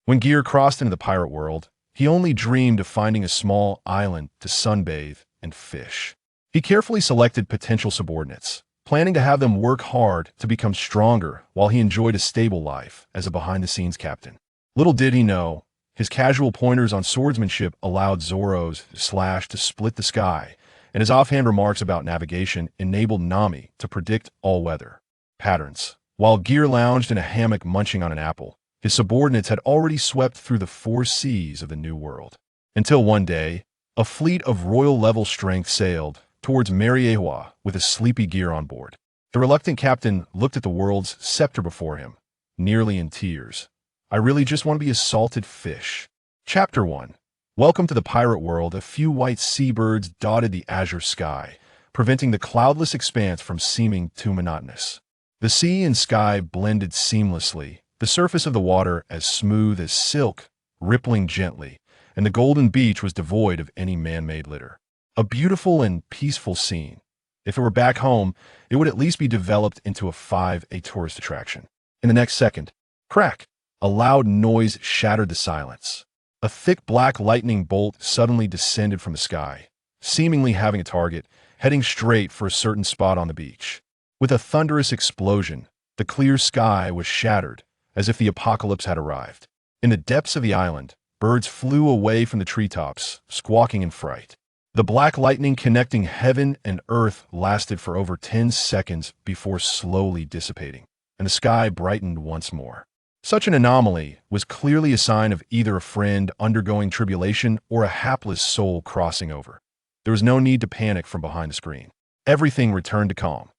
When Ger crossed into the pirate world, he only dreamed of finding a small island to sunbathe and fish. He carefully selected potential subordinates, planning to have them work hard to become stronger while he enjoyed a stable life as a behind-the-scenes captain. Little did he know, his casual pointers on swordsmanship allowed Zoro's slash to split the sky, and his offhand remarks about navigation enabled Nami to predict all-weather patterns. While Ger lounged in a hammock munching on an apple, his subordinates had already swept through the 4 seas of the New World. Until one day, a fleet of royal-level strength sailed towards Mariewa with a sleepy Ger on board. The reluctant captain looked at the world's scepter before him, nearly in tears. I really just want to be a salted fish. Chapter 1. Welcome to the pirate world. A few white seabirds dotted the azure sky, preventing the cloudless expanse from seeming too monotonous. The sea and sky blended seamlessly, the surface of the water as smooth as silk, rippling gently, and the golden beach was devoid of any man-made litter. A beautiful and peaceful scene. If it were back home, it would at least be developed into a tourist attraction. In the next second, crack! A loud noise shattered the silence. A thick black lightning bolt suddenly descended from the sky, seemingly having a target, heading straight for a certain spot on the beach. With a thunderous explosion, the clear sky was shattered, as if the apocalypse had arrived. In the depths of the island, birds flew away from the treetops, squawking in fright. The black lightning connecting heaven and earth lasted for over 10 seconds before slowly dissipating, and the sky brightened once more. Such an anomaly was clearly a sign of either a friend undergoing tribulation or a hapless soul crossing over. There was no need to panic from behind the screen. Everything returned to calm.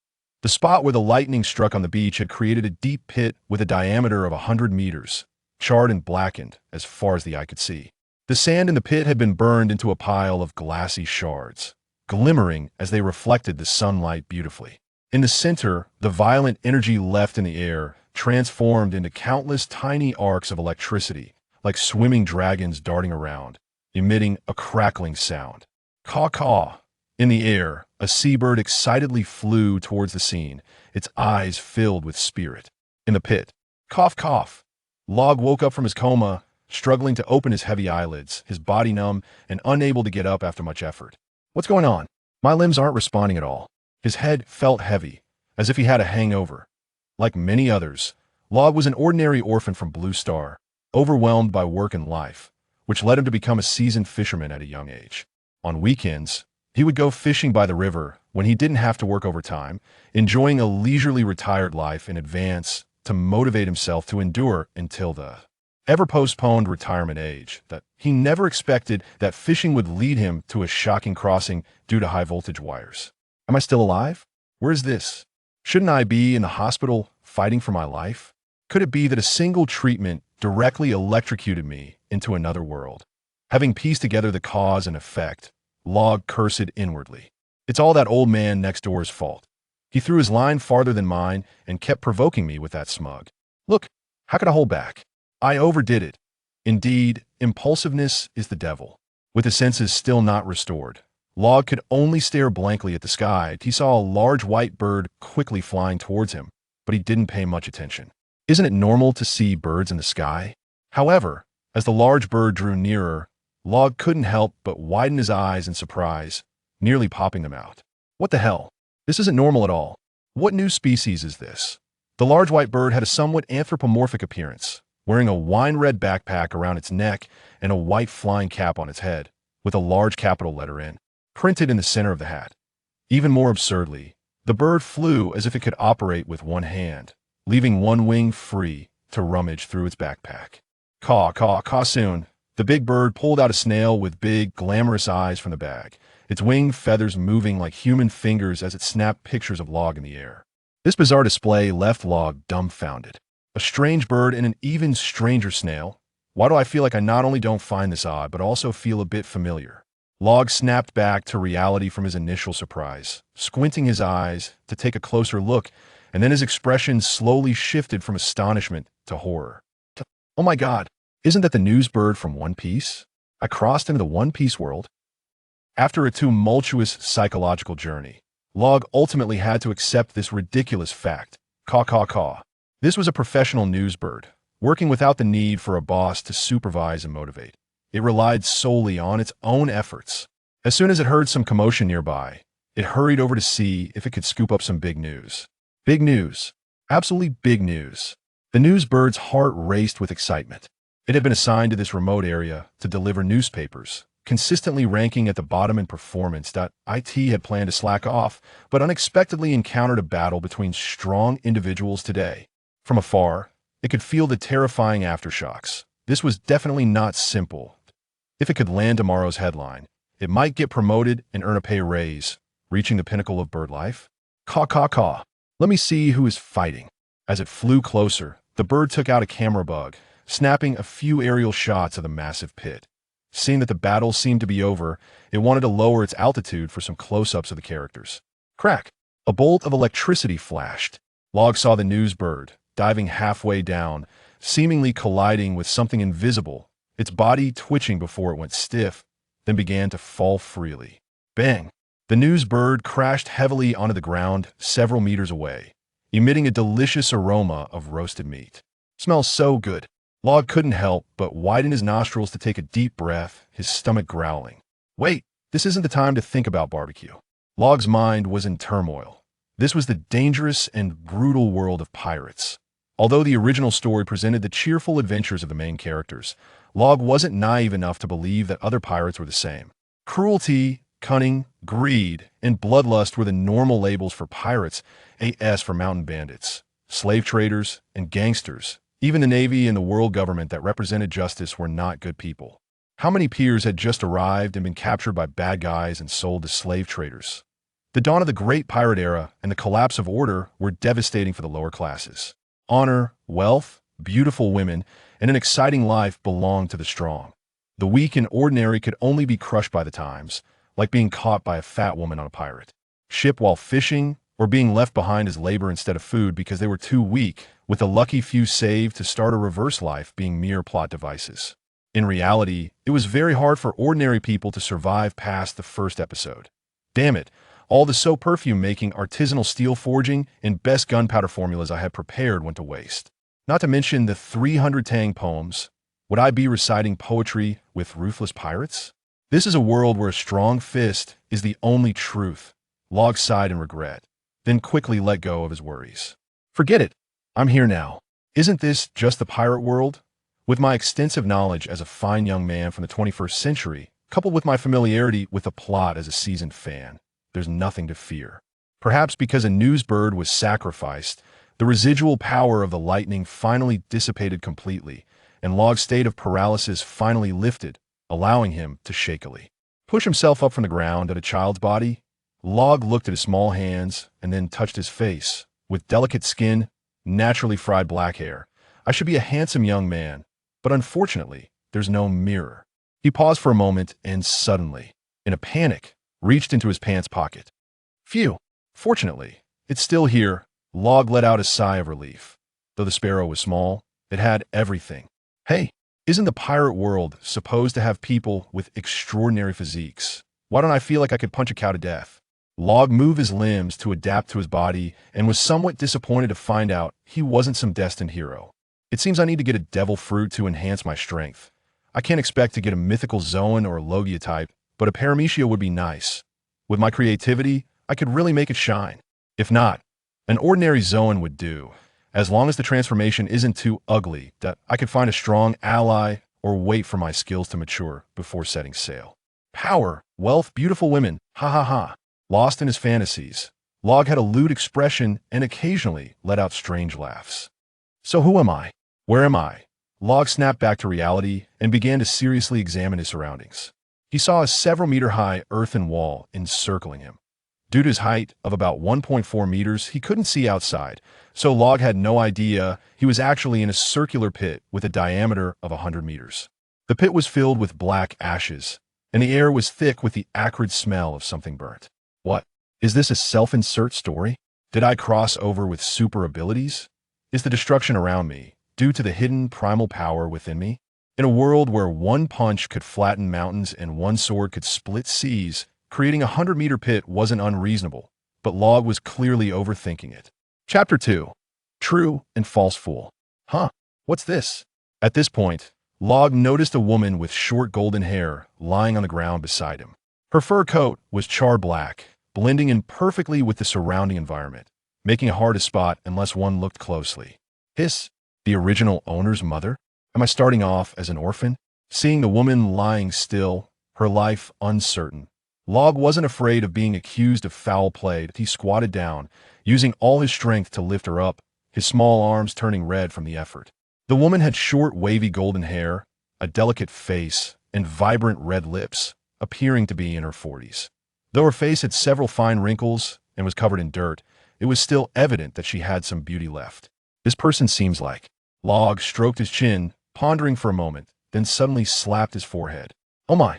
The spot where the lightning struck on the beach had created a deep pit with a diameter of 100 meters, charred and blackened as far as the eye could see. The sand in the pit had been burned into a pile of glassy shards, glimmering as they reflected the sunlight beautifully. In the center, the violent energy left in the air transformed into countless tiny arcs of electricity, like swimming dragons darting around, emitting a crackling sound. Caw-caw. In the air, a seabird excitedly flew towards the scene, its eyes filled with spirit. In the pit, cough-cough. Log woke up from his coma, struggling to open his heavy eyelids, his body numb and unable to get up after much effort. What's going on? My limbs aren't responding at all. His head felt heavy, as if he had a hangover. Like many others, Log was an ordinary orphan from Blue Star, overwhelmed by work and life, which led him to become a seasoned fisherman at a young age. On weekends, he would go fishing by the river when he didn't have to work overtime, enjoying a leisurely retired life in advance to motivate himself to endure until the ever-postponed retirement age that he never expected that fishing would lead him to a shocking crossing due to high-voltage wires. Am I still alive? Where is this? Shouldn't I be in the hospital fighting for my life? Could it be that a single treatment directly electrocuted me into another world? Having pieced together the cause and effect, Log cursed inwardly. It's all that old man next door's fault. He threw his line farther than mine and kept provoking me with that smug. Look, how could I hold back? I overdid it. Indeed, impulsiveness is the devil. With his senses still not restored, Log could only stare blankly at the sky. He saw a large white bird quickly flying towards him, but he didn't pay much attention. Isn't it normal to see birds in the sky? However, as the large bird drew nearer, Log couldn't help but widen his eyes in surprise, nearly popping them out. What the hell? This isn't normal at all. What new species is this? The large white bird had a somewhat anthropomorphic appearance, wearing a wine-red backpack around its neck and a white flying cap on its head, with a large capital letter N printed in the center of the hat. Even more absurdly, the bird flew as if it could operate with one hand, leaving one wing free to rummage through its backpack. Caw, caw, caw soon. The big bird pulled out a snail with big, glamorous eyes from the bag, its wing feathers moving like human fingers as it snapped pictures of Log in the air. This bizarre display left Log dumbfounded. A strange bird and an even stranger snail? Why do I feel like I not only don't find this odd, but also feel a bit familiar? Log snapped back to reality from his initial surprise, squinting his eyes to take a closer look, and then his expression slowly shifted from astonishment to horror. Oh my God, isn't that the news bird from One Piece? I crossed into the One Piece world. After a tumultuous psychological journey, Log ultimately had to accept this ridiculous fact. Caw, caw, caw. This was a professional news bird, working without the need for a boss to supervise and motivate. It relied solely on its own efforts. As soon as it heard some commotion nearby, it hurried over to see if it could scoop up some big news. Big news. Absolutely big news. The news bird's heart raced with excitement. It had been assigned to this remote area to deliver newspapers, consistently ranking at the bottom in performance. IT had planned to slack off, but unexpectedly encountered a battle between strong individuals today. From afar, it could feel the terrifying aftershocks. This was definitely not simple. If it could land tomorrow's headline, it might get promoted and earn a pay raise, reaching the pinnacle of bird life. Caw, caw, caw. Let me see who is fighting. As it flew closer, the bird took out a camera bug, snapping a few aerial shots of the massive pit. Seeing that the battle seemed to be over, it wanted to lower its altitude for some close-ups of the characters. Crack! A bolt of electricity flashed. Log saw the news bird, diving halfway down, seemingly colliding with something invisible, its body twitching before it went stiff, then began to fall freely. Bang! The news bird crashed heavily onto the ground several meters away, emitting a delicious aroma of roasted meat. Smells so good. Log couldn't help but widen his nostrils to take a deep breath, his stomach growling. Wait, this isn't the time to think about barbecue. Log's mind was in turmoil. This was the dangerous and brutal world of pirates. Although the original story presented the cheerful adventures of the main characters, Log wasn't naive enough to believe that other pirates were the same. Cruelty, cunning, greed, and bloodlust were the normal labels for pirates, AS for mountain bandits, slave traders, and gangsters. Even the Navy and the world government that represented justice were not good people. How many peers had just arrived and been captured by bad guys and sold to slave traders? The dawn of the Great Pirate Era and the collapse of order were devastating for the lower classes. Honor, wealth, beautiful women, and an exciting life belonged to the strong. The weak and ordinary could only be crushed by the times, like being caught by a fat woman on a pirate ship while fishing, or being left behind as labor instead of food because they were too weak, with the lucky few saved to start a reverse life being mere plot devices. In reality, it was very hard for ordinary people to survive past the first episode. Damn it, all the soap perfume making, artisanal steel forging, and best gunpowder formulas I had prepared went to waste. Not to mention the 300 Tang poems. Would I be reciting poetry with ruthless pirates? This is a world where a strong fist is the only truth. Log sighed in regret, then quickly let go of his worries. Forget it. I'm here now. Isn't this just the pirate world? With my extensive knowledge as a fine young man from the 21st century, coupled with my familiarity with the plot as a seasoned fan, there's nothing to fear. Perhaps because a news bird was sacrificed, the residual power of the lightning finally dissipated completely, and Log's state of paralysis finally lifted, allowing him to shakily push himself up from the ground at a child's body. Log looked at his small hands and then touched his face. With delicate skin, naturally fried black hair, I should be a handsome young man, but unfortunately, there's no mirror. He paused for a moment and suddenly, in a panic, reached into his pants pocket. Phew! Fortunately, it's still here. Log let out a sigh of relief. Though the sparrow was small, it had everything. Hey, isn't the pirate world supposed to have people with extraordinary physiques? Why don't I feel like I could punch a cow to death? Log moved his limbs to adapt to his body and was somewhat disappointed to find out he wasn't some destined hero. It seems I need to get a devil fruit to enhance my strength. I can't expect to get a mythical Zoan or a Logia type, but a Paramecia would be nice. With my creativity, I could really make it shine. If not, an ordinary Zoan would do, as long as the transformation isn't too ugly that I could find a strong ally or wait for my skills to mature before setting sail. Power, wealth, beautiful women, ha ha ha. Lost in his fantasies, Log had a lewd expression and occasionally let out strange laughs. So who am I? Where am I? Log snapped back to reality and began to seriously examine his surroundings. He saw a several-meter-high earthen wall encircling him. Due to his height of about 1.4 meters, he couldn't see outside, so Log had no idea he was actually in a circular pit with a diameter of 100 meters. The pit was filled with black ashes, and the air was thick with the acrid smell of something burnt. What? Is this a self-insert story? Did I cross over with super abilities? Is the destruction around me due to the hidden primal power within me? In a world where one punch could flatten mountains and one sword could split seas, creating a 100-meter pit wasn't unreasonable, but Log was clearly overthinking it. Chapter 2. True and False Fool. Huh. What's this? At this point, Log noticed a woman with short golden hair lying on the ground beside him. Her fur coat was char black, blending in perfectly with the surrounding environment, making it hard to spot unless one looked closely. Hiss, the original owner's mother? Am I starting off as an orphan? Seeing the woman lying still, her life uncertain, Log wasn't afraid of being accused of foul play. He squatted down, using all his strength to lift her up, his small arms turning red from the effort. The woman had short, wavy golden hair, a delicate face, and vibrant red lips, appearing to be in her 40s. Though her face had several fine wrinkles and was covered in dirt, it was still evident that she had some beauty left. This person seems like. Log stroked his chin, pondering for a moment, then suddenly slapped his forehead. Oh my,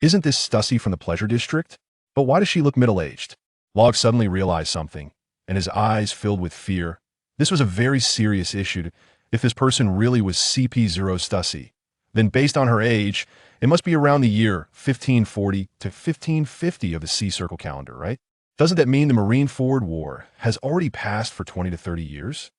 isn't this Stussy from the Pleasure District? But why does she look middle-aged? Log suddenly realized something, and his eyes filled with fear. This was a very serious issue. If this person really was CP0 Stussy, then based on her age, it must be around the year 1540 to 1550 of the Sea Circle calendar, right? Doesn't that mean the Marineford War has already passed for 20 to 30 years?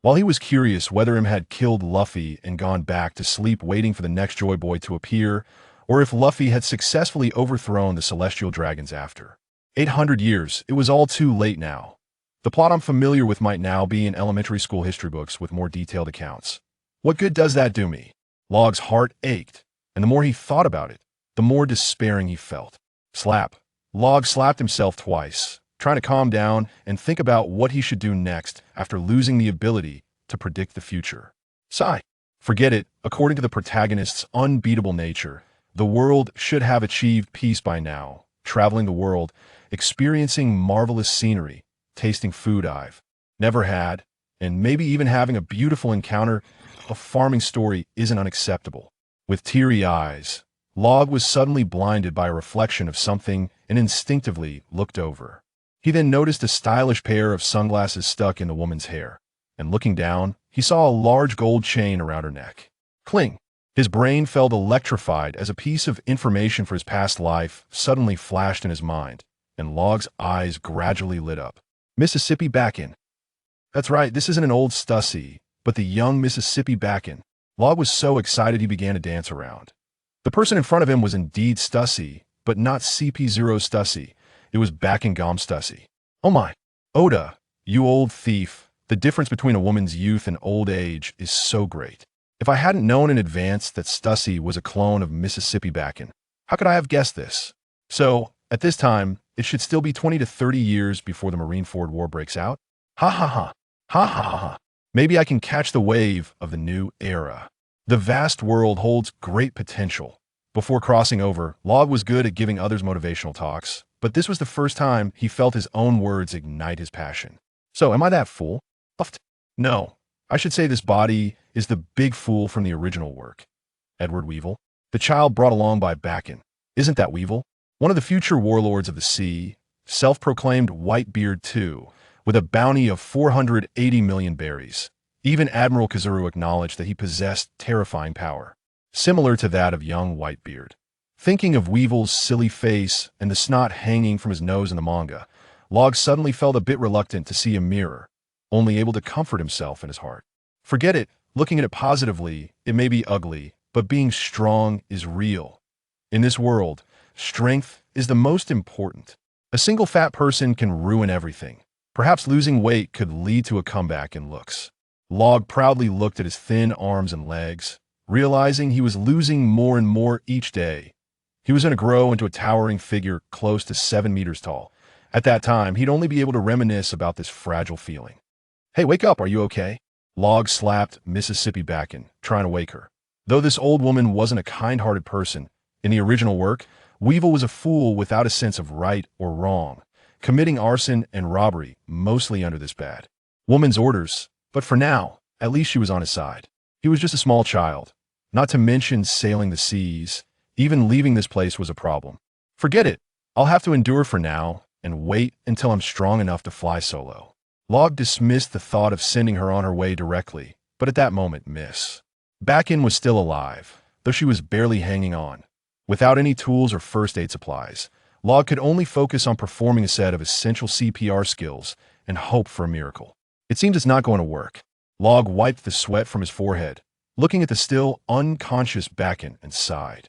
While he was curious whether him had killed Luffy and gone back to sleep waiting for the next Joy Boy to appear, or if Luffy had successfully overthrown the Celestial Dragons after 800 years, it was all too late now. The plot I'm familiar with might now be in elementary school history books with more detailed accounts. What good does that do me? Log's heart ached, and the more he thought about it, the more despairing he felt. Slap. Log slapped himself twice, trying to calm down and think about what he should do next after losing the ability to predict the future. Sigh. Forget it. According to the protagonist's unbeatable nature, the world should have achieved peace by now, traveling the world, experiencing marvelous scenery, tasting food I've never had, and maybe even having a beautiful encounter. A farming story isn't unacceptable. With teary eyes, Log was suddenly blinded by a reflection of something and instinctively looked over. He then noticed a stylish pair of sunglasses stuck in the woman's hair, and looking down, he saw a large gold chain around her neck. Cling! His brain felt electrified as a piece of information for his past life suddenly flashed in his mind, and Log's eyes gradually lit up. Mississippi Backen. That's right, this isn't an old Stussy, but the young Mississippi Backen. Log was so excited he began to dance around. The person in front of him was indeed Stussy, but not CP0 Stussy. It was Backen Gom Stussy. Oh my. Oda, you old thief. The difference between a woman's youth and old age is so great. If I hadn't known in advance that Stussy was a clone of Mississippi Backen, how could I have guessed this? So, at this time, it should still be 20 to 30 years before the Marineford War breaks out? Ha ha ha. Ha ha ha ha. Maybe I can catch the wave of the new era. The vast world holds great potential. Before crossing over, Log was good at giving others motivational talks, but this was the first time he felt his own words ignite his passion. So, am I that fool? No. I should say this body is the big fool from the original work. Edward Weevil, the child brought along by Backen. Isn't that Weevil? One of the future warlords of the sea, self-proclaimed Whitebeard too, with a bounty of 480 million berries. Even Admiral Kazuru acknowledged that he possessed terrifying power, similar to that of young Whitebeard. Thinking of Weevil's silly face and the snot hanging from his nose in the manga, Log suddenly felt a bit reluctant to see a mirror, only able to comfort himself in his heart. Forget it. Looking at it positively, it may be ugly, but being strong is real. In this world, strength is the most important. A single fat person can ruin everything. Perhaps losing weight could lead to a comeback in looks. Log proudly looked at his thin arms and legs, realizing he was losing more and more each day. He was going to grow into a towering figure close to 7 meters tall. At that time, he'd only be able to reminisce about this fragile feeling. Hey, wake up, are you okay? Log slapped Mississippi Backen, trying to wake her. Though this old woman wasn't a kind-hearted person, in the original work, Weevil was a fool without a sense of right or wrong, committing arson and robbery mostly under this bad woman's orders. But for now, at least she was on his side. He was just a small child. Not to mention sailing the seas. Even leaving this place was a problem. Forget it. I'll have to endure for now and wait until I'm strong enough to fly solo. Log dismissed the thought of sending her on her way directly, but at that moment, Miss Backen was still alive, though she was barely hanging on. Without any tools or first aid supplies, Log could only focus on performing a set of essential CPR skills and hope for a miracle. It seems it's not going to work. Log wiped the sweat from his forehead, looking at the still unconscious Bakken and sighed.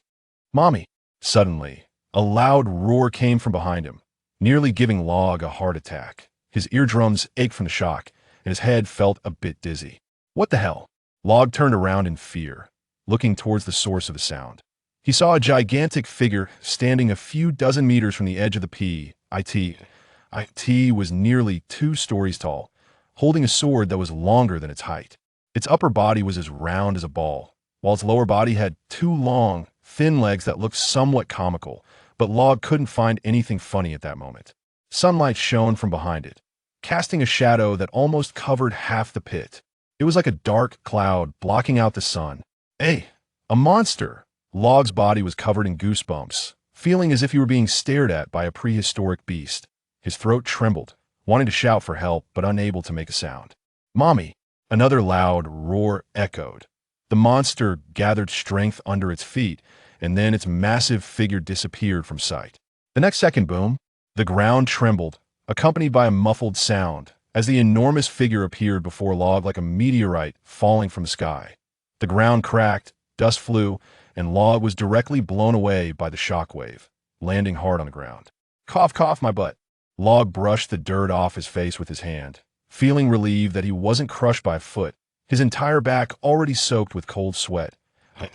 Mommy! Suddenly, a loud roar came from behind him, nearly giving Log a heart attack. His eardrums ached from the shock, and his head felt a bit dizzy. What the hell? Log turned around in fear, looking towards the source of the sound. He saw a gigantic figure standing a few dozen meters from the edge of the pit. It was nearly 2 stories tall, holding a sword that was longer than its height. Its upper body was as round as a ball, while its lower body had 2 long, thin legs that looked somewhat comical, but Log couldn't find anything funny at that moment. Sunlight shone from behind it, casting a shadow that almost covered half the pit. It was like a dark cloud blocking out the sun. Hey, a monster! Log's body was covered in goosebumps, feeling as if he were being stared at by a prehistoric beast. His throat trembled, wanting to shout for help but unable to make a sound. Mommy! Another loud roar echoed. The monster gathered strength under its feet, and then its massive figure disappeared from sight. The next second, boom! The ground trembled, accompanied by a muffled sound, as the enormous figure appeared before Log like a meteorite falling from the sky. The ground cracked, dust flew, and Log was directly blown away by the shockwave, landing hard on the ground. Cough, cough, my butt. Log brushed the dirt off his face with his hand, feeling relieved that he wasn't crushed by a foot, his entire back already soaked with cold sweat.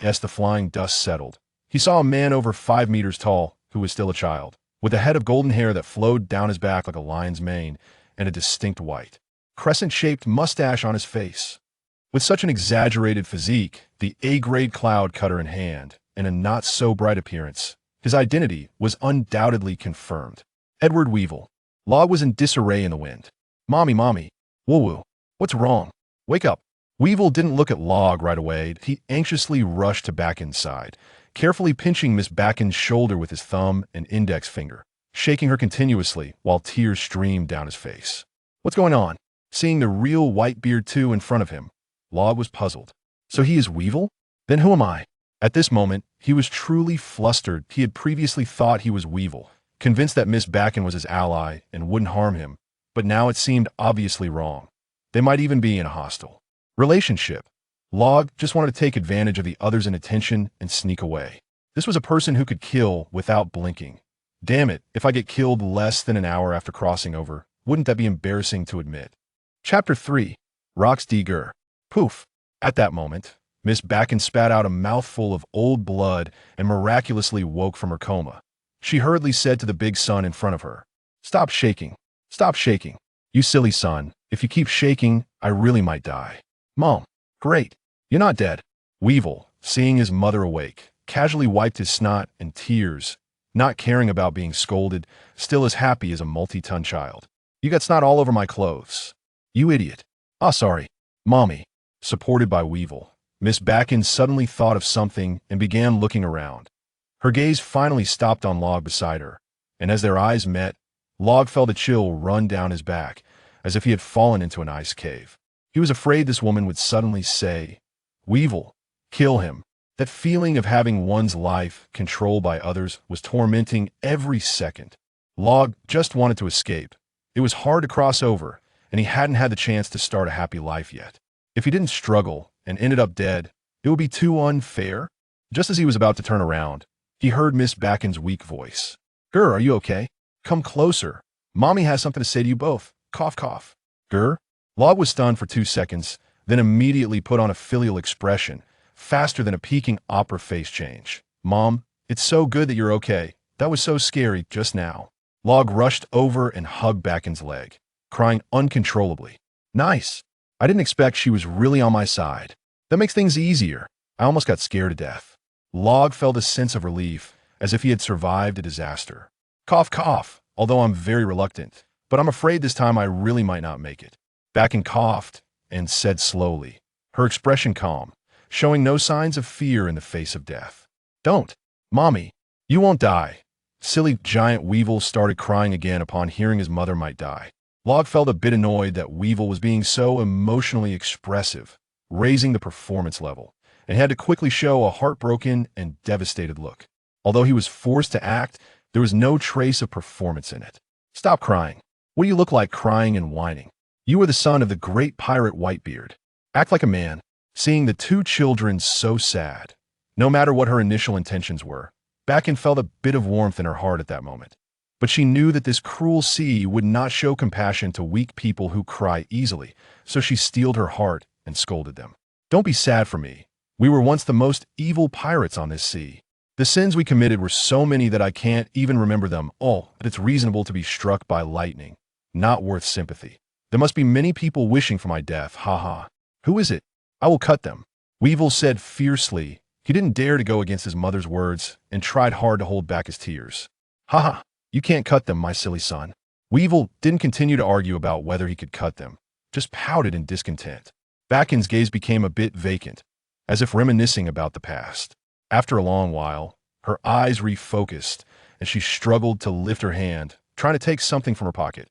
As the flying dust settled, he saw a man over 5 meters tall, who was still a child, with a head of golden hair that flowed down his back like a lion's mane, and a distinct white, crescent-shaped mustache on his face. With such an exaggerated physique, the A-grade cloud cutter in hand, and a not-so-bright appearance, his identity was undoubtedly confirmed. Edward Weevil. Log was in disarray in the wind. Mommy, mommy. Woo-woo. What's wrong? Wake up. Weevil didn't look at Log right away. He anxiously rushed to Bakken's side, carefully pinching Miss Bakken's shoulder with his thumb and index finger, shaking her continuously while tears streamed down his face. What's going on? Seeing the real Whitebeard too in front of him, Log was puzzled. So he is Weevil? Then who am I? At this moment, he was truly flustered. He had previously thought he was Weevil, convinced that Miss Bakken was his ally and wouldn't harm him, but now it seemed obviously wrong. They might even be in a hostile relationship. Log just wanted to take advantage of the other's inattention and sneak away. This was a person who could kill without blinking. Damn it, if I get killed less than an hour after crossing over, wouldn't that be embarrassing to admit? Chapter 3. Captain Ger. Poof. At that moment, Miss Bakken spat out a mouthful of old blood and miraculously woke from her coma. She hurriedly said to the big son in front of her, Stop shaking. Stop shaking. You silly son. If you keep shaking, I really might die. Mom. Great. You're not dead. Weevil, seeing his mother awake, casually wiped his snot and tears, not caring about being scolded, still as happy as a multi-ton child. You got snot all over my clothes. You idiot. Ah, sorry. Mommy. Supported by Weevil, Miss Bakken suddenly thought of something and began looking around. Her gaze finally stopped on Log beside her, and as their eyes met, Log felt a chill run down his back, as if he had fallen into an ice cave. He was afraid this woman would suddenly say, Weevil, kill him. That feeling of having one's life controlled by others was tormenting every second. Log just wanted to escape. It was hard to cross over, and he hadn't had the chance to start a happy life yet. If he didn't struggle and ended up dead, it would be too unfair. Just as he was about to turn around, he heard Miss Bakken's weak voice. Ger, are you okay? Come closer. Mommy has something to say to you both. Cough, cough. Ger? Log was stunned for 2 seconds, then immediately put on a filial expression, faster than a peaking opera face change. Mom, it's so good that you're okay. That was so scary just now. Log rushed over and hugged Bakken's leg, crying uncontrollably. Nice. I didn't expect she was really on my side. That makes things easier. I almost got scared to death. Log felt a sense of relief, as if he had survived a disaster. Cough, cough, although I'm very reluctant, but I'm afraid this time I really might not make it. Bakken coughed and said slowly, her expression calm, showing no signs of fear in the face of death. Don't. Mommy, you won't die. Silly giant Weevil started crying again upon hearing his mother might die. Log felt a bit annoyed that Weevil was being so emotionally expressive, raising the performance level, and had to quickly show a heartbroken and devastated look. Although he was forced to act, there was no trace of performance in it. Stop crying. What do you look like crying and whining? You are the son of the great pirate Whitebeard. Act like a man. Seeing the two children so sad, no matter what her initial intentions were, Bakken felt a bit of warmth in her heart at that moment. But she knew that this cruel sea would not show compassion to weak people who cry easily, so she steeled her heart and scolded them. Don't be sad for me. We were once the most evil pirates on this sea. The sins we committed were so many that I can't even remember them all, but it's reasonable to be struck by lightning. Not worth sympathy. There must be many people wishing for my death, ha. Who is it? I will cut them. Weevil said fiercely. He didn't dare to go against his mother's words and tried hard to hold back his tears. Ha. You can't cut them, my silly son. Weevil didn't continue to argue about whether he could cut them, just pouted in discontent. Bakken's gaze became a bit vacant, as if reminiscing about the past. After a long while, her eyes refocused, and she struggled to lift her hand, trying to take something from her pocket.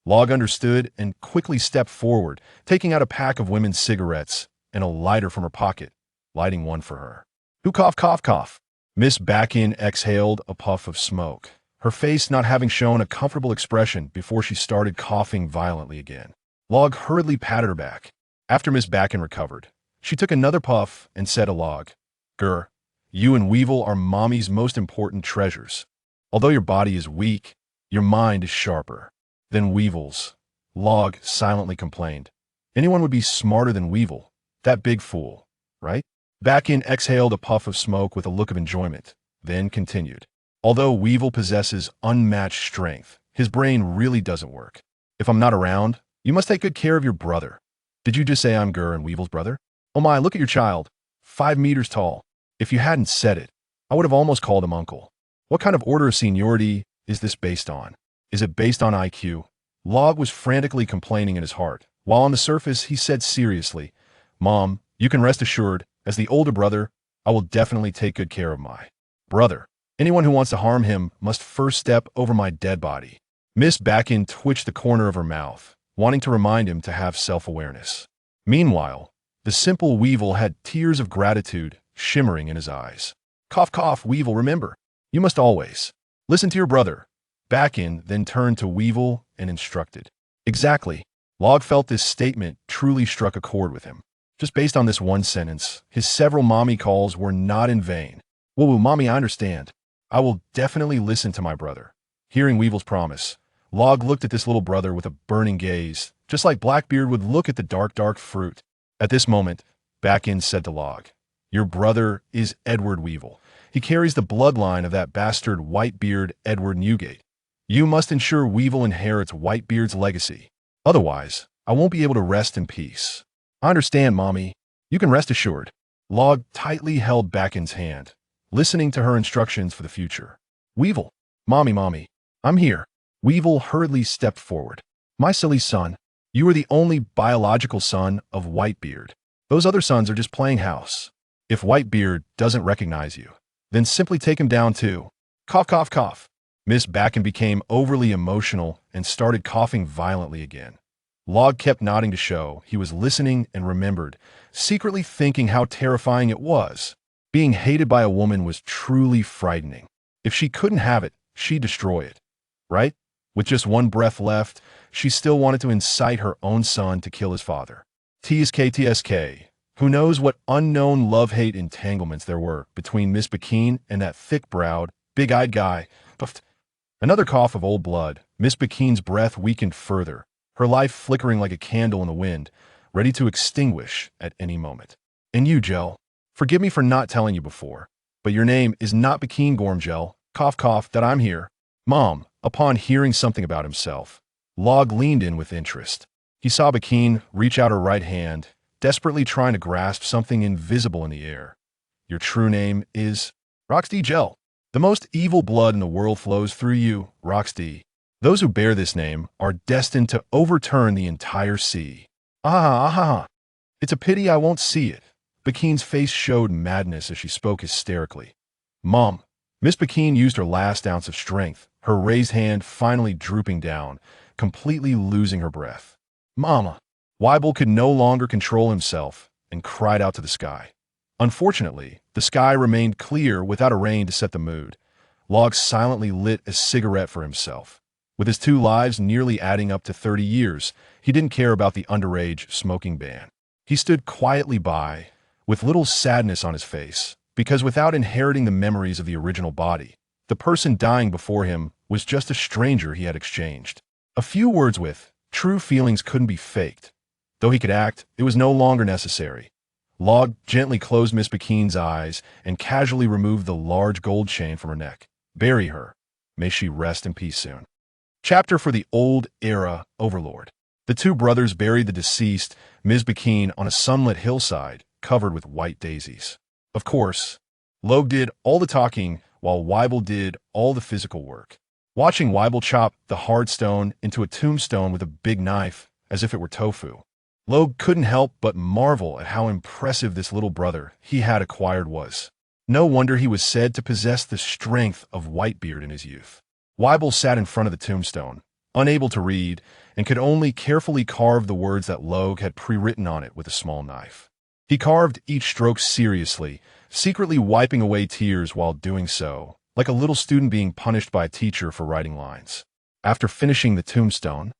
Log understood and quickly stepped forward, taking out a pack of women's cigarettes and a lighter from her pocket, lighting one for her. Who cough. Miss Bakken exhaled a puff of smoke, her face not having shown a comfortable expression before she started coughing violently again. Log hurriedly patted her back. After Miss Bakken recovered, she took another puff and said to Log, Ger, you and Weevil are Mommy's most important treasures. Although your body is weak, your mind is sharper than Weevil's. Log silently complained. Anyone would be smarter than Weevil. That big fool, right? Bakken exhaled a puff of smoke with a look of enjoyment, then continued. Although Weevil possesses unmatched strength, his brain really doesn't work. If I'm not around, you must take good care of your brother. Did you just say I'm Ger and Weevil's brother? Oh my, look at your child. 5 meters tall. If you hadn't said it, I would have almost called him uncle. What kind of order of seniority is this based on? Is it based on IQ? Log was frantically complaining in his heart, while on the surface he said seriously, Mom, you can rest assured, as the older brother, I will definitely take good care of my brother. Anyone who wants to harm him must first step over my dead body. Miss Bakken twitched the corner of her mouth, wanting to remind him to have self-awareness. Meanwhile, the simple Weevil had tears of gratitude shimmering in his eyes. Cough, Weevil, remember, you must always listen to your brother. Bakken then turned to Weevil and instructed. Exactly. Log felt this statement truly struck a chord with him. Just based on this one sentence, his several mommy calls were not in vain. Whoa, Mommy, I understand. I will definitely listen to my brother. Hearing Weevil's promise, Log looked at this little brother with a burning gaze, just like Blackbeard would look at the dark fruit. At this moment, Bakken said to Log, Your brother is Edward Weevil. He carries the bloodline of that bastard Whitebeard Edward Newgate. You must ensure Weevil inherits Whitebeard's legacy. Otherwise, I won't be able to rest in peace. I understand, Mommy. You can rest assured. Log tightly held Bakken's hand, listening to her instructions for the future. Weevil. Mommy, I'm here. Weevil hurriedly stepped forward. My silly son, you are the only biological son of Whitebeard. Those other sons are just playing house. If Whitebeard doesn't recognize you, then simply take him down too. Cough. Miss Bakken became overly emotional and started coughing violently again. Log kept nodding to show he was listening and remembered, secretly thinking how terrifying it was. Being hated by a woman was truly frightening. If she couldn't have it, she'd destroy it. Right? With just one breath left, she still wanted to incite her own son to kill his father. TSK. Who knows what unknown love-hate entanglements there were between Miss Bakken and that thick-browed, big-eyed guy. Another cough of old blood. Miss Bakken's breath weakened further, her life flickering like a candle in the wind, ready to extinguish at any moment. And you, Gel, forgive me for not telling you before, but your name is not Bakken Gormgel, cough, that I'm here. Mom, upon hearing something about himself, Log leaned in with interest. He saw Bakken reach out her right hand, desperately trying to grasp something invisible in the air. Your true name is Roxdy Gel. The most evil blood in the world flows through you, Roxdy. Those who bear this name are destined to overturn the entire sea. It's a pity I won't see it. Bakken's face showed madness as she spoke hysterically. Mom. Miss Bakken used her last ounce of strength, her raised hand finally drooping down, completely losing her breath. Mama. Weibel could no longer control himself and cried out to the sky. Unfortunately, the sky remained clear without a rain to set the mood. Log silently lit a cigarette for himself. With his 2 lives nearly adding up to 30 years, he didn't care about the underage smoking ban. He stood quietly by, with little sadness on his face, because without inheriting the memories of the original body, the person dying before him was just a stranger he had exchanged a few words with. True feelings couldn't be faked. Though he could act, it was no longer necessary. Log gently closed Miss Bakin's eyes and casually removed the large gold chain from her neck. Bury her. May she rest in peace soon. Chapter for the Old Era Overlord. The two brothers buried the deceased, Ms. Bakin, on a sunlit hillside covered with white daisies. Of course, Log did all the talking while Weibel did all the physical work. Watching Weibel chop the hard stone into a tombstone with a big knife, as if it were tofu, Log couldn't help but marvel at how impressive this little brother he had acquired was. No wonder he was said to possess the strength of Whitebeard in his youth. Weibel sat in front of the tombstone, unable to read, and could only carefully carve the words that Log had pre-written on it with a small knife. He carved each stroke seriously, secretly wiping away tears while doing so, like a little student being punished by a teacher for writing lines. After finishing the tombstone,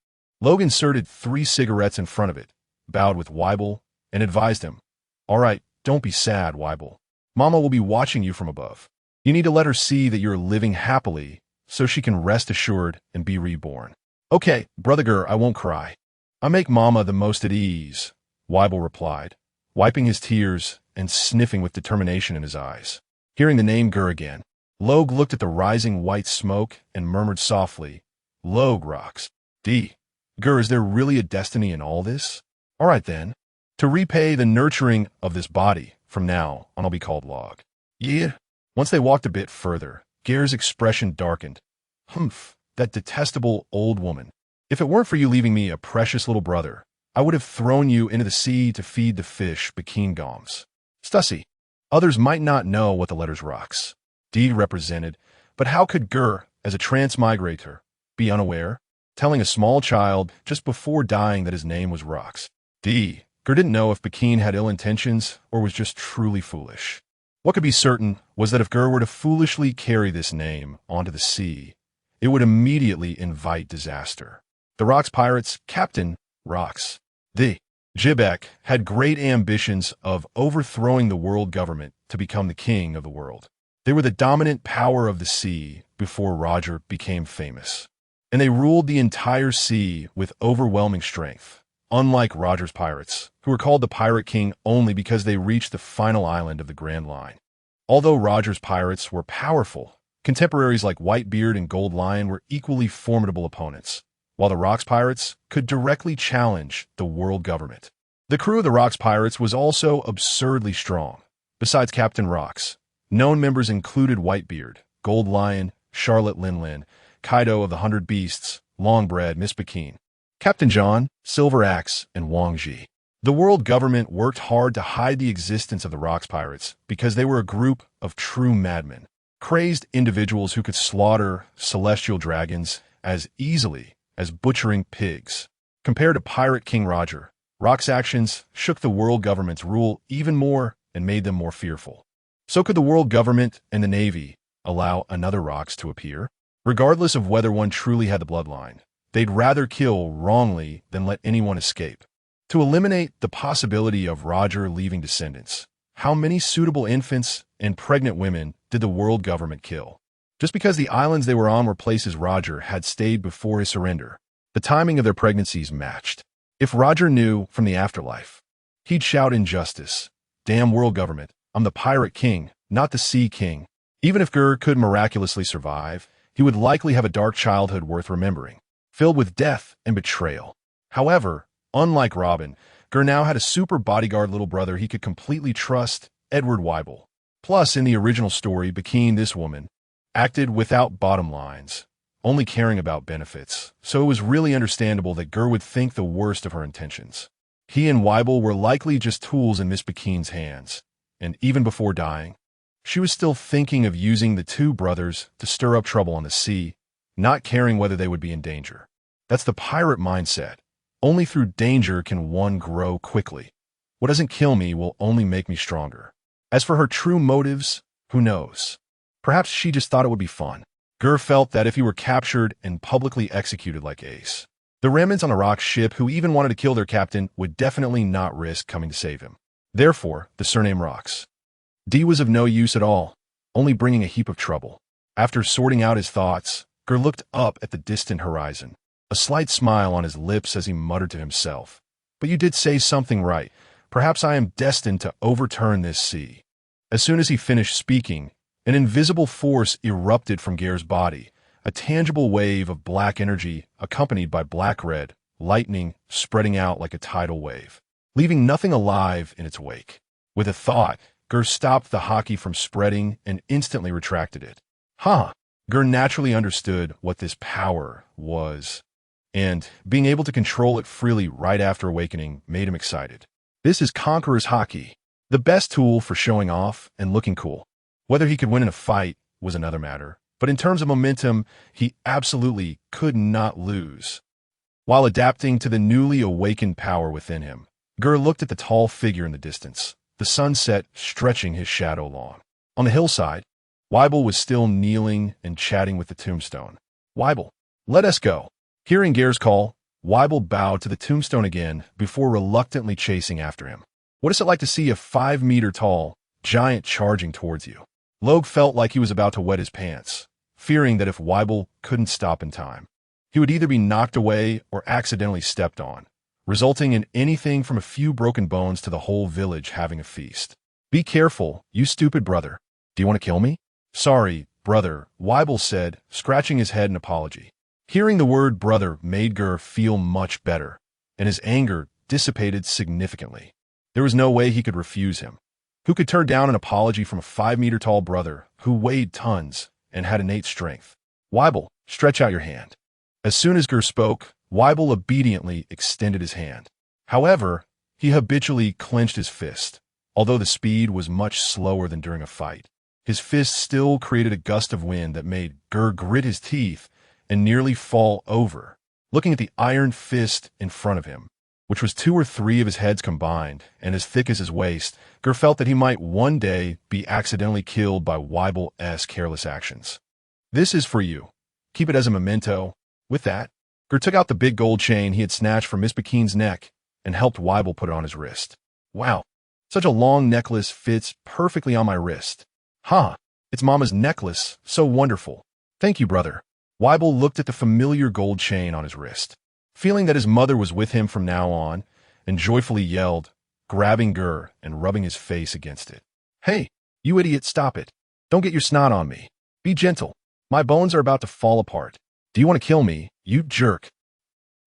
Log inserted 3 cigarettes in front of it, bowed with Weibel, and advised him, "All right, don't be sad, Weibel. Mama will be watching you from above. You need to let her see that you're living happily so she can rest assured and be reborn." "Okay, Brother Ger, I won't cry. I make Mama the most at ease," Weibel replied, wiping his tears and sniffing with determination in his eyes. Hearing the name Ger again, Log looked at the rising white smoke and murmured softly, "Log rocks. Ger, is there really a destiny in all this? All right then. To repay the nurturing of this body, from now on I'll be called Log." "Yeah." Once they walked a bit further, Ger's expression darkened. "Humph, that detestable old woman. If it weren't for you leaving me a precious little brother, I would have thrown you into the sea to feed the fish Bakin Goms. Stussy." Others might not know what the letters rocks D represented, but how could Ger, as a transmigrator, be unaware, telling a small child just before dying that his name was Rocks? Ger didn't know if Bakin had ill intentions or was just truly foolish. What could be certain was that if Ger were to foolishly carry this name onto the sea, it would immediately invite disaster. The Rocks pirates, Captain Rocks, the Jibek, had great ambitions of overthrowing the world government to become the king of the world. They were the dominant power of the sea before Roger became famous, and they ruled the entire sea with overwhelming strength, unlike Roger's pirates, who were called the Pirate King only because they reached the final island of the Grand Line. Although Roger's pirates were powerful, contemporaries like Whitebeard and Gold Lion were equally formidable opponents, while the Rocks pirates could directly challenge the world government. The crew of the Rocks pirates was also absurdly strong. Besides Captain Rocks, known members included Whitebeard, Gold Lion, Charlotte Linlin, Kaido of the 100 Beasts, Longbread, Miss Bakin, Captain John, Silver Axe, and Wang Ji. The world government worked hard to hide the existence of the Rocks pirates because they were a group of true madmen, crazed individuals who could slaughter celestial dragons as easily as butchering pigs. Compared to Pirate King Roger, Rocks' actions shook the world government's rule even more and made them more fearful. So could the world government and the Navy allow another Rocks to appear? Regardless of whether one truly had the bloodline, they'd rather kill wrongly than let anyone escape. To eliminate the possibility of Roger leaving descendants, how many suitable infants and pregnant women did the world government kill? Just because the islands they were on were places Roger had stayed before his surrender, the timing of their pregnancies matched. If Roger knew from the afterlife, he'd shout injustice. "Damn world government, I'm the Pirate King, not the Sea King." Even if Ger could miraculously survive, he would likely have a dark childhood worth remembering, filled with death and betrayal. However, unlike Robin, Ger now had a super bodyguard little brother he could completely trust, Edward Weibel. Plus, in the original story, Bakin, this woman, acted without bottom lines, only caring about benefits, so it was really understandable that Ger would think the worst of her intentions. He and Weibel were likely just tools in Miss Bakin's hands, and even before dying, she was still thinking of using the two brothers to stir up trouble on the sea, not caring whether they would be in danger. That's the pirate mindset. Only through danger can one grow quickly. What doesn't kill me will only make me stronger. As for her true motives, who knows? Perhaps she just thought it would be fun. Ger felt that if he were captured and publicly executed like Ace, The remnants on a rock ship who even wanted to kill their captain would definitely not risk coming to save him. Therefore, the surname rocks. D was of no use at all, only bringing a heap of trouble. After sorting out his thoughts, Ger looked up at the distant horizon, a slight smile on his lips as he muttered to himself. But you did say something right. Perhaps I am destined to overturn this sea. As soon as he finished speaking, an invisible force erupted from Ger's body, a tangible wave of black energy accompanied by black-red, lightning spreading out like a tidal wave, leaving nothing alive in its wake. With a thought, Ger stopped the hockey from spreading and instantly retracted it. Ger naturally understood what this power was, and being able to control it freely right after awakening made him excited. This is Conqueror's hockey, the best tool for showing off and looking cool. Whether he could win in a fight was another matter, but in terms of momentum, he absolutely could not lose. While adapting to the newly awakened power within him, Ger looked at the tall figure in the distance, the sunset stretching his shadow long. On the hillside, Weibel was still kneeling and chatting with the tombstone. Weibel, let us go. Hearing Ger's call, Weibel bowed to the tombstone again before reluctantly chasing after him. What is it like to see a 5-meter-tall giant charging towards you? Logue felt like he was about to wet his pants, fearing that if Weibel couldn't stop in time, he would either be knocked away or accidentally stepped on, resulting in anything from a few broken bones to the whole village having a feast. Be careful, you stupid brother. Do you want to kill me? Sorry, brother, Weibel said, scratching his head in apology. Hearing the word brother made Ger feel much better, and his anger dissipated significantly. There was no way he could refuse him. Who could turn down an apology from a 5-meter-tall brother who weighed tons and had innate strength? Weibel, stretch out your hand. As soon as Ger spoke, Weibel obediently extended his hand. However, he habitually clenched his fist, although the speed was much slower than during a fight. His fist still created a gust of wind that made Ger grit his teeth and nearly fall over, looking at the iron fist in front of him, which was 2 or 3 of his heads combined and as thick as his waist. Ger felt that he might one day be accidentally killed by Weibel's careless actions. This is for you. Keep it as a memento. With that, Ger took out the big gold chain he had snatched from Miss Bakeen's neck and helped Weibel put it on his wrist. Wow, such a long necklace fits perfectly on my wrist. It's Mama's necklace, so wonderful. Thank you, brother. Weibel looked at the familiar gold chain on his wrist, feeling that his mother was with him from now on, and joyfully yelled, grabbing Ger and rubbing his face against it. Hey, you idiot, stop it. Don't get your snot on me. Be gentle. My bones are about to fall apart. Do you want to kill me, you jerk?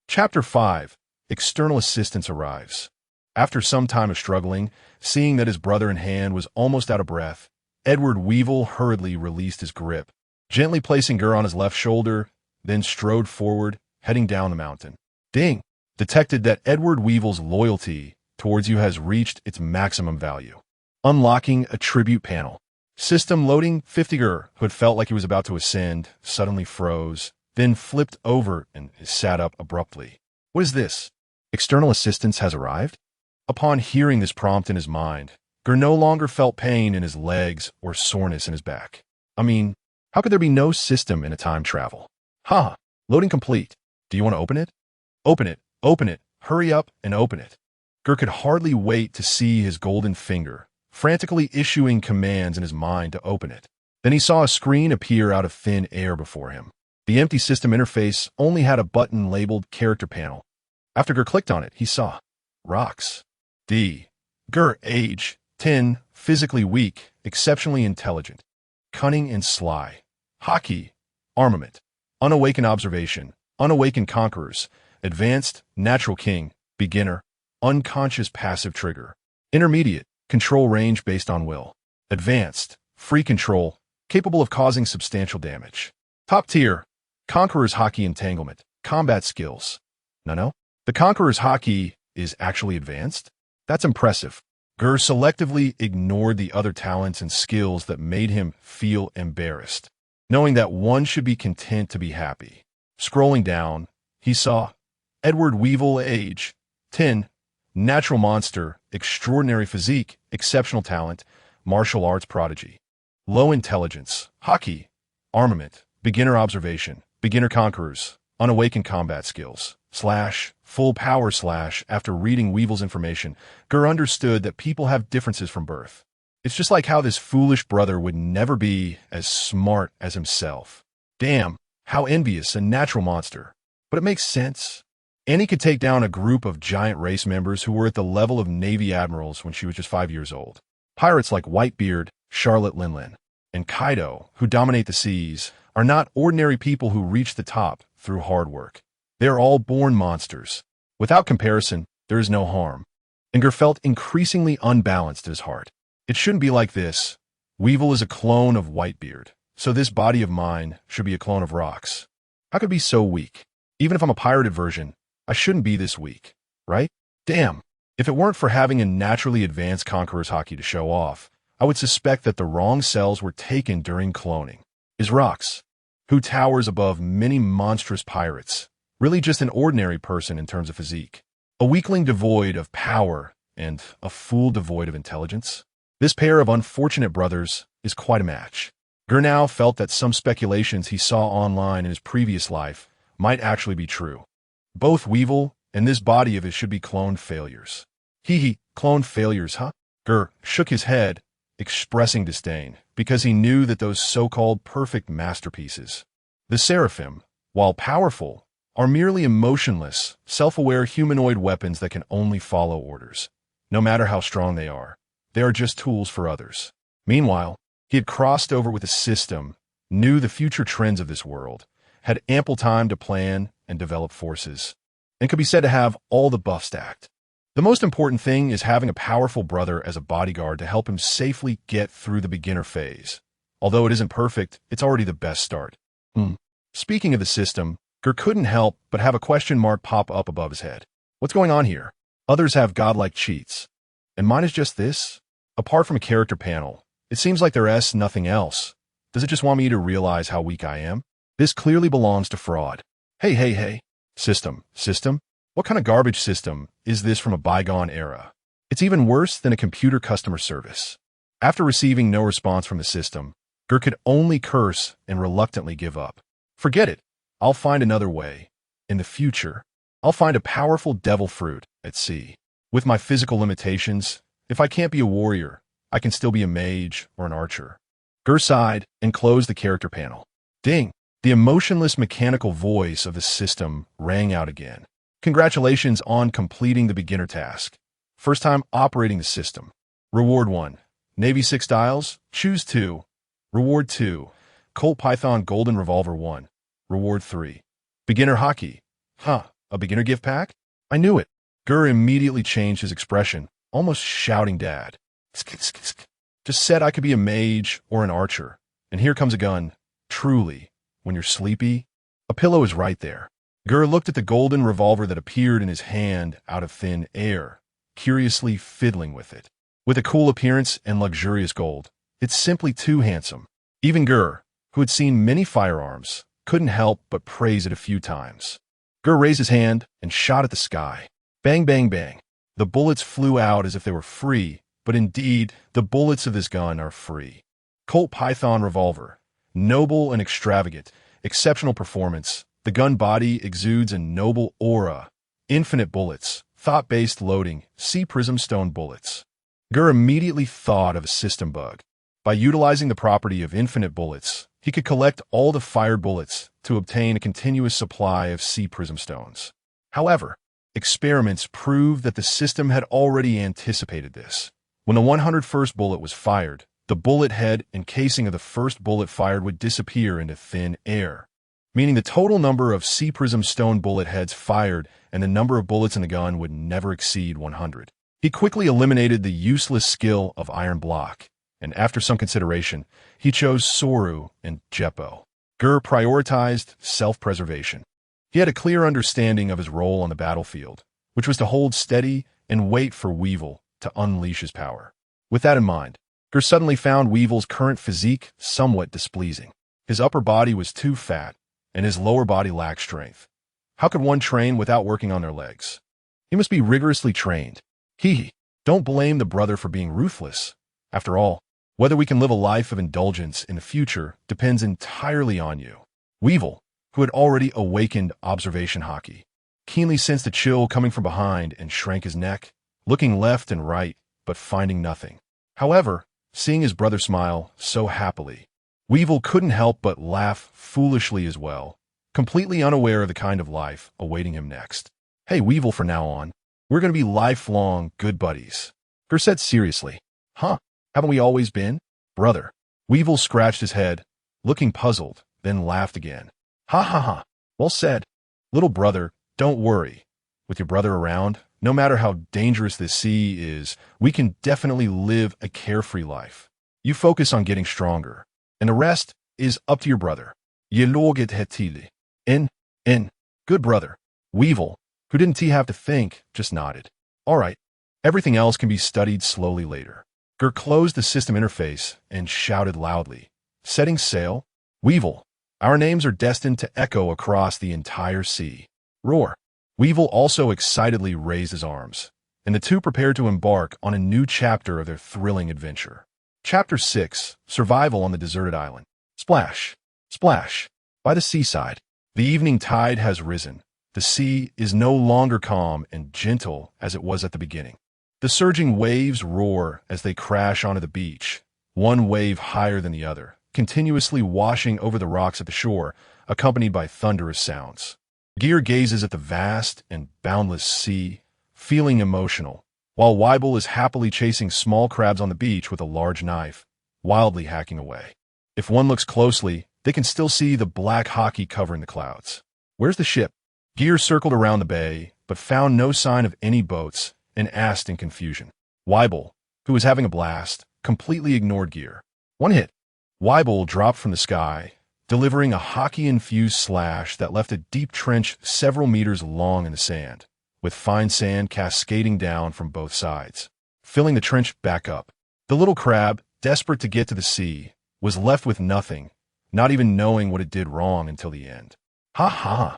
Chapter 5. External assistance arrives. After some time of struggling, seeing that his brother in hand was almost out of breath, Edward Weevil hurriedly released his grip, gently placing Ger on his left shoulder, then strode forward, heading down the mountain. Ding! Detected that Edward Weevil's loyalty towards you has reached its maximum value. Unlocking a tribute panel. System loading. 50 Ger, who had felt like he was about to ascend, suddenly froze, then flipped over and sat up abruptly. What is this? External assistance has arrived? Upon hearing this prompt in his mind, Ger no longer felt pain in his legs or soreness in his back. I mean, how could there be no system in a time travel? Loading complete. Do you want to open it? Open it. Open it. Hurry up and open it. Ger could hardly wait to see his golden finger, frantically issuing commands in his mind to open it. Then he saw a screen appear out of thin air before him. The empty system interface only had a button labeled Character Panel. After Ger clicked on it, he saw rocks. D. Ger, age 10, physically weak, exceptionally intelligent, cunning and sly. Hockey, armament, unawakened observation, unawakened conquerors, advanced, natural king, beginner, unconscious passive trigger, intermediate, control range based on will, advanced, free control, capable of causing substantial damage. Top tier, conqueror's hockey entanglement, combat skills. No, the conqueror's hockey is actually advanced? That's impressive. Ger selectively ignored the other talents and skills that made him feel embarrassed, knowing that one should be content to be happy. Scrolling down, he saw Edward Weevil, age 10, natural monster, extraordinary physique, exceptional talent, martial arts prodigy, low intelligence, hockey, armament, beginner observation, beginner conquerors, unawakened combat skills, full power / after reading Weevil's information, Ger understood that people have differences from birth. It's just like how this foolish brother would never be as smart as himself. Damn, how envious, a natural monster. But it makes sense. Annie could take down a group of giant race members who were at the level of Navy admirals when she was just 5 years old. Pirates like Whitebeard, Charlotte Linlin, and Kaido, who dominate the seas, are not ordinary people who reach the top through hard work. They are all born monsters. Without comparison, there is no harm. And Ger felt increasingly unbalanced at his heart. It shouldn't be like this. Weevil is a clone of Whitebeard, so this body of mine should be a clone of Rock's. How could it be so weak? Even if I'm a pirated version, I shouldn't be this weak, right? Damn. If it weren't for having a naturally advanced Conqueror's Haki to show off, I would suspect that the wrong cells were taken during cloning. Is Rock's, who towers above many monstrous pirates, really just an ordinary person in terms of physique? A weakling devoid of power and a fool devoid of intelligence? This pair of unfortunate brothers is quite a match. Ger now felt that some speculations he saw online in his previous life might actually be true. Both Weevil and this body of his should be cloned failures. Cloned failures, huh? Ger shook his head, expressing disdain, because he knew that those so-called perfect masterpieces, the Seraphim, while powerful, are merely emotionless, self-aware humanoid weapons that can only follow orders. No matter how strong they are just tools for others. Meanwhile, he had crossed over with a system, knew the future trends of this world, had ample time to plan and develop forces, and could be said to have all the buffs stacked. The most important thing is having a powerful brother as a bodyguard to help him safely get through the beginner phase. Although it isn't perfect, it's already the best start. Speaking of the system, Ger couldn't help but have a question mark pop up above his head. What's going on here? Others have godlike cheats, and mine is just this? Apart from a character panel, it seems like there's nothing else. Does it just want me to realize how weak I am? This clearly belongs to fraud. Hey. System? What kind of garbage system is this from a bygone era? It's even worse than a computer customer service. After receiving no response from the system, Ger could only curse and reluctantly give up. Forget it. I'll find another way. In the future, I'll find a powerful devil fruit at sea. With my physical limitations, if I can't be a warrior, I can still be a mage or an archer. Ger sighed and closed the character panel. Ding! The emotionless mechanical voice of the system rang out again. Congratulations on completing the beginner task. First time operating the system. Reward 1. Navy 6 dials. Choose 2. Reward 2. Colt Python Golden Revolver 1. Reward 3. Beginner Haki. A beginner gift pack? I knew it. Ger immediately changed his expression, almost shouting dad. Just said I could be a mage or an archer, and here comes a gun. Truly, when you're sleepy, a pillow is right there. Ger looked at the golden revolver that appeared in his hand out of thin air, curiously fiddling with it. With a cool appearance and luxurious gold, it's simply too handsome. Even Ger, who had seen many firearms, couldn't help but praise it a few times. Ger raised his hand and shot at the sky. Bang, bang, bang. The bullets flew out as if they were free, but indeed, the bullets of this gun are free. Colt Python Revolver. Noble and extravagant. Exceptional performance. The gun body exudes a noble aura. Infinite bullets. Thought-based loading. Sea prism stone bullets. Ger immediately thought of a system bug. By utilizing the property of infinite bullets, he could collect all the fired bullets to obtain a continuous supply of sea prism stones. However, experiments proved that the system had already anticipated this. When the 101st bullet was fired, the bullet head and casing of the first bullet fired would disappear into thin air, meaning the total number of sea prism stone bullet heads fired and the number of bullets in the gun would never exceed 100. He quickly eliminated the useless skill of Iron Block, and after some consideration, he chose Soru and Jeppo. Ger prioritized self-preservation. He had a clear understanding of his role on the battlefield, which was to hold steady and wait for Weevil to unleash his power. With that in mind, Ger suddenly found Weevil's current physique somewhat displeasing. His upper body was too fat, and his lower body lacked strength. How could one train without working on their legs? He must be rigorously trained. Don't blame the brother for being ruthless. After all, whether we can live a life of indulgence in the future depends entirely on you. Weevil, who had already awakened observation Haki, keenly sensed a chill coming from behind and shrank his neck, looking left and right, but finding nothing. However, seeing his brother smile so happily, Weevil couldn't help but laugh foolishly as well, completely unaware of the kind of life awaiting him next. "Hey, Weevil, from now on, we're going to be lifelong good buddies," Ger said seriously. "Huh? Haven't we always been?" "Brother." Weevil scratched his head, looking puzzled, then laughed again. "Ha ha ha. Well said. Little brother, don't worry. With your brother around, no matter how dangerous this sea is, we can definitely live a carefree life. You focus on getting stronger, and the rest is up to your brother. Je loget het tili. In. Good brother." Weevil, who didn't have to think, just nodded. "All right. Everything else can be studied slowly later." Ger closed the system interface and shouted loudly, "Setting sail? Weevil, our names are destined to echo across the entire sea. Roar." Weevil also excitedly raised his arms, and the two prepared to embark on a new chapter of their thrilling adventure. Chapter 6, Survival on the Deserted Island. Splash, splash. By the seaside, the evening tide has risen. The sea is no longer calm and gentle as it was at the beginning. The surging waves roar as they crash onto the beach, one wave higher than the other, continuously washing over the rocks at the shore, accompanied by thunderous sounds. Ger gazes at the vast and boundless sea, feeling emotional, while Weibel is happily chasing small crabs on the beach with a large knife, wildly hacking away. If one looks closely, they can still see the black hockey covering the clouds. "Where's the ship?" Ger circled around the bay, but found no sign of any boats, and asked in confusion. Weibel, who was having a blast, completely ignored Ger. One hit. Weibel dropped from the sky, delivering a hockey-infused slash that left a deep trench several meters long in the sand, with fine sand cascading down from both sides, filling the trench back up. The little crab, desperate to get to the sea, was left with nothing, not even knowing what it did wrong until the end. "Ha ha.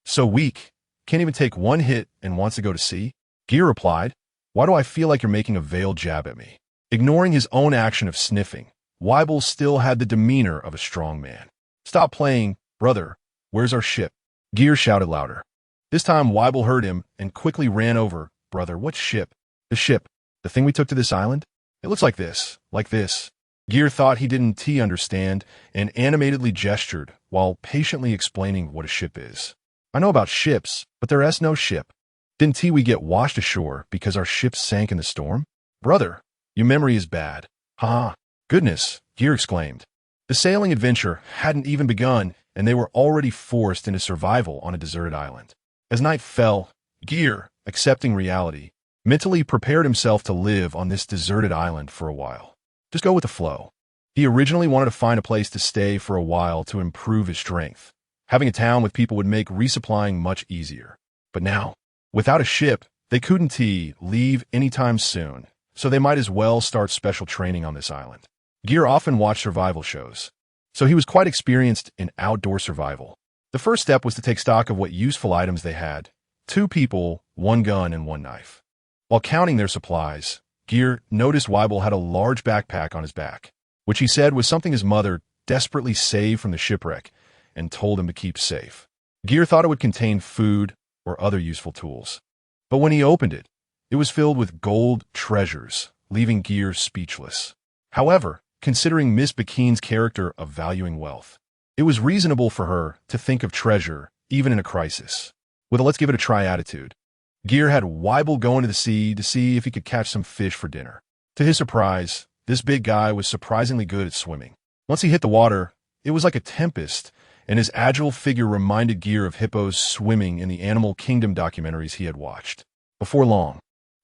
So weak. Can't even take one hit and wants to go to sea?" Ger replied, "Why do I feel like you're making a veiled jab at me?" Ignoring his own action of sniffing, Weibel still had the demeanor of a strong man. "Stop playing, brother. Where's our ship?" Ger shouted louder. This time Weibel heard him and quickly ran over. "Brother, what ship?" "The ship. The thing we took to this island? It looks like this. Like this." Ger thought he didn't understand and animatedly gestured while patiently explaining what a ship is. "I know about ships, but there is no ship. Didn't we get washed ashore because our ship sank in the storm?" "Brother, your memory is bad." "Ha ha. Goodness," Ger exclaimed. The sailing adventure hadn't even begun, and they were already forced into survival on a deserted island. As night fell, Ger, accepting reality, mentally prepared himself to live on this deserted island for a while. Just go with the flow. He originally wanted to find a place to stay for a while to improve his strength. Having a town with people would make resupplying much easier. But now, without a ship, they couldn't leave anytime soon, so they might as well start special training on this island. Ger often watched survival shows, so he was quite experienced in outdoor survival. The first step was to take stock of what useful items they had: 2 people, 1 gun, and 1 knife. While counting their supplies, Ger noticed Weibel had a large backpack on his back, which he said was something his mother desperately saved from the shipwreck and told him to keep safe. Ger thought it would contain food or other useful tools. But when he opened it, it was filled with gold treasures, leaving Ger speechless. However, considering Miss Bakin's character of valuing wealth, it was reasonable for her to think of treasure even in a crisis. With a let's give it a try attitude, Ger had Weibel go into the sea to see if he could catch some fish for dinner. To his surprise, this big guy was surprisingly good at swimming. Once he hit the water, it was like a tempest, and his agile figure reminded Ger of hippos swimming in the Animal Kingdom documentaries he had watched. Before long,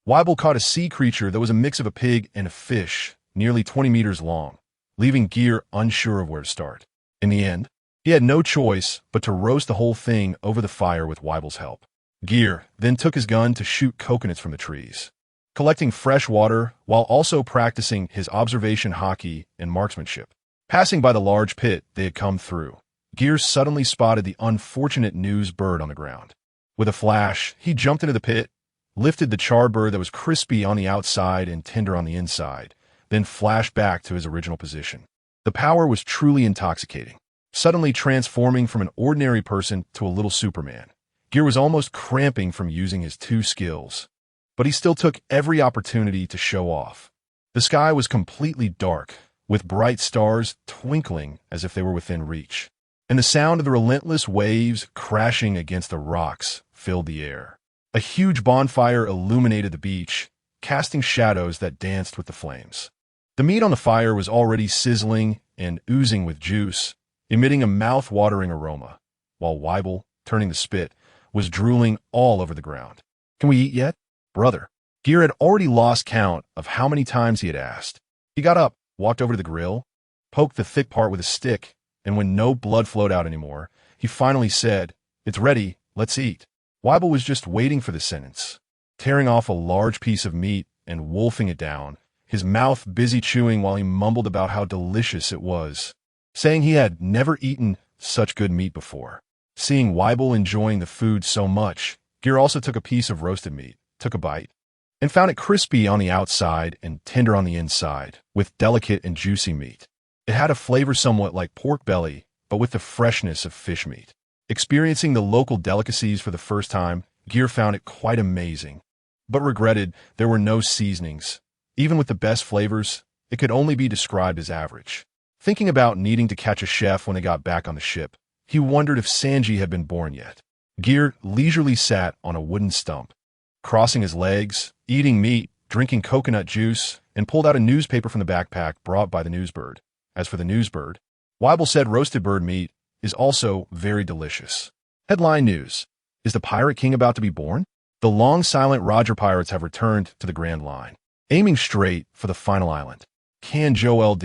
Weibel caught a sea creature that was a mix of a pig and a fish, nearly 20 meters long, leaving Ger unsure of where to start. In the end, he had no choice but to roast the whole thing over the fire with Weibel's help. Ger then took his gun to shoot coconuts from the trees, collecting fresh water while also practicing his observation hockey and marksmanship. Passing by the large pit they had come through, Ger suddenly spotted the unfortunate news bird on the ground. With a flash, he jumped into the pit, lifted the charred bird that was crispy on the outside and tender on the inside, then flashed back to his original position. The power was truly intoxicating, suddenly transforming from an ordinary person to a little Superman. Ger was almost cramping from using his two skills, but he still took every opportunity to show off. The sky was completely dark, with bright stars twinkling as if they were within reach, and the sound of the relentless waves crashing against the rocks filled the air. A huge bonfire illuminated the beach, casting shadows that danced with the flames. The meat on the fire was already sizzling and oozing with juice, emitting a mouth-watering aroma, while Weibel, turning the spit, was drooling all over the ground. "Can we eat yet, brother?" Ger had already lost count of how many times he had asked. He got up, walked over to the grill, poked the thick part with a stick, and when no blood flowed out anymore, he finally said, "It's ready, let's eat." Weibel was just waiting for the sentence, tearing off a large piece of meat and wolfing it down, his mouth busy chewing while he mumbled about how delicious it was, saying he had never eaten such good meat before. Seeing Weibel enjoying the food so much, Ger also took a piece of roasted meat, took a bite, and found it crispy on the outside and tender on the inside, with delicate and juicy meat. It had a flavor somewhat like pork belly, but with the freshness of fish meat. Experiencing the local delicacies for the first time, Ger found it quite amazing, but regretted there were no seasonings. Even with the best flavors, it could only be described as average. Thinking about needing to catch a chef when they got back on the ship, he wondered if Sanji had been born yet. Ger leisurely sat on a wooden stump, crossing his legs, eating meat, drinking coconut juice, and pulled out a newspaper from the backpack brought by the newsbird. As for the newsbird, Weibel said roasted bird meat is also very delicious. Headline news: Is the Pirate King about to be born? The long-silent Roger pirates have returned to the Grand Line, aiming straight for the final island. Can Joel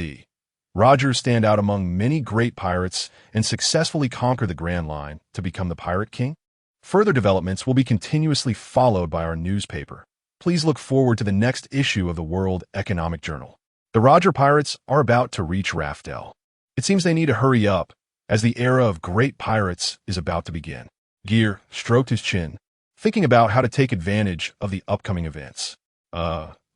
Roger stand out among many great pirates and successfully conquer the Grand Line to become the Pirate King? Further developments will be continuously followed by our newspaper. Please look forward to the next issue of the World Economic Journal. The Roger pirates are about to reach Raftel. It seems they need to hurry up, as the era of great pirates is about to begin. Ger stroked his chin, thinking about how to take advantage of the upcoming events.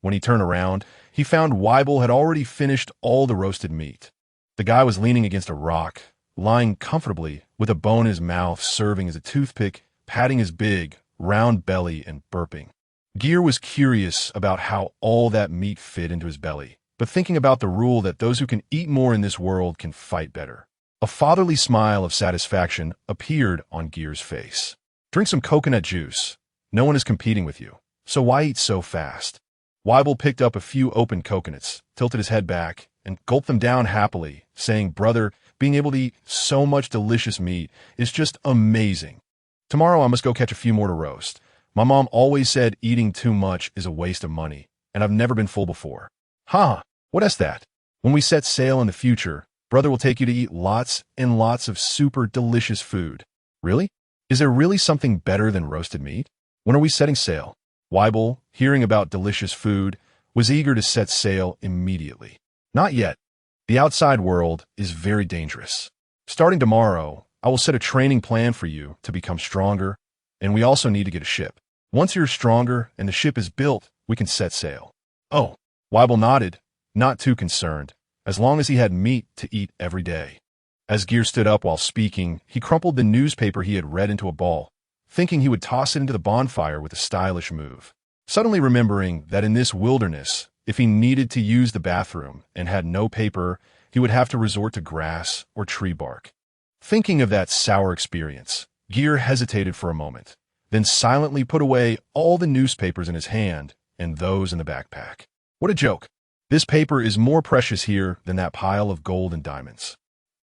When he turned around, he found Weibel had already finished all the roasted meat. The guy was leaning against a rock, lying comfortably with a bone in his mouth serving as a toothpick, patting his big, round belly and burping. Ger was curious about how all that meat fit into his belly, but thinking about the rule that those who can eat more in this world can fight better. A fatherly smile of satisfaction appeared on Ger's face. "Drink some coconut juice. No one is competing with you, so why eat so fast?" Weibel picked up a few open coconuts, tilted his head back, and gulped them down happily, saying, "Brother, being able to eat so much delicious meat is just amazing. Tomorrow I must go catch a few more to roast. My mom always said eating too much is a waste of money, and I've never been full before." "Huh, what is that? When we set sail in the future, brother will take you to eat lots and lots of super delicious food." "Really? Is there really something better than roasted meat? When are we setting sail?" Weibel, hearing about delicious food, was eager to set sail immediately. "Not yet. The outside world is very dangerous. Starting tomorrow, I will set a training plan for you to become stronger, and we also need to get a ship. Once you're stronger and the ship is built, we can set sail." "Oh." Weibel nodded, not too concerned, as long as he had meat to eat every day. As Ger stood up while speaking, he crumpled the newspaper he had read into a ball, thinking he would toss it into the bonfire with a stylish move. Suddenly remembering that in this wilderness, if he needed to use the bathroom and had no paper, he would have to resort to grass or tree bark. Thinking of that sour experience, Ger hesitated for a moment, then silently put away all the newspapers in his hand and those in the backpack. What a joke. This paper is more precious here than that pile of gold and diamonds.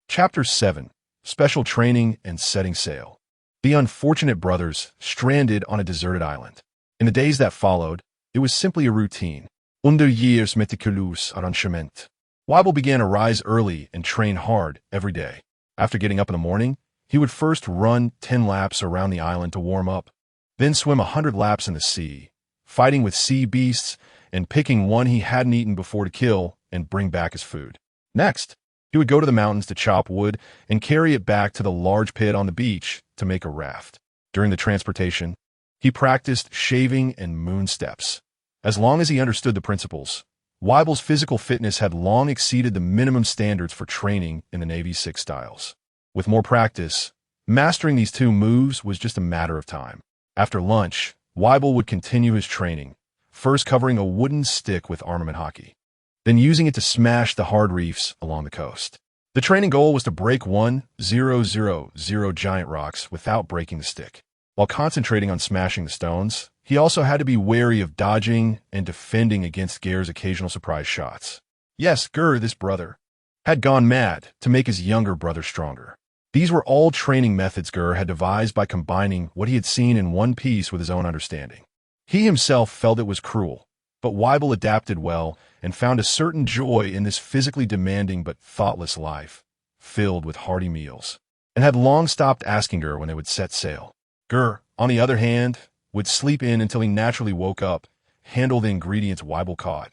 Chapter 7. Special Training and Setting Sail. The unfortunate brothers stranded on a deserted island. In the days that followed, it was simply a routine. Under years meticulous arrangement. Weibel began to rise early and train hard every day. After getting up in the morning, he would first run 10 laps around the island to warm up, then swim 100 laps in the sea, fighting with sea beasts and picking one he hadn't eaten before to kill and bring back as food. Next, he would go to the mountains to chop wood and carry it back to the large pit on the beach to make a raft. During the transportation, he practiced shaving and moon steps. As long as he understood the principles, Weibel's physical fitness had long exceeded the minimum standards for training in the Navy's 6 styles. With more practice, Mastering these two moves was just a matter of time. After lunch, Weibel would continue his training, first covering a wooden stick with armament hockey, then using it to smash the hard reefs along the coast. The training goal was to break 1,000 giant rocks without breaking the stick. While concentrating on smashing the stones, he also had to be wary of dodging and defending against Ger's occasional surprise shots. Yes, Ger, this brother, had gone mad to make his younger brother stronger. These were all training methods Ger had devised by combining what he had seen in one piece with his own understanding. He himself felt it was cruel, but Weibel adapted well and found a certain joy in this physically demanding but thoughtless life, filled with hearty meals, and had long stopped asking Ger when they would set sail. Ger, on the other hand, would sleep in until he naturally woke up, handle the ingredients Weibel caught,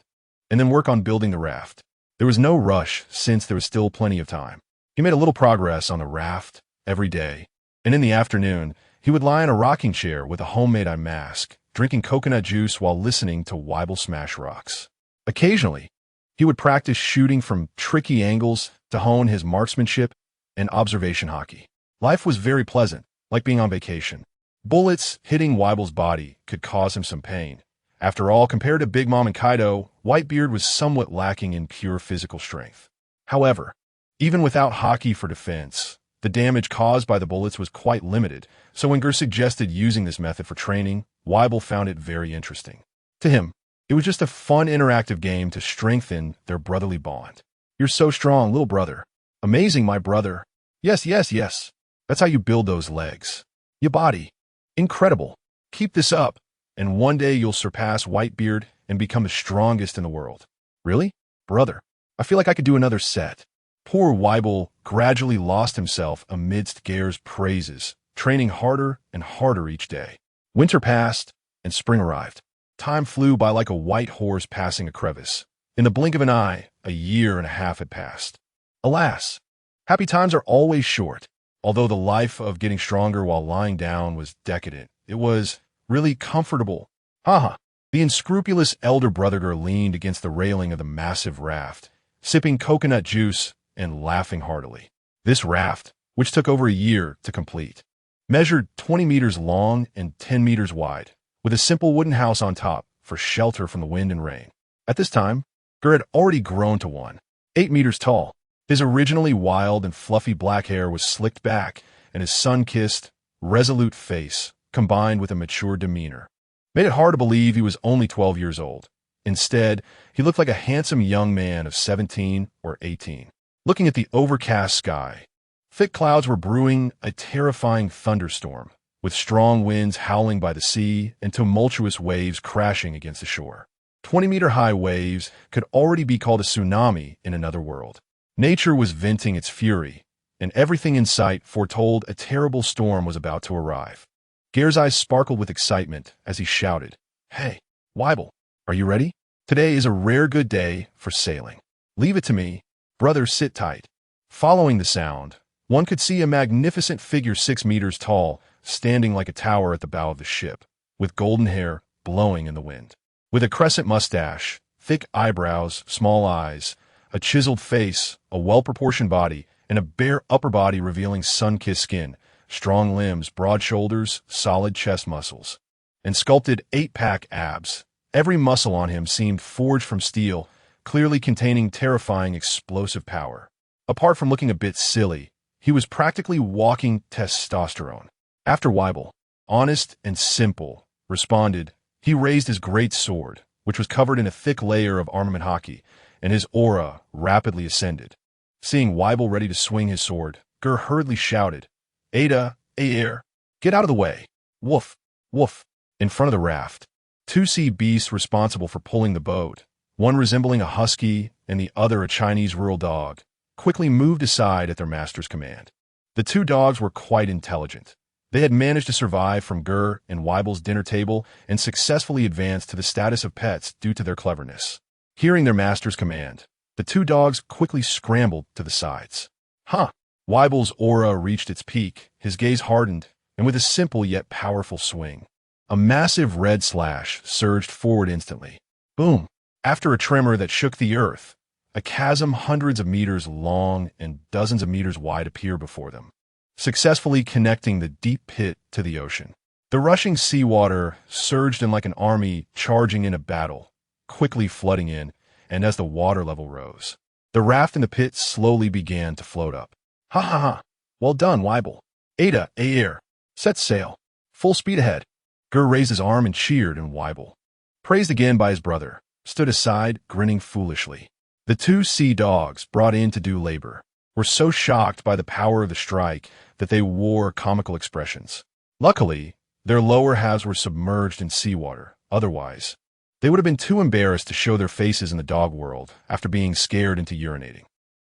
and then work on building the raft. There was no rush since there was still plenty of time. He made a little progress on the raft every day, and in the afternoon, he would lie in a rocking chair with a homemade eye mask, drinking coconut juice while listening to Weibel smash rocks. Occasionally, he would practice shooting from tricky angles to hone his marksmanship and observation hockey. Life was very pleasant, like being on vacation. Bullets hitting Weibel's body could cause him some pain. After all, compared to Big Mom and Kaido, Whitebeard was somewhat lacking in pure physical strength. However, even without hockey for defense, the damage caused by the bullets was quite limited, so when Ger suggested using this method for training, Weibel found it very interesting. To him, it was just a fun interactive game to strengthen their brotherly bond. You're so strong, little brother. Amazing, my brother. Yes, yes, yes. That's how you build those legs. Your body. Incredible. Keep this up, and one day you'll surpass Whitebeard and become the strongest in the world. Really? Brother, I feel like I could do another set. Poor Weibel gradually lost himself amidst Ger's praises, training harder and harder each day. Winter passed, and spring arrived. Time flew by like a white horse passing a crevice. In the blink of an eye, a year and a half had passed. Alas, happy times are always short. Although the life of getting stronger while lying down was decadent, it was really comfortable. Haha. The unscrupulous elder brother leaned against the railing of the massive raft, sipping coconut juice and laughing heartily. This raft, which took over a year to complete, measured 20 meters long and 10 meters wide, with a simple wooden house on top for shelter from the wind and rain. At this time, Ger had already grown to one, 8 meters tall. His originally wild and fluffy black hair was slicked back, and his sun-kissed, resolute face, combined with a mature demeanor, made it hard to believe he was only 12 years old. Instead, he looked like a handsome young man of 17 or 18. Looking at the overcast sky, thick clouds were brewing a terrifying thunderstorm, with strong winds howling by the sea and tumultuous waves crashing against the shore. 20-meter-high waves could already be called a tsunami in another world. Nature was venting its fury, and everything in sight foretold a terrible storm was about to arrive. Ger's eyes sparkled with excitement as he shouted, "Hey, Weibel, are you ready? Today is a rare good day for sailing. Leave it to me. Brother, sit tight." Following the sound, one could see a magnificent figure 6 meters tall, standing like a tower at the bow of the ship, with golden hair blowing in the wind. With a crescent mustache, thick eyebrows, small eyes, a chiseled face, a well-proportioned body, and a bare upper body revealing sun-kissed skin, strong limbs, broad shoulders, solid chest muscles, and sculpted 8-pack abs. Every muscle on him seemed forged from steel, clearly containing terrifying explosive power. Apart from looking a bit silly, he was practically walking testosterone. After Weibel, honest and simple, responded, he raised his great sword, which was covered in a thick layer of armament hockey, and his aura rapidly ascended. Seeing Weibel ready to swing his sword, Ger hurriedly shouted, "Ada, air, get out of the way. Woof, woof." In front of the raft, 2 sea beasts responsible for pulling the boat, one resembling a husky and the other a Chinese rural dog, quickly moved aside at their master's command. The 2 dogs were quite intelligent. They had managed to survive from Ger and Weibel's dinner table and successfully advanced to the status of pets due to their cleverness. Hearing their master's command, the 2 dogs quickly scrambled to the sides. Huh! Weibel's aura reached its peak, his gaze hardened, and with a simple yet powerful swing, a massive red slash surged forward instantly. Boom! After a tremor that shook the earth, a chasm hundreds of meters long and dozens of meters wide appeared before them. successfully connecting the deep pit to the ocean. The rushing seawater surged in like an army charging in a battle, quickly flooding in, and as the water level rose, the raft in the pit slowly began to float up. Ha ha ha! Well done, Weibel. Ada, air. Set sail. Full speed ahead. Ger raised his arm and cheered, and Weibel, praised again by his brother, stood aside, grinning foolishly. The two sea dogs, brought in to do labor, were so shocked by the power of the strike that they wore comical expressions. Luckily, their lower halves were submerged in seawater. Otherwise, they would have been too embarrassed to show their faces in the dog world after being scared into urinating.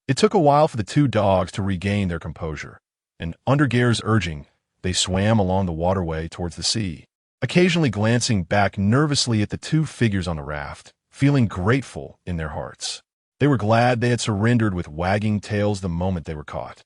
It took a while for the two dogs to regain their composure, and under Ger's urging, they swam along the waterway towards the sea, occasionally glancing back nervously at the two figures on the raft, feeling grateful in their hearts. They were glad they had surrendered with wagging tails the moment they were caught.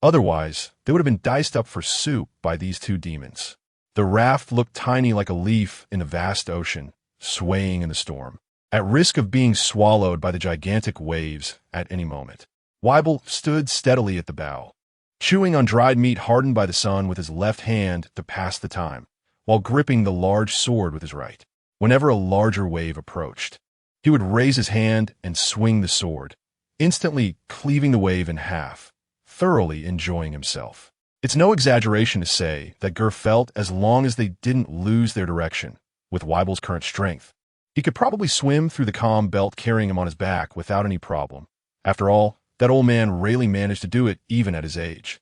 Otherwise, they would have been diced up for soup by these two demons. The raft looked tiny like a leaf in the vast ocean, swaying in the storm, at risk of being swallowed by the gigantic waves at any moment. Weibel stood steadily at the bow, chewing on dried meat hardened by the sun with his left hand to pass the time, while gripping the large sword with his right. Whenever a larger wave approached, he would raise his hand and swing the sword, instantly cleaving the wave in half, thoroughly enjoying himself. It's no exaggeration to say that Ger felt, as long as they didn't lose their direction, with Weibel's current strength, he could probably swim through the calm belt carrying him on his back without any problem. After all, that old man rarely managed to do it even at his age.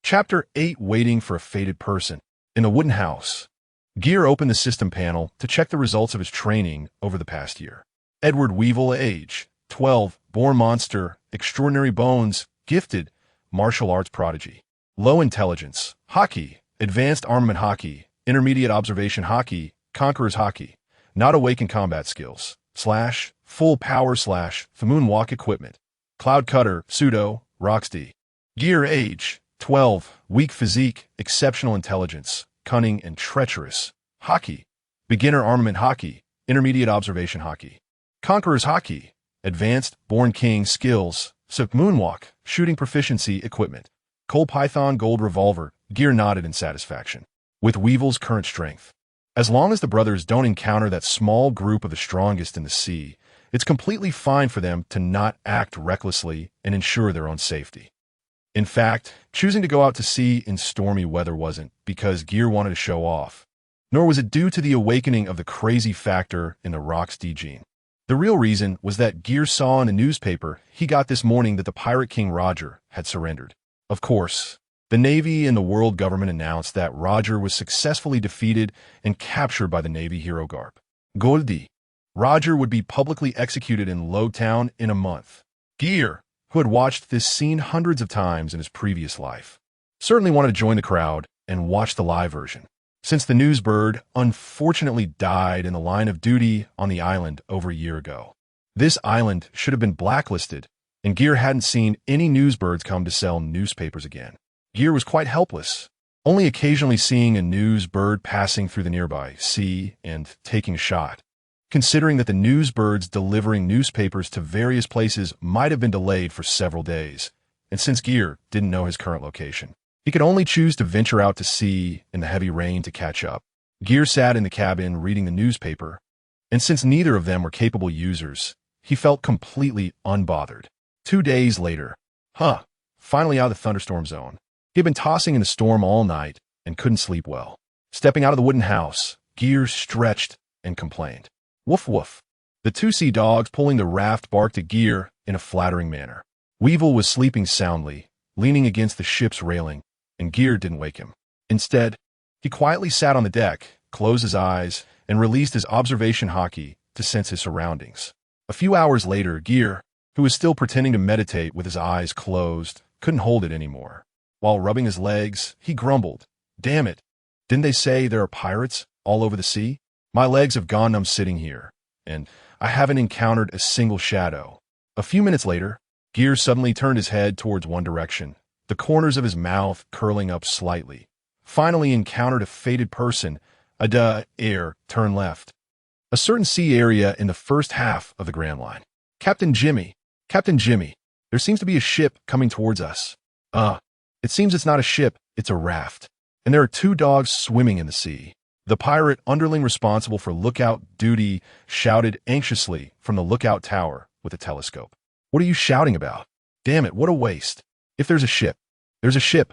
Chapter 8: Waiting for a Fated Person. In the wooden house, Ger opened the system panel to check the results of his training over the past year. Edward Weevil, age 12, born monster, extraordinary bones, gifted, martial arts prodigy. Low intelligence, hockey, advanced armament hockey, intermediate observation hockey, conqueror's hockey, not awake in combat skills, / full power / the moonwalk equipment, cloud cutter, pseudo, Roxdy. Ger, age 12, weak physique, exceptional intelligence, cunning and treacherous, hockey, beginner armament hockey, intermediate observation hockey, conqueror's hockey, advanced, born king skills, moonwalk, shooting proficiency equipment, coal python gold revolver. Ger nodded in satisfaction. With Weevil's current strength, as long as the brothers don't encounter that small group of the strongest in the sea, it's completely fine for them to not act recklessly and ensure their own safety. In fact, choosing to go out to sea in stormy weather wasn't because Ger wanted to show off, nor was it due to the awakening of the crazy factor in the Roxdy gene. The real reason was that Ger saw in a newspaper he got this morning that the Pirate King Roger had surrendered. Of course, the Navy and the world government announced that Roger was successfully defeated and captured by the Navy hero Garp. Goldie. Roger would be publicly executed in Lowtown in a month. Ger, who had watched this scene hundreds of times in his previous life, certainly wanted to join the crowd and watch the live version, since the newsbird unfortunately died in the line of duty on the island over a year ago. This island should have been blacklisted, and Ger hadn't seen any newsbirds come to sell newspapers again. Ger was quite helpless, only occasionally seeing a newsbird passing through the nearby sea and taking a shot, considering that the newsbirds delivering newspapers to various places might have been delayed for several days, and since Ger didn't know his current location, he could only choose to venture out to sea in the heavy rain to catch up. Ger sat in the cabin reading the newspaper, and since neither of them were capable users, he felt completely unbothered. 2 days later, finally out of the thunderstorm zone. He had been tossing in the storm all night and couldn't sleep well. Stepping out of the wooden house, Ger stretched and complained. Woof woof. The two sea dogs pulling the raft barked at Ger in a flattering manner. Weevil was sleeping soundly, leaning against the ship's railing, and Ger didn't wake him. Instead, he quietly sat on the deck, closed his eyes, and released his observation hockey to sense his surroundings. A few hours later, Ger, who was still pretending to meditate with his eyes closed, couldn't hold it anymore. While rubbing his legs, he grumbled, "Damn it, didn't they say there are pirates all over the sea? My legs have gone numb sitting here, and I haven't encountered a single shadow." A few minutes later, Ger suddenly turned his head towards one direction, the corners of his mouth curling up slightly. Finally encountered a fated person, turn left. A certain sea area in the first half of the Grand Line. Captain Jimmy, there seems to be a ship coming towards us. It seems it's not a ship, it's a raft. And there are two dogs swimming in the sea. The pirate underling responsible for lookout duty shouted anxiously from the lookout tower with a telescope. What are you shouting about? Damn it, what a waste. If there's a ship, there's a ship.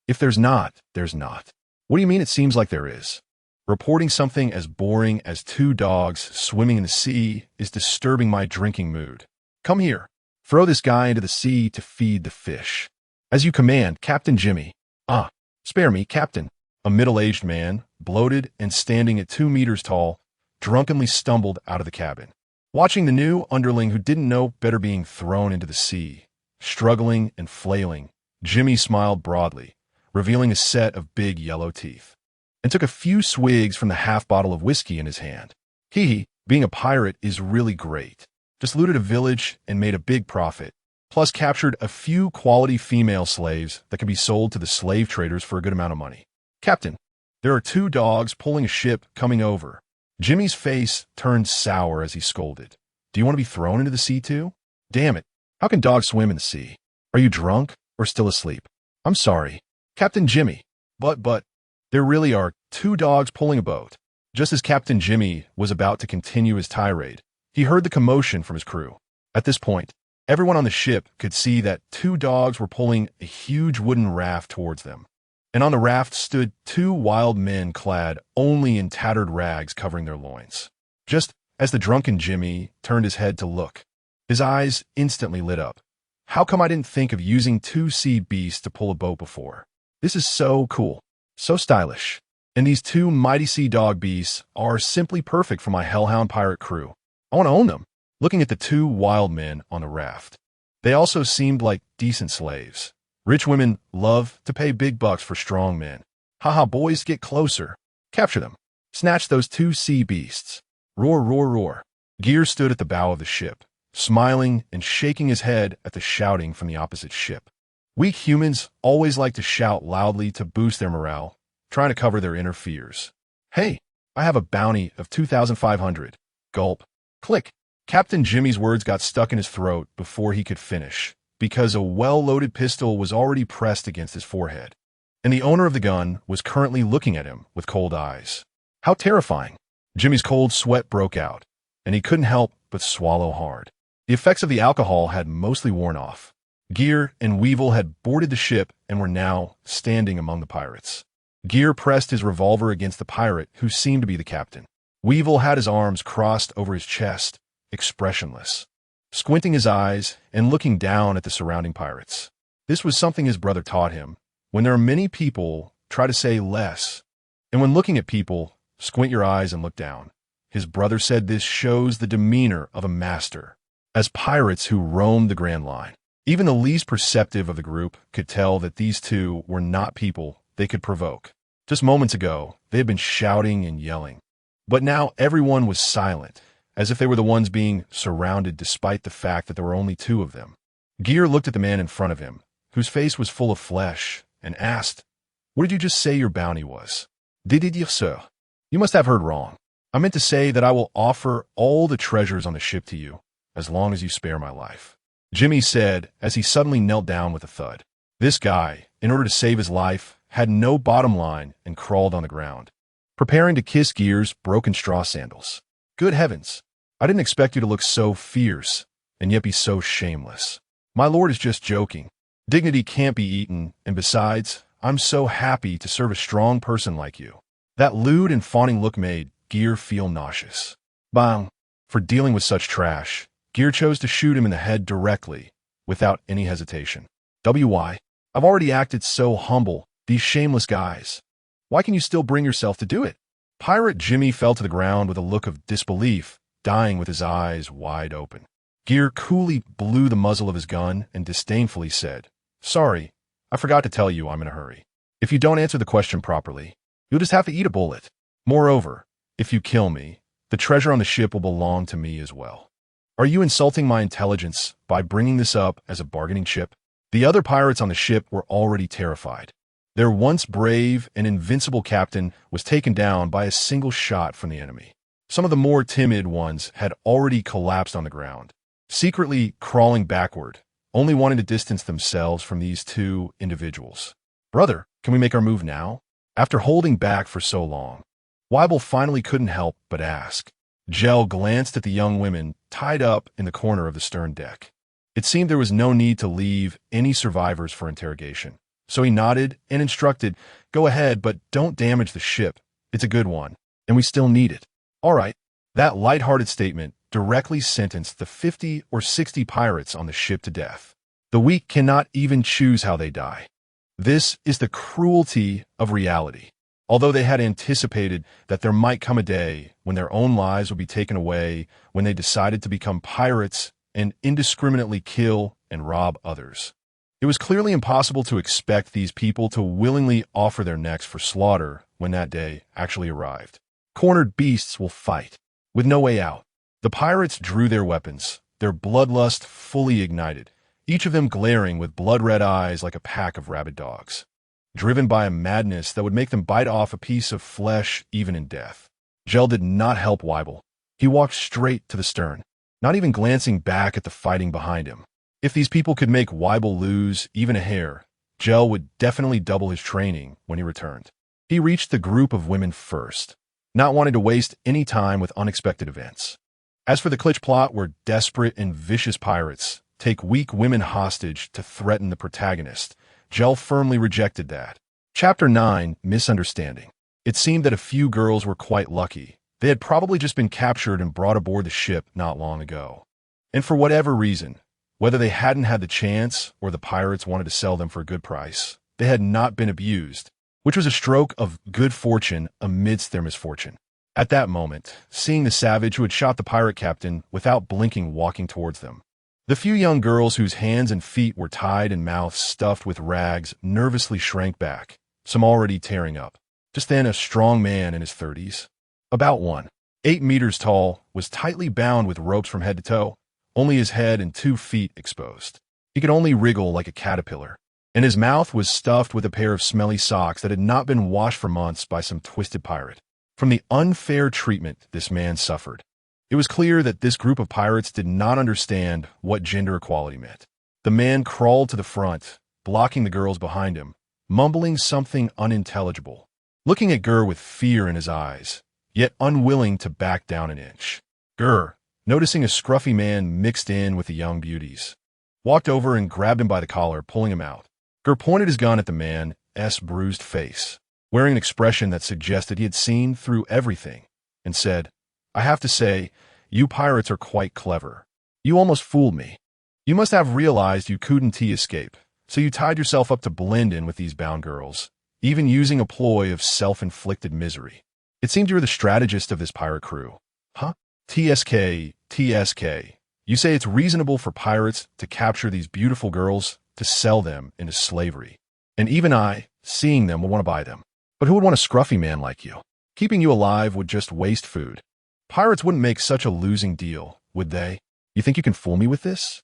If there's not, there's not. What do you mean it seems like there is? Reporting something as boring as two dogs swimming in the sea is disturbing my drinking mood. Come here. Throw this guy into the sea to feed the fish. As you command, Captain Jimmy. Ah, spare me, Captain. A middle-aged man, bloated and standing at 2 meters tall, drunkenly stumbled out of the cabin. Watching the new underling who didn't know better being thrown into the sea, struggling and flailing, Jimmy smiled broadly, revealing a set of big yellow teeth, and took a few swigs from the half bottle of whiskey in his hand. Hee, being a pirate is really great. Just looted a village and made a big profit, plus captured a few quality female slaves that could be sold to the slave traders for a good amount of money. Captain, there are two dogs pulling a ship coming over. Jimmy's face turned sour as he scolded. Do you want to be thrown into the sea too? Damn it. How can dogs swim in the sea? Are you drunk or still asleep? I'm sorry, Captain Jimmy. But, there really are two dogs pulling a boat. Just as Captain Jimmy was about to continue his tirade, he heard the commotion from his crew. At this point, everyone on the ship could see that two dogs were pulling a huge wooden raft towards them. And on the raft stood two wild men clad only in tattered rags covering their loins. Just as the drunken Jimmy turned his head to look, his eyes instantly lit up. How come I didn't think of using two sea beasts to pull a boat before? This is so cool, so stylish. And these two mighty sea dog beasts are simply perfect for my hellhound pirate crew. I want to own them. Looking at the two wild men on the raft, they also seemed like decent slaves. Rich women love to pay big bucks for strong men. Haha, boys, get closer. Capture them. Snatch those two sea beasts. Roar, roar, roar. Ger stood at the bow of the ship, smiling and shaking his head at the shouting from the opposite ship. Weak humans always like to shout loudly to boost their morale, trying to cover their inner fears. Hey, I have a bounty of 2,500. Gulp. Click. Captain Jimmy's words got stuck in his throat before he could finish, because a well-loaded pistol was already pressed against his forehead, and the owner of the gun was currently looking at him with cold eyes. How terrifying. Jimmy's cold sweat broke out, and he couldn't help but swallow hard. The effects of the alcohol had mostly worn off. Ger and Weevil had boarded the ship and were now standing among the pirates. Ger pressed his revolver against the pirate, who seemed to be the captain. Weevil had his arms crossed over his chest, expressionless, squinting his eyes and looking down at the surrounding pirates. This was something his brother taught him. When there are many people, try to say less. And when looking at people, squint your eyes and look down. His brother said this shows the demeanor of a master. As pirates who roamed the Grand Line, even the least perceptive of the group could tell that these two were not people they could provoke. Just moments ago, they had been shouting and yelling. But now everyone was silent, as if they were the ones being surrounded despite the fact that there were only two of them. Ger looked at the man in front of him, whose face was full of flesh, and asked, "What did you just say your bounty was?" "Did, sir? You must have heard wrong. I meant to say that I will offer all the treasures on the ship to you, as long as you spare my life," Jimmy said as he suddenly knelt down with a thud. This guy, in order to save his life, had no bottom line and crawled on the ground, preparing to kiss Ger's broken straw sandals. Good heavens, I didn't expect you to look so fierce and yet be so shameless. My lord is just joking. Dignity can't be eaten, and besides, I'm so happy to serve a strong person like you. That lewd and fawning look made Ger feel nauseous. Bang! For dealing with such trash, Ger chose to shoot him in the head directly, without any hesitation. Why? I've already acted so humble, these shameless guys. Why can you still bring yourself to do it? Pirate Jimmy fell to the ground with a look of disbelief, dying with his eyes wide open. Ger coolly blew the muzzle of his gun and disdainfully said, "Sorry, I forgot to tell you I'm in a hurry. If you don't answer the question properly, you'll just have to eat a bullet. Moreover, if you kill me, the treasure on the ship will belong to me as well. Are you insulting my intelligence by bringing this up as a bargaining chip?" The other pirates on the ship were already terrified. Their once brave and invincible captain was taken down by a single shot from the enemy. Some of the more timid ones had already collapsed on the ground, secretly crawling backward, only wanting to distance themselves from these two individuals. Brother, can we make our move now? After holding back for so long, Weibel finally couldn't help but ask. Gel glanced at the young women tied up in the corner of the stern deck. It seemed there was no need to leave any survivors for interrogation. So he nodded and instructed, "Go ahead, but don't damage the ship. It's a good one, and we still need it." All right. That lighthearted statement directly sentenced the 50 or 60 pirates on the ship to death. The weak cannot even choose how they die. This is the cruelty of reality. Although they had anticipated that there might come a day when their own lives would be taken away when they decided to become pirates and indiscriminately kill and rob others. It was clearly impossible to expect these people to willingly offer their necks for slaughter when that day actually arrived. Cornered beasts will fight, with no way out. The pirates drew their weapons, their bloodlust fully ignited, each of them glaring with blood-red eyes like a pack of rabid dogs, driven by a madness that would make them bite off a piece of flesh even in death. Gel did not help Weibel. He walked straight to the stern, not even glancing back at the fighting behind him. If these people could make Weibel lose even a hair, Gel would definitely double his training when he returned. He reached the group of women first, not wanting to waste any time with unexpected events. As for the Klitsch plot where desperate and vicious pirates take weak women hostage to threaten the protagonist, Gel firmly rejected that. Chapter 9, Misunderstanding. It seemed that a few girls were quite lucky. They had probably just been captured and brought aboard the ship not long ago. And for whatever reason, whether they hadn't had the chance or the pirates wanted to sell them for a good price, they had not been abused, which was a stroke of good fortune amidst their misfortune. At that moment, seeing the savage who had shot the pirate captain without blinking walking towards them, the few young girls whose hands and feet were tied and mouths stuffed with rags nervously shrank back, some already tearing up. Just then, a strong man in his 30s, about 1.8 meters tall, was tightly bound with ropes from head to toe, only his head and 2 feet exposed. He could only wriggle like a caterpillar, and his mouth was stuffed with a pair of smelly socks that had not been washed for months by some twisted pirate. From the unfair treatment this man suffered, it was clear that this group of pirates did not understand what gender equality meant. The man crawled to the front, blocking the girls behind him, mumbling something unintelligible, looking at Ger with fear in his eyes, yet unwilling to back down an inch. Ger, noticing a scruffy man mixed in with the young beauties, walked over and grabbed him by the collar, pulling him out. Ger pointed his gun at the man's bruised face, wearing an expression that suggested he had seen through everything, and said, "I have to say, you pirates are quite clever. You almost fooled me. You must have realized you couldn't escape, so you tied yourself up to blend in with these bound girls, even using a ploy of self-inflicted misery. It seemed you were the strategist of this pirate crew. Huh? TSK. You say it's reasonable for pirates to capture these beautiful girls to sell them into slavery. And even I, seeing them, would want to buy them. But who would want a scruffy man like you? Keeping you alive would just waste food. Pirates wouldn't make such a losing deal, would they? You think you can fool me with this?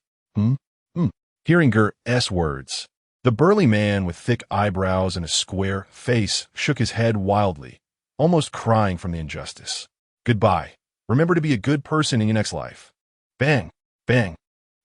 Hearing Ger's words, the burly man with thick eyebrows and a square face shook his head wildly, almost crying from the injustice. Goodbye. Remember to be a good person in your next life. Bang, bang.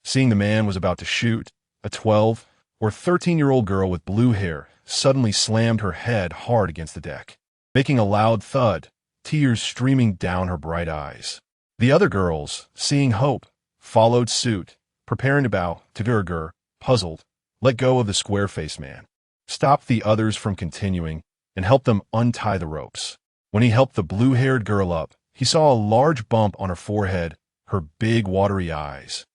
Seeing the man was about to shoot, a 12 or 13-year-old girl with blue hair suddenly slammed her head hard against the deck, making a loud thud, tears streaming down her bright eyes. The other girls, seeing hope, followed suit, preparing to bow to Ger, puzzled, let go of the square-faced man, stopped the others from continuing, and helped them untie the ropes. When he helped the blue-haired girl up, he saw a large bump on her forehead, her big watery eyes,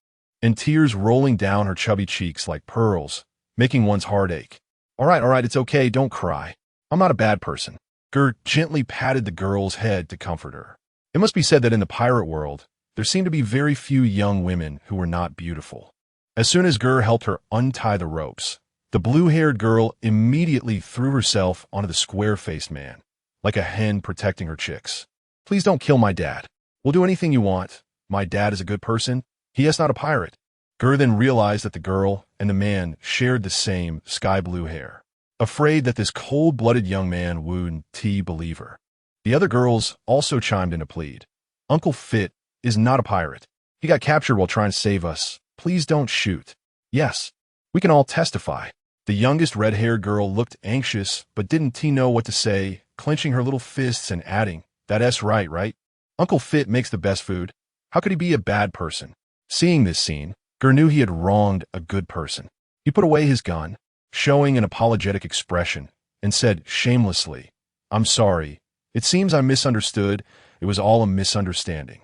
and tears rolling down her chubby cheeks like pearls, making one's heart ache. All right, it's okay, don't cry. I'm not a bad person. Ger gently patted the girl's head to comfort her. It must be said that in the pirate world, there seemed to be very few young women who were not beautiful. As soon as Ger helped her untie the ropes, the blue-haired girl immediately threw herself onto the square-faced man, like a hen protecting her chicks. Please don't kill my dad. We'll do anything you want. My dad is a good person. He is not a pirate. Ger then realized that the girl and the man shared the same sky-blue hair, afraid that this cold-blooded young man wouldn't believe her. The other girls also chimed in to plead. Uncle Fit is not a pirate. He got captured while trying to save us. Please don't shoot. Yes, we can all testify. The youngest red-haired girl looked anxious, but didn't T know what to say, clenching her little fists and adding, "That's right, right? Uncle Fit makes the best food. How could he be a bad person?" Seeing this scene, Ger knew he had wronged a good person. He put away his gun, showing an apologetic expression, and said shamelessly, "I'm sorry. It seems I misunderstood. It was all a misunderstanding."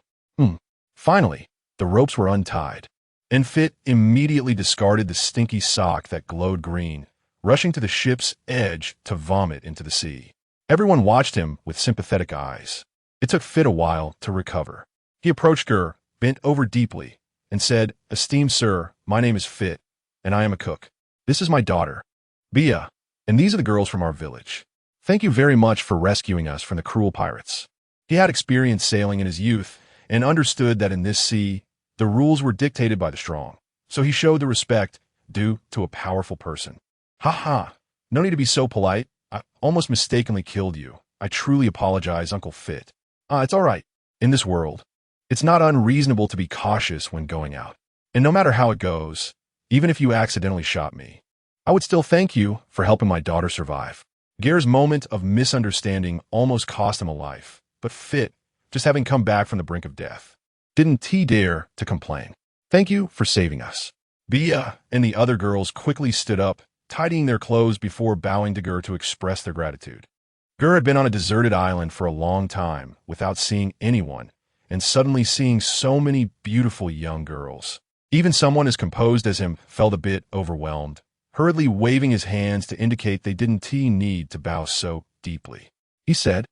Finally, the ropes were untied, and Fit immediately discarded the stinky sock that glowed green, rushing to the ship's edge to vomit into the sea. Everyone watched him with sympathetic eyes. It took Fit a while to recover. He approached Ger, bent over deeply, and said, "Esteemed sir, my name is Fit, and I am a cook. This is my daughter, Bia, and these are the girls from our village. Thank you very much for rescuing us from the cruel pirates." He had experience sailing in his youth and understood that in this sea, the rules were dictated by the strong, so he showed the respect due to a powerful person. "Ha ha, no need to be so polite. I almost mistakenly killed you. I truly apologize, Uncle Fit. It's all right. In this world, it's not unreasonable to be cautious when going out. And no matter how it goes, even if you accidentally shot me, I would still thank you for helping my daughter survive." Ger's moment of misunderstanding almost cost him a life, but Fit, just having come back from the brink of death, didn't dare to complain. "Thank you for saving us." Bia and the other girls quickly stood up, tidying their clothes before bowing to Ger to express their gratitude. Ger had been on a deserted island for a long time without seeing anyone, and suddenly seeing so many beautiful young girls. Even someone as composed as him felt a bit overwhelmed, hurriedly waving his hands to indicate they didn't need to bow so deeply. He said,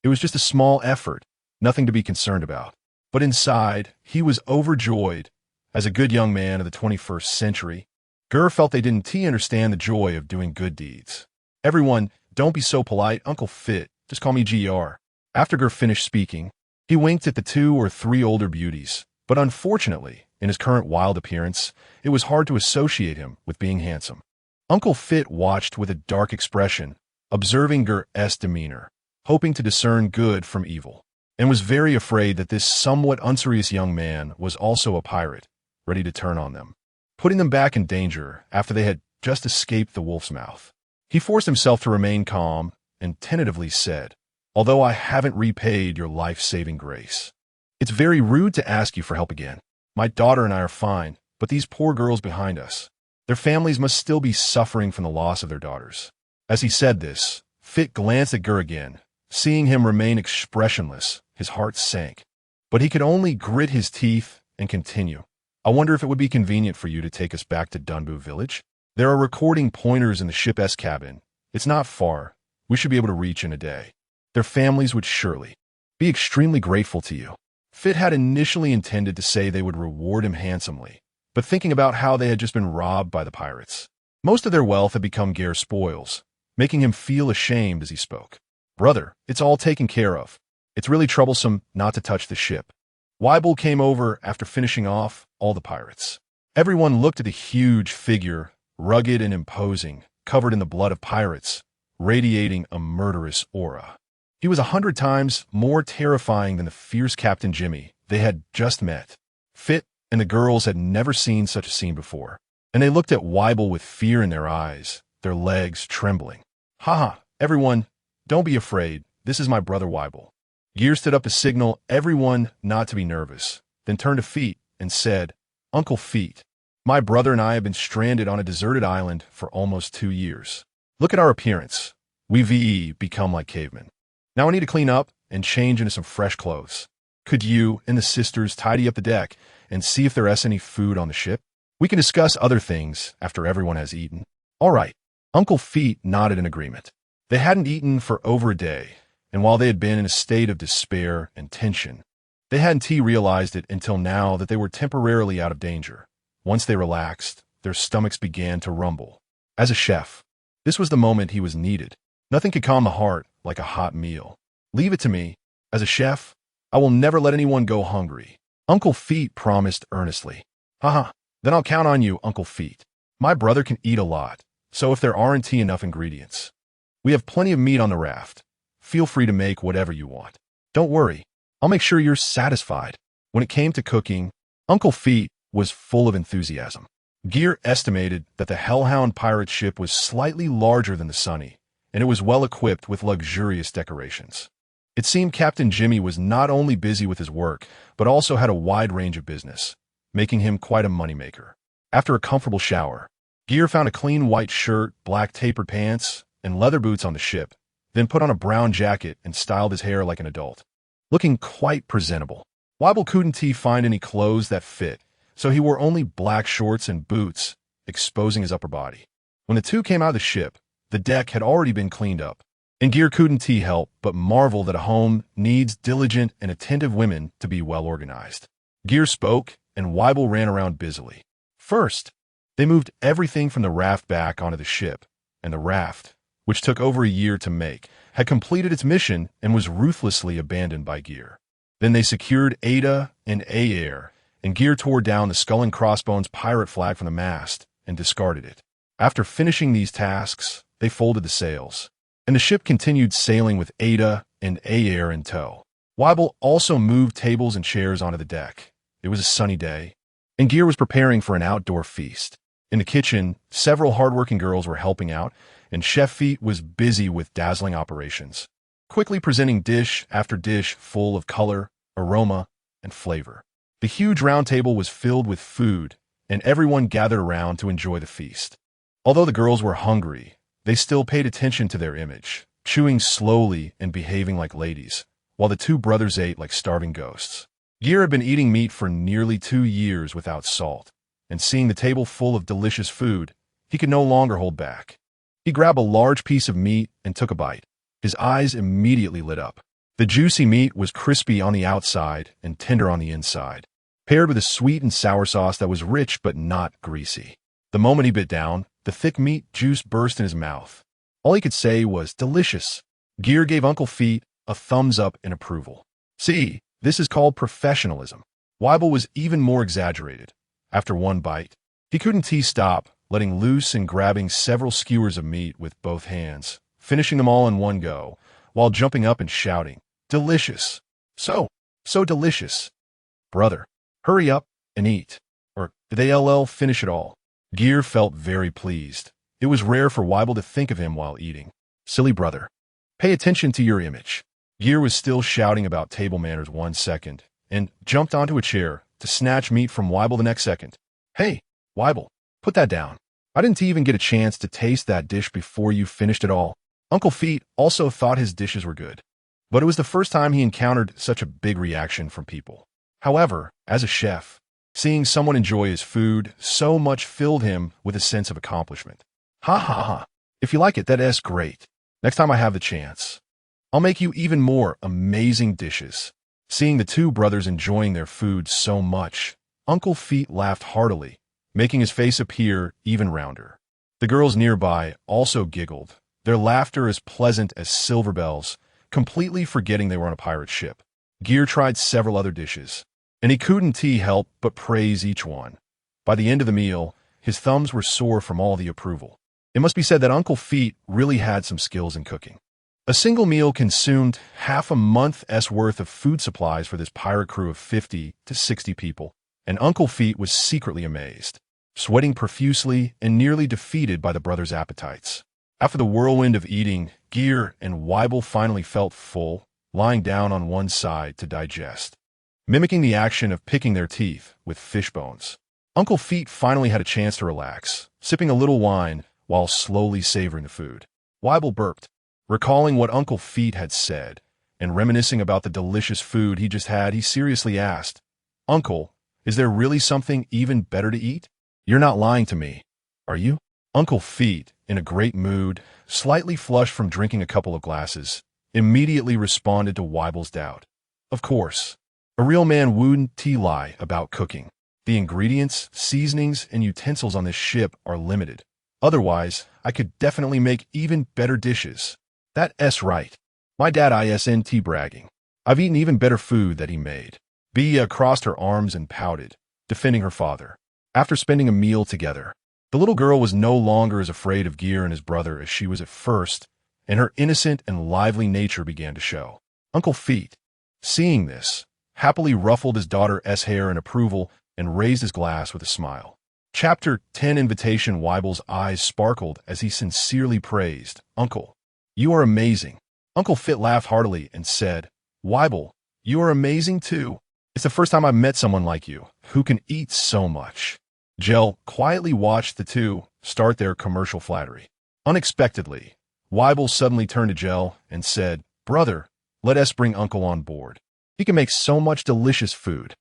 "It was just a small effort, nothing to be concerned about." But inside, he was overjoyed. As a good young man of the 21st century, Ger felt they didn't understand the joy of doing good deeds. "Everyone, don't be so polite, Uncle Fit. Just call me Gr." After Ger finished speaking, he winked at the 2 or 3 older beauties, but unfortunately, in his current wild appearance, it was hard to associate him with being handsome. Uncle Fit watched with a dark expression, observing Ger's demeanor, hoping to discern good from evil, and was very afraid that this somewhat unserious young man was also a pirate, ready to turn on them, putting them back in danger after they had just escaped the wolf's mouth. He forced himself to remain calm and tentatively said, "Although I haven't repaid your life-saving grace, it's very rude to ask you for help again. My daughter and I are fine, but these poor girls behind us, their families must still be suffering from the loss of their daughters." As he said this, Fit glanced at Ger again. Seeing him remain expressionless, his heart sank. But he could only grit his teeth and continue. "I wonder if it would be convenient for you to take us back to Dunbu village? There are recording pointers in the ship's cabin. It's not far. We should be able to reach in a day. Their families would surely be extremely grateful to you." Fit had initially intended to say they would reward him handsomely, but thinking about how they had just been robbed by the pirates, most of their wealth had become Ger's spoils, making him feel ashamed as he spoke. "Brother, it's all taken care of. It's really troublesome not to touch the ship." Weibel came over after finishing off all the pirates. Everyone looked at the huge figure, rugged and imposing, covered in the blood of pirates, radiating a murderous aura. He was 100 times more terrifying than the fierce Captain Jimmy they had just met. Fit and the girls had never seen such a scene before, and they looked at Weibel with fear in their eyes, their legs trembling. "Ha, everyone, don't be afraid. This is my brother Weibel." Ger stood up to signal everyone not to be nervous, then turned to Feet and said, "Uncle Feet, my brother and I have been stranded on a deserted island for almost 2 years. Look at our appearance. We've become like cavemen. Now I need to clean up and change into some fresh clothes. Could you and the sisters tidy up the deck and see if there is any food on the ship? We can discuss other things after everyone has eaten." "All right." Uncle Feet nodded in agreement. They hadn't eaten for over a day, and while they had been in a state of despair and tension, they hadn't realized it until now that they were temporarily out of danger. Once they relaxed, their stomachs began to rumble. As a chef, this was the moment he was needed. Nothing could calm the heart like a hot meal. "Leave it to me. As a chef, I will never let anyone go hungry," Uncle Feet promised earnestly. "Haha, then I'll count on you, Uncle Feet. My brother can eat a lot, so if there aren't enough ingredients, we have plenty of meat on the raft. Feel free to make whatever you want. Don't worry, I'll make sure you're satisfied." When it came to cooking, Uncle Feet was full of enthusiasm. Ger estimated that the Hellhound pirate ship was slightly larger than the Sunny, and it was well equipped with luxurious decorations. It seemed Captain Jimmy was not only busy with his work, but also had a wide range of business, making him quite a moneymaker. After a comfortable shower, Ger found a clean white shirt, black tapered pants, and leather boots on the ship, then put on a brown jacket and styled his hair like an adult, looking quite presentable. Weibel couldn't find any clothes that fit, so he wore only black shorts and boots, exposing his upper body. When the two came out of the ship, the deck had already been cleaned up, and Ger couldn't help but marvel that a home needs diligent and attentive women to be well organized. Ger spoke, and Weibel ran around busily. First, they moved everything from the raft back onto the ship, and the raft, which took over a year to make, had completed its mission and was ruthlessly abandoned by Ger. Then they secured Ada and Aer, and Ger tore down the skull and crossbones pirate flag from the mast and discarded it. After finishing these tasks, they folded the sails, and the ship continued sailing with Ada and Aer in tow. Weibel also moved tables and chairs onto the deck. It was a sunny day, and Ger was preparing for an outdoor feast. In the kitchen, several hardworking girls were helping out, and Chef Feet was busy with dazzling operations, quickly presenting dish after dish full of color, aroma, and flavor. The huge round table was filled with food, and everyone gathered around to enjoy the feast. Although the girls were hungry, they still paid attention to their image, chewing slowly and behaving like ladies, while the two brothers ate like starving ghosts. Ger had been eating meat for nearly 2 years without salt, and seeing the table full of delicious food, he could no longer hold back. He grabbed a large piece of meat and took a bite. His eyes immediately lit up. The juicy meat was crispy on the outside and tender on the inside, paired with a sweet and sour sauce that was rich but not greasy. The moment he bit down, the thick meat juice burst in his mouth. All he could say was, "Delicious." Ger gave Uncle Feet a thumbs up in approval. "See, this is called professionalism." Weibel was even more exaggerated. After one bite, he couldn't stop, letting loose and grabbing several skewers of meat with both hands, finishing them all in one go, while jumping up and shouting, "Delicious! So delicious! Brother, hurry up and eat. Or did they finish it all?" Ger felt very pleased. It was rare for Weibel to think of him while eating. "Silly brother, pay attention to your image." Ger was still shouting about table manners 1 second, and jumped onto a chair to snatch meat from Weibel the next second. "Hey, Weibel, put that down. I didn't even get a chance to taste that dish before you finished it all." Uncle Feet also thought his dishes were good, but it was the first time he encountered such a big reaction from people. However, as a chef, seeing someone enjoy his food so much filled him with a sense of accomplishment. "Ha ha ha. If you like it, that's great. Next time I have the chance, I'll make you even more amazing dishes." Seeing the two brothers enjoying their food so much, Uncle Feet laughed heartily, making his face appear even rounder. The girls nearby also giggled, their laughter as pleasant as silver bells, completely forgetting they were on a pirate ship. Ger tried several other dishes, and he couldn't help but praise each one. By the end of the meal, his thumbs were sore from all the approval. It must be said that Uncle Feet really had some skills in cooking. A single meal consumed half a month's worth of food supplies for this pirate crew of 50 to 60 people, and Uncle Feet was secretly amazed, sweating profusely and nearly defeated by the brothers' appetites. After the whirlwind of eating, Ger and Weibel finally felt full, lying down on one side to digest, mimicking the action of picking their teeth with fish bones. Uncle Feet finally had a chance to relax, sipping a little wine while slowly savoring the food. Weibel burped, recalling what Uncle Feet had said, and reminiscing about the delicious food he just had. He seriously asked, "Uncle, is there really something even better to eat? You're not lying to me, are you?" Uncle Feet, in a great mood, slightly flushed from drinking a couple of glasses, immediately responded to Weibel's doubt. "Of course, a real man wouldn't lie about cooking. The ingredients, seasonings, and utensils on this ship are limited. Otherwise, I could definitely make even better dishes. That's right. My dad isn't bragging. I've eaten even better food that he made." Bea crossed her arms and pouted, defending her father. After spending a meal together, the little girl was no longer as afraid of Ger and his brother as she was at first, and her innocent and lively nature began to show. Uncle Feet, seeing this, happily ruffled his daughter's hair in approval and raised his glass with a smile. Chapter 10 Invitation. Weibel's eyes sparkled as he sincerely praised, "Uncle, you are amazing." Uncle Fit laughed heartily and said, "Weibel, you are amazing too. It's the first time I've met someone like you, who can eat so much." Gel quietly watched the two start their commercial flattery. Unexpectedly, Weibel suddenly turned to Gel and said, "Brother, let us bring Uncle on board. He can make so much delicious food."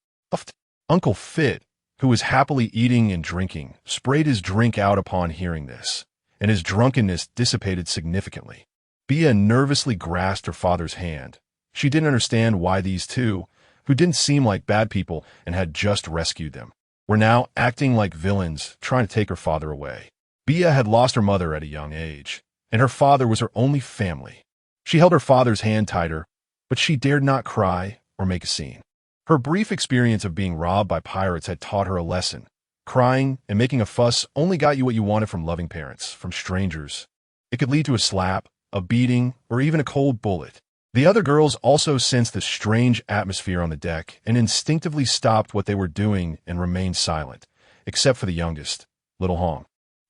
Uncle Fit, who was happily eating and drinking, sprayed his drink out upon hearing this, and his drunkenness dissipated significantly. Bia nervously grasped her father's hand. She didn't understand why these two, who didn't seem like bad people and had just rescued them, were now acting like villains trying to take her father away. Bia had lost her mother at a young age, and her father was her only family. She held her father's hand tighter, but she dared not cry or make a scene. Her brief experience of being robbed by pirates had taught her a lesson. Crying and making a fuss only got you what you wanted from loving parents, from strangers. It could lead to a slap, a beating, or even a cold bullet. The other girls also sensed the strange atmosphere on the deck and instinctively stopped what they were doing and remained silent, except for the youngest, little Hong,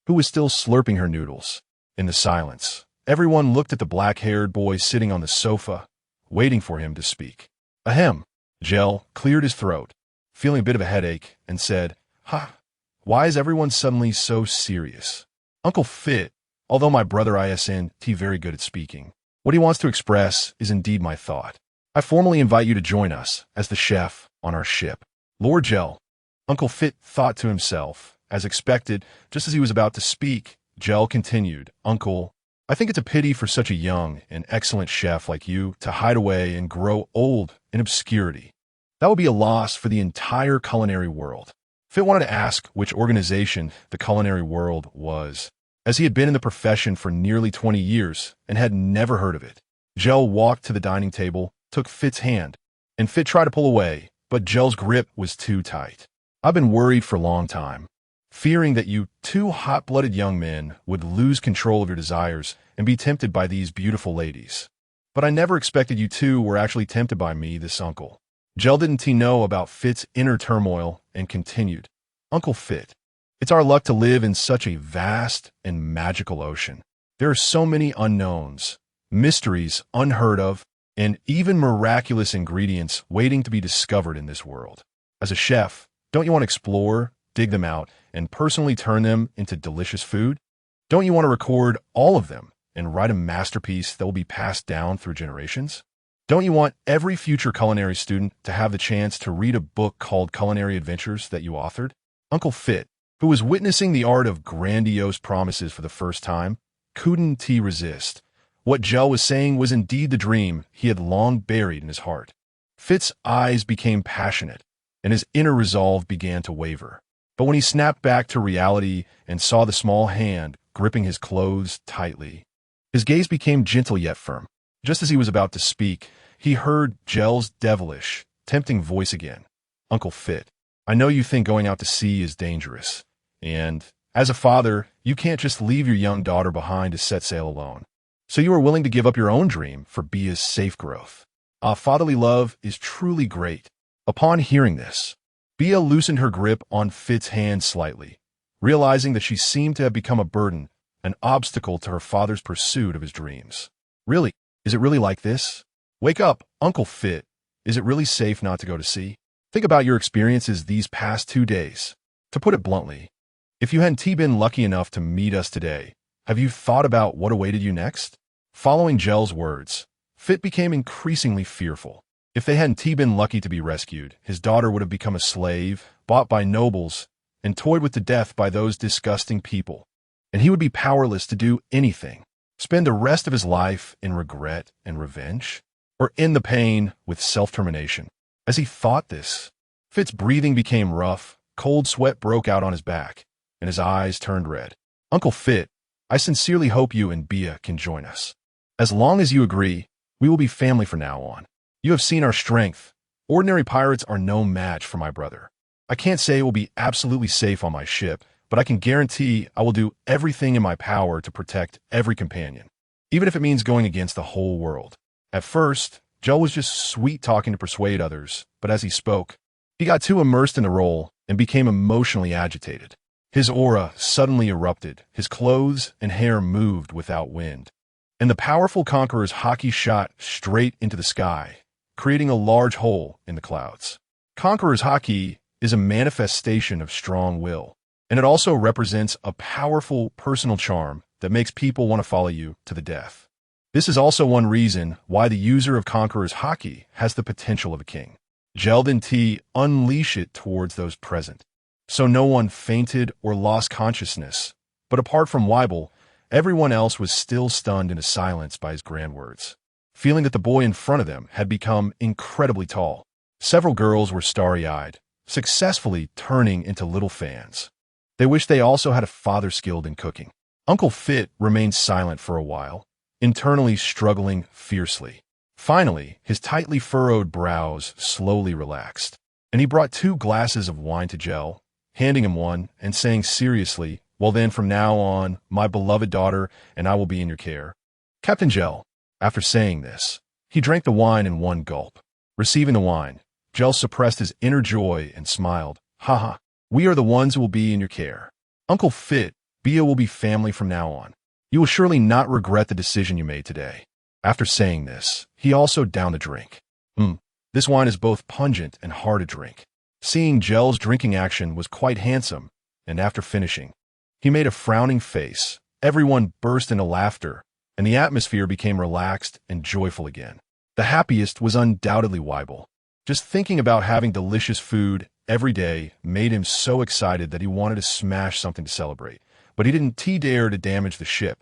who was still slurping her noodles. In the silence, everyone looked at the black-haired boy sitting on the sofa, waiting for him to speak. Ahem. Gel cleared his throat, feeling a bit of a headache, and said, Why is everyone suddenly so serious? Uncle Fit, although my brother isn't very good at speaking, what he wants to express is indeed my thought. I formally invite you to join us as the chef on our ship. Lord Gel. Uncle Fit thought to himself. As expected, just as he was about to speak, Gel continued, Uncle, I think it's a pity for such a young and excellent chef like you to hide away and grow old in obscurity. That would be a loss for the entire culinary world. Fit wanted to ask which organization the culinary world was, as he had been in the profession for nearly 20 years and had never heard of it. Gel walked to the dining table, took Fit's hand, and Fit tried to pull away, but Gel's grip was too tight. I've been worried for a long time, fearing that you two hot-blooded young men would lose control of your desires and be tempted by these beautiful ladies. But I never expected you two were actually tempted by me, this uncle. Gel didn't know about Fit's inner turmoil and continued, Uncle Fit, it's our luck to live in such a vast and magical ocean. There are so many unknowns, mysteries unheard of, and even miraculous ingredients waiting to be discovered in this world. As a chef, don't you want to explore, dig them out, and personally turn them into delicious food? Don't you want to record all of them and write a masterpiece that will be passed down through generations? Don't you want every future culinary student to have the chance to read a book called Culinary Adventures that you authored? Uncle Fit, who was witnessing the art of grandiose promises for the first time, couldn't resist. What Gel was saying was indeed the dream he had long buried in his heart. Fit's eyes became passionate, and his inner resolve began to waver. But when he snapped back to reality and saw the small hand gripping his clothes tightly, his gaze became gentle yet firm. Just as he was about to speak, he heard Gel's devilish, tempting voice again. Uncle Fit, I know you think going out to sea is dangerous, and as a father, you can't just leave your young daughter behind to set sail alone. So you are willing to give up your own dream for Bia's safe growth. Fatherly love is truly great. Upon hearing this, Bia loosened her grip on Fit's hand slightly, realizing that she seemed to have become a burden, an obstacle to her father's pursuit of his dreams. Really? Is it really like this? Wake up, Uncle Fit. Is it really safe not to go to sea? Think about your experiences these past 2 days. To put it bluntly, if you hadn't been lucky enough to meet us today, have you thought about what awaited you next? Following Gel's words, Fit became increasingly fearful. If they hadn't been lucky to be rescued, his daughter would have become a slave, bought by nobles, and toyed with to death by those disgusting people. And he would be powerless to do anything. Spend the rest of his life in regret and revenge? Or in the pain with self-termination? As he thought this, Fit's breathing became rough, cold sweat broke out on his back, and his eyes turned red. Uncle Fit, I sincerely hope you and Bia can join us. As long as you agree, we will be family from now on. You have seen our strength. Ordinary pirates are no match for my brother. I can't say it will be absolutely safe on my ship, but I can guarantee I will do everything in my power to protect every companion, even if it means going against the whole world. At first, Joe was just sweet-talking to persuade others, but as he spoke, he got too immersed in the role and became emotionally agitated. His aura suddenly erupted, his clothes and hair moved without wind, and the powerful conqueror's haki shot straight into the sky, creating a large hole in the clouds. Conqueror's haki is a manifestation of strong will, and it also represents a powerful personal charm that makes people want to follow you to the death. This is also one reason why the user of Conqueror's haki has the potential of a king. Gelled and T unleash it towards those present, so no one fainted or lost consciousness, but apart from Weibel, everyone else was still stunned into silence by his grand words, feeling that the boy in front of them had become incredibly tall. Several girls were starry-eyed, successfully turning into little fans. They wished they also had a father skilled in cooking. Uncle Fit remained silent for a while, internally struggling fiercely. Finally, his tightly furrowed brows slowly relaxed, and he brought 2 glasses of wine to Gel, handing him one and saying seriously, "Well then, from now on, my beloved daughter and I will be in your care." Captain Gel, after saying this, he drank the wine in one gulp. Receiving the wine, Gel suppressed his inner joy and smiled. "Haha, we are the ones who will be in your care. Uncle Fit, Bia will be family from now on. You will surely not regret the decision you made today." After saying this, he also downed a drink. This wine is both pungent and hard to drink. Seeing Gel's drinking action was quite handsome, and after finishing, he made a frowning face. Everyone burst into laughter, and the atmosphere became relaxed and joyful again. The happiest was undoubtedly Weibel. Just thinking about having delicious food every day made him so excited that he wanted to smash something to celebrate, but he didn't dare to damage the ship,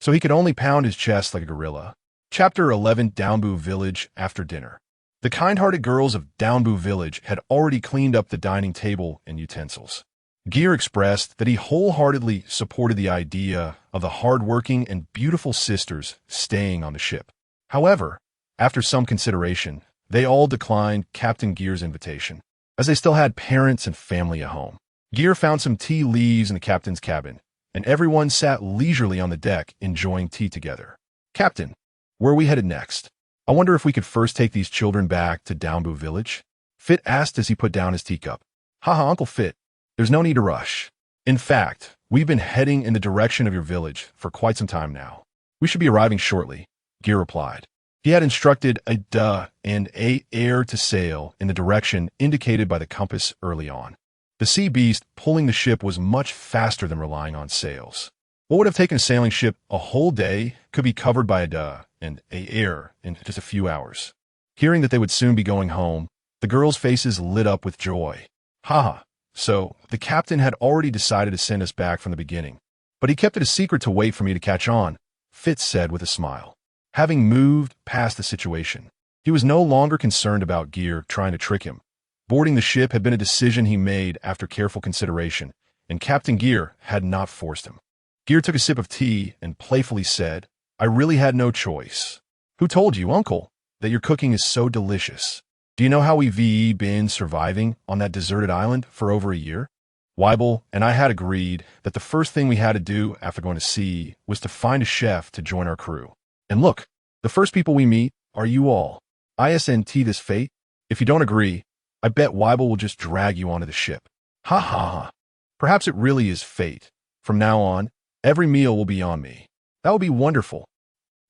so he could only pound his chest like a gorilla. Chapter 11. Downbu Village after dinner. The kind-hearted girls of Downbu Village had already cleaned up the dining table and utensils. Ger expressed that he wholeheartedly supported the idea of the hard-working and beautiful sisters staying on the ship. However, after some consideration, they all declined Captain Ger's invitation, as they still had parents and family at home. Ger found some tea leaves in the captain's cabin, and everyone sat leisurely on the deck enjoying tea together. "Captain, where are we headed next? I wonder if we could first take these children back to Downbu Village?" Fit asked as he put down his teacup. "Haha, Uncle Fit, there's no need to rush. In fact, we've been heading in the direction of your village for quite some time now. We should be arriving shortly," Ger replied. He had instructed a duh and a air to sail in the direction indicated by the compass early on. The sea beast pulling the ship was much faster than relying on sails. What would have taken a sailing ship a whole day could be covered by a duh and a air in just a few hours. Hearing that they would soon be going home, the girls' faces lit up with joy. "Haha, so the captain had already decided to send us back from the beginning, but he kept it a secret to wait for me to catch on," Fitz said with a smile. Having moved past the situation, he was no longer concerned about Ger trying to trick him. Boarding the ship had been a decision he made after careful consideration, and Captain Ger had not forced him. Ger took a sip of tea and playfully said, "I really had no choice." "Who told you, Uncle, that your cooking is so delicious? Do you know how we've been surviving on that deserted island for over a year? Weibel and I had agreed that the first thing we had to do after going to sea was to find a chef to join our crew. And look, the first people we meet are you all. ISNT this fate? If you don't agree, I bet Weibel will just drag you onto the ship." "Ha ha ha. Perhaps it really is fate. From now on, every meal will be on me. That would be wonderful."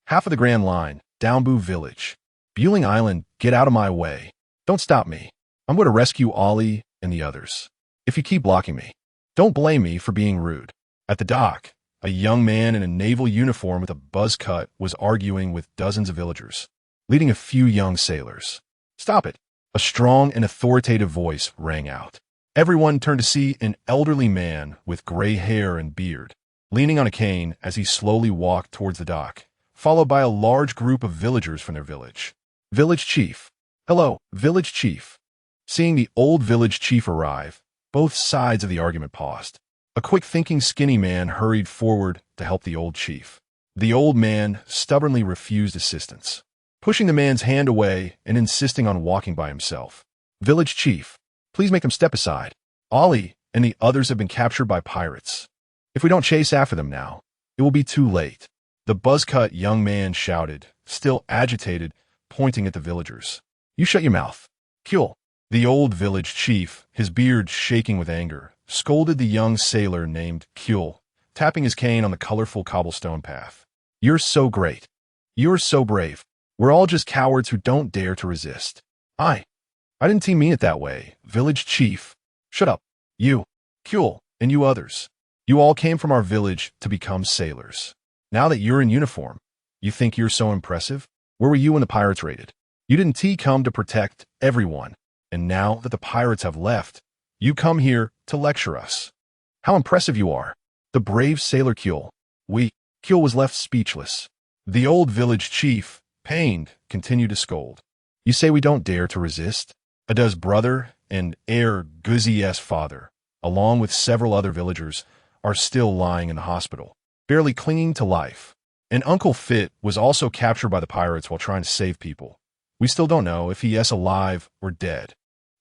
Half of the Grand Line, Downbu Village. Bueling Island, get out of my way. Don't stop me. I'm going to rescue Ollie and the others. If you keep blocking me, don't blame me for being rude. At the dock, a young man in a naval uniform with a buzz cut was arguing with dozens of villagers, leading a few young sailors. "Stop it." A strong and authoritative voice rang out. Everyone turned to see an elderly man with gray hair and beard, leaning on a cane as he slowly walked towards the dock, followed by a large group of villagers from their village. "Village Chief." "Hello, Village Chief." Seeing the old village chief arrive, both sides of the argument paused. A quick-thinking skinny man hurried forward to help the old chief. The old man stubbornly refused assistance, pushing the man's hand away and insisting on walking by himself. "Village Chief, please make him step aside. Ollie and the others have been captured by pirates. If we don't chase after them now, it will be too late." The buzz-cut young man shouted, still agitated, pointing at the villagers. "You shut your mouth. Kill." The old village chief, his beard shaking with anger, scolded the young sailor named Kuel, tapping his cane on the colorful cobblestone path. You're so great. You're so brave. We're all just cowards who don't dare to resist. I didn't mean it that way, village chief. Shut up. You, Kuel, and you others. You all came from our village to become sailors. Now that you're in uniform, you think you're so impressive? Where were you when the pirates raided? You didn't come to protect everyone. And now that the pirates have left, you come here to lecture us. How impressive you are. The brave sailor Kuel. Kuel was left speechless. The old village chief, pained, continued to scold. You say we don't dare to resist? Ada's brother and heir Guzzi's father, along with several other villagers, are still lying in the hospital, barely clinging to life. And Uncle Fit was also captured by the pirates while trying to save people. We still don't know if he is alive or dead.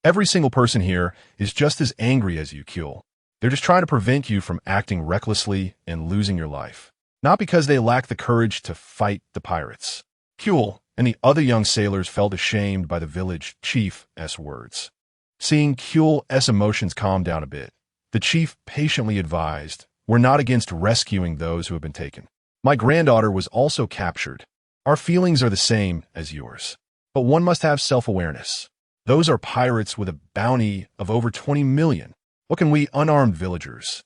Every single person here is just as angry as you, Kuel. They're just trying to prevent you from acting recklessly and losing your life. Not because they lack the courage to fight the pirates. Kuel and the other young sailors felt ashamed by the village chief's words. Seeing Kuel's emotions calm down a bit, the chief patiently advised, "We're not against rescuing those who have been taken. My granddaughter was also captured. Our feelings are the same as yours. But one must have self-awareness. Those are pirates with a bounty of over 20 million. What can we unarmed villagers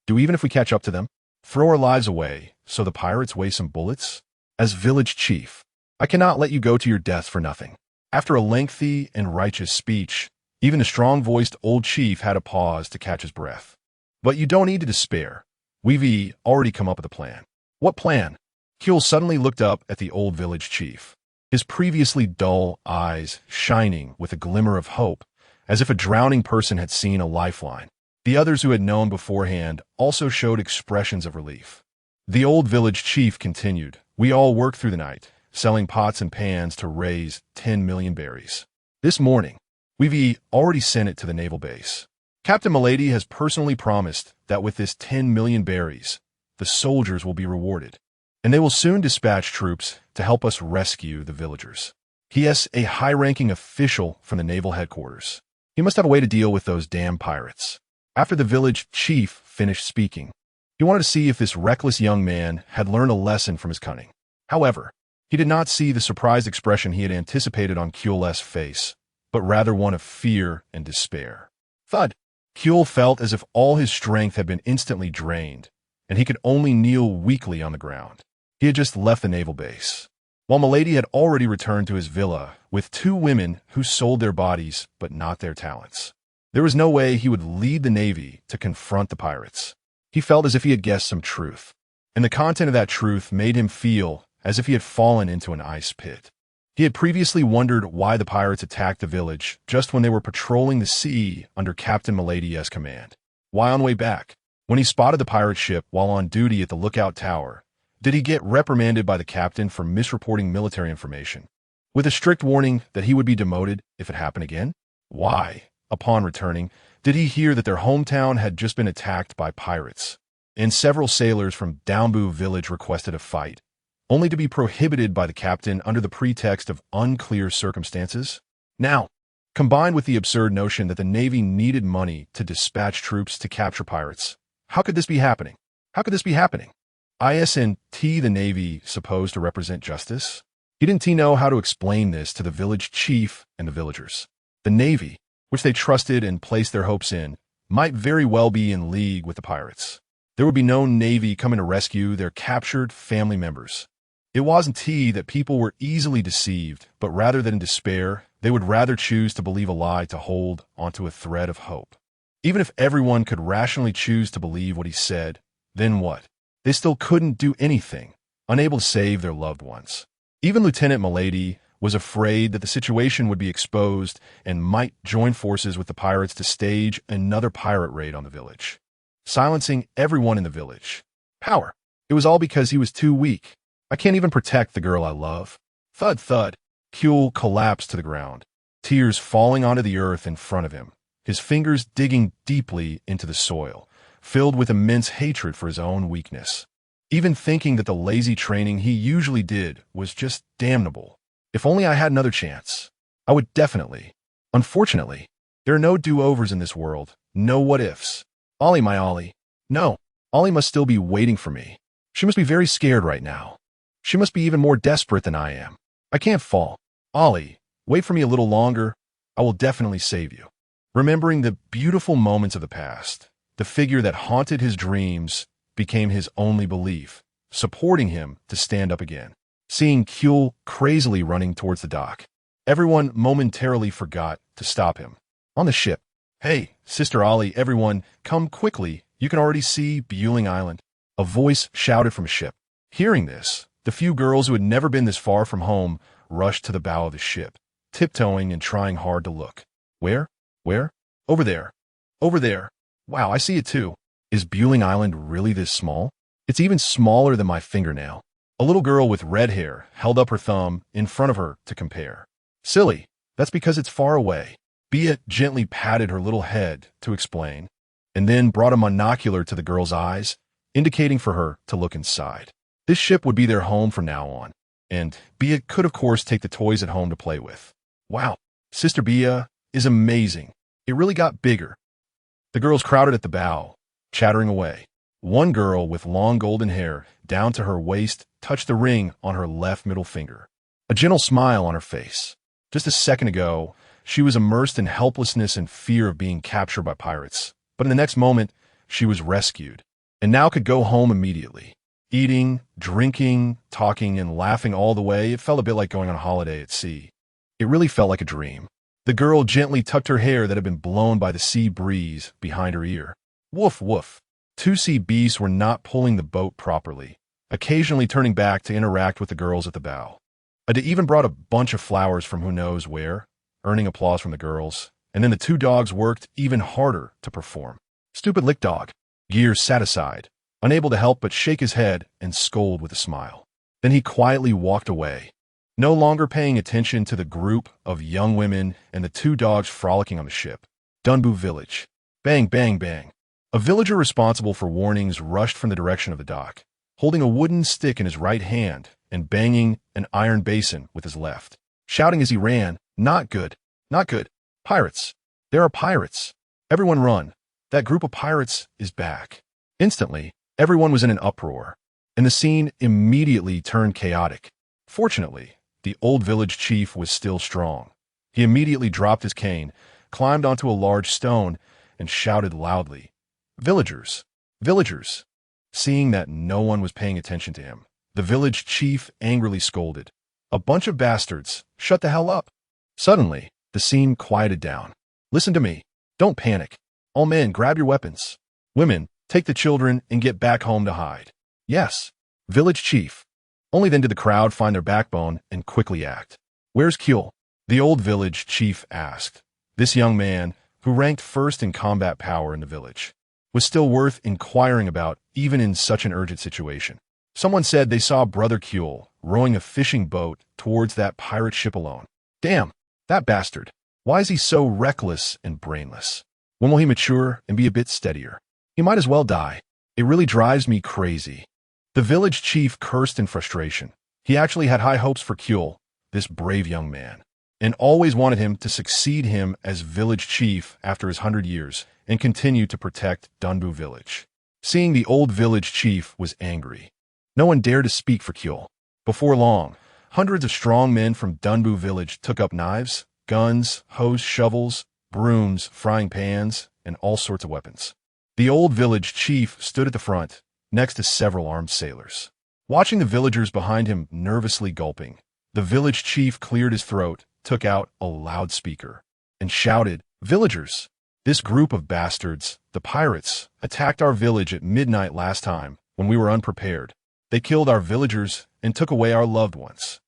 do even if we catch up to them? Throw our lives away so the pirates waste some bullets? As village chief, I cannot let you go to your death for nothing." After a lengthy and righteous speech, even the strong-voiced old chief had a pause to catch his breath. But you don't need to despair. We've already come up with a plan. What plan? Kuel suddenly looked up at the old village chief, his previously dull eyes shining with a glimmer of hope, as if a drowning person had seen a lifeline. The others who had known beforehand also showed expressions of relief. The old village chief continued, "We all worked through the night, selling pots and pans to raise 10 million berries. This morning, we've already sent it to the naval base. Captain Milady has personally promised that with this 10 million berries, the soldiers will be rewarded, and they will soon dispatch troops to help us rescue the villagers. He is a high-ranking official from the naval headquarters. He must have a way to deal with those damn pirates." After the village chief finished speaking, he wanted to see if this reckless young man had learned a lesson from his cunning. However, he did not see the surprised expression he had anticipated on Kuel's face, but rather one of fear and despair. Thud! Kuel felt as if all his strength had been instantly drained, and he could only kneel weakly on the ground. He had just left the naval base, while Milady had already returned to his villa with 2 women who sold their bodies but not their talents. There was no way he would lead the navy to confront the pirates. He felt as if he had guessed some truth, and the content of that truth made him feel as if he had fallen into an ice pit. He had previously wondered why the pirates attacked the village just when they were patrolling the sea under Captain Milady's command. Why on way back, when he spotted the pirate ship while on duty at the lookout tower, did he get reprimanded by the captain for misreporting military information, with a strict warning that he would be demoted if it happened again? Why, upon returning, did he hear that their hometown had just been attacked by pirates, and several sailors from Downbu village requested a fight, only to be prohibited by the captain under the pretext of unclear circumstances? Now, combined with the absurd notion that the Navy needed money to dispatch troops to capture pirates, how could this be happening? How could this be happening? Isn't the Navy supposed to represent justice? He didn't know how to explain this to the village chief and the villagers. The Navy, which they trusted and placed their hopes in, might very well be in league with the pirates. There would be no Navy coming to rescue their captured family members. It wasn't that people were easily deceived, but rather than in despair, they would rather choose to believe a lie to hold onto a thread of hope. Even if everyone could rationally choose to believe what he said, then what? They still couldn't do anything, unable to save their loved ones. Even Lieutenant Milady was afraid that the situation would be exposed and might join forces with the pirates to stage another pirate raid on the village, silencing everyone in the village. Power. It was all because he was too weak. I can't even protect the girl I love. Thud, thud. Kuel collapsed to the ground, tears falling onto the earth in front of him, his fingers digging deeply into the soil, filled with immense hatred for his own weakness. Even thinking that the lazy training he usually did was just damnable. If only I had another chance, I would definitely. Unfortunately, there are no do-overs in this world, no what-ifs. Ollie, my Ollie. No, Ollie must still be waiting for me. She must be very scared right now. She must be even more desperate than I am. I can't fall. Ollie, wait for me a little longer. I will definitely save you. Remembering the beautiful moments of the past, the figure that haunted his dreams became his only belief, supporting him to stand up again. Seeing Kuehl crazily running towards the dock, everyone momentarily forgot to stop him. On the ship, "Hey, Sister Ollie, everyone, come quickly. You can already see Bueling Island." A voice shouted from a ship. Hearing this, the few girls who had never been this far from home rushed to the bow of the ship, tiptoeing and trying hard to look. Where? Where? Over there. Over there. Wow, I see it too. Is Bueling Island really this small? It's even smaller than my fingernail. A little girl with red hair held up her thumb in front of her to compare. Silly, that's because it's far away. Bea gently patted her little head to explain, and then brought a monocular to the girl's eyes, indicating for her to look inside. This ship would be their home from now on, and Bea could of course take the toys at home to play with. Wow, Sister Bea is amazing. It really got bigger. The girls crowded at the bow, chattering away. One girl with long golden hair down to her waist touched the ring on her left middle finger, a gentle smile on her face. Just a second ago, she was immersed in helplessness and fear of being captured by pirates, but in the next moment, she was rescued, and now could go home immediately. Eating, drinking, talking, and laughing all the way, it felt a bit like going on a holiday at sea. It really felt like a dream. The girl gently tucked her hair that had been blown by the sea breeze behind her ear. Woof, woof. Two sea beasts were not pulling the boat properly, occasionally turning back to interact with the girls at the bow. Ada even brought a bunch of flowers from who knows where, earning applause from the girls, and then the two dogs worked even harder to perform. Stupid lick dog. Ger sat aside, unable to help but shake his head and scold with a smile. Then he quietly walked away, no longer paying attention to the group of young women and the two dogs frolicking on the ship. Dunbu Village. Bang, bang, bang. A villager responsible for warnings rushed from the direction of the dock, holding a wooden stick in his right hand and banging an iron basin with his left, shouting as he ran, "Not good, not good. Pirates. There are pirates. Everyone run. That group of pirates is back." Instantly, everyone was in an uproar, and the scene immediately turned chaotic. Fortunately, the old village chief was still strong. He immediately dropped his cane, climbed onto a large stone, and shouted loudly, "Villagers! Villagers!" Seeing that no one was paying attention to him, the village chief angrily scolded, "A bunch of bastards! Shut the hell up!" Suddenly, the scene quieted down. "Listen to me. Don't panic. All men, grab your weapons. Women, take the children and get back home to hide." "Yes, village chief." Only then did the crowd find their backbone and quickly act. "Where's Kuehl?" the old village chief asked. This young man, who ranked first in combat power in the village, was still worth inquiring about even in such an urgent situation. Someone said they saw Brother Kuehl rowing a fishing boat towards that pirate ship alone. Damn, that bastard. Why is he so reckless and brainless? When will he mature and be a bit steadier? He might as well die. It really drives me crazy. The village chief cursed in frustration. He actually had high hopes for Kuehl, this brave young man, and always wanted him to succeed him as village chief after his 100 years and continue to protect Dunbu village. Seeing the old village chief was angry. No one dared to speak for Kuehl. Before long, hundreds of strong men from Dunbu village took up knives, guns, hoes, shovels, brooms, frying pans, and all sorts of weapons. The old village chief stood at the front, next to several armed sailors. Watching the villagers behind him nervously gulping, the village chief cleared his throat, took out a loudspeaker, and shouted, "Villagers! This group of bastards, the pirates, attacked our village at midnight last time when we were unprepared. They killed our villagers and took away our loved ones.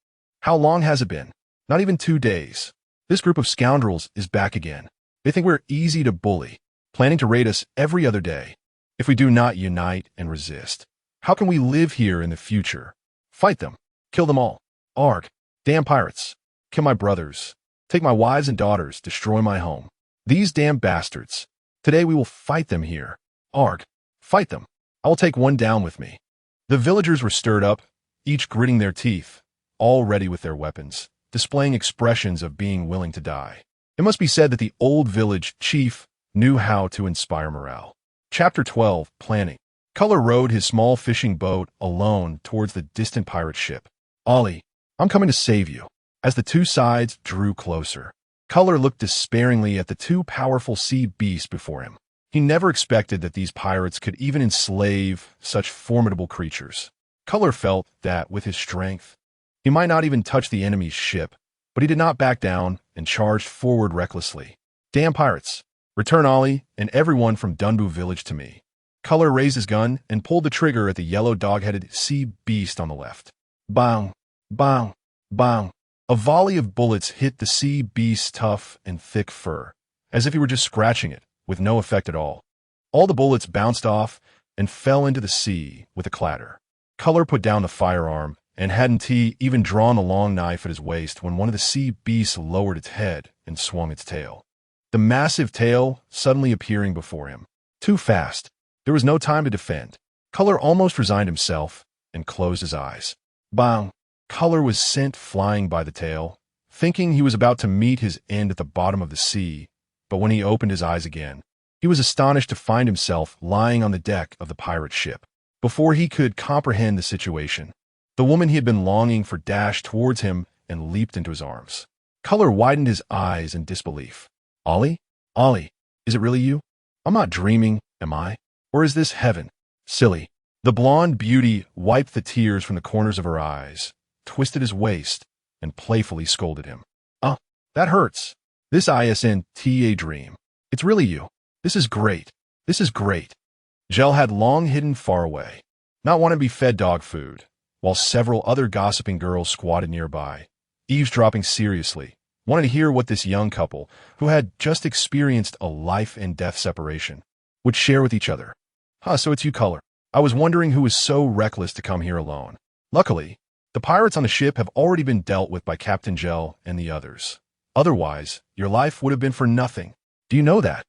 How long has it been? Not even 2 days. This group of scoundrels is back again. They think we're easy to bully, planning to raid us every other day. If we do not unite and resist, how can we live here in the future? Fight them. Kill them all. Arg. Damn pirates. Kill my brothers. Take my wives and daughters. Destroy my home. These damn bastards. Today we will fight them here. Arg. Fight them. I will take one down with me." The villagers were stirred up, each gritting their teeth, all ready with their weapons, displaying expressions of being willing to die. It must be said that the old village chief knew how to inspire morale. Chapter 12, Planning. Color rowed his small fishing boat alone towards the distant pirate ship. Ollie, I'm coming to save you. As the two sides drew closer, Color looked despairingly at the two powerful sea beasts before him. He never expected that these pirates could even enslave such formidable creatures. Color felt that, with his strength, he might not even touch the enemy's ship, but he did not back down and charged forward recklessly. Damn pirates! Return Ollie and everyone from Dunbu village to me. Color raised his gun and pulled the trigger at the yellow dog-headed sea beast on the left. Bang! Bang! Bang! A volley of bullets hit the sea beast's tough and thick fur, as if he were just scratching it, with no effect at all. All the bullets bounced off and fell into the sea with a clatter. Color put down the firearm and hadn't he even drawn the long knife at his waist when one of the sea beasts lowered its head and swung its tail. The massive tail suddenly appearing before him. Too fast. There was no time to defend. Color almost resigned himself and closed his eyes. Bang! Color was sent flying by the tail, thinking he was about to meet his end at the bottom of the sea, but when he opened his eyes again, he was astonished to find himself lying on the deck of the pirate ship. Before he could comprehend the situation, the woman he had been longing for dashed towards him and leaped into his arms. Color widened his eyes in disbelief. Ollie? Ollie, is it really you? I'm not dreaming, am I? Or is this heaven? Silly. The blonde beauty wiped the tears from the corners of her eyes, twisted his waist, and playfully scolded him. Oh, that hurts. This isn't a dream. It's really you. This is great. This is great. Gel had long hidden far away, not wanting to be fed dog food, while several other gossiping girls squatted nearby, eavesdropping seriously, wanting to hear what this young couple, who had just experienced a life-and-death separation, would share with each other. So it's you, Color. I was wondering who was so reckless to come here alone. Luckily, the pirates on the ship have already been dealt with by Captain Ger and the others. Otherwise, your life would have been for nothing. Do you know that?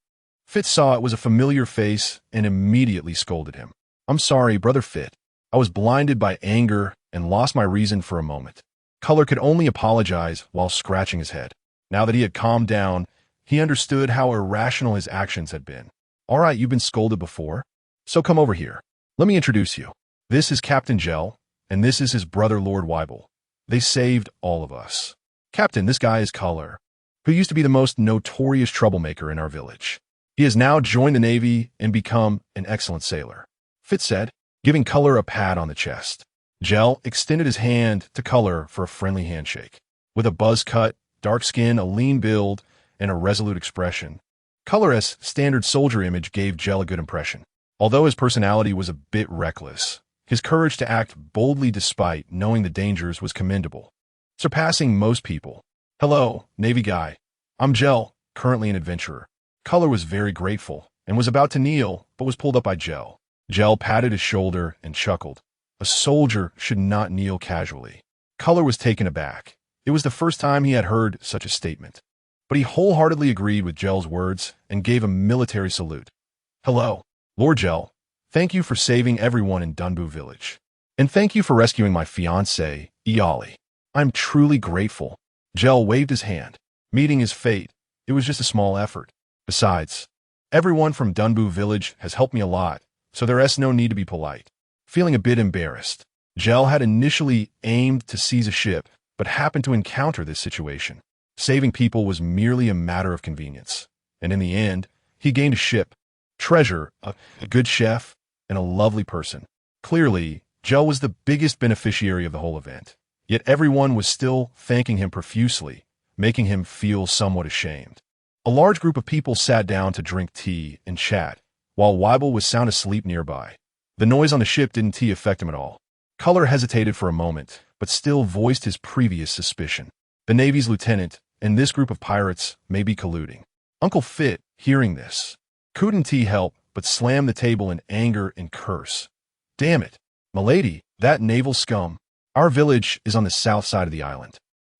Fitz saw it was a familiar face and immediately scolded him. I'm sorry, Brother Fit. I was blinded by anger and lost my reason for a moment. Color could only apologize while scratching his head. Now that he had calmed down, he understood how irrational his actions had been. All right, you've been scolded before, so come over here. Let me introduce you. This is Captain Ger, and this is his brother Lord Weibel. They saved all of us. Captain, this guy is Color, who used to be the most notorious troublemaker in our village. He has now joined the Navy and become an excellent sailor. Fitz said, giving Color a pat on the chest. Ger extended his hand to Color for a friendly handshake. With a buzz cut, dark skin, a lean build, and a resolute expression, Color's standard soldier image gave Ger a good impression. Although his personality was a bit reckless, his courage to act boldly despite knowing the dangers was commendable, surpassing most people. Hello, Navy guy. I'm Ger, currently an adventurer. Color was very grateful and was about to kneel, but was pulled up by Ger. Ger patted his shoulder and chuckled. A soldier should not kneel casually. Color was taken aback. It was the first time he had heard such a statement. But he wholeheartedly agreed with Ger's words and gave a military salute. Hello, Lord Ger. Thank you for saving everyone in Dunbu village. And thank you for rescuing my fiancée, Ollie. I'm truly grateful. Ger waved his hand. Meeting his fate, it was just a small effort. Besides, everyone from Dunbu village has helped me a lot, so there is no need to be polite. Feeling a bit embarrassed, Ger had initially aimed to seize a ship, but happened to encounter this situation. Saving people was merely a matter of convenience, and in the end, he gained a ship, treasure, a good chef, and a lovely person. Clearly, Ger was the biggest beneficiary of the whole event, yet everyone was still thanking him profusely, making him feel somewhat ashamed. A large group of people sat down to drink tea and chat, while Weibel was sound asleep nearby. The noise on the ship didn't affect him at all. Color hesitated for a moment, but still voiced his previous suspicion. The Navy's lieutenant and this group of pirates may be colluding. Uncle Fit, hearing this, couldn't help but slam the table in anger and curse. Damn it, milady, that naval scum. Our village is on the south side of the island,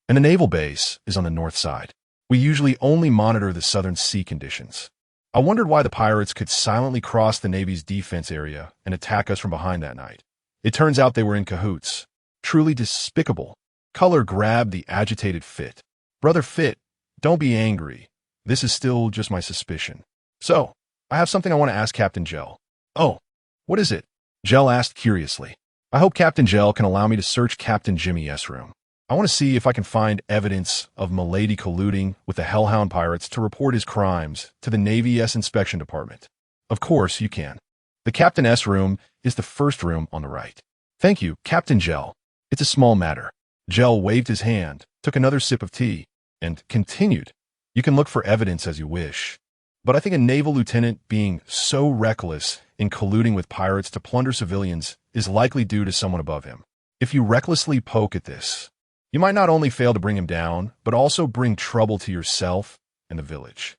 and the naval base is on the north side. We usually only monitor the southern sea conditions. I wondered why the pirates could silently cross the Navy's defense area and attack us from behind that night. It turns out they were in cahoots. Truly despicable. Color grabbed the agitated Fit. Brother Fit, don't be angry. This is still just my suspicion. So, I have something I want to ask Captain Ger. Oh, what is it? Ger asked curiously. I hope Captain Ger can allow me to search Captain Jimmy's room. I want to see if I can find evidence of Milady colluding with the Hellhound pirates to report his crimes to the Navy's inspection department. Of course, you can. The Captain's room is the first room on the right. Thank you, Captain Ger. It's a small matter. Ger waved his hand, took another sip of tea, and continued. You can look for evidence as you wish. But I think a naval lieutenant being so reckless in colluding with pirates to plunder civilians is likely due to someone above him. If you recklessly poke at this, you might not only fail to bring him down, but also bring trouble to yourself and the village.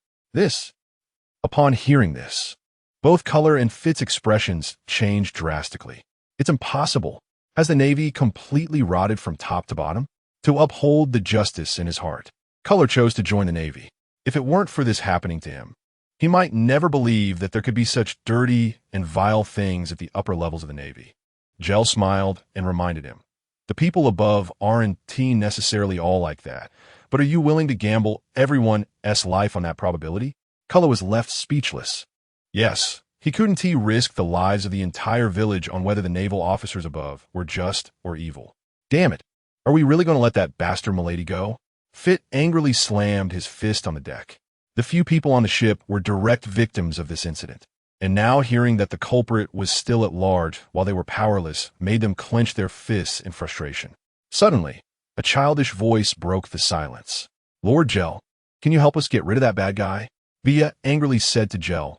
Upon hearing this, both Color and Fit's expressions changed drastically. It's impossible. Has the Navy completely rotted from top to bottom? To uphold the justice in his heart, Color chose to join the Navy. If it weren't for this happening to him, he might never believe that there could be such dirty and vile things at the upper levels of the Navy. Ger smiled and reminded him, the people above aren't necessarily all like that, but are you willing to gamble everyone's life on that probability? Color was left speechless. Yes, he couldn't risk the lives of the entire village on whether the naval officers above were just or evil. Damn it, are we really going to let that bastard Milady go? Fit angrily slammed his fist on the deck. The few people on the ship were direct victims of this incident, and now hearing that the culprit was still at large while they were powerless made them clench their fists in frustration. Suddenly, a childish voice broke the silence. Lord Ger, can you help us get rid of that bad guy? Bia angrily said to Ger.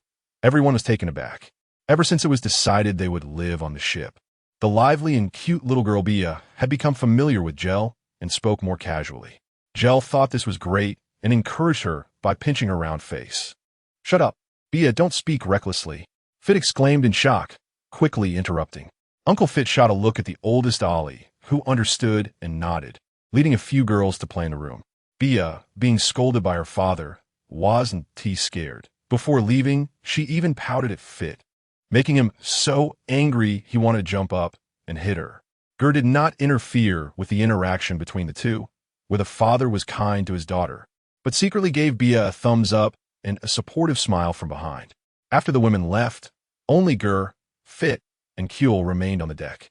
Everyone was taken aback. Ever since it was decided they would live on the ship, the lively and cute little girl Bia had become familiar with Ger and spoke more casually. Ger thought this was great and encouraged her by pinching her round face. Shut up, Bia, don't speak recklessly, Fit exclaimed in shock, quickly interrupting. Uncle Fit shot a look at the oldest Ollie, who understood and nodded, leading a few girls to play in the room. Bia, being scolded by her father, wasn't scared. Before leaving, she even pouted at Fit, making him so angry he wanted to jump up and hit her. Ger did not interfere with the interaction between the two, where the father was kind to his daughter, but secretly gave Bia a thumbs up and a supportive smile from behind. After the women left, only Ger, Fit, and Kuehl remained on the deck.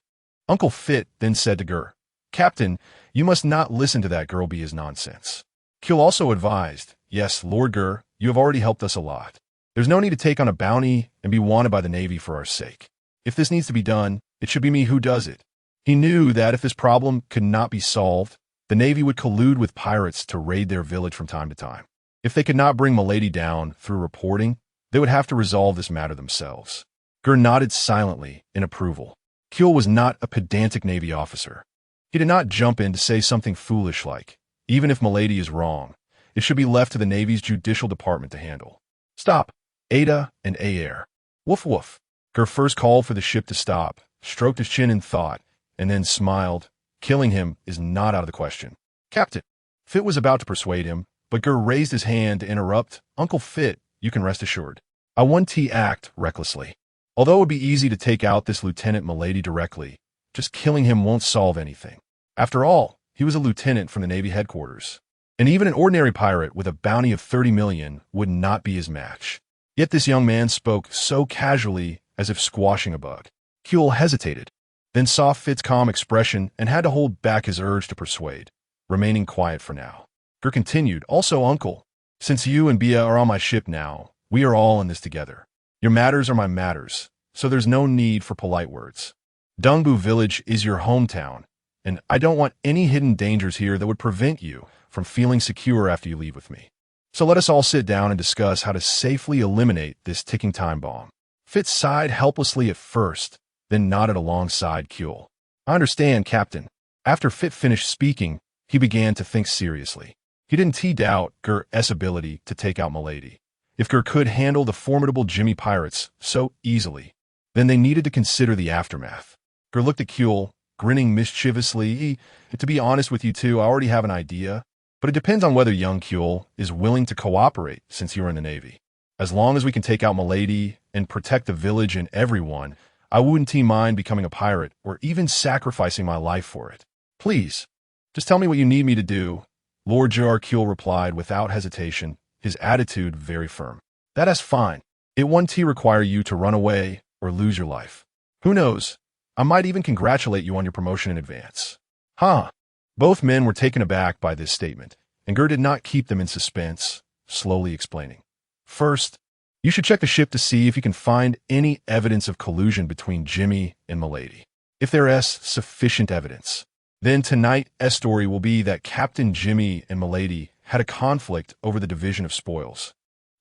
Uncle Fit then said to Ger, Captain, you must not listen to that girl Bia's nonsense. Kuehl also advised, yes, Lord Ger, you have already helped us a lot. There's no need to take on a bounty and be wanted by the Navy for our sake. If this needs to be done, it should be me who does it. He knew that if this problem could not be solved, the Navy would collude with pirates to raid their village from time to time. If they could not bring Milady down through reporting, they would have to resolve this matter themselves. Ger nodded silently in approval. Kuehl was not a pedantic Navy officer. He did not jump in to say something foolish like, even if Milady is wrong, it should be left to the Navy's judicial department to handle. Stop, Ada and Ayer. Woof woof. Ger first called for the ship to stop, stroked his chin in thought, and then smiled. Killing him is not out of the question. Captain. Fit was about to persuade him, but Ger raised his hand to interrupt. Uncle Fit, you can rest assured. I won't act recklessly. Although it would be easy to take out this Lieutenant Milady directly, just killing him won't solve anything. After all, he was a lieutenant from the Navy headquarters, and even an ordinary pirate with a bounty of 30 million would not be his match. Yet this young man spoke so casually as if squashing a bug. Kuehl hesitated, then saw Fit's calm expression and had to hold back his urge to persuade, remaining quiet for now. Ger continued, also, Uncle, since you and Bia are on my ship now, we are all in this together. Your matters are my matters, so there's no need for polite words. Dungbu Village is your hometown, and I don't want any hidden dangers here that would prevent you from feeling secure after you leave with me. So let us all sit down and discuss how to safely eliminate this ticking time bomb. Fit sighed helplessly at first, then nodded alongside Kuehl. I understand, Captain. After Fit finished speaking, he began to think seriously. He didn't doubt Ger's ability to take out Milady. If Ger could handle the formidable Jimmy pirates so easily, then they needed to consider the aftermath. Ger looked at Kuehl, grinning mischievously. To be honest with you two, I already have an idea, but it depends on whether young Kuehl is willing to cooperate since you're in the Navy. As long as we can take out Milady and protect the village and everyone, I wouldn't mind becoming a pirate or even sacrificing my life for it. Please, just tell me what you need me to do. Lord Ger, Kuehl replied without hesitation, his attitude very firm. That is fine. It won't require you to run away or lose your life. Who knows? I might even congratulate you on your promotion in advance. Huh? Both men were taken aback by this statement, and Ger did not keep them in suspense, slowly explaining. First, you should check the ship to see if you can find any evidence of collusion between Jimmy and Milady. If there is sufficient evidence, then tonight's story will be that Captain Jimmy and Milady had a conflict over the division of spoils.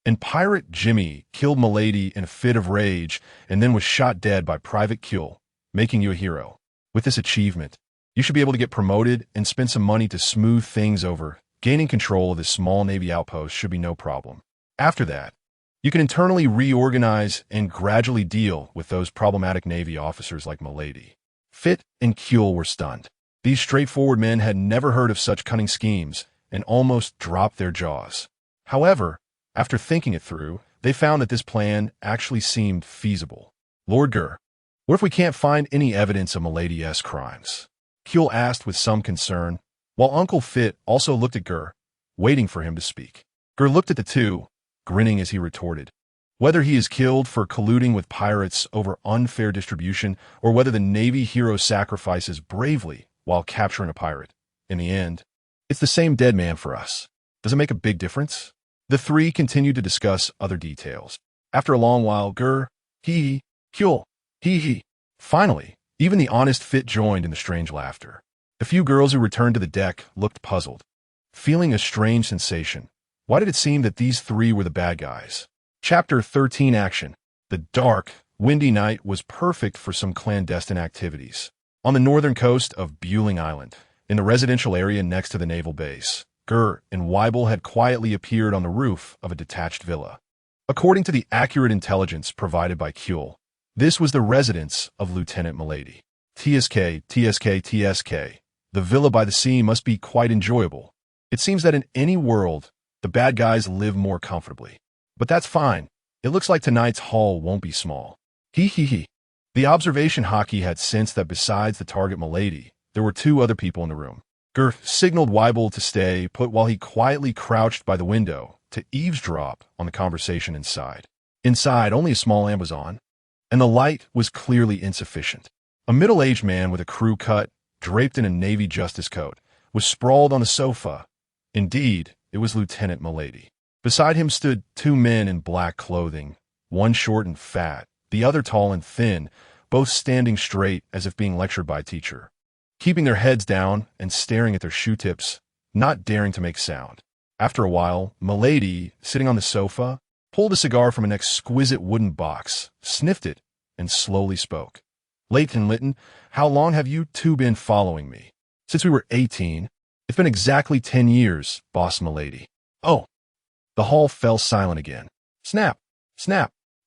And Pirate Jimmy killed Milady in a fit of rage and then was shot dead by Private Ger, making you a hero. With this achievement, you should be able to get promoted and spend some money to smooth things over. Gaining control of this small Navy outpost should be no problem. After that, you can internally reorganize and gradually deal with those problematic Navy officers like Milady. Fit and Ger were stunned. These straightforward men had never heard of such cunning schemes and almost dropped their jaws. However, after thinking it through, they found that this plan actually seemed feasible. Lord Ger, what if we can't find any evidence of Milady's crimes? Ger asked with some concern, while Uncle Fit also looked at Ger, waiting for him to speak. Ger looked at the two, grinning as he retorted. Whether he is killed for colluding with pirates over unfair distribution or whether the Navy hero sacrifices bravely while capturing a pirate, in the end, it's the same dead man for us. Does it make a big difference? The three continued to discuss other details. After a long while, Ger, Ger, he. Finally, even the honest Fit joined in the strange laughter. The few girls who returned to the deck looked puzzled, feeling a strange sensation. Why did it seem that these three were the bad guys? Chapter 13 Action. The dark, windy night was perfect for some clandestine activities. On the northern coast of Bueling Island, in the residential area next to the naval base, Ger and Weibel had quietly appeared on the roof of a detached villa. According to the accurate intelligence provided by Ger, this was the residence of Lieutenant Milady. TSK. The villa by the sea must be quite enjoyable. It seems that in any world, the bad guys live more comfortably. But that's fine. It looks like tonight's haul won't be small. He. The observation hockey had sensed that besides the target Milady, there were two other people in the room. Ger signaled Weibel to stay put while he quietly crouched by the window to eavesdrop on the conversation inside. Inside, only a small lamp was on, and the light was clearly insufficient. A middle-aged man with a crew cut, draped in a Navy justice coat, was sprawled on the sofa. Indeed, it was Lieutenant Milady. Beside him stood two men in black clothing, one short and fat, the other tall and thin, both standing straight as if being lectured by a teacher, keeping their heads down and staring at their shoe tips, not daring to make sound. After a while, Milady, sitting on the sofa, pulled a cigar from an exquisite wooden box, sniffed it, and slowly spoke. Leighton, how long have you two been following me? Since we were 18. It's been exactly 10 years, Boss Milady. Oh. The hall fell silent again. Snap.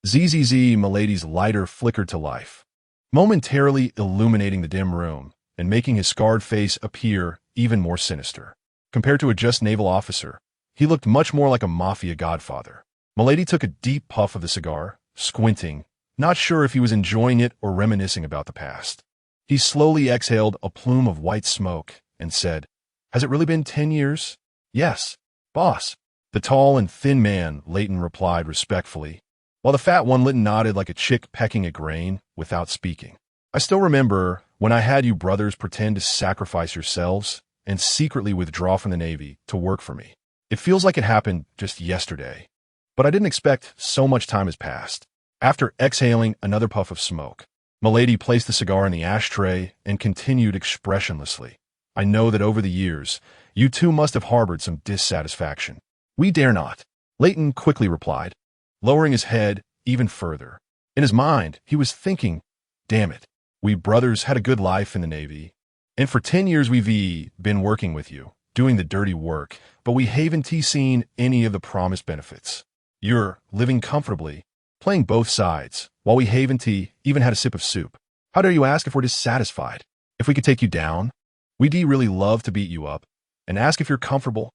Zzz, Milady's lighter flickered to life, momentarily illuminating the dim room and making his scarred face appear even more sinister. Compared to a just naval officer, he looked much more like a mafia godfather. Milady took a deep puff of the cigar, squinting, not sure if he was enjoying it or reminiscing about the past. He slowly exhaled a plume of white smoke and said, Has it really been 10 years? Yes, boss. The tall and thin man, Leighton replied respectfully, while the fat one nodded like a chick pecking at grain without speaking. I still remember when I had you brothers pretend to sacrifice yourselves and secretly withdraw from the Navy to work for me. It feels like it happened just yesterday, but I didn't expect so much time has passed. After exhaling another puff of smoke, Milady placed the cigar in the ashtray and continued expressionlessly. I know that over the years, you two must have harbored some dissatisfaction. We dare not, Leighton quickly replied, lowering his head even further. In his mind, he was thinking, damn it, we brothers had a good life in the Navy, and for 10 years we've been working with you, doing the dirty work, but we haven't seen any of the promised benefits. You're living comfortably, playing both sides, while we haven't even had a sip of soup. How dare you ask if we're dissatisfied? If we could take you down, we'd really love to beat you up, and ask if you're comfortable.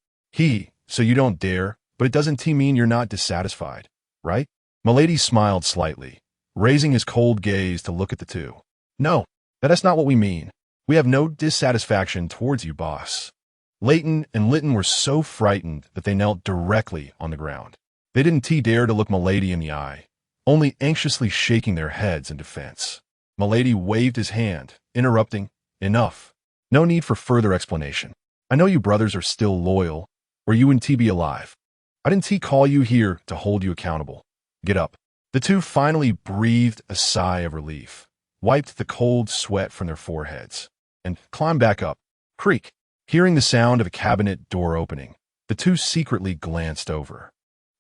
So you don't dare, but it doesn't mean you're not dissatisfied, right? Milady smiled slightly, raising his cold gaze to look at the two. No, that's not what we mean. We have no dissatisfaction towards you, boss. Leighton and Litton were so frightened that they knelt directly on the ground. They didn't dare to look Milady in the eye, only anxiously shaking their heads in defense. Milady waved his hand, interrupting, "Enough. No need for further explanation. I know you brothers are still loyal, or you wouldn't be alive. I didn't call you here to hold you accountable. Get up." The two finally breathed a sigh of relief, wiped the cold sweat from their foreheads, and climbed back up. Creak. Hearing the sound of a cabinet door opening, the two secretly glanced over.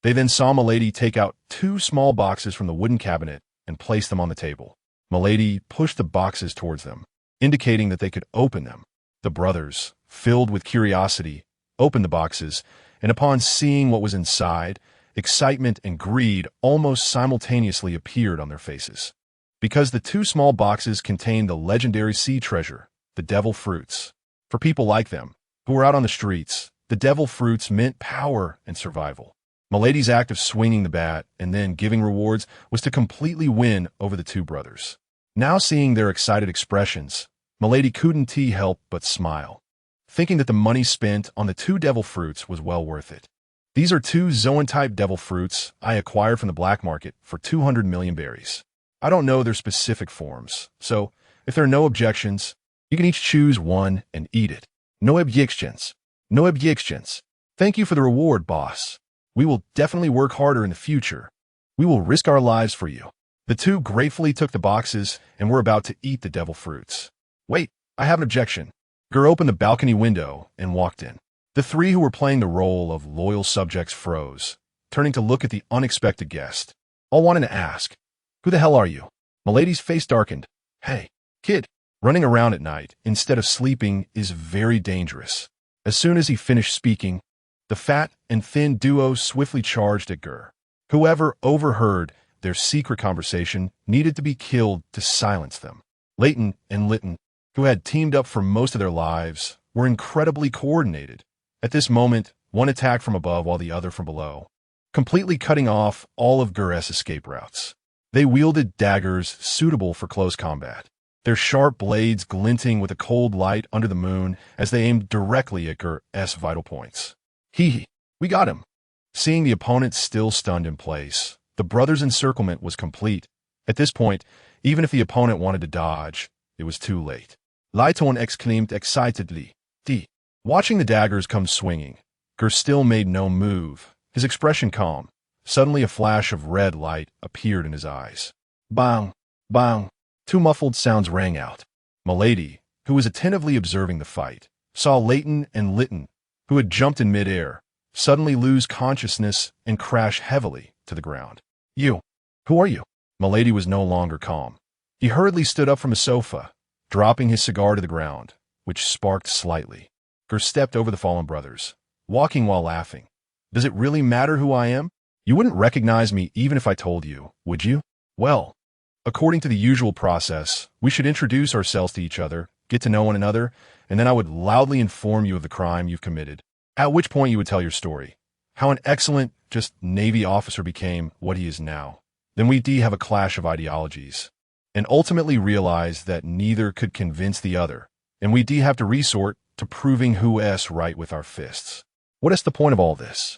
They then saw Milady take out two small boxes from the wooden cabinet and place them on the table. Milady pushed the boxes towards them, indicating that they could open them. The brothers, filled with curiosity, opened the boxes, and upon seeing what was inside, excitement and greed almost simultaneously appeared on their faces. Because the two small boxes contained the legendary sea treasure, the devil fruits. For people like them, who were out on the streets, the devil fruits meant power and survival. Milady's act of swinging the bat and then giving rewards was to completely win over the two brothers. Now seeing their excited expressions, Milady couldn't help but smile, thinking that the money spent on the two devil fruits was well worth it. These are two Zoan-type devil fruits I acquired from the black market for 200 million berries. I don't know their specific forms, so if there are no objections, you can each choose one and eat it. No objections. No objections. Thank you for the reward, boss. We will definitely work harder in the future. We will risk our lives for you. The two gratefully took the boxes and were about to eat the devil fruits. Wait, I have an objection. Ger opened the balcony window and walked in. The three who were playing the role of loyal subjects froze, turning to look at the unexpected guest. All wanted to ask, "Who the hell are you?" Milady's face darkened. "Hey, kid. Running around at night instead of sleeping is very dangerous." As soon as he finished speaking, the fat and thin duo swiftly charged at Ger. Whoever overheard their secret conversation needed to be killed to silence them. Leighton and Lytton, who had teamed up for most of their lives, were incredibly coordinated. At this moment, one attacked from above while the other from below, completely cutting off all of Ger's escape routes. They wielded daggers suitable for close combat, their sharp blades glinting with a cold light under the moon as they aimed directly at Ger's vital points. We got him. Seeing the opponent still stunned in place, the brothers' encirclement was complete. At this point, even if the opponent wanted to dodge, it was too late. Leighton exclaimed excitedly. Watching the daggers come swinging, Ger still made no move, his expression calm. Suddenly a flash of red light appeared in his eyes. Bang! Bang! Two muffled sounds rang out. Milady, who was attentively observing the fight, saw Leighton and Lytton, who had jumped in midair, suddenly lose consciousness and crash heavily to the ground. "You! Who are you?" Milady was no longer calm. He hurriedly stood up from a sofa, dropping his cigar to the ground, which sparked slightly. Ger stepped over the fallen brothers, walking while laughing. "Does it really matter who I am? You wouldn't recognize me even if I told you, would you? Well, according to the usual process, we should introduce ourselves to each other, get to know one another, and then I would loudly inform you of the crime you've committed, at which point you would tell your story. How an excellent, just Navy officer became what he is now. Then we'd have a clash of ideologies, and ultimately realize that neither could convince the other, and we'd have to resort to proving who's right with our fists. What is the point of all this?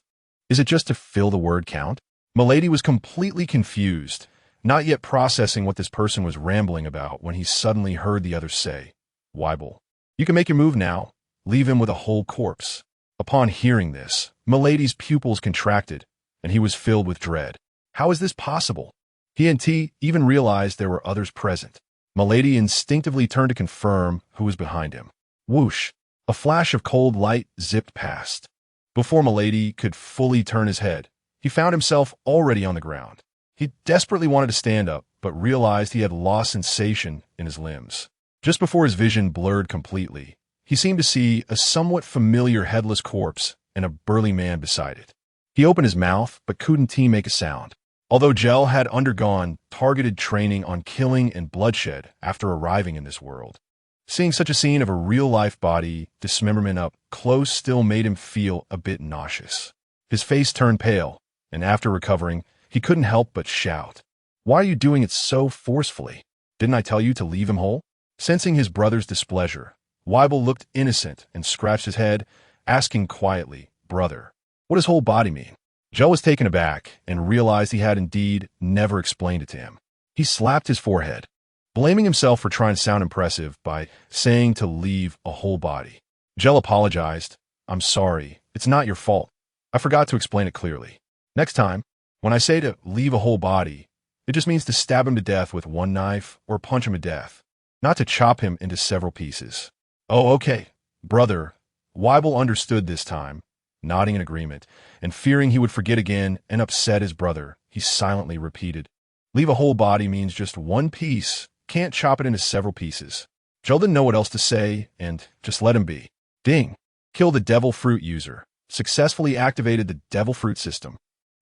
Is it just to fill the word count?" Milady was completely confused, not yet processing what this person was rambling about when he suddenly heard the other say, "Weibel, you can make your move now. Leave him with a whole corpse." Upon hearing this, Milady's pupils contracted, and he was filled with dread. How is this possible? He and T even realized there were others present. Milady instinctively turned to confirm who was behind him. Whoosh! A flash of cold light zipped past. Before Milady could fully turn his head, he found himself already on the ground. He desperately wanted to stand up, but realized he had lost sensation in his limbs. Just before his vision blurred completely, he seemed to see a somewhat familiar headless corpse and a burly man beside it. He opened his mouth, but couldn't make a sound. Although Gel had undergone targeted training on killing and bloodshed after arriving in this world, seeing such a scene of a real-life body dismemberment up close still made him feel a bit nauseous. His face turned pale, and after recovering, he couldn't help but shout, "Why are you doing it so forcefully? Didn't I tell you to leave him whole?" Sensing his brother's displeasure, Weibel looked innocent and scratched his head, asking quietly, "Brother, what does whole body mean?" Gel was taken aback and realized he had indeed never explained it to him. He slapped his forehead, blaming himself for trying to sound impressive by saying to leave a whole body. Gel apologized. "I'm sorry. It's not your fault. I forgot to explain it clearly. Next time, when I say to leave a whole body, it just means to stab him to death with one knife or punch him to death, not to chop him into several pieces." "Oh, okay, brother." Weibel understood this time, nodding in agreement, and fearing he would forget again and upset his brother, he silently repeated, "Leave a whole body means just one piece, can't chop it into several pieces." Gel didn't know what else to say and just let him be. Ding. Kill the devil fruit user. Successfully activated the devil fruit system.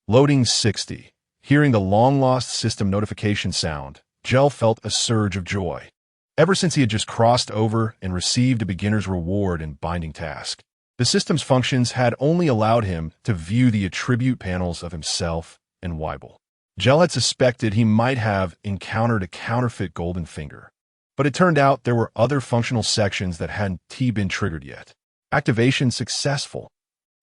Loading 60. Hearing the long-lost system notification sound, Gel felt a surge of joy. Ever since he had just crossed over and received a beginner's reward in binding task, the system's functions had only allowed him to view the attribute panels of himself and Weibel. Gel had suspected he might have encountered a counterfeit golden finger, but it turned out there were other functional sections that hadn't been triggered yet. Activation successful.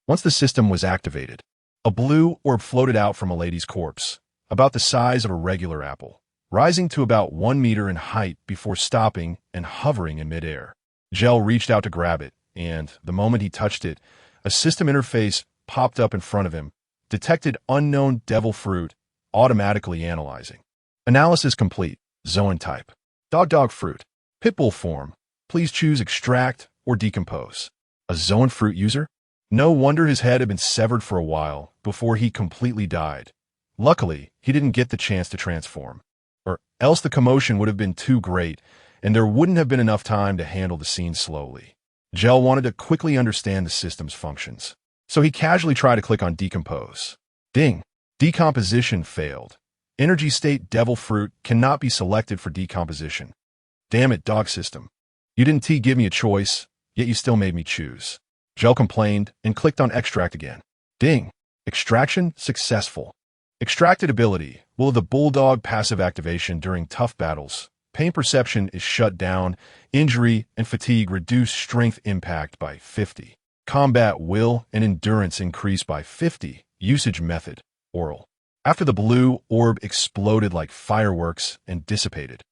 Once the system was activated, a blue orb floated out from a lady's corpse, about the size of a regular apple, rising to about 1 meter in height before stopping and hovering in midair. Gel reached out to grab it, and the moment he touched it, a system interface popped up in front of him, detected unknown devil fruit, automatically analyzing. Analysis complete. Zone type. Dog fruit. Pitbull form. Please choose extract or decompose. A zone fruit user? No wonder his head had been severed for a while before he completely died. Luckily, he didn't get the chance to transform, or else the commotion would have been too great and there wouldn't have been enough time to handle the scene slowly. Gel wanted to quickly understand the system's functions, so he casually tried to click on decompose. Ding! Decomposition failed. Energy state devil fruit cannot be selected for decomposition. Damn it, dog system. You didn't give me a choice, yet you still made me choose. Gel complained and clicked on extract again. Ding! Extraction successful. Extracted ability. Will the bulldog passive activation during tough battles. Pain perception is shut down. Injury and fatigue reduce strength impact by 50. Combat will and endurance increase by 50. Usage method. Oral. After the blue orb exploded like fireworks and dissipated,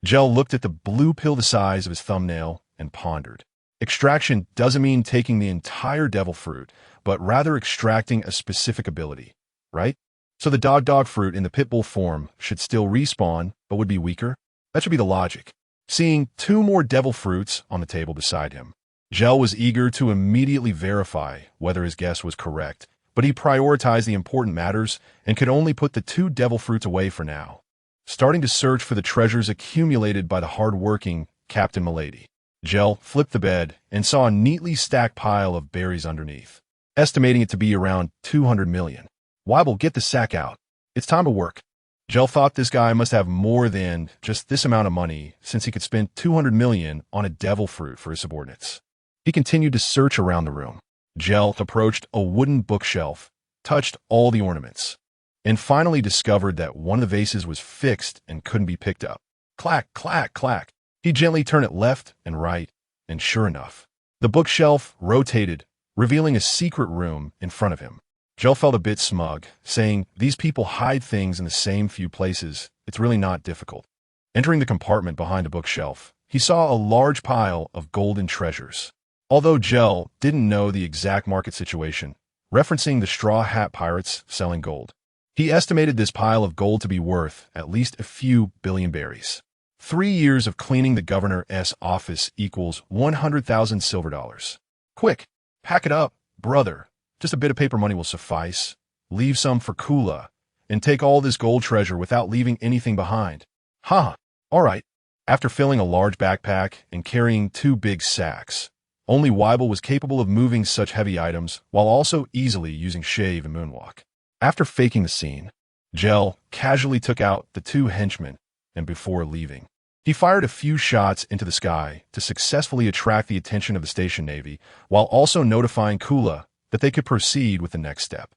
Gel looked at the blue pill the size of his thumbnail and pondered. Extraction doesn't mean taking the entire devil fruit, but rather extracting a specific ability, right? So the dog fruit in the pitbull form should still respawn, but would be weaker? That should be the logic. Seeing 2 more devil fruits on the table beside him, Gel was eager to immediately verify whether his guess was correct, but he prioritized the important matters and could only put the 2 devil fruits away for now, starting to search for the treasures accumulated by the hard-working Captain Milady. Gel flipped the bed and saw a neatly stacked pile of berries underneath, estimating it to be around 200 million. Weibel, get the sack out. It's time to work. Gel thought this guy must have more than just this amount of money, since he could spend 200 million on a devil fruit for his subordinates. He continued to search around the room. Gel approached a wooden bookshelf, touched all the ornaments, and finally discovered that one of the vases was fixed and couldn't be picked up. Clack, clack, clack. He gently turned it left and right, and sure enough, the bookshelf rotated, revealing a secret room in front of him. Gel felt a bit smug, saying, "These people hide things in the same few places. It's really not difficult." Entering the compartment behind the bookshelf, he saw a large pile of golden treasures. Although Gel didn't know the exact market situation, referencing the Straw Hat Pirates selling gold, he estimated this pile of gold to be worth at least a few billion berries. 3 years of cleaning the governor's office equals 100,000 silver dollars. Quick, pack it up, brother. Just a bit of paper money will suffice. Leave some for Kula, and take all this gold treasure without leaving anything behind. All right. After filling a large backpack and carrying 2 big sacks, only Weibel was capable of moving such heavy items while also easily using shave and moonwalk. After faking the scene, Gel casually took out the 2 henchmen, and before leaving, he fired a few shots into the sky to successfully attract the attention of the station navy, while also notifying Kula that they could proceed with the next step.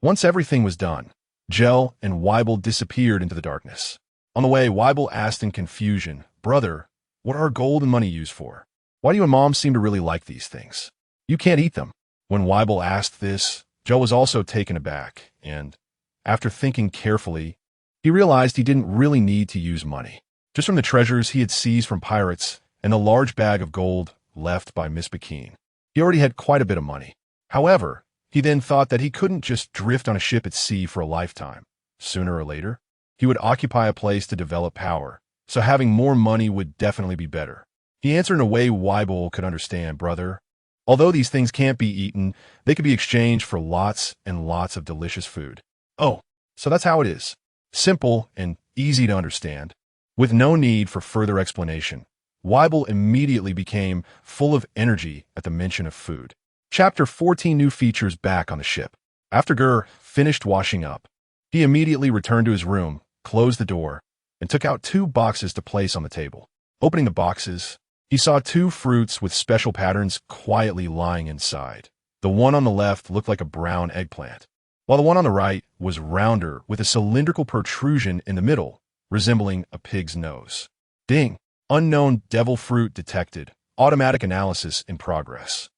Once everything was done, Gel and Weibel disappeared into the darkness. On the way, Weibel asked in confusion, "Brother, what are gold and money used for? Why do you and Mom seem to really like these things? You can't eat them." When Weibel asked this, Gel was also taken aback and, after thinking carefully, he realized he didn't really need to use money. Just from the treasures he had seized from pirates and the large bag of gold left by Miss Bikini, he already had quite a bit of money. However, he then thought that he couldn't just drift on a ship at sea for a lifetime. Sooner or later, he would occupy a place to develop power, so having more money would definitely be better. He answered in a way Weibel could understand. Brother, although these things can't be eaten, they could be exchanged for lots and lots of delicious food. Oh, so that's how it is. Simple and easy to understand. With no need for further explanation, Weibel immediately became full of energy at the mention of food. Chapter 14. New features back on the ship. After Ger finished washing up, he immediately returned to his room, closed the door, and took out 2 boxes to place on the table. Opening the boxes, he saw 2 fruits with special patterns quietly lying inside. The one on the left looked like a brown eggplant, while the one on the right was rounder with a cylindrical protrusion in the middle, resembling a pig's nose. Ding! Unknown devil fruit detected. Automatic analysis in progress.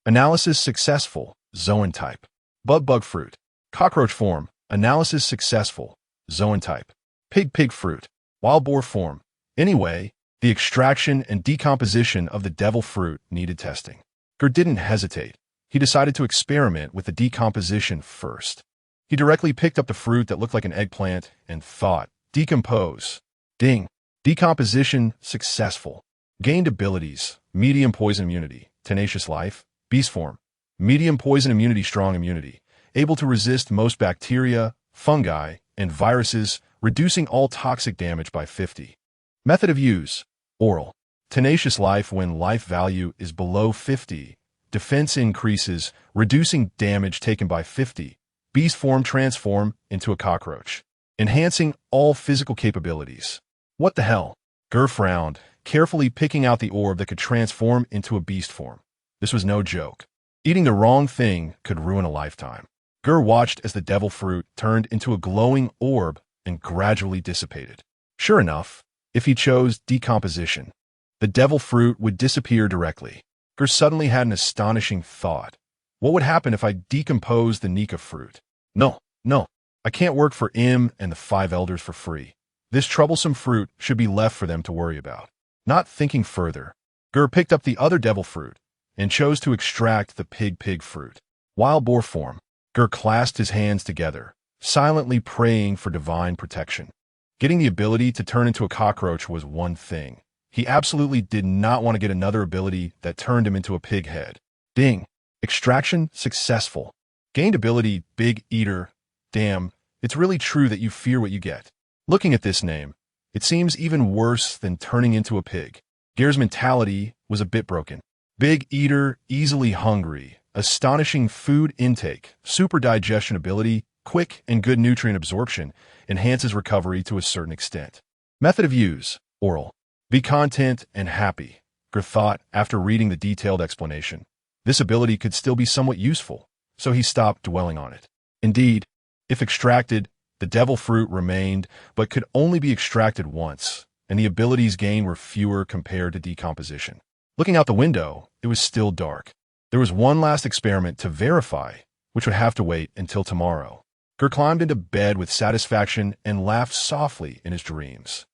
Analysis successful. Zoan type. Bug fruit. Cockroach form. Analysis successful. Zoan type. Pig fruit. Wild boar form. Anyway, the extraction and decomposition of the devil fruit needed testing. Ger didn't hesitate. He decided to experiment with the decomposition first. He directly picked up the fruit that looked like an eggplant and thought, decompose. Ding. Decomposition successful. Gained abilities. Medium poison immunity. Tenacious life. Beast form. Medium poison immunity. Strong immunity. Able to resist most bacteria, fungi, and viruses, reducing all toxic damage by 50. Method of use. Oral. Tenacious life when life value is below 50. Defense increases, reducing damage taken by 50. Beast form. Transform into a cockroach, enhancing all physical capabilities. What the hell? Ger frowned, carefully picking out the orb that could transform into a beast form. This was no joke. Eating the wrong thing could ruin a lifetime. Ger watched as the devil fruit turned into a glowing orb and gradually dissipated. Sure enough, if he chose decomposition, the devil fruit would disappear directly. Ger suddenly had an astonishing thought. What would happen if I decomposed the Nika fruit? No, I can't work for Im and the 5 elders for free. This troublesome fruit should be left for them to worry about. Not thinking further, Ger picked up the other devil fruit and chose to extract the pig fruit. Wild boar form. Ger clasped his hands together, silently praying for divine protection. Getting the ability to turn into a cockroach was one thing. He absolutely did not want to get another ability that turned him into a pig head. Ding. Extraction successful. Gained ability Big Eater. Damn, it's really true that you fear what you get. Looking at this name, it seems even worse than turning into a pig. Ger's mentality was a bit broken. Big Eater, easily hungry, astonishing food intake, super digestion ability, quick and good nutrient absorption, enhances recovery to a certain extent. Method of use. Oral. Be content and happy. Ger thought after reading the detailed explanation. This ability could still be somewhat useful, so he stopped dwelling on it. Indeed, if extracted, the devil fruit remained, but could only be extracted once, and the abilities gained were fewer compared to decomposition. Looking out the window, it was still dark. There was one last experiment to verify, which would have to wait until tomorrow. Ger climbed into bed with satisfaction and laughed softly in his dreams.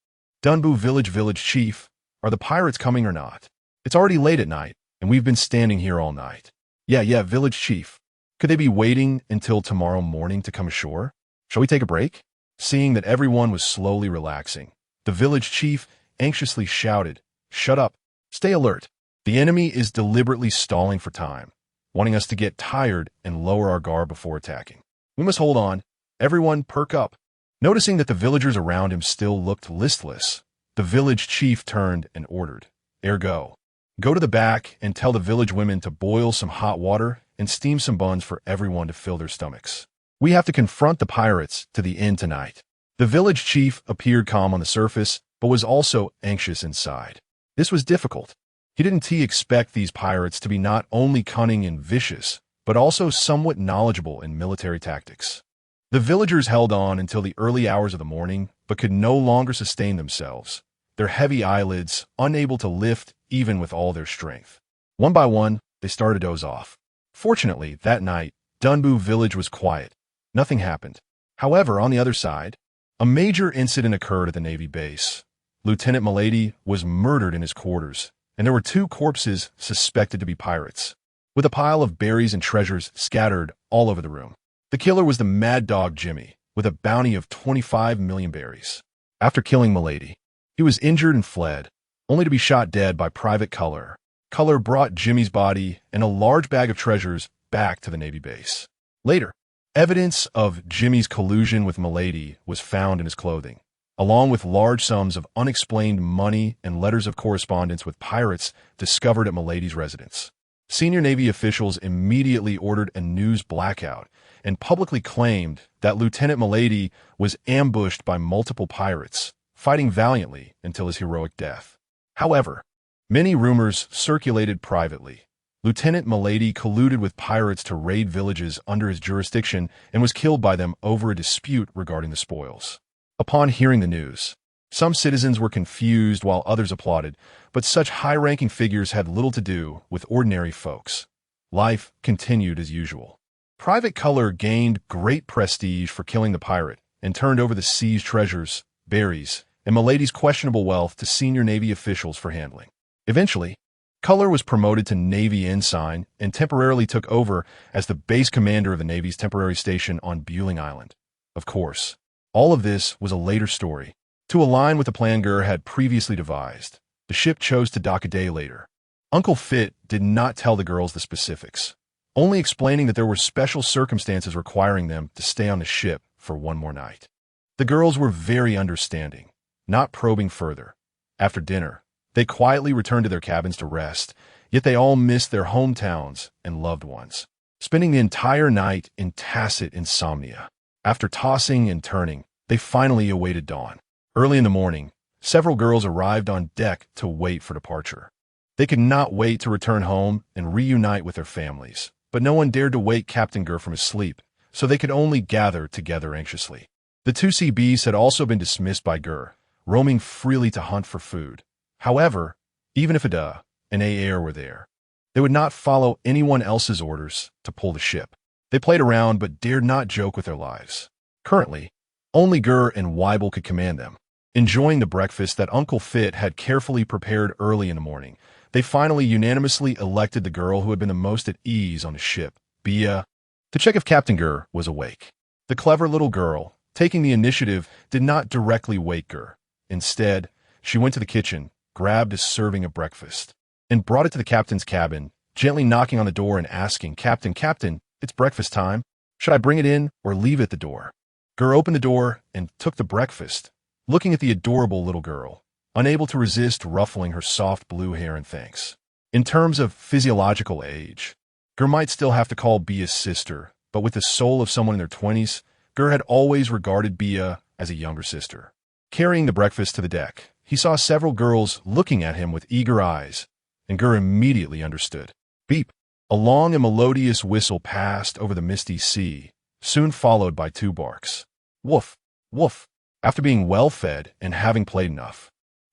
Dunbu village chief, are the pirates coming or not? It's already late at night, and we've been standing here all night. Yeah, village chief. Could they be waiting until tomorrow morning to come ashore? Shall we take a break? Seeing that everyone was slowly relaxing, the village chief anxiously shouted, Shut up. Stay alert. The enemy is deliberately stalling for time, wanting us to get tired and lower our guard before attacking. We must hold on. Everyone perk up. Noticing that the villagers around him still looked listless, the village chief turned and ordered, Ergo. Go to the back and tell the village women to boil some hot water and steam some buns for everyone to fill their stomachs. We have to confront the pirates to the end tonight. The village chief appeared calm on the surface, but was also anxious inside. This was difficult. He didn't expect these pirates to be not only cunning and vicious, but also somewhat knowledgeable in military tactics. The villagers held on until the early hours of the morning, but could no longer sustain themselves, their heavy eyelids unable to lift even with all their strength. One by one, they started to doze off. Fortunately, that night, Dunbu village was quiet. Nothing happened. However, on the other side, a major incident occurred at the Navy base. Lieutenant Milady was murdered in his quarters, and there were 2 corpses suspected to be pirates, with a pile of berries and treasures scattered all over the room. The killer was the mad dog Jimmy, with a bounty of 25 million berries. After killing Milady, he was injured and fled, only to be shot dead by Private Culler. Culler brought Jimmy's body and a large bag of treasures back to the Navy base. Later, evidence of Jimmy's collusion with Milady was found in his clothing, along with large sums of unexplained money and letters of correspondence with pirates discovered at Milady's residence. Senior Navy officials immediately ordered a news blackout and publicly claimed that Lieutenant Milady was ambushed by multiple pirates, fighting valiantly until his heroic death. However, many rumors circulated privately. Lieutenant Milady colluded with pirates to raid villages under his jurisdiction and was killed by them over a dispute regarding the spoils. Upon hearing the news, some citizens were confused while others applauded, but such high-ranking figures had little to do with ordinary folks. Life continued as usual. Private Culler gained great prestige for killing the pirate and turned over the seized treasures, berries, and Milady's questionable wealth to senior Navy officials for handling. Eventually, Culler was promoted to Navy ensign and temporarily took over as the base commander of the Navy's temporary station on Bueling Island. Of course, all of this was a later story. To align with the plan Ger had previously devised, the ship chose to dock a day later. Uncle Fit did not tell the girls the specifics, only explaining that there were special circumstances requiring them to stay on the ship for one more night. The girls were very understanding, not probing further. After dinner, they quietly returned to their cabins to rest, yet they all missed their hometowns and loved ones, spending the entire night in tacit insomnia. After tossing and turning, they finally awaited dawn. Early in the morning, several girls arrived on deck to wait for departure. They could not wait to return home and reunite with their families, but no one dared to wake Captain Ger from his sleep, so they could only gather together anxiously. The 2 CBs had also been dismissed by Ger, roaming freely to hunt for food. However, even if Ada and Air were there, they would not follow anyone else's orders to pull the ship. They played around but dared not joke with their lives. Currently, only Ger and Weibel could command them. Enjoying the breakfast that Uncle Fit had carefully prepared early in the morning, they finally unanimously elected the girl who had been the most at ease on the ship, Bia, to check if Captain Ger was awake. The clever little girl, taking the initiative, did not directly wake Ger. Instead, she went to the kitchen, grabbed a serving of breakfast, and brought it to the captain's cabin, gently knocking on the door and asking, Captain, it's breakfast time. Should I bring it in or leave it at the door?" Ger opened the door and took the breakfast, looking at the adorable little girl, unable to resist ruffling her soft blue hair in thanks. In terms of physiological age, Ger might still have to call Bia's sister, but with the soul of someone in their 20s, Ger had always regarded Bia as a younger sister. Carrying the breakfast to the deck, he saw several girls looking at him with eager eyes, and Ger immediately understood. Beep! A long and melodious whistle passed over the misty sea, soon followed by 2 barks. Woof! Woof! After being well fed and having played enough,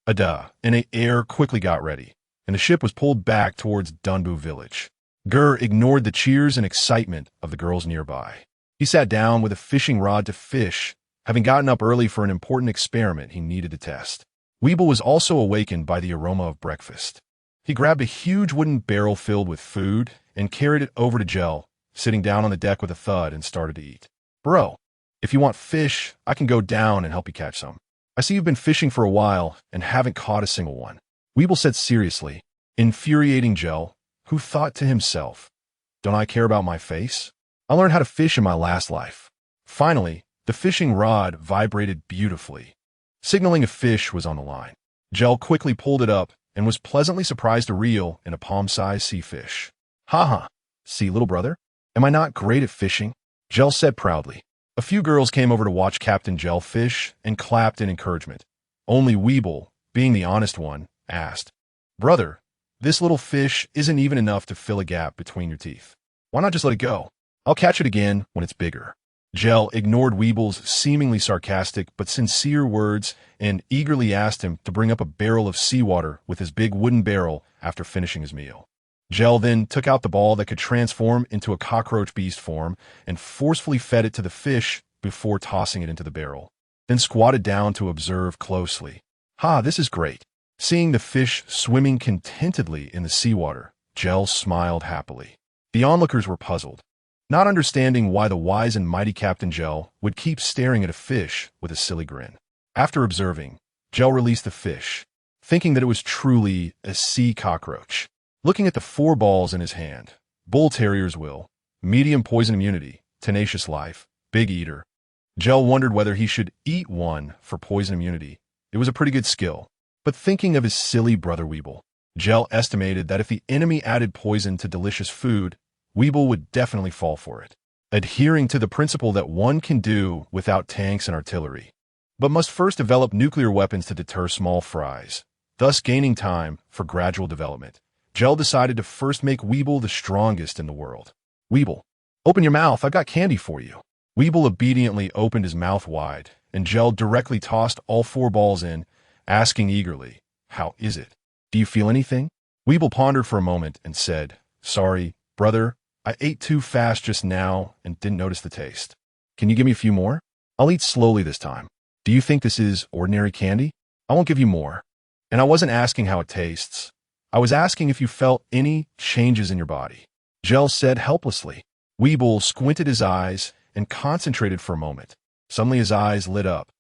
Ada and Air quickly got ready, and the ship was pulled back towards Dunbu village. Ger ignored the cheers and excitement of the girls nearby. He sat down with a fishing rod to fish, having gotten up early for an important experiment he needed to test. Weibel was also awakened by the aroma of breakfast. He grabbed a huge wooden barrel filled with food and carried it over to Gel, sitting down on the deck with a thud, and started to eat. "Bro, if you want fish, I can go down and help you catch some. I see you've been fishing for a while and haven't caught a single one," Weibel said seriously, infuriating Gel, who thought to himself, "Don't I care about my face? I learned how to fish in my last life." Finally, the fishing rod vibrated beautifully, signaling a fish was on the line. Gel quickly pulled it up and was pleasantly surprised to reel in a palm-sized sea fish. "Ha! See, little brother, am I not great at fishing?" Gel said proudly. A few girls came over to watch Captain Gel fish and clapped in encouragement. Only Weibel, being the honest one, asked, "Brother, this little fish isn't even enough to fill a gap between your teeth. Why not just let it go? I'll catch it again when it's bigger." Gel ignored Weibel's seemingly sarcastic but sincere words and eagerly asked him to bring up a barrel of seawater with his big wooden barrel after finishing his meal. Gel then took out the ball that could transform into a cockroach beast form and forcefully fed it to the fish before tossing it into the barrel, then squatted down to observe closely. "Ha, this is great." Seeing the fish swimming contentedly in the seawater, Gel smiled happily. The onlookers were puzzled, not understanding why the wise and mighty Captain Ger would keep staring at a fish with a silly grin. After observing, Ger released the fish, thinking that it was truly a sea cockroach. Looking at the 4 balls in his hand, bull terrier's will, medium poison immunity, tenacious life, big eater, Ger wondered whether he should eat one for poison immunity. It was a pretty good skill. But thinking of his silly brother Weeble, Ger estimated that if the enemy added poison to delicious food, Weeble would definitely fall for it, adhering to the principle that one can do without tanks and artillery, but must first develop nuclear weapons to deter small fries, thus gaining time for gradual development. Ger decided to first make Weeble the strongest in the world. "Weeble, open your mouth, I've got candy for you." Weeble obediently opened his mouth wide, and Ger directly tossed all 4 balls in, asking eagerly, "How is it? Do you feel anything?" Weeble pondered for a moment and said, "Sorry, brother, I ate too fast just now and didn't notice the taste. Can you give me a few more? I'll eat slowly this time. Do you think this is ordinary candy? I won't give you more. And I wasn't asking how it tastes. I was asking if you felt any changes in your body." Ger said helplessly. Weeble squinted his eyes and concentrated for a moment. Suddenly his eyes lit up.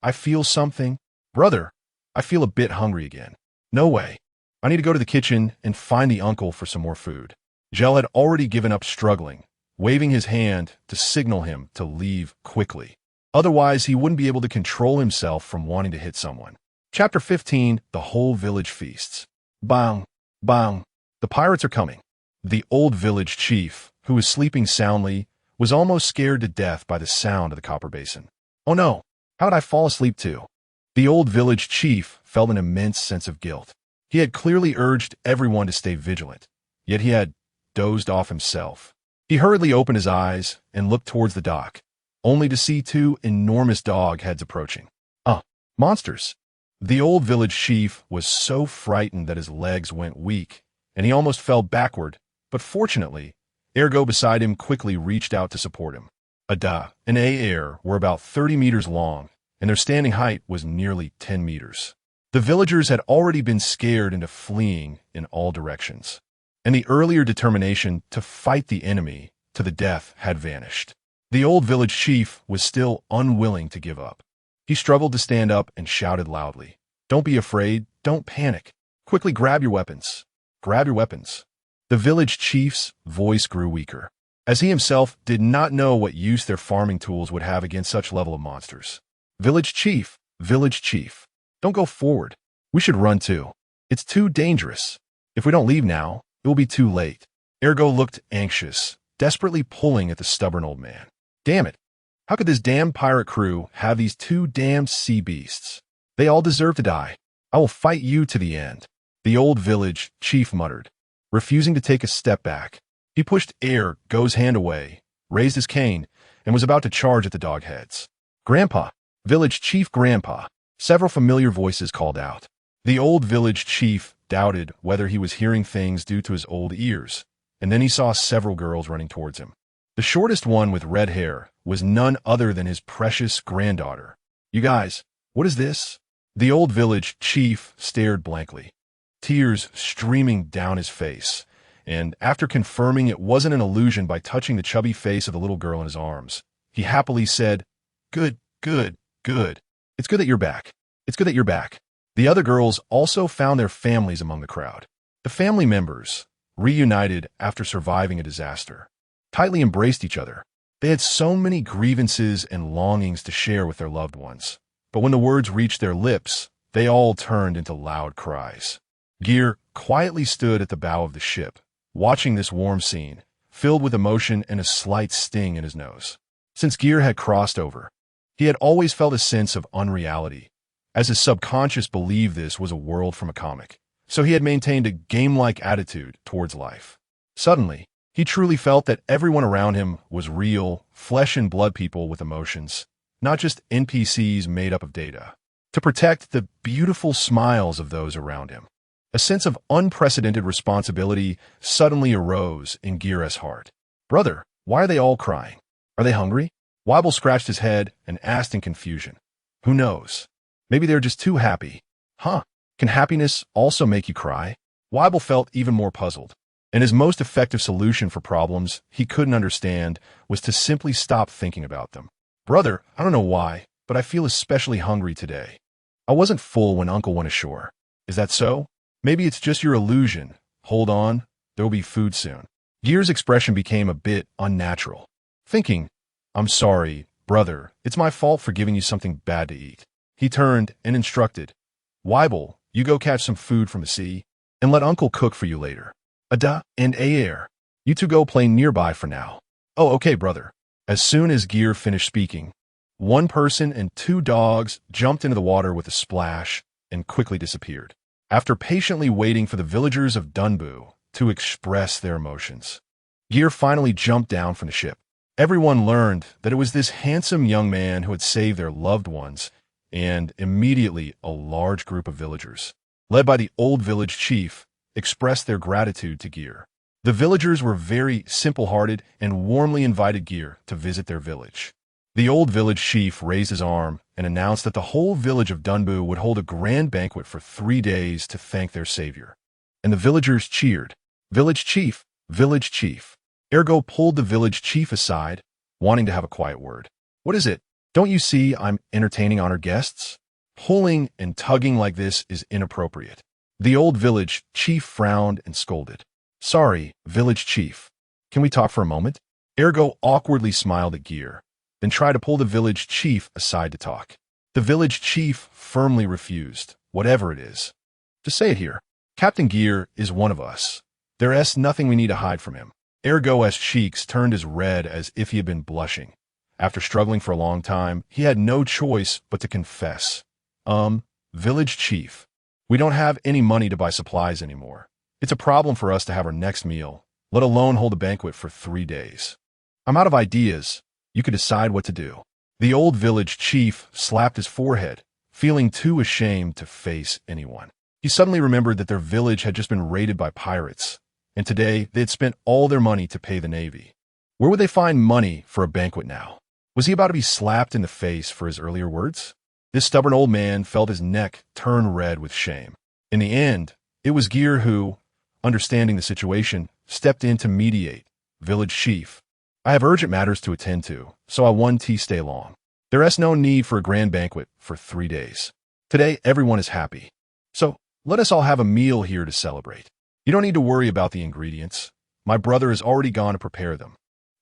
"I feel something. Brother, I feel a bit hungry again." "No way. I need to go to the kitchen and find the uncle for some more food." Ger had already given up struggling, waving his hand to signal him to leave quickly. Otherwise, he wouldn't be able to control himself from wanting to hit someone. Chapter 15, The Whole Village Feasts. Bang, bang. The pirates are coming. The old village chief, who was sleeping soundly, was almost scared to death by the sound of the copper basin. "Oh no, how did I fall asleep too?" The old village chief felt an immense sense of guilt. He had clearly urged everyone to stay vigilant, yet he had dozed off himself. He hurriedly opened his eyes and looked towards the dock, only to see 2 enormous dog heads approaching. Monsters! The old village chief was so frightened that his legs went weak, and he almost fell backward, but fortunately, Ergo beside him quickly reached out to support him. Ada and Air were about 30 meters long, and their standing height was nearly 10 meters. The villagers had already been scared into fleeing in all directions, and the earlier determination to fight the enemy to the death had vanished. The old village chief was still unwilling to give up. He struggled to stand up and shouted loudly, "Don't be afraid, don't panic. Quickly grab your weapons. Grab your weapons." The village chief's voice grew weaker, as he himself did not know what use their farming tools would have against such level of monsters. Village chief, don't go forward. We should run too. It's too dangerous. If we don't leave now, it will be too late." Ergo looked anxious, desperately pulling at the stubborn old man. "Damn it. How could this damn pirate crew have these 2 damned sea beasts? They all deserve to die. I will fight you to the end," the old village chief muttered, refusing to take a step back. He pushed Ergo's hand away, raised his cane, and was about to charge at the dog heads. "Grandpa, village chief Grandpa," several familiar voices called out. The old village chief doubted whether he was hearing things due to his old ears, and then he saw several girls running towards him. The shortest one with red hair was none other than his precious granddaughter. "You guys, what is this?" The old village chief stared blankly, tears streaming down his face, and after confirming it wasn't an illusion by touching the chubby face of the little girl in his arms, he happily said, Good. It's good that you're back. It's good that you're back." The other girls also found their families among the crowd. The family members, reunited after surviving a disaster, tightly embraced each other. They had so many grievances and longings to share with their loved ones, but when the words reached their lips, they all turned into loud cries. Ger quietly stood at the bow of the ship, watching this warm scene, filled with emotion and a slight sting in his nose. Since Ger had crossed over, he had always felt a sense of unreality, as his subconscious believed this was a world from a comic, so he had maintained a game-like attitude towards life. Suddenly, he truly felt that everyone around him was real, flesh and blood people with emotions, not just NPCs made up of data, to protect the beautiful smiles of those around him. A sense of unprecedented responsibility suddenly arose in Ger's heart. Brother, why are they all crying? Are they hungry? Weibel scratched his head and asked in confusion. Who knows? Maybe they're just too happy. Huh? Can happiness also make you cry? Weibel felt even more puzzled, and his most effective solution for problems he couldn't understand was to simply stop thinking about them. Brother, I don't know why, but I feel especially hungry today. I wasn't full when Uncle went ashore. Is that so? Maybe it's just your illusion. Hold on, there'll be food soon. Ger's expression became a bit unnatural. Thinking, I'm sorry, brother, it's my fault for giving you something bad to eat. He turned and instructed, Weibel, you go catch some food from the sea, and let Uncle cook for you later. Ada and Aer, you two go play nearby for now. Oh, okay, brother. As soon as Ger finished speaking, one person and two dogs jumped into the water with a splash and quickly disappeared, after patiently waiting for the villagers of Dunbu to express their emotions. Ger finally jumped down from the ship. Everyone learned that it was this handsome young man who had saved their loved ones, and immediately a large group of villagers, led by the old village chief, expressed their gratitude to Ger. The villagers were very simple-hearted and warmly invited Ger to visit their village. The old village chief raised his arm and announced that the whole village of Dunbu would hold a grand banquet for 3 days to thank their savior. And the villagers cheered. Village chief, village chief. Ergo pulled the village chief aside, wanting to have a quiet word. What is it? Don't you see I'm entertaining honored guests? Pulling and tugging like this is inappropriate. The old village chief frowned and scolded. Sorry, village chief. Can we talk for a moment? Ergo awkwardly smiled at Ger, then tried to pull the village chief aside to talk. The village chief firmly refused, whatever it is. To say it here, Captain Ger is one of us. There's nothing we need to hide from him. Ergo's cheeks turned as red as if he had been blushing. After struggling for a long time, he had no choice but to confess. Village chief, we don't have any money to buy supplies anymore. It's a problem for us to have our next meal, let alone hold a banquet for 3 days. I'm out of ideas. You could decide what to do. The old village chief slapped his forehead, feeling too ashamed to face anyone. He suddenly remembered that their village had just been raided by pirates, and today they had spent all their money to pay the navy. Where would they find money for a banquet now? Was he about to be slapped in the face for his earlier words? This stubborn old man felt his neck turn red with shame. In the end, it was Ger who, understanding the situation, stepped in to mediate. Village chief, I have urgent matters to attend to, so I won't stay long. There is no need for a grand banquet for 3 days. Today, everyone is happy. So, let us all have a meal here to celebrate. You don't need to worry about the ingredients. My brother has already gone to prepare them.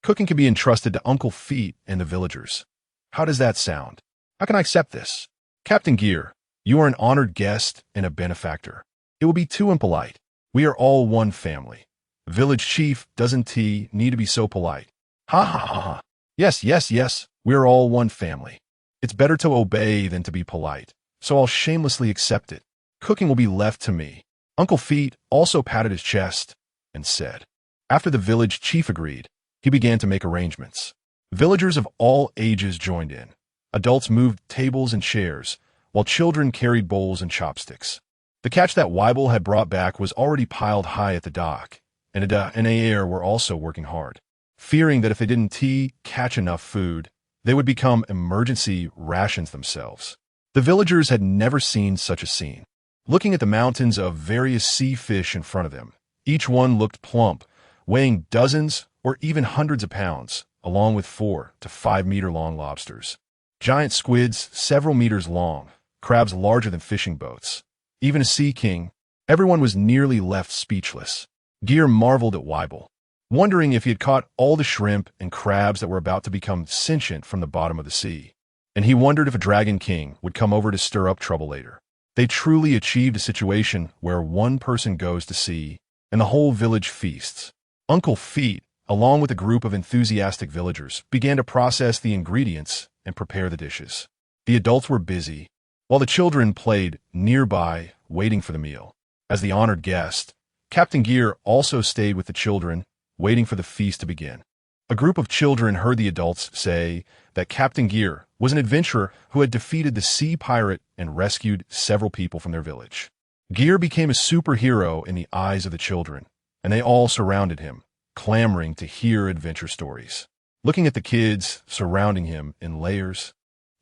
Cooking can be entrusted to Uncle Feet and the villagers. How does that sound? How can I accept this? Captain Ger, you are an honored guest and a benefactor. It will be too impolite. We are all one family. Village chief doesn't need to be so polite. Ha ha ha ha. Yes, we are all one family. It's better to obey than to be polite, so I'll shamelessly accept it. Cooking will be left to me. Uncle Feet also patted his chest and said. After the village chief agreed, he began to make arrangements. Villagers of all ages joined in. Adults moved tables and chairs, while children carried bowls and chopsticks. The catch that Weibel had brought back was already piled high at the dock, and Ada and Aer were also working hard, fearing that if they didn't catch enough food, they would become emergency rations themselves. The villagers had never seen such a scene. Looking at the mountains of various sea fish in front of them, each one looked plump, weighing dozens or even hundreds of pounds, along with 4 to 5 meter long lobsters. Giant squids several meters long, crabs larger than fishing boats. Even a sea king. Everyone was nearly left speechless. Ger marveled at Weibel, wondering if he had caught all the shrimp and crabs that were about to become sentient from the bottom of the sea. And he wondered if a dragon king would come over to stir up trouble later. They truly achieved a situation where one person goes to sea and the whole village feasts. Uncle Feet, along with a group of enthusiastic villagers, began to process the ingredients and prepare the dishes. The adults were busy, while the children played nearby, waiting for the meal. As the honored guest, Captain Ger also stayed with the children, waiting for the feast to begin. A group of children heard the adults say that Captain Ger was an adventurer who had defeated the sea pirate and rescued several people from their village. Ger became a superhero in the eyes of the children, and they all surrounded him, clamoring to hear adventure stories. Looking at the kids surrounding him in layers,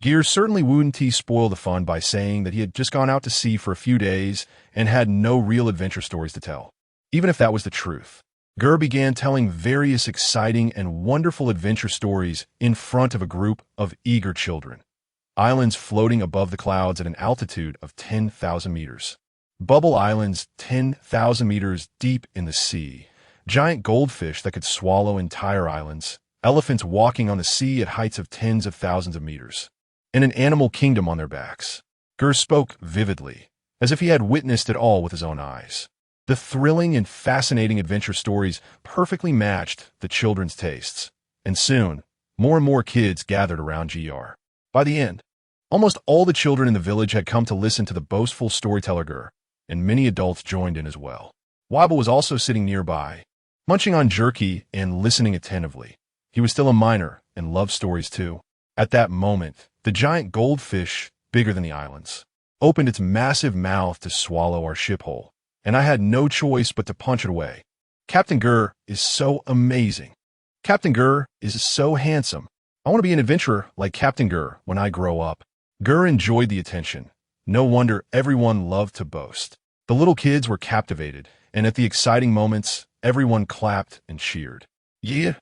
Ger certainly wouldn't spoil the fun by saying that he had just gone out to sea for a few days and had no real adventure stories to tell. Even if that was the truth, Ger began telling various exciting and wonderful adventure stories in front of a group of eager children. Islands floating above the clouds at an altitude of 10,000 meters. Bubble islands 10,000 meters deep in the sea. Giant goldfish that could swallow entire islands. Elephants walking on the sea at heights of tens of thousands of meters. And an animal kingdom on their backs. Ger spoke vividly, as if he had witnessed it all with his own eyes. The thrilling and fascinating adventure stories perfectly matched the children's tastes, and soon, more and more kids gathered around Gr. By the end, almost all the children in the village had come to listen to the boastful storyteller Ger, and many adults joined in as well. Weibel was also sitting nearby, munching on jerky and listening attentively. He was still a minor and loved stories too. At that moment, the giant goldfish, bigger than the islands, opened its massive mouth to swallow our ship whole, and I had no choice but to punch it away. Captain Ger is so amazing. Captain Ger is so handsome. I want to be an adventurer like Captain Ger when I grow up. Ger enjoyed the attention. No wonder everyone loved to boast. The little kids were captivated, and at the exciting moments, everyone clapped and cheered. Yeah.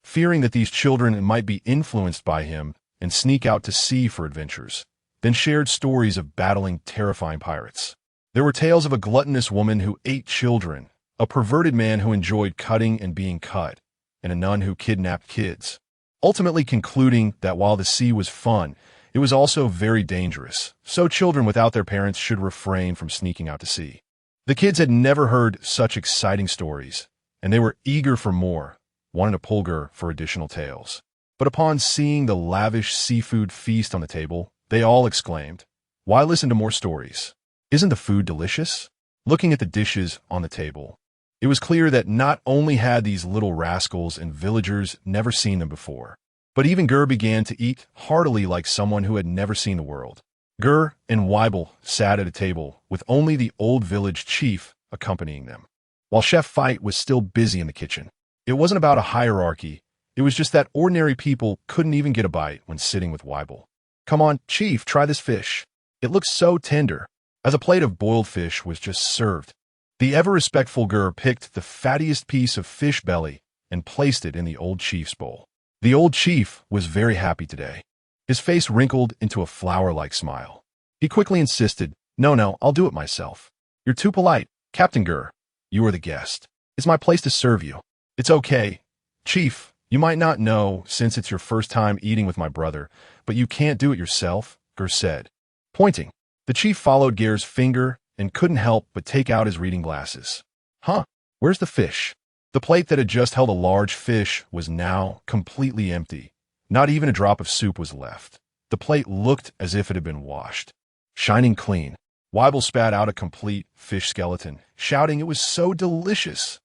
Fearing that these children might be influenced by him and sneak out to sea for adventures, then shared stories of battling terrifying pirates. There were tales of a gluttonous woman who ate children, a perverted man who enjoyed cutting and being cut, and a nun who kidnapped kids, ultimately concluding that while the sea was fun, it was also very dangerous, so children without their parents should refrain from sneaking out to sea. The kids had never heard such exciting stories, and they were eager for more, wanting to pull Ger for additional tales. But upon seeing the lavish seafood feast on the table, they all exclaimed, "Why listen to more stories? Isn't the food delicious?" Looking at the dishes on the table, it was clear that not only had these little rascals and villagers never seen them before, but even Ger began to eat heartily like someone who had never seen the world. Ger and Weibel sat at a table with only the old village chief accompanying them, while Chef Fight was still busy in the kitchen. It wasn't about a hierarchy. It was just that ordinary people couldn't even get a bite when sitting with Weibel. "Come on, Chief, try this fish. It looks so tender." As a plate of boiled fish was just served, the ever-respectful Ger picked the fattiest piece of fish belly and placed it in the old chief's bowl. The old chief was very happy today. His face wrinkled into a flower-like smile. He quickly insisted, No, I'll do it myself. You're too polite, Captain Ger. You are the guest. It's my place to serve you." "It's okay. Chief, you might not know since it's your first time eating with my brother, but you can't do it yourself," Ger said, pointing. The chief followed Ger's finger and couldn't help but take out his reading glasses. "Huh, where's the fish?" The plate that had just held a large fish was now completely empty. Not even a drop of soup was left. The plate looked as if it had been washed. Shining clean, Weibel spat out a complete fish skeleton, shouting it was so delicious.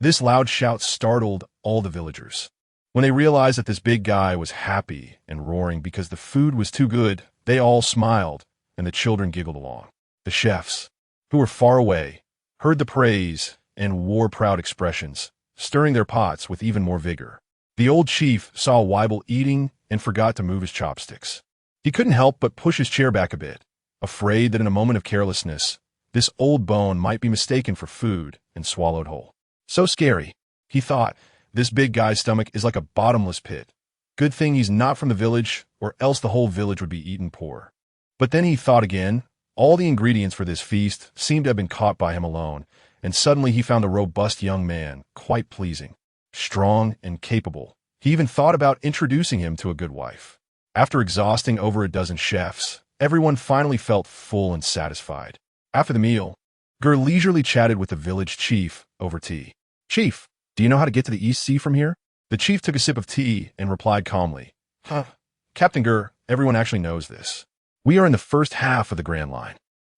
This loud shout startled all the villagers. When they realized that this big guy was happy and roaring because the food was too good, they all smiled, and the children giggled along. The chefs, who were far away, heard the praise and wore proud expressions, stirring their pots with even more vigor. The old chief saw Weibel eating and forgot to move his chopsticks. He couldn't help but push his chair back a bit, afraid that in a moment of carelessness, this old bone might be mistaken for food and swallowed whole. So scary, he thought. This big guy's stomach is like a bottomless pit. Good thing he's not from the village, or else the whole village would be eaten poor. But then he thought again. All the ingredients for this feast seemed to have been caught by him alone, and suddenly he found a robust young man, quite pleasing, strong and capable. He even thought about introducing him to a good wife. After exhausting over a dozen chefs, everyone finally felt full and satisfied. After the meal, Ger leisurely chatted with the village chief over tea. "Chief, do you know how to get to the East Sea from here?" The chief took a sip of tea and replied calmly, Captain Ger, everyone actually knows this. We are in the first half of the Grand Line.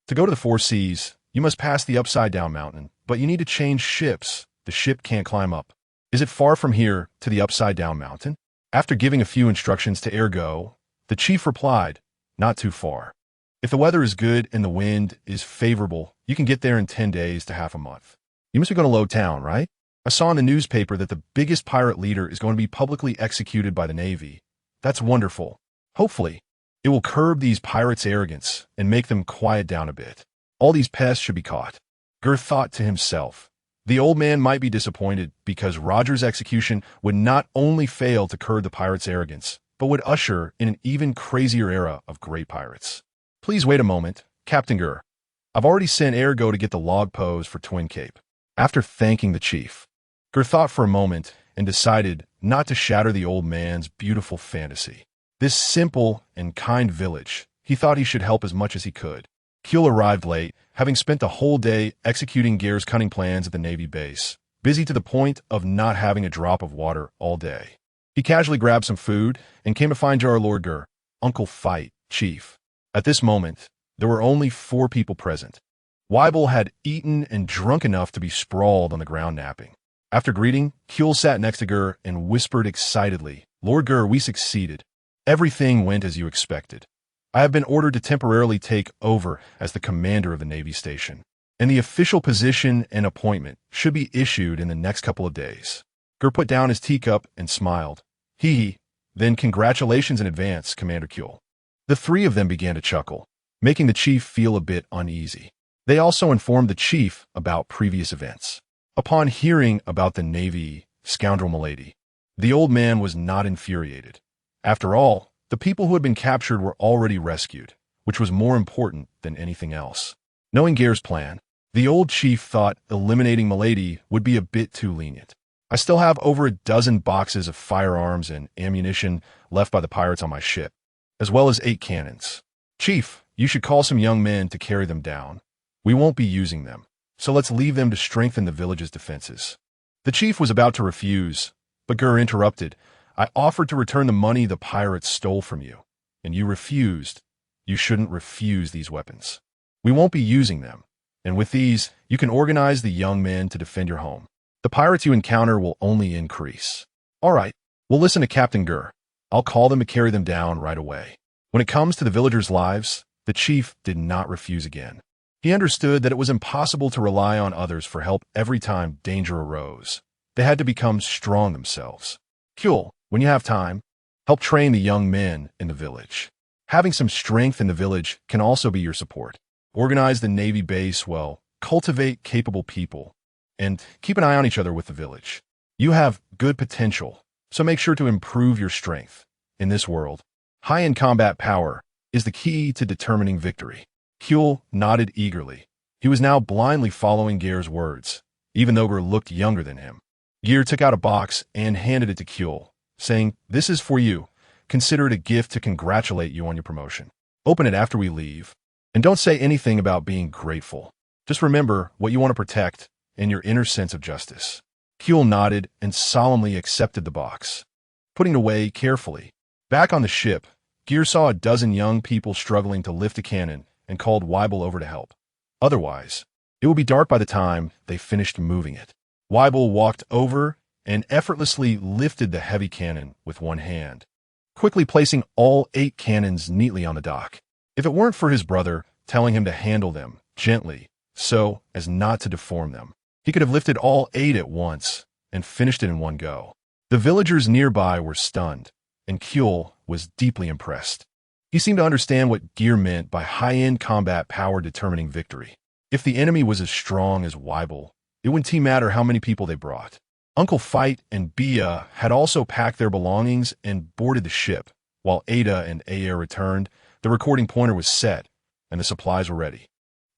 To go to the Four Seas, you must pass the Upside-Down Mountain, but you need to change ships. The ship can't climb up. Is it far from here to the Upside-Down Mountain?" After giving a few instructions to Ergo, the chief replied, "Not too far. If the weather is good and the wind is favorable, you can get there in 10 days to half a month. You must be going to low town, right? I saw in the newspaper that the biggest pirate leader is going to be publicly executed by the Navy. That's wonderful. Hopefully, it will curb these pirates' arrogance and make them quiet down a bit. All these pests should be caught. Ger thought to himself. The old man might be disappointed because Roger's execution would not only fail to curb the pirates' arrogance, but would usher in an even crazier era of great pirates. Please wait a moment, Captain Ger. I've already sent Ergo to get the log pose for Twin Cape. After thanking the chief, Ger thought for a moment and decided not to shatter the old man's beautiful fantasy. This simple and kind village, he thought he should help as much as he could. Kuehl arrived late, having spent the whole day executing Ger's cunning plans at the Navy base, busy to the point of not having a drop of water all day. He casually grabbed some food and came to find Jar Lord Ger, Uncle Fight, Chief. At this moment, there were only 4 people present. Weibel had eaten and drunk enough to be sprawled on the ground napping. After greeting, Kuehl sat next to Ger and whispered excitedly, "Lord Ger, we succeeded. Everything went as you expected. I have been ordered to temporarily take over as the commander of the Navy station, and the official position and appointment should be issued in the next couple of days." Ger put down his teacup and smiled. Then congratulations in advance, Commander Kuehl. The 3 of them began to chuckle, making the chief feel a bit uneasy. They also informed the chief about previous events. Upon hearing about the Navy scoundrel milady, the old man was not infuriated. After all, the people who had been captured were already rescued, which was more important than anything else. Knowing Ger's plan, the old chief thought eliminating milady would be a bit too lenient. I still have over a dozen boxes of firearms and ammunition left by the pirates on my ship, as well as 8 cannons. Chief, you should call some young men to carry them down. We won't be using them, so let's leave them to strengthen the village's defenses. The chief was about to refuse, but Ger interrupted. I offered to return the money the pirates stole from you, and you refused. You shouldn't refuse these weapons. We won't be using them, and with these, you can organize the young men to defend your home. The pirates you encounter will only increase. All right, we'll listen to Captain Ger. I'll call them to carry them down right away. When it comes to the villagers' lives, the chief did not refuse again. He understood that it was impossible to rely on others for help every time danger arose. They had to become strong themselves. Kuehl, when you have time, help train the young men in the village. Having some strength in the village can also be your support. Organize the Navy base well, cultivate capable people, and keep an eye on each other with the village. You have good potential, so make sure to improve your strength. In this world, high-end combat power is the key to determining victory. Kuehl nodded eagerly. He was now blindly following Ger's words, even though Ger looked younger than him. Ger took out a box and handed it to Kuehl, saying, "This is for you. Consider it a gift to congratulate you on your promotion. Open it after we leave, and don't say anything about being grateful. Just remember what you want to protect and your inner sense of justice." Kuehl nodded and solemnly accepted the box, putting it away carefully. Back on the ship, Ger saw a dozen young people struggling to lift a cannon and called Weibel over to help. Otherwise, it would be dark by the time they finished moving it. Weibel walked over and effortlessly lifted the heavy cannon with one hand, quickly placing all 8 cannons neatly on the dock. If it weren't for his brother telling him to handle them gently so as not to deform them, he could have lifted all 8 at once and finished it in one go. The villagers nearby were stunned, and Kuehl was deeply impressed. He seemed to understand what Ger meant by high-end combat power determining victory. If the enemy was as strong as Weibel, it wouldn't matter how many people they brought. Uncle Fight and Bia had also packed their belongings and boarded the ship. While Ada and Aer returned, the recording pointer was set, and the supplies were ready.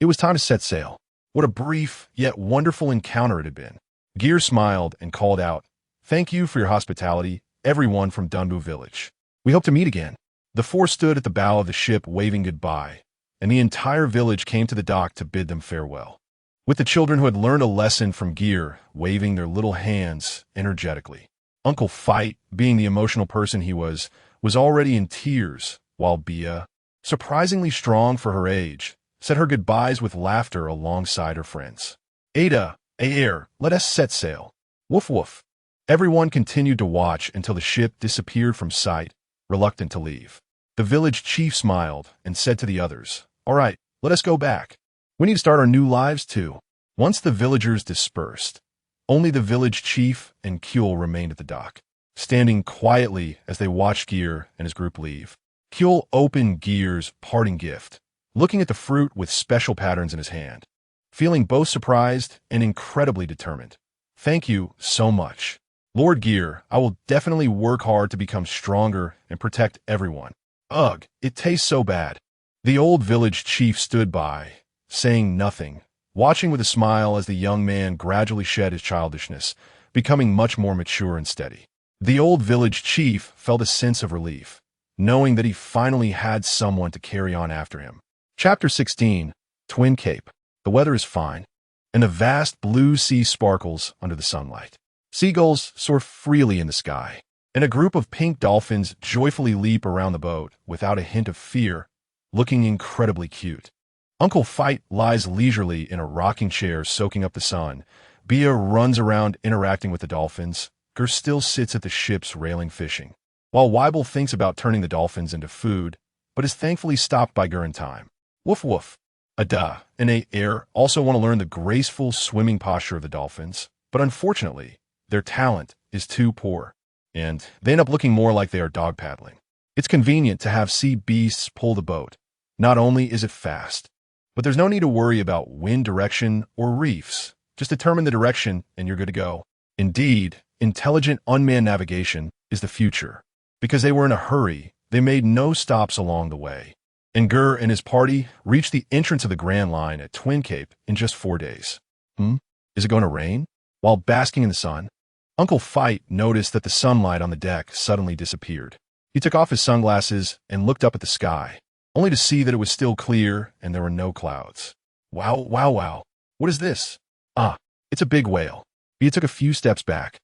It was time to set sail. What a brief, yet wonderful encounter it had been. Ger smiled and called out, "Thank you for your hospitality, everyone from Dunbu Village. We hope to meet again." The 4 stood at the bow of the ship waving goodbye, and the entire village came to the dock to bid them farewell, with the children who had learned a lesson from Ger waving their little hands energetically. Uncle Fight, being the emotional person he was already in tears, while Bia, surprisingly strong for her age, said her goodbyes with laughter alongside her friends. "Ada, Aer, let us set sail." Woof woof. Everyone continued to watch until the ship disappeared from sight, reluctant to leave. The village chief smiled and said to the others, All right, let us go back. We need to start our new lives too. Once the villagers dispersed, only the village chief and Kyul remained at the dock, standing quietly as they watched Ger and his group leave. Kyul opened Ger's parting gift, looking at the fruit with special patterns in his hand, feeling both surprised and incredibly determined. Thank you so much. Lord Ger, I will definitely work hard to become stronger and protect everyone. Ugh, it tastes so bad. The old village chief stood by, saying nothing, watching with a smile as the young man gradually shed his childishness, becoming much more mature and steady. The old village chief felt a sense of relief, knowing that he finally had someone to carry on after him. Chapter 16, Twin Cape. The weather is fine, and the vast blue sea sparkles under the sunlight. Seagulls soar freely in the sky, and a group of pink dolphins joyfully leap around the boat without a hint of fear, looking incredibly cute. Uncle Fight lies leisurely in a rocking chair soaking up the sun. Bia runs around interacting with the dolphins. Ger still sits at the ship's railing fishing, while Weibel thinks about turning the dolphins into food, but is thankfully stopped by Ger in time. Woof woof. Ada and Air also want to learn the graceful swimming posture of the dolphins, but unfortunately, their talent is too poor, and they end up looking more like they are dog paddling. It's convenient to have sea beasts pull the boat. Not only is it fast, but there's no need to worry about wind direction or reefs. Just determine the direction and you're good to go. Indeed, intelligent unmanned navigation is the future. Because they were in a hurry, they made no stops along the way. And Ger and his party reached the entrance of the Grand Line at Twin Cape in just 4 days. Is it going to rain? While basking in the sun, Uncle Fight noticed that the sunlight on the deck suddenly disappeared. He took off his sunglasses and looked up at the sky, only to see that it was still clear and there were no clouds. Wow, wow, wow. What is this? Ah, it's a big whale. Bia took a few steps back,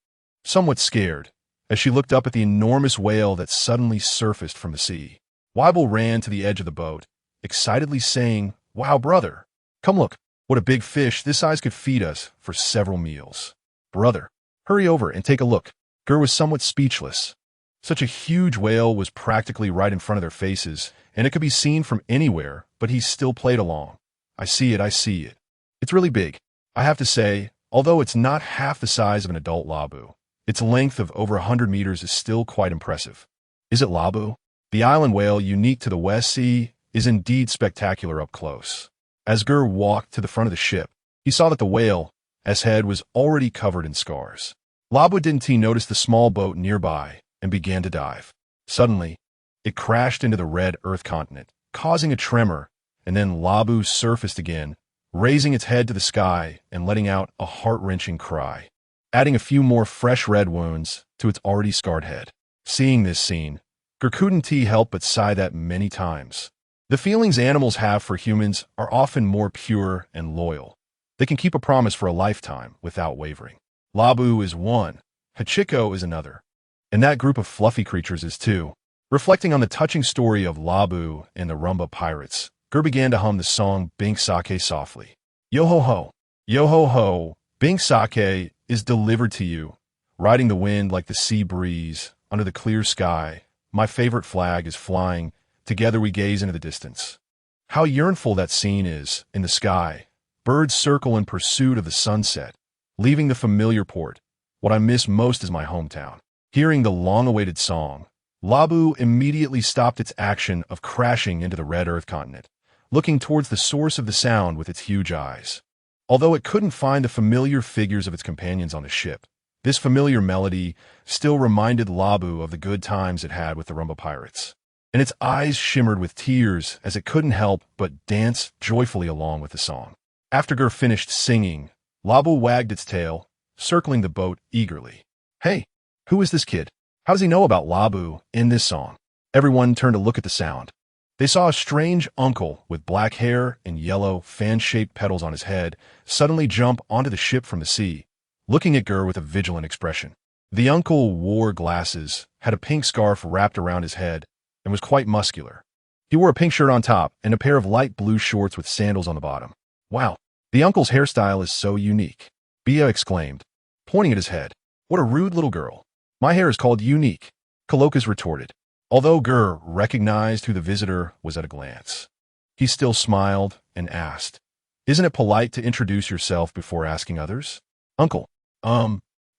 somewhat scared, as she looked up at the enormous whale that suddenly surfaced from the sea. Weibel ran to the edge of the boat, excitedly saying, "Wow, brother, come look. What a big fish. This size could feed us for several meals." Brother, hurry over and take a look. Ger was somewhat speechless. Such a huge whale was practically right in front of their faces, and it could be seen from anywhere, but he still played along. I see it, I see it. It's really big. I have to say, although it's not half the size of an adult labu, its length of over 100 meters is still quite impressive. Is it labu? The island whale, unique to the West Sea, is indeed spectacular up close. As Ger walked to the front of the ship, he saw that the whale's head was already covered in scars. Labu didn't notice the small boat nearby and began to dive. Suddenly, it crashed into the red Earth continent, causing a tremor, and then Labu surfaced again, raising its head to the sky and letting out a heart-wrenching cry, adding a few more fresh red wounds to its already scarred head. Seeing this scene, Ger couldn't help but sigh that many times. The feelings animals have for humans are often more pure and loyal. They can keep a promise for a lifetime without wavering. Labu is one, Hachiko is another, and that group of fluffy creatures is two. Reflecting on the touching story of Labu and the Rumba pirates, Ger began to hum the song Bink Sake softly. Yo-ho-ho, yo-ho-ho, Bink Sake is delivered to you, riding the wind like the sea breeze, under the clear sky. My favorite flag is flying, together we gaze into the distance. How yearnful that scene is, in the sky. Birds circle in pursuit of the sunset, leaving the familiar port. What I miss most is my hometown. Hearing the long-awaited song, Labu immediately stopped its action of crashing into the red Earth continent, looking towards the source of the sound with its huge eyes. Although it couldn't find the familiar figures of its companions on the ship, this familiar melody still reminded Labu of the good times it had with the Rumba pirates, and its eyes shimmered with tears as it couldn't help but dance joyfully along with the song. After Ger finished singing, Labu wagged its tail, circling the boat eagerly. Hey, who is this kid? How does he know about Labu in this song? Everyone turned to look at the sound. They saw a strange uncle with black hair and yellow, fan-shaped petals on his head suddenly jump onto the ship from the sea, looking at Ger with a vigilant expression. The uncle wore glasses, had a pink scarf wrapped around his head, and was quite muscular. He wore a pink shirt on top and a pair of light blue shorts with sandals on the bottom. Wow, the uncle's hairstyle is so unique, Bia exclaimed, pointing at his head. What a rude little girl. My hair is called unique, Kalokas retorted, although Ger recognized who the visitor was at a glance. He still smiled and asked, "Isn't it polite to introduce yourself before asking others?" "Uncle."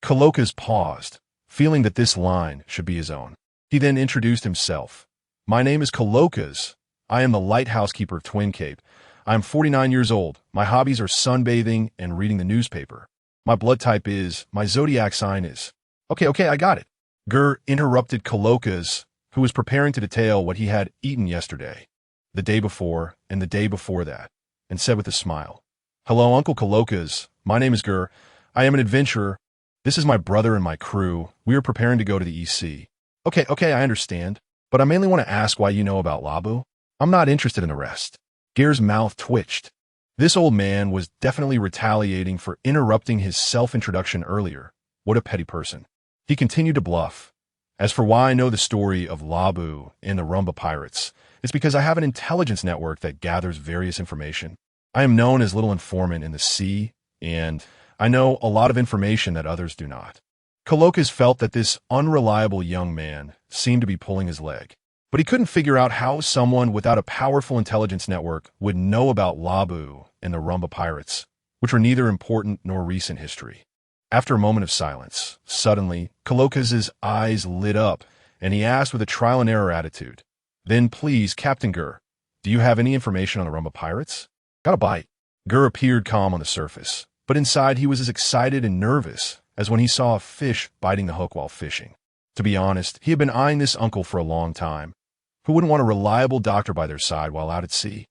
Colokas paused, feeling that this line should be his own. He then introduced himself. "My name is Colokas. I am the lighthouse keeper of Twin Cape. I am 49 years old. My hobbies are sunbathing and reading the newspaper. My blood type is, my zodiac sign is." Okay, I got it. Ger interrupted Colokas, who was preparing to detail what he had eaten yesterday, the day before, and the day before that, and said with a smile, "Hello, Uncle Colokas. My name is Ger. I am an adventurer. This is my brother and my crew. We are preparing to go to the East Sea." Okay, I understand. But I mainly want to ask why you know about Labu. I'm not interested in the rest." Ger's mouth twitched. This old man was definitely retaliating for interrupting his self-introduction earlier. What a petty person. He continued to bluff. "As for why I know the story of Labu and the Rumba pirates, it's because I have an intelligence network that gathers various information. I am known as Little Informant in the sea, and I know a lot of information that others do not." Colokas felt that this unreliable young man seemed to be pulling his leg, but he couldn't figure out how someone without a powerful intelligence network would know about Labu and the Rumba pirates, which were neither important nor recent history. After a moment of silence, suddenly, Colokas's eyes lit up, and he asked with a trial-and-error attitude, "Then please, Captain Ger, do you have any information on the Rumba pirates?" "Got a bite." Ger appeared calm on the surface, but inside he was as excited and nervous as when he saw a fish biting the hook while fishing. To be honest, he had been eyeing this uncle for a long time. Who wouldn't want a reliable doctor by their side while out at sea?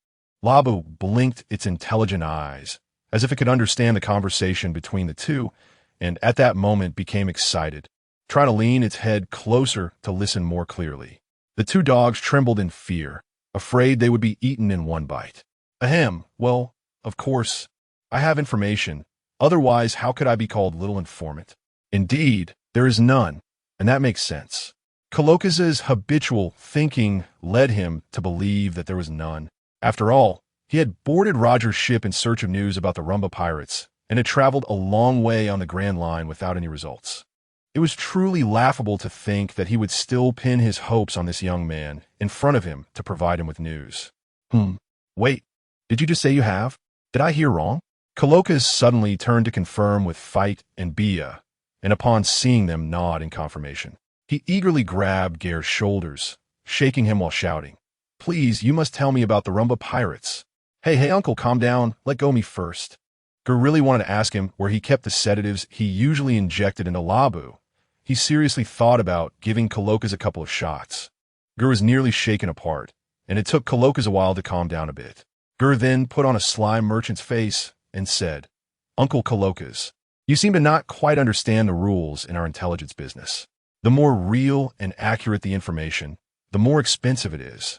Labu blinked its intelligent eyes, as if it could understand the conversation between the two, and at that moment became excited, trying to lean its head closer to listen more clearly. The two dogs trembled in fear, afraid they would be eaten in one bite. "Ahem, well, of course, I have information. Otherwise, how could I be called Little Informant? Indeed, there is none, and that makes sense." Colokas's habitual thinking led him to believe that there was none. After all, he had boarded Roger's ship in search of news about the Rumba pirates, and had traveled a long way on the Grand Line without any results. It was truly laughable to think that he would still pin his hopes on this young man in front of him to provide him with news. Wait, did you just say you have? Did I hear wrong?" Colokas suddenly turned to confirm with Fight and Bia, and upon seeing them nod in confirmation. He eagerly grabbed Ger's shoulders, shaking him while shouting, "Please, you must tell me about the Rumba pirates." Hey, uncle, calm down. Let go me first." Ger really wanted to ask him where he kept the sedatives he usually injected into Labu. He seriously thought about giving Colokas a couple of shots. Ger was nearly shaken apart, and it took Colokas a while to calm down a bit. Ger then put on a sly merchant's face and said, "Uncle Colokas, you seem to not quite understand the rules in our intelligence business. The more real and accurate the information, the more expensive it is.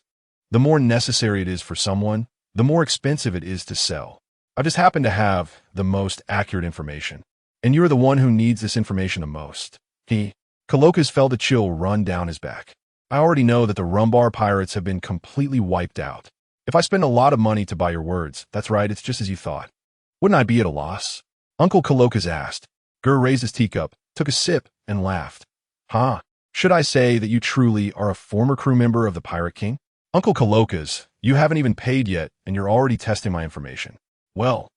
The more necessary it is for someone, the more expensive it is to sell. I just happen to have the most accurate information, and you're the one who needs this information the most." Colokas felt a chill run down his back. "I already know that the Rumbar pirates have been completely wiped out. If I spend a lot of money to buy your words, that's right, it's just as you thought. Wouldn't I be at a loss?" Uncle Colokas asked. Ger raised his teacup, took a sip, and laughed. Should I say that you truly are a former crew member of the Pirate King? Uncle Colokas, you haven't even paid yet, and you're already testing my information. Well,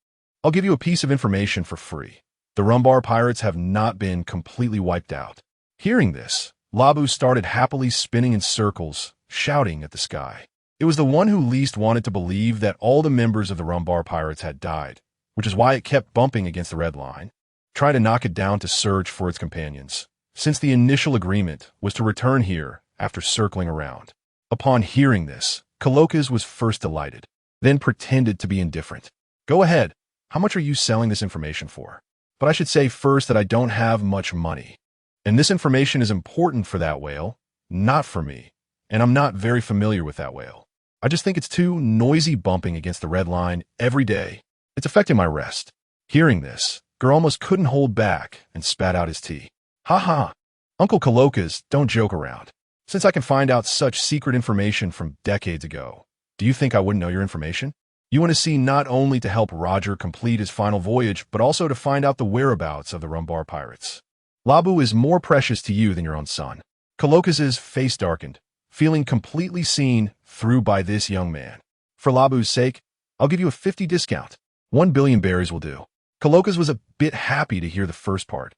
I'll give you a piece of information for free. The Rumbar pirates have not been completely wiped out." Hearing this, Labu started happily spinning in circles, shouting at the sky. It was the one who least wanted to believe that all the members of the Rumbar pirates had died, which is why it kept bumping against the red line, trying to knock it down to search for its companions, since the initial agreement was to return here after circling around. Upon hearing this, Colokas was first delighted, then pretended to be indifferent. "Go ahead. How much are you selling this information for? But I should say first that I don't have much money. And this information is important for that whale, not for me, and I'm not very familiar with that whale. I just think it's too noisy bumping against the red line every day. It's affecting my rest." Hearing this, Ger almost couldn't hold back and spat out his tea. Uncle Colokas, don't joke around. Since I can find out such secret information from decades ago, do you think I wouldn't know your information? You want to see not only to help Roger complete his final voyage, but also to find out the whereabouts of the Rumbar pirates. Labu is more precious to you than your own son. Colokas's face darkened, feeling completely seen through by this young man. For Labu's sake, I'll give you a 50 discount. 1 billion berries will do. Colokas was a bit happy to hear the first part,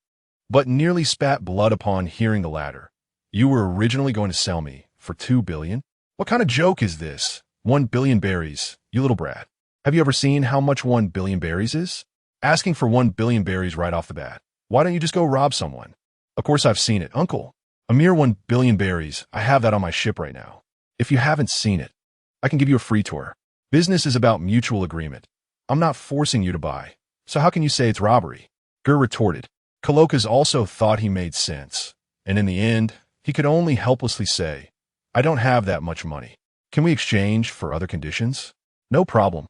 but nearly spat blood upon hearing the latter. You were originally going to sell me for 2 billion? What kind of joke is this? 1 billion berries, you little brat. Have you ever seen how much 1 billion berries is? Asking for 1 billion berries right off the bat. Why don't you just go rob someone? Of course I've seen it, uncle. A mere 1 billion berries, I have that on my ship right now. If you haven't seen it, I can give you a free tour. Business is about mutual agreement. I'm not forcing you to buy, so how can you say it's robbery? Ger retorted. Colokas also thought he made sense, and in the end, he could only helplessly say, I don't have that much money. Can we exchange for other conditions? No problem.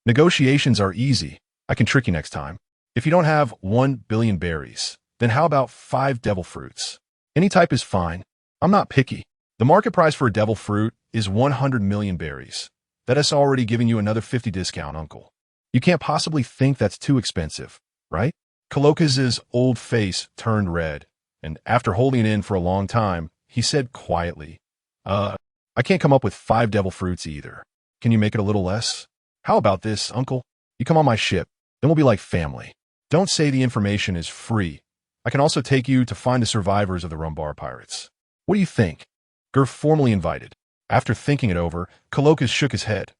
Negotiations are easy. I can trick you next time. If you don't have 1 billion berries, then how about 5 devil fruits? Any type is fine. I'm not picky. The market price for a devil fruit is 100 million berries. That has already given you another 50 discount, uncle. You can't possibly think that's too expensive, right? Colocas's old face turned red, and after holding it in for a long time, he said quietly, I can't come up with 5 devil fruits either. Can you make it a little less? How about this, uncle? You come on my ship, then we'll be like family. Don't say the information is free. I can also take you to find the survivors of the Rumbar pirates. What do you think? Ger formally invited. After thinking it over, Colokas shook his head.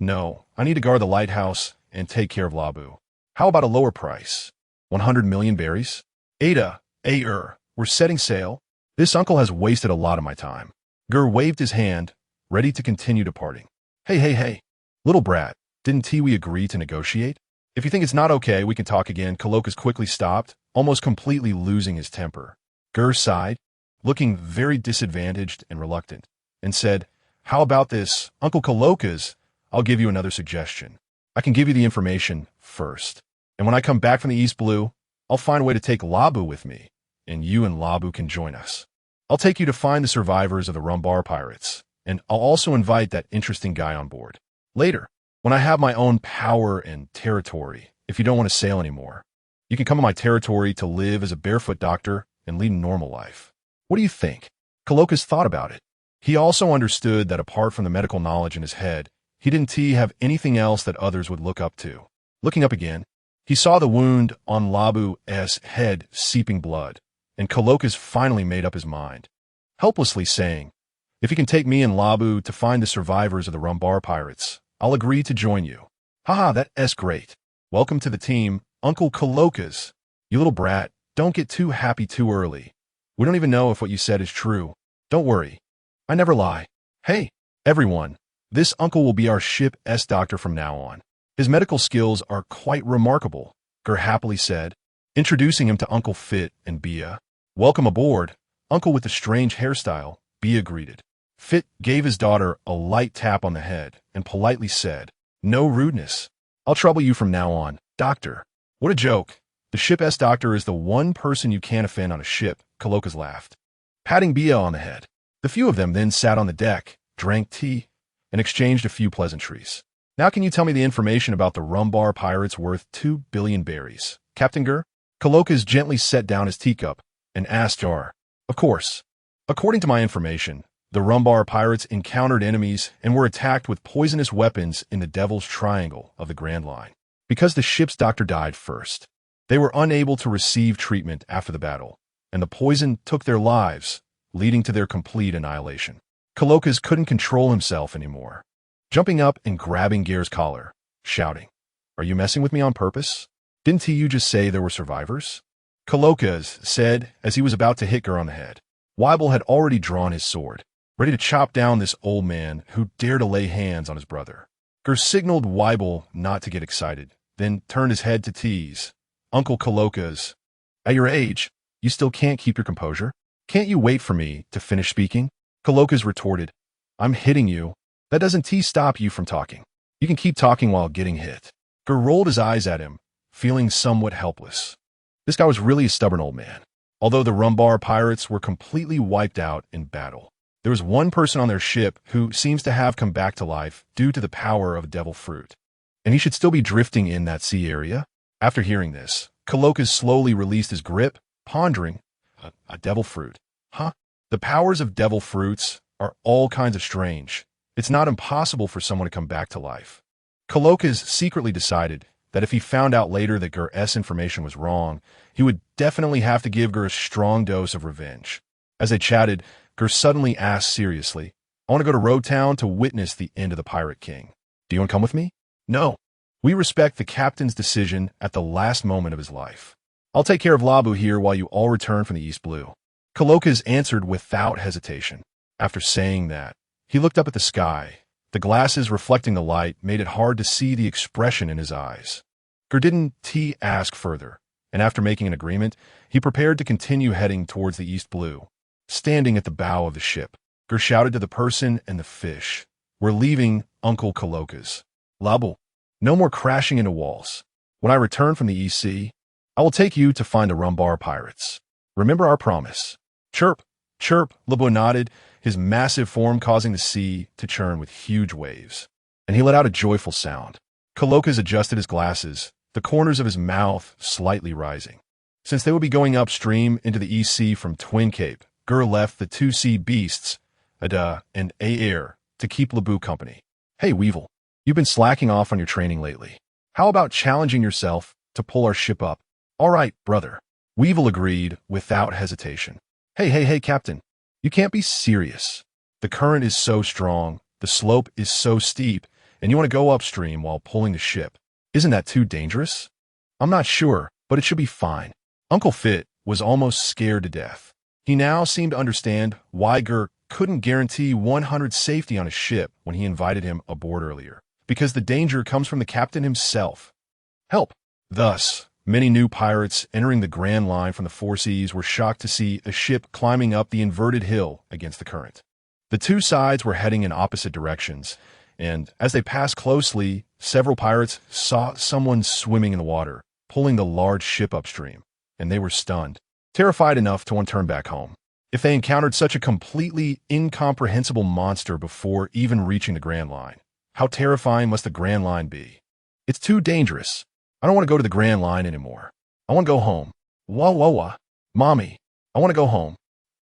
No, I need to guard the lighthouse and take care of Labu. How about a lower price? 100 million berries? Ada, we're setting sail. This uncle has wasted a lot of my time. Ger waved his hand, ready to continue departing. Hey. Little brat, didn't we agree to negotiate? If you think it's not okay, we can talk again. Colokas quickly stopped, almost completely losing his temper. Ger sighed, looking very disadvantaged and reluctant, and said, How about this, Uncle Colokas? I'll give you another suggestion. I can give you the information first, and when I come back from the East Blue, I'll find a way to take Labu with me, and you and Labu can join us. I'll take you to find the survivors of the Rumbar pirates, and I'll also invite that interesting guy on board. Later, when I have my own power and territory, if you don't want to sail anymore, you can come on my territory to live as a barefoot doctor and lead a normal life. What do you think? Colokas thought about it. He also understood that apart from the medical knowledge in his head, he didn't have anything else that others would look up to. Looking up again, he saw the wound on Labu's head seeping blood, and Colokas finally made up his mind, helplessly saying, If you can take me and Labu to find the survivors of the Rumbar pirates, I'll agree to join you. Haha, that's great. Welcome to the team, Uncle Colokas. You little brat, don't get too happy too early. We don't even know if what you said is true. Don't worry. I never lie. Hey, everyone. This uncle will be our ship's doctor from now on. His medical skills are quite remarkable, Ger happily said, introducing him to Uncle Fit and Bia. Welcome aboard, Uncle with the strange hairstyle, Bia greeted. Fit gave his daughter a light tap on the head and politely said, No rudeness. I'll trouble you from now on, doctor. What a joke. The ship's doctor is the one person you can't offend on a ship, Colokas laughed, patting Bia on the head. The few of them then sat on the deck, drank tea, and exchanged a few pleasantries. Now can you tell me the information about the Rumbar pirates worth 2 billion berries, Captain Ger? Colokas gently set down his teacup and asked Jar. Of course. According to my information, the Rumbar pirates encountered enemies and were attacked with poisonous weapons in the Devil's Triangle of the Grand Line. Because the ship's doctor died first, they were unable to receive treatment after the battle, and the poison took their lives, leading to their complete annihilation. Colokas couldn't control himself anymore, jumping up and grabbing Ger's collar, shouting, Are you messing with me on purpose? Didn't you just say there were survivors? Colokas said as he was about to hit Ger on the head. Weibel had already drawn his sword, ready to chop down this old man who dared to lay hands on his brother. Ger signaled Weibel not to get excited, then turned his head to tease. Uncle Colokas, at your age, you still can't keep your composure? Can't you wait for me to finish speaking? Colokas retorted, I'm hitting you. That doesn't stop you from talking. You can keep talking while getting hit. Ger rolled his eyes at him, feeling somewhat helpless. This guy was really a stubborn old man. Although the Rumbar pirates were completely wiped out in battle, there was one person on their ship who seems to have come back to life due to the power of devil fruit, and he should still be drifting in that sea area. After hearing this, Colokas slowly released his grip, pondering, a devil fruit. Huh? The powers of devil fruits are all kinds of strange, It's not impossible for someone to come back to life. Colokas secretly decided that if he found out later that Ger's information was wrong, he would definitely have to give Ger a strong dose of revenge. As they chatted, Ger suddenly asked seriously, I want to go to Road Town to witness the end of the Pirate King. Do you want to come with me? No. We respect the captain's decision at the last moment of his life. I'll take care of Labu here while you all return from the East Blue. Colokas answered without hesitation. After saying that, he looked up at the sky. The glasses reflecting the light made it hard to see the expression in his eyes. Ger didn't ask further, and after making an agreement, he prepared to continue heading towards the East Blue. Standing at the bow of the ship, Ger shouted to the person and the fish, We're leaving Uncle Colokas. Labu, no more crashing into walls. When I return from the East Sea, I will take you to find the Rumbar pirates. Remember our promise. Chirp, chirp, Labu nodded, his massive form causing the sea to churn with huge waves. And he let out a joyful sound. Colokas adjusted his glasses, the corners of his mouth slightly rising. Since they would be going upstream into the East Sea from Twin Cape, Ger left the two sea beasts, Ada and Air, to keep Labu company. Hey, Weevil, you've been slacking off on your training lately. How about challenging yourself to pull our ship up? All right, brother. Weevil agreed without hesitation. Hey, Captain. You can't be serious. The current is so strong, the slope is so steep, and you want to go upstream while pulling the ship. Isn't that too dangerous? I'm not sure, but it should be fine. Uncle Fit was almost scared to death. He now seemed to understand why Ger couldn't guarantee 100 safety on a ship when he invited him aboard earlier, because the danger comes from the captain himself. Help! Thus, many new pirates entering the Grand Line from the Four Seas were shocked to see a ship climbing up the inverted hill against the current. The two sides were heading in opposite directions, and as they passed closely, several pirates saw someone swimming in the water, pulling the large ship upstream, and they were stunned, terrified enough to want to turn back home. If they encountered such a completely incomprehensible monster before even reaching the Grand Line, how terrifying must the Grand Line be? It's too dangerous. I don't want to go to the Grand Line anymore. I want to go home. Wah. Mommy, I want to go home.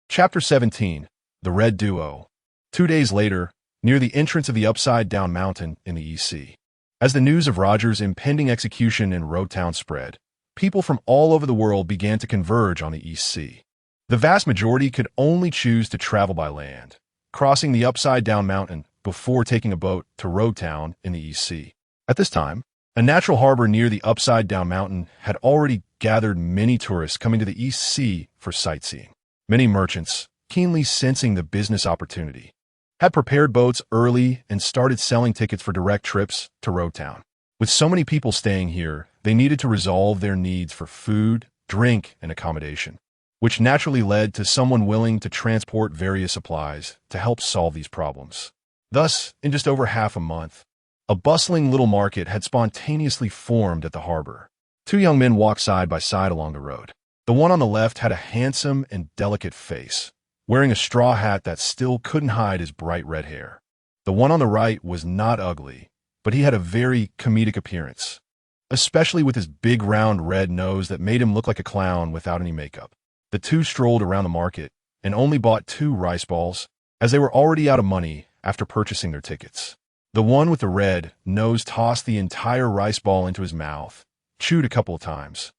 Chapter 17, The Red Duo. 2 days later, near the entrance of the Upside-Down Mountain in the East Sea. As the news of Roger's impending execution in Road Town spread, people from all over the world began to converge on the East Sea. The vast majority could only choose to travel by land, crossing the Upside-Down Mountain before taking a boat to Road Town in the East Sea. At this time, a natural harbor near the Upside-Down Mountain had already gathered many tourists coming to the East Sea for sightseeing. Many merchants, keenly sensing the business opportunity, had prepared boats early and started selling tickets for direct trips to Road Town. With so many people staying here, they needed to resolve their needs for food, drink, and accommodation, which naturally led to someone willing to transport various supplies to help solve these problems. Thus, in just over half a month, a bustling little market had spontaneously formed at the harbor. Two young men walked side by side along the road. The one on the left had a handsome and delicate face, wearing a straw hat that still couldn't hide his bright red hair. The one on the right was not ugly, but he had a very comedic appearance, especially with his big round red nose that made him look like a clown without any makeup. The two strolled around the market and only bought 2 rice balls, as they were already out of money after purchasing their tickets. The one with the red nose tossed the entire rice ball into his mouth, chewed a couple of times,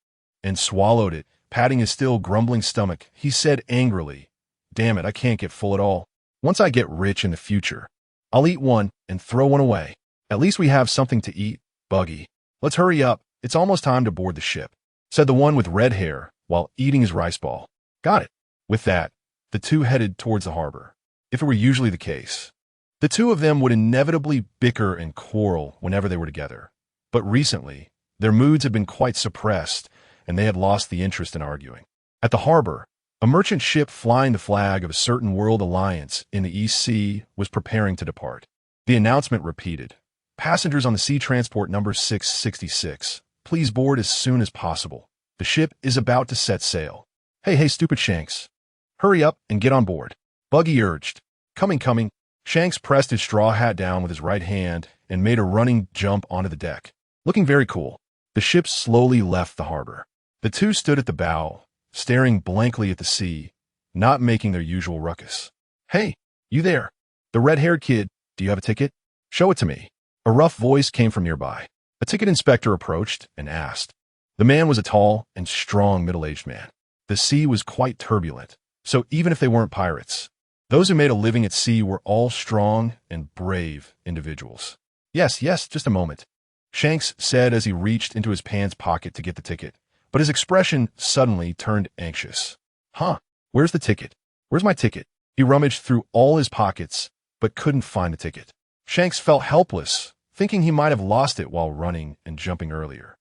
and swallowed it, patting his still grumbling stomach. He said angrily, "Damn it, I can't get full at all. Once I get rich in the future, I'll eat one and throw one away. At least we have something to eat, Buggy. Let's hurry up. It's almost time to board the ship," said the one with red hair while eating his rice ball. Got it. With that, the two headed towards the harbor. If it were usually the case, the two of them would inevitably bicker and quarrel whenever they were together. But recently, their moods had been quite suppressed, and they had lost the interest in arguing. At the harbor, a merchant ship flying the flag of a certain world alliance in the East Sea was preparing to depart. The announcement repeated, "Passengers on the sea transport number 666, please board as soon as possible. The ship is about to set sail." Hey, stupid Shanks. Hurry up and get on board," Buggy urged. Coming. Shanks pressed his straw hat down with his right hand and made a running jump onto the deck. Looking very cool, the ship slowly left the harbor. The two stood at the bow, staring blankly at the sea, not making their usual ruckus. "Hey, you there. The red-haired kid, Do you have a ticket? Show it to me. A rough voice came from nearby. A ticket inspector approached and asked. The man was a tall and strong middle-aged man. The sea was quite turbulent, so even if they weren't pirates, those who made a living at sea were all strong and brave individuals. Yes, just a moment, Shanks said as he reached into his pants pocket to get the ticket, but his expression suddenly turned anxious. Huh? Where's the ticket? Where's my ticket? He rummaged through all his pockets, but couldn't find the ticket. Shanks felt helpless, thinking he might have lost it while running and jumping earlier.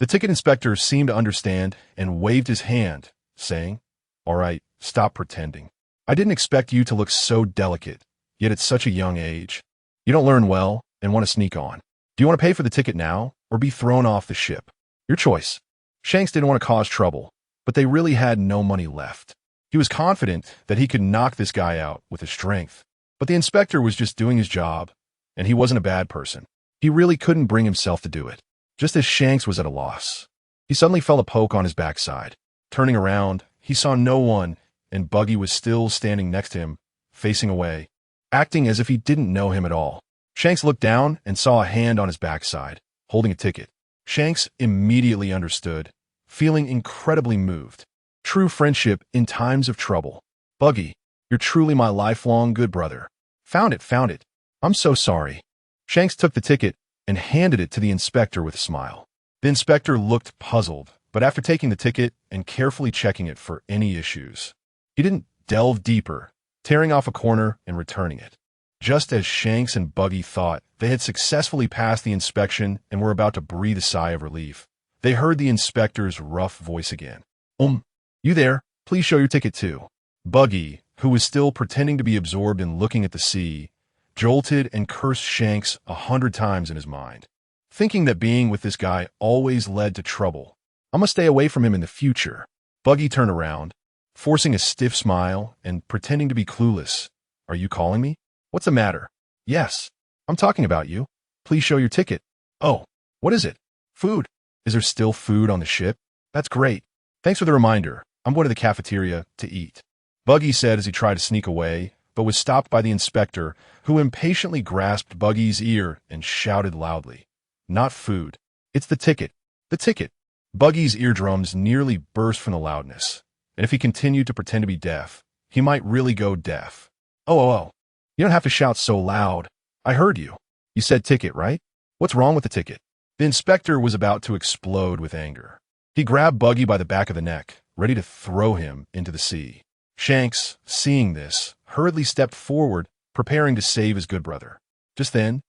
The ticket inspector seemed to understand and waved his hand, saying, All right, stop pretending. I didn't expect you to look so delicate, yet at such a young age. You don't learn well and want to sneak on. Do you want to pay for the ticket now or be thrown off the ship? Your choice. Shanks didn't want to cause trouble, but they really had no money left. He was confident that he could knock this guy out with his strength, but the inspector was just doing his job, and he wasn't a bad person. He really couldn't bring himself to do it. Just as Shanks was at a loss, he suddenly felt a poke on his backside. Turning around, he saw no one, and Buggy was still standing next to him, facing away, acting as if he didn't know him at all. Shanks looked down and saw a hand on his backside, holding a ticket. Shanks immediately understood, feeling incredibly moved. True friendship in times of trouble. Buggy, you're truly my lifelong good brother. Found it. I'm so sorry. Shanks took the ticket and handed it to the inspector with a smile. The inspector looked puzzled, but after taking the ticket and carefully checking it for any issues, he didn't delve deeper, tearing off a corner and returning it. Just as Shanks and Buggy thought they had successfully passed the inspection and were about to breathe a sigh of relief, they heard the inspector's rough voice again. You there? Please show your ticket too. Buggy, who was still pretending to be absorbed in looking at the sea, jolted and cursed Shanks 100 times in his mind, thinking that being with this guy always led to trouble. I must stay away from him in the future. Buggy turned around, forcing a stiff smile and pretending to be clueless. Are you calling me? What's the matter? Yes, I'm talking about you. Please show your ticket. Oh, what is it? Food. Is there still food on the ship? That's great. Thanks for the reminder. I'm going to the cafeteria to eat. Buggy said as he tried to sneak away, but was stopped by the inspector, who impatiently grasped Buggy's ear and shouted loudly. Not food. It's the ticket. The ticket. Buggy's eardrums nearly burst from the loudness, and if he continued to pretend to be deaf, he might really go deaf. Oh. You don't have to shout so loud. I heard you. You said ticket, right? What's wrong with the ticket? The inspector was about to explode with anger. He grabbed Buggy by the back of the neck, ready to throw him into the sea. Shanks, seeing this, hurriedly stepped forward, preparing to save his good brother. Just then,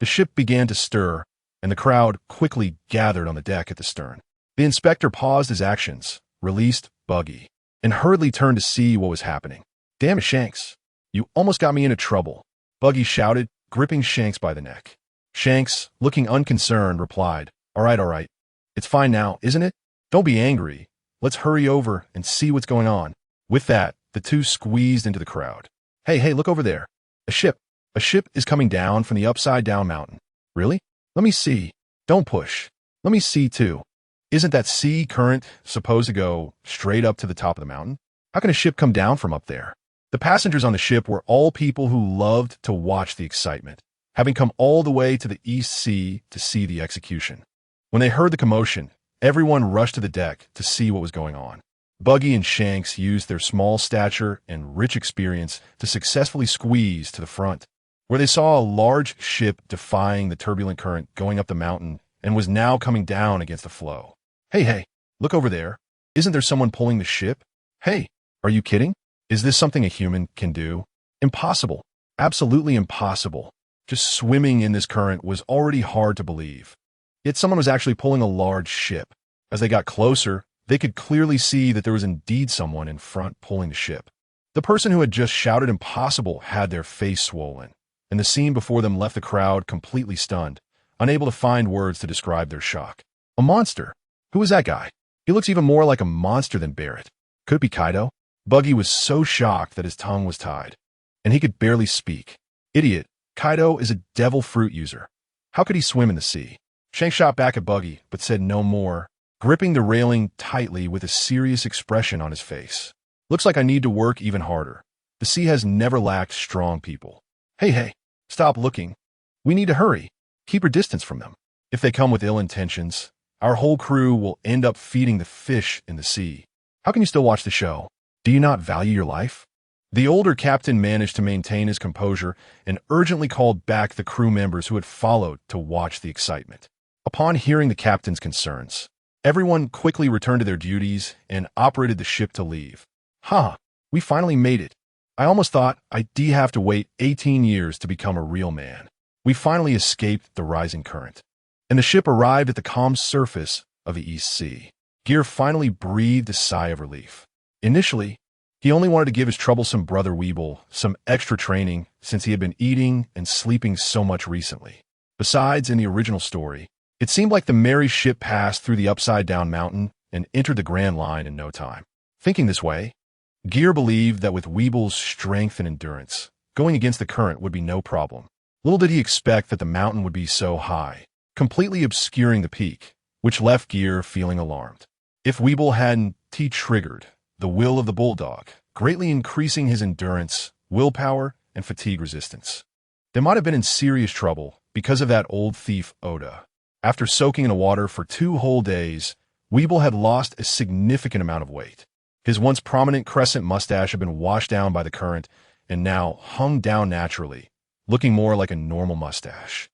the ship began to stir, and the crowd quickly gathered on the deck at the stern. The inspector paused his actions, released Buggy, and hurriedly turned to see what was happening. Damn it, Shanks. You almost got me into trouble, Buggy shouted, gripping Shanks by the neck. Shanks, looking unconcerned, replied, All right. It's fine now, isn't it? Don't be angry. Let's hurry over and see what's going on. With that, the two squeezed into the crowd. Hey, look over there. A ship. A ship is coming down from the upside-down mountain. Really? Let me see. Don't push. Let me see, too. Isn't that sea current supposed to go straight up to the top of the mountain? How can a ship come down from up there? The passengers on the ship were all people who loved to watch the excitement, having come all the way to the East Sea to see the execution. When they heard the commotion, everyone rushed to the deck to see what was going on. Buggy and Shanks used their small stature and rich experience to successfully squeeze to the front, where they saw a large ship defying the turbulent current going up the mountain and was now coming down against the flow. Hey, look over there. Isn't there someone pulling the ship? Hey, are you kidding? Is this something a human can do? Impossible. Absolutely impossible. Just swimming in this current was already hard to believe. Yet someone was actually pulling a large ship. As they got closer, they could clearly see that there was indeed someone in front pulling the ship. The person who had just shouted impossible had their face swollen, and the scene before them left the crowd completely stunned, unable to find words to describe their shock. A monster. Who is that guy? He looks even more like a monster than Barrett. Could it be Kaido? Buggy was so shocked that his tongue was tied, and he could barely speak. Idiot. Kaido is a devil fruit user. How could he swim in the sea? Shanks shot back at Buggy, but said no more, gripping the railing tightly with a serious expression on his face. Looks like I need to work even harder. The sea has never lacked strong people. Hey, Stop looking. We need to hurry. Keep your distance from them. If they come with ill intentions, our whole crew will end up feeding the fish in the sea. How can you still watch the show? Do you not value your life? The older captain managed to maintain his composure and urgently called back the crew members who had followed to watch the excitement. Upon hearing the captain's concerns, everyone quickly returned to their duties and operated the ship to leave. We finally made it. I almost thought I'd have to wait 18 years to become a real man. We finally escaped the rising current, and the ship arrived at the calm surface of the East Sea. Ger finally breathed a sigh of relief. Initially, he only wanted to give his troublesome brother Weeble some extra training since he had been eating and sleeping so much recently. Besides, in the original story, it seemed like the merry ship passed through the upside-down mountain and entered the Grand Line in no time. Thinking this way, Ger believed that with Weeble's strength and endurance, going against the current would be no problem. Little did he expect that the mountain would be so high, completely obscuring the peak, which left Ger feeling alarmed. If Weeble hadn't triggered the will of the bulldog, greatly increasing his endurance, willpower, and fatigue resistance, they might have been in serious trouble because of that old thief Oda. After soaking in the water for 2 whole days, Weeble had lost a significant amount of weight. His once prominent crescent mustache had been washed down by the current and now hung down naturally, looking more like a normal mustache.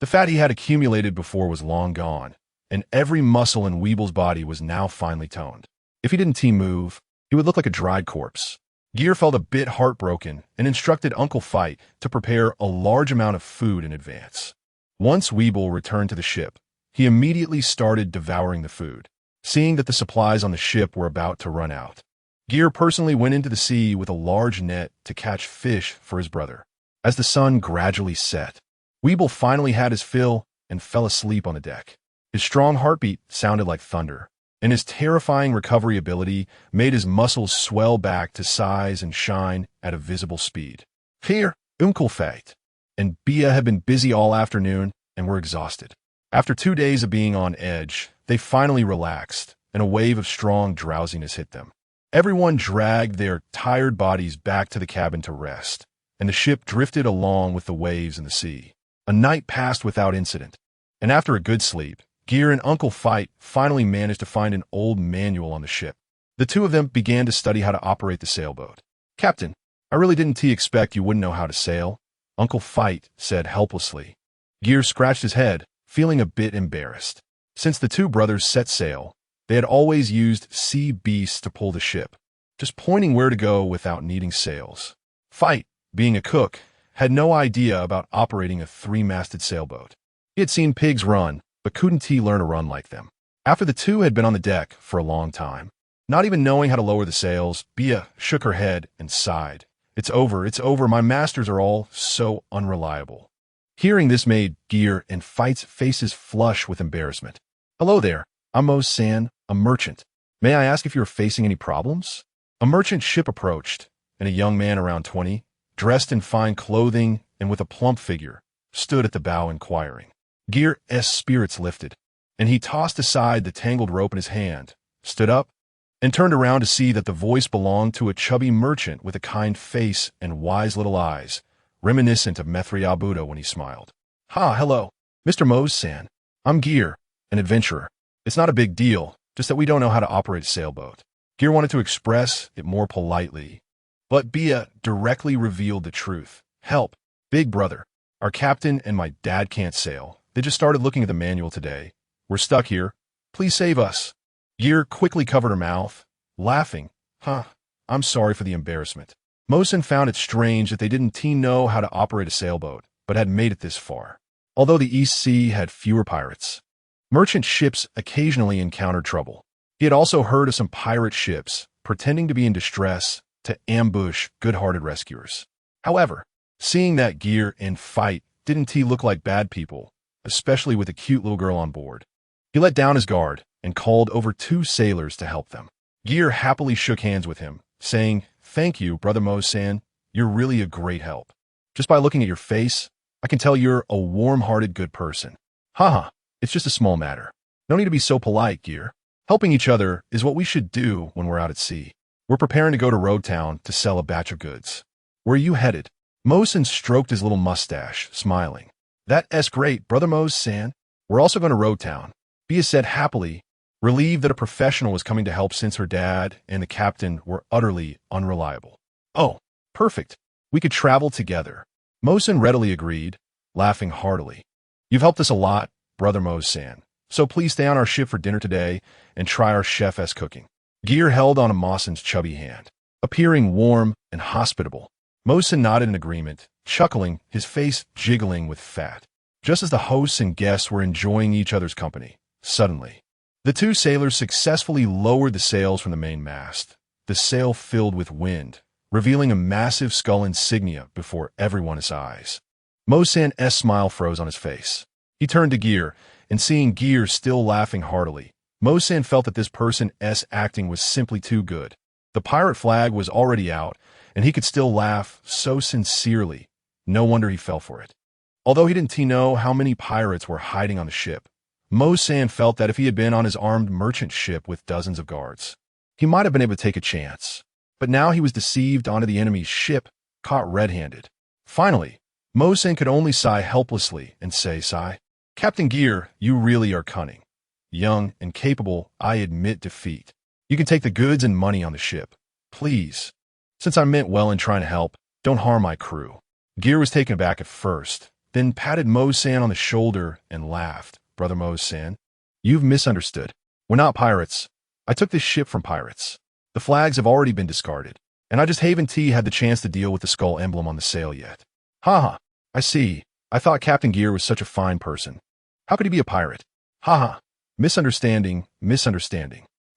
The fat he had accumulated before was long gone, and every muscle in Weeble's body was now finely toned. If he didn't move, he would look like a dried corpse. Ger felt a bit heartbroken and instructed Uncle Fight to prepare a large amount of food in advance. Once Weeble returned to the ship, he immediately started devouring the food. Seeing that the supplies on the ship were about to run out, Ger personally went into the sea with a large net to catch fish for his brother. As the sun gradually set, Weeble finally had his fill and fell asleep on the deck. His strong heartbeat sounded like thunder, and his terrifying recovery ability made his muscles swell back to size and shine at a visible speed. Here, Uncle Fight and Bia had been busy all afternoon and were exhausted. After 2 days of being on edge, they finally relaxed, and a wave of strong drowsiness hit them. Everyone dragged their tired bodies back to the cabin to rest, and the ship drifted along with the waves in the sea. A night passed without incident, and after a good sleep, Ger and Uncle Fight finally managed to find an old manual on the ship. The two of them began to study how to operate the sailboat. "Captain, I really didn't expect you wouldn't know how to sail," Uncle Fight said helplessly. Ger scratched his head, feeling a bit embarrassed. Since the two brothers set sail, they had always used sea beasts to pull the ship, just pointing where to go without needing sails. Fight, being a cook, had no idea about operating a 3-masted sailboat. He had seen pigs run, but couldn't learn to run like them. After the two had been on the deck for a long time, not even knowing how to lower the sails, Bia shook her head and sighed. It's over, my masters are all so unreliable." Hearing this made Ger and Fight's faces flush with embarrassment. "Hello there, I'm Mose-san, a merchant. May I ask if you're facing any problems?" A merchant ship approached, and a young man around 20, dressed in fine clothing and with a plump figure, stood at the bow inquiring. Ger's spirits lifted, and he tossed aside the tangled rope in his hand, stood up, and turned around to see that the voice belonged to a chubby merchant with a kind face and wise little eyes, reminiscent of Methria Buddha when he smiled. Hello, Mr. Mose-san. I'm Ger, an adventurer. It's not a big deal, just that we don't know how to operate a sailboat." Ger wanted to express it more politely, but Bia directly revealed the truth. "Help, big brother. Our captain and my dad can't sail. They just started looking at the manual today. We're stuck here. Please save us." Ger quickly covered her mouth, laughing. I'm sorry for the embarrassment. Mosen found it strange that they didn't know how to operate a sailboat, but had made it this far. Although the East Sea had fewer pirates, merchant ships occasionally encountered trouble. He had also heard of some pirate ships pretending to be in distress to ambush good-hearted rescuers. However, seeing that Ger and Fight didn't look like bad people, especially with a cute little girl on board, he let down his guard and called over 2 sailors to help them. Ger happily shook hands with him, saying, "Thank you, Brother Mose-san. You're really a great help. Just by looking at your face, I can tell you're a warm-hearted good person." It's just a small matter. No need to be so polite, Ger. Helping each other is what we should do when we're out at sea. We're preparing to go to Road Town to sell a batch of goods. Where are you headed? Mosin stroked his little mustache, smiling. That's great, Brother Mose-san. We're also going to Road Town. Bia said happily, relieved that a professional was coming to help since her dad and the captain were utterly unreliable. Oh, perfect. We could travel together. Mosin readily agreed, laughing heartily. You've helped us a lot, Brother Mose-san. So please stay on our ship for dinner today and try our chef's cooking. Ger held on Mosin's chubby hand, appearing warm and hospitable. Mosin nodded in agreement, chuckling, his face jiggling with fat. Just as the hosts and guests were enjoying each other's company, suddenly, the two sailors successfully lowered the sails from the main mast. The sail filled with wind, revealing a massive skull insignia before everyone's eyes. Mosan's smile froze on his face. He turned to Ger, and seeing Ger still laughing heartily, Mosan felt that this person's acting was simply too good. The pirate flag was already out, and he could still laugh so sincerely. No wonder he fell for it. Although he didn't know how many pirates were hiding on the ship, Mosan felt that if he had been on his armed merchant ship with dozens of guards, he might have been able to take a chance. But now he was deceived onto the enemy's ship, caught red-handed. Finally, Mosan could only sigh helplessly and say, Captain Ger, you really are cunning. Young and capable, I admit defeat. You can take the goods and money on the ship. Please. Since I meant well in trying to help, don't harm my crew. Ger was taken aback at first, then patted Mosan on the shoulder and laughed. Brother Mosan, you've misunderstood. We're not pirates. I took this ship from pirates. The flags have already been discarded, and I just haven't had the chance to deal with the skull emblem on the sail yet. Ha! I see. I thought Captain Ger was such a fine person. How could he be a pirate? Ha! Misunderstanding.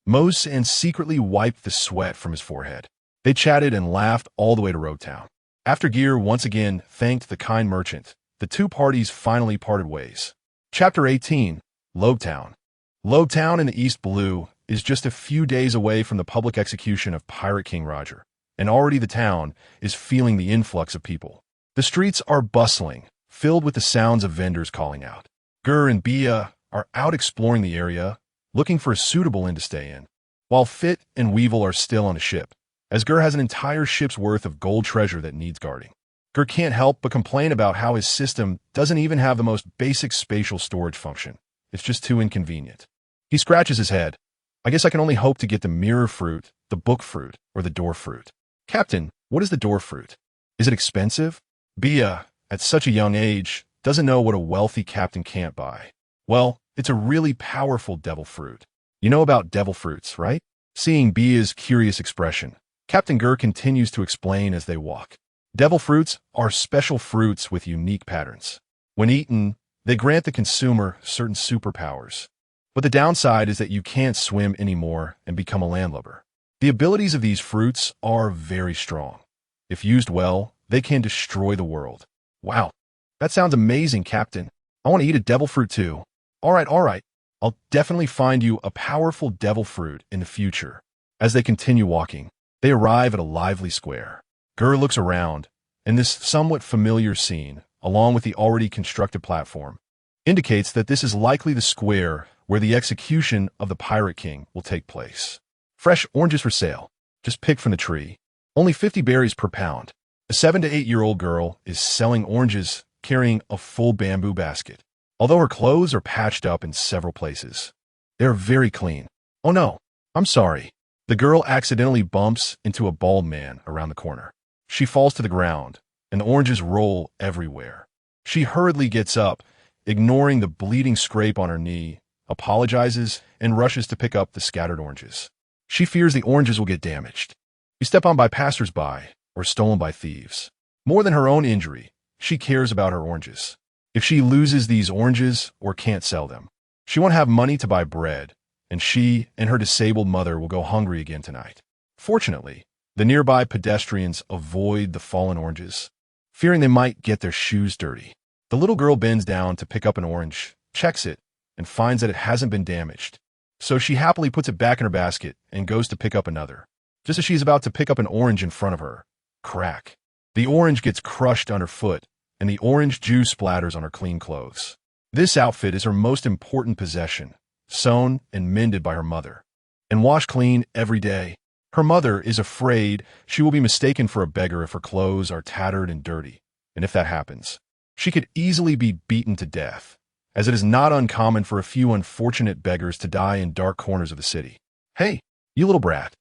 Mosan secretly wiped the sweat from his forehead. They chatted and laughed all the way to Road Town. After Ger once again thanked the kind merchant, the two parties finally parted ways. Chapter 18, Road Town. Road Town in the East Blue is just a few days away from the public execution of Pirate King Roger, and already the town is feeling the influx of people. The streets are bustling, filled with the sounds of vendors calling out. Ger and Bia are out exploring the area, looking for a suitable inn to stay in, while Fit and Weevil are still on a ship, as Ger has an entire ship's worth of gold treasure that needs guarding. Ger can't help but complain about how his system doesn't even have the most basic spatial storage function. It's just too inconvenient. He scratches his head. I guess I can only hope to get the mirror fruit, the book fruit, or the door fruit. Captain, what is the door fruit? Is it expensive? Bia, at such a young age, doesn't know what a wealthy captain can't buy. Well, it's a really powerful devil fruit. You know about devil fruits, right? Seeing Bia's curious expression, Captain Ger continues to explain as they walk. Devil fruits are special fruits with unique patterns. When eaten, they grant the consumer certain superpowers. But the downside is that you can't swim anymore and become a landlubber. The abilities of these fruits are very strong. If used well, they can destroy the world. Wow, that sounds amazing, Captain. I want to eat a devil fruit too. All right. I'll definitely find you a powerful devil fruit in the future. As they continue walking, they arrive at a lively square. Ger looks around, and this somewhat familiar scene, along with the already constructed platform, indicates that this is likely the square where the execution of the Pirate King will take place. Fresh oranges for sale, just picked from the tree. Only 50 berries per pound. A 7 to 8-year-old girl is selling oranges, carrying a full bamboo basket. Although her clothes are patched up in several places, they are very clean. Oh no, I'm sorry. The girl accidentally bumps into a bald man around the corner. She falls to the ground, and the oranges roll everywhere. She hurriedly gets up, ignoring the bleeding scrape on her knee, apologizes, and rushes to pick up the scattered oranges. She fears the oranges will get damaged, be stepped on by passers-by, or stolen by thieves. More than her own injury, she cares about her oranges. If she loses these oranges or can't sell them, she won't have money to buy bread, and she and her disabled mother will go hungry again tonight. Fortunately, the nearby pedestrians avoid the fallen oranges, fearing they might get their shoes dirty. The little girl bends down to pick up an orange, checks it, and finds that it hasn't been damaged. So she happily puts it back in her basket and goes to pick up another. Just as she's about to pick up an orange in front of her, crack. The orange gets crushed underfoot, and the orange juice splatters on her clean clothes. This outfit is her most important possession, sewn and mended by her mother, and washed clean every day. Her mother is afraid she will be mistaken for a beggar if her clothes are tattered and dirty, and if that happens, she could easily be beaten to death, as it is not uncommon for a few unfortunate beggars to die in dark corners of the city. "Hey, you little brat,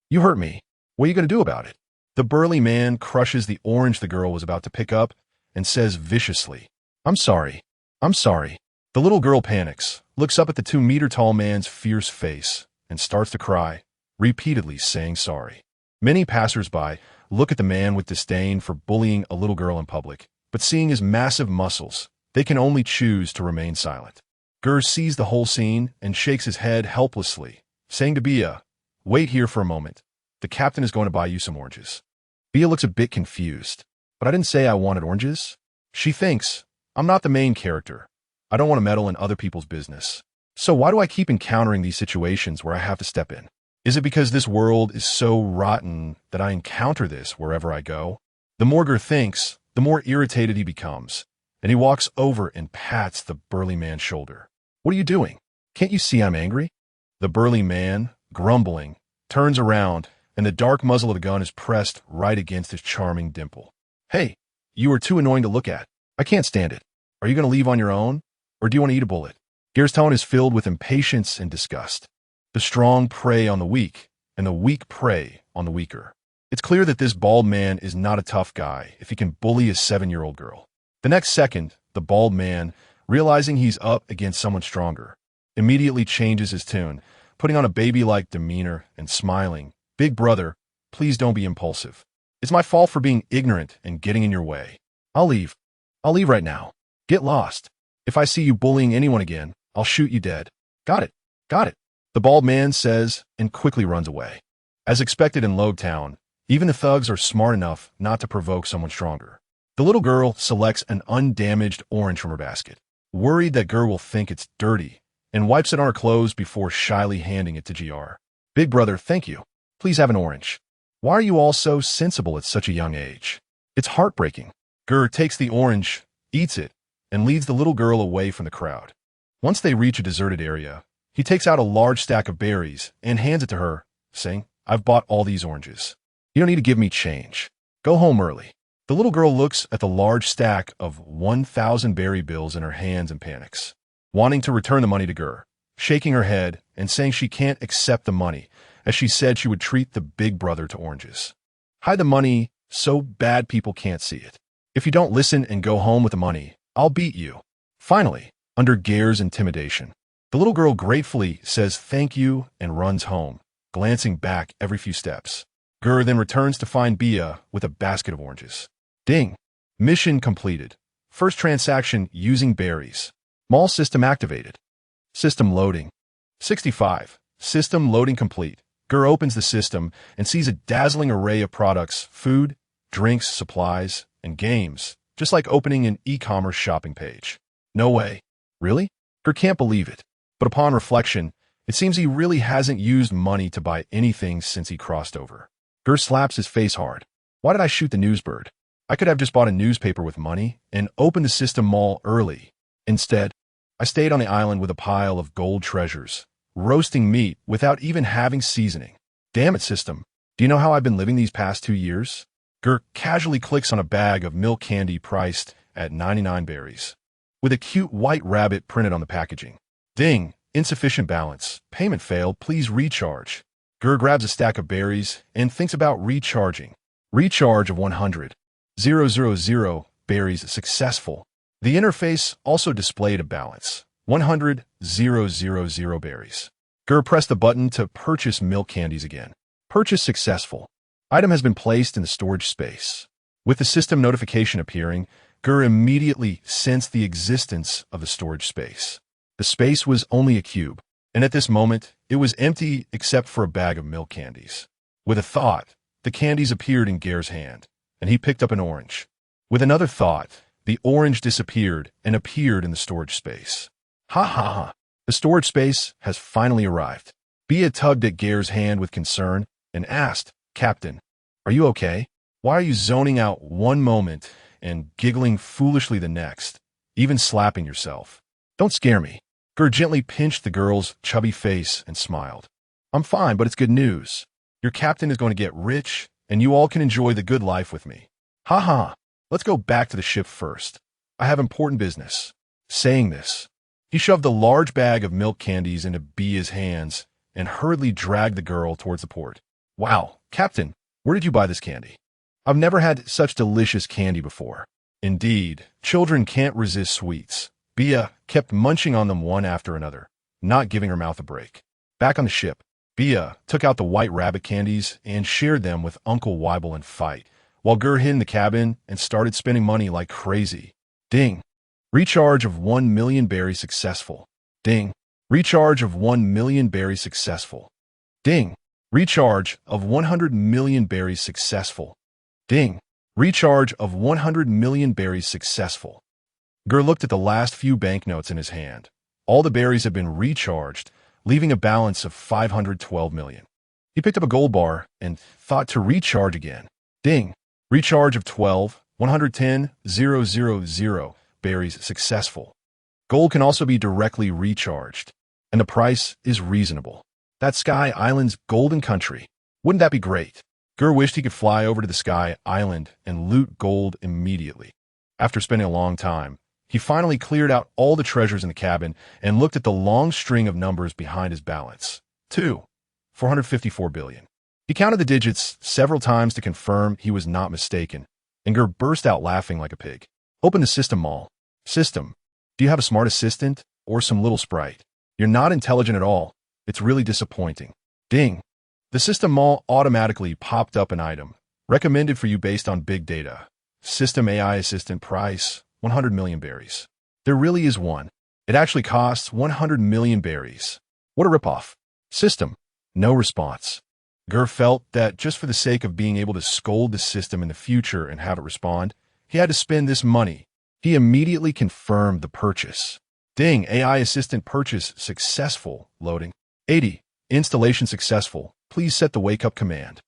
you hurt me. What are you going to do about it?" The burly man crushes the orange the girl was about to pick up and says viciously, "I'm sorry. I'm sorry." The little girl panics, looks up at the 2-meter-tall man's fierce face, and starts to cry, repeatedly saying sorry. Many passers-by look at the man with disdain for bullying a little girl in public, but seeing his massive muscles, they can only choose to remain silent. Ger sees the whole scene and shakes his head helplessly, saying to Bia, "Wait here for a moment. The captain is going to buy you some oranges." Bia looks a bit confused. "But I didn't say I wanted oranges." She thinks, "I'm not the main character. I don't want to meddle in other people's business. So why do I keep encountering these situations where I have to step in? Is it because this world is so rotten that I encounter this wherever I go?" The more Ger thinks, the more irritated he becomes, and he walks over and pats the burly man's shoulder. "What are you doing? Can't you see I'm angry?" The burly man, grumbling, turns around, and the dark muzzle of the gun is pressed right against his charming dimple. "Hey, you are too annoying to look at. I can't stand it. Are you going to leave on your own, or do you want to eat a bullet?" Ger's tone is filled with impatience and disgust. The strong prey on the weak, and the weak prey on the weaker. It's clear that this bald man is not a tough guy if he can bully a 7-year-old girl. The next second, the bald man, realizing he's up against someone stronger, immediately changes his tune, putting on a baby-like demeanor and smiling. "Big brother, please don't be impulsive. It's my fault for being ignorant and getting in your way. I'll leave. I'll leave right now. Get lost. If I see you bullying anyone again, I'll shoot you dead." "Got it. Got it," the bald man says and quickly runs away. As expected in Logtown, even the thugs are smart enough not to provoke someone stronger. The little girl selects an undamaged orange from her basket, worried that Ger will think it's dirty, and wipes it on her clothes before shyly handing it to Gr. "Big brother, thank you. Please have an orange." "Why are you all so sensible at such a young age? It's heartbreaking." Ger takes the orange, eats it, and leads the little girl away from the crowd. Once they reach a deserted area, he takes out a large stack of berries and hands it to her, saying, "I've bought all these oranges. You don't need to give me change. Go home early." The little girl looks at the large stack of 1,000 berry bills in her hands and panics, wanting to return the money to Ger, shaking her head and saying she can't accept the money, as she said she would treat the big brother to oranges. "Hide the money so bad people can't see it. If you don't listen and go home with the money, I'll beat you." Finally, under Ger's intimidation, the little girl gratefully says thank you and runs home, glancing back every few steps. Ger then returns to find Bia with a basket of oranges. Ding! Mission completed. First transaction using berries. Mall system activated. System loading. 65. System loading complete. Ger opens the system and sees a dazzling array of products, food, drinks, supplies, and games, just like opening an e-commerce shopping page. No way. Really? Ger can't believe it. But upon reflection, it seems he really hasn't used money to buy anything since he crossed over. Ger slaps his face hard. Why did I shoot the newsbird? I could have just bought a newspaper with money and opened the system mall early. Instead, I stayed on the island with a pile of gold treasures, roasting meat without even having seasoning. Damn it, system. Do you know how I've been living these past 2 years? Ger casually clicks on a bag of milk candy priced at 99 berries, with a cute white rabbit printed on the packaging. Ding! Insufficient balance. Payment failed. Please recharge. Ger grabs a stack of berries and thinks about recharging. Recharge of 100,000 berries successful. The interface also displayed a balance. 100,000 berries. Ger pressed the button to purchase milk candies again. Purchase successful. Item has been placed in the storage space. With the system notification appearing, Ger immediately sensed the existence of the storage space. The space was only a cube, and at this moment, it was empty except for a bag of milk candies. With a thought, the candies appeared in Ger's hand, and he picked up an orange. With another thought, the orange disappeared and appeared in the storage space. Ha ha ha! The storage space has finally arrived. Bia tugged at Ger's hand with concern and asked, "Captain, are you okay? Why are you zoning out one moment and giggling foolishly the next, even slapping yourself? Don't scare me." Ger gently pinched the girl's chubby face and smiled. "I'm fine, but it's good news. Your captain is going to get rich, and you all can enjoy the good life with me. Ha ha. Let's go back to the ship first. I have important business. Saying this, he shoved a large bag of milk candies into Bia's hands and hurriedly dragged the girl towards the port. Wow, Captain, where did you buy this candy? I've never had such delicious candy before. Indeed, children can't resist sweets. Bia kept munching on them one after another, not giving her mouth a break. Back on the ship, Bia took out the white rabbit candies and shared them with Uncle Weibel and Fight, while Ger hid in the cabin and started spending money like crazy. Ding. Recharge of 1 million berries successful. Ding. Recharge of 1 million berries successful. Ding. Recharge of 100 million berries successful. Ding. Recharge of 100 million berries successful. Ger looked at the last few banknotes in his hand. All the berries had been recharged, leaving a balance of 512 million. He picked up a gold bar and thought to recharge again. Ding. Recharge of 12, 110, 000 berries successful. Gold can also be directly recharged, and the price is reasonable. That's Sky Island's golden country. Wouldn't that be great? Ger wished he could fly over to the Sky Island and loot gold immediately. After spending a long time, he finally cleared out all the treasures in the cabin and looked at the long string of numbers behind his balance. 454 billion. He counted the digits several times to confirm he was not mistaken, and Ger burst out laughing like a pig. Open the system mall. System, do you have a smart assistant or some little sprite? You're not intelligent at all. It's really disappointing. Ding. The system mall automatically popped up an item, recommended for you based on big data. System AI assistant price, 100 million berries. There really is one. It actually costs 100 million berries. What a ripoff. System, no response. Ger felt that just for the sake of being able to scold the system in the future and have it respond, he had to spend this money. He immediately confirmed the purchase. Ding, AI assistant purchase successful. Loading. 80. Installation successful. Please set the wake-up command.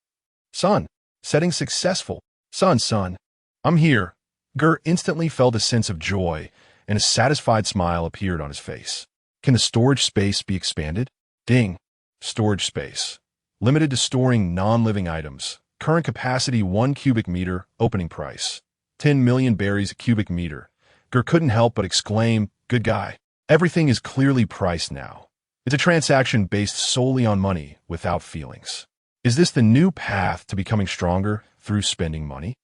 Son. Setting successful. Son. I'm here. Ger instantly felt a sense of joy, and a satisfied smile appeared on his face. Can the storage space be expanded? Ding. Storage space. Limited to storing non-living items. Current capacity 1 cubic meter. Opening price 10 million berries a cubic meter. Ger couldn't help but exclaim, good guy. Everything is clearly priced now. It's a transaction based solely on money, without feelings. Is this the new path to becoming stronger through spending money?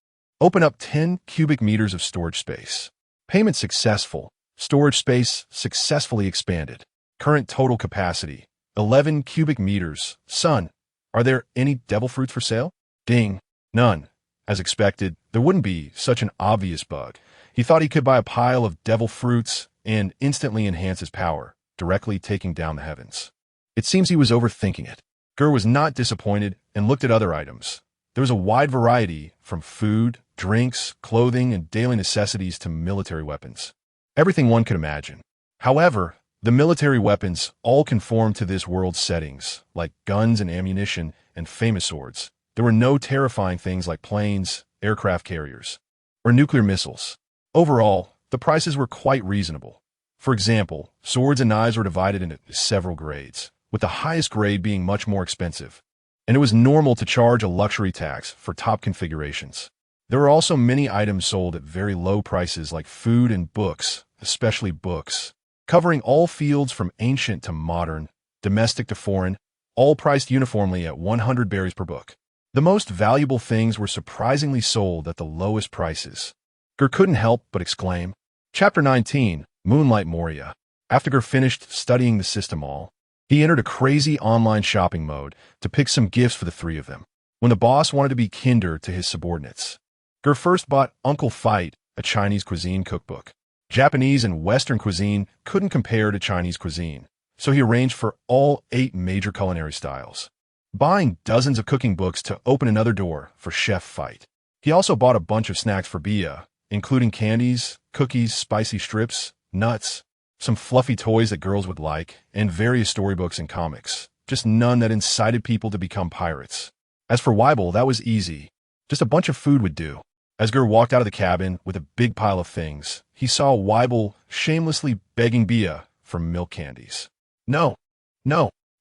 Open up 10 cubic meters of storage space. Payment successful. Storage space successfully expanded. Current total capacity 11 cubic meters. Son, are there any devil fruits for sale? Ding. None. As expected, there wouldn't be such an obvious bug. He thought he could buy a pile of devil fruits and instantly enhance his power, directly taking down the heavens. It seems he was overthinking it. Ger was not disappointed and looked at other items. There was a wide variety, from food, drinks, clothing, and daily necessities to military weapons. Everything one could imagine. However, the military weapons all conformed to this world's settings, like guns and ammunition and famous swords. There were no terrifying things like planes, aircraft carriers, or nuclear missiles. Overall, the prices were quite reasonable. For example, swords and knives were divided into several grades, with the highest grade being much more expensive. And it was normal to charge a luxury tax for top configurations. There were also many items sold at very low prices like food and books, especially books, covering all fields from ancient to modern, domestic to foreign, all priced uniformly at 100 berries per book. The most valuable things were surprisingly sold at the lowest prices. Ger couldn't help but exclaim. Chapter 19, Moonlight Moria. After Ger finished studying the system all, he entered a crazy online shopping mode to pick some gifts for the three of them, when the boss wanted to be kinder to his subordinates. Ger first bought Uncle Fight, a Chinese cuisine cookbook. Japanese and Western cuisine couldn't compare to Chinese cuisine, so he arranged for all 8 major culinary styles, buying dozens of cooking books to open another door for Chef Fight. He also bought a bunch of snacks for Bia, including candies, cookies, spicy strips, nuts, some fluffy toys that girls would like, and various storybooks and comics, just none that incited people to become pirates. As for Weibel, that was easy. Just a bunch of food would do. As Ger walked out of the cabin with a big pile of things, he saw Weibel shamelessly begging Bia for milk candies. No,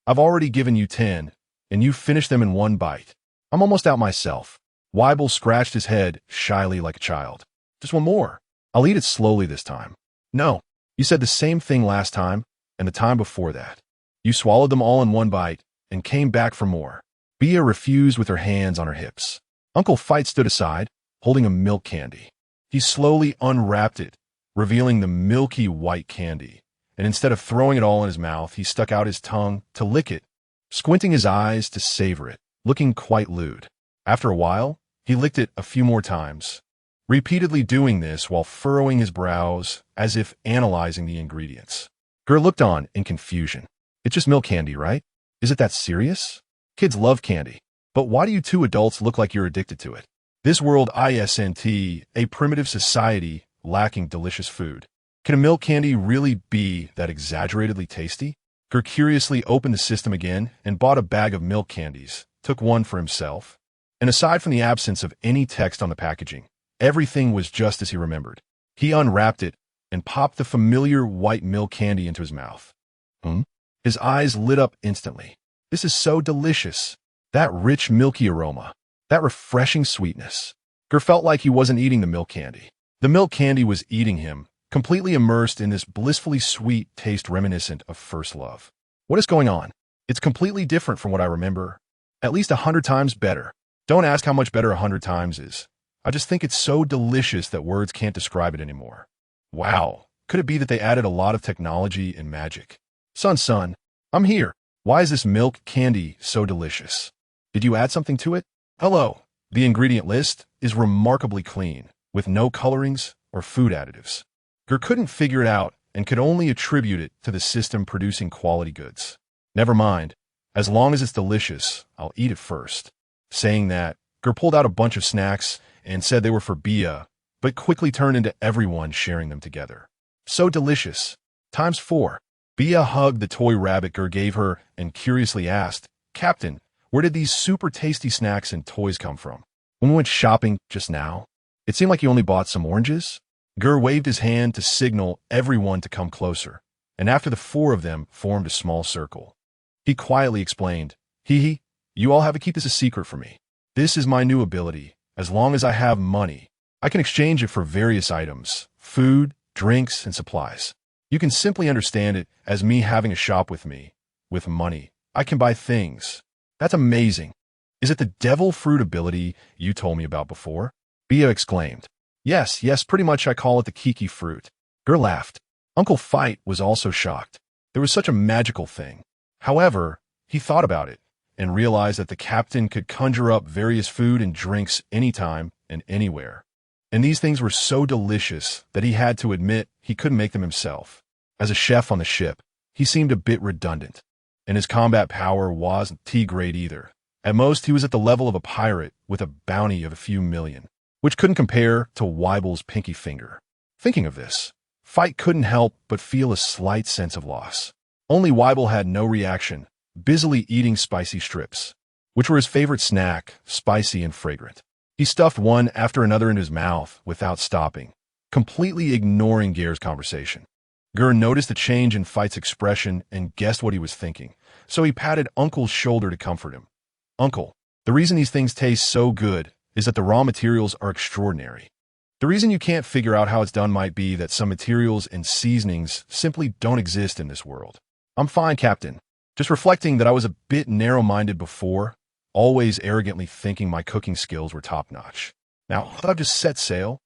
I've already given you 10. and you finished them in one bite. I'm almost out myself. Weibel scratched his head shyly like a child. Just one more. I'll eat it slowly this time. No, you said the same thing last time and the time before that. You swallowed them all in one bite and came back for more. Bea refused with her hands on her hips. Uncle Fight stood aside, holding a milk candy. He slowly unwrapped it, revealing the milky white candy, and instead of throwing it all in his mouth, he stuck out his tongue to lick it, squinting his eyes to savor it, looking quite lewd. After a while, he licked it a few more times, repeatedly doing this while furrowing his brows as if analyzing the ingredients. Ger looked on in confusion. It's just milk candy, right? Is it that serious? Kids love candy. But why do you two adults look like you're addicted to it? This world isn't a primitive society lacking delicious food. Can a milk candy really be that exaggeratedly tasty? Ger curiously opened the system again and bought a bag of milk candies, took one for himself. And aside from the absence of any text on the packaging, everything was just as he remembered. He unwrapped it and popped the familiar white milk candy into his mouth. His eyes lit up instantly. This is so delicious. That rich, milky aroma. That refreshing sweetness. Ger felt like he wasn't eating the milk candy. The milk candy was eating him, completely immersed in this blissfully sweet taste reminiscent of first love. What is going on? It's completely different from what I remember. At least 100 times better. Don't ask how much better 100 times is. I just think it's so delicious that words can't describe it anymore. Wow. Could it be that they added a lot of technology and magic? Son, I'm here. Why is this milk candy so delicious? Did you add something to it? Hello. The ingredient list is remarkably clean, with no colorings or food additives. Ger couldn't figure it out and could only attribute it to the system producing quality goods. Never mind. As long as it's delicious, I'll eat it first. Saying that, Ger pulled out a bunch of snacks and said they were for Bea, but quickly turned into everyone sharing them together. So delicious. Times 4. Bea hugged the toy rabbit Ger gave her and curiously asked, Captain, where did these super tasty snacks and toys come from? When we went shopping just now, it seemed like you only bought some oranges. Ger waved his hand to signal everyone to come closer, and after the 4 of them formed a small circle. He quietly explained, Hee, you all have to keep this a secret for me. This is my new ability. As long as I have money, I can exchange it for various items, food, drinks, and supplies. You can simply understand it as me having a shop with me. With money, I can buy things. That's amazing. Is it the devil fruit ability you told me about before? Bea exclaimed. Yes, pretty much I call it the Kiki fruit. Ger laughed. Uncle Fight was also shocked. There was such a magical thing. However, he thought about it and realized that the captain could conjure up various food and drinks anytime and anywhere. And these things were so delicious that he had to admit he couldn't make them himself. As a chef on the ship, he seemed a bit redundant, and his combat power wasn't T-grade either. At most, he was at the level of a pirate with a bounty of a few million, which couldn't compare to Weibel's pinky finger. Thinking of this, Fight couldn't help but feel a slight sense of loss. Only Weibel had no reaction, busily eating spicy strips, which were his favorite snack, spicy and fragrant. He stuffed one after another into his mouth without stopping, completely ignoring Ger's conversation. Ger noticed a change in Fight's expression and guessed what he was thinking, so he patted Uncle's shoulder to comfort him. Uncle, the reason these things taste so good is that the raw materials are extraordinary. The reason you can't figure out how it's done might be that some materials and seasonings simply don't exist in this world. I'm fine, Captain. Just reflecting that I was a bit narrow-minded before, always arrogantly thinking my cooking skills were top-notch. Now, I've just set sail.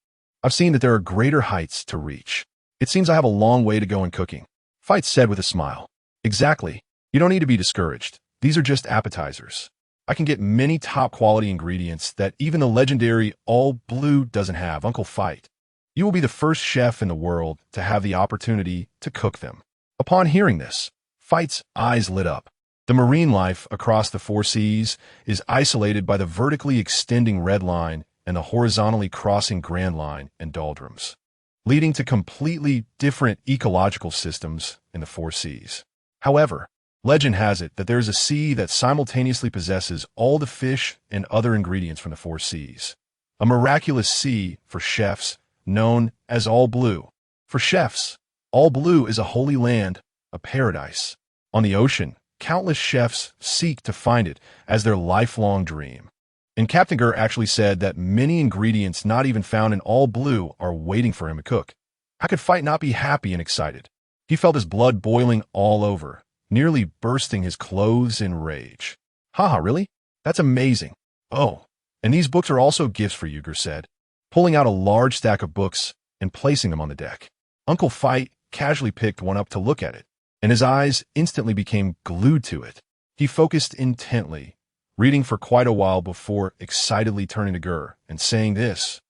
I've seen that there are greater heights to reach. It seems I have a long way to go in cooking. Fight said with a smile. Exactly. You don't need to be discouraged. These are just appetizers. I can get many top-quality ingredients that even the legendary All Blue doesn't have, Uncle Fight. You will be the first chef in the world to have the opportunity to cook them. Upon hearing this, Fight's eyes lit up. The marine life across the 4 seas is isolated by the vertically extending red line and the horizontally crossing Grand Line and doldrums, leading to completely different ecological systems in the 4 seas. However, legend has it that there is a sea that simultaneously possesses all the fish and other ingredients from the 4 seas. A miraculous sea for chefs known as All Blue. For chefs, All Blue is a holy land, a paradise. On the ocean, countless chefs seek to find it as their lifelong dream. And Captain Ger actually said that many ingredients not even found in all blue are waiting for him to cook. How could Fight not be happy and excited? He felt his blood boiling all over, nearly bursting his clothes in rage. Haha, really? That's amazing. Oh, and these books are also gifts for you, Ger said, pulling out a large stack of books and placing them on the deck. Uncle Fight casually picked one up to look at it, and his eyes instantly became glued to it. He focused intently, reading for quite a while before excitedly turning to Ger and saying this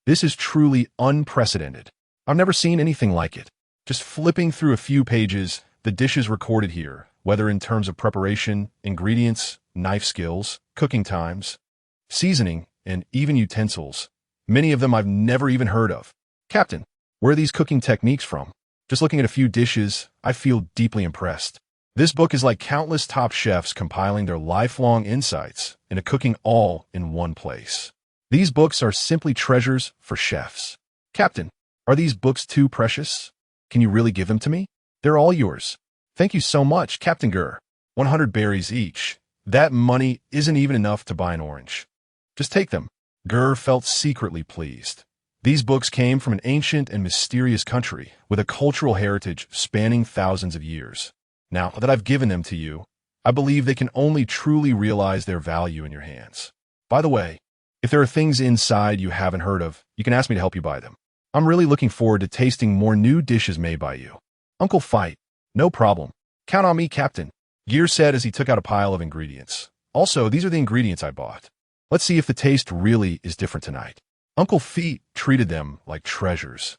is truly unprecedented. I've never seen anything like it. Just flipping through a few pages, the dishes recorded here, whether in terms of preparation, ingredients, knife skills, cooking times, seasoning, and even utensils. Many of them I've never even heard of. Captain, where are these cooking techniques from? Just looking at a few dishes, I feel deeply impressed. This book is like countless top chefs compiling their lifelong insights into cooking all in one place. These books are simply treasures for chefs. Captain, are these books too precious? Can you really give them to me? They're all yours. Thank you so much, Captain Ger. 100 berries each. That money isn't even enough to buy an orange. Just take them. Ger felt secretly pleased. These books came from an ancient and mysterious country with a cultural heritage spanning thousands of years. Now that I've given them to you, I believe they can only truly realize their value in your hands. By the way, if there are things inside you haven't heard of, you can ask me to help you buy them. I'm really looking forward to tasting more new dishes made by you. Uncle Fight, no problem. Count on me, Captain. Ger said as he took out a pile of ingredients. Also, these are the ingredients I bought. Let's see if the taste really is different tonight. Uncle Feet treated them like treasures,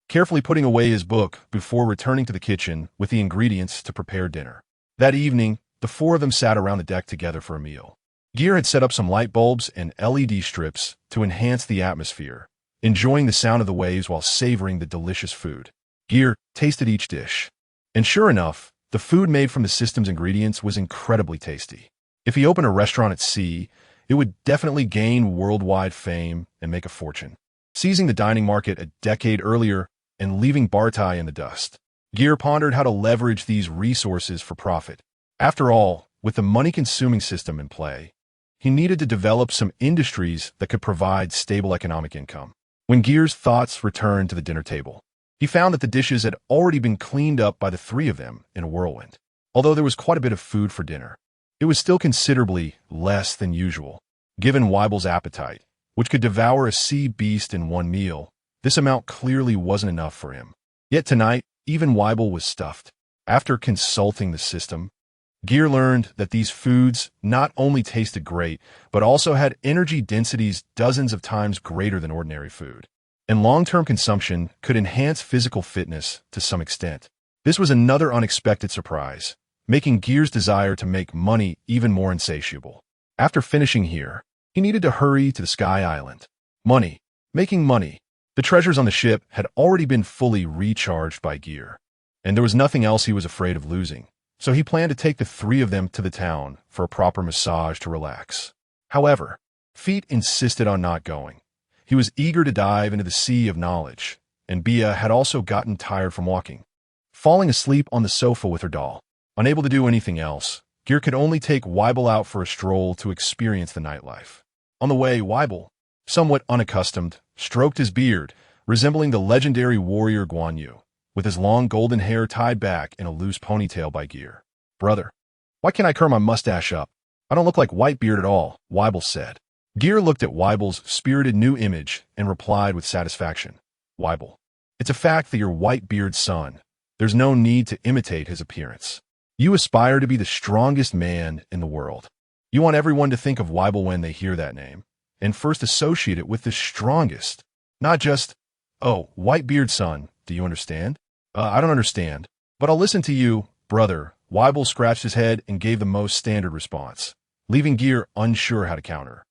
carefully putting away his book before returning to the kitchen with the ingredients to prepare dinner. That evening, the four of them sat around the deck together for a meal. Ger had set up some light bulbs and LED strips to enhance the atmosphere, enjoying the sound of the waves while savoring the delicious food. Ger tasted each dish. And sure enough, the food made from the system's ingredients was incredibly tasty. If he opened a restaurant at sea, it would definitely gain worldwide fame and make a fortune. Seizing the dining market a decade earlier and leaving Bartai in the dust, Ger pondered how to leverage these resources for profit. After all, with the money-consuming system in play, he needed to develop some industries that could provide stable economic income. When Ger's thoughts returned to the dinner table, he found that the dishes had already been cleaned up by the three of them in a whirlwind. Although there was quite a bit of food for dinner, it was still considerably less than usual. Given Weibel's appetite, which could devour a sea beast in one meal, this amount clearly wasn't enough for him. Yet tonight, even Weibel was stuffed. After consulting the system, Ger learned that these foods not only tasted great, but also had energy densities dozens of times greater than ordinary food. And long-term consumption could enhance physical fitness to some extent. This was another unexpected surprise, making Ger's desire to make money even more insatiable. After finishing here, he needed to hurry to the Sky Island. Money. Making money. The treasures on the ship had already been fully recharged by Ger, and there was nothing else he was afraid of losing, so he planned to take the three of them to the town for a proper massage to relax. However, Feet insisted on not going. He was eager to dive into the sea of knowledge, and Bia had also gotten tired from walking, falling asleep on the sofa with her doll. Unable to do anything else, Ger could only take Weibel out for a stroll to experience the nightlife. On the way, Weibel, somewhat unaccustomed, stroked his beard, resembling the legendary warrior Guan Yu, with his long golden hair tied back in a loose ponytail by Ger. Brother, why can't I curl my mustache up? I don't look like Whitebeard at all, Weibel said. Ger looked at Weibel's spirited new image and replied with satisfaction. Weibel, it's a fact that you're Whitebeard's son. There's no need to imitate his appearance. You aspire to be the strongest man in the world. You want everyone to think of Weibel when they hear that name, and first associate it with the strongest. Not just, oh, Whitebeard's son, do you understand? I don't understand, but I'll listen to you, brother. Weibel scratched his head and gave the most standard response, leaving Ger unsure how to counter.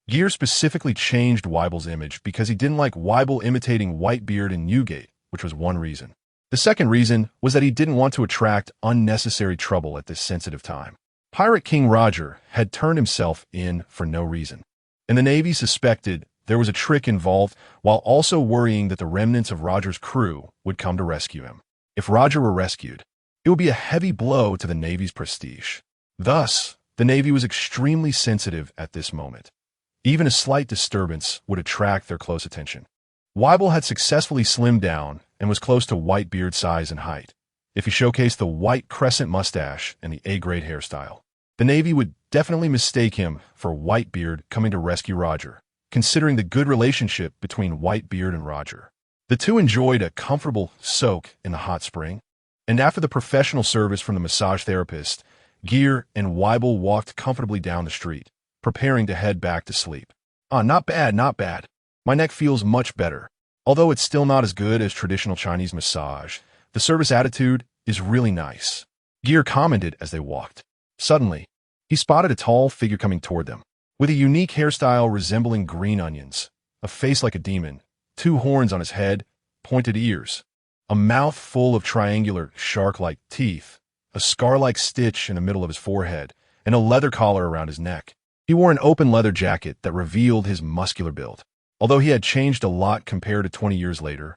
Ger specifically changed Weibel's image because he didn't like Weibel imitating Whitebeard in Newgate, which was one reason. The second reason was that he didn't want to attract unnecessary trouble at this sensitive time. Pirate King Roger had turned himself in for no reason, and the Navy suspected there was a trick involved while also worrying that the remnants of Roger's crew would come to rescue him. If Roger were rescued, it would be a heavy blow to the Navy's prestige. Thus, the Navy was extremely sensitive at this moment. Even a slight disturbance would attract their close attention. Weibel had successfully slimmed down and was close to Whitebeard size and height. If he showcased the white crescent mustache and the A-grade hairstyle, the Navy would definitely mistake him for Whitebeard coming to rescue Roger, considering the good relationship between Whitebeard and Roger. The two enjoyed a comfortable soak in the hot spring, and after the professional service from the massage therapist, Ger and Weibel walked comfortably down the street, preparing to head back to sleep. Not bad, not bad. My neck feels much better. Although it's still not as good as traditional Chinese massage, the service attitude is really nice. Ger commented as they walked. Suddenly, he spotted a tall figure coming toward them. With a unique hairstyle resembling green onions, a face like a demon, 2 horns on his head, pointed ears, a mouth full of triangular, shark-like teeth, a scar-like stitch in the middle of his forehead, and a leather collar around his neck. He wore an open leather jacket that revealed his muscular build. Although he had changed a lot compared to 20 years later,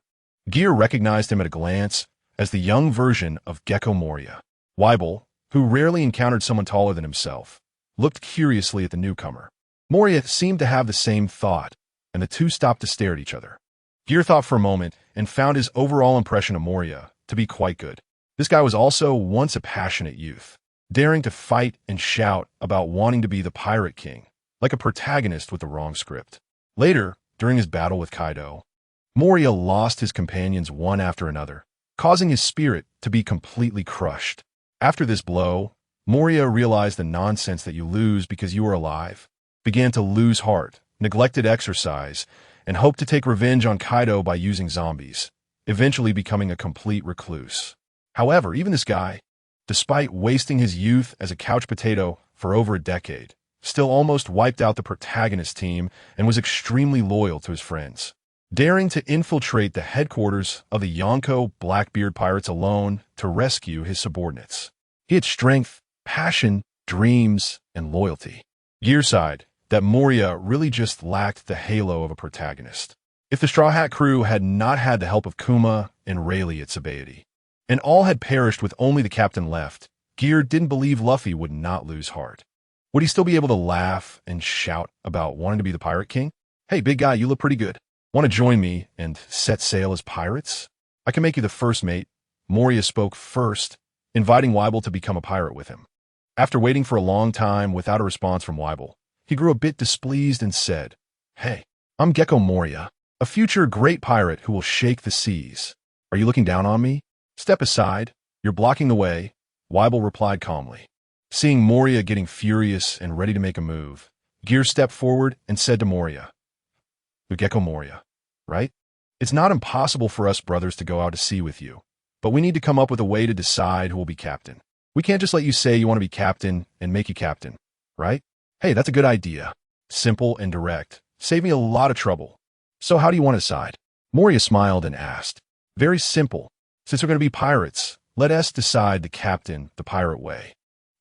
Ger recognized him at a glance as the young version of Gecko Moria. Weibel, who rarely encountered someone taller than himself, looked curiously at the newcomer. Moria seemed to have the same thought, and the two stopped to stare at each other. Ger thought for a moment and found his overall impression of Moria to be quite good. This guy was also once a passionate youth, daring to fight and shout about wanting to be the Pirate King, like a protagonist with the wrong script. Later, during his battle with Kaido, Moria lost his companions one after another, causing his spirit to be completely crushed. After this blow, Moria realized the nonsense that you lose because you are alive, began to lose heart, neglected exercise, and hoped to take revenge on Kaido by using zombies, eventually becoming a complete recluse. However, even this guy, despite wasting his youth as a couch potato for over a decade, still almost wiped out the protagonist team and was extremely loyal to his friends, daring to infiltrate the headquarters of the Yonko Blackbeard pirates alone to rescue his subordinates. He had strength, passion, dreams, and loyalty. Ger sighed that Moria really just lacked the halo of a protagonist. If the Straw Hat crew had not had the help of Kuma and Rayleigh at Sabaody, and all had perished with only the captain left, Ger didn't believe Luffy would not lose heart. Would he still be able to laugh and shout about wanting to be the Pirate King? Hey, big guy, you look pretty good. Want to join me and set sail as pirates? I can make you the first mate. Moria spoke first, inviting Weibel to become a pirate with him. After waiting for a long time without a response from Weibel, he grew a bit displeased and said, Hey, I'm Gecko Moria, a future great pirate who will shake the seas. Are you looking down on me? Step aside. You're blocking the way, Weibel replied calmly. Seeing Moria getting furious and ready to make a move, Ger stepped forward and said to Moria, Gecko Moria, right? It's not impossible for us brothers to go out to sea with you, but we need to come up with a way to decide who will be captain. We can't just let you say you want to be captain and make you captain, right? Hey, that's a good idea. Simple and direct. Save me a lot of trouble. So how do you want to decide? Moria smiled and asked. Very simple. Since we're going to be pirates, let us decide the captain the pirate way.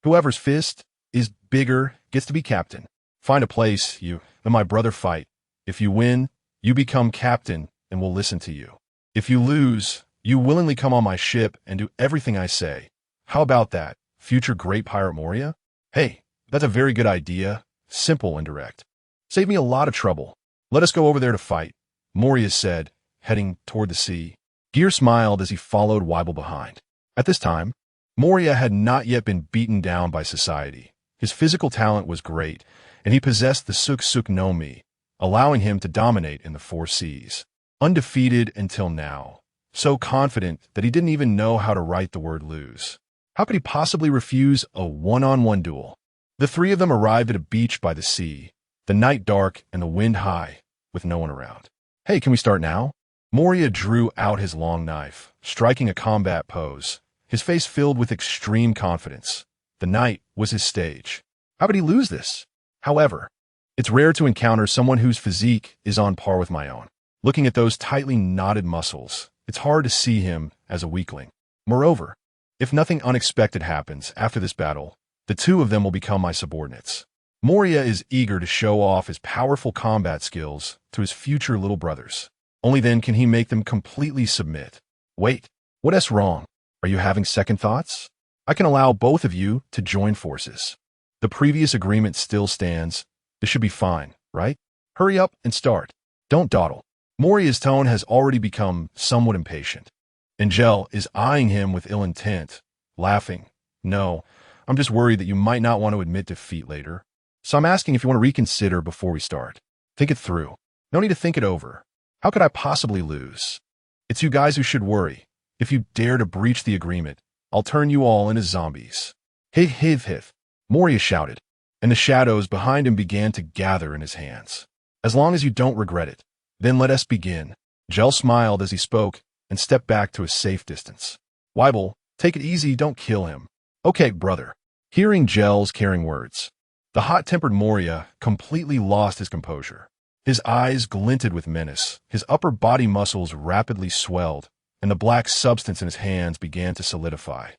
Whoever's fist is bigger gets to be captain. Find a place, you and my brother fight. If you win, you become captain and we'll listen to you. If you lose, you willingly come on my ship and do everything I say. How about that, future great pirate Moria? Hey, that's a very good idea. Simple and direct. Save me a lot of trouble. Let us go over there to fight, Moria said, heading toward the sea. Ger smiled as he followed Weibel behind. At this time, Moria had not yet been beaten down by society. His physical talent was great, and he possessed the Suk Suk no Mi, allowing him to dominate in the 4 seas. Undefeated until now, so confident that he didn't even know how to write the word lose. How could he possibly refuse a one-on-one duel? The 3 of them arrived at a beach by the sea, the night dark and the wind high, with no one around. Hey, can we start now? Moria drew out his long knife, striking a combat pose, his face filled with extreme confidence. The night was his stage. How could he lose this? However, it's rare to encounter someone whose physique is on par with my own. Looking at those tightly knotted muscles, it's hard to see him as a weakling. Moreover, if nothing unexpected happens after this battle, the 2 of them will become my subordinates. Moria is eager to show off his powerful combat skills to his future little brothers. Only then can he make them completely submit. Wait, what's wrong? Are you having second thoughts? I can allow both of you to join forces. The previous agreement still stands. This should be fine, right? Hurry up and start. Don't dawdle. Moria's tone has already become somewhat impatient. Angel is eyeing him with ill intent, laughing. No, I'm just worried that you might not want to admit defeat later. So I'm asking if you want to reconsider before we start. Think it through. No need to think it over. How could I possibly lose? It's you guys who should worry. If you dare to breach the agreement, I'll turn you all into zombies. Hiv. Moria shouted, and the shadows behind him began to gather in his hands. As long as you don't regret it, then let us begin. Gel smiled as he spoke and stepped back to a safe distance. Weibel, take it easy, don't kill him. Okay, brother. Hearing Gel's caring words, the hot-tempered Moria completely lost his composure. His eyes glinted with menace, his upper body muscles rapidly swelled, and the black substance in his hands began to solidify.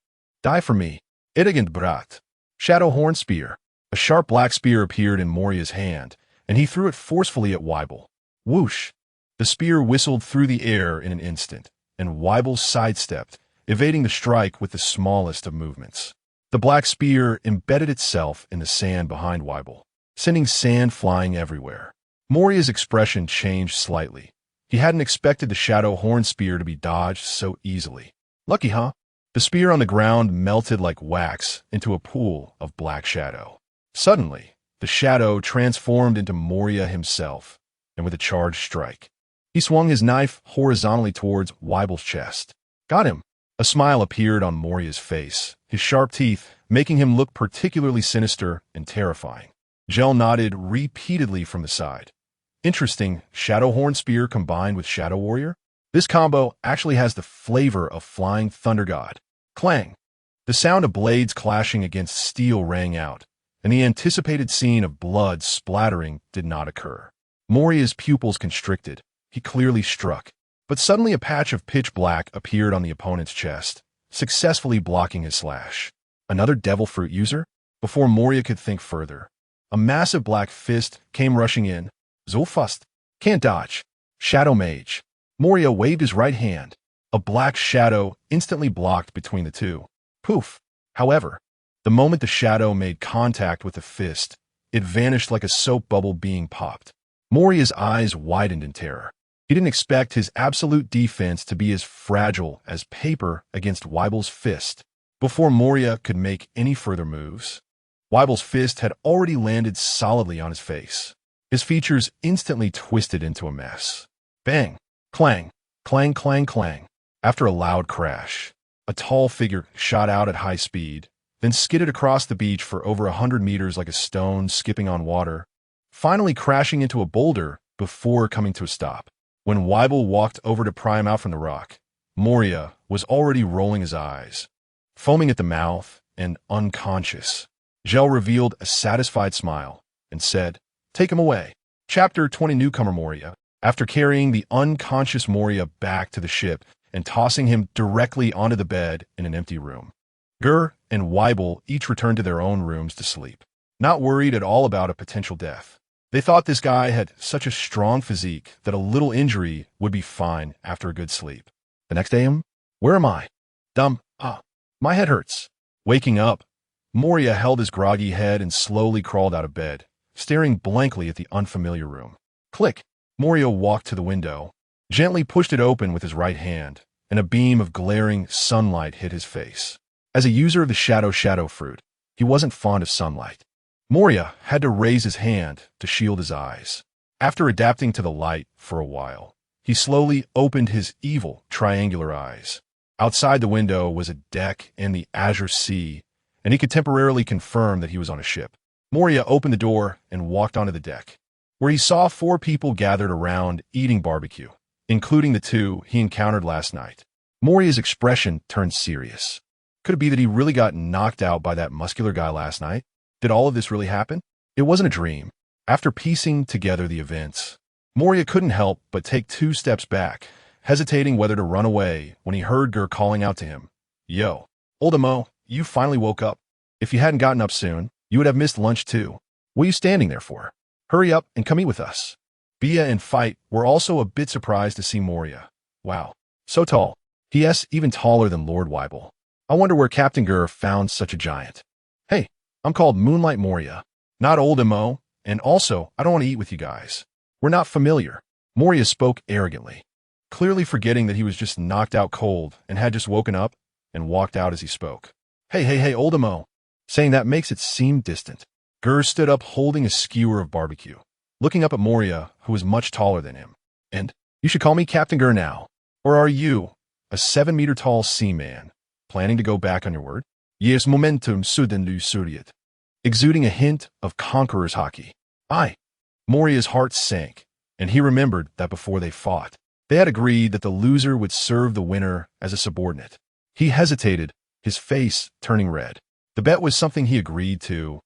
Die for me. Elegant brat. Shadow Horn Spear. A sharp black spear appeared in Moria's hand, and he threw it forcefully at Weibel. Whoosh! The spear whistled through the air in an instant, and Weibel sidestepped, evading the strike with the smallest of movements. The black spear embedded itself in the sand behind Weibel, sending sand flying everywhere. Moria's expression changed slightly. He hadn't expected the Shadow Horn Spear to be dodged so easily. Lucky, huh? The spear on the ground melted like wax into a pool of black shadow. Suddenly, the shadow transformed into Moria himself, and with a charged strike, he swung his knife horizontally towards Weibel's chest. Got him! A smile appeared on Moria's face, his sharp teeth making him look particularly sinister and terrifying. Gel nodded repeatedly from the side. Interesting, Shadow Horn Spear combined with Shadow Warrior? This combo actually has the flavor of Flying Thunder God. Clang! The sound of blades clashing against steel rang out, and the anticipated scene of blood splattering did not occur. Moria's pupils constricted. He clearly struck, but suddenly a patch of pitch black appeared on the opponent's chest, successfully blocking his slash. Another devil fruit user? Before Moria could think further, a massive black fist came rushing in. Zulfust. Can't dodge. Shadow Mage. Moria waved his right hand. A black shadow instantly blocked between the two. Poof. However, the moment the shadow made contact with the fist, it vanished like a soap bubble being popped. Moria's eyes widened in terror. He didn't expect his absolute defense to be as fragile as paper against Weibel's fist. Before Moria could make any further moves, Weibel's fist had already landed solidly on his face. His features instantly twisted into a mess. Bang! Clang! Clang, clang, clang. After a loud crash, a tall figure shot out at high speed, then skidded across the beach for over 100 meters like a stone skipping on water, finally crashing into a boulder before coming to a stop. When Weibel walked over to pry him out from the rock, Moria was already rolling his eyes, foaming at the mouth and unconscious. Gel revealed a satisfied smile and said, "Take him away." Chapter 20. Newcomer Moria. After carrying the unconscious Moria back to the ship and tossing him directly onto the bed in an empty room, Ger and Weibel each returned to their own rooms to sleep, not worried at all about a potential death. They thought this guy had such a strong physique that a little injury would be fine after a good sleep. The next day, where am I? My head hurts. Waking up, Moria held his groggy head and slowly crawled out of bed, staring blankly at the unfamiliar room. Click! Moria walked to the window, gently pushed it open with his right hand, and a beam of glaring sunlight hit his face. As a user of the shadow fruit, he wasn't fond of sunlight. Moria had to raise his hand to shield his eyes. After adapting to the light for a while, he slowly opened his evil triangular eyes. Outside the window was a deck and the azure sea, and he could temporarily confirm that he was on a ship. Moria opened the door and walked onto the deck, where he saw 4 people gathered around eating barbecue, including the 2 he encountered last night. Moria's expression turned serious. Could it be that he really got knocked out by that muscular guy last night? Did all of this really happen? It wasn't a dream. After piecing together the events, Moria couldn't help but take 2 steps back, hesitating whether to run away when he heard Ger calling out to him. Yo, Oldemo, you finally woke up. If you hadn't gotten up soon, you would have missed lunch too. What are you standing there for? Hurry up and come eat with us. Bia and Fight were also a bit surprised to see Moria. Wow, so tall. P.S. even taller than Lord Weibel. I wonder where Captain Ger found such a giant. Hey, I'm called Moonlight Moria, not Old Mo, and also, I don't want to eat with you guys. We're not familiar. Moria spoke arrogantly, clearly forgetting that he was just knocked out cold and had just woken up and walked out as he spoke. Hey, Old Mo, saying that makes it seem distant. Ger stood up holding a skewer of barbecue, looking up at Moria, who was much taller than him. And, you should call me Captain Ger now. Or are you, a 7-meter-tall seaman, planning to go back on your word? Yes, momentum sudden lusuriet. Exuding a hint of conqueror's hockey. Aye. Moria's heart sank, and he remembered that before they fought, they had agreed that the loser would serve the winner as a subordinate. He hesitated, his face turning red. The bet was something he agreed to,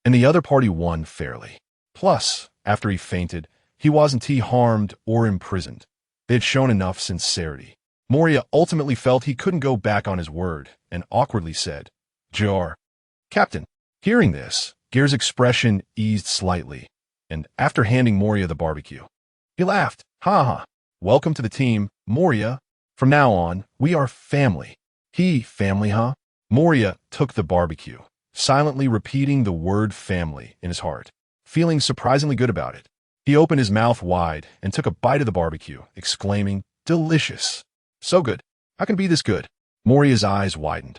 and the other party won fairly. Plus, after he fainted, he wasn't harmed or imprisoned. They had shown enough sincerity. Moria ultimately felt he couldn't go back on his word, and awkwardly said, Ger. Captain. Hearing this, Ger's expression eased slightly, and after handing Moria the barbecue, he laughed. Ha. Welcome to the team, Moria. From now on, we are family. Family, huh? Moria took the barbecue, silently repeating the word family in his heart, feeling surprisingly good about it. He opened his mouth wide and took a bite of the barbecue, exclaiming, delicious. So good. How can it be this good? Moria's eyes widened.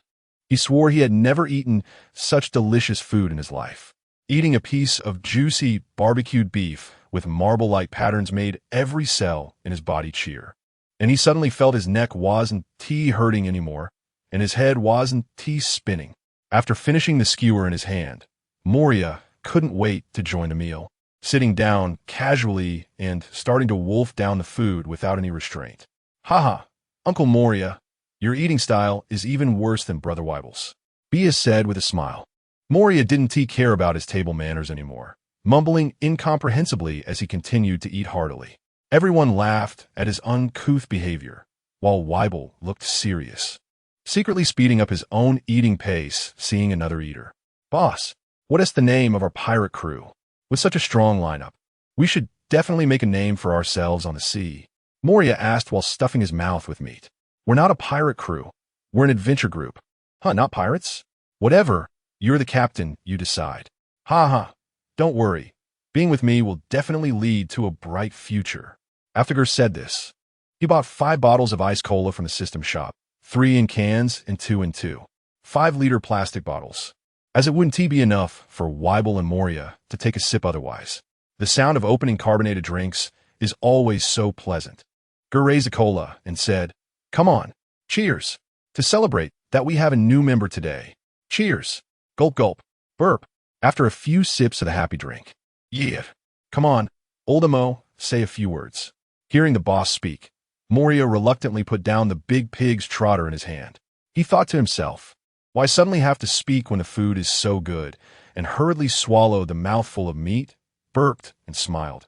He swore he had never eaten such delicious food in his life. Eating a piece of juicy, barbecued beef with marble-like patterns made every cell in his body cheer. And he suddenly felt his neck wasn't hurting anymore, and his head wasn't spinning. After finishing the skewer in his hand, Moria couldn't wait to join the meal, sitting down casually and starting to wolf down the food without any restraint. Ha, Uncle Moria, your eating style is even worse than Brother Weibel's, Bia said with a smile. Moria didn't care about his table manners anymore, mumbling incomprehensibly as he continued to eat heartily. Everyone laughed at his uncouth behavior, while Weibel looked serious, secretly speeding up his own eating pace, seeing another eater. Boss, what is the name of our pirate crew? With such a strong lineup, we should definitely make a name for ourselves on the sea, Moria asked while stuffing his mouth with meat. We're not a pirate crew. We're an adventure group. Huh, not pirates? Whatever. You're the captain, you decide. Ha. Don't worry. Being with me will definitely lead to a bright future. After Ger said this, he bought 5 bottles of ice cola from the system shop, 3 in cans and 2 in 2. 5-liter plastic bottles, as it wouldn't be enough for Weibel and Moria to take a sip otherwise. The sound of opening carbonated drinks is always so pleasant. Ger raised a cola and said, Come on, cheers, to celebrate that we have a new member today. Cheers. Gulp gulp. Burp. After a few sips of the happy drink. Yeah. Come on, Old Mo, say a few words. Hearing the boss speak, Moria reluctantly put down the big pig's trotter in his hand. He thought to himself, why suddenly have to speak when the food is so good, and hurriedly swallowed the mouthful of meat, burped, and smiled.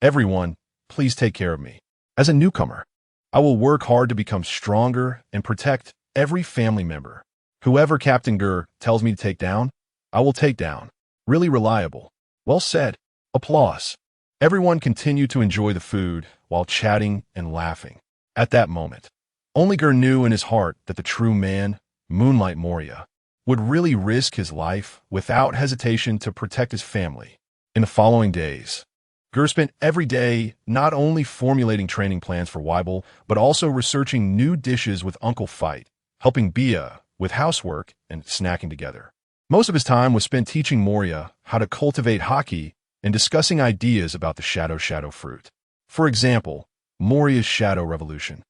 Everyone, please take care of me. As a newcomer, I will work hard to become stronger and protect every family member. Whoever Captain Ger tells me to take down, I will take down. Really reliable. Well said. Applause. Everyone continued to enjoy the food while chatting and laughing. At that moment, only Ger knew in his heart that the true man, Moonlight Moria, would really risk his life without hesitation to protect his family. In the following days, Ger spent every day not only formulating training plans for Weibel, but also researching new dishes with Uncle Fight, helping Bia with housework and snacking together. Most of his time was spent teaching Moria how to cultivate hockey and discussing ideas about the shadow fruit. For example, Moria's shadow revolution.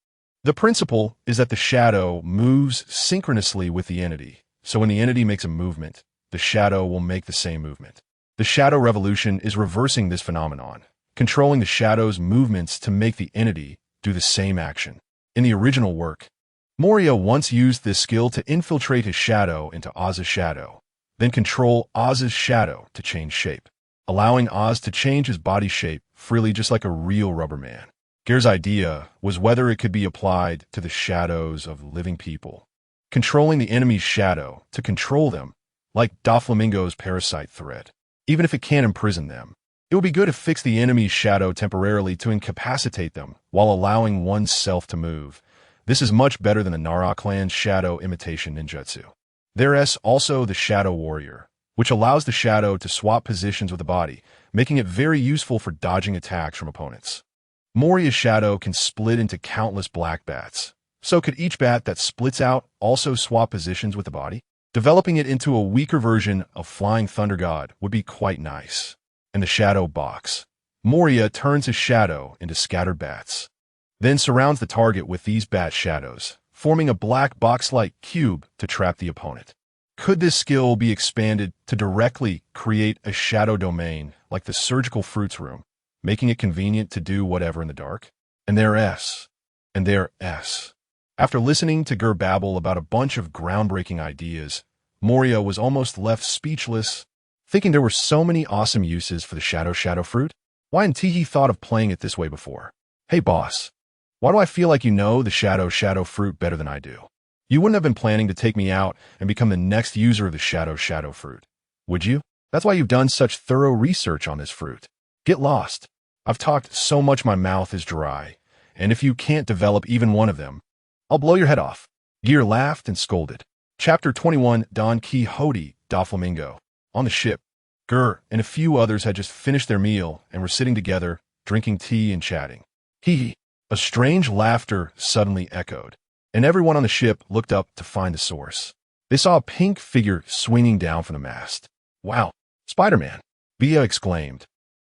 The principle is that the shadow moves synchronously with the entity, so when the entity makes a movement, the shadow will make the same movement. The shadow revolution is reversing this phenomenon, controlling the shadow's movements to make the entity do the same action. In the original work, Moria once used this skill to infiltrate his shadow into Oz's shadow, then control Oz's shadow to change shape, allowing Oz to change his body shape freely just like a real rubber man. Ger's idea was whether it could be applied to the shadows of living people, controlling the enemy's shadow to control them, like Doflamingo's parasite thread. Even if it can't imprison them, it would be good to fix the enemy's shadow temporarily to incapacitate them while allowing oneself to move, This is much better than the Nara clan's shadow imitation ninjutsu. There's also the Shadow Warrior, which allows the shadow to swap positions with the body, making it very useful for dodging attacks from opponents. Moriya's shadow can split into countless black bats. So could each bat that splits out also swap positions with the body? Developing it into a weaker version of Flying Thunder God would be quite nice. In the Shadow Box, Moriya turns his shadow into scattered bats, then surrounds the target with these bat shadows, forming a black box-like cube to trap the opponent. Could this skill be expanded to directly create a shadow domain like the Surgical Fruits Room, making it convenient to do whatever in the dark? And there's. After listening to Ger babble about a bunch of groundbreaking ideas, Moriya was almost left speechless, thinking there were so many awesome uses for the shadow fruit. Why hadn't he thought of playing it this way before? Hey boss, why do I feel like you know the shadow fruit better than I do? You wouldn't have been planning to take me out and become the next user of the shadow fruit, would you? That's why you've done such thorough research on this fruit. Get lost. I've talked so much my mouth is dry, and if you can't develop even one of them, I'll blow your head off. Ger laughed and scolded. Chapter 21, Don Quixote, Doflamingo. On the ship, Ger and a few others had just finished their meal and were sitting together, drinking tea and chatting. Hee. A strange laughter suddenly echoed, and everyone on the ship looked up to find the source. They saw a pink figure swinging down from the mast. Wow, Spider-Man! Bia exclaimed,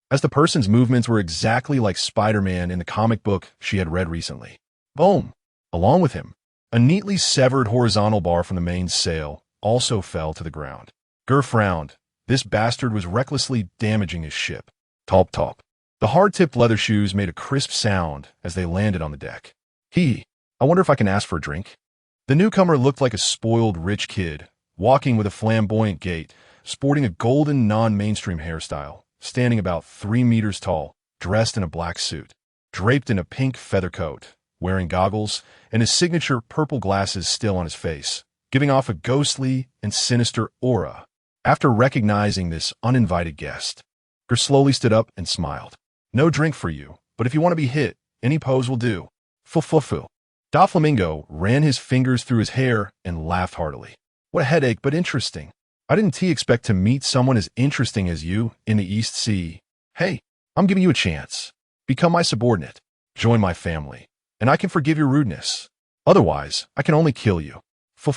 as the person's movements were exactly like Spider-Man in the comic book she had read recently. Boom! Along with him, a neatly severed horizontal bar from the mainsail also fell to the ground. Ger frowned. This bastard was recklessly damaging his ship. Top. The hard-tipped leather shoes made a crisp sound as they landed on the deck. I wonder if I can ask for a drink? The newcomer looked like a spoiled rich kid, walking with a flamboyant gait, sporting a golden non-mainstream hairstyle, standing about 3 meters tall, dressed in a black suit, draped in a pink feather coat, wearing goggles, and his signature purple glasses still on his face, giving off a ghostly and sinister aura. After recognizing this uninvited guest, Ger slowly stood up and smiled. No drink for you, but if you want to be hit, any pose will do. Fu. Doflamingo ran his fingers through his hair and laughed heartily. What a headache, but interesting. I didn't expect to meet someone as interesting as you in the East Sea. Hey, I'm giving you a chance. Become my subordinate. Join my family. And I can forgive your rudeness. Otherwise, I can only kill you. Fu.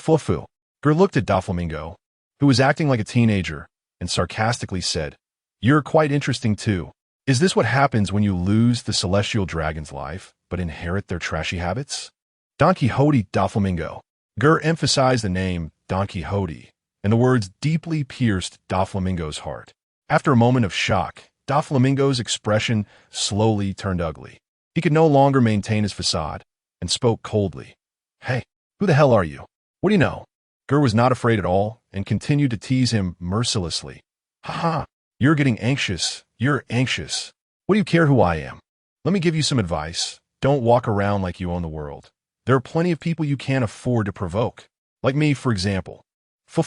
Ger looked at Doflamingo, who was acting like a teenager, and sarcastically said, You're quite interesting too. Is this what happens when you lose the celestial dragon's life, but inherit their trashy habits? Don Quixote Doflamingo. Ger emphasized the name Don Quixote, and the words deeply pierced Doflamingo's heart. After a moment of shock, Doflamingo's expression slowly turned ugly. He could no longer maintain his facade, and spoke coldly. Hey, who the hell are you? What do you know? Ger was not afraid at all, and continued to tease him mercilessly. Ha! You're getting anxious. You're anxious. What do you care who I am? Let me give you some advice. Don't walk around like you own the world. There are plenty of people you can't afford to provoke. Like me, for example. Fu.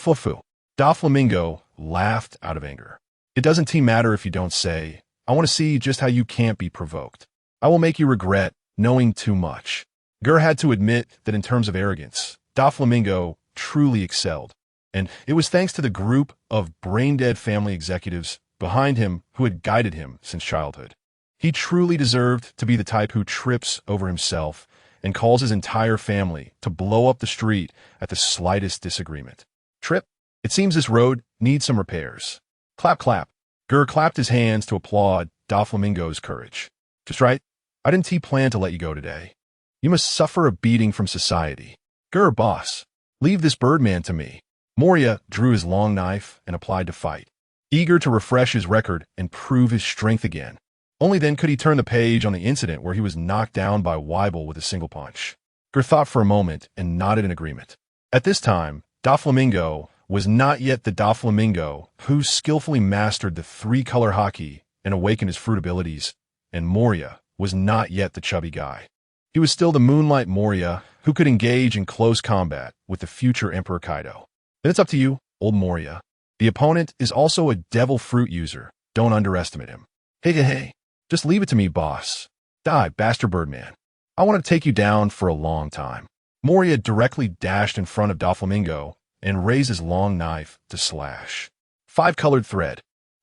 Doflamingo laughed out of anger. It doesn't matter if you don't say, I want to see just how you can't be provoked. I will make you regret knowing too much. Ger had to admit that in terms of arrogance, Doflamingo truly excelled, and it was thanks to the group of brain-dead family executives behind him who had guided him since childhood. He truly deserved to be the type who trips over himself and calls his entire family to blow up the street at the slightest disagreement. Trip, it seems this road needs some repairs. Clap. Ger clapped his hands to applaud Doflamingo's courage. Just right. I didn't plan to let you go today. You must suffer a beating from society. Ger, boss, leave this birdman to me. Moriya drew his long knife and applied to fight, eager to refresh his record and prove his strength again. Only then could he turn the page on the incident where he was knocked down by Weibel with a single punch. Ger thought for a moment and nodded in agreement. At this time, Doflamingo was not yet the Doflamingo who skillfully mastered the three-color hockey and awakened his fruit abilities, and Moriya was not yet the chubby guy. He was still the Moonlight Moriya who could engage in close combat with the future Emperor Kaido. Then it's up to you, old Moriya. The opponent is also a devil fruit user. Don't underestimate him. Hey. Just leave it to me, boss. Die, bastard birdman. I want to take you down for a long time. Moria directly dashed in front of Doflamingo and raised his long knife to slash. 5-colored thread.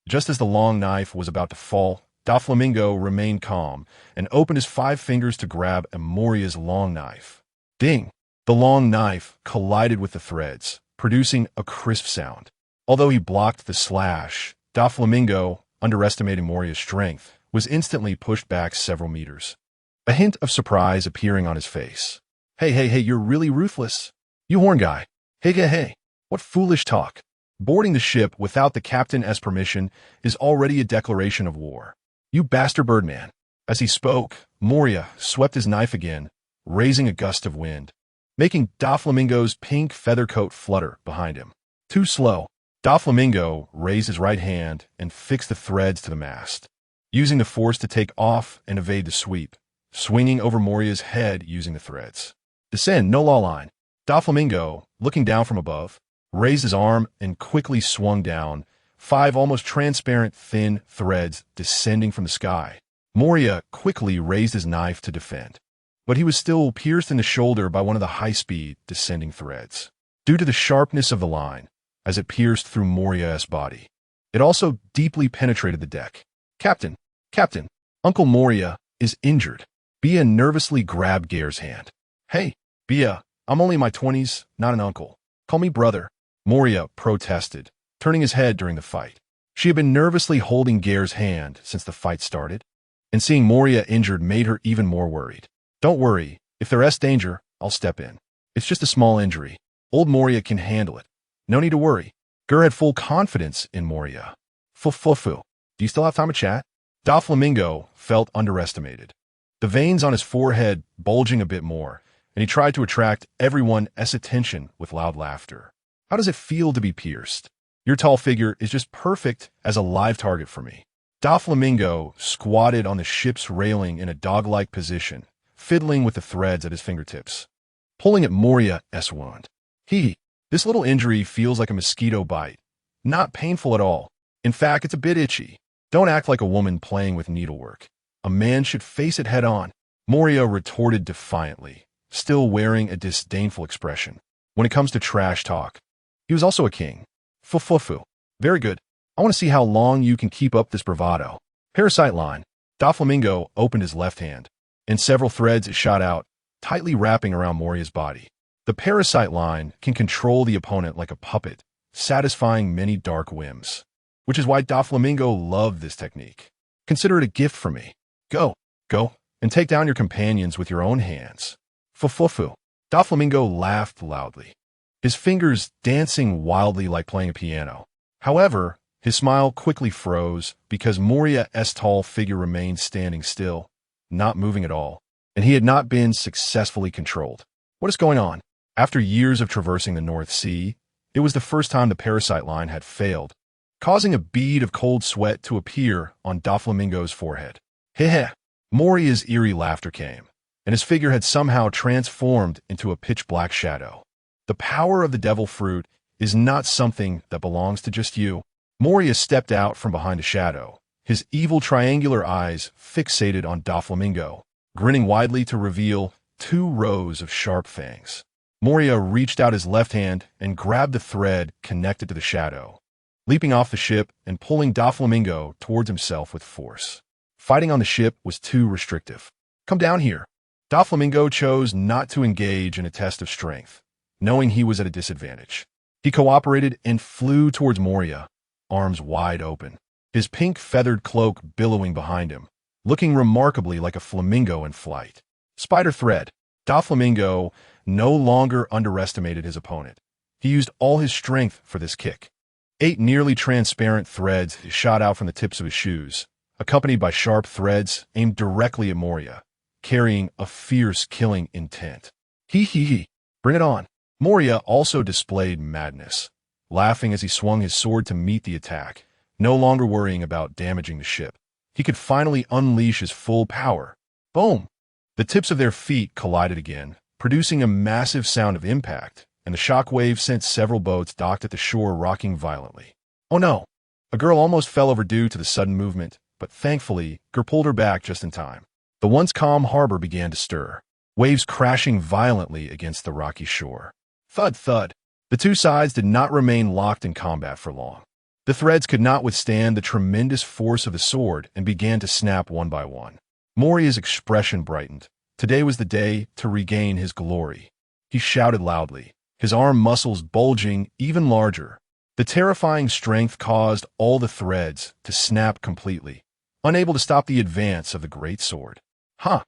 Just as the long knife was about to fall, Doflamingo remained calm and opened his 5 fingers to grab Moria's long knife. Ding! The long knife collided with the threads, producing a crisp sound. Although he blocked the slash, Doflamingo, underestimating Moria's strength, was instantly pushed back several meters. A hint of surprise appearing on his face. Hey, you're really ruthless. You horn guy. Hey, what foolish talk. Boarding the ship without the captain's permission is already a declaration of war. You bastard birdman. As he spoke, Moria swept his knife again, raising a gust of wind, making Doflamingo's pink feather coat flutter behind him. Too slow. Doflamingo raised his right hand and fixed the threads to the mast, using the force to take off and evade the sweep, swinging over Moria's head using the threads. Descend, no law line. Doflamingo, looking down from above, raised his arm and quickly swung down, 5 almost transparent thin threads descending from the sky. Moria quickly raised his knife to defend, but he was still pierced in the shoulder by one of the high-speed descending threads. Due to the sharpness of the line, as it pierced through Moria's body, it also deeply penetrated the deck. Captain, Uncle Moria is injured. Bia nervously grabbed Ger's hand. Hey, Bia, I'm only in my 20s, not an uncle. Call me brother. Moria protested, turning his head during the fight. She had been nervously holding Ger's hand since the fight started, and seeing Moria injured made her even more worried. Don't worry, if there's danger, I'll step in. It's just a small injury. Old Moria can handle it. No need to worry. Ger had full confidence in Moria. Fufu. Do you still have time to chat? Doflamingo felt underestimated, the veins on his forehead bulging a bit more, and he tried to attract everyone's attention with loud laughter. How does it feel to be pierced? Your tall figure is just perfect as a live target for me. Doflamingo squatted on the ship's railing in a dog-like position, fiddling with the threads at his fingertips, pulling at Moria's wound. This little injury feels like a mosquito bite. Not painful at all. In fact, it's a bit itchy. Don't act like a woman playing with needlework. A man should face it head-on. Moria retorted defiantly, still wearing a disdainful expression. When it comes to trash talk, he was also a king. Fufu. Very good. I want to see how long you can keep up this bravado. Parasite line. Doflamingo opened his left hand, and several threads shot out, tightly wrapping around Moria's body. The parasite line can control the opponent like a puppet, satisfying many dark whims, which is why Doflamingo loved this technique. Consider it a gift from me. Go, and take down your companions with your own hands. Fufu. Doflamingo laughed loudly, his fingers dancing wildly like playing a piano. However, his smile quickly froze because Moria's tall figure remained standing still, not moving at all, and he had not been successfully controlled. What is going on? After years of traversing the North Sea, it was the first time the parasite line had failed, causing a bead of cold sweat to appear on Doflamingo's forehead. Heh. Moria's eerie laughter came, and his figure had somehow transformed into a pitch-black shadow. The power of the devil fruit is not something that belongs to just you. Moria stepped out from behind a shadow, his evil triangular eyes fixated on Doflamingo, grinning widely to reveal 2 rows of sharp fangs. Moria reached out his left hand and grabbed the thread connected to the shadow, leaping off the ship and pulling Doflamingo towards himself with force. Fighting on the ship was too restrictive. Come down here. Doflamingo chose not to engage in a test of strength, knowing he was at a disadvantage. He cooperated and flew towards Moria, arms wide open, his pink feathered cloak billowing behind him, looking remarkably like a flamingo in flight. Spider thread. Doflamingo no longer underestimated his opponent. He used all his strength for this kick. 8 nearly transparent threads shot out from the tips of his shoes, accompanied by sharp threads aimed directly at Moria, carrying a fierce killing intent. Bring it on. Moria also displayed madness, laughing as he swung his sword to meet the attack, no longer worrying about damaging the ship. He could finally unleash his full power. Boom! The tips of their feet collided again, producing a massive sound of impact, and the shockwave sent several boats docked at the shore rocking violently. Oh no! A girl almost fell over due to the sudden movement, but thankfully, Ger pulled her back just in time. The once calm harbor began to stir, waves crashing violently against the rocky shore. Thud, thud. The two sides did not remain locked in combat for long. The threads could not withstand the tremendous force of the sword and began to snap one by one. Moria's expression brightened. Today was the day to regain his glory. He shouted loudly, his arm muscles bulging even larger. The terrifying strength caused all the threads to snap completely, unable to stop the advance of the great sword. "Ha!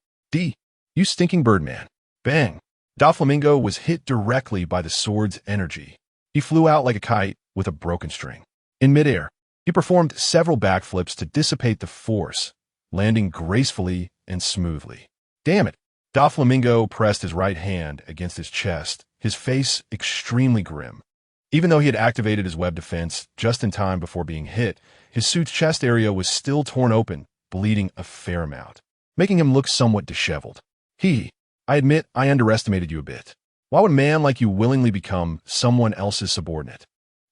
You stinking birdman!" Bang! Doflamingo was hit directly by the sword's energy. He flew out like a kite with a broken string. In midair, he performed several backflips to dissipate the force, landing gracefully and smoothly. Damn it! Doflamingo pressed his right hand against his chest, his face extremely grim. Even though he had activated his web defense just in time before being hit, his suit's chest area was still torn open, bleeding a fair amount, making him look somewhat disheveled. I admit I underestimated you a bit. Why would a man like you willingly become someone else's subordinate?"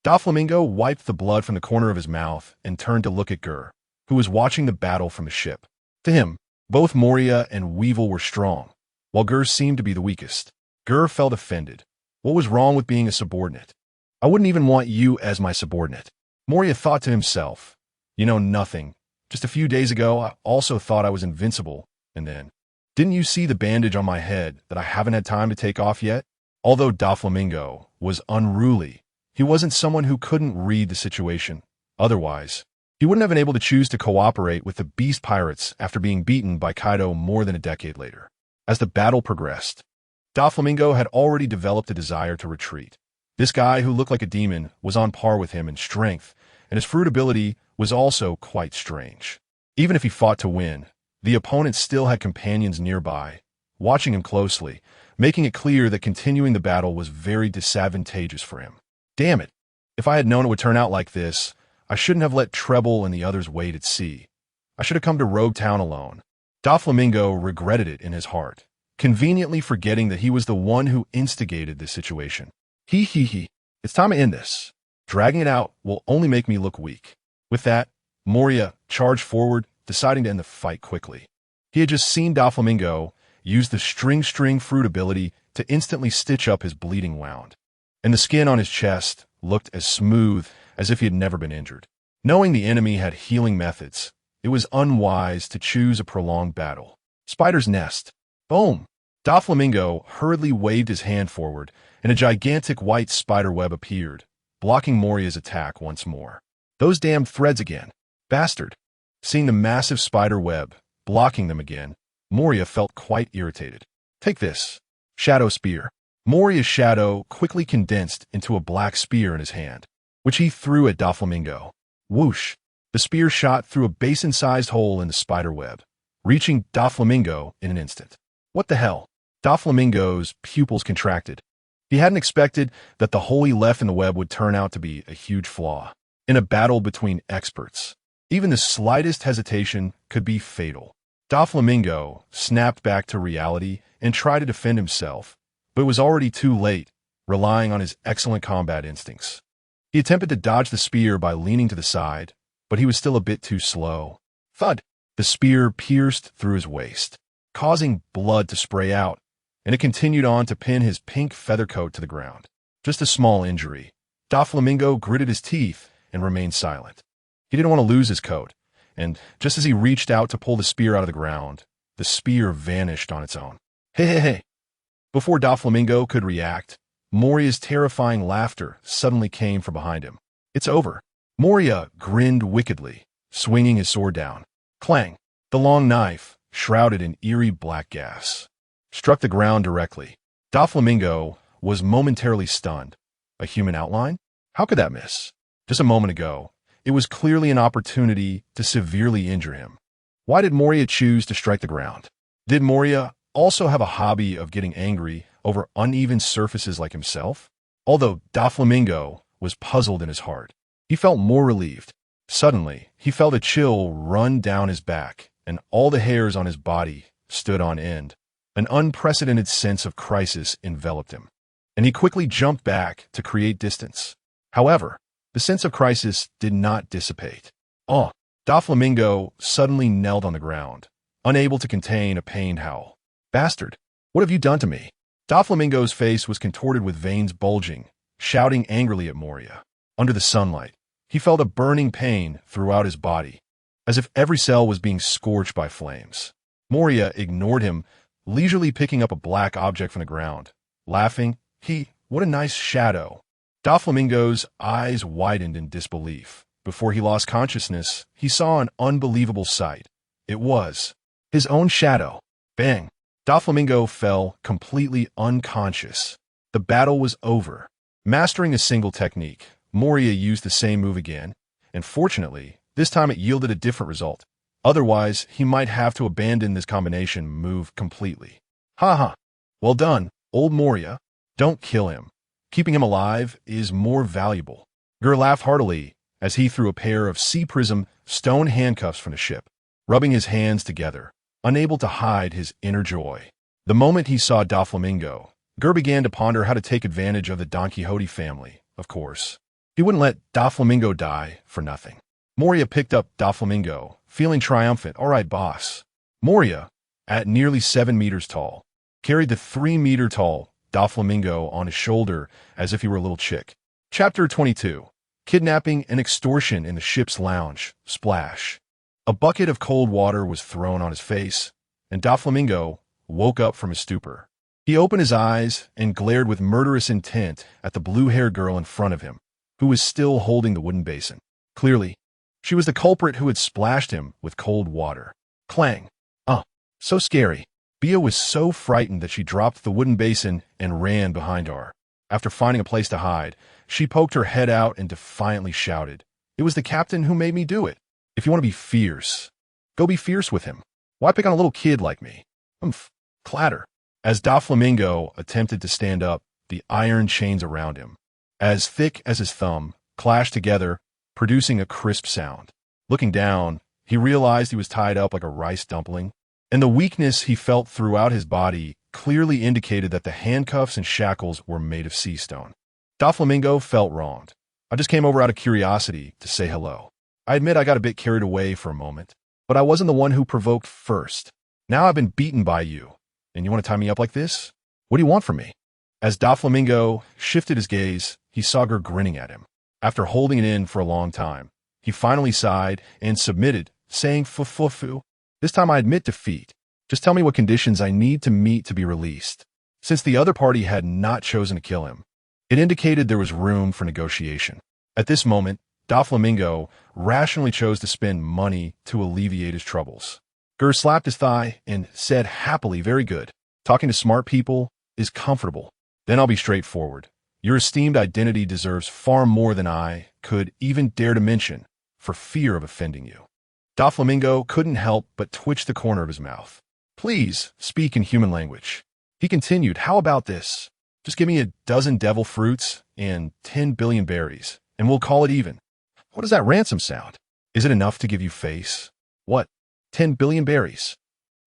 Doflamingo wiped the blood from the corner of his mouth and turned to look at Ger, who was watching the battle from the ship. To him, both Moria and Weevil were strong, while Ger seemed to be the weakest. Ger felt offended. What was wrong with being a subordinate? "I wouldn't even want you as my subordinate." Moria thought to himself, "You know nothing. Just a few days ago, I also thought I was invincible, and then, didn't you see the bandage on my head that I haven't had time to take off yet?" Although Doflamingo was unruly, he wasn't someone who couldn't read the situation. Otherwise, he wouldn't have been able to choose to cooperate with the beast pirates after being beaten by Kaido more than a decade later. As the battle progressed, Doflamingo had already developed a desire to retreat. This guy who looked like a demon was on par with him in strength, and his fruit ability was also quite strange. Even if he fought to win, the opponent still had companions nearby, watching him closely, making it clear that continuing the battle was very disadvantageous for him. Damn it! If I had known it would turn out like this, I shouldn't have let Treble and the others wait at sea. I should have come to Rogue Town alone. Doflamingo regretted it in his heart, conveniently forgetting that he was the one who instigated this situation. It's time to end this. Dragging it out will only make me look weak. With that, Moria charged forward, deciding to end the fight quickly. He had just seen Doflamingo use the string fruit ability to instantly stitch up his bleeding wound, and the skin on his chest looked as smooth as if he had never been injured. Knowing the enemy had healing methods, it was unwise to choose a prolonged battle. Spider's nest. Boom! Doflamingo hurriedly waved his hand forward, and a gigantic white spider web appeared, blocking Moria's attack once more. Those damned threads again. Bastard! Seeing the massive spider web blocking them again, Moria felt quite irritated. Take this. Shadow Spear. Moria's shadow quickly condensed into a black spear in his hand, which he threw at Doflamingo. Whoosh! The spear shot through a basin-sized hole in the spider web, reaching Doflamingo in an instant. What the hell? Doflamingo's pupils contracted. He hadn't expected that the hole he left in the web would turn out to be a huge flaw. In a battle between experts, even the slightest hesitation could be fatal. Doflamingo snapped back to reality and tried to defend himself, but it was already too late, relying on his excellent combat instincts. He attempted to dodge the spear by leaning to the side, but he was still a bit too slow. Thud! The spear pierced through his waist, causing blood to spray out, and it continued on to pin his pink feather coat to the ground. Just a small injury. Doflamingo gritted his teeth and remained silent. He didn't want to lose his coat, and just as he reached out to pull the spear out of the ground, the spear vanished on its own. Hey. Before Doflamingo could react, Moria's terrifying laughter suddenly came from behind him. It's over. Moria grinned wickedly, swinging his sword down. Clang! The long knife, shrouded in eerie black gas, struck the ground directly. Doflamingo was momentarily stunned. A human outline? How could that miss? Just a moment ago, it was clearly an opportunity to severely injure him. Why did Moria choose to strike the ground? Did Moria also have a hobby of getting angry over uneven surfaces like himself? Although Doflamingo was puzzled in his heart, he felt more relieved. Suddenly, he felt a chill run down his back, and all the hairs on his body stood on end. An unprecedented sense of crisis enveloped him, and he quickly jumped back to create distance. However, the sense of crisis did not dissipate. Doflamingo suddenly knelt on the ground, unable to contain a pained howl. Bastard, what have you done to me? Doflamingo's face was contorted with veins bulging, shouting angrily at Moria. Under the sunlight, he felt a burning pain throughout his body, as if every cell was being scorched by flames. Moria ignored him, leisurely picking up a black object from the ground. Laughing, what a nice shadow. Doflamingo's eyes widened in disbelief. Before he lost consciousness, he saw an unbelievable sight. It was his own shadow. Bang! Doflamingo fell completely unconscious. The battle was over. Mastering a single technique, Moria used the same move again, and fortunately, this time it yielded a different result. Otherwise, he might have to abandon this combination move completely. Haha. Well done, old Moria. Don't kill him. Keeping him alive is more valuable. Ger laughed heartily as he threw a pair of sea prism stone handcuffs from the ship, rubbing his hands together, unable to hide his inner joy. The moment he saw Doflamingo, Ger began to ponder how to take advantage of the Don Quixote family, of course. He wouldn't let Doflamingo die for nothing. Moria picked up Doflamingo, feeling triumphant. All right, boss. Moria, at nearly 7 meters tall, carried the 3-meter-tall Doflamingo on his shoulder as if he were a little chick. Chapter 22. Kidnapping and extortion in the ship's lounge. Splash. A bucket of cold water was thrown on his face, and Doflamingo woke up from his stupor. He opened his eyes and glared with murderous intent at the blue-haired girl in front of him, who was still holding the wooden basin. Clearly, she was the culprit who had splashed him with cold water. Clang. So scary. Bia was so frightened that she dropped the wooden basin and ran behind her. After finding a place to hide, she poked her head out and defiantly shouted, "It was the captain who made me do it. If you want to be fierce, go be fierce with him. Why pick on a little kid like me?" Clatter. As Doflamingo attempted to stand up, the iron chains around him, as thick as his thumb, clashed together, producing a crisp sound. Looking down, he realized he was tied up like a rice dumpling, and the weakness he felt throughout his body clearly indicated that the handcuffs and shackles were made of sea stone. Doflamingo felt wronged. "I just came over out of curiosity to say hello. I admit I got a bit carried away for a moment, but I wasn't the one who provoked first. Now I've been beaten by you, and you want to tie me up like this? What do you want from me?" As Doflamingo shifted his gaze, he saw Ger grinning at him. After holding it in for a long time, he finally sighed and submitted, saying, "Fu. This time I admit defeat. Just tell me what conditions I need to meet to be released." Since the other party had not chosen to kill him, it indicated there was room for negotiation. At this moment, Doflamingo rationally chose to spend money to alleviate his troubles. Ger slapped his thigh and said happily, "Very good. Talking to smart people is comfortable. Then I'll be straightforward. Your esteemed identity deserves far more than I could even dare to mention for fear of offending you." Doflamingo couldn't help but twitch the corner of his mouth. "Please speak in human language." He continued, "How about this? Just give me a dozen devil fruits and 10 billion berries, and we'll call it even. What does that ransom sound? Is it enough to give you face? What? 10 billion berries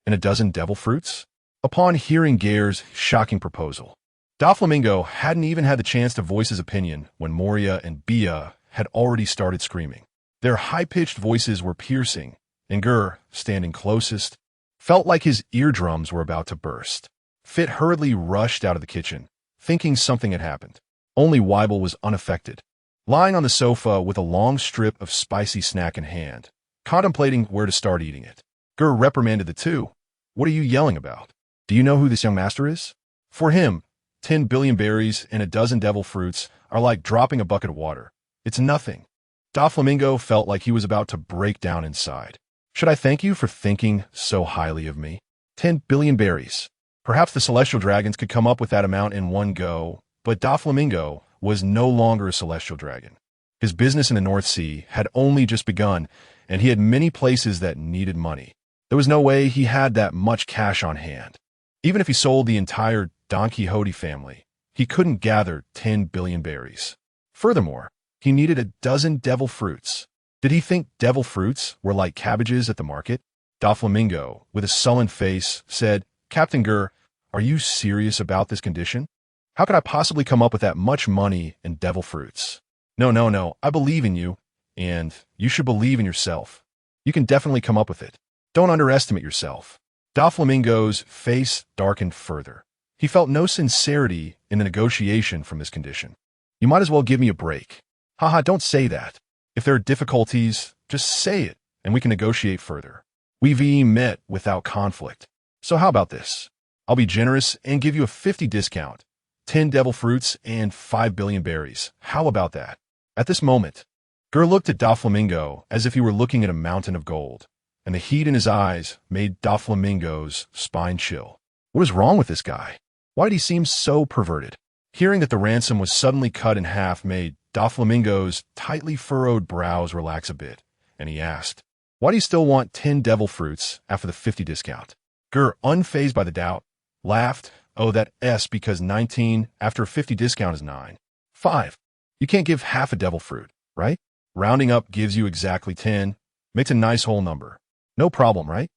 and a dozen devil fruits?" Upon hearing Ger's shocking proposal, Doflamingo hadn't even had the chance to voice his opinion when Moria and Bia had already started screaming. Their high-pitched voices were piercing, and Ger, standing closest, felt like his eardrums were about to burst. Fit hurriedly rushed out of the kitchen, thinking something had happened. Only Weibel was unaffected, lying on the sofa with a long strip of spicy snack in hand, contemplating where to start eating it. Ger reprimanded the two. "What are you yelling about? Do you know who this young master is?" For him, 10 billion berries and a dozen devil fruits are like dropping a bucket of water. It's nothing. Doflamingo felt like he was about to break down inside. "Should I thank you for thinking so highly of me? 10 billion berries. Perhaps the celestial dragons could come up with that amount in one go, but Doflamingo was no longer a celestial dragon. His business in the North Sea had only just begun, and he had many places that needed money. There was no way he had that much cash on hand. Even if he sold the entire Don Quixote family, he couldn't gather 10 billion berries. Furthermore, he needed a dozen devil fruits. Did he think devil fruits were like cabbages at the market? Doflamingo, with a sullen face, said, "Captain Ger, are you serious about this condition? How could I possibly come up with that much money and devil fruits? No, I believe in you, and you should believe in yourself. You can definitely come up with it." Don't underestimate yourself. Doflamingo's face darkened further. He felt no sincerity in the negotiation from this condition. You might as well give me a break. Haha, don't say that. If there are difficulties, just say it, and we can negotiate further. We've met without conflict. So how about this? I'll be generous and give you a 50 discount, 10 devil fruits, and 5 billion berries. How about that? At this moment, Ger looked at Doflamingo as if he were looking at a mountain of gold, and the heat in his eyes made Doflamingo's spine chill. What is wrong with this guy? Why did he seem so perverted? Hearing that the ransom was suddenly cut in half made Doflamingo's tightly furrowed brows relax a bit, and he asked, "Why do you still want 10 devil fruits after the 50 discount?" Ger, unfazed by the doubt, laughed. "Oh, that S because 19 after a 50 discount is 9. 5. You can't give half a devil fruit, right? Rounding up gives you exactly 10. Makes a nice whole number. No problem, right?"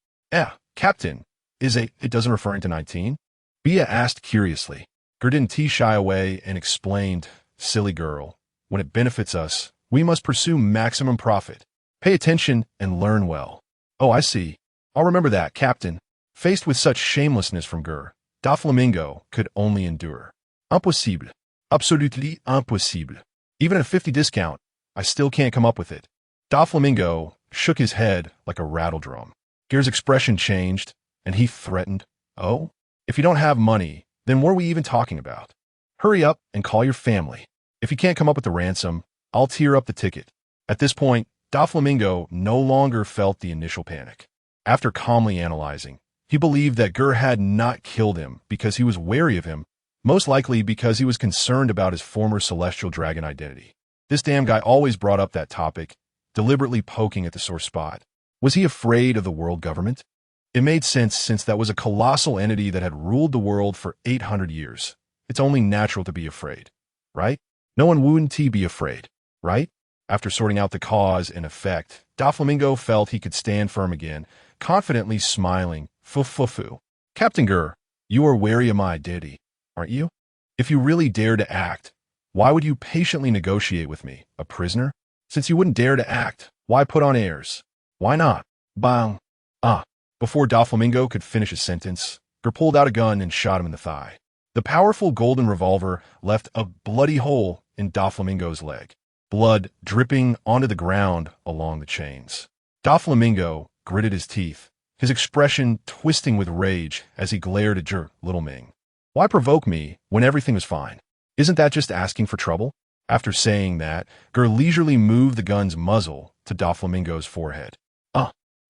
Captain, it doesn't refer to 19? Bia asked curiously. Ger didn't shy away and explained, "Silly girl, when it benefits us, we must pursue maximum profit. Pay attention and learn well." "Oh, I see. I'll remember that, Captain." Faced with such shamelessness from Ger, Doflamingo could only endure. "Impossible. Absolutely impossible. Even at a 50 discount, I still can't come up with it." Doflamingo shook his head like a rattledrum. Ger's expression changed, and he threatened, "Oh, if you don't have money, then what are we even talking about? Hurry up and call your family. If you can't come up with the ransom, I'll tear up the ticket." At this point, Doflamingo no longer felt the initial panic. After calmly analyzing, he believed that Ger had not killed him because he was wary of him, most likely because he was concerned about his former celestial dragon identity. This damn guy always brought up that topic, deliberately poking at the sore spot. Was he afraid of the world government? It made sense since that was a colossal entity that had ruled the world for 800 years. It's only natural to be afraid, right? No one wouldn't be afraid, right? After sorting out the cause and effect, Doflamingo felt he could stand firm again, confidently smiling. Fu. "Captain Ger, you are wary of my identity, aren't you? If you really dare to act, why would you patiently negotiate with me, a prisoner? Since you wouldn't dare to act, why put on airs? Why not?" Bang. Before Doflamingo could finish his sentence, Ger pulled out a gun and shot him in the thigh. The powerful golden revolver left a bloody hole in Doflamingo's leg, blood dripping onto the ground along the chains. Doflamingo gritted his teeth, his expression twisting with rage as he glared at Ger Little Ming. "Why provoke me when everything was fine? Isn't that just asking for trouble?" After saying that, Ger leisurely moved the gun's muzzle to Doflamingo's forehead.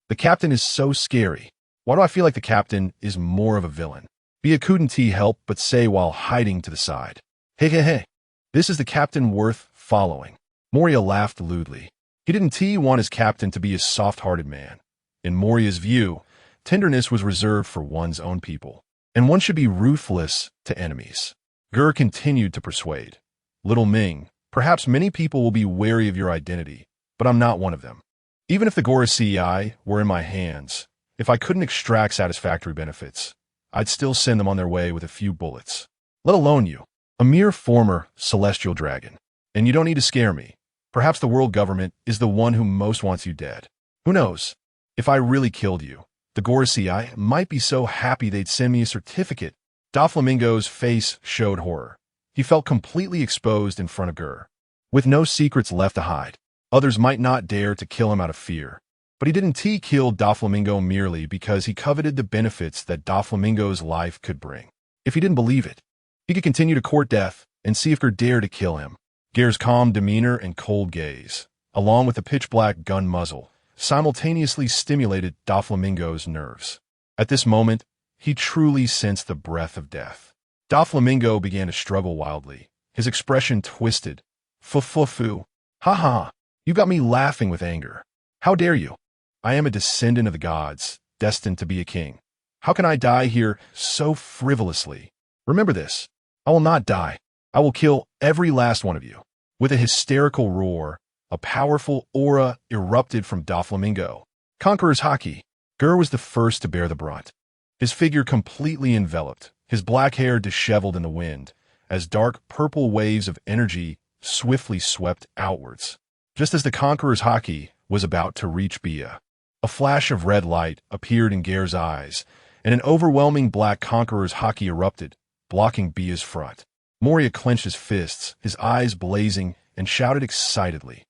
The captain is so scary. Why do I feel like the captain is more of a villain?" Bia couldn't help but say while hiding to the side. Hey. This is the captain worth following." Moria laughed lewdly. He didn't want his captain to be a soft-hearted man. In Moria's view, tenderness was reserved for one's own people, and one should be ruthless to enemies. Ger continued to persuade. "Little Ming, perhaps many people will be wary of your identity, but I'm not one of them. Even if the Gorosei were in my hands, if I couldn't extract satisfactory benefits, I'd still send them on their way with a few bullets. Let alone you, a mere former celestial dragon. And you don't need to scare me. Perhaps the world government is the one who most wants you dead. Who knows? If I really killed you, the Gorosei might be so happy they'd send me a certificate." Doflamingo's face showed horror. He felt completely exposed in front of Ger, with no secrets left to hide. Others might not dare to kill him out of fear, but he didn't kill Doflamingo merely because he coveted the benefits that Doflamingo's life could bring. If he didn't believe it, he could continue to court death and see if Ger dared to kill him. Ger's calm demeanor and cold gaze, along with the pitch-black gun muzzle, simultaneously stimulated Doflamingo's nerves. At this moment, he truly sensed the breath of death. Doflamingo began to struggle wildly, his expression twisted. "Fu. Ha. You got me laughing with anger. How dare you? I am a descendant of the gods, destined to be a king. How can I die here so frivolously? Remember this. I will not die. I will kill every last one of you." With a hysterical roar, a powerful aura erupted from Doflamingo. Conqueror's Haki. Ger was the first to bear the brunt. His figure completely enveloped, his black hair disheveled in the wind, as dark purple waves of energy swiftly swept outwards. Just as the Conqueror's Haki was about to reach Bia, A flash of red light appeared in Ger's eyes, and an overwhelming black conqueror's haki erupted, blocking Bia's front. Moria clenched his fists, his eyes blazing, and shouted excitedly.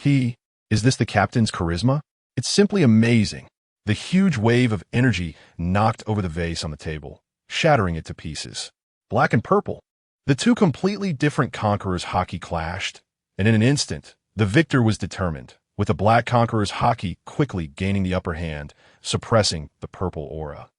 Is this the captain's charisma? It's simply amazing. The huge wave of energy knocked over the vase on the table, shattering it to pieces. Black and purple. The two completely different conquerors' haki clashed, and in an instant, the victor was determined, with the black conqueror's haki quickly gaining the upper hand, suppressing the purple aura.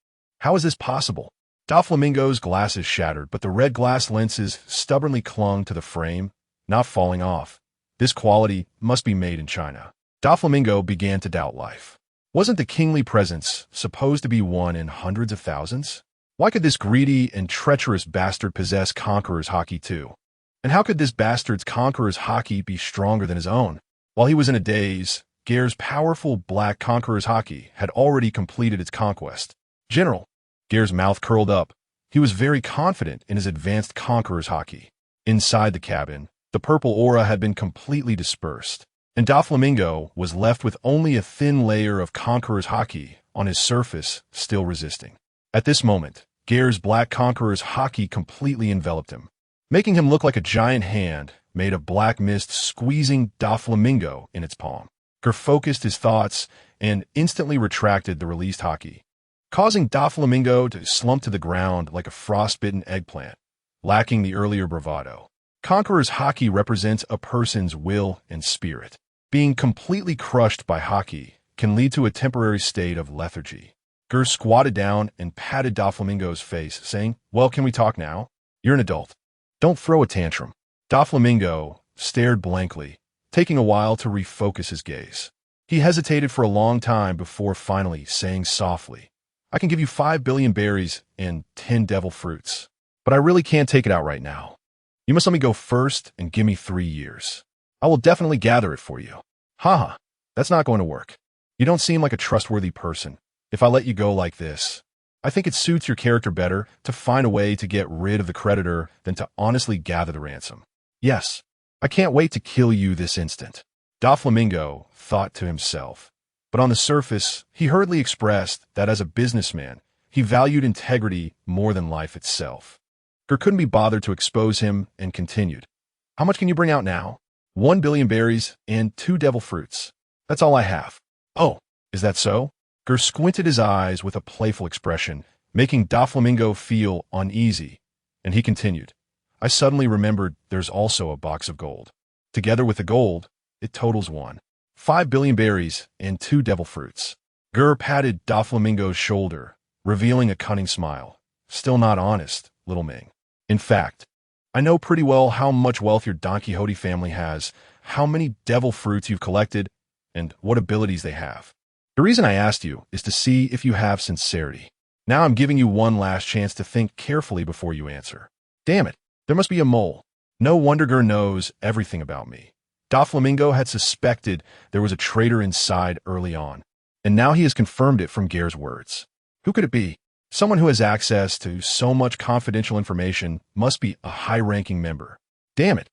How is this possible? Doflamingo's glasses shattered, but the red glass lenses stubbornly clung to the frame, not falling off. This quality must be made in China. Doflamingo began to doubt life. Wasn't the kingly presence supposed to be one in hundreds of thousands? Why could this greedy and treacherous bastard possess conqueror's haki too? And how could this bastard's conqueror's haki be stronger than his own? While he was in a daze, Ger's powerful black conqueror's haki had already completed its conquest. General, Ger's mouth curled up. He was very confident in his advanced conqueror's haki. Inside the cabin, the purple aura had been completely dispersed, and Doflamingo was left with only a thin layer of conqueror's haki on his surface, still resisting. At this moment, Ger's black conqueror's haki completely enveloped him, making him look like a giant hand made of black mist squeezing Doflamingo in its palm. Ger focused his thoughts and instantly retracted the released haki, causing Doflamingo to slump to the ground like a frostbitten eggplant, lacking the earlier bravado. Conqueror's haki represents a person's will and spirit. Being completely crushed by haki can lead to a temporary state of lethargy. Ger squatted down and patted Doflamingo's face, saying, "Well, can we talk now? You're an adult. Don't throw a tantrum." Doflamingo stared blankly, taking a while to refocus his gaze. He hesitated for a long time before finally saying softly, "I can give you 5 billion berries and 10 devil fruits, but I really can't take it out right now. You must let me go first and give me 3 years. I will definitely gather it for you." Haha, that's not going to work. You don't seem like a trustworthy person. If I let you go like this, I think it suits your character better to find a way to get rid of the creditor than to honestly gather the ransom. Yes, I can't wait to kill you this instant. Doflamingo thought to himself, but on the surface, he hurriedly expressed that as a businessman, he valued integrity more than life itself. Ger couldn't be bothered to expose him and continued. "How much can you bring out now?" 1 billion berries and 2 devil fruits. That's all I have." "Oh, is that so?" Ger squinted his eyes with a playful expression, making Doflamingo feel uneasy, and he continued. "I suddenly remembered there's also a box of gold. Together with the gold, it totals 5 billion berries and 2 devil fruits." Ger patted Doflamingo's shoulder, revealing a cunning smile. "Still not honest, little Ming. In fact, I know pretty well how much wealth your Don Quixote family has, how many devil fruits you've collected, and what abilities they have. The reason I asked you is to see if you have sincerity. Now I'm giving you one last chance to think carefully before you answer. Damn it, there must be a mole. No wonder Ger knows everything about me." Doflamingo had suspected there was a traitor inside early on, and now he has confirmed it from Ger's words. Who could it be? Someone who has access to so much confidential information must be a high-ranking member. Damn it,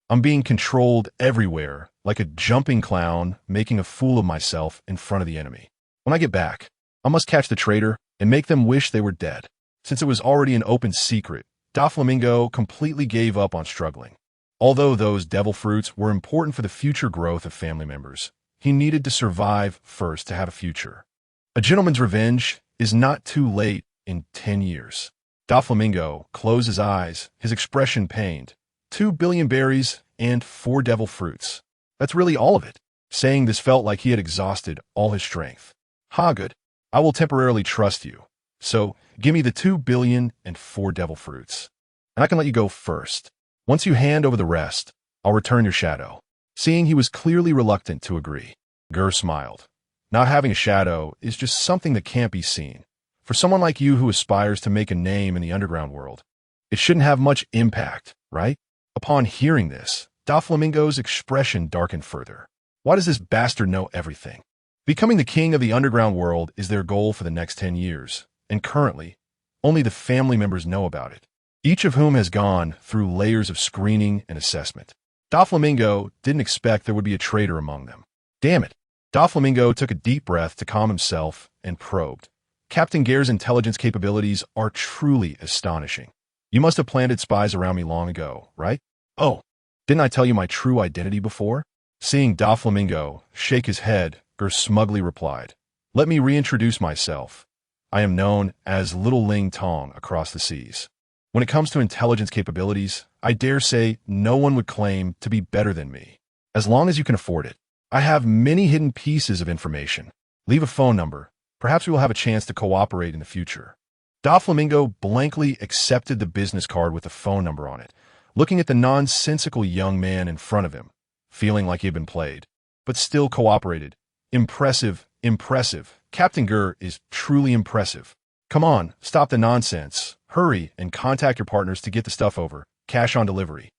I'm being controlled everywhere, like a jumping clown making a fool of myself in front of the enemy. When I get back, I must catch the traitor and make them wish they were dead. Since it was already an open secret, Doflamingo completely gave up on struggling. Although those devil fruits were important for the future growth of family members, he needed to survive first to have a future. A gentleman's revenge is not too late in 10 years. Doflamingo closed his eyes, his expression pained. 2 billion berries and 4 devil fruits. That's really all of it. Saying this felt like he had exhausted all his strength. "Ha, good. I will temporarily trust you. So, give me the 2 billion and 4 devil fruits. And I can let you go first. Once you hand over the rest, I'll return your shadow." Seeing he was clearly reluctant to agree, Ger smiled. "Not having a shadow is just something that can't be seen. For someone like you who aspires to make a name in the underground world, it shouldn't have much impact, right?" Upon hearing this, Doflamingo's expression darkened further. Why does this bastard know everything? Becoming the king of the underground world is their goal for the next 10 years, and currently, only the family members know about it, each of whom has gone through layers of screening and assessment. Doflamingo didn't expect there would be a traitor among them. Damn it, Doflamingo took a deep breath to calm himself and probed. Captain Ger's intelligence capabilities are truly astonishing. You must have planted spies around me long ago, right? Oh, didn't I tell you my true identity before? Seeing Doflamingo shake his head, Ger smugly replied, "Let me reintroduce myself. I am known as Little Ling Tong across the seas. When it comes to intelligence capabilities, I dare say no one would claim to be better than me. As long as you can afford it. I have many hidden pieces of information. Leave a phone number. Perhaps we will have a chance to cooperate in the future." Doflamingo blankly accepted the business card with a phone number on it, looking at the nonsensical young man in front of him, feeling like he had been played, but still cooperated. Impressive, impressive. Captain Ger is truly impressive. Come on, stop the nonsense. Hurry and contact your partners to get the stuff over. Cash on delivery.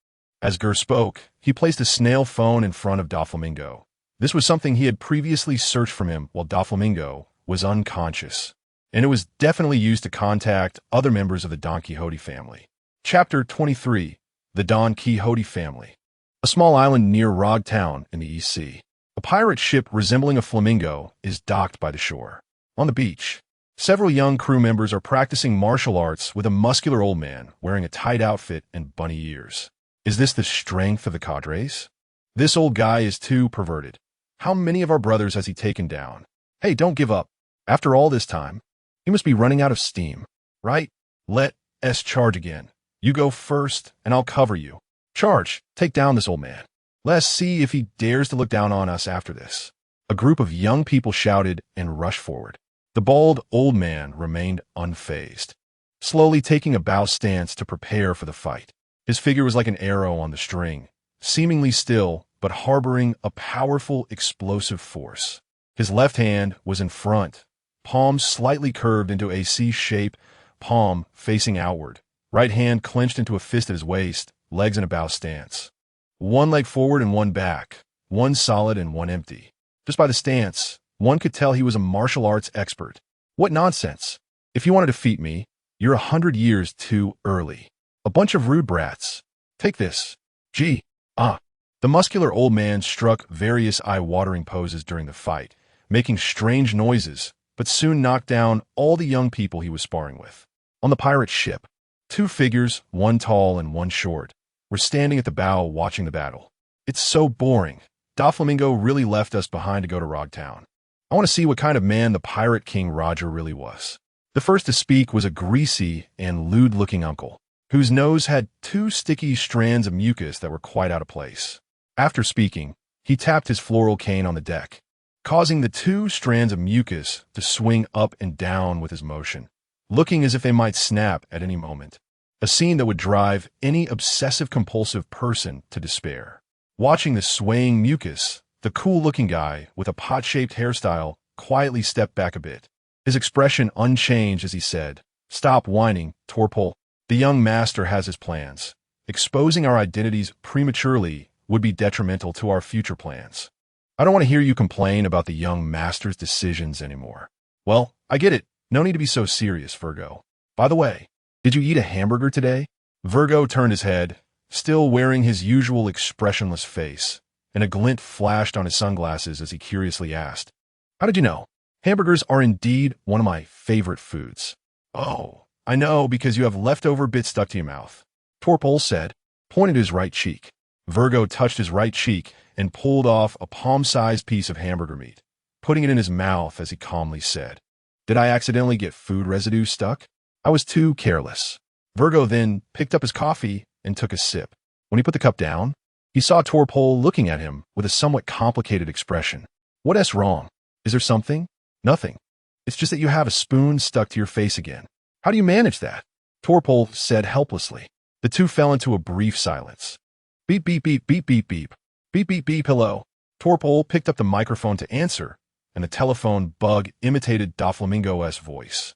As Ger spoke, he placed a snail phone in front of Doflamingo. This was something he had previously searched from him while Doflamingo was unconscious, and it was definitely used to contact other members of the Don Quixote family. Chapter 23. The Don Quixote Family. A small island near Rog Town in the East Sea. A pirate ship resembling a flamingo is docked by the shore. On the beach, several young crew members are practicing martial arts with a muscular old man wearing a tight outfit and bunny ears. Is this the strength of the cadres? This old guy is too perverted. How many of our brothers has he taken down? Hey, don't give up. After all this time, he must be running out of steam, right? Let's charge again. You go first, and I'll cover you. Charge, take down this old man. Let's see if he dares to look down on us after this. A group of young people shouted and rushed forward. The bald old man remained unfazed, slowly taking a bow stance to prepare for the fight. His figure was like an arrow on the string, seemingly still, but harboring a powerful, explosive force. His left hand was in front, palm slightly curved into a C-shape, palm facing outward. Right hand clenched into a fist at his waist, legs in a bow stance. One leg forward and one back, one solid and one empty. Just by the stance, one could tell he was a martial arts expert. What nonsense. If you want to defeat me, you're 100 years too early. A bunch of rude brats. Take this. Gee, The muscular old man struck various eye-watering poses during the fight, making strange noises, but soon knocked down all the young people he was sparring with. On the pirate ship, two figures, one tall and one short, were standing at the bow watching the battle. It's so boring. Doflamingo really left us behind to go to Rog Town. I want to see what kind of man the Pirate King Roger really was. The first to speak was a greasy and lewd-looking uncle, whose nose had two sticky strands of mucus that were quite out of place. After speaking, he tapped his floral cane on the deck, causing the two strands of mucus to swing up and down with his motion, looking as if they might snap at any moment. A scene that would drive any obsessive-compulsive person to despair. Watching the swaying mucus, the cool-looking guy with a pot-shaped hairstyle quietly stepped back a bit, his expression unchanged as he said, "Stop whining, Torpole. The young master has his plans. Exposing our identities prematurely would be detrimental to our future plans. I don't want to hear you complain about the young master's decisions anymore." "Well, I get it. No need to be so serious, Virgo. By the way, did you eat a hamburger today?" Virgo turned his head, still wearing his usual expressionless face, and a glint flashed on his sunglasses as he curiously asked, "How did you know? Hamburgers are indeed one of my favorite foods." "Oh, I know because you have leftover bits stuck to your mouth," Torpole said, pointing to his right cheek. Virgo touched his right cheek and pulled off a palm-sized piece of hamburger meat, putting it in his mouth as he calmly said, "Did I accidentally get food residue stuck? I was too careless." Virgo then picked up his coffee and took a sip. When he put the cup down, he saw Torpole looking at him with a somewhat complicated expression. "What's wrong? Is there something?" "Nothing. It's just that you have a spoon stuck to your face again. How do you manage that?" Torpole said helplessly. The two fell into a brief silence. Beep, beep, beep, beep, beep, beep. Beep, beep, beep, hello. Torpole picked up the microphone to answer, and the telephone bug imitated Doflamingo's voice,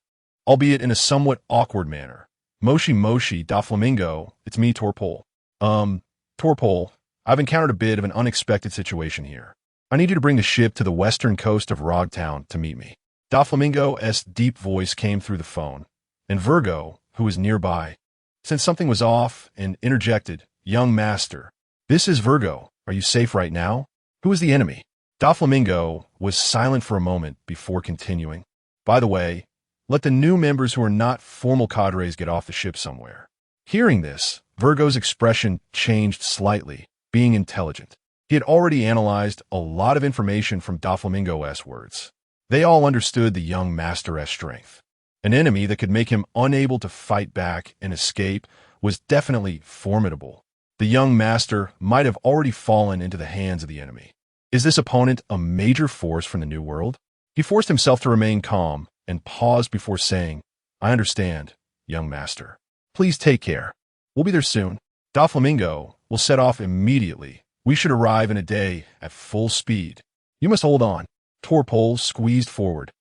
albeit in a somewhat awkward manner. "Moshi Moshi, Doflamingo, it's me, Torpole. Torpole, I've encountered a bit of an unexpected situation here. I need you to bring the ship to the western coast of Rog Town to meet me." Doflamingo's deep voice came through the phone, and Virgo, who was nearby, sensed something was off and interjected, "Young master, this is Virgo. Are you safe right now? Who is the enemy?" Doflamingo was silent for a moment before continuing. By the way, let the new members who are not formal cadres get off the ship somewhere. Hearing this, Virgo's expression changed slightly, being intelligent. He had already analyzed a lot of information from Doflamingo's words. They all understood the young master's strength. An enemy that could make him unable to fight back and escape was definitely formidable. The young master might have already fallen into the hands of the enemy. Is this opponent a major force from the New World? He forced himself to remain calm and paused before saying, I understand, young master. Please take care. We'll be there soon. Doflamingo will set off immediately. We should arrive in a day at full speed. You must hold on. Torpole squeezed forward,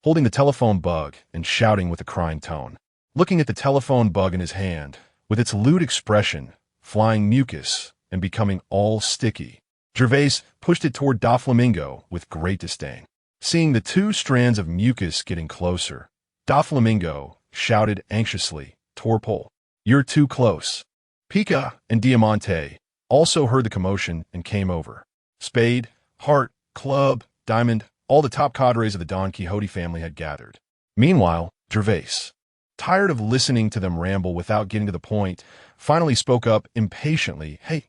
holding the telephone bug and shouting with a crying tone. Looking at the telephone bug in his hand, with its lewd expression, flying mucus and becoming all sticky, Gervais pushed it toward Doflamingo with great disdain. Seeing the two strands of mucus getting closer, Doflamingo shouted anxiously, Torpole, you're too close. Pika and Diamante also heard the commotion and came over. Spade, Heart, Club, Diamond, all the top cadres of the Don Quixote family had gathered. Meanwhile, Gervais, tired of listening to them ramble without getting to the point, finally spoke up impatiently. Hey,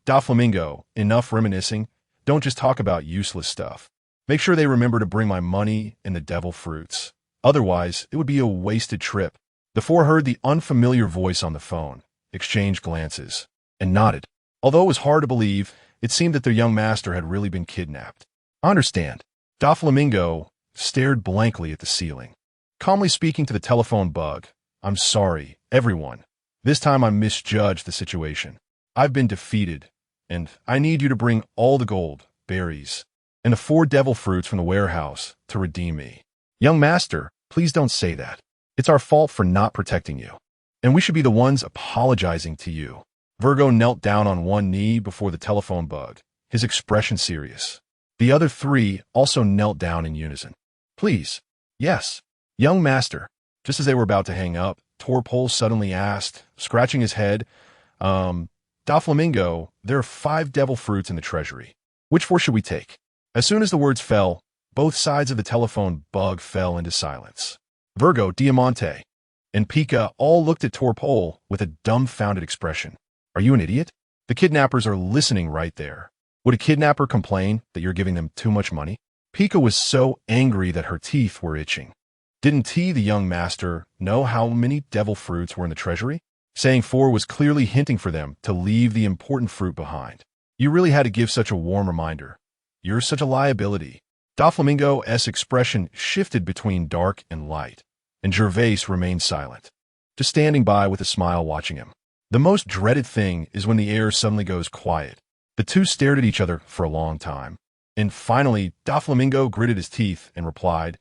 Doflamingo, enough reminiscing. Don't just talk about useless stuff. Make sure they remember to bring my money and the devil fruits. Otherwise, it would be a wasted trip. The four heard the unfamiliar voice on the phone, exchanged glances, and nodded. Although it was hard to believe, it seemed that their young master had really been kidnapped. I understand. Doflamingo stared blankly at the ceiling, calmly speaking to the telephone bug. I'm sorry, everyone. This time I misjudged the situation. I've been defeated, and I need you to bring all the gold, berries, and the 4 devil fruits from the warehouse to redeem me. Young master, please don't say that. It's our fault for not protecting you, and we should be the ones apologizing to you. Virgo knelt down on one knee before the telephone bug, his expression serious. The other 3 also knelt down in unison. Please. Yes. Young master. Just as they were about to hang up, Torpole suddenly asked, scratching his head, Doflamingo, there are 5 devil fruits in the treasury. Which 4 should we take? As soon as the words fell, both sides of the telephone bug fell into silence. Virgo, Diamante, and Pika all looked at Torpole with a dumbfounded expression. Are you an idiot? The kidnappers are listening right there. Would a kidnapper complain that you're giving them too much money? Pika was so angry that her teeth were itching. Didn't he, the young master, know how many devil fruits were in the treasury? Saying 4 was clearly hinting for them to leave the important fruit behind. You really had to give such a warm reminder. You're such a liability. Doflamingo's expression shifted between dark and light, and Gervais remained silent, just standing by with a smile watching him. The most dreaded thing is when the air suddenly goes quiet. The two stared at each other for a long time, and finally Doflamingo gritted his teeth and replied,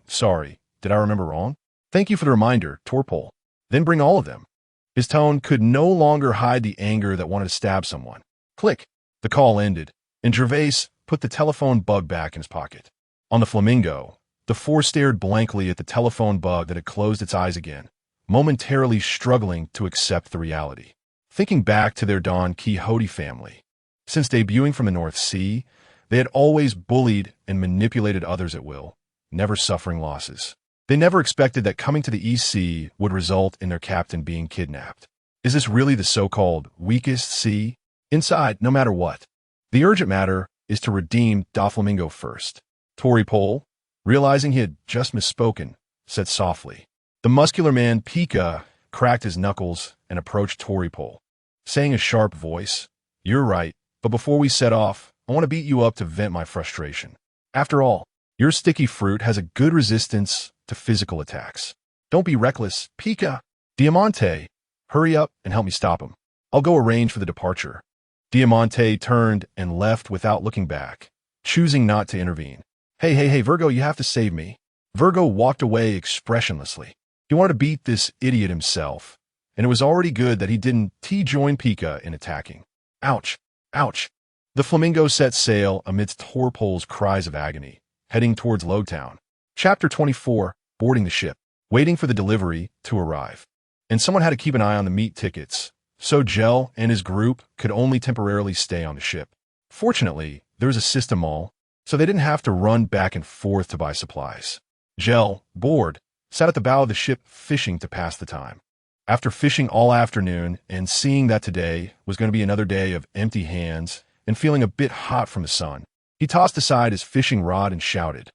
sorry, did I remember wrong? Thank you for the reminder, Torpole. Then bring all of them. His tone could no longer hide the anger that wanted to stab someone. Click. The call ended, and Gervais put the telephone bug back in his pocket. On the Flamingo, the 4 stared blankly at the telephone bug that had closed its eyes again, momentarily struggling to accept the reality. Thinking back to their Don Quixote family, since debuting from the North Sea, they had always bullied and manipulated others at will, never suffering losses. They never expected that coming to the East Sea would result in their captain being kidnapped. Is this really the so-called weakest sea? Inside, no matter what. The urgent matter is to redeem Doflamingo first. Torpole, realizing he had just misspoken, said softly. The muscular man Pika cracked his knuckles and approached Torpole, saying in a sharp voice, You're right, but before we set off, I want to beat you up to vent my frustration. After all, your sticky fruit has a good resistance to physical attacks. Don't be reckless, Pika. Diamante, hurry up and help me stop him. I'll go arrange for the departure. Diamante turned and left without looking back, choosing not to intervene. Hey, Virgo, you have to save me. Virgo walked away expressionlessly. He wanted to beat this idiot himself, and it was already good that he didn't join Pika in attacking. Ouch, ouch. The Flamingo set sail amidst Torpole's cries of agony, heading towards Lowtown. Chapter 24, Boarding the Ship. Waiting for the delivery to arrive. And someone had to keep an eye on the meat tickets, so Gel and his group could only temporarily stay on the ship. Fortunately, there was a system mall, so they didn't have to run back and forth to buy supplies. Ger, bored, sat at the bow of the ship fishing to pass the time. After fishing all afternoon and seeing that today was going to be another day of empty hands and feeling a bit hot from the sun, he tossed aside his fishing rod and shouted,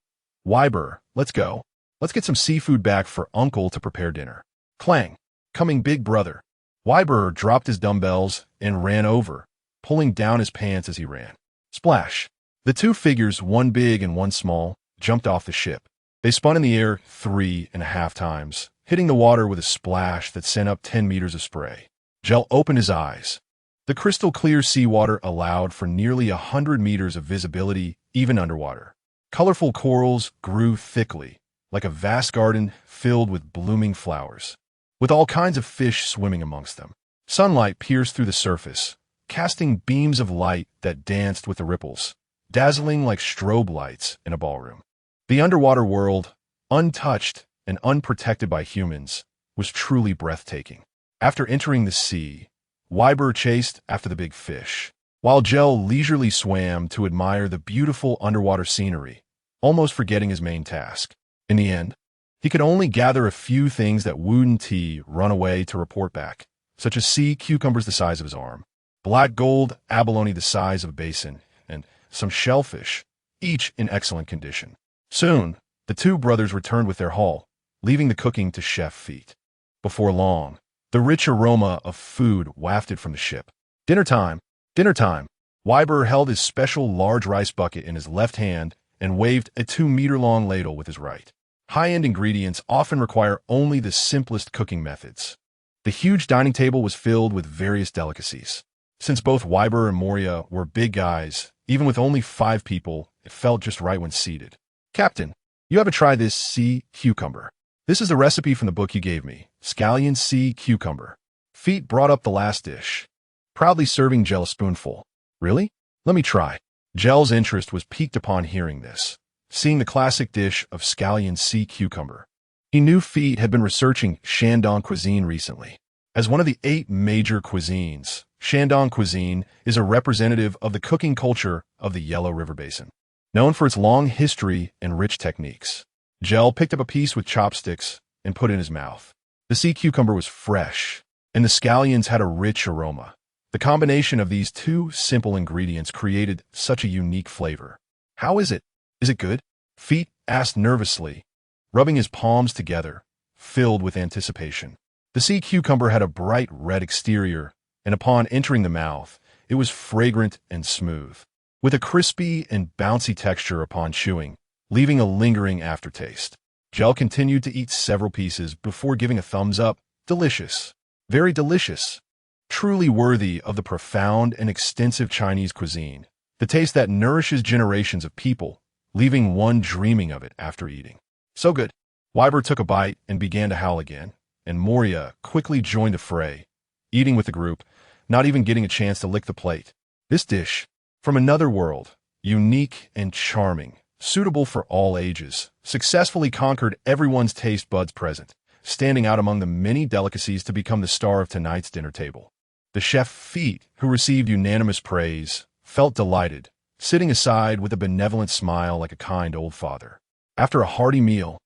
"Weiber, let's go. Let's get some seafood back for Uncle to prepare dinner." Clang! Coming big brother. Weiber dropped his dumbbells and ran over, pulling down his pants as he ran. Splash! The two figures, one big and one small, jumped off the ship. They spun in the air 3.5 times, hitting the water with a splash that sent up 10 meters of spray. Ger opened his eyes. The crystal-clear seawater allowed for nearly 100 meters of visibility, even underwater. Colorful corals grew thickly, like a vast garden filled with blooming flowers, with all kinds of fish swimming amongst them. Sunlight pierced through the surface, casting beams of light that danced with the ripples, dazzling like strobe lights in a ballroom. The underwater world, untouched and unprotected by humans, was truly breathtaking. After entering the sea, Weiber chased after the big fish, while Ger leisurely swam to admire the beautiful underwater scenery, almost forgetting his main task. In the end, he could only gather a few things that wouldn't run away to report back, such as sea cucumbers the size of his arm, black gold abalone the size of a basin, and some shellfish, each in excellent condition. Soon, the two brothers returned with their haul, leaving the cooking to Chef Feet. Before long, the rich aroma of food wafted from the ship. Dinner time! Dinner time! Weiber held his special large rice bucket in his left hand and waved a 2-meter-long ladle with his right. High-end ingredients often require only the simplest cooking methods. The huge dining table was filled with various delicacies. Since both Weiber and Moria were big guys, even with only 5 people, it felt just right when seated. "Captain, you haven't tried this sea cucumber. This is the recipe from the book you gave me, scallion sea cucumber." Feet brought up the last dish, proudly serving Ger a spoonful. "Really? Let me try." Ger's interest was piqued upon hearing this, seeing the classic dish of scallion sea cucumber. He knew Feet had been researching Shandong cuisine recently. As one of the 8 major cuisines, Shandong cuisine is a representative of the cooking culture of the Yellow River Basin, known for its long history and rich techniques. Ger picked up a piece with chopsticks and put it in his mouth. The sea cucumber was fresh, and the scallions had a rich aroma. The combination of these two simple ingredients created such a unique flavor. "How is it? Is it good?" Feet asked nervously, rubbing his palms together, filled with anticipation. The sea cucumber had a bright red exterior, and upon entering the mouth, it was fragrant and smooth, with a crispy and bouncy texture upon chewing, leaving a lingering aftertaste. Ger continued to eat several pieces before giving a thumbs up. "Delicious. Very delicious. Truly worthy of the profound and extensive Chinese cuisine, the taste that nourishes generations of people, leaving one dreaming of it after eating. So good." Weiber took a bite and began to howl again, and Moria quickly joined the fray, eating with the group, not even getting a chance to lick the plate. This dish, from another world, unique and charming, suitable for all ages, successfully conquered everyone's taste buds present, standing out among the many delicacies to become the star of tonight's dinner table. The chef Feet, who received unanimous praise, felt delighted, sitting aside with a benevolent smile like a kind old father. After a hearty meal,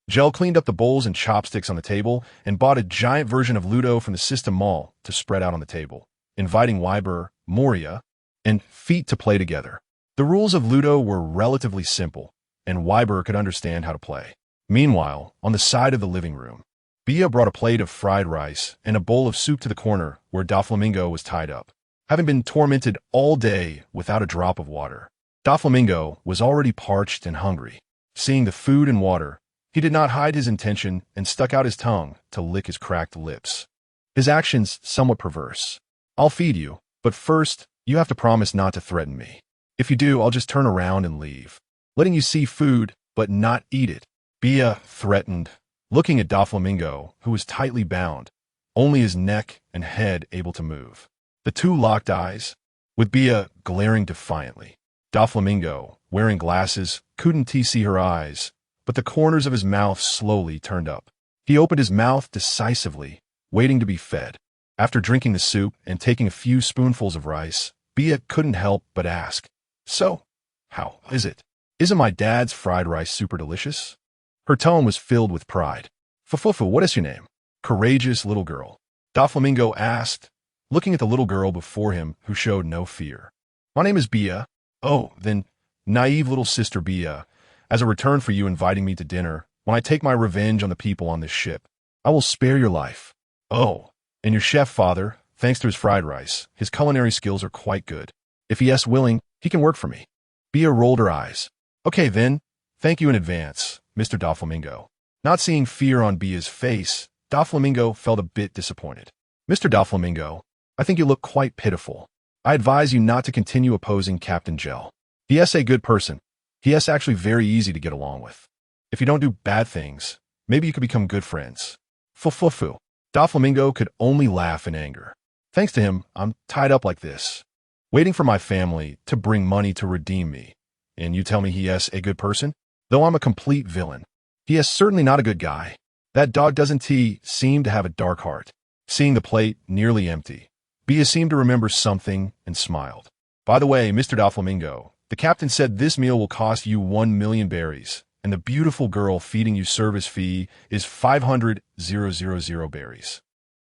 Ger cleaned up the bowls and chopsticks on the table and bought a giant version of Ludo from the System Mall to spread out on the table, inviting Weiber, Moria, and Feet to play together. The rules of Ludo were relatively simple, and Weiber could understand how to play. Meanwhile, on the side of the living room, Bia brought a plate of fried rice and a bowl of soup to the corner where Doflamingo was tied up, having been tormented all day without a drop of water. Doflamingo was already parched and hungry. Seeing the food and water, he did not hide his intention and stuck out his tongue to lick his cracked lips. His actions somewhat perverse. "I'll feed you, but first, you have to promise not to threaten me. If you do, I'll just turn around and leave, letting you see food, but not eat it." Bia threatened, looking at Doflamingo, who was tightly bound, only his neck and head able to move. The two locked eyes, with Bia glaring defiantly. Doflamingo, wearing glasses, couldn't see her eyes, but the corners of his mouth slowly turned up. He opened his mouth decisively, waiting to be fed. After drinking the soup and taking a few spoonfuls of rice, Bia couldn't help but ask, "So, how is it?" Isn't my dad's fried rice super delicious? Her tone was filled with pride. Fufufu, what is your name? Courageous little girl. Doflamingo asked, looking at the little girl before him who showed no fear. My name is Bia. Oh, then, naive little sister Bia, as a return for you inviting me to dinner, when I take my revenge on the people on this ship, I will spare your life. Oh, and your chef father, thanks to his fried rice, his culinary skills are quite good. If he is willing, he can work for me. Bia rolled her eyes. Okay then, thank you in advance, Mr. Doflamingo. Not seeing fear on Bia's face, Doflamingo felt a bit disappointed. Mr. Doflamingo, I think you look quite pitiful. I advise you not to continue opposing Captain Ger. He is a good person. He is actually very easy to get along with. If you don't do bad things, maybe you could become good friends. Fufufu. Doflamingo could only laugh in anger. Thanks to him, I'm tied up like this, waiting for my family to bring money to redeem me. And you tell me he is a good person? Though I'm a complete villain. He is certainly not a good guy. That dog doesn't he seem to have a dark heart. Seeing the plate nearly empty, Bia seemed to remember something and smiled. By the way, Mr. Doflamingo, the captain said this meal will cost you 1,000,000 berries, and the beautiful girl feeding you service fee is 500,000 berries.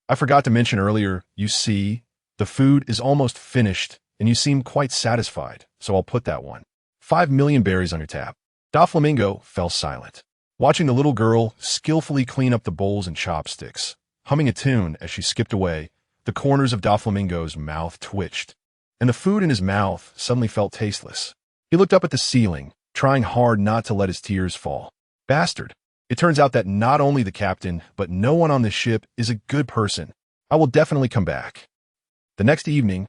I forgot to mention earlier, you see, the food is almost finished, and you seem quite satisfied, so I'll put that 5,000,000 berries on your tab. Doflamingo fell silent, watching the little girl skillfully clean up the bowls and chopsticks. Humming a tune as she skipped away, the corners of Doflamingo's mouth twitched, and the food in his mouth suddenly felt tasteless. He looked up at the ceiling, trying hard not to let his tears fall. Bastard. It turns out that not only the captain, but no one on this ship is a good person. I will definitely come back. The next evening,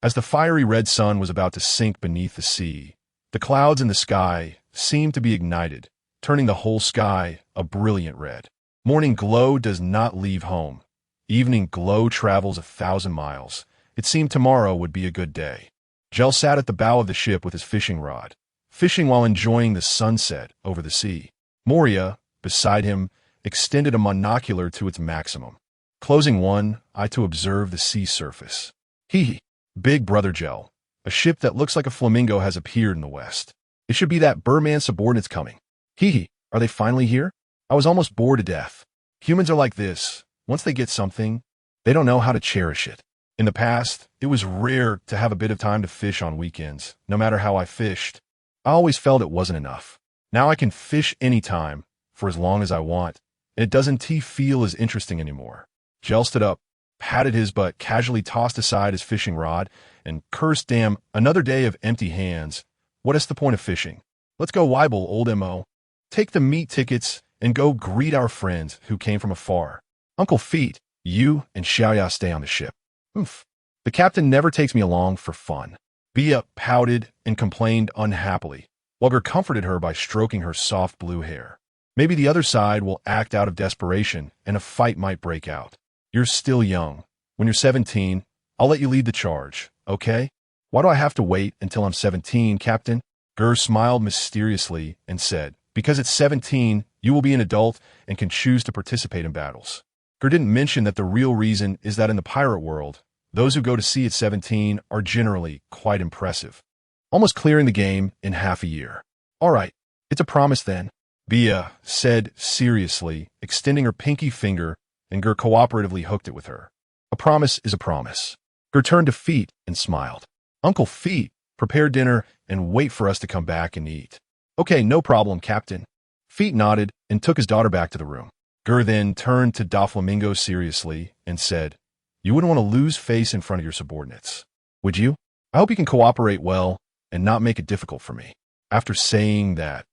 as the fiery red sun was about to sink beneath the sea, the clouds in the sky seemed to be ignited, turning the whole sky a brilliant red. Morning glow does not leave home. Evening glow travels 1,000 miles. It seemed tomorrow would be a good day. Ger sat at the bow of the ship with his fishing rod, fishing while enjoying the sunset over the sea. Moria, beside him, extended a monocular to its maximum, closing one eye to observe the sea surface. Big brother Ger, a ship that looks like a flamingo has appeared in the west. It should be that Birdman subordinates coming. Are they finally here? I was almost bored to death. Humans are like this. Once they get something, they don't know how to cherish it. In the past, it was rare to have a bit of time to fish on weekends. No matter how I fished, I always felt it wasn't enough. Now I can fish anytime, for as long as I want, and it doesn't feel as interesting anymore. Ger stood up, patted his butt, casually tossed aside his fishing rod, and cursed, damn, another day of empty hands. What is the point of fishing? Let's go Weibel, old MO. Take the meat tickets and go greet our friends who came from afar. Uncle Feet, you and Xiaoya stay on the ship. Oof. The captain never takes me along for fun. Bia pouted and complained unhappily, while Ger comforted her by stroking her soft blue hair. Maybe the other side will act out of desperation and a fight might break out. You're still young. When you're 17, I'll let you lead the charge, okay? Why do I have to wait until I'm 17, Captain? Ger smiled mysteriously and said, because at 17, you will be an adult and can choose to participate in battles. Ger didn't mention that the real reason is that in the pirate world, those who go to sea at 17 are generally quite impressive, almost clearing the game in half a year. All right, it's a promise then, Bia said seriously, extending her pinky finger, and Ger cooperatively hooked it with her. A promise is a promise. Ger turned to Feet and smiled. Uncle Feet, prepare dinner and wait for us to come back and eat. Okay, no problem, Captain. Feet nodded and took his daughter back to the room. Ger then turned to Doflamingo seriously and said, you wouldn't want to lose face in front of your subordinates, would you? I hope you can cooperate well and not make it difficult for me. After saying that,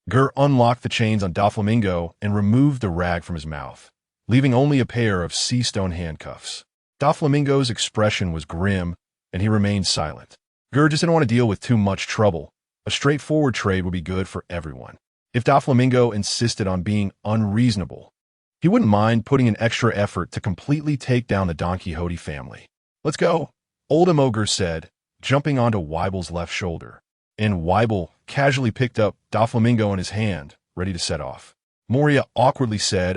Ger unlocked the chains on Doflamingo and removed the rag from his mouth, leaving only a pair of sea stone handcuffs. Doflamingo's expression was grim, and he remained silent. Ger just didn't want to deal with too much trouble. A straightforward trade would be good for everyone. If Doflamingo insisted on being unreasonable, he wouldn't mind putting an extra effort to completely take down the Don Quixote family. Let's go, Old Ger said, jumping onto Weibel's left shoulder. And Weibel casually picked up Doflamingo in his hand, ready to set off. Moria awkwardly said,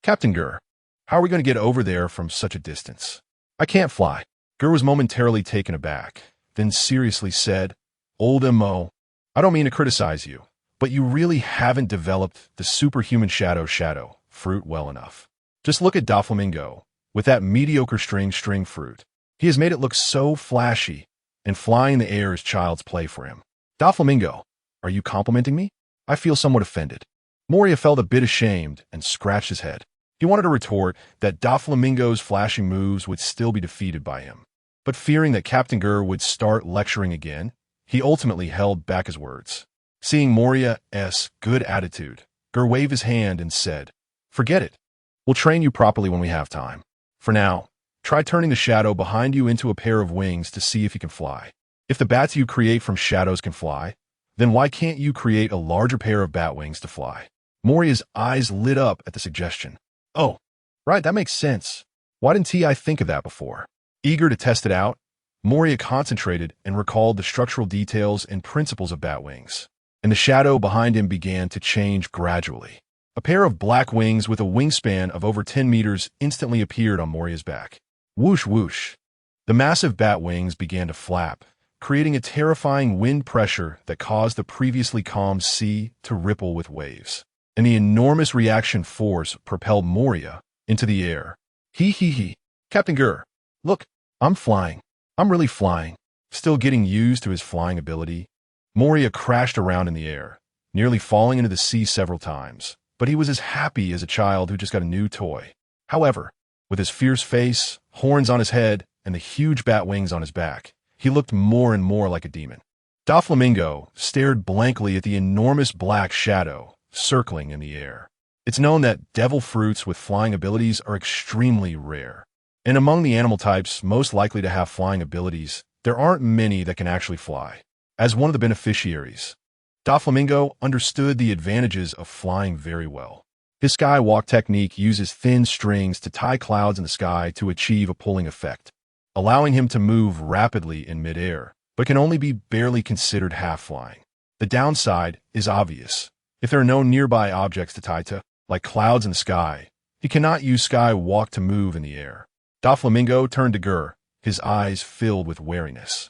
Captain Ger, how are we going to get over there from such a distance? I can't fly. Ger was momentarily taken aback, then seriously said, Old Mo, I don't mean to criticize you, but you really haven't developed the superhuman shadow fruit well enough. Just look at Doflamingo with that mediocre string fruit. He has made it look so flashy, and flying in the air is child's play for him. Doflamingo, are you complimenting me? I feel somewhat offended. Moria felt a bit ashamed and scratched his head. He wanted to retort that Doflamingo's flashing moves would still be defeated by him. But fearing that Captain Ger would start lecturing again, he ultimately held back his words. Seeing Moria's good attitude, Ger waved his hand and said, "Forget it. We'll train you properly when we have time. For now, try turning the shadow behind you into a pair of wings to see if you can fly. If the bats you create from shadows can fly, then why can't you create a larger pair of bat wings to fly?" Moria's eyes lit up at the suggestion. "Oh, right, that makes sense. Why didn't I think of that before?" Eager to test it out, Moria concentrated and recalled the structural details and principles of bat wings, and the shadow behind him began to change gradually. A pair of black wings with a wingspan of over 10 meters instantly appeared on Moria's back. Whoosh, whoosh. The massive bat wings began to flap, creating a terrifying wind pressure that caused the previously calm sea to ripple with waves. And the enormous reaction force propelled Moria into the air. He. Captain Ger, look, I'm flying. I'm really flying. Still getting used to his flying ability, Moria crashed around in the air, nearly falling into the sea several times. But he was as happy as a child who just got a new toy. However, with his fierce face, horns on his head, and the huge bat wings on his back, he looked more and more like a demon. Doflamingo stared blankly at the enormous black shadow circling in the air. It's known that devil fruits with flying abilities are extremely rare. And among the animal types most likely to have flying abilities, there aren't many that can actually fly. As one of the beneficiaries, Doflamingo understood the advantages of flying very well. His skywalk technique uses thin strings to tie clouds in the sky to achieve a pulling effect, allowing him to move rapidly in midair, but can only be barely considered half-flying. The downside is obvious. If there are no nearby objects to tie to, like clouds in the sky, he cannot use skywalk to move in the air. Doflamingo turned to Ger, his eyes filled with wariness.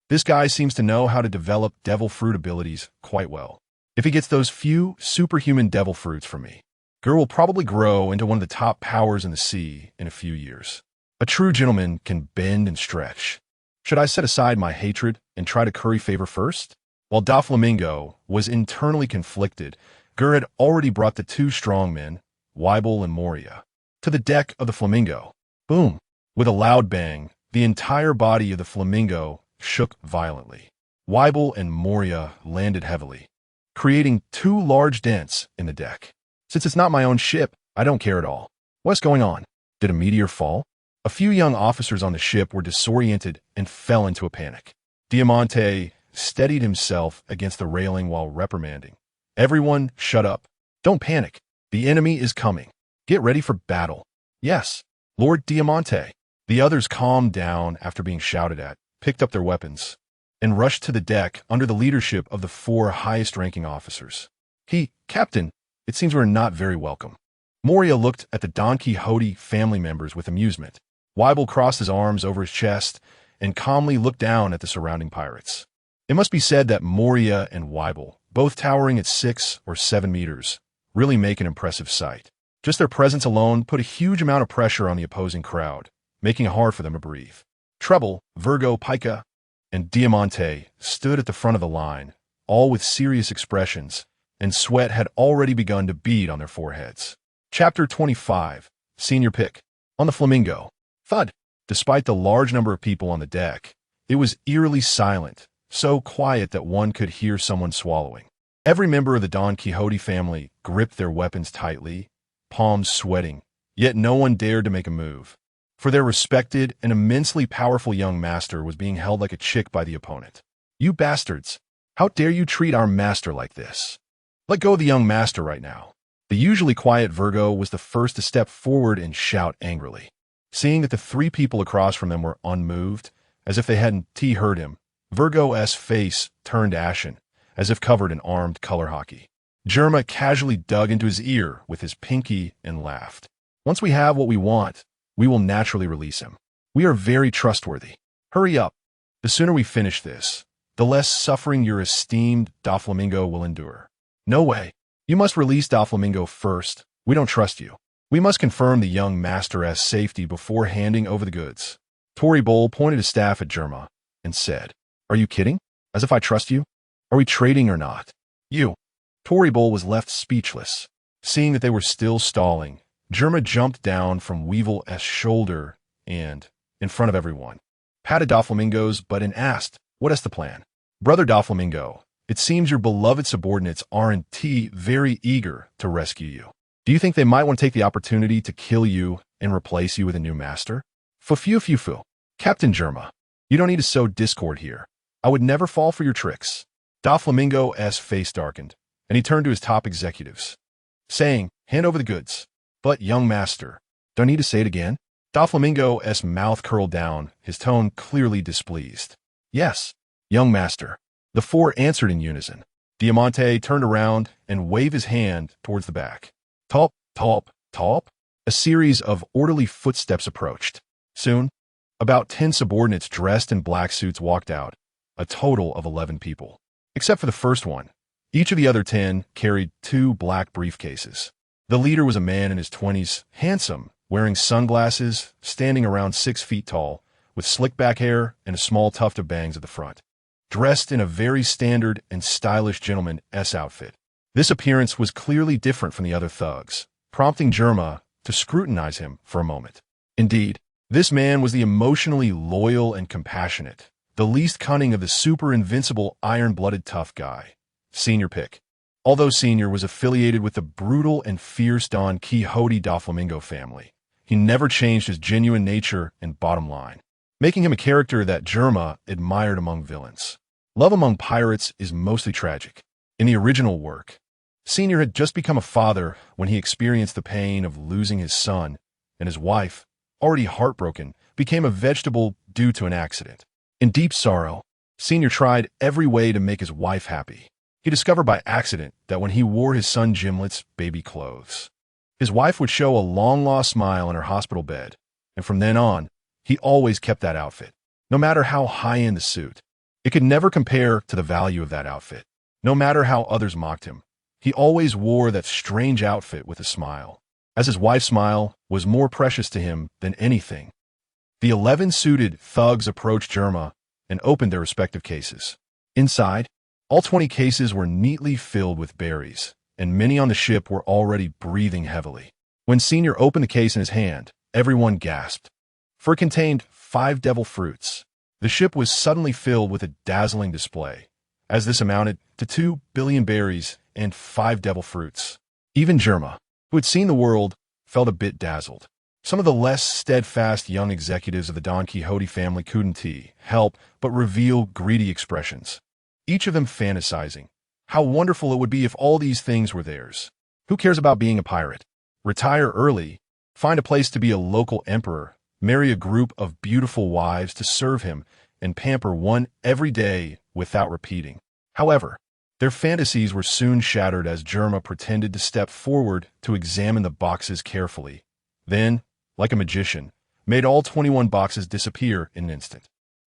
This guy seems to know how to develop devil fruit abilities quite well. If he gets those few superhuman devil fruits from me, Ger will probably grow into one of the top powers in the sea in a few years. A true gentleman can bend and stretch. Should I set aside my hatred and try to curry favor first? While Doflamingo was internally conflicted, Ger had already brought the two strong men, Weibel and Moria, to the deck of the Flamingo. Boom! With a loud bang, the entire body of the Flamingo shook violently. Weibel and Moria landed heavily, creating two large dents in the deck. Since it's not my own ship, I don't care at all. What's going on? Did a meteor fall? A few young officers on the ship were disoriented and fell into a panic. Diamante steadied himself against the railing while reprimanding. "Everyone, shut up. Don't panic. The enemy is coming. Get ready for battle." "Yes, Lord Diamante." The others calmed down after being shouted at, picked up their weapons, and rushed to the deck under the leadership of the four highest-ranking officers. Captain, it seems we're not very welcome." Moria looked at the Don Quixote family members with amusement. Weibel crossed his arms over his chest and calmly looked down at the surrounding pirates. It must be said that Moria and Weibel, both towering at 6 or 7 meters, really make an impressive sight. Just their presence alone put a huge amount of pressure on the opposing crowd, making it hard for them to breathe. Treble, Virgo, Pica, and Diamante stood at the front of the line, all with serious expressions, and sweat had already begun to bead on their foreheads. Chapter 25, Senior Pick. On the Flamingo. Thud. Despite the large number of people on the deck, it was eerily silent, so quiet that one could hear someone swallowing. Every member of the Don Quixote family gripped their weapons tightly, palms sweating, yet no one dared to make a move. For their respected and immensely powerful young master was being held like a chick by the opponent. "You bastards! How dare you treat our master like this? Let go of the young master right now." The usually quiet Virgo was the first to step forward and shout angrily. Seeing that the three people across from them were unmoved, as if they hadn't heard him, Virgo's face turned ashen, as if covered in armed color hockey. Germa casually dug into his ear with his pinky and laughed. "Once we have what we want, we will naturally release him. We are very trustworthy. Hurry up. The sooner we finish this, the less suffering your esteemed Doflamingo will endure. No way. You must release Doflamingo first. We don't trust you. We must confirm the young master's safety before handing over the goods. Tory Bull pointed his staff at Germa and said, "Are you kidding? As if I trust you? Are we trading or not?" "You." Tory Bull was left speechless. Seeing that they were still stalling, Germa jumped down from Weevil's shoulder and, in front of everyone, patted Doflamingo's butt and asked, "What is the plan?" "Brother Doflamingo, it seems your beloved subordinates aren't very eager to rescue you. Do you think they might want to take the opportunity to kill you and replace you with a new master?" Fu. Captain Germa, you don't need to sow discord here. I would never fall for your tricks." Doflamingo's face darkened, and he turned to his top executives, saying, "Hand over the goods." "But, young master, do I need to say it again?" Doflamingo's mouth curled down, his tone clearly displeased. "Yes, young master." The four answered in unison. Diamante turned around and waved his hand towards the back. Top, top, top. A series of orderly footsteps approached. Soon, about 10 subordinates dressed in black suits walked out, a total of 11 people. Except for the first one, each of the other 10 carried 2 black briefcases. The leader was a man in his 20s, handsome, wearing sunglasses, standing around 6 feet tall, with slick back hair and a small tuft of bangs at the front. Dressed in a very standard and stylish gentleman's outfit. This appearance was clearly different from the other thugs, prompting Germa to scrutinize him for a moment. Indeed, this man was the emotionally loyal and compassionate, the least cunning of the super invincible iron-blooded tough guy, Senior Pick. Although Senior was affiliated with the brutal and fierce Don Quixote Doflamingo family, he never changed his genuine nature and bottom line, making him a character that Germa admired among villains. Love among pirates is mostly tragic. In the original work, Senior had just become a father when he experienced the pain of losing his son, and his wife, already heartbroken, became a vegetable due to an accident. In deep sorrow, Senior tried every way to make his wife happy. He discovered by accident that when he wore his son Gimlet's baby clothes, his wife would show a long-lost smile in her hospital bed, and from then on, he always kept that outfit, no matter how high-end the suit. It could never compare to the value of that outfit. No matter how others mocked him, he always wore that strange outfit with a smile, as his wife's smile was more precious to him than anything. The 11 suited thugs approached Germa and opened their respective cases. Inside, all 20 cases were neatly filled with berries, and many on the ship were already breathing heavily. When Senior opened the case in his hand, everyone gasped, for it contained 5 devil fruits. The ship was suddenly filled with a dazzling display, as this amounted to 2 billion berries and 5 devil fruits. Even Germa, who had seen the world, felt a bit dazzled. Some of the less steadfast young executives of the Don Quixote family couldn't help but reveal greedy expressions, each of them fantasizing how wonderful it would be if all these things were theirs. Who cares about being a pirate? Retire early, find a place to be a local emperor, marry a group of beautiful wives to serve him, and pamper one every day without repeating. However, their fantasies were soon shattered as Germa pretended to step forward to examine the boxes carefully. Then, like a magician, made all 21 boxes disappear in an instant.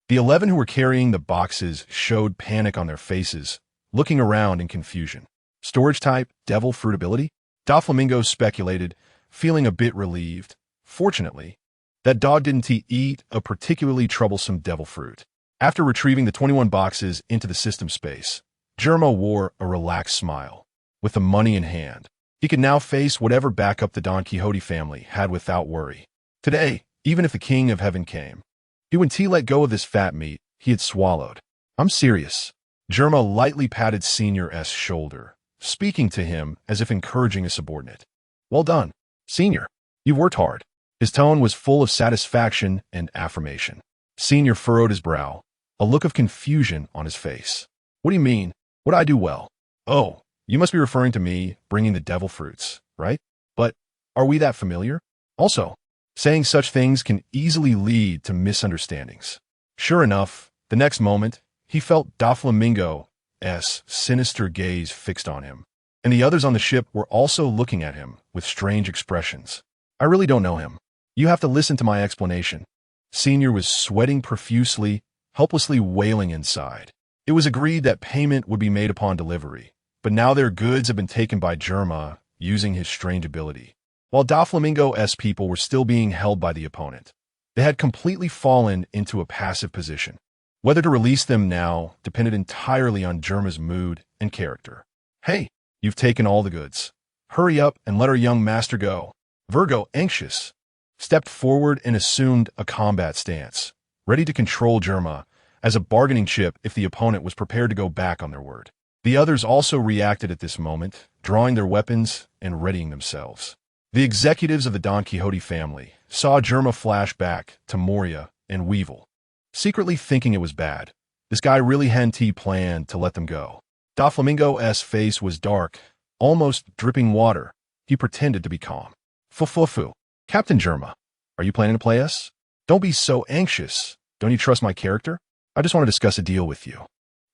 The 11 who were carrying the boxes showed panic on their faces, looking around in confusion. Storage type, devil fruit ability? Doflamingo speculated, feeling a bit relieved. Fortunately, that dog didn't eat a particularly troublesome devil fruit. After retrieving the 21 boxes into the system space, Germa wore a relaxed smile. With the money in hand, he could now face whatever backup the Don Quixote family had without worry. Today, even if the King of Heaven came, he wouldn't let go of this fat meat he had swallowed. "I'm serious." Germa lightly patted Senior's shoulder, speaking to him as if encouraging a subordinate. "Well done, Senior. You've worked hard." His tone was full of satisfaction and affirmation. Senior furrowed his brow, a look of confusion on his face. "What do you mean? What did I do well?" "Oh, you must be referring to me bringing the devil fruits, right? But are we that familiar? Also, saying such things can easily lead to misunderstandings." Sure enough, the next moment, he felt Doflamingo's sinister gaze fixed on him, and the others on the ship were also looking at him with strange expressions. "I really don't know him. You have to listen to my explanation." Senior was sweating profusely, helplessly wailing inside. It was agreed that payment would be made upon delivery, but now their goods have been taken by Germa using his strange ability. While Doflamingo's people were still being held by the opponent, they had completely fallen into a passive position. Whether to release them now depended entirely on Germa's mood and character. Hey, you've taken all the goods. Hurry up and let our young master go. Virgo, anxious, stepped forward and assumed a combat stance, ready to control Germa as a bargaining chip if the opponent was prepared to go back on their word. The others also reacted at this moment, drawing their weapons and readying themselves. The executives of the Don Quixote family saw Germa flash back to Moria and Weevil, secretly thinking it was bad. This guy really hadn't planned to let them go. Doflamingo's face was dark, almost dripping water. He pretended to be calm. Fufufu. Captain Germa, are you planning to play us? Don't be so anxious. Don't you trust my character? I just want to discuss a deal with you.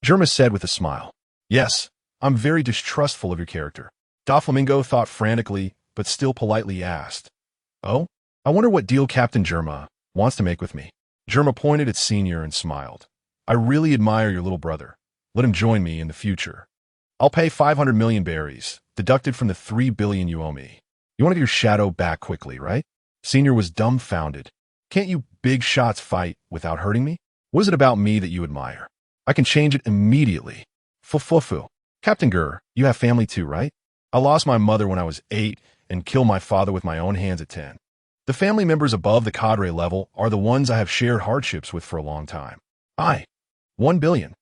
Germa said with a smile. Yes, I'm very distrustful of your character. Doflamingo thought frantically, but still politely asked. Oh? I wonder what deal Captain Germa wants to make with me. Germa pointed at Senior and smiled. I really admire your little brother. Let him join me in the future. I'll pay 500 million berries, deducted from the 3 billion you owe me. You want to get your shadow back quickly, right? Senior was dumbfounded. Can't you big shots fight without hurting me? What is it about me that you admire? I can change it immediately. Fufufu. Captain Ger, you have family too, right? I lost my mother when I was 8 and killed my father with my own hands at 10. The family members above the cadre level are the ones I have shared hardships with for a long time. 1 billion.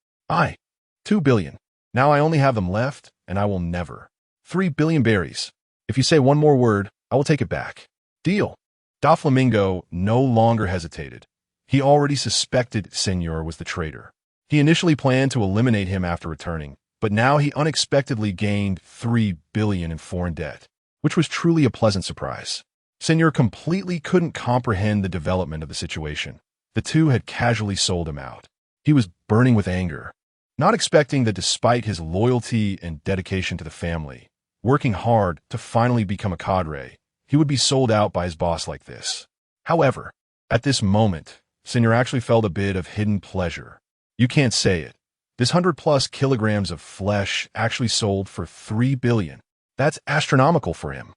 2 billion. Now I only have them left, and I will never. 3 billion berries. If you say one more word, I will take it back. Deal. Doflamingo no longer hesitated. He already suspected Senor was the traitor. He initially planned to eliminate him after returning, but now he unexpectedly gained 3 billion in foreign debt, which was truly a pleasant surprise. Senor completely couldn't comprehend the development of the situation. The two had casually sold him out. He was burning with anger, not expecting that despite his loyalty and dedication to the family, working hard to finally become a cadre, he would be sold out by his boss like this. However, at this moment, Senor actually felt a bit of hidden pleasure. You can't say it. This 100+ kilograms of flesh actually sold for 3 billion. That's astronomical for him.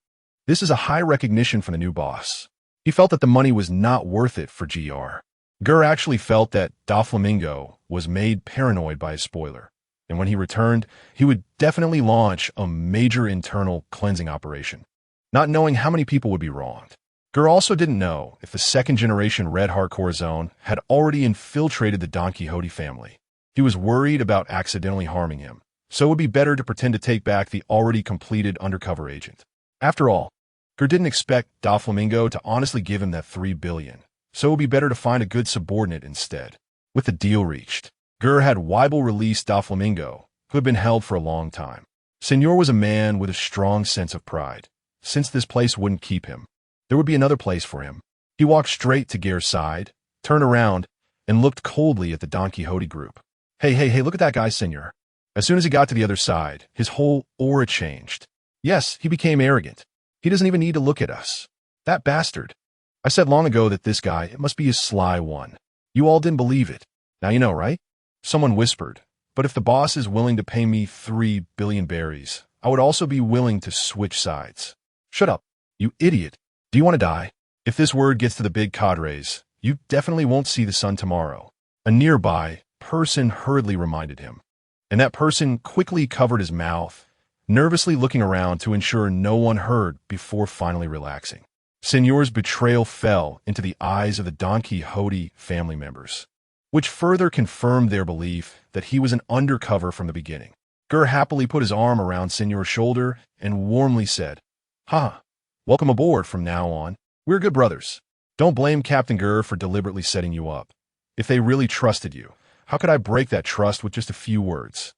This is a high recognition from the new boss. He felt that the money was not worth it for Ger. Ger actually felt that Doflamingo was made paranoid by his spoiler, and when he returned, he would definitely launch a major internal cleansing operation, not knowing how many people would be wronged. Ger also didn't know if the second-generation Red Hardcore Zone had already infiltrated the Don Quixote family. He was worried about accidentally harming him, so it would be better to pretend to take back the already completed undercover agent. After all, Ger didn't expect Doflamingo to honestly give him that 3 billion, so it would be better to find a good subordinate instead. With the deal reached, Ger had Weibel release Doflamingo, who had been held for a long time. Senor was a man with a strong sense of pride. Since this place wouldn't keep him, there would be another place for him. He walked straight to Ger's side, turned around, and looked coldly at the Don Quixote group. Hey, look at that guy, Senor. As soon as he got to the other side, his whole aura changed. Yes, he became arrogant. He doesn't even need to look at us. That bastard. I said long ago that this guy, it must be a sly one. You all didn't believe it. Now you know, right? Someone whispered, but if the boss is willing to pay me 3 billion berries, I would also be willing to switch sides. Shut up, you idiot. Do you want to die? If this word gets to the big cadres, you definitely won't see the sun tomorrow. A nearby person hurriedly reminded him, and that person quickly covered his mouth, nervously looking around to ensure no one heard before finally relaxing. Senor's betrayal fell into the eyes of the Don Quixote family members, which further confirmed their belief that he was an undercover from the beginning. Ger happily put his arm around Senor's shoulder and warmly said, welcome aboard from now on. We're good brothers. Don't blame Captain Ger for deliberately setting you up. If they really trusted you, how could I break that trust with just a few words?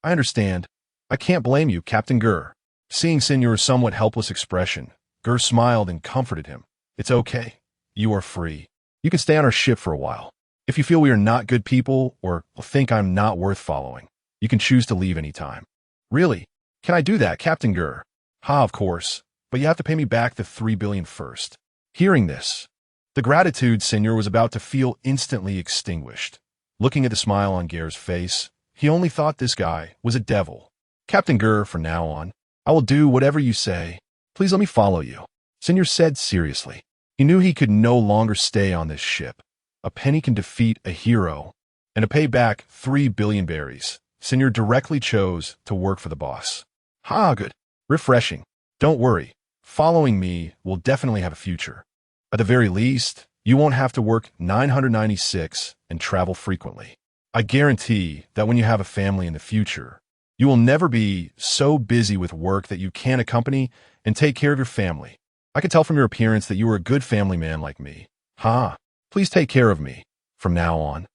I understand. I can't blame you, Captain Ger. Seeing Senor's somewhat helpless expression, Ger smiled and comforted him. It's okay. You are free. You can stay on our ship for a while. If you feel we are not good people or think I'm not worth following, you can choose to leave any time. Really? Can I do that, Captain Ger? Of course. But you have to pay me back the 3 billion first. Hearing this, the gratitude Senor was about to feel instantly extinguished. Looking at the smile on Ger's face, He only thought this guy was a devil. Captain Ger, from now on, I will do whatever you say. Please let me follow you. Senior said seriously. He knew he could no longer stay on this ship. A penny can defeat a hero. And to pay back 3 billion berries, Senior directly chose to work for the boss. Ha, good. Refreshing. Don't worry. Following me will definitely have a future. At the very least, you won't have to work 996 and travel frequently. I guarantee that when you have a family in the future, you will never be so busy with work that you can't accompany and take care of your family. I can tell from your appearance that you are a good family man like me. Ha! Please take care of me. From now on,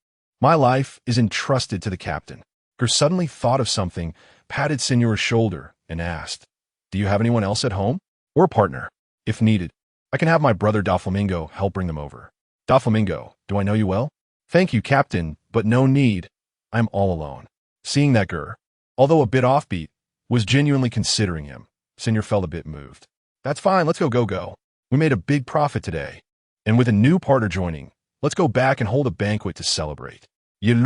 my life is entrusted to the captain. Ger suddenly thought of something, patted Senor's shoulder, and asked, Do you have anyone else at home? Or a partner? If needed, I can have my brother Doflamingo help bring them over. Doflamingo, do I know you well? Thank you, Captain, but no need. I'm all alone. Seeing that Ger, although a bit offbeat, was genuinely considering him, Senor felt a bit moved. That's fine, let's go. We made a big profit today. And with a new partner joining, let's go back and hold a banquet to celebrate. It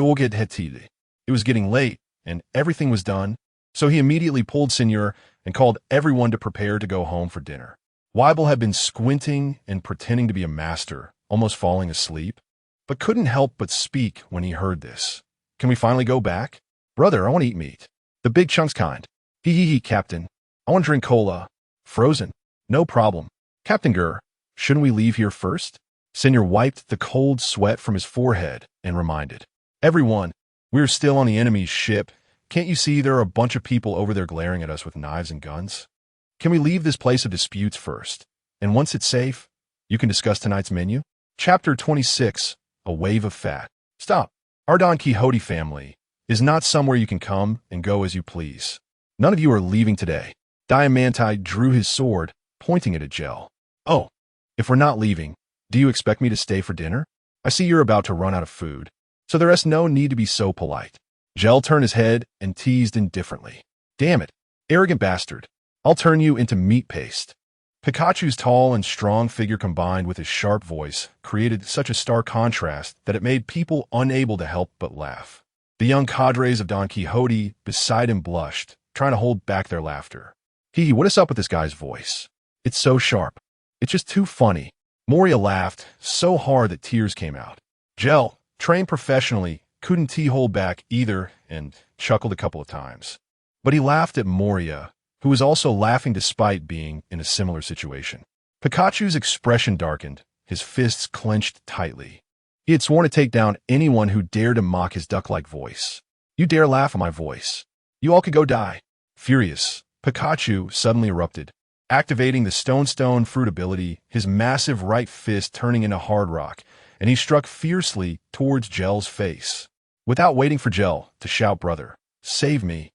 was getting late, and everything was done, so he immediately pulled Senor and called everyone to prepare to go home for dinner. Weibel had been squinting and pretending to be a master, almost falling asleep, but couldn't help but speak when he heard this. Can we finally go back? Brother, I want to eat meat. The big chunks kind. Hee, Captain. I want to drink cola. Frozen. No problem. Captain Ger, shouldn't we leave here first? Senor wiped the cold sweat from his forehead and reminded. Everyone, we're still on the enemy's ship. Can't you see there are a bunch of people over there glaring at us with knives and guns? Can we leave this place of disputes first? And once it's safe, you can discuss tonight's menu? Chapter 26, A Wave of Fat. Stop. Our Don Quixote family is not somewhere you can come and go as you please. None of you are leaving today. Diamante drew his sword, pointing it at Gel. Oh, if we're not leaving, do you expect me to stay for dinner? I see you're about to run out of food, so there is no need to be so polite. Gel turned his head and teased indifferently. Damn it, arrogant bastard. I'll turn you into meat paste. Pikachu's tall and strong figure combined with his sharp voice created such a stark contrast that it made people unable to help but laugh. The young cadres of Don Quixote beside him blushed, trying to hold back their laughter. Hee, what is up with this guy's voice? It's so sharp. It's just too funny. Moria laughed so hard that tears came out. Gel, trained professionally, couldn't hold back either and chuckled a couple of times. But he laughed at Moria, who was also laughing despite being in a similar situation. Pikachu's expression darkened, his fists clenched tightly. He had sworn to take down anyone who dared to mock his duck-like voice. You dare laugh at my voice. You all could go die. Furious, Pikachu suddenly erupted. Activating the Stone Fruit ability, his massive right fist turning into hard rock, and he struck fiercely towards Gel's face. Without waiting for Gel to shout, Brother, save me,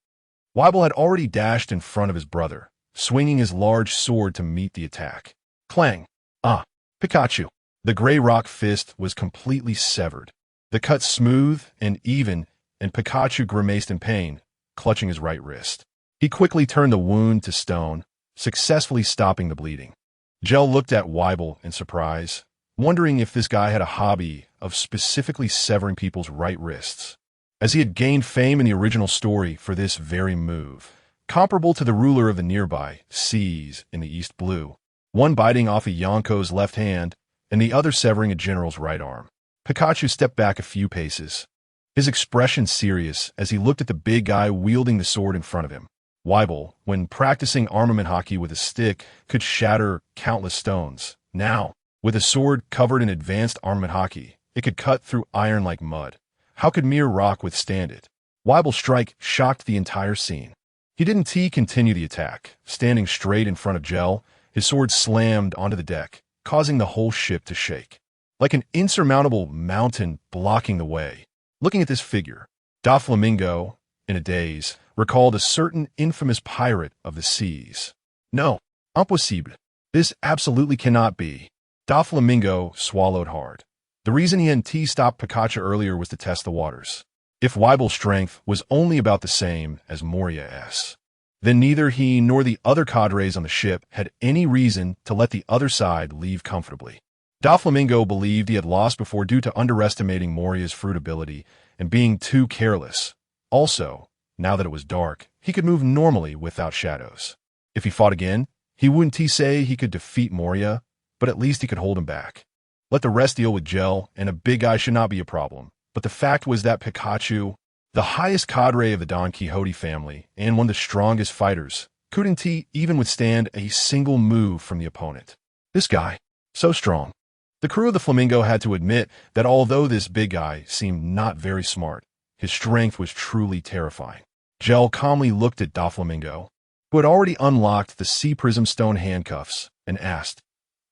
Weibel had already dashed in front of his brother, swinging his large sword to meet the attack. Clang! Ah! Pikachu! The gray rock fist was completely severed. The cut smooth and even, and Pikachu grimaced in pain, clutching his right wrist. He quickly turned the wound to stone, successfully stopping the bleeding. Gel looked at Weibel in surprise, wondering if this guy had a hobby of specifically severing people's right wrists, as he had gained fame in the original story for this very move, comparable to the ruler of the nearby seas in the East Blue, one biting off a Yonko's left hand and the other severing a general's right arm. Pikachu stepped back a few paces, his expression serious as he looked at the big guy wielding the sword in front of him. Weibel, when practicing armament hockey with a stick, could shatter countless stones. Now, with a sword covered in advanced armament hockey, it could cut through iron like mud. How could mere rock withstand it? Weibel's strike shocked the entire scene. He didn't continue the attack. Standing straight in front of Gel, his sword slammed onto the deck, causing the whole ship to shake, like an insurmountable mountain blocking the way. Looking at this figure, Doflamingo, in a daze, recalled a certain infamous pirate of the seas. No, impossible. This absolutely cannot be. Doflamingo swallowed hard. The reason he hadn't stopped Pikachu earlier was to test the waters. If Weibel's strength was only about the same as Moria's, then neither he nor the other cadres on the ship had any reason to let the other side leave comfortably. Doflamingo believed he had lost before due to underestimating Moria's fruit ability and being too careless, Also, now that it was dark, he could move normally without shadows. If he fought again, he wouldn't say he could defeat Moria, but at least he could hold him back. Let the rest deal with Gel, and a big guy should not be a problem. But the fact was that Pikachu, the highest cadre of the Don Quixote family and one of the strongest fighters, couldn't even withstand a single move from the opponent. This guy, so strong. The crew of the Flamingo had to admit that although this big guy seemed not very smart, his strength was truly terrifying. Gel calmly looked at Doflamingo, who had already unlocked the Sea Prism Stone handcuffs, and asked,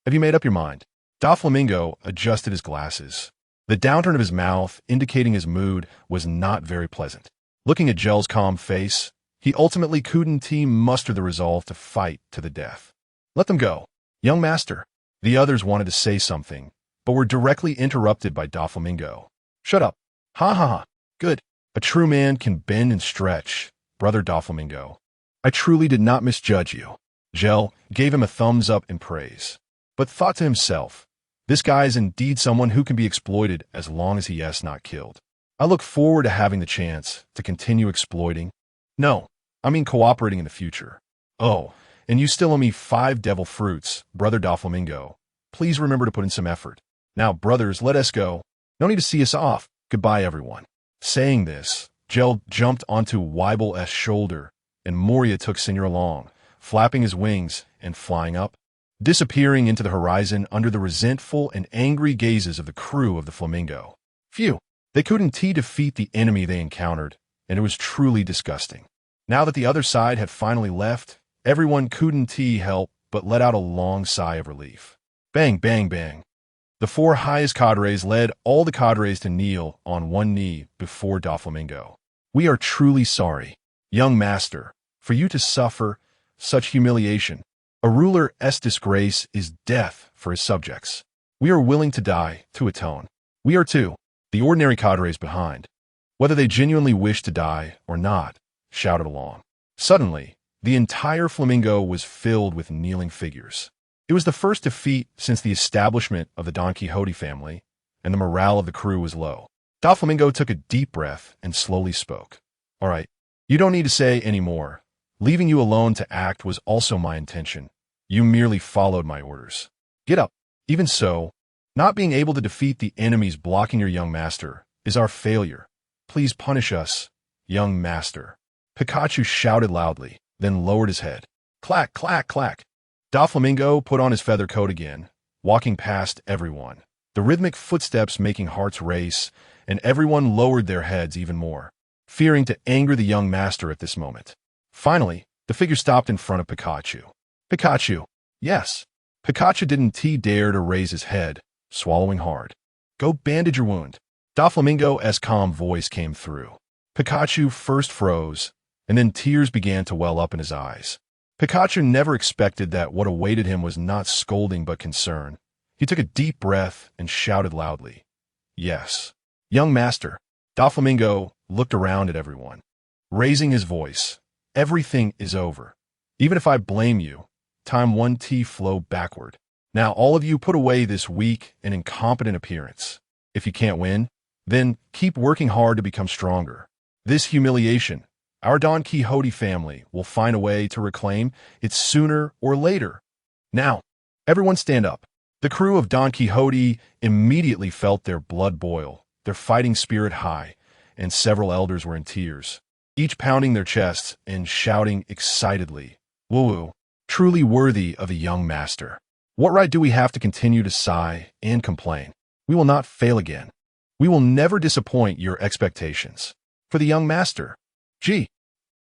"Have you made up your mind?" Doflamingo adjusted his glasses. The downturn of his mouth, indicating his mood, was not very pleasant. Looking at Gel's calm face, he ultimately couldn't muster the resolve to fight to the death. "Let them go, young master." The others wanted to say something, but were directly interrupted by Doflamingo. "Shut up. Ha ha ha. Good. A true man can bend and stretch, brother Doflamingo. I truly did not misjudge you." Gel gave him a thumbs up in praise, but thought to himself, this guy is indeed someone who can be exploited as long as he is not killed. I look forward to having the chance to continue exploiting. No, I mean cooperating in the future. Oh, and you still owe me 5 devil fruits, brother Doflamingo. Please remember to put in some effort. Now, brothers, let us go. No need to see us off. Goodbye, everyone. Saying this, Gel jumped onto Weibel's shoulder, and Moria took Senior along, flapping his wings and flying up, disappearing into the horizon under the resentful and angry gazes of the crew of the Flamingo. Phew, they couldn't defeat the enemy they encountered, and it was truly disgusting. Now that the other side had finally left, everyone couldn't help but let out a long sigh of relief. Bang, bang, bang. The 4 highest cadres led all the cadres to kneel on one knee before Doflamingo. "We are truly sorry, young master, for you to suffer such humiliation. A ruler's disgrace is death for his subjects. We are willing to die to atone. We are too, the ordinary cadres behind, whether they genuinely wish to die or not," shouted along. Suddenly, the entire Flamingo was filled with kneeling figures. It was the first defeat since the establishment of the Don Quixote family, and the morale of the crew was low. Doflamingo took a deep breath and slowly spoke. "All right, you don't need to say any more. Leaving you alone to act was also my intention. You merely followed my orders. Get up. Even so, not being able to defeat the enemies blocking your young master is our failure. Please punish us, young master." Pikachu shouted loudly, then lowered his head. Clack, clack, clack. Doflamingo put on his feather coat again, walking past everyone, the rhythmic footsteps making hearts race, and everyone lowered their heads even more, fearing to anger the young master at this moment. Finally, the figure stopped in front of Pikachu. "Pikachu." "Yes." Pikachu didn't dare to raise his head, swallowing hard. "Go bandage your wound." Doflamingo's calm voice came through. Pikachu first froze, and then tears began to well up in his eyes. Pikachu never expected that what awaited him was not scolding but concern. He took a deep breath and shouted loudly, "Yes, young master." Doflamingo looked around at everyone, raising his voice. "Everything is over. Even if I blame you, time 1 flow backward. Now all of you put away this weak and incompetent appearance. If you can't win, then keep working hard to become stronger. This humiliation, our Don Quixote family will find a way to reclaim it sooner or later. Now, everyone stand up." The crew of Don Quixote immediately felt their blood boil, their fighting spirit high, and several elders were in tears, each pounding their chests and shouting excitedly, "Woo-woo, truly worthy of a young master. What right do we have to continue to sigh and complain? We will not fail again. We will never disappoint your expectations. For the young master."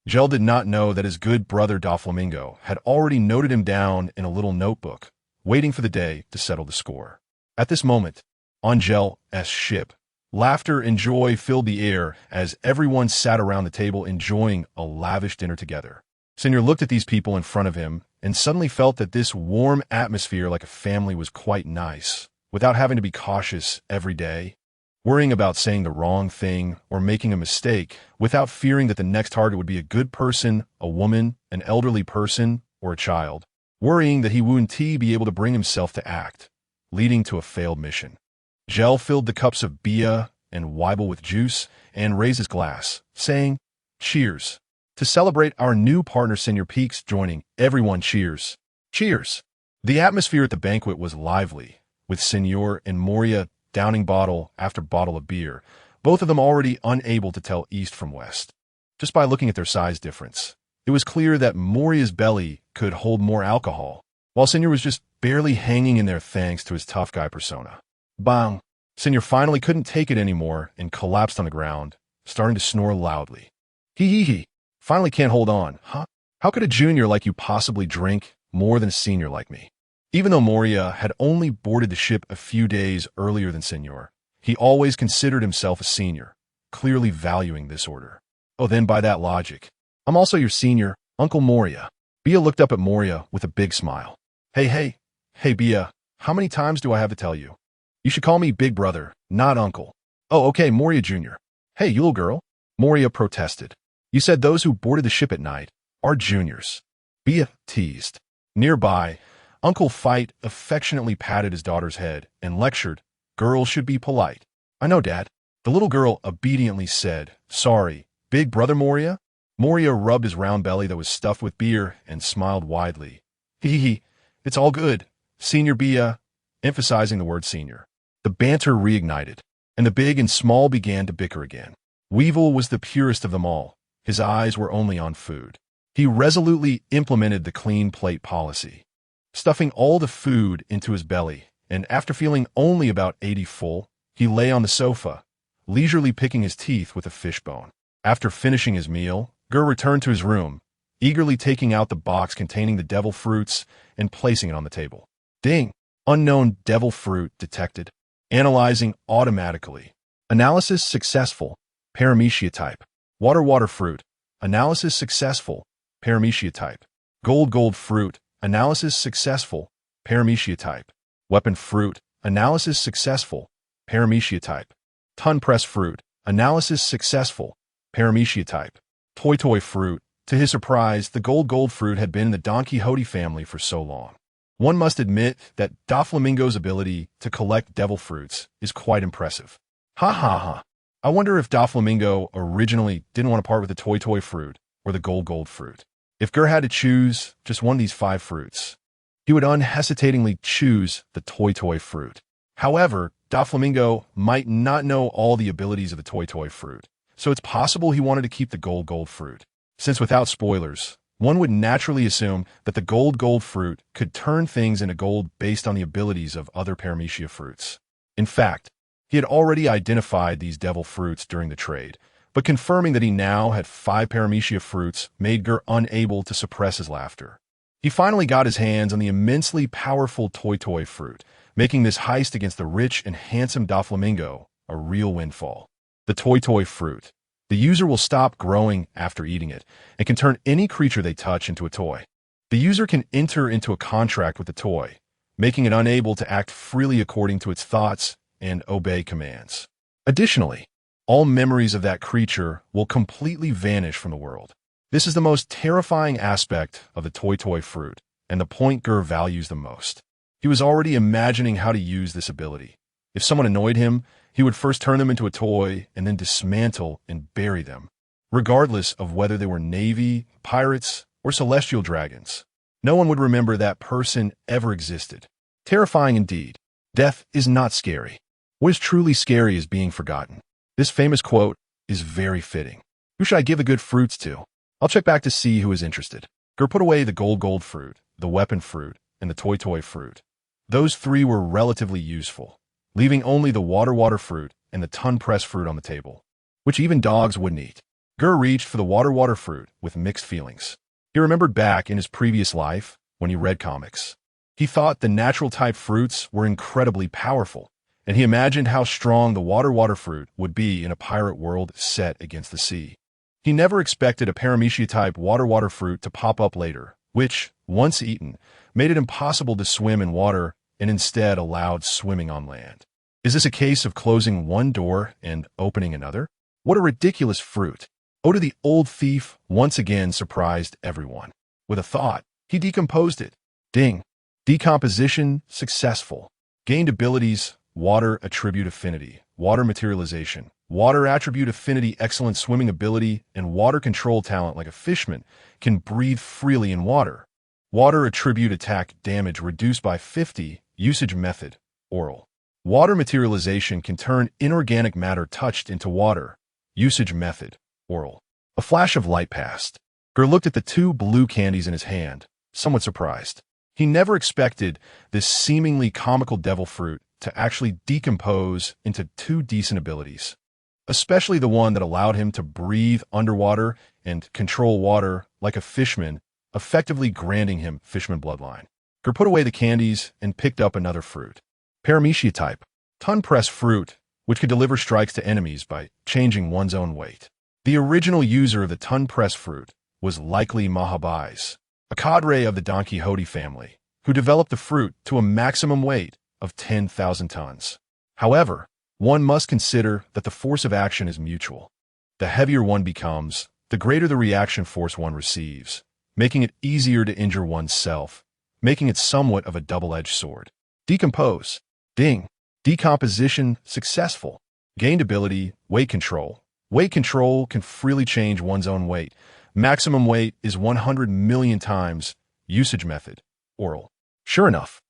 Gel did not know that his good brother Doflamingo had already noted him down in a little notebook, waiting for the day to settle the score. At this moment, on Gel's ship, laughter and joy filled the air as everyone sat around the table enjoying a lavish dinner together. Senior looked at these people in front of him and suddenly felt that this warm atmosphere like a family was quite nice, without having to be cautious every day, worrying about saying the wrong thing or making a mistake, without fearing that the next target would be a good person, a woman, an elderly person, or a child, worrying that he wouldn't be able to bring himself to act, leading to a failed mission. Gel filled the cups of Bia and wibble with juice and raise his glass, saying, "Cheers." To celebrate our new partner Senior Peaks joining, everyone cheers. Cheers. The atmosphere at the banquet was lively, with Senor and Moria downing bottle after bottle of beer, both of them already unable to tell east from west. Just by looking at their size difference, it was clear that Moria's belly could hold more alcohol, while Senor was just barely hanging in there thanks to his tough guy persona. Bang! Senor finally couldn't take it anymore and collapsed on the ground, starting to snore loudly. Hee. Finally can't hold on, huh? How could a junior like you possibly drink more than a senior like me? Even though Moria had only boarded the ship a few days earlier than Senor, he always considered himself a senior, clearly valuing this order. Oh, then by that logic, I'm also your senior, Uncle Moria. Bia looked up at Moria with a big smile. Hey, Bia, how many times do I have to tell you? You should call me Big Brother, not Uncle. Oh, okay, Moria Jr. Hey, you little girl. Moria protested. You said those who boarded the ship at night are juniors. Bia teased. Nearby, Uncle Fight affectionately patted his daughter's head and lectured, "Girls should be polite." "I know, Dad." The little girl obediently said, "Sorry, Big Brother Moria?" Moria rubbed his round belly that was stuffed with beer and smiled widely. Hee, it's all good. Senior Bia, emphasizing the word senior. The banter reignited, and the big and small began to bicker again. Weevil was the purest of them all. His eyes were only on food. He resolutely implemented the clean plate policy, stuffing all the food into his belly, and after feeling only about 80 full, he lay on the sofa, leisurely picking his teeth with a fishbone. After finishing his meal, Ger returned to his room, eagerly taking out the box containing the devil fruits and placing it on the table. Ding! Unknown devil fruit detected. Analyzing automatically. Analysis successful. Paramecia type. Water fruit. Analysis successful. Paramecia type. Gold fruit. Analysis successful. Paramecia type. Weapon fruit. Analysis successful. Paramecia type. Ton press fruit. Analysis successful. Paramecia type. Toy fruit. To his surprise, the gold fruit had been in the Don Quixote family for so long. One must admit that Doflamingo's ability to collect devil fruits is quite impressive. Ha. I wonder if Doflamingo originally didn't want to part with the toy fruit or the gold fruit. If Ger had to choose just one of these 5 fruits, he would unhesitatingly choose the toy fruit. However, Doflamingo might not know all the abilities of the toy fruit, so it's possible he wanted to keep the gold fruit. Since without spoilers, one would naturally assume that the gold fruit could turn things into gold based on the abilities of other paramecia fruits. In fact, he had already identified these devil fruits during the trade, but confirming that he now had 5 paramecia fruits made Ger unable to suppress his laughter. He finally got his hands on the immensely powerful toy fruit, making this heist against the rich and handsome Doflamingo a real windfall. The toy fruit. The user will stop growing after eating it and can turn any creature they touch into a toy. The user can enter into a contract with the toy, making it unable to act freely according to its thoughts and obey commands. Additionally, all memories of that creature will completely vanish from the world. This is the most terrifying aspect of the toy fruit, and the point Ger values the most. He was already imagining how to use this ability. If someone annoyed him, he would first turn them into a toy and then dismantle and bury them, regardless of whether they were Navy, pirates, or celestial dragons. No one would remember that person ever existed. Terrifying indeed. Death is not scary. What is truly scary is being forgotten. This famous quote is very fitting. Who should I give the good fruits to? I'll check back to see who is interested. Ger put away the gold fruit, the weapon fruit, and the toy fruit. Those 3 were relatively useful, leaving only the water fruit and the ton press fruit on the table, which even dogs wouldn't eat. Ger reached for the water fruit with mixed feelings. He remembered back in his previous life when he read comics. He thought the natural type fruits were incredibly powerful, and he imagined how strong the water fruit would be in a pirate world set against the sea. He never expected a paramecia type water fruit to pop up later, which, once eaten, made it impossible to swim in water and instead allowed swimming on land. Is this a case of closing one door and opening another? What a ridiculous fruit. Oda the old thief once again surprised everyone. With a thought, he decomposed it. Ding. Decomposition successful. Gained abilities, water attribute affinity, water materialization. Water attribute affinity, excellent swimming ability, and water control talent like a fishman can breathe freely in water. Water attribute attack damage reduced by 50, usage method, oral. Water materialization can turn inorganic matter touched into water, usage method, oral. A flash of light passed. Ger looked at the two blue candies in his hand, somewhat surprised. He never expected this seemingly comical devil fruit to actually decompose into two decent abilities, especially the one that allowed him to breathe underwater and control water like a fishman, effectively granting him fishman bloodline. Ger put away the candies and picked up another fruit. Paramecia type, ton press fruit, which could deliver strikes to enemies by changing one's own weight. The original user of the ton press fruit was likely Mahabais, a cadre of the Don Quixote family, who developed the fruit to a maximum weight of 10,000 tons. However, one must consider that the force of action is mutual. The heavier one becomes, the greater the reaction force one receives, making it easier to injure oneself, making it somewhat of a double-edged sword. Decompose. Ding. Decomposition successful. Gained ability, weight control. Weight control can freely change one's own weight. Maximum weight is 100 million times. Usage method, oral. Sure enough,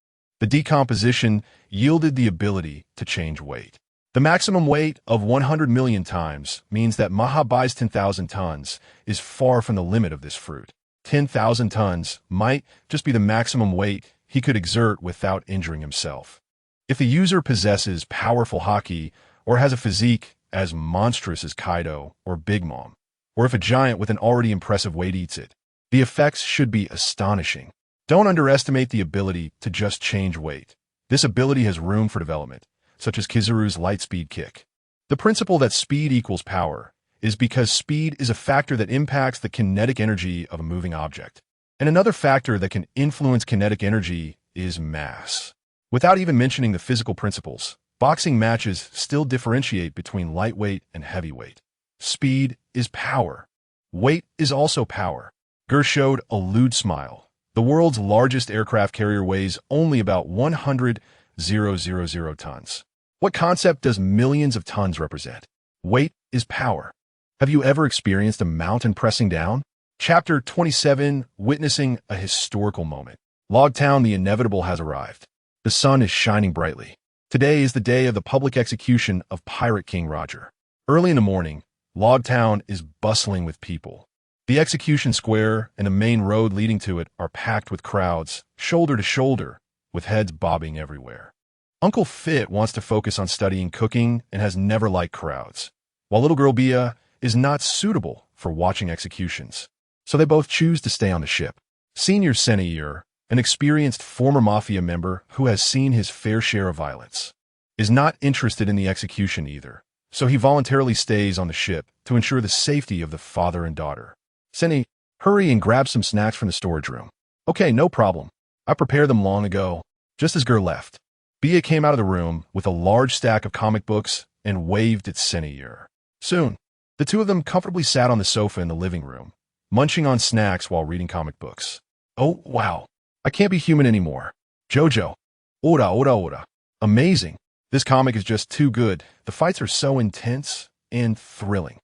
the decomposition yielded the ability to change weight. The maximum weight of 100 million times means that Mahabai's 10,000 tons is far from the limit of this fruit. 10,000 tons might just be the maximum weight he could exert without injuring himself. If the user possesses powerful haki or has a physique as monstrous as Kaido or Big Mom, or if a giant with an already impressive weight eats it, the effects should be astonishing. Don't underestimate the ability to just change weight. This ability has room for development, such as Kizaru's light speed kick. The principle that speed equals power is because speed is a factor that impacts the kinetic energy of a moving object. And another factor that can influence kinetic energy is mass. Without even mentioning the physical principles, boxing matches still differentiate between lightweight and heavyweight. Speed is power. Weight is also power. Ger showed a lewd smile. The world's largest aircraft carrier weighs only about 100,000 tons. What concept does millions of tons represent? Weight is power. Have you ever experienced a mountain pressing down? Chapter 27, Witnessing a Historical Moment. Logtown, the inevitable has arrived. The sun is shining brightly. Today is the day of the public execution of Pirate King Roger. Early in the morning, Logtown is bustling with people. The execution square and the main road leading to it are packed with crowds, shoulder to shoulder, with heads bobbing everywhere. Uncle Fit wants to focus on studying cooking and has never liked crowds, while little girl Bia is not suitable for watching executions. So they both choose to stay on the ship. Senior Senior, an experienced former mafia member who has seen his fair share of violence, is not interested in the execution either, so he voluntarily stays on the ship to ensure the safety of the father and daughter. Seni, hurry and grab some snacks from the storage room. Okay, no problem. I prepared them long ago. Just as Ger left, Bia came out of the room with a large stack of comic books and waved at Senior. Soon, the two of them comfortably sat on the sofa in the living room, munching on snacks while reading comic books. Oh, wow. I can't be human anymore. Jojo. Ora. Amazing. This comic is just too good. The fights are so intense and thrilling.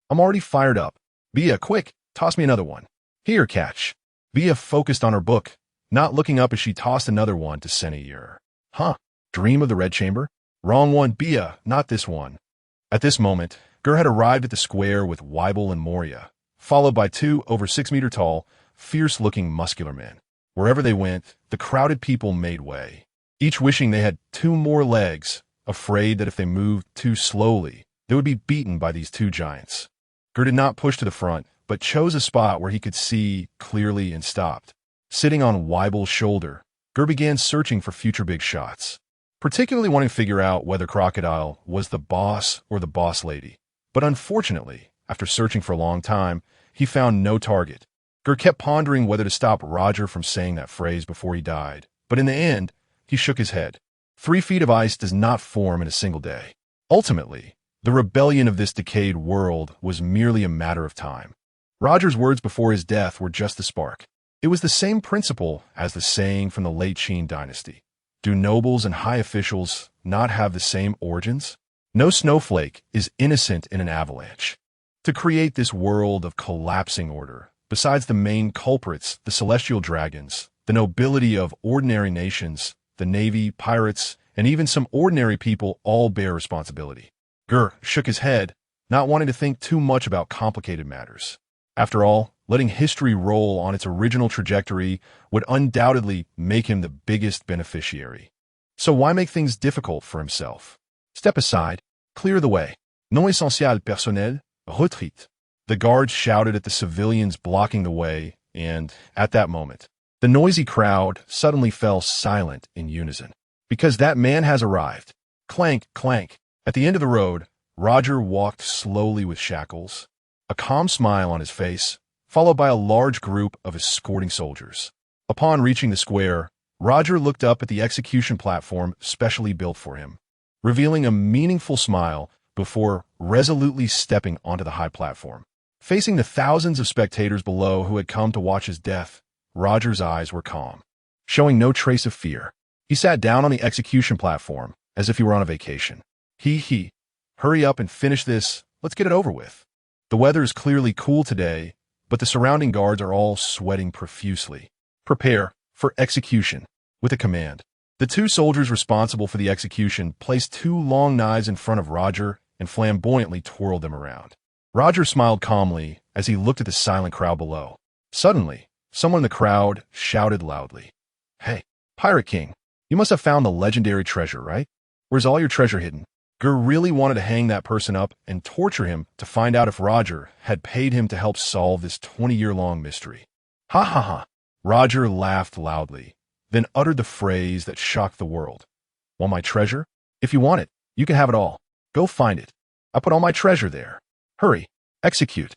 I'm already fired up. Bia, quick, toss me another one. Here, catch. Bia focused on her book, not looking up as she tossed another one to Senior. Huh? Dream of the Red Chamber? Wrong one, Bia, not this one. At this moment, Ger had arrived at the square with Weibel and Moria, followed by two over 6 meter tall, fierce-looking muscular men. Wherever they went, the crowded people made way, each wishing they had 2 more legs, afraid that if they moved too slowly, they would be beaten by these 2 giants. Ger did not push to the front, but chose a spot where he could see clearly and stopped. Sitting on Weibel's shoulder, Ger began searching for future big shots, particularly wanting to figure out whether Crocodile was the boss or the boss lady. But unfortunately, after searching for a long time, he found no target. Ger kept pondering whether to stop Roger from saying that phrase before he died, but in the end, he shook his head. 3 feet of ice does not form in a single day. Ultimately, the rebellion of this decayed world was merely a matter of time. Roger's words before his death were just the spark. It was the same principle as the saying from the late Qin dynasty. Do nobles and high officials not have the same origins? No snowflake is innocent in an avalanche. To create this world of collapsing order, besides the main culprits, the celestial dragons, the nobility of ordinary nations, the navy, pirates, and even some ordinary people all bear responsibility. Ger shook his head, not wanting to think too much about complicated matters. After all, letting history roll on its original trajectory would undoubtedly make him the biggest beneficiary. So why make things difficult for himself? Step aside, clear the way. Non essentiel personnel, retreat. The guards shouted at the civilians blocking the way, and, at that moment, the noisy crowd suddenly fell silent in unison. Because that man has arrived. Clank, clank. At the end of the road, Roger walked slowly with shackles, a calm smile on his face, followed by a large group of escorting soldiers. Upon reaching the square, Roger looked up at the execution platform specially built for him, revealing a meaningful smile before resolutely stepping onto the high platform. Facing the thousands of spectators below who had come to watch his death, Roger's eyes were calm, showing no trace of fear. He sat down on the execution platform, as if he were on a vacation. Hurry up and finish this, let's get it over with. The weather is clearly cool today, but the surrounding guards are all sweating profusely. Prepare for execution, with a command. The two soldiers responsible for the execution placed two long knives in front of Roger and flamboyantly twirled them around. Roger smiled calmly as he looked at the silent crowd below. Suddenly, someone in the crowd shouted loudly, "Hey, Pirate King, you must have found the legendary treasure, right? Where's all your treasure hidden?" Ger really wanted to hang that person up and torture him to find out if Roger had paid him to help solve this 20-year-long mystery. Ha ha ha. Roger laughed loudly, then uttered the phrase that shocked the world. "Want my treasure? If you want it, you can have it all. Go find it. I put all my treasure there. Hurry, execute."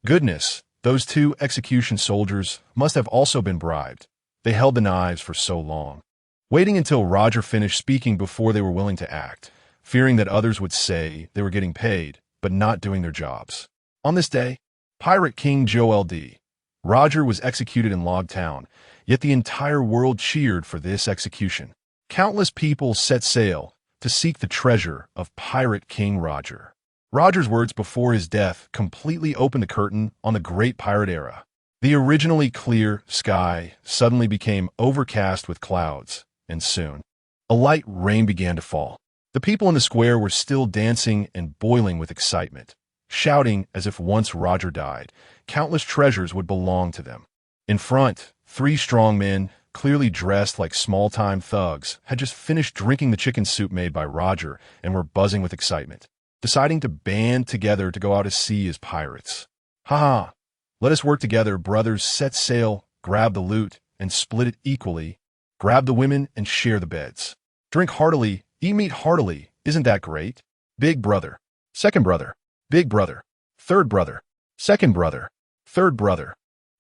Goodness, those two execution soldiers must have also been bribed. They held the knives for so long, waiting until Roger finished speaking before they were willing to act, fearing that others would say they were getting paid, but not doing their jobs. On this day, Pirate King Joel D. Roger was executed in Log Town, yet the entire world cheered for this execution. Countless people set sail to seek the treasure of Pirate King Roger. Roger's words before his death completely opened the curtain on the great pirate era. The originally clear sky suddenly became overcast with clouds, and soon, a light rain began to fall. The people in the square were still dancing and boiling with excitement, shouting as if once Roger died, countless treasures would belong to them. In front, three strong men, clearly dressed like small-time thugs, had just finished drinking the chicken soup made by Roger and were buzzing with excitement, deciding to band together to go out to sea as pirates. "Ha ha! Let us work together, brothers. Set sail, grab the loot, and split it equally. Grab the women and share the beds. Drink heartily, eat meat heartily. Isn't that great? Big brother, second brother, big brother, third brother, second brother, third brother."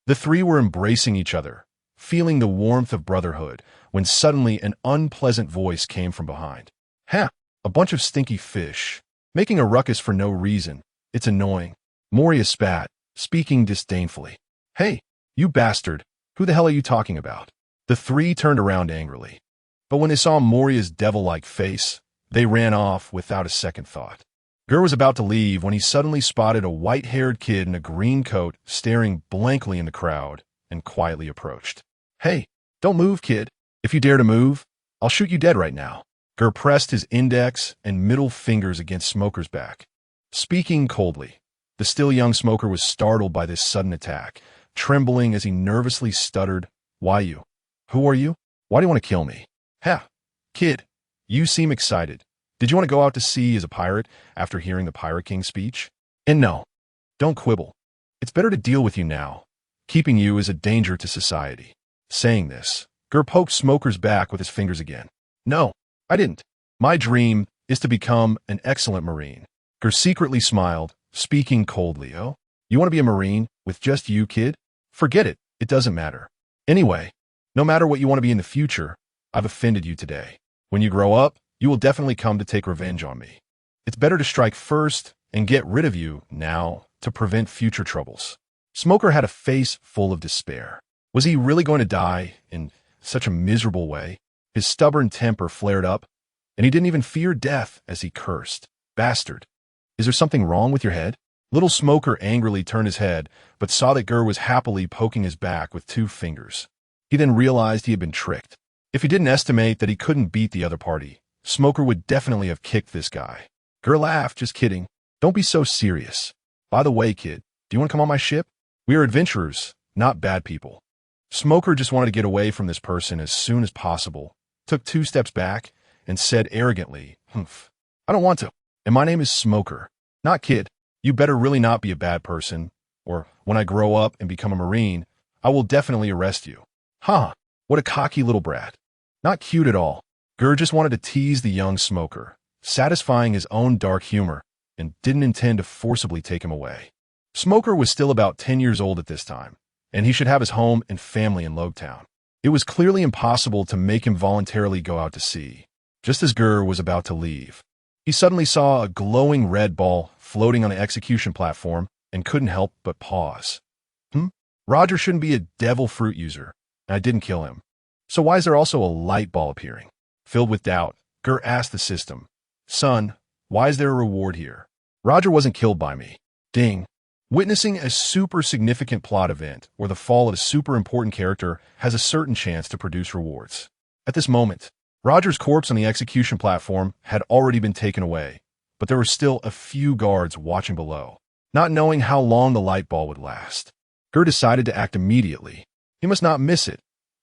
The three were embracing each other, feeling the warmth of brotherhood, when suddenly an unpleasant voice came from behind. "Ha! A bunch of stinky fish, making a ruckus for no reason. It's annoying." Moria spat, speaking disdainfully. "Hey, you bastard, who the hell are you talking about?" The three turned around angrily. But when they saw Moria's devil-like face, they ran off without a second thought. Ger was about to leave when he suddenly spotted a white-haired kid in a green coat staring blankly in the crowd and quietly approached. "Hey, don't move, kid. If you dare to move, I'll shoot you dead right now." Ger pressed his index and middle fingers against Smoker's back. Speaking coldly, the still young Smoker was startled by this sudden attack, trembling as he nervously stuttered, "Why you? Who are you? Why do you want to kill me?" "Ha, kid, you seem excited. Did you want to go out to sea as a pirate after hearing the Pirate King's speech? And no, don't quibble. It's better to deal with you now. Keeping you is a danger to society." Saying this, Ger poked Smoker's back with his fingers again. "No, I didn't. My dream is to become an excellent Marine." Ger secretly smiled, speaking coldly. "Oh, you want to be a Marine with just you, kid? Forget it. It doesn't matter. Anyway, no matter what you want to be in the future, I've offended you today. When you grow up, you will definitely come to take revenge on me. It's better to strike first and get rid of you now to prevent future troubles." Smoker had a face full of despair. Was he really going to die in such a miserable way? His stubborn temper flared up, and he didn't even fear death as he cursed. Bastard. Is there something wrong with your head? Little Smoker angrily turned his head, but saw that Ger was happily poking his back with 2 fingers. He then realized he had been tricked. If he didn't estimate that he couldn't beat the other party, Smoker would definitely have kicked this guy. Ger laughed, just kidding. Don't be so serious. By the way, kid, do you want to come on my ship? We are adventurers, not bad people. Smoker just wanted to get away from this person as soon as possible, took 2 steps back, and said arrogantly, "Humph. I don't want to. And my name is Smoker, not Kid. You better really not be a bad person, or when I grow up and become a Marine, I will definitely arrest you." Huh, what a cocky little brat. Not cute at all. Ger just wanted to tease the young Smoker, satisfying his own dark humor, and didn't intend to forcibly take him away. Smoker was still about 10 years old at this time, and he should have his home and family in Logtown. It was clearly impossible to make him voluntarily go out to sea. Just as Ger was about to leave, he suddenly saw a glowing red ball floating on the execution platform and couldn't help but pause. Roger shouldn't be a devil fruit user, and I didn't kill him. So why is there also a light ball appearing? Filled with doubt, Ger asked the system, "Son, why is there a reward here? Roger wasn't killed by me." Ding. Witnessing a super significant plot event or the fall of a super important character has a certain chance to produce rewards. At this moment, Roger's corpse on the execution platform had already been taken away, but there were still a few guards watching below. Not knowing how long the light ball would last, Ger decided to act immediately. He must not miss it.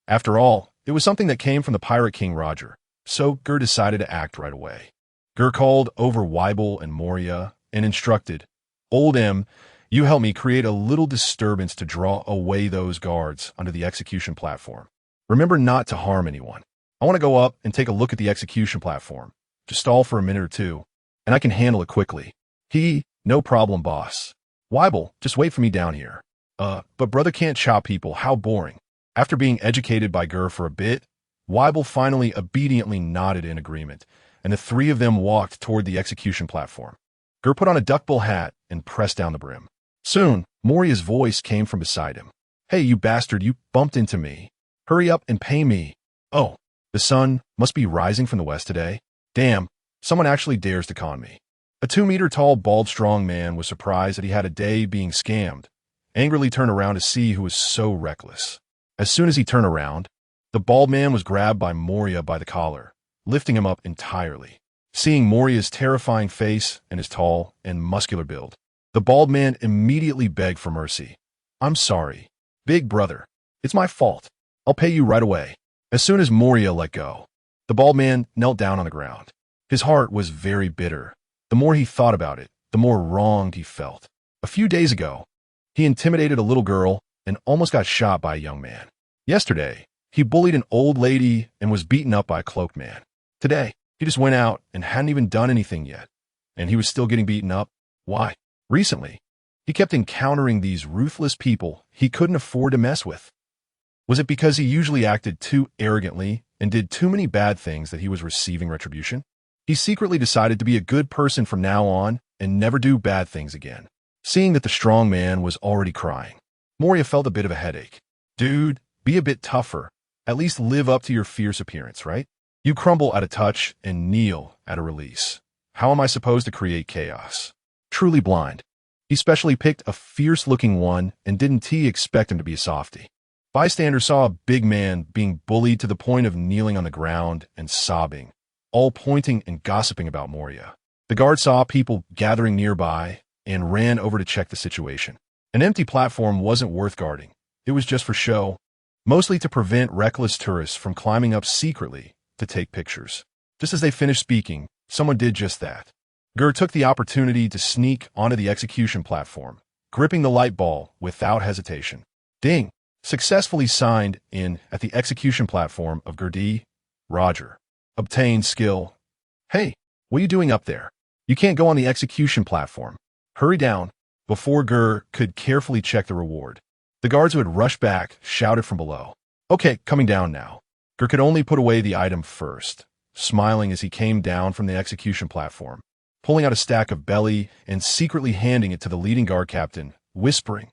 After all, it was something that came from the Pirate King Roger, so Ger decided to act right away. Ger called over Weibel and Moria and instructed, "Old M, you help me create a little disturbance to draw away those guards onto the execution platform. Remember not to harm anyone. I want to go up and take a look at the execution platform. Just stall for a minute or 2, and I can handle it quickly." No problem, boss. Weibel, just wait for me down here. But brother can't chop people, how boring. After being educated by Ger for a bit, Weibel finally obediently nodded in agreement, and the 3 of them walked toward the execution platform. Ger put on a duckbill hat and pressed down the brim. Soon, Moria's voice came from beside him. "Hey, you bastard, you bumped into me. Hurry up and pay me." "Oh, the sun must be rising from the west today. Damn, someone actually dares to con me." A 2-meter-tall, bald, strong man was surprised that he had a day being scammed, angrily turned around to see who was so reckless. As soon as he turned around, the bald man was grabbed by Moria by the collar, lifting him up entirely. Seeing Moria's terrifying face and his tall and muscular build, the bald man immediately begged for mercy. "I'm sorry, big brother. It's my fault. I'll pay you right away." As soon as Moria let go, the bald man knelt down on the ground. His heart was very bitter. The more he thought about it, the more wronged he felt. A few days ago, he intimidated a little girl and almost got shot by a young man. Yesterday, he bullied an old lady and was beaten up by a cloaked man. Today, he just went out and hadn't even done anything yet, and he was still getting beaten up. Why? Recently, he kept encountering these ruthless people he couldn't afford to mess with. Was it because he usually acted too arrogantly and did too many bad things that he was receiving retribution? He secretly decided to be a good person from now on and never do bad things again. Seeing that the strong man was already crying, Moria felt a bit of a headache. "Dude, be a bit tougher. At least live up to your fierce appearance, right? You crumble at a touch and kneel at a release. How am I supposed to create chaos?" Truly blind. He specially picked a fierce-looking one, and didn't he expect him to be a softie. Bystanders saw a big man being bullied to the point of kneeling on the ground and sobbing, all pointing and gossiping about Moria. The guard saw people gathering nearby and ran over to check the situation. An empty platform wasn't worth guarding. It was just for show, mostly to prevent reckless tourists from climbing up secretly to take pictures. Just as they finished speaking, someone did just that. Ger took the opportunity to sneak onto the execution platform, gripping the light ball without hesitation. Ding! Successfully signed in at the execution platform of Gerdi. Roger. Obtained skill. "Hey, what are you doing up there? You can't go on the execution platform. Hurry down." Before Ger could carefully check the reward, the guards who had rushed back shouted from below. "Okay, coming down now." Ger could only put away the item first, smiling as he came down from the execution platform, pulling out a stack of belly and secretly handing it to the leading guard captain, whispering,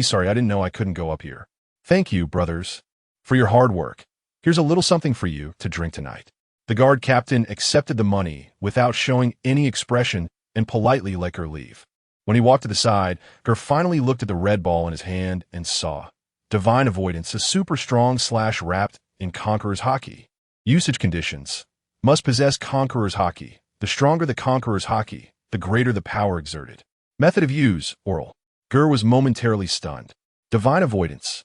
Sorry, I didn't know I couldn't go up here. Thank you, brothers, for your hard work. Here's a little something for you to drink tonight." The guard captain accepted the money without showing any expression and politely let Ger leave. When he walked to the side, Ger finally looked at the red ball in his hand and saw Divine Avoidance, a super strong / wrapped in Conqueror's Hockey. Usage conditions. Must possess Conqueror's Hockey. The stronger the Conqueror's Hockey, the greater the power exerted. Method of use, oral. Ger was momentarily stunned. Divine Avoidance.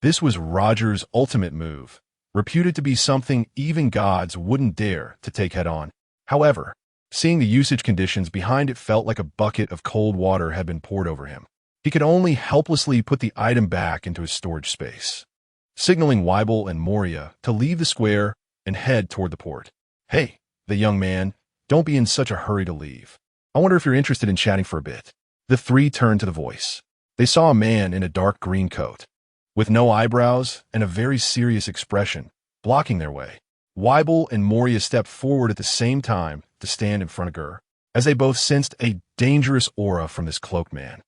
This was Roger's ultimate move, reputed to be something even gods wouldn't dare to take head-on. However, seeing the usage conditions behind it felt like a bucket of cold water had been poured over him. He could only helplessly put the item back into his storage space, signaling Weibel and Moria to leave the square and head toward the port. Hey, the young man, don't be in such a hurry to leave. I wonder if you're interested in chatting for a bit. The three turned to the voice. They saw a man in a dark green coat, with no eyebrows and a very serious expression, blocking their way. Weibel and Moria stepped forward at the same time to stand in front of Ger, as they both sensed a dangerous aura from this cloaked man.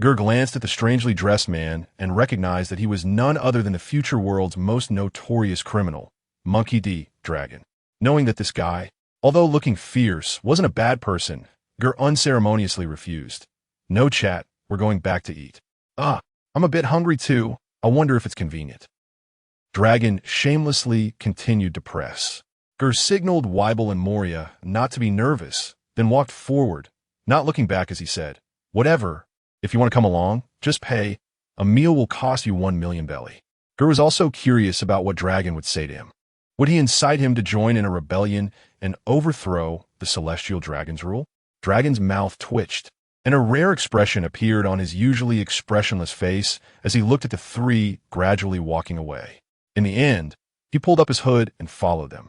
Ger glanced at the strangely dressed man and recognized that he was none other than the future world's most notorious criminal, Monkey D. Dragon. Knowing that this guy, although looking fierce, wasn't a bad person, Ger unceremoniously refused. No chat, we're going back to eat. I'm a bit hungry too. I wonder if it's convenient. Dragon shamelessly continued to press. Ger signaled Weibel and Moria not to be nervous, then walked forward, not looking back as he said, whatever, if you want to come along, just pay. A meal will cost you 1 million belly. Ger was also curious about what Dragon would say to him. Would he incite him to join in a rebellion and overthrow the celestial dragon's rule? Dragon's mouth twitched, and a rare expression appeared on his usually expressionless face as he looked at the three gradually walking away. In the end, he pulled up his hood and followed them.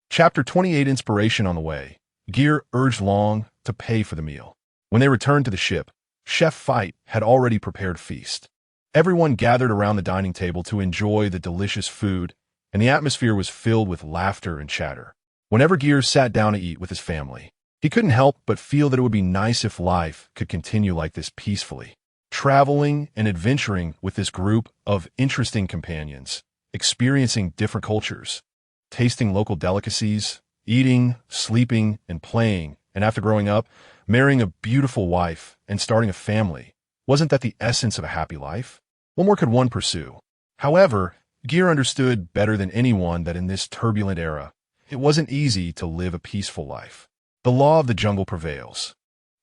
Chapter 28 Inspiration on the way. Ger urged Long to pay for the meal. When they returned to the ship, Chef Fight had already prepared a feast. Everyone gathered around the dining table to enjoy the delicious food, and the atmosphere was filled with laughter and chatter. Whenever Ger sat down to eat with his family, he couldn't help but feel that it would be nice if life could continue like this peacefully, traveling and adventuring with this group of interesting companions, experiencing different cultures, tasting local delicacies, eating, sleeping, and playing, and after growing up, marrying a beautiful wife and starting a family. Wasn't that the essence of a happy life? What more could one pursue? However, Ger understood better than anyone that in this turbulent era, it wasn't easy to live a peaceful life. The law of the jungle prevails.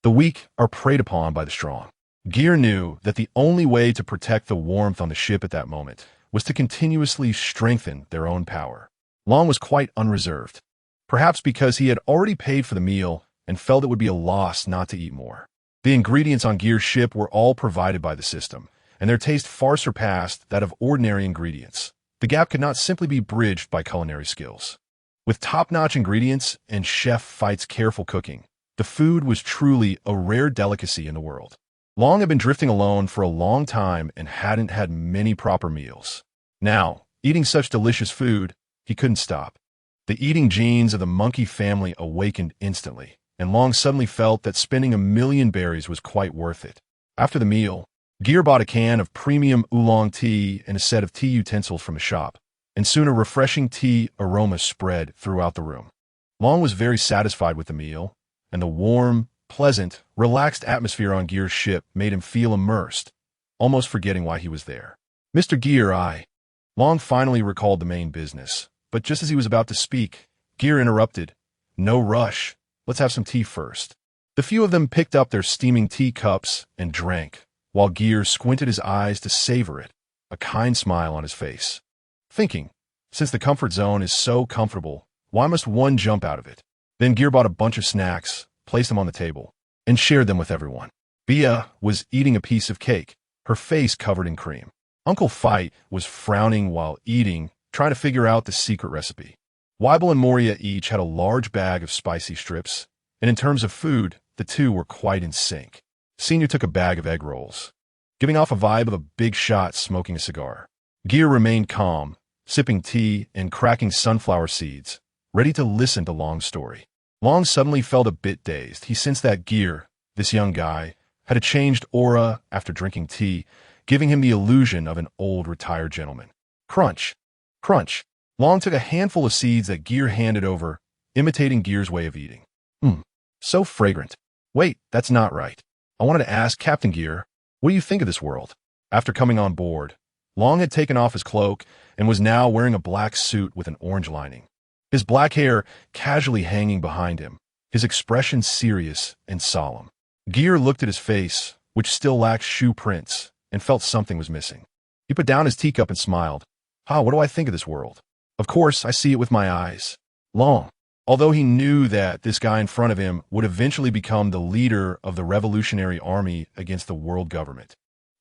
The weak are preyed upon by the strong. Ger knew that the only way to protect the warmth on the ship at that moment was to continuously strengthen their own power. Long was quite unreserved, perhaps because he had already paid for the meal and felt it would be a loss not to eat more. The ingredients on Ger's ship were all provided by the system, and their taste far surpassed that of ordinary ingredients. The gap could not simply be bridged by culinary skills. With top-notch ingredients and Chef Fight's careful cooking, the food was truly a rare delicacy in the world. Long had been drifting alone for a long time and hadn't had many proper meals. Now, eating such delicious food, he couldn't stop. The eating genes of the monkey family awakened instantly, and Long suddenly felt that spending 1,000,000 berries was quite worth it. After the meal, Ger bought a can of premium oolong tea and a set of tea utensils from a shop, and soon a refreshing tea aroma spread throughout the room. Long was very satisfied with the meal, and the warm, pleasant, relaxed atmosphere on Ger's ship made him feel immersed, almost forgetting why he was there. Mr. Ger, Long finally recalled the main business, but just as he was about to speak, Ger interrupted. No rush. Let's have some tea first. The few of them picked up their steaming tea cups and drank, while Ger squinted his eyes to savor it, a kind smile on his face. Thinking, since the comfort zone is so comfortable, why must one jump out of it? Then Ger bought a bunch of snacks, placed them on the table, and shared them with everyone. Bia was eating a piece of cake, her face covered in cream. Uncle Fight was frowning while eating, trying to figure out the secret recipe. Weibel and Moria each had a large bag of spicy strips, and in terms of food, the two were quite in sync. Senior took a bag of egg rolls, giving off a vibe of a big shot smoking a cigar. Ger remained calm, sipping tea and cracking sunflower seeds, ready to listen to Long's story. Long suddenly felt a bit dazed. He sensed that Ger, this young guy, had a changed aura after drinking tea, giving him the illusion of an old retired gentleman. Crunch! Crunch! Long took a handful of seeds that Ger handed over, imitating Ger's way of eating. So fragrant. Wait, that's not right. I wanted to ask Captain Ger, what do you think of this world? After coming on board, Long had taken off his cloak and was now wearing a black suit with an orange lining. His black hair casually hanging behind him, his expression serious and solemn. Ger looked at his face, which still lacked shoe prints, and felt something was missing. He put down his teacup and smiled. What do I think of this world? Of course, I see it with my eyes. Long. Although he knew that this guy in front of him would eventually become the leader of the revolutionary army against the world government.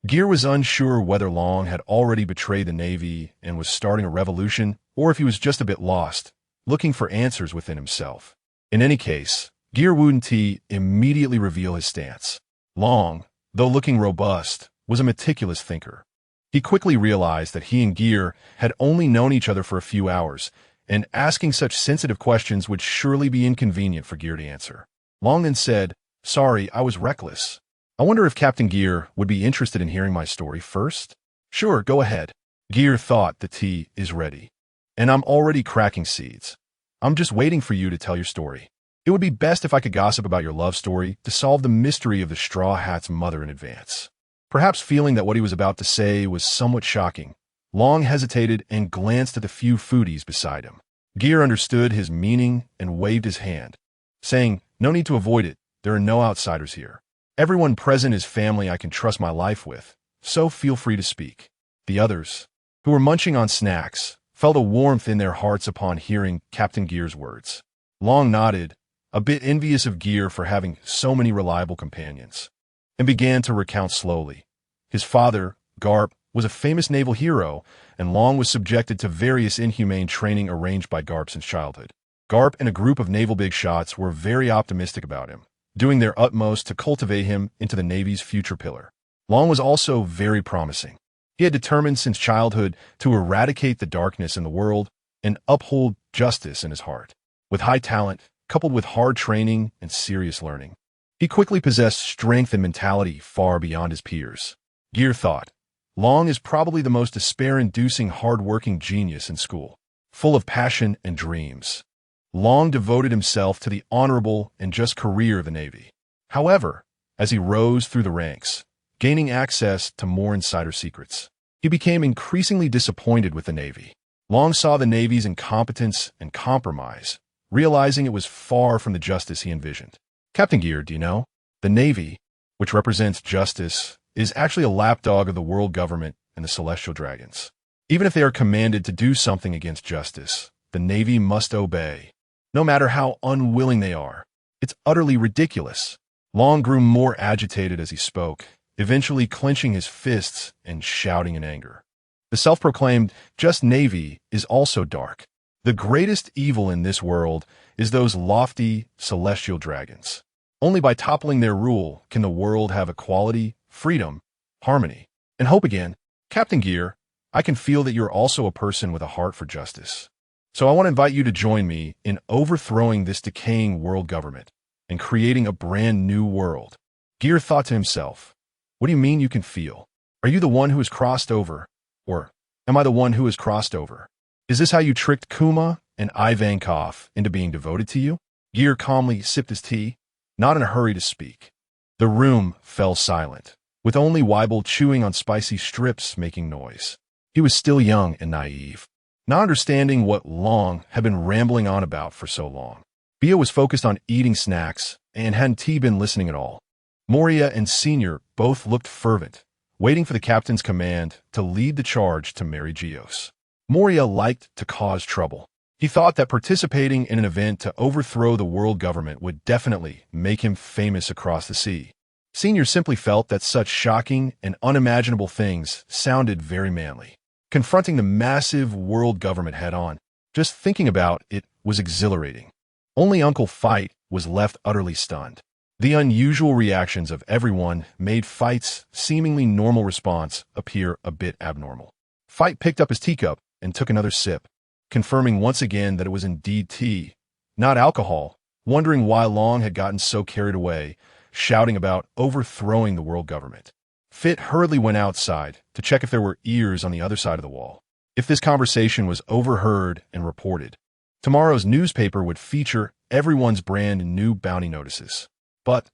Ger was unsure whether Long had already betrayed the Navy and was starting a revolution, or if he was just a bit lost, looking for answers within himself. In any case, Ger wouldn't immediately reveal his stance. Long, though looking robust, was a meticulous thinker. He quickly realized that he and Ger had only known each other for a few hours, and asking such sensitive questions would surely be inconvenient for Ger to answer. Long then said, "Sorry, I was reckless. I wonder if Captain Ger would be interested in hearing my story first?" "Sure, go ahead." Ger thought, "The tea is ready. And I'm already cracking seeds. I'm just waiting for you to tell your story. It would be best if I could gossip about your love story to solve the mystery of the Straw Hat's mother in advance." Perhaps feeling that what he was about to say was somewhat shocking, Long hesitated and glanced at the few foodies beside him. Ger understood his meaning and waved his hand, saying, "No need to avoid it. There are no outsiders here. Everyone present is family I can trust my life with, so feel free to speak." The others, who were munching on snacks, felt a warmth in their hearts upon hearing Captain Ger's words. Long nodded, a bit envious of Ger for having so many reliable companions, and began to recount slowly. His father, Garp, was a famous naval hero, and Long was subjected to various inhumane training arranged by Garp since childhood. Garp and a group of naval big shots were very optimistic about him, doing their utmost to cultivate him into the Navy's future pillar. Long was also very promising. He had determined since childhood to eradicate the darkness in the world and uphold justice in his heart. With high talent, coupled with hard training and serious learning, he quickly possessed strength and mentality far beyond his peers. Ger thought, Long is probably the most despair-inducing hard-working genius in school, full of passion and dreams. Long devoted himself to the honorable and just career of the Navy. However, as he rose through the ranks, gaining access to more insider secrets, he became increasingly disappointed with the Navy. Long saw the Navy's incompetence and compromise, realizing it was far from the justice he envisioned. "Captain Ger, do you know? The Navy, which represents justice, is actually a lapdog of the world government and the celestial dragons. Even if they are commanded to do something against justice, the Navy must obey, no matter how unwilling they are. It's utterly ridiculous." Long grew more agitated as he spoke, eventually clenching his fists and shouting in anger. The self-proclaimed just Navy is also dark. The greatest evil in this world is those lofty celestial dragons. Only by toppling their rule can the world have equality, freedom, harmony, and hope again. "Captain Ger, I can feel that you're also a person with a heart for justice. So I want to invite you to join me in overthrowing this decaying world government and creating a brand new world." Ger thought to himself, "What do you mean you can feel? Are you the one who has crossed over? Or am I the one who has crossed over? Is this how you tricked Kuma and Ivankov into being devoted to you?" Ger calmly sipped his tea, not in a hurry to speak. The room fell silent, with only Weibel chewing on spicy strips making noise. He was still young and naive, not understanding what Long had been rambling on about for so long. Bia was focused on eating snacks and hadn't been listening at all. Moria and Senior both looked fervent, waiting for the captain's command to lead the charge to Mary Geos. Moria liked to cause trouble. He thought that participating in an event to overthrow the world government would definitely make him famous across the sea. Senior simply felt that such shocking and unimaginable things sounded very manly. Confronting the massive world government head-on, just thinking about it was exhilarating. Only Uncle Fight was left utterly stunned. The unusual reactions of everyone made Fight's seemingly normal response appear a bit abnormal. Fight picked up his teacup and took another sip, confirming once again that it was indeed tea, not alcohol, wondering why Long had gotten so carried away, shouting about overthrowing the world government. Fit hurriedly went outside to check if there were ears on the other side of the wall. If this conversation was overheard and reported, tomorrow's newspaper would feature everyone's brand new bounty notices. But,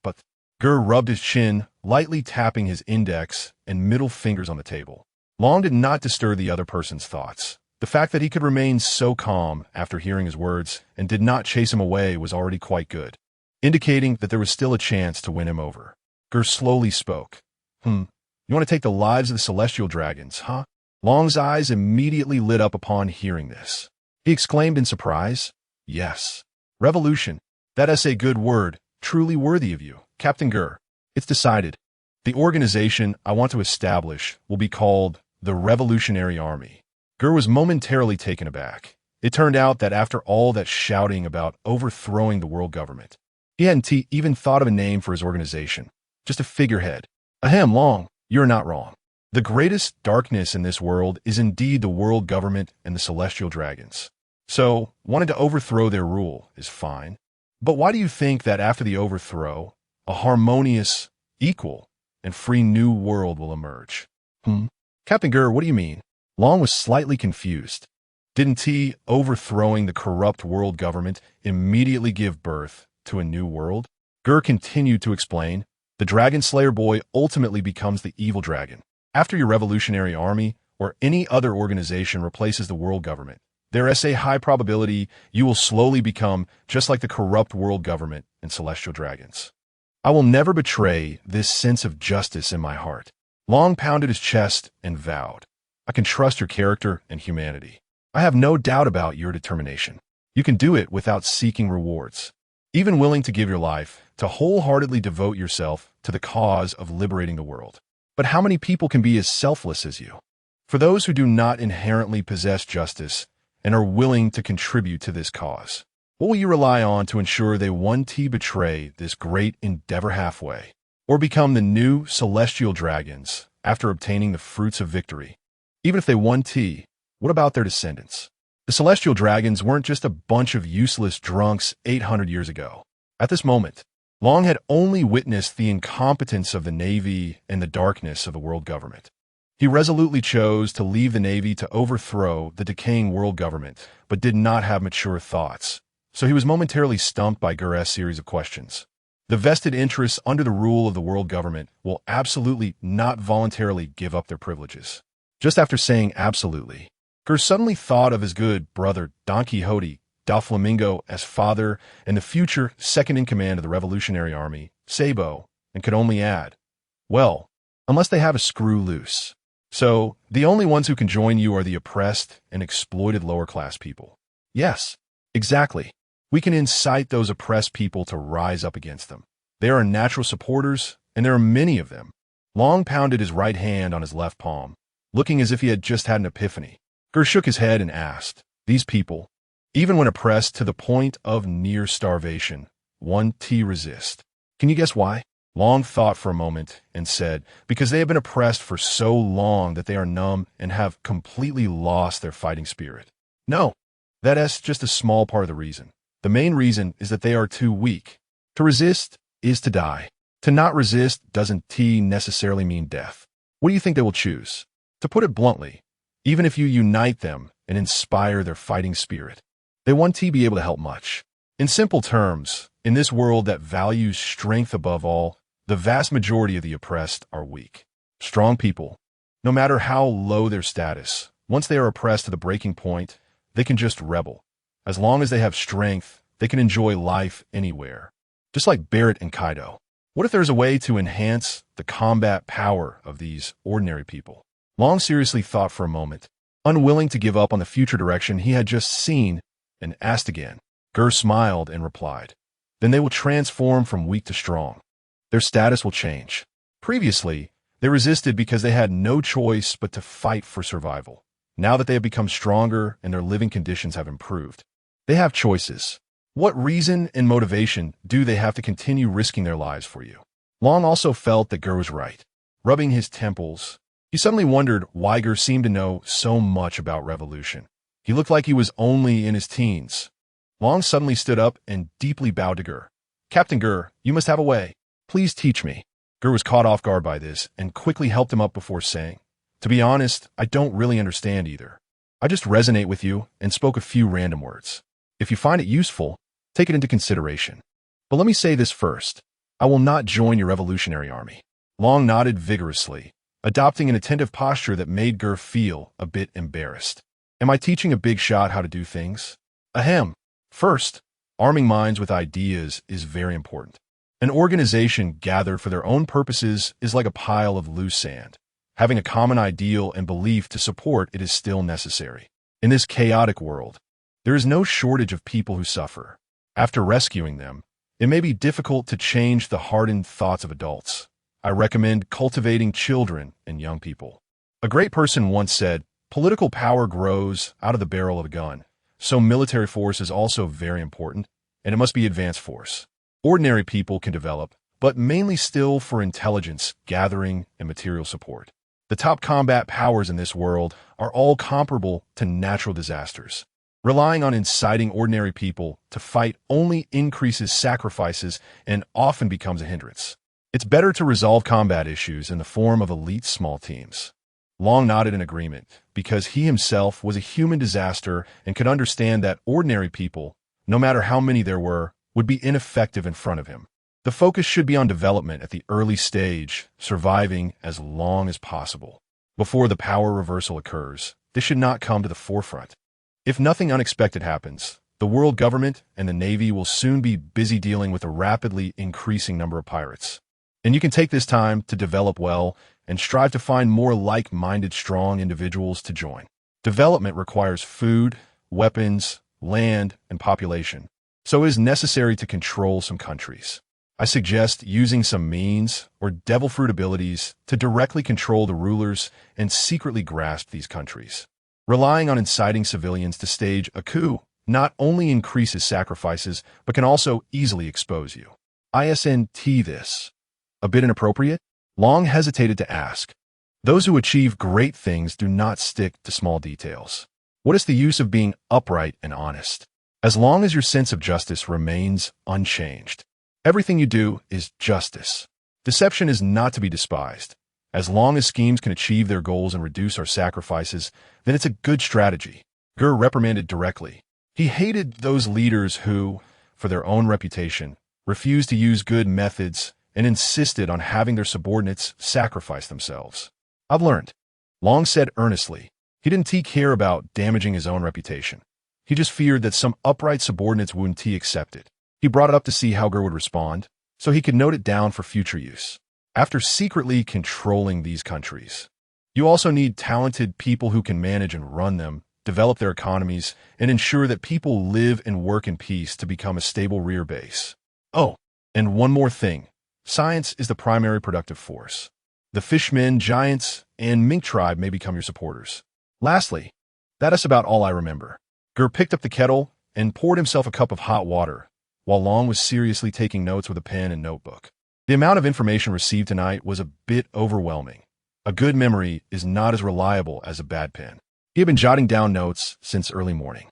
Ger rubbed his chin, lightly tapping his index and middle fingers on the table. Long did not disturb the other person's thoughts. The fact that he could remain so calm after hearing his words and did not chase him away was already quite good, indicating that there was still a chance to win him over. Ger slowly spoke. You want to take the lives of the celestial dragons, huh? Long's eyes immediately lit up upon hearing this. He exclaimed in surprise, "Yes. Revolution. That is a good word, truly worthy of you, Captain Ger. It's decided. The organization I want to establish will be called the Revolutionary Army." Ger was momentarily taken aback. It turned out that after all that shouting about overthrowing the world government, he hadn't even thought of a name for his organization. Just a figurehead. Ahem, Long, you're not wrong. The greatest darkness in this world is indeed the world government and the celestial dragons. So, wanting to overthrow their rule is fine. But why do you think that after the overthrow, a harmonious, equal, and free new world will emerge? Captain Ger, what do you mean? Long was slightly confused. Didn't he, overthrowing the corrupt world government, immediately give birth to a new world? Ger continued to explain, the Dragon Slayer boy ultimately becomes the evil dragon. After your revolutionary army or any other organization replaces the world government, there is a high probability you will slowly become just like the corrupt world government and celestial dragons. I will never betray this sense of justice in my heart. Long pounded his chest and vowed, I can trust your character and humanity. I have no doubt about your determination. You can do it without seeking rewards, even willing to give your life to wholeheartedly devote yourself to the cause of liberating the world. But how many people can be as selfless as you? For those who do not inherently possess justice and are willing to contribute to this cause, what will you rely on to ensure they won't betray this great endeavor halfway, or become the new celestial dragons after obtaining the fruits of victory? Even if they won't, what about their descendants? The celestial dragons weren't just a bunch of useless drunks 800 years ago. At this moment, Long had only witnessed the incompetence of the Navy and the darkness of the world government. He resolutely chose to leave the Navy to overthrow the decaying world government, but did not have mature thoughts. So he was momentarily stumped by Ger's series of questions. The vested interests under the rule of the world government will absolutely not voluntarily give up their privileges. Just after saying absolutely, Ger suddenly thought of his good brother Don Quixote Doflamingo as father and the future second-in-command of the Revolutionary Army, Sabo, and could only add, well, unless they have a screw loose. So, the only ones who can join you are the oppressed and exploited lower-class people. Yes, exactly. We can incite those oppressed people to rise up against them. They are our natural supporters, and there are many of them. Long pounded his right hand on his left palm, looking as if he had just had an epiphany. Ger shook his head and asked, these people, even when oppressed to the point of near starvation, won't resist. Can you guess why? Long thought for a moment and said, because they have been oppressed for so long that they are numb and have completely lost their fighting spirit. No, that is just a small part of the reason. The main reason is that they are too weak. To resist is to die. To not resist doesn't necessarily mean death. What do you think they will choose? To put it bluntly, even if you unite them and inspire their fighting spirit, they won't be able to help much. In simple terms, in this world that values strength above all, the vast majority of the oppressed are weak. Strong people, no matter how low their status, once they are oppressed to the breaking point, they can just rebel. As long as they have strength, they can enjoy life anywhere. Just like Barrett and Kaido. What if there's a way to enhance the combat power of these ordinary people? Long seriously thought for a moment, unwilling to give up on the future direction he had just seen, and asked again. Ger smiled and replied, then they will transform from weak to strong. Their status will change. Previously, they resisted because they had no choice but to fight for survival. Now that they have become stronger and their living conditions have improved, they have choices. What reason and motivation do they have to continue risking their lives for you? Long also felt that Ger was right. Rubbing his temples, he suddenly wondered why Ger seemed to know so much about revolution. He looked like he was only in his teens. Long suddenly stood up and deeply bowed to Ger. Captain Ger, you must have a way. Please teach me. Ger was caught off guard by this and quickly helped him up before saying, to be honest, I don't really understand either. I just resonate with you and spoke a few random words. If you find it useful, take it into consideration. But let me say this first. I will not join your revolutionary army. Long nodded vigorously, adopting an attentive posture that made Ger feel a bit embarrassed. Am I teaching a big shot how to do things? Ahem. First, arming minds with ideas is very important. An organization gathered for their own purposes is like a pile of loose sand. Having a common ideal and belief to support it is still necessary. In this chaotic world, there is no shortage of people who suffer. After rescuing them, it may be difficult to change the hardened thoughts of adults. I recommend cultivating children and young people. A great person once said, political power grows out of the barrel of a gun, so military force is also very important, and it must be advanced force. Ordinary people can develop, but mainly still for intelligence, gathering, and material support. The top combat powers in this world are all comparable to natural disasters. Relying on inciting ordinary people to fight only increases sacrifices and often becomes a hindrance. It's better to resolve combat issues in the form of elite small teams. Long nodded in agreement, because he himself was a human disaster and could understand that ordinary people, no matter how many there were, would be ineffective in front of him. The focus should be on development at the early stage, surviving as long as possible. Before the power reversal occurs, this should not come to the forefront. If nothing unexpected happens, the world government and the Navy will soon be busy dealing with a rapidly increasing number of pirates. And you can take this time to develop well and strive to find more like-minded, strong individuals to join. Development requires food, weapons, land, and population, so it is necessary to control some countries. I suggest using some means or devil fruit abilities to directly control the rulers and secretly grasp these countries. Relying on inciting civilians to stage a coup not only increases sacrifices, but can also easily expose you. ISNT this. A bit inappropriate? Long hesitated to ask. Those who achieve great things do not stick to small details. What is the use of being upright and honest? As long as your sense of justice remains unchanged, everything you do is justice. Deception is not to be despised. As long as schemes can achieve their goals and reduce our sacrifices, then it's a good strategy. Ger reprimanded directly. He hated those leaders who, for their own reputation, refused to use good methods and insisted on having their subordinates sacrifice themselves. I've learned. Long said earnestly. He didn't care about damaging his own reputation. He just feared that some upright subordinates wouldn't accept it. He brought it up to see how Ger would respond, so he could note it down for future use. After secretly controlling these countries, you also need talented people who can manage and run them, develop their economies, and ensure that people live and work in peace to become a stable rear base. Oh, and one more thing. Science is the primary productive force. The fishmen, giants, and mink tribe may become your supporters. Lastly, that is about all I remember. Ger picked up the kettle and poured himself a cup of hot water, while Long was seriously taking notes with a pen and notebook. The amount of information received tonight was a bit overwhelming. A good memory is not as reliable as a bad pen. He had been jotting down notes since early morning.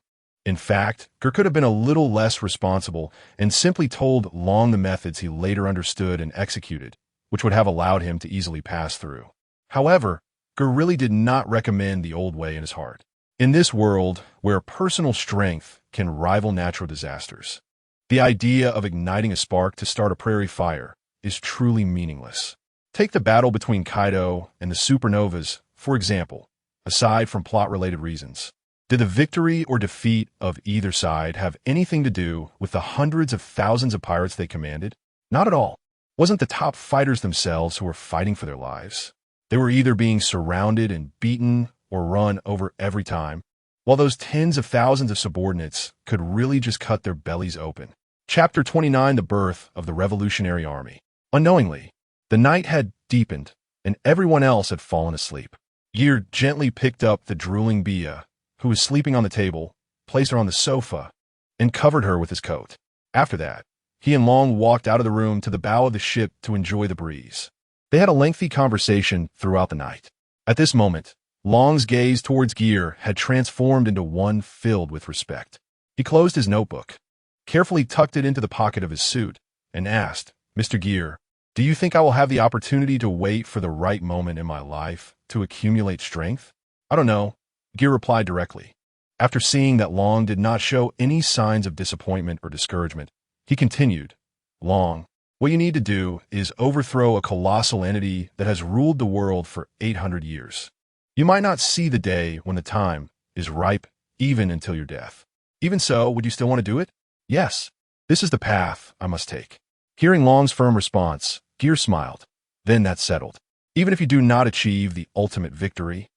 In fact, Ger could have been a little less responsible and simply told Long the methods he later understood and executed, which would have allowed him to easily pass through. However, Ger really did not recommend the old way in his heart. In this world, where personal strength can rival natural disasters, the idea of igniting a spark to start a prairie fire is truly meaningless. Take the battle between Kaido and the supernovas, for example, aside from plot-related reasons. Did the victory or defeat of either side have anything to do with the hundreds of thousands of pirates they commanded? Not at all. Wasn't the top fighters themselves who were fighting for their lives? They were either being surrounded and beaten or run over every time, while those tens of thousands of subordinates could really just cut their bellies open. Chapter 29: The Birth of the Revolutionary Army. Unknowingly, the night had deepened, and everyone else had fallen asleep. Ger gently picked up the drooling Bia, who was sleeping on the table, placed her on the sofa, and covered her with his coat. After that, he and Long walked out of the room to the bow of the ship to enjoy the breeze. They had a lengthy conversation throughout the night. At this moment, Long's gaze towards Ger had transformed into one filled with respect. He closed his notebook, carefully tucked it into the pocket of his suit, and asked, "Mr. Ger, do you think I will have the opportunity to wait for the right moment in my life to accumulate strength?" "I don't know." Ger replied directly. After seeing that Long did not show any signs of disappointment or discouragement, he continued, Long, what you need to do is overthrow a colossal entity that has ruled the world for 800 years. You might not see the day when the time is ripe, even until your death. Even so, would you still want to do it? Yes. This is the path I must take. Hearing Long's firm response, Ger smiled. Then that's settled. Even if you do not achieve the ultimate victory,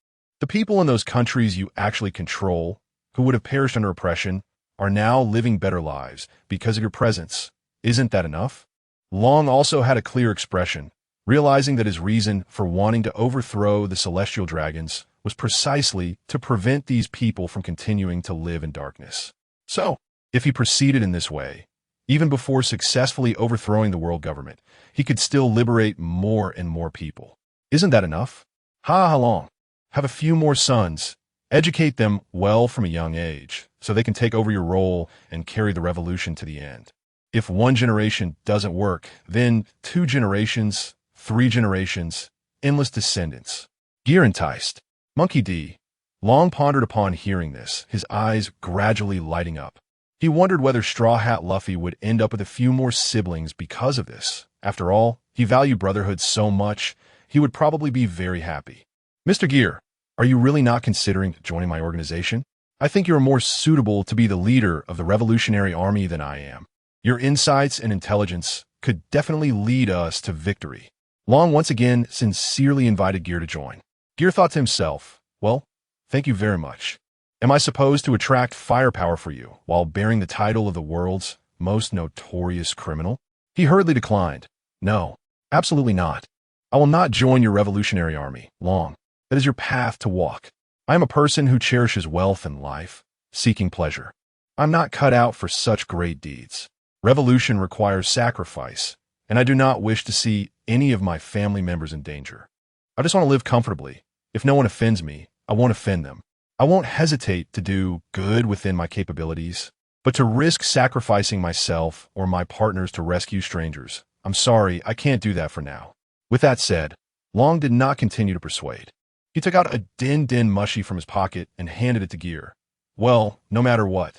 the people in those countries you actually control, who would have perished under oppression, are now living better lives because of your presence. Isn't that enough? Long also had a clear expression, realizing that his reason for wanting to overthrow the celestial dragons was precisely to prevent these people from continuing to live in darkness. So, if he proceeded in this way, even before successfully overthrowing the world government, he could still liberate more and more people. Isn't that enough? Ha Long. Have a few more sons. Educate them well from a young age, so they can take over your role and carry the revolution to the end. If one generation doesn't work, then 2 generations, 3 generations, endless descendants. Ger enticed. Monkey D. Long pondered upon hearing this, his eyes gradually lighting up. He wondered whether Straw Hat Luffy would end up with a few more siblings because of this. After all, he valued brotherhood so much, he would probably be very happy. Mr. Ger, are you really not considering joining my organization? I think you are more suitable to be the leader of the Revolutionary Army than I am. Your insights and intelligence could definitely lead us to victory. Long once again sincerely invited Ger to join. Ger thought to himself, well, thank you very much. Am I supposed to attract firepower for you while bearing the title of the world's most notorious criminal? He hurriedly declined. No, absolutely not. I will not join your revolutionary army, Long. That is your path to walk. I am a person who cherishes wealth and life, seeking pleasure. I'm not cut out for such great deeds. Revolution requires sacrifice, and I do not wish to see any of my family members in danger. I just want to live comfortably. If no one offends me, I won't offend them. I won't hesitate to do good within my capabilities, but to risk sacrificing myself or my partners to rescue strangers, I'm sorry, I can't do that for now. With that said, Long did not continue to persuade. He took out a din mushy from his pocket and handed it to Ger. Well, no matter what,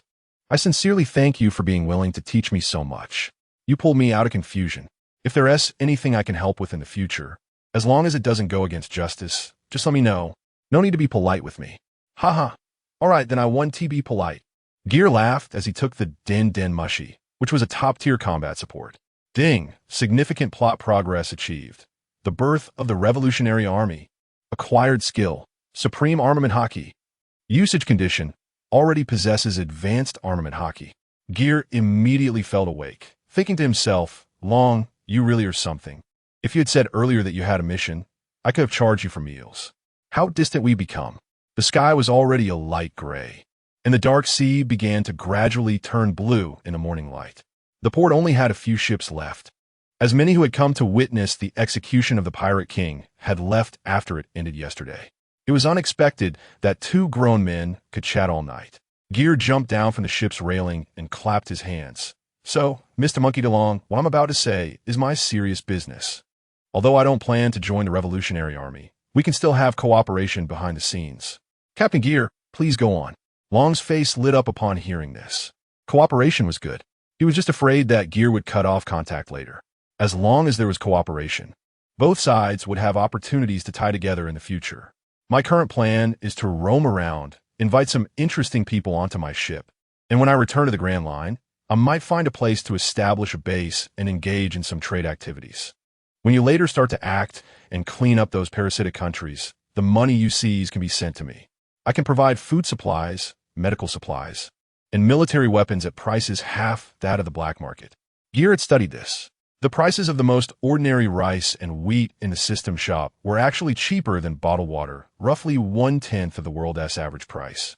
I sincerely thank you for being willing to teach me so much. You pulled me out of confusion. If there is anything I can help with in the future, as long as it doesn't go against justice, just let me know. No need to be polite with me. Haha. All right, then I want to be polite. Ger laughed as he took the din mushy, which was a top-tier combat support. Ding! Significant plot progress achieved. The birth of the Revolutionary Army. Acquired skill. Supreme Armament Hockey. Usage condition. Already possesses advanced armament hockey. Ger immediately felt awake, thinking to himself, Long, you really are something. If you had said earlier that you had a mission, I could have charged you for meals. How distant we become. The sky was already a light gray, and the dark sea began to gradually turn blue in the morning light. The port only had a few ships left. As many who had come to witness the execution of the Pirate King had left after it ended yesterday. It was unexpected that 2 grown men could chat all night. Ger jumped down from the ship's railing and clapped his hands. So, Mr. Monkey DeLong, what I'm about to say is my serious business. Although I don't plan to join the Revolutionary Army, we can still have cooperation behind the scenes. Captain Ger, please go on. Long's face lit up upon hearing this. Cooperation was good. He was just afraid that Ger would cut off contact later. As long as there was cooperation, both sides would have opportunities to tie together in the future. My current plan is to roam around, invite some interesting people onto my ship, and when I return to the Grand Line, I might find a place to establish a base and engage in some trade activities. When you later start to act and clean up those parasitic countries, the money you seize can be sent to me. I can provide food supplies, medical supplies, and military weapons at prices half that of the black market. Ger had studied this. The prices of the most ordinary rice and wheat in the system shop were actually cheaper than bottled water, roughly 1/10 of the world's average price.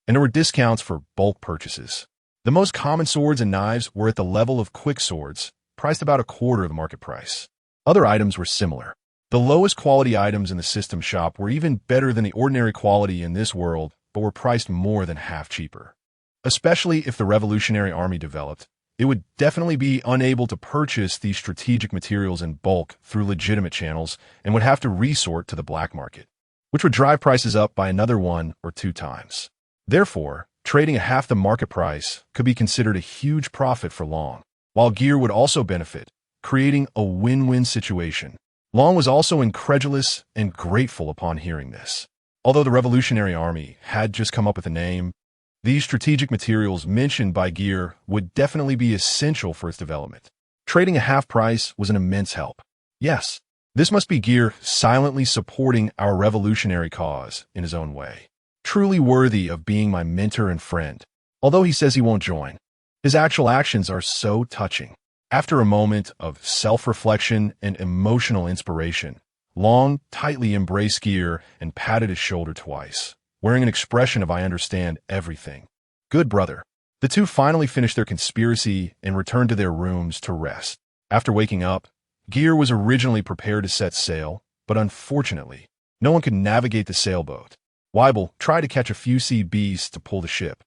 And there were discounts for bulk purchases. The most common swords and knives were at the level of quick swords, priced about a quarter of the market price. Other items were similar. The lowest quality items in the system shop were even better than the ordinary quality in this world, but were priced more than half cheaper. Especially if the Revolutionary Army developed, it would definitely be unable to purchase these strategic materials in bulk through legitimate channels and would have to resort to the black market. which would drive prices up by another 1 or 2 times. Therefore, trading at half the market price could be considered a huge profit for Long, while Ger would also benefit, creating a win-win situation. Long was also incredulous and grateful upon hearing this. Although the Revolutionary Army had just come up with a name, these strategic materials mentioned by Ger would definitely be essential for its development. Trading at half price was an immense help. Yes, this must be Ger silently supporting our revolutionary cause in his own way. Truly worthy of being my mentor and friend. Although he says he won't join, his actual actions are so touching. After a moment of self-reflection and emotional inspiration, Long tightly embraced Ger and patted his shoulder twice, wearing an expression of "I understand everything." Good brother. The two finally finished their conspiracy and returned to their rooms to rest. After waking up, Ger was originally prepared to set sail, but unfortunately, no one could navigate the sailboat. Weibel tried to catch a few sea beasts to pull the ship,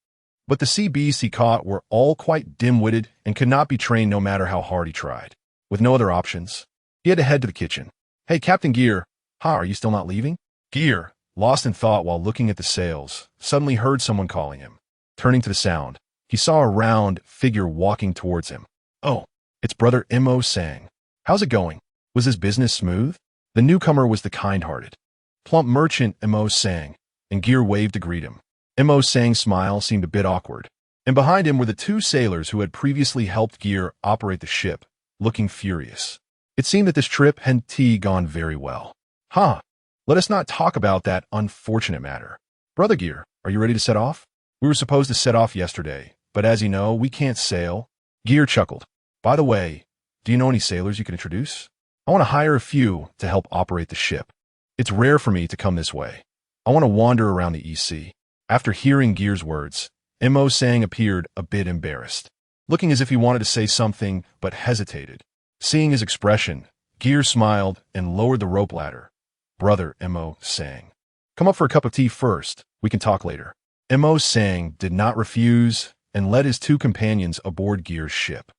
but the sea beasts he caught were all quite dim-witted and could not be trained no matter how hard he tried. With no other options, he had to head to the kitchen. "Hey, Captain Ger, are you still not leaving?" Ger, lost in thought while looking at the sails, suddenly heard someone calling him. Turning to the sound, he saw a round figure walking towards him. "Oh, it's Brother Mo Sang. How's it going? Was this business smooth?" The newcomer was the kind-hearted, plump merchant Mo Sang, and Ger waved to greet him. Mo Sang's smile seemed a bit awkward, and behind him were the two sailors who had previously helped Ger operate the ship, looking furious. It seemed that this trip hadn't gone very well. Let us not talk about that unfortunate matter. Brother Ger, are you ready to set off? We were supposed to set off yesterday, but as you know, we can't sail." Ger chuckled. "By the way, do you know any sailors you can introduce? I want to hire a few to help operate the ship. It's rare for me to come this way. I want to wander around the EC." After hearing Ger's words, Mo Sang appeared a bit embarrassed, looking as if he wanted to say something but hesitated. Seeing his expression, Ger smiled and lowered the rope ladder. "Brother Mo Sang, come up for a cup of tea first. We can talk later." Mo Sang did not refuse and led his two companions aboard Ger's ship.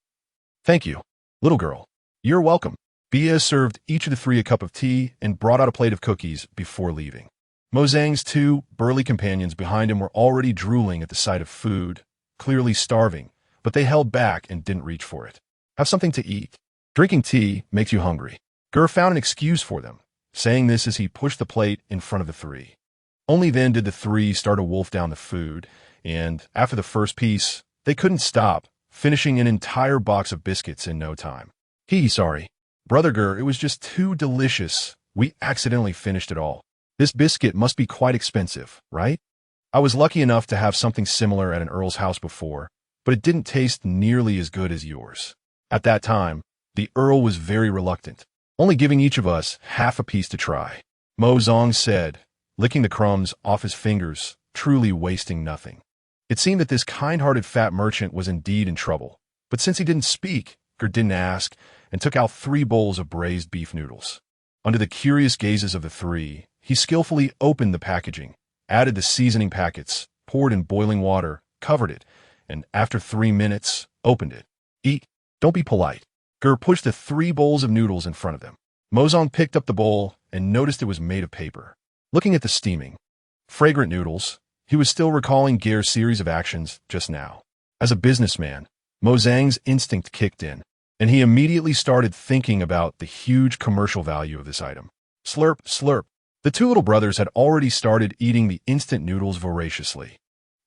"Thank you, little girl. You're welcome." Bia served each of the three a cup of tea and brought out a plate of cookies before leaving. Mo Zhang's two burly companions behind him were already drooling at the sight of food, clearly starving, but they held back and didn't reach for it. "Have something to eat. Drinking tea makes you hungry." Ger found an excuse for them, saying this as he pushed the plate in front of the three. Only then did the three start to wolf down the food, and after the first piece, they couldn't stop, finishing an entire box of biscuits in no time. Sorry. Brother Ger, it was just too delicious. We accidentally finished it all. This biscuit must be quite expensive, right? I was lucky enough to have something similar at an earl's house before, but it didn't taste nearly as good as yours." At that time, the earl was very reluctant, only giving each of us half a piece to try. Mo Zong said, licking the crumbs off his fingers, truly wasting nothing. It seemed that this kind-hearted fat merchant was indeed in trouble, but since he didn't speak, Ger didn't ask, and took out 3 bowls of braised beef noodles. Under the curious gazes of the three, he skillfully opened the packaging, added the seasoning packets, poured in boiling water, covered it, and after 3 minutes, opened it. "Eat. Don't be polite." Ger pushed the 3 bowls of noodles in front of them. Mozong picked up the bowl and noticed it was made of paper. Looking at the steaming, fragrant noodles, he was still recalling Ger's series of actions just now. As a businessman, Mozang's instinct kicked in, and he immediately started thinking about the huge commercial value of this item. Slurp, slurp. The two little brothers had already started eating the instant noodles voraciously.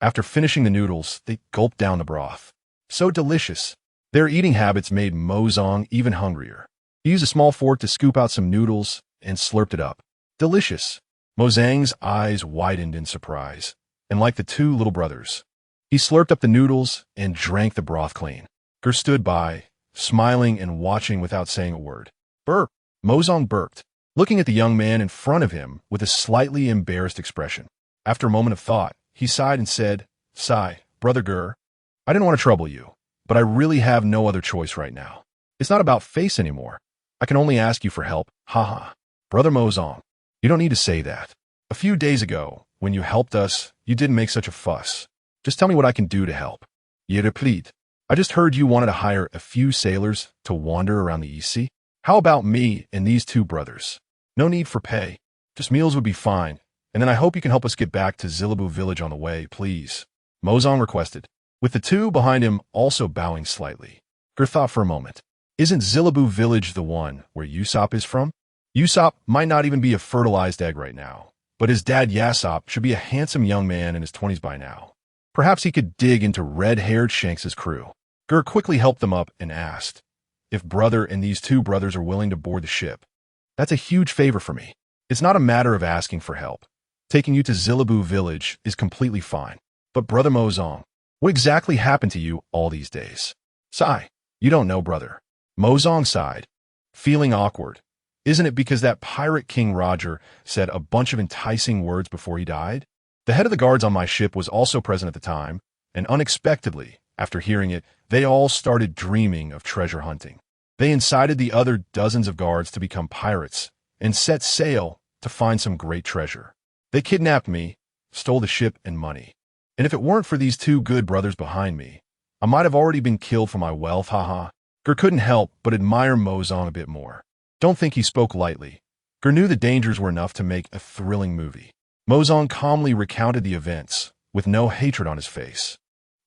After finishing the noodles, they gulped down the broth. So delicious. Their eating habits made Mozong even hungrier. He used a small fork to scoop out some noodles and slurped it up. Delicious. Mozang's eyes widened in surprise, and like the two little brothers, he slurped up the noodles and drank the broth clean. Ger stood by, smiling and watching without saying a word. Burp. Mozong burped, looking at the young man in front of him with a slightly embarrassed expression. After a moment of thought, he sighed and said, "Sigh, Brother Ger, I didn't want to trouble you, but I really have no other choice right now. It's not about face anymore. I can only ask you for help. Haha. Brother Mozong, you don't need to say that. A few days ago, when you helped us, you didn't make such a fuss. Just tell me what I can do to help. Yere plead. I just heard you wanted to hire a few sailors to wander around the EC. How about me and these two brothers? No need for pay. Just meals would be fine, And then I hope you can help us get back to Zilabu village on the way, please. Mozong requested, with the two behind him also bowing slightly. Ger thought for a moment. Isn't Zilabu village the one where Usopp is from? Usopp might not even be a fertilized egg right now, but his dad Yasopp should be a handsome young man in his 20s by now. Perhaps he could dig into red-haired Shanks' crew. Ger quickly helped them up and asked if brother and these two brothers are willing to board the ship. That's a huge favor for me. It's not a matter of asking for help. Taking you to Zilabu village is completely fine. But brother Mozong, what exactly happened to you all these days? Sigh. You don't know, brother. Mozong sighed, feeling awkward. Isn't it because that pirate King Roger said a bunch of enticing words before he died? The head of the guards on my ship was also present at the time, and unexpectedly, after hearing it, they all started dreaming of treasure hunting. They incited the other dozens of guards to become pirates and set sail to find some great treasure. They kidnapped me, stole the ship and money. And if it weren't for these two good brothers behind me, I might have already been killed for my wealth, haha. Ger couldn't help but admire Mozong a bit more. Don't think he spoke lightly. Ger knew the dangers were enough to make a thrilling movie. Mozong calmly recounted the events, with no hatred on his face.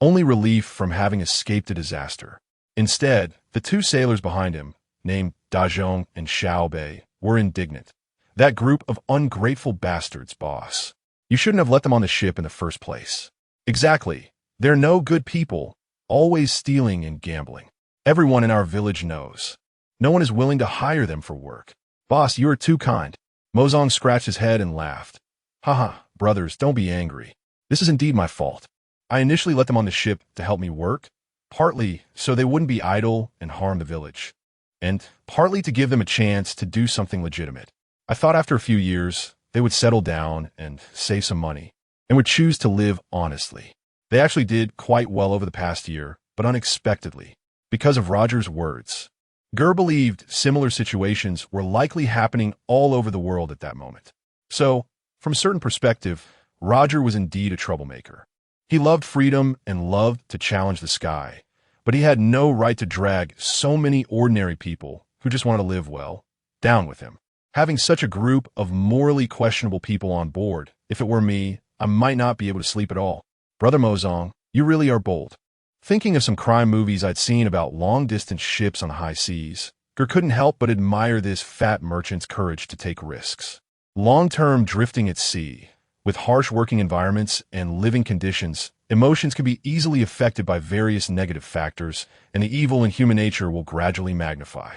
Only relief from having escaped a disaster. Instead, the two sailors behind him, named Dazhong and Xiaobei, were indignant. That group of ungrateful bastards, boss. You shouldn't have let them on the ship in the first place. Exactly. They're no good people, always stealing and gambling. Everyone in our village knows. No one is willing to hire them for work. Boss, you are too kind. Mozong scratched his head and laughed. Haha, brothers, don't be angry. This is indeed my fault. I initially let them on the ship to help me work, partly so they wouldn't be idle and harm the village, and partly to give them a chance to do something legitimate. I thought after a few years, they would settle down and save some money, and would choose to live honestly. They actually did quite well over the past year, but unexpectedly, because of Roger's words. Ger believed similar situations were likely happening all over the world at that moment. So, from a certain perspective, Roger was indeed a troublemaker. He loved freedom and loved to challenge the sky, but he had no right to drag so many ordinary people who just wanted to live well down with him. Having such a group of morally questionable people on board, if it were me, I might not be able to sleep at all. Brother Mozong, you really are bold. Thinking of some crime movies I'd seen about long-distance ships on the high seas, Ger couldn't help but admire this fat merchant's courage to take risks. Long-term drifting at sea, with harsh working environments and living conditions, emotions can be easily affected by various negative factors, and the evil in human nature will gradually magnify.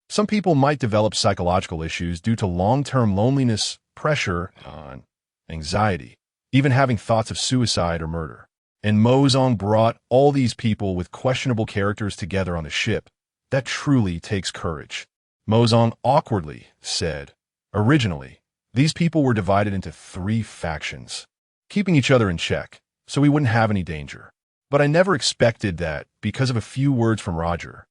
Some people might develop psychological issues due to long-term loneliness, pressure, and anxiety, even having thoughts of suicide or murder. And Mozong brought all these people with questionable characters together on the ship. That truly takes courage. Mozong awkwardly said, originally, these people were divided into 3 factions, keeping each other in check, so we wouldn't have any danger. But I never expected that, because of a few words from Roger,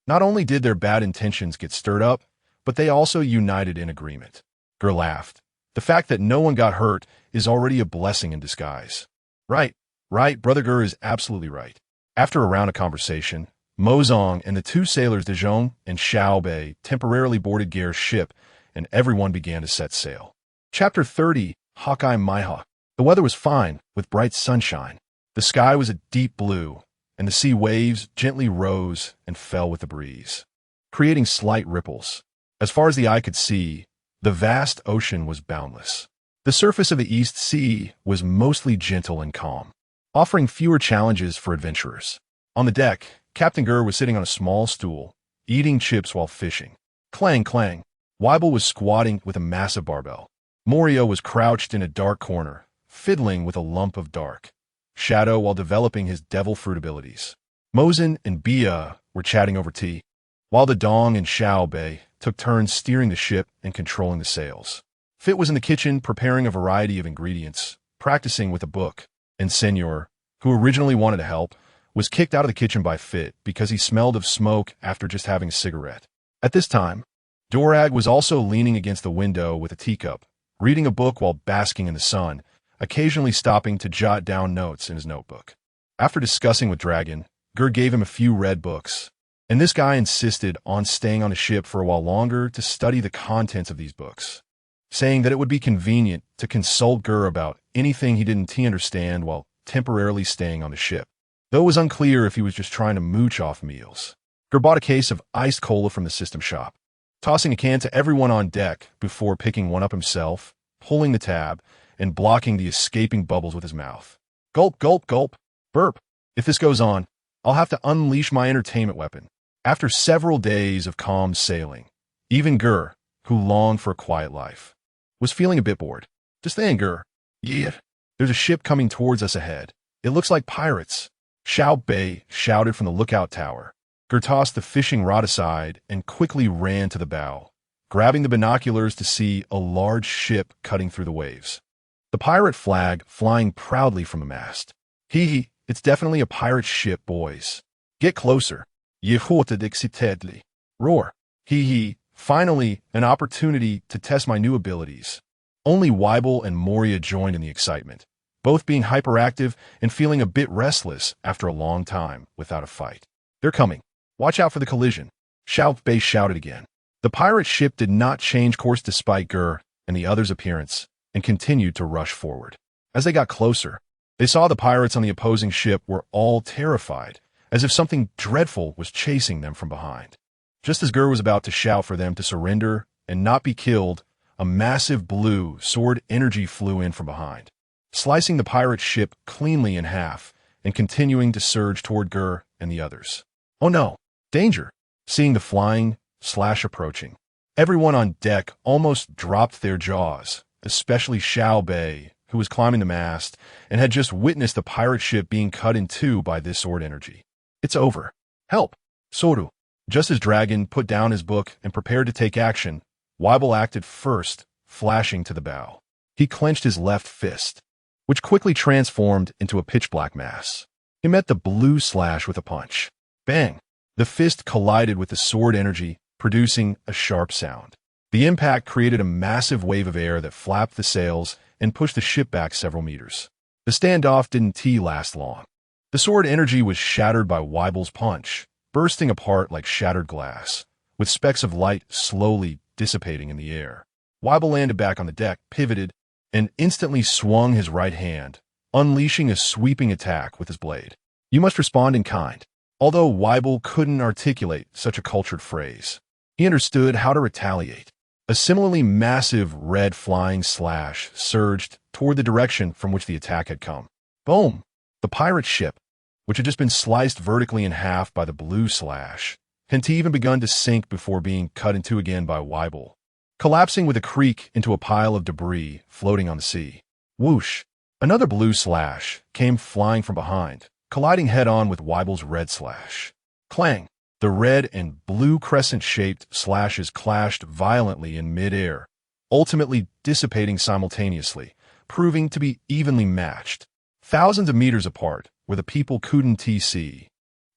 not only did their bad intentions get stirred up, but they also united in agreement. Ger laughed. The fact that no one got hurt is already a blessing in disguise. Right, Brother Ger is absolutely right. After a round of conversation, Mozong and the 2 sailors Dazhong and Xiaobei temporarily boarded Ger's ship, and everyone began to set sail. Chapter 30, Hawkeye Mihawk. The weather was fine, with bright sunshine. The sky was a deep blue, and the sea waves gently rose and fell with the breeze, creating slight ripples. As far as the eye could see, the vast ocean was boundless. The surface of the East Sea was mostly gentle and calm, offering fewer challenges for adventurers. On the deck, Captain Ger was sitting on a small stool, eating chips while fishing. Clang, clang. Weibel was squatting with a massive barbell. Morio was crouched in a dark corner, fiddling with a lump of dark shadow while developing his devil fruit abilities. Mozen and Bia were chatting over tea, while the Dong and Xiaobei took turns steering the ship and controlling the sails. Fit was in the kitchen preparing a variety of ingredients, practicing with a book, and Senor, who originally wanted to help, was kicked out of the kitchen by Fit because he smelled of smoke after just having a cigarette. At this time, Dorag was also leaning against the window with a teacup, reading a book while basking in the sun, occasionally stopping to jot down notes in his notebook. After discussing with Dragon, Ger gave him a few red books, and this guy insisted on staying on the ship for a while longer to study the contents of these books. saying that it would be convenient to consult Ger about anything he didn't understand while temporarily staying on the ship. Though it was unclear if he was just trying to mooch off meals. Ger bought a case of iced cola from the system shop, tossing a can to everyone on deck before picking one up himself, pulling the tab, and blocking the escaping bubbles with his mouth. Gulp, gulp, gulp. Burp. If this goes on, I'll have to unleash my entertainment weapon. After several days of calm sailing, even Ger, who longed for a quiet life, was feeling a bit bored. Just then, Ger. Yeah. There's a ship coming towards us ahead. It looks like pirates. Xiao Bei shouted from the lookout tower. Ger tossed the fishing rod aside and quickly ran to the bow, grabbing the binoculars to see a large ship cutting through the waves. The pirate flag flying proudly from the mast. Hee, it's definitely a pirate ship, boys. Get closer. Excitedly. Roar. Hee. Finally, an opportunity to test my new abilities. Only Weibel and Moria joined in the excitement, both being hyperactive and feeling a bit restless after a long time without a fight. They're coming. Watch out for the collision. Xiao Bei shouted again. The pirate ship did not change course despite Ger and the others' appearance, and continued to rush forward. As they got closer, they saw the pirates on the opposing ship were all terrified, as if something dreadful was chasing them from behind. Just as Ger was about to shout for them to surrender and not be killed, a massive blue sword energy flew in from behind, slicing the pirate ship cleanly in half and continuing to surge toward Ger and the others. Oh no! Danger! Seeing the flying slash approaching, everyone on deck almost dropped their jaws, especially Xiao Bei, who was climbing the mast and had just witnessed the pirate ship being cut in two by this sword energy. It's over. Help! Soru. Just as Dragon put down his book and prepared to take action, Weibel acted first, flashing to the bow. He clenched his left fist, which quickly transformed into a pitch-black mass. He met the blue slash with a punch. Bang! The fist collided with the sword energy, producing a sharp sound. The impact created a massive wave of air that flapped the sails and pushed the ship back several meters. The standoff didn't last long. The sword energy was shattered by Weibel's punch, bursting apart like shattered glass, with specks of light slowly dissipating in the air. Weibel landed back on the deck, pivoted, and instantly swung his right hand, unleashing a sweeping attack with his blade. You must respond in kind. Although Weibel couldn't articulate such a cultured phrase, he understood how to retaliate. A similarly massive red flying slash surged toward the direction from which the attack had come. Boom! The pirate ship, which had just been sliced vertically in half by the blue slash, had even begun to sink before being cut in two again by Weibel, collapsing with a creak into a pile of debris floating on the sea. Whoosh! Another blue slash came flying from behind, colliding head-on with Weibel's red slash. Clang! The red and blue crescent-shaped slashes clashed violently in mid-air, ultimately dissipating simultaneously, proving to be evenly matched. Thousands of meters apart, where the people couldn't see.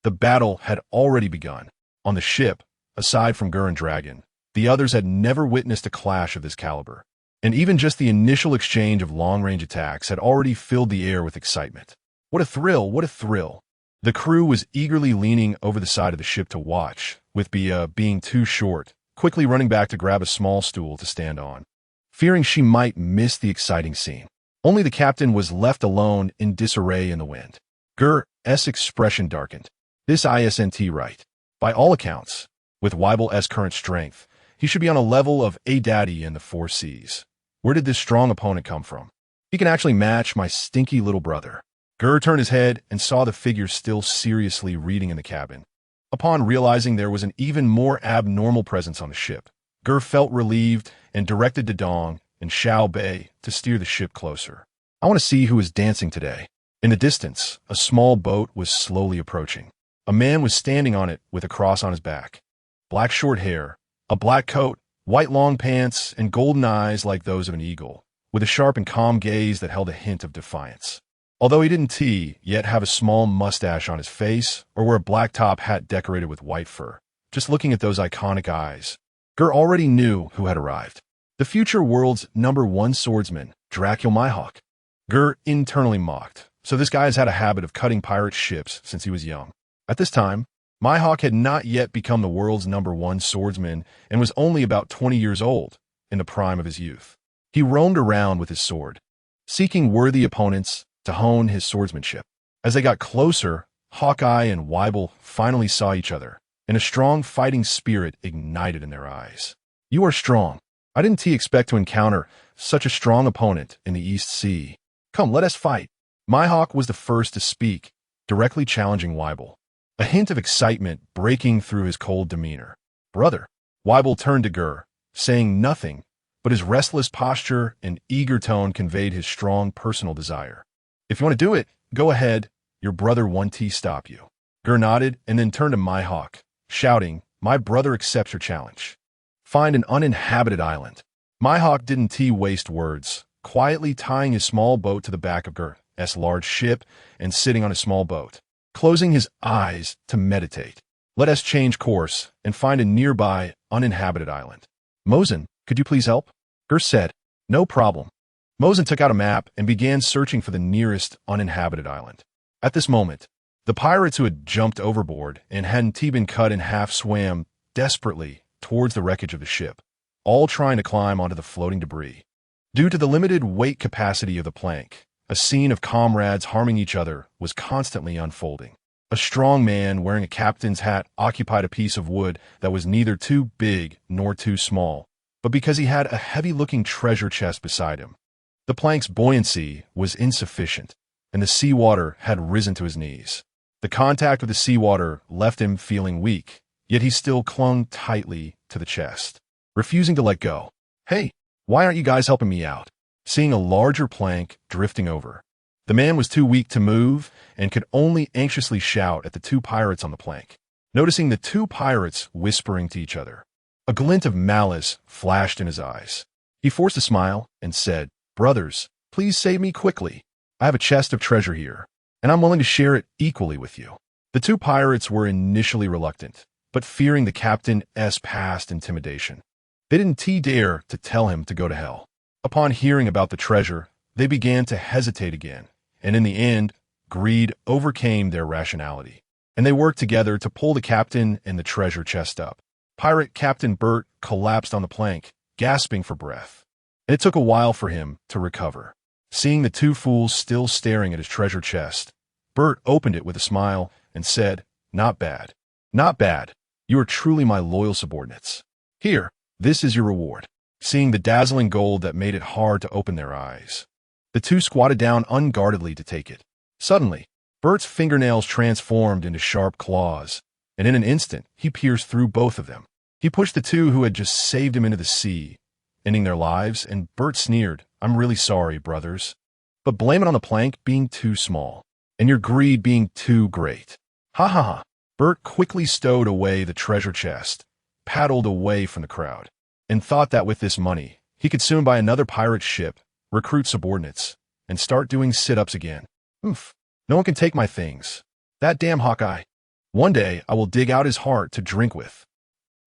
The battle had already begun. On the ship, aside from Ger and Dragon, the others had never witnessed a clash of this caliber, and even just the initial exchange of long-range attacks had already filled the air with excitement. What a thrill, what a thrill. The crew was eagerly leaning over the side of the ship to watch, with Bia being too short, quickly running back to grab a small stool to stand on, fearing she might miss the exciting scene. Only the captain was left alone in disarray in the wind. Ger's expression darkened. This isn't right. By all accounts, with Weibel's current strength, he should be on a level of a daddy in the 4 seas. Where did this strong opponent come from? He can actually match my stinky little brother. Ger turned his head and saw the figure still seriously reading in the cabin. Upon realizing there was an even more abnormal presence on the ship, Ger felt relieved and directed Dedong and Xiao Bei to steer the ship closer. I want to see who is dancing today. In the distance, a small boat was slowly approaching. A man was standing on it with a cross on his back. Black short hair, a black coat, white long pants, and golden eyes like those of an eagle, with a sharp and calm gaze that held a hint of defiance. Although he didn't yet have a small mustache on his face or wear a black top hat decorated with white fur, just looking at those iconic eyes, Ger already knew who had arrived. The future world's #1 swordsman, Dracul Mihawk. Ger internally mocked, so this guy has had a habit of cutting pirate ships since he was young. At this time, Mihawk had not yet become the world's #1 swordsman and was only about 20 years old, in the prime of his youth. He roamed around with his sword, seeking worthy opponents to hone his swordsmanship. As they got closer, Hawkeye and Weibel finally saw each other, and a strong fighting spirit ignited in their eyes. "You are strong. I didn't expect to encounter such a strong opponent in the East Sea. Come, let us fight." Mihawk was the first to speak, directly challenging Weibel, a hint of excitement breaking through his cold demeanor. "Brother." Weibel turned to Ger, saying nothing, but his restless posture and eager tone conveyed his strong personal desire. "If you want to do it, go ahead. Your brother won't stop you." Ger nodded and then turned to Mihawk, shouting, "My brother accepts your challenge. Find an uninhabited island." Mihawk didn't waste words, quietly tying his small boat to the back of Ger's large ship and sitting on his small boat, closing his eyes to meditate. "Let us change course and find a nearby uninhabited island." "Mosin, could you please help?" Ger said. "No problem." Mosin took out a map and began searching for the nearest uninhabited island. At this moment, the pirates who had jumped overboard and hadn't been cut in half swam desperately towards the wreckage of the ship, all trying to climb onto the floating debris. Due to the limited weight capacity of the plank, a scene of comrades harming each other was constantly unfolding. A strong man wearing a captain's hat occupied a piece of wood that was neither too big nor too small, but because he had a heavy-looking treasure chest beside him. The plank's buoyancy was insufficient, and the seawater had risen to his knees. The contact with the seawater left him feeling weak, yet he still clung tightly to the chest, refusing to let go. "Hey, why aren't you guys helping me out?" Seeing a larger plank drifting over, the man was too weak to move and could only anxiously shout at the two pirates on the plank. Noticing the two pirates whispering to each other, a glint of malice flashed in his eyes. He forced a smile and said, "Brothers, please save me quickly. I have a chest of treasure here, and I'm willing to share it equally with you." The two pirates were initially reluctant, but fearing the captain's past intimidation, they didn't dare to tell him to go to hell. Upon hearing about the treasure, they began to hesitate again, and in the end, greed overcame their rationality, and they worked together to pull the captain and the treasure chest up. Pirate Captain Bert collapsed on the plank, gasping for breath, and it took a while for him to recover. Seeing the two fools still staring at his treasure chest, Bert opened it with a smile and said, "Not bad. Not bad. You are truly my loyal subordinates. Here, this is your reward." Seeing the dazzling gold that made it hard to open their eyes, the two squatted down unguardedly to take it. Suddenly, Bert's fingernails transformed into sharp claws, and in an instant, he pierced through both of them. He pushed the two who had just saved him into the sea, ending their lives, and Bert sneered, "I'm really sorry, brothers, but blame it on the plank being too small, and your greed being too great." "Ha ha ha." Bert quickly stowed away the treasure chest, paddled away from the crowd, and thought that with this money, he could soon buy another pirate ship, recruit subordinates, and start doing sit-ups again. "Oof, no one can take my things. That damn Hawkeye. One day I will dig out his heart to drink with."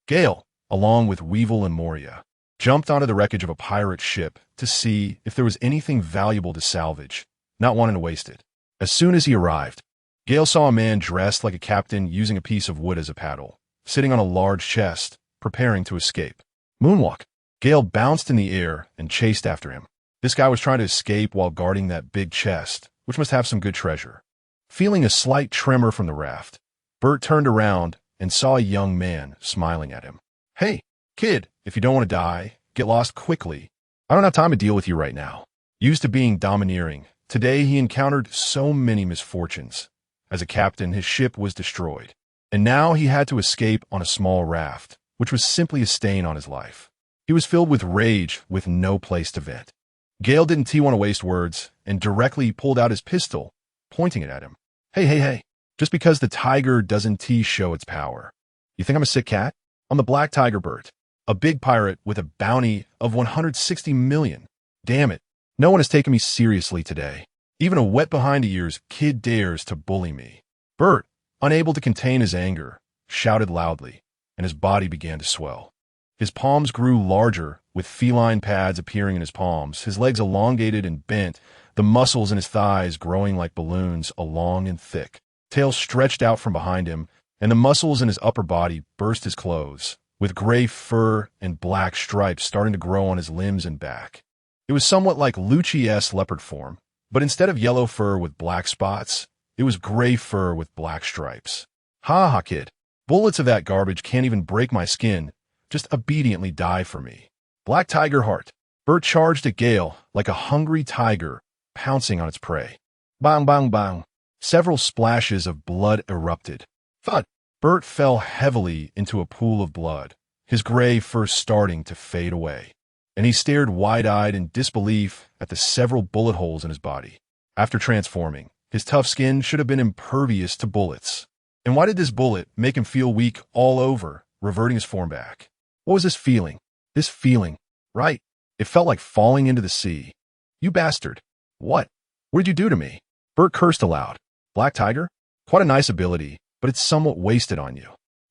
Gale, along with Weevil and Moria, jumped onto the wreckage of a pirate ship to see if there was anything valuable to salvage, not wanting to waste it. As soon as he arrived, Gale saw a man dressed like a captain using a piece of wood as a paddle, sitting on a large chest, preparing to escape. "Moonwalk." Gale bounced in the air and chased after him. This guy was trying to escape while guarding that big chest, which must have some good treasure. Feeling a slight tremor from the raft, Bert turned around and saw a young man smiling at him. "Hey, kid, if you don't want to die, get lost quickly. I don't have time to deal with you right now." Used to being domineering, today he encountered so many misfortunes. As a captain, his ship was destroyed, and now he had to escape on a small raft, which was simply a stain on his life. He was filled with rage with no place to vent. Gale didn't want to waste words and directly pulled out his pistol, pointing it at him. Hey, just because the tiger doesn't show its power. You think I'm a sick cat? I'm the Black Tiger Bert, a big pirate with a bounty of 160 million. Damn it, no one has taken me seriously today. Even a wet-behind-the-ears kid dares to bully me. Bert, unable to contain his anger, shouted loudly, and his body began to swell. His palms grew larger, with feline pads appearing in his palms, his legs elongated and bent, the muscles in his thighs growing like balloons, long and thick. Tail stretched out from behind him, and the muscles in his upper body burst his clothes, with gray fur and black stripes starting to grow on his limbs and back. It was somewhat like Lucci's leopard form, but instead of yellow fur with black spots, it was gray fur with black stripes. Ha ha, kid. Bullets of that garbage can't even break my skin. Just obediently die for me. Black tiger heart. Bert charged at Gale like a hungry tiger, pouncing on its prey. Bang, bang, bang. Several splashes of blood erupted. Thud. Bert fell heavily into a pool of blood, his gray fur starting to fade away, and he stared wide-eyed in disbelief at the several bullet holes in his body. After transforming, his tough skin should have been impervious to bullets. And why did this bullet make him feel weak all over, reverting his form back? What was this feeling? This feeling. Right. It felt like falling into the sea. You bastard. What? What did you do to me? Bert cursed aloud. Black Tiger? Quite a nice ability, but it's somewhat wasted on you.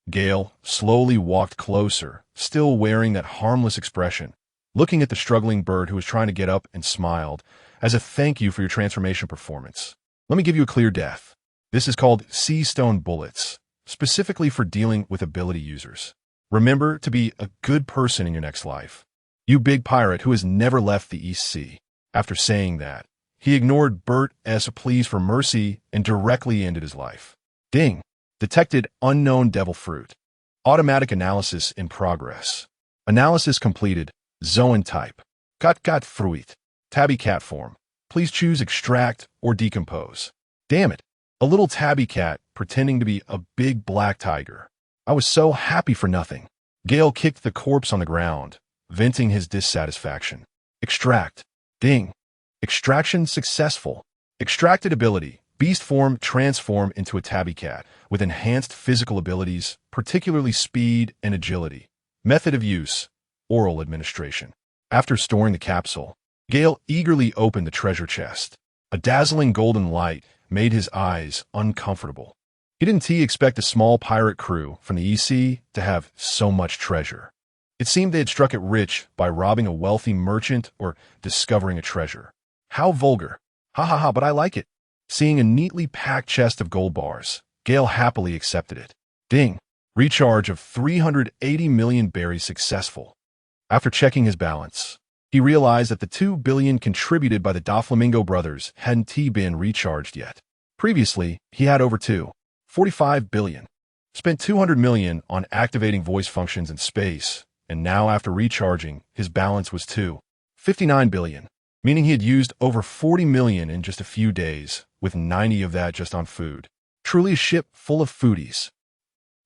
Gale slowly walked closer, still wearing that harmless expression, looking at the struggling Bert who was trying to get up and smiled, as a thank you for your transformation performance. Let me give you a clear death. This is called Sea Stone Bullets, specifically for dealing with ability users. Remember to be a good person in your next life. You big pirate who has never left the East Sea. After saying that, he ignored Bert's pleas for mercy and directly ended his life. Ding. Detected unknown devil fruit. Automatic analysis in progress. Analysis completed. Zone type. Got fruit. Tabby cat form. Please choose extract or decompose. Damn it. A little tabby cat pretending to be a big black tiger. I was so happy for nothing. Gale kicked the corpse on the ground, venting his dissatisfaction. Extract. Ding. Extraction successful. Extracted ability. Beast form transform into a tabby cat with enhanced physical abilities, particularly speed and agility. Method of use. Oral administration. After storing the capsule, Gale eagerly opened the treasure chest. A dazzling golden light made his eyes uncomfortable. He didn't expect a small pirate crew from the EC to have so much treasure. It seemed they had struck it rich by robbing a wealthy merchant or discovering a treasure. How vulgar. Ha ha ha, but I like it. Seeing a neatly packed chest of gold bars, Gale happily accepted it. Ding. Recharge of 380 million berries successful. After checking his balance, he realized that the 2 billion contributed by the Doflamingo brothers hadn't been recharged yet. Previously, he had over 45 billion. Spent 200 million on activating voice functions in space, and now after recharging, his balance was 59 billion, meaning he had used over 40 million in just a few days, with 90 of that just on food. Truly a ship full of foodies.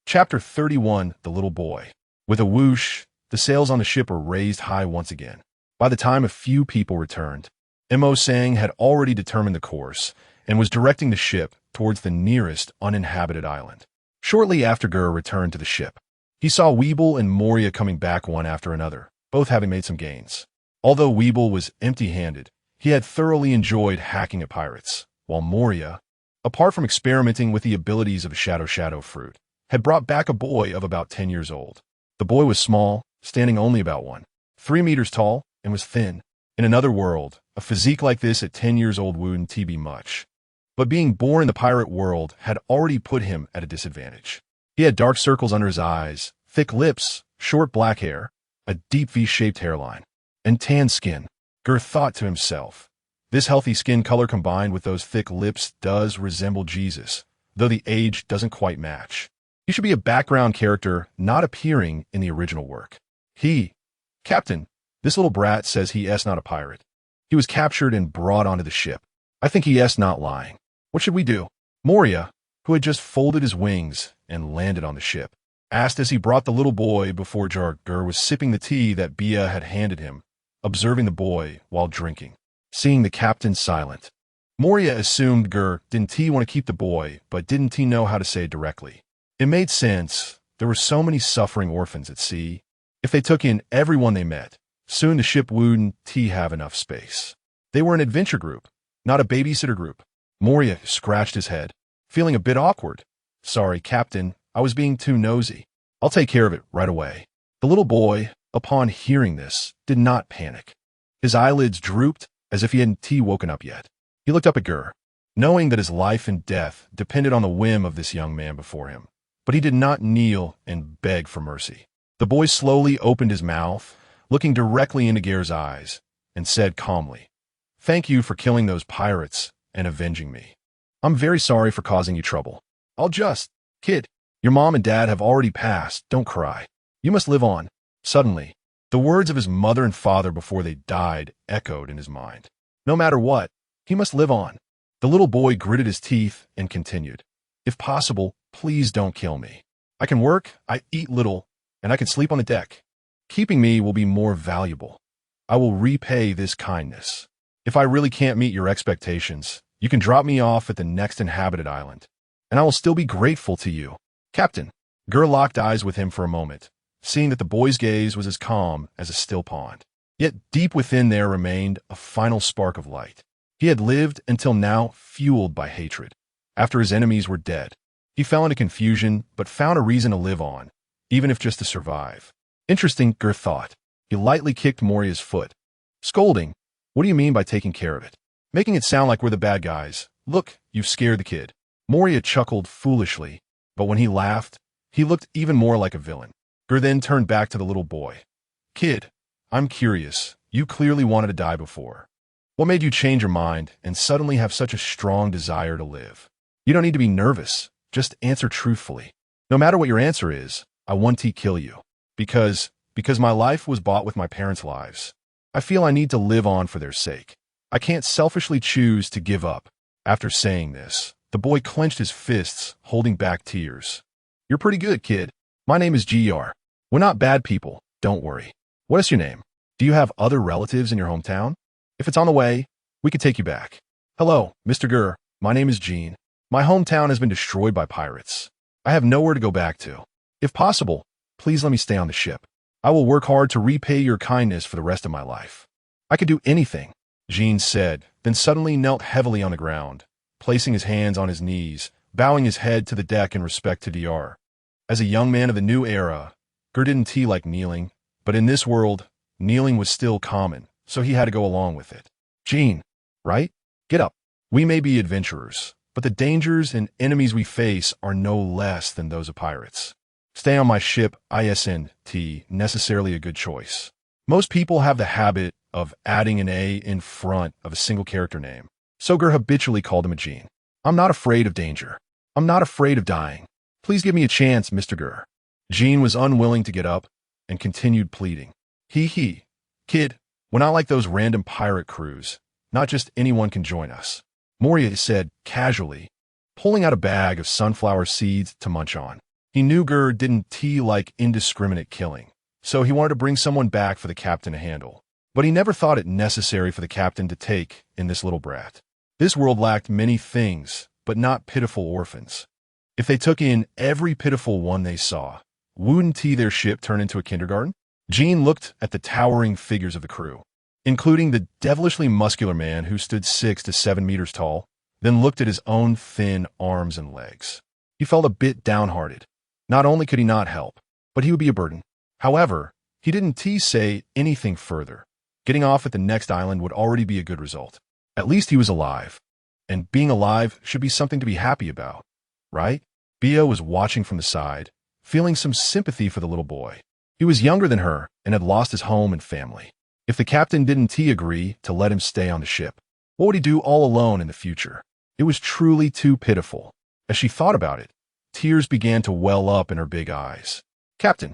Chapter 31, The Little Boy. With a whoosh, the sails on the ship were raised high once again. By the time a few people returned, Mo Sang had already determined the course and was directing the ship towards the nearest uninhabited island. Shortly after Ger returned to the ship, he saw Weeble and Moria coming back one after another, both having made some gains. Although Weeble was empty-handed, he had thoroughly enjoyed hacking at pirates, while Moria, apart from experimenting with the abilities of a shadow fruit, had brought back a boy of about 10 years old. The boy was small, standing only about 3 meters tall, and was thin. In another world, a physique like this at 10 years old wouldn't be much. But being born in the pirate world had already put him at a disadvantage. He had dark circles under his eyes, thick lips, short black hair, a deep V-shaped hairline, and tan skin. Ger thought to himself, this healthy skin color combined with those thick lips does resemble Jesus, though the age doesn't quite match. He should be a background character not appearing in the original work. Captain, this little brat says he's not a pirate. He was captured and brought onto the ship. I think he's not lying. What should we do? Moria, who had just folded his wings and landed on the ship, asked as he brought the little boy before Ger was sipping the tea that Bia had handed him, observing the boy while drinking. Seeing the captain silent, Moria assumed Ger didn't want to keep the boy, but didn't know how to say it directly. It made sense. There were so many suffering orphans at sea. If they took in everyone they met, soon the ship wouldn't have enough space. They were an adventure group, not a babysitter group. Moria scratched his head, feeling a bit awkward. Sorry, Captain, I was being too nosy. I'll take care of it right away. The little boy, upon hearing this, did not panic. His eyelids drooped as if he hadn't woken up yet. He looked up at Ger, knowing that his life and death depended on the whim of this young man before him. But he did not kneel and beg for mercy. The boy slowly opened his mouth, looking directly into Ger's eyes, and said calmly, "Thank you for killing those pirates and avenging me. I'm very sorry for causing you trouble. Kid, your mom and dad have already passed. Don't cry. You must live on." Suddenly, the words of his mother and father before they died echoed in his mind. No matter what, he must live on. The little boy gritted his teeth and continued, "If possible, please don't kill me. I can work, I eat little, and I can sleep on the deck. Keeping me will be more valuable. I will repay this kindness. If I really can't meet your expectations, you can drop me off at the next inhabited island, and I will still be grateful to you." Captain Ger locked eyes with him for a moment, seeing that the boy's gaze was as calm as a still pond. Yet deep within there remained a final spark of light. He had lived until now fueled by hatred. After his enemies were dead, he fell into confusion but found a reason to live on, even if just to survive. Interesting, Ger thought. He lightly kicked Moria's foot, scolding, "What do you mean by taking care of it? Making it sound like we're the bad guys. Look, you've scared the kid." Moria chuckled foolishly, but when he laughed, he looked even more like a villain. Ger then turned back to the little boy. "Kid, I'm curious. You clearly wanted to die before. What made you change your mind and suddenly have such a strong desire to live? You don't need to be nervous. Just answer truthfully. No matter what your answer is, I want to kill you. Because my life was bought with my parents' lives. I feel I need to live on for their sake. I can't selfishly choose to give up." After saying this, the boy clenched his fists, holding back tears. "You're pretty good, kid. My name is Ger. We're not bad people, don't worry. What is your name? Do you have other relatives in your hometown? If it's on the way, we could take you back." "Hello, Mr. Ger. My name is Jean. My hometown has been destroyed by pirates. I have nowhere to go back to. If possible, please let me stay on the ship. I will work hard to repay your kindness for the rest of my life." "I could do anything," Jean said, then suddenly knelt heavily on the ground, placing his hands on his knees, bowing his head to the deck in respect to Ger. As a young man of the new era, Ger didn't like kneeling, but in this world, kneeling was still common, so he had to go along with it. "Jean, right? Get up. We may be adventurers, but the dangers and enemies we face are no less than those of pirates. Stay on my ship, isn't necessarily a good choice. Most people have the habit of adding an A in front of a single character name, so Ger habitually called him a Jean. "I'm not afraid of danger. I'm not afraid of dying. Please give me a chance, Mr. Ger." Jean was unwilling to get up and continued pleading. Kid, we're not like those random pirate crews. Not just anyone can join us," Moria said casually, pulling out a bag of sunflower seeds to munch on. He knew Ger didn't like indiscriminate killing, so he wanted to bring someone back for the captain to handle. But he never thought it necessary for the captain to take in this little brat. This world lacked many things, but not pitiful orphans. If they took in every pitiful one they saw, wouldn't their ship turn into a kindergarten? Jean looked at the towering figures of the crew, including the devilishly muscular man who stood 6 to 7 meters tall, then looked at his own thin arms and legs. He felt a bit downhearted. Not only could he not help, but he would be a burden. However, he didn't say anything further. Getting off at the next island would already be a good result. At least he was alive, and being alive should be something to be happy about, right? Bia was watching from the side, feeling some sympathy for the little boy. He was younger than her and had lost his home and family. If the captain didn't agree to let him stay on the ship, what would he do all alone in the future? It was truly too pitiful. As she thought about it, tears began to well up in her big eyes. "Captain,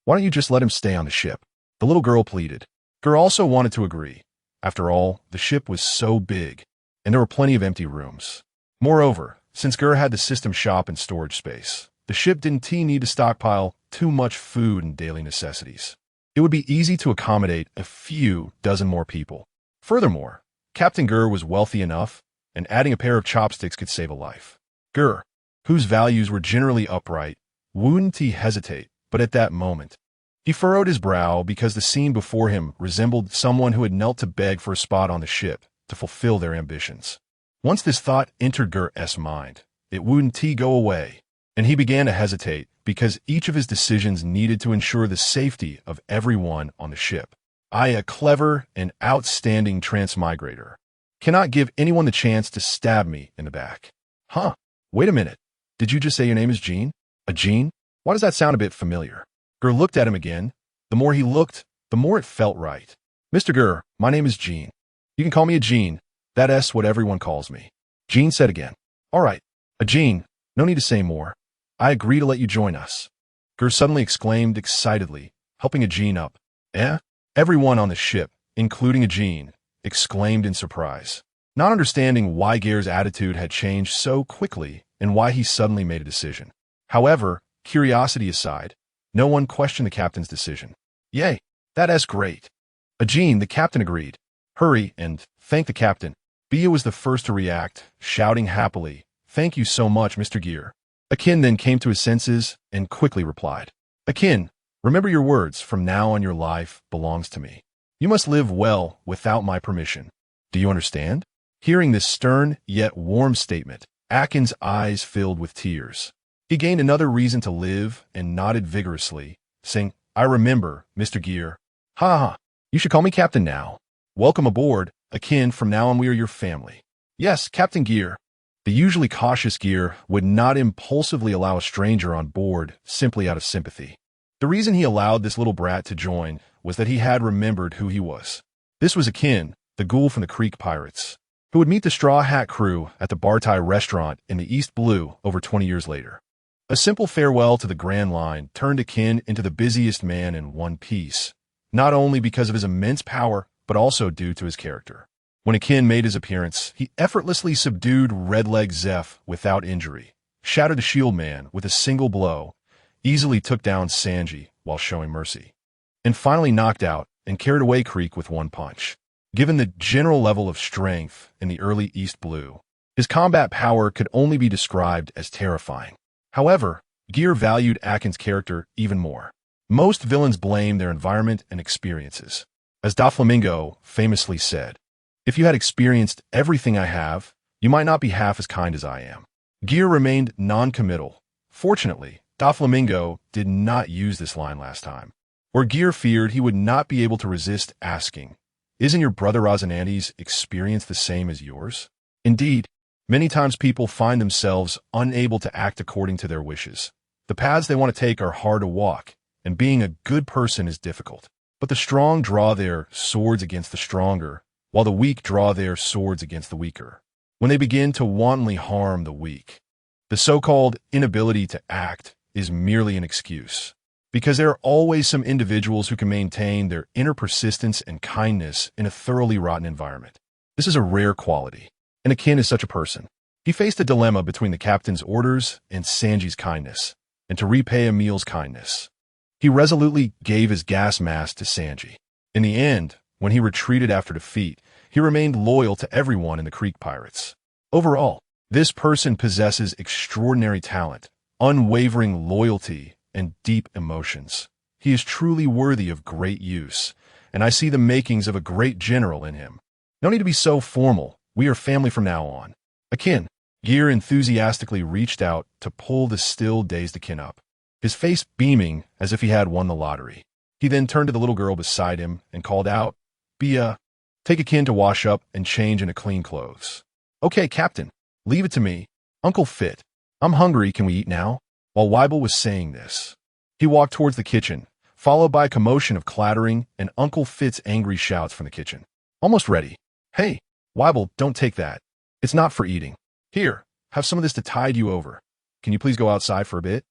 why don't you just let him stay on the ship?" the little girl pleaded. Ger also wanted to agree. After all, the ship was so big, and there were plenty of empty rooms. Moreover, since Ger had the system shop and storage space, the ship didn't need to stockpile too much food and daily necessities. It would be easy to accommodate a few dozen more people. Furthermore, Captain Ger was wealthy enough, and adding a pair of chopsticks could save a life. Ger, whose values were generally upright, wouldn't hesitate, but at that moment, he furrowed his brow because the scene before him resembled someone who had knelt to beg for a spot on the ship to fulfill their ambitions. Once this thought entered Ger's mind, it wouldn't go away, and he began to hesitate because each of his decisions needed to ensure the safety of everyone on the ship. "I, a clever and outstanding transmigrator, cannot give anyone the chance to stab me in the back." "Huh, wait a minute. Did you just say your name is Jean? A Jean? Why does that sound a bit familiar?" Ger looked at him again. The more he looked, the more it felt right. Mr. Ger, my name is Gene. You can call me a Gene. That's what everyone calls me. Gene said again. All right, a Gene, no need to say more. I agree to let you join us. Ger suddenly exclaimed excitedly, helping a Gene up. Eh? Everyone on the ship, including a Gene, exclaimed in surprise, not understanding why Ger's attitude had changed so quickly and why he suddenly made a decision. However, curiosity aside, no one questioned the captain's decision. Yay, that's great. A Gene, the captain agreed. Hurry and thank the captain. Bia was the first to react, shouting happily, Thank you so much, Mr. Ger. Akin then came to his senses and quickly replied, Akin, remember your words, from now on your life belongs to me. You must live well without my permission. Do you understand? Hearing this stern yet warm statement, Akin's eyes filled with tears. He gained another reason to live and nodded vigorously, saying, I remember, Mr. Ger. Ha ha, you should call me Captain now. Welcome aboard, Akin, from now on we are your family. Yes, Captain Ger. The usually cautious Ger would not impulsively allow a stranger on board simply out of sympathy. The reason he allowed this little brat to join was that he had remembered who he was. This was Akin, the ghoul from the Creek Pirates, who would meet the Straw Hat crew at the Bartai restaurant in the East Blue over 20 years later. A simple farewell to the Grand Line turned Akin into the busiest man in One Piece, not only because of his immense power, but also due to his character. When Akin made his appearance, he effortlessly subdued Redleg Zeph without injury, shattered the Shield Man with a single blow, easily took down Sanji while showing mercy, and finally knocked out and carried away Creek with one punch. Given the general level of strength in the early East Blue, his combat power could only be described as terrifying. However, Ger valued Akin's character even more. Most villains blame their environment and experiences. As Doflamingo famously said, if you had experienced everything I have, you might not be half as kind as I am. Ger remained non-committal. Fortunately, Doflamingo did not use this line last time, where Ger feared he would not be able to resist asking, Isn't your brother Rosinante's experience the same as yours? Indeed, many times people find themselves unable to act according to their wishes. The paths they want to take are hard to walk, and being a good person is difficult. But the strong draw their swords against the stronger, while the weak draw their swords against the weaker. When they begin to wantonly harm the weak, the so-called inability to act is merely an excuse, because there are always some individuals who can maintain their inner persistence and kindness in a thoroughly rotten environment. This is a rare quality, and Akin is such a person. He faced a dilemma between the captain's orders and Sanji's kindness, and to repay Emil's kindness, he resolutely gave his gas mask to Sanji. In the end, when he retreated after defeat, he remained loyal to everyone in the Creek Pirates. Overall, this person possesses extraordinary talent, unwavering loyalty, and deep emotions. He is truly worthy of great use, and I see the makings of a great general in him. No need to be so formal. We are family from now on. Akin. Ger enthusiastically reached out to pull the still dazed Akin up, his face beaming as if he had won the lottery. He then turned to the little girl beside him and called out, Bia, take Akin to wash up and change into clean clothes. Okay, Captain, leave it to me. Uncle Fit, I'm hungry, can we eat now? While Weibel was saying this, he walked towards the kitchen, followed by a commotion of clattering and Uncle Fit's angry shouts from the kitchen. Almost ready. Hey, Weibel, don't take that. It's not for eating. Here, have some of this to tide you over. Can you please go outside for a bit?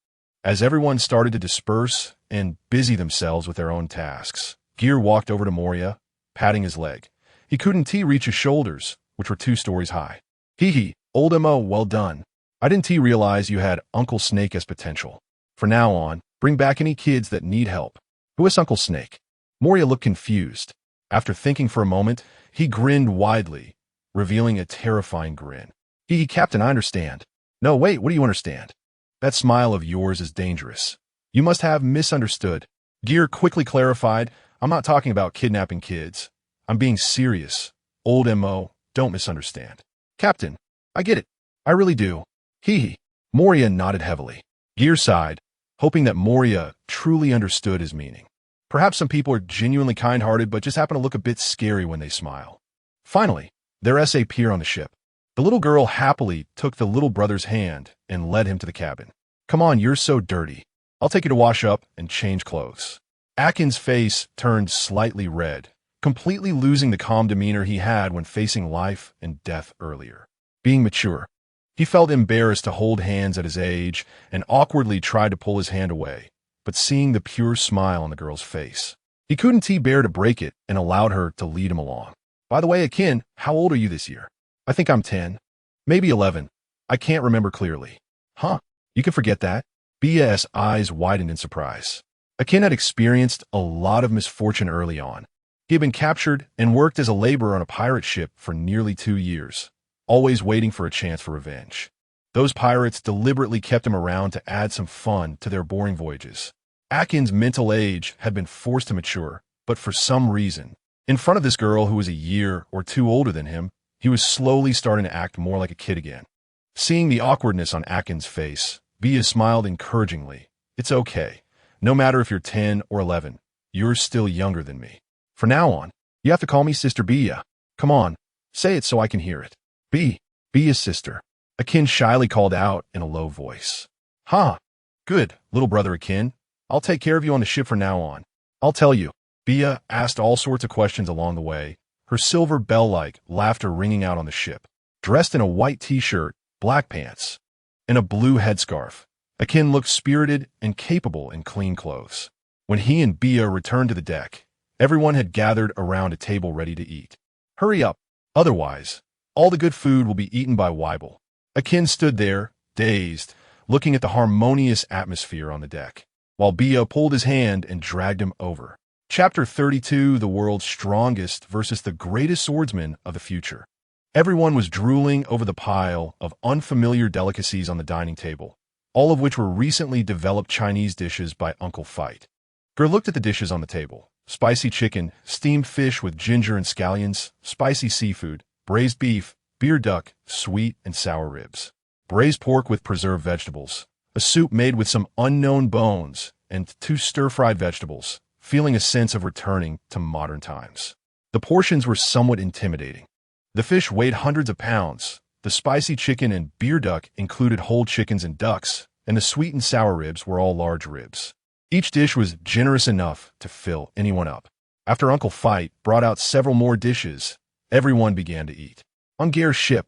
As everyone started to disperse and busy themselves with their own tasks, Ger walked over to Moria, patting his leg. He couldn't reach his shoulders, which were 2 stories high. Hee hee, old M.O., well done. I didn't realize you had Uncle Snake as potential. For now on, bring back any kids that need help. Who is Uncle Snake? Moria looked confused. After thinking for a moment, he grinned widely, revealing a terrifying grin. Hee hee, Captain, I understand. No, wait, what do you understand? That smile of yours is dangerous. You must have misunderstood. Ger quickly clarified, I'm not talking about kidnapping kids. I'm being serious. Old M.O., don't misunderstand. Captain, I get it. I really do. Hee hee. Moria nodded heavily. Ger sighed, hoping that Moria truly understood his meaning. Perhaps some people are genuinely kind-hearted but just happen to look a bit scary when they smile. Finally, their essay appeared on the ship. The little girl happily took the little brother's hand and led him to the cabin. Come on, you're so dirty. I'll take you to wash up and change clothes. Akin's face turned slightly red, completely losing the calm demeanor he had when facing life and death earlier. Being mature, he felt embarrassed to hold hands at his age and awkwardly tried to pull his hand away, but seeing the pure smile on the girl's face, he couldn't bear to break it and allowed her to lead him along. By the way, Akin, how old are you this year? I think I'm 10. Maybe 11. I can't remember clearly. Huh? You can forget that. Bia's eyes widened in surprise. Akin had experienced a lot of misfortune early on. He had been captured and worked as a laborer on a pirate ship for nearly 2 years, always waiting for a chance for revenge. Those pirates deliberately kept him around to add some fun to their boring voyages. Akin's mental age had been forced to mature, but for some reason, in front of this girl who was a year or two older than him, he was slowly starting to act more like a kid again. Seeing the awkwardness on Akin's face, Bia smiled encouragingly. It's okay. No matter if you're 10 or 11, you're still younger than me. From now on, you have to call me Sister Bia. Come on, say it so I can hear it. Bia's sister. Akin shyly called out in a low voice. Huh. Good, little brother Akin. I'll take care of you on the ship from now on. I'll tell you. Bia asked all sorts of questions along the way, her silver bell-like laughter ringing out on the ship. Dressed in a white t-shirt, black pants, and a blue headscarf, Akin looked spirited and capable in clean clothes. When he and Bia returned to the deck, everyone had gathered around a table ready to eat. Hurry up, otherwise, all the good food will be eaten by Weibel. Akin stood there, dazed, looking at the harmonious atmosphere on the deck, while Bia pulled his hand and dragged him over. Chapter 32, The World's Strongest versus the Greatest Swordsman of the Future. Everyone was drooling over the pile of unfamiliar delicacies on the dining table, all of which were recently developed Chinese dishes by Uncle Fight. Ger looked at the dishes on the table. Spicy chicken, steamed fish with ginger and scallions, spicy seafood, braised beef, beer duck, sweet and sour ribs, braised pork with preserved vegetables, a soup made with some unknown bones, and 2 stir-fried vegetables, feeling a sense of returning to modern times. The portions were somewhat intimidating. The fish weighed hundreds of pounds, the spicy chicken and beer duck included whole chickens and ducks, and the sweet and sour ribs were all large ribs. Each dish was generous enough to fill anyone up. After Uncle Fight brought out several more dishes, everyone began to eat. On Ger's ship,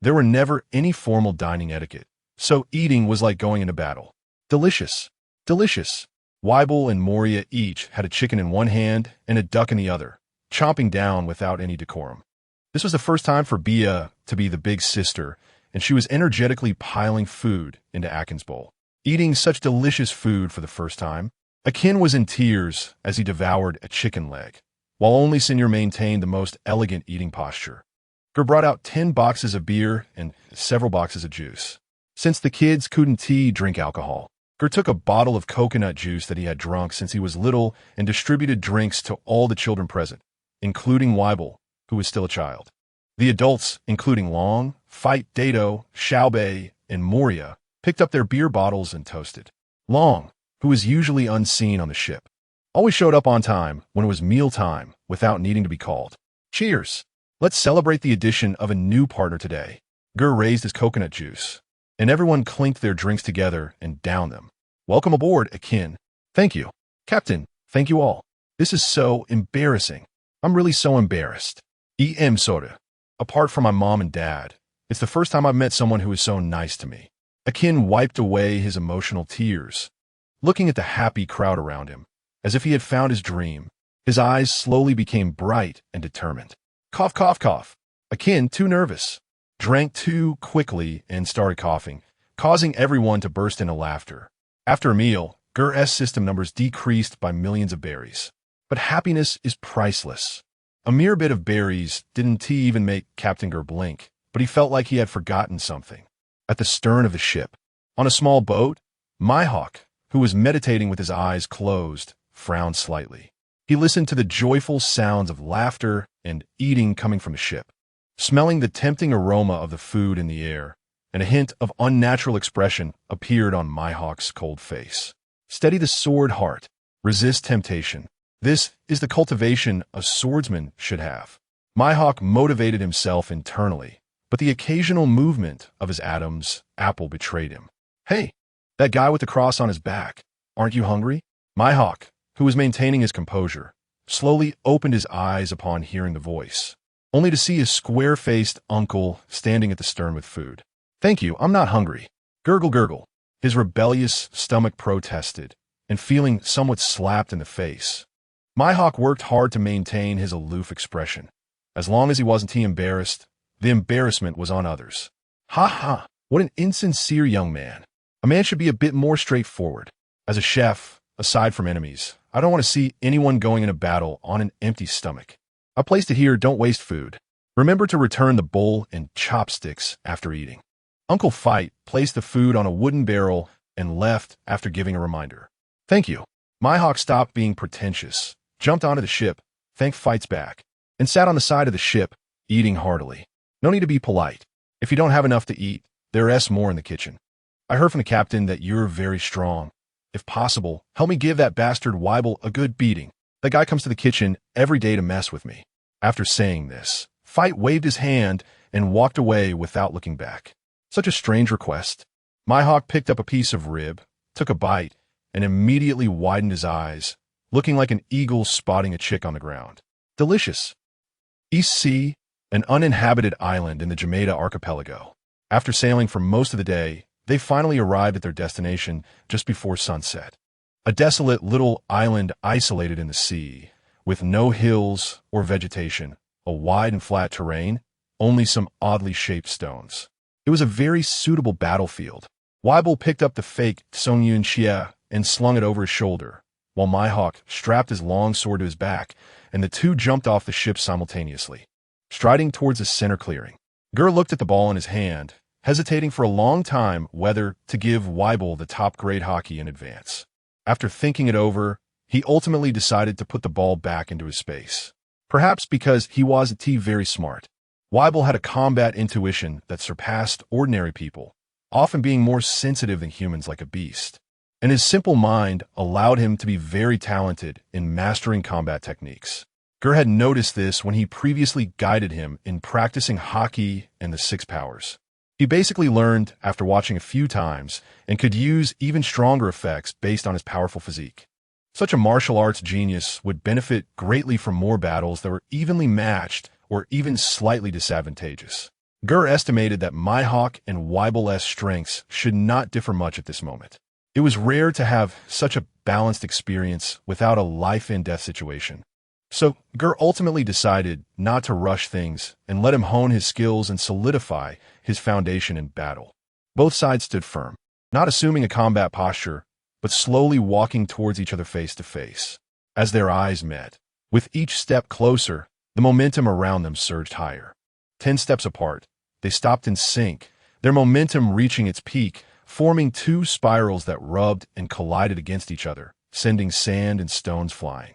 there were never any formal dining etiquette, so eating was like going into battle. Delicious. Delicious. Weibel and Moria each had a chicken in one hand and a duck in the other, chomping down without any decorum. This was the first time for Bia to be the big sister, and she was energetically piling food into Akin's bowl. Eating such delicious food for the first time, Akin was in tears as he devoured a chicken leg, while only Senior maintained the most elegant eating posture. Ger brought out 10 boxes of beer and several boxes of juice. Since the kids couldn't drink alcohol, Ger took a bottle of coconut juice that he had drunk since he was little and distributed drinks to all the children present, including Weibel, who was still a child. The adults, including Long, Fight Dato, Xiaobei, and Moria, picked up their beer bottles and toasted. Long, who was usually unseen on the ship, always showed up on time when it was meal time without needing to be called. Cheers! Let's celebrate the addition of a new partner today. Ger raised his coconut juice, and everyone clinked their drinks together and downed them. Welcome aboard, Akin. Thank you. Captain, thank you all. This is so embarrassing. I'm really so embarrassed. Soda. Apart from my mom and dad, it's the first time I've met someone who is so nice to me. Akin wiped away his emotional tears, looking at the happy crowd around him, as if he had found his dream. His eyes slowly became bright and determined. Cough, cough, cough. Akin, too nervous, drank too quickly and started coughing, causing everyone to burst into laughter. After a meal, Ger's system numbers decreased by millions of berries. But happiness is priceless. A mere bit of berries didn't even make Captain Ger blink, but he felt like he had forgotten something. At the stern of the ship, on a small boat, Mihawk, who was meditating with his eyes closed, frowned slightly. He listened to the joyful sounds of laughter and eating coming from the ship, smelling the tempting aroma of the food in the air, and a hint of unnatural expression appeared on Mihawk's cold face. Steady the sword heart, resist temptation. This is the cultivation a swordsman should have. Mihawk motivated himself internally, but the occasional movement of his Adam's apple betrayed him. Hey, that guy with the cross on his back, aren't you hungry? Mihawk, who was maintaining his composure, slowly opened his eyes upon hearing the voice, only to see his square-faced uncle standing at the stern with food. "Thank you, I'm not hungry." Gurgle gurgle. His rebellious stomach protested, and feeling somewhat slapped in the face. Mihawk worked hard to maintain his aloof expression. As long as he wasn't too embarrassed, the embarrassment was on others. "Ha ha, what an insincere young man. A man should be a bit more straightforward. As a chef, aside from enemies, I don't want to see anyone going into battle on an empty stomach. I placed it here, don't waste food. Remember to return the bowl and chopsticks after eating." Uncle Fight placed the food on a wooden barrel and left after giving a reminder. "Thank you." Mihawk stopped being pretentious, jumped onto the ship, thanked Fight's back, and sat on the side of the ship, eating heartily. No need to be polite. If you don't have enough to eat, there's more in the kitchen. I heard from the captain that you're very strong. If possible, help me give that bastard Weibel a good beating. That guy comes to the kitchen every day to mess with me. After saying this, Fight waved his hand and walked away without looking back. Such a strange request. Mihawk picked up a piece of rib, took a bite, and immediately widened his eyes, looking like an eagle spotting a chick on the ground. Delicious. East Sea, an uninhabited island in the Jamaica archipelago. After sailing for most of the day, they finally arrived at their destination just before sunset. A desolate little island isolated in the sea, with no hills or vegetation, a wide and flat terrain, only some oddly shaped stones. It was a very suitable battlefield. Weibel picked up the fake Songyun Xie and slung it over his shoulder, while Mihawk strapped his long sword to his back, and the two jumped off the ship simultaneously, striding towards the center clearing. Ger looked at the ball in his hand, hesitating for a long time whether to give Weibel the top-grade hockey in advance. After thinking it over, he ultimately decided to put the ball back into his space. Perhaps because he wasn't very smart. Weibel had a combat intuition that surpassed ordinary people, often being more sensitive than humans like a beast. And his simple mind allowed him to be very talented in mastering combat techniques. Ger had noticed this when he previously guided him in practicing hockey and the six powers. He basically learned after watching a few times and could use even stronger effects based on his powerful physique. Such a martial arts genius would benefit greatly from more battles that were evenly matched or even slightly disadvantageous. Ger estimated that Mihawk and Weibel's strengths should not differ much at this moment. It was rare to have such a balanced experience without a life-and-death situation. So, Ger ultimately decided not to rush things and let him hone his skills and solidify his foundation in battle. Both sides stood firm, not assuming a combat posture, but slowly walking towards each other face to face. As their eyes met, with each step closer, the momentum around them surged higher. 10 steps apart, they stopped in sync, their momentum reaching its peak, forming two spirals that rubbed and collided against each other, sending sand and stones flying.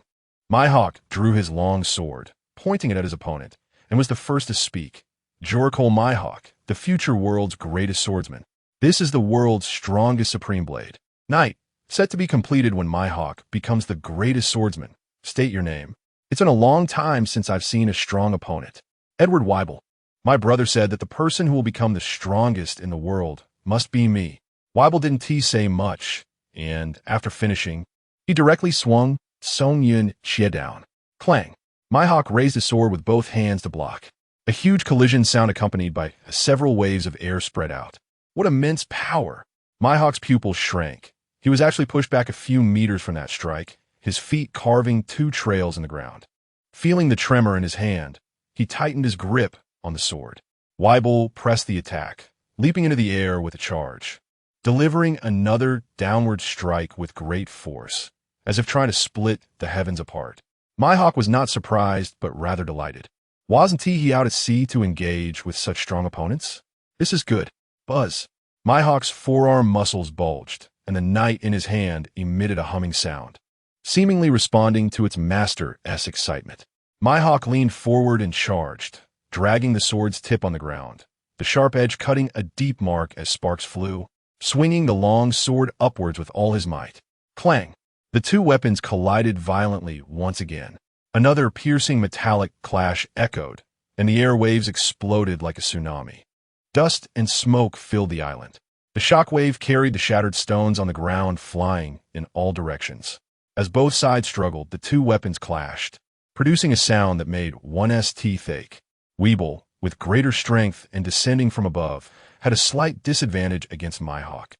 Mihawk drew his long sword, pointing it at his opponent, and was the first to speak. Jorkol Mihawk, the future world's greatest swordsman. This is the world's strongest supreme blade. Night, set to be completed when Mihawk becomes the greatest swordsman. State your name. It's been a long time since I've seen a strong opponent. Edward Weibel. My brother said that the person who will become the strongest in the world must be me. Weibel didn't say much, and after finishing, he directly swung Songyun Xie down. Clang. Mihawk raised his sword with both hands to block. A huge collision sound accompanied by several waves of air spread out. What immense power! Mihawk's pupils shrank. He was actually pushed back a few meters from that strike, his feet carving two trails in the ground. Feeling the tremor in his hand, he tightened his grip on the sword. Weibel pressed the attack, leaping into the air with a charge, delivering another downward strike with great force, as if trying to split the heavens apart. Mihawk was not surprised, but rather delighted. Wasn't he out at sea to engage with such strong opponents? This is good. Buzz. Mihawk's forearm muscles bulged, and the knight in his hand emitted a humming sound, seemingly responding to its master's excitement. Mihawk leaned forward and charged, dragging the sword's tip on the ground, the sharp edge cutting a deep mark as sparks flew, swinging the long sword upwards with all his might. Clang! The two weapons collided violently once again. Another piercing metallic clash echoed, and the airwaves exploded like a tsunami. Dust and smoke filled the island. The shockwave carried the shattered stones on the ground flying in all directions. As both sides struggled, the two weapons clashed, producing a sound that made one's teeth ache. Weeble, with greater strength and descending from above, had a slight disadvantage against Mihawk,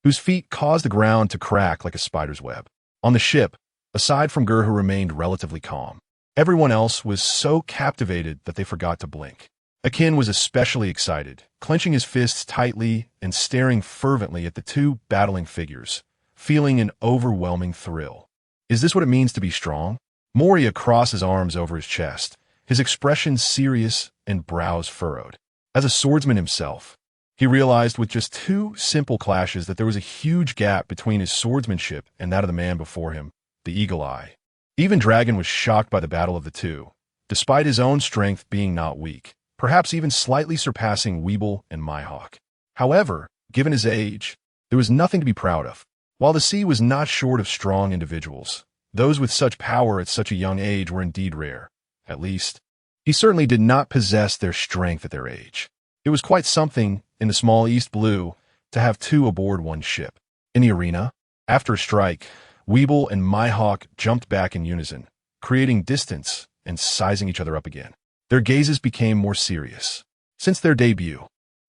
whose feet caused the ground to crack like a spider's web. On the ship, aside from Ger, who remained relatively calm, everyone else was so captivated that they forgot to blink. Akin was especially excited, clenching his fists tightly and staring fervently at the two battling figures, feeling an overwhelming thrill. Is this what it means to be strong? Moria crossed his arms over his chest, his expression serious and brows furrowed. As a swordsman himself, he realized with just 2 simple clashes that there was a huge gap between his swordsmanship and that of the man before him, the Eagle Eye. Even Dragon was shocked by the battle of the two, despite his own strength being not weak, perhaps even slightly surpassing Weeble and Mihawk. However, given his age, there was nothing to be proud of. While the sea was not short of strong individuals, those with such power at such a young age were indeed rare. At least, he certainly did not possess their strength at their age. It was quite something, in the small East Blue, to have 2 aboard one ship. In the arena, after a strike, Weeble and Mihawk jumped back in unison, creating distance and sizing each other up again. Their gazes became more serious. Since their debut,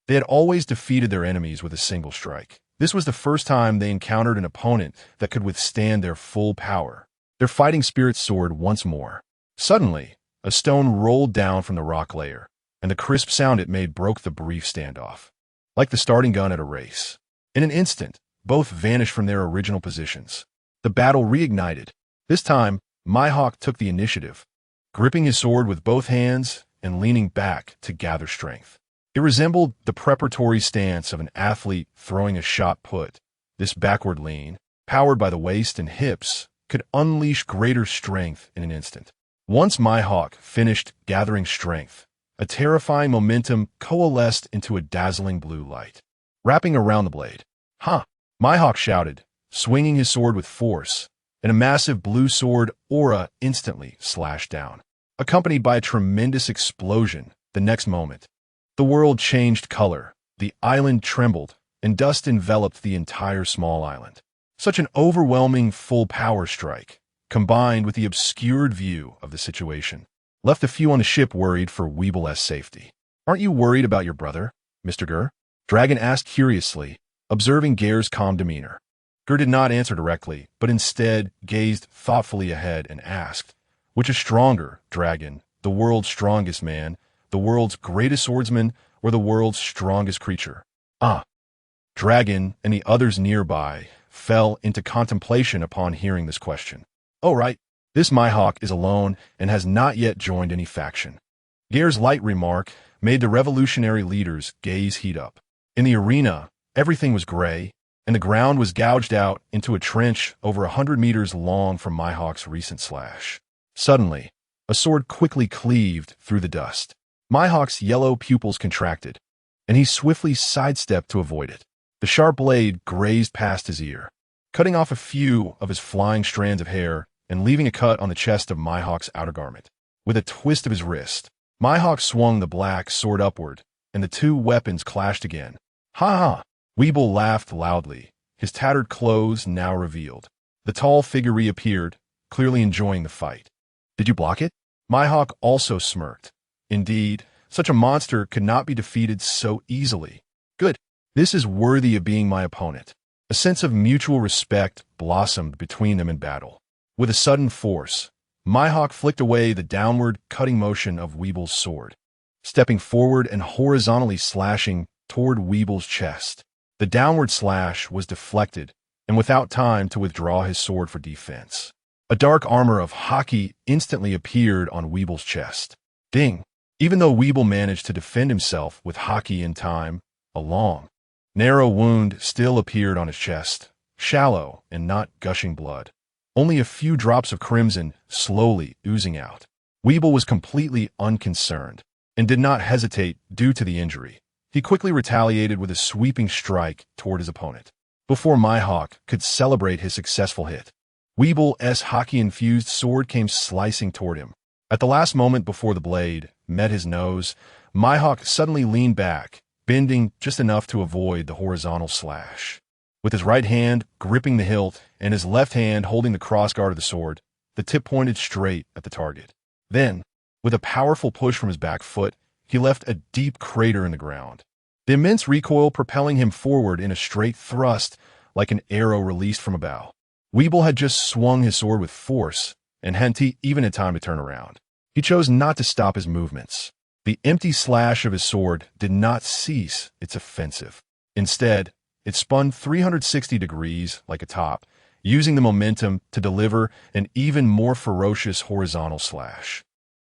they had always defeated their enemies with a single strike. This was the first time they encountered an opponent that could withstand their full power. Their fighting spirits soared once more. Suddenly, a stone rolled down from the rock layer, and the crisp sound it made broke the brief standoff. Like the starting gun at a race. In an instant, both vanished from their original positions. The battle reignited. This time, Mihawk took the initiative, gripping his sword with both hands and leaning back to gather strength. It resembled the preparatory stance of an athlete throwing a shot put. This backward lean, powered by the waist and hips, could unleash greater strength in an instant. Once Mihawk finished gathering strength, a terrifying momentum coalesced into a dazzling blue light, wrapping around the blade. "Ha!" Mihawk shouted, swinging his sword with force, and a massive blue sword aura instantly slashed down, accompanied by a tremendous explosion. The next moment, the world changed color, the island trembled, and dust enveloped the entire small island. Such an overwhelming full-power strike, combined with the obscured view of the situation, left a few on the ship worried for Weeble's safety. "Aren't you worried about your brother, Mr. Ger?" Dragon asked curiously, observing Ger's calm demeanor. Ger did not answer directly, but instead gazed thoughtfully ahead and asked, "Which is stronger, Dragon, the world's strongest man, the world's greatest swordsman, or the world's strongest creature?" Dragon and the others nearby fell into contemplation upon hearing this question. "Oh, right. This Mihawk is alone and has not yet joined any faction." Ger's light remark made the revolutionary leaders' gaze heat up. In the arena, everything was gray, and the ground was gouged out into a trench over 100 meters long from Mihawk's recent slash. Suddenly, a sword quickly cleaved through the dust. Mihawk's yellow pupils contracted, and he swiftly sidestepped to avoid it. The sharp blade grazed past his ear, cutting off a few of his flying strands of hair and leaving a cut on the chest of Mihawk's outer garment. With a twist of his wrist, Mihawk swung the black sword upward, and the two weapons clashed again. "Ha ha!" Weeble laughed loudly, his tattered clothes now revealed. The tall figure reappeared, clearly enjoying the fight. "Did you block it?" Mihawk also smirked. Indeed, such a monster could not be defeated so easily. "Good. This is worthy of being my opponent." A sense of mutual respect blossomed between them in battle. With a sudden force, Mihawk flicked away the downward cutting motion of Weeble's sword, stepping forward and horizontally slashing toward Weeble's chest. The downward slash was deflected, and without time to withdraw his sword for defense, a dark armor of Haki instantly appeared on Weeble's chest. Ding! Even though Weeble managed to defend himself with Haki in time, a long, narrow wound still appeared on his chest, shallow and not gushing blood. Only a few drops of crimson slowly oozing out. Weeble was completely unconcerned and did not hesitate due to the injury. He quickly retaliated with a sweeping strike toward his opponent. Before Mihawk could celebrate his successful hit, Weeble's Haki-infused sword came slicing toward him. At the last moment before the blade met his nose, Mihawk suddenly leaned back, bending just enough to avoid the horizontal slash. With his right hand gripping the hilt and his left hand holding the crossguard of the sword, the tip pointed straight at the target. Then, with a powerful push from his back foot, he left a deep crater in the ground. The immense recoil propelling him forward in a straight thrust like an arrow released from a bow. Weeble had just swung his sword with force, and hadn't even had time to turn around. He chose not to stop his movements. The empty slash of his sword did not cease its offensive. Instead, it spun 360 degrees like a top, using the momentum to deliver an even more ferocious horizontal slash.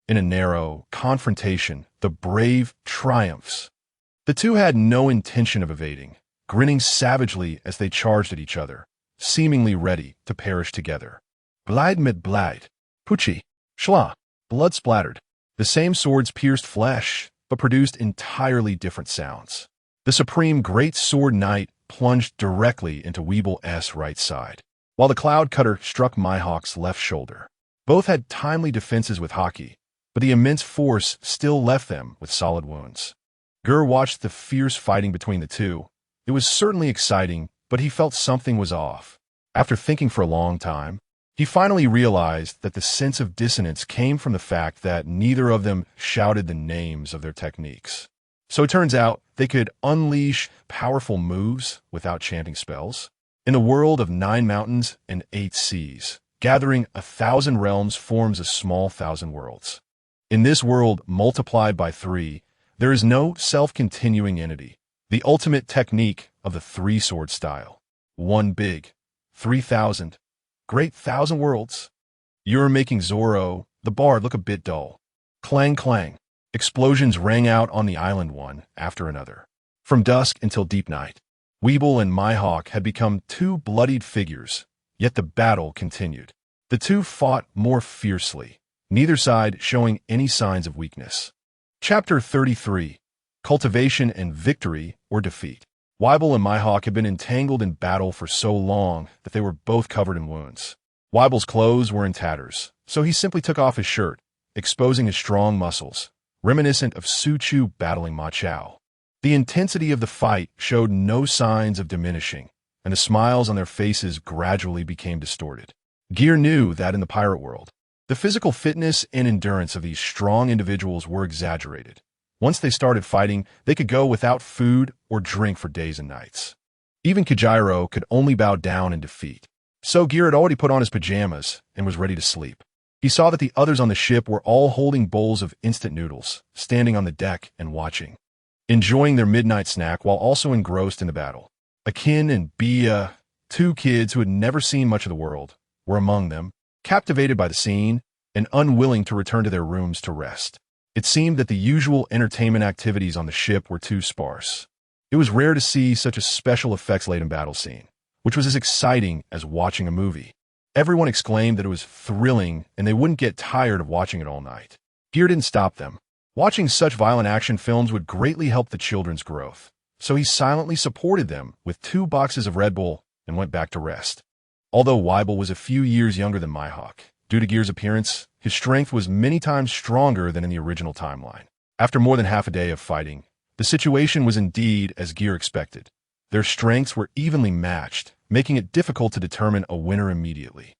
In a narrow confrontation, the brave triumphs. The two had no intention of evading, grinning savagely as they charged at each other, seemingly ready to perish together. Blide mit blide. Pucci. Schla. Blood splattered. The same swords pierced flesh, but produced entirely different sounds. The supreme great sword knight plunged directly into Weeble's right side, while the cloud cutter struck Mihawk's left shoulder. Both had timely defenses with hockey, but the immense force still left them with solid wounds. Ger watched the fierce fighting between the two. It was certainly exciting, but he felt something was off. After thinking for a long time, he finally realized that the sense of dissonance came from the fact that neither of them shouted the names of their techniques. So it turns out they could unleash powerful moves without chanting spells. In a world of 9 mountains and 8 seas, gathering 1,000 realms forms a small 1,000 worlds. In this world multiplied by 3, there is no self-continuing entity, the ultimate technique of the 3-sword style. One big, 3,000, great 1,000 worlds. You're making Zoro, the bard, look a bit dull. Clang clang. Explosions rang out on the island one after another. From dusk until deep night, Weeble and Mihawk had become 2 bloodied figures, yet the battle continued. The two fought more fiercely, neither side showing any signs of weakness. Chapter 33. Cultivation and Victory or Defeat. Weeble and Mihawk had been entangled in battle for so long that they were both covered in wounds. Weible's clothes were in tatters, so he simply took off his shirt, exposing his strong muscles, reminiscent of Su-Chu battling Ma Chao. The intensity of the fight showed no signs of diminishing, and the smiles on their faces gradually became distorted. Ger knew that in the pirate world, the physical fitness and endurance of these strong individuals were exaggerated. Once they started fighting, they could go without food or drink for days and nights. Even Kijiro could only bow down in defeat. So Ger had already put on his pajamas and was ready to sleep. He saw that the others on the ship were all holding bowls of instant noodles, standing on the deck and watching, enjoying their midnight snack while also engrossed in the battle. Akin and Bia, 2 kids who had never seen much of the world, were among them, captivated by the scene and unwilling to return to their rooms to rest. It seemed that the usual entertainment activities on the ship were too sparse. It was rare to see such a special effects-laden battle scene, which was as exciting as watching a movie. Everyone exclaimed that it was thrilling and they wouldn't get tired of watching it all night. Ger didn't stop them. Watching such violent action films would greatly help the children's growth, so he silently supported them with 2 boxes of Red Bull and went back to rest. Although Weeble was a few years younger than Mihawk, due to Ger's appearance, his strength was many times stronger than in the original timeline. After more than half a day of fighting, the situation was indeed as Ger expected. Their strengths were evenly matched, making it difficult to determine a winner immediately.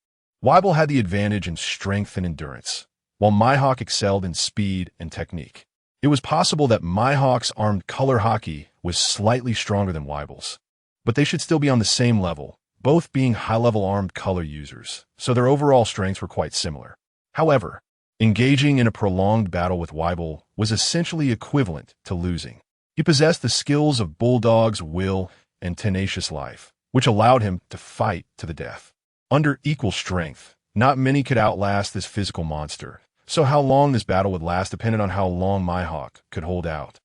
Weeble had the advantage in strength and endurance, while Mihawk excelled in speed and technique. It was possible that Mihawk's armed color hockey was slightly stronger than Weeble's, but they should still be on the same level, both being high-level armed color users, so their overall strengths were quite similar. However, engaging in a prolonged battle with Weeble was essentially equivalent to losing. He possessed the skills of Bulldog's will and tenacious life, which allowed him to fight to the death. Under equal strength, not many could outlast this physical monster, so how long this battle would last depended on how long Mihawk could hold out.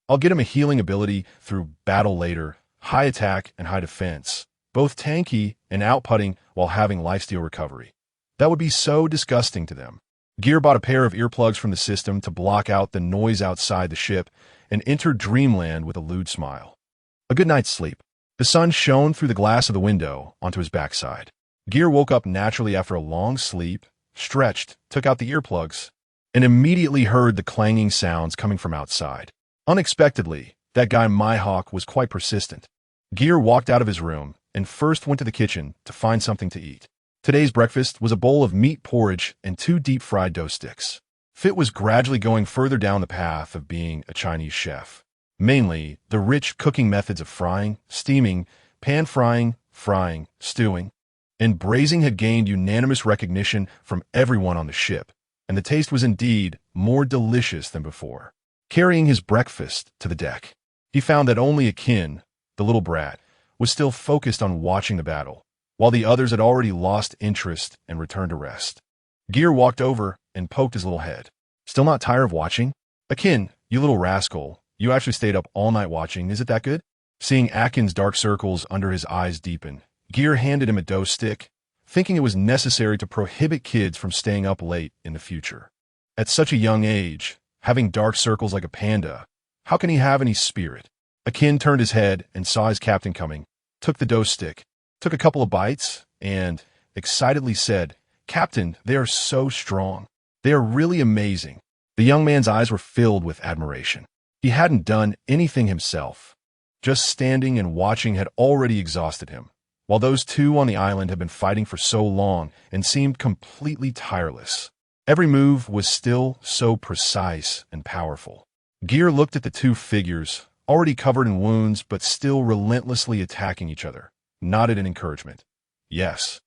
I'll get him a healing ability through battle later, high attack and high defense, both tanky and outputting while having lifesteal recovery. That would be so disgusting to them. Ger bought a pair of earplugs from the system to block out the noise outside the ship and entered dreamland with a lewd smile. A good night's sleep. The sun shone through the glass of the window onto his backside. Ger woke up naturally after a long sleep, stretched, took out the earplugs, and immediately heard the clanging sounds coming from outside. Unexpectedly, that guy Mihawk was quite persistent. Ger walked out of his room and first went to the kitchen to find something to eat. Today's breakfast was a bowl of meat porridge and 2 deep-fried dough sticks. Fit was gradually going further down the path of being a Chinese chef. Mainly, the rich cooking methods of frying, steaming, pan-frying, frying, stewing, and braising had gained unanimous recognition from everyone on the ship, and the taste was indeed more delicious than before. Carrying his breakfast to the deck, he found that only Akin, the little brat, was still focused on watching the battle, while the others had already lost interest and returned to rest. Ger walked over and poked his little head. Still not tired of watching? Akin, you little rascal, you actually stayed up all night watching, is it that good? Seeing Akin's dark circles under his eyes deepen, Ger handed him a dough stick, thinking it was necessary to prohibit kids from staying up late in the future. At such a young age, having dark circles like a panda, how can he have any spirit? Akin turned his head and saw his captain coming, took the dough stick, took a couple of bites, and excitedly said, "Captain, they are so strong. They are really amazing." The young man's eyes were filled with admiration. He hadn't done anything himself. Just standing and watching had already exhausted him, while those 2 on the island had been fighting for so long and seemed completely tireless. Every move was still so precise and powerful. Ger looked at the 2 figures, already covered in wounds but still relentlessly attacking each other, nodded in encouragement. Yes,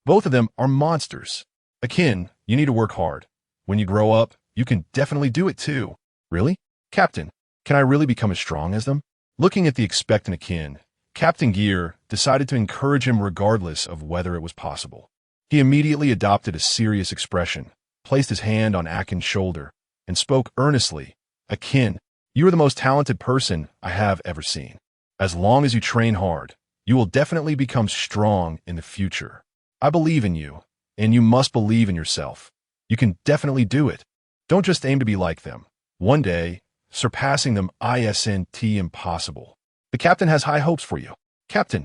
both of them are monsters. Akin, you need to work hard. When you grow up, you can definitely do it too. Really? Captain, can I really become as strong as them? Looking at the expectant Akin, Captain Ger decided to encourage him regardless of whether it was possible. He immediately adopted a serious expression, placed his hand on Akin's shoulder, and spoke earnestly. Akin, you are the most talented person I have ever seen. As long as you train hard, you will definitely become strong in the future. I believe in you, and you must believe in yourself. You can definitely do it. Don't just aim to be like them. One day, surpassing them isn't impossible. The captain has high hopes for you. Captain.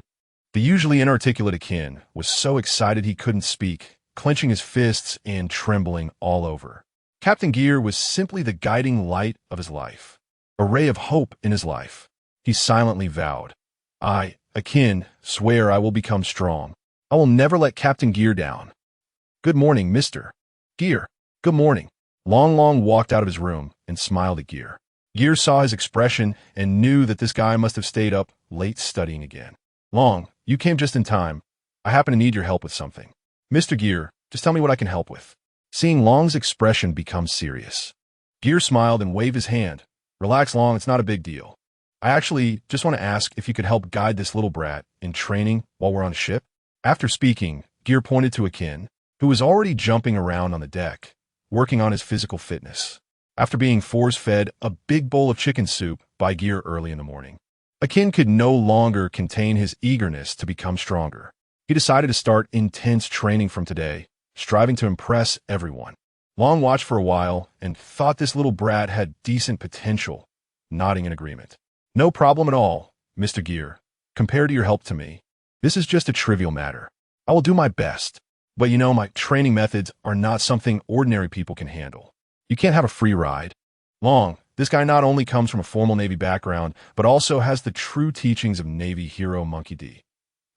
The usually inarticulate Akin was so excited he couldn't speak, clenching his fists and trembling all over. Captain Ger was simply the guiding light of his life, a ray of hope in his life. He silently vowed, I, Akin, swear I will become strong. I will never let Captain Ger down. Good morning, Mr. Ger. Good morning. Long walked out of his room and smiled at Ger. Ger saw his expression and knew that this guy must have stayed up late studying again. Long, you came just in time. I happen to need your help with something. Mr. Ger, just tell me what I can help with. Seeing Long's expression become serious, Ger smiled and waved his hand. Relax, Long, it's not a big deal. I actually just want to ask if you could help guide this little brat in training while we're on a ship. After speaking, Ger pointed to Akin, who was already jumping around on the deck, working on his physical fitness, after being force-fed a big bowl of chicken soup by Ger early in the morning. Akin could no longer contain his eagerness to become stronger. He decided to start intense training from today, striving to impress everyone. Long watched for a while and thought this little brat had decent potential, nodding in agreement. No problem at all, Mr. Ger. Compared to your help to me, this is just a trivial matter. I will do my best. But you know, my training methods are not something ordinary people can handle. You can't have a free ride. Long, this guy not only comes from a formal Navy background, but also has the true teachings of Navy hero Monkey D.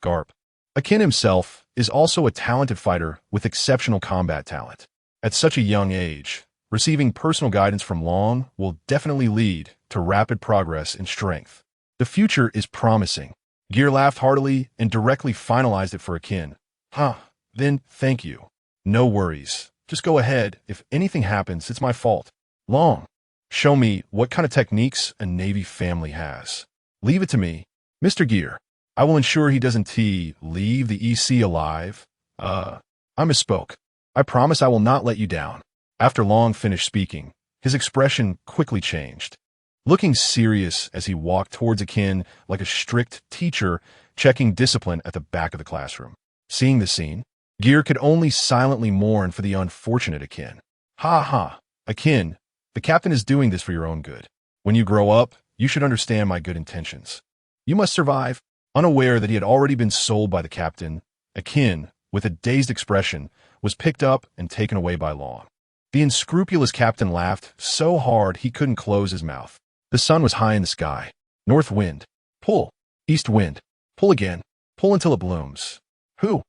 Garp. Akin himself is also a talented fighter with exceptional combat talent. At such a young age, receiving personal guidance from Long will definitely lead to rapid progress in strength. The future is promising. Ger laughed heartily and directly finalized it for Akin. Then thank you. No worries. Just go ahead. If anything happens, it's my fault. Long, show me what kind of techniques a Navy family has. Leave it to me. Mr. Ger, I will ensure he doesn't leave the EC alive. I misspoke. I promise I will not let you down. After Long finished speaking, his expression quickly changed. Looking serious as he walked towards Akin like a strict teacher checking discipline at the back of the classroom. Seeing the scene, Ger could only silently mourn for the unfortunate Akin. Akin, the captain is doing this for your own good. When you grow up, you should understand my good intentions. You must survive. Unaware that he had already been sold by the captain, Akin, with a dazed expression, was picked up and taken away by Long. The unscrupulous captain laughed so hard he couldn't close his mouth. The sun was high in the sky. North wind. Pull. East wind. Pull again. Pull until it blooms. Who?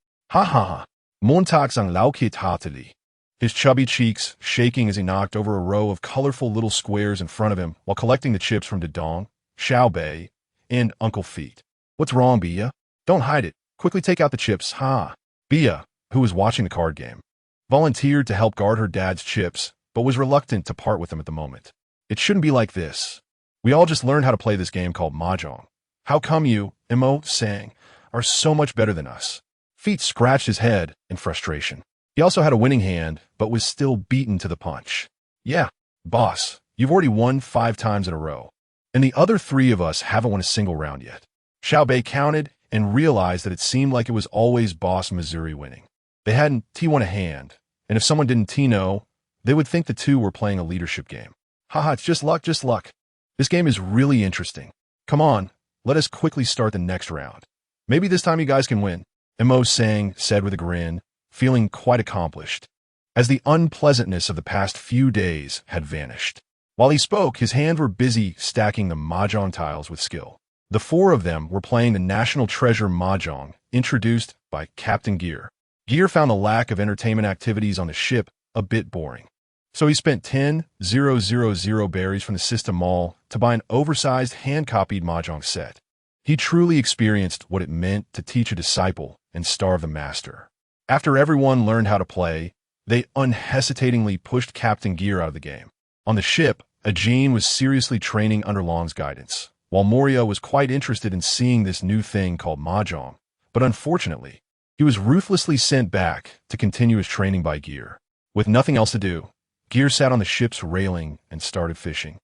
Montags ang laukit hatili. His chubby cheeks shaking as he knocked over a row of colorful little squares in front of him while collecting the chips from Dedong, Xiaobei, and Uncle Feet. What's wrong, Bia? Don't hide it. Quickly take out the chips, ha. Bia, who was watching the card game, volunteered to help guard her dad's chips, but was reluctant to part with them at the moment. It shouldn't be like this. We all just learned how to play this game called Mahjong. How come you, Imo, sang, are so much better than us? Feet scratched his head in frustration. He also had a winning hand, but was still beaten to the punch. Yeah, boss, you've already won 5 times in a row. And the other 3 of us haven't won a single round yet. Xiaobei counted and realized that it seemed like it was always Boss Missouri winning. They hadn't T1 a hand, and if someone didn't T-no, they would think the 2 were playing a leadership game. Haha, it's just luck, just luck. This game is really interesting. Come on, let us quickly start the next round. Maybe this time you guys can win, Mo Sang said with a grin, feeling quite accomplished, as the unpleasantness of the past few days had vanished. While he spoke, his hands were busy stacking the mahjong tiles with skill. The 4 of them were playing the National Treasure Mahjong, introduced by Captain Ger. Ger found the lack of entertainment activities on the ship a bit boring. So he spent 10,000 berries from the system mall to buy an oversized hand-copied mahjong set. He truly experienced what it meant to teach a disciple and starve the master. After everyone learned how to play, they unhesitatingly pushed Captain Ger out of the game. On the ship, Ajin was seriously training under Long's guidance, while Moria was quite interested in seeing this new thing called mahjong. But unfortunately, he was ruthlessly sent back to continue his training by Ger. With nothing else to do, Ger sat on the ship's railing and started fishing,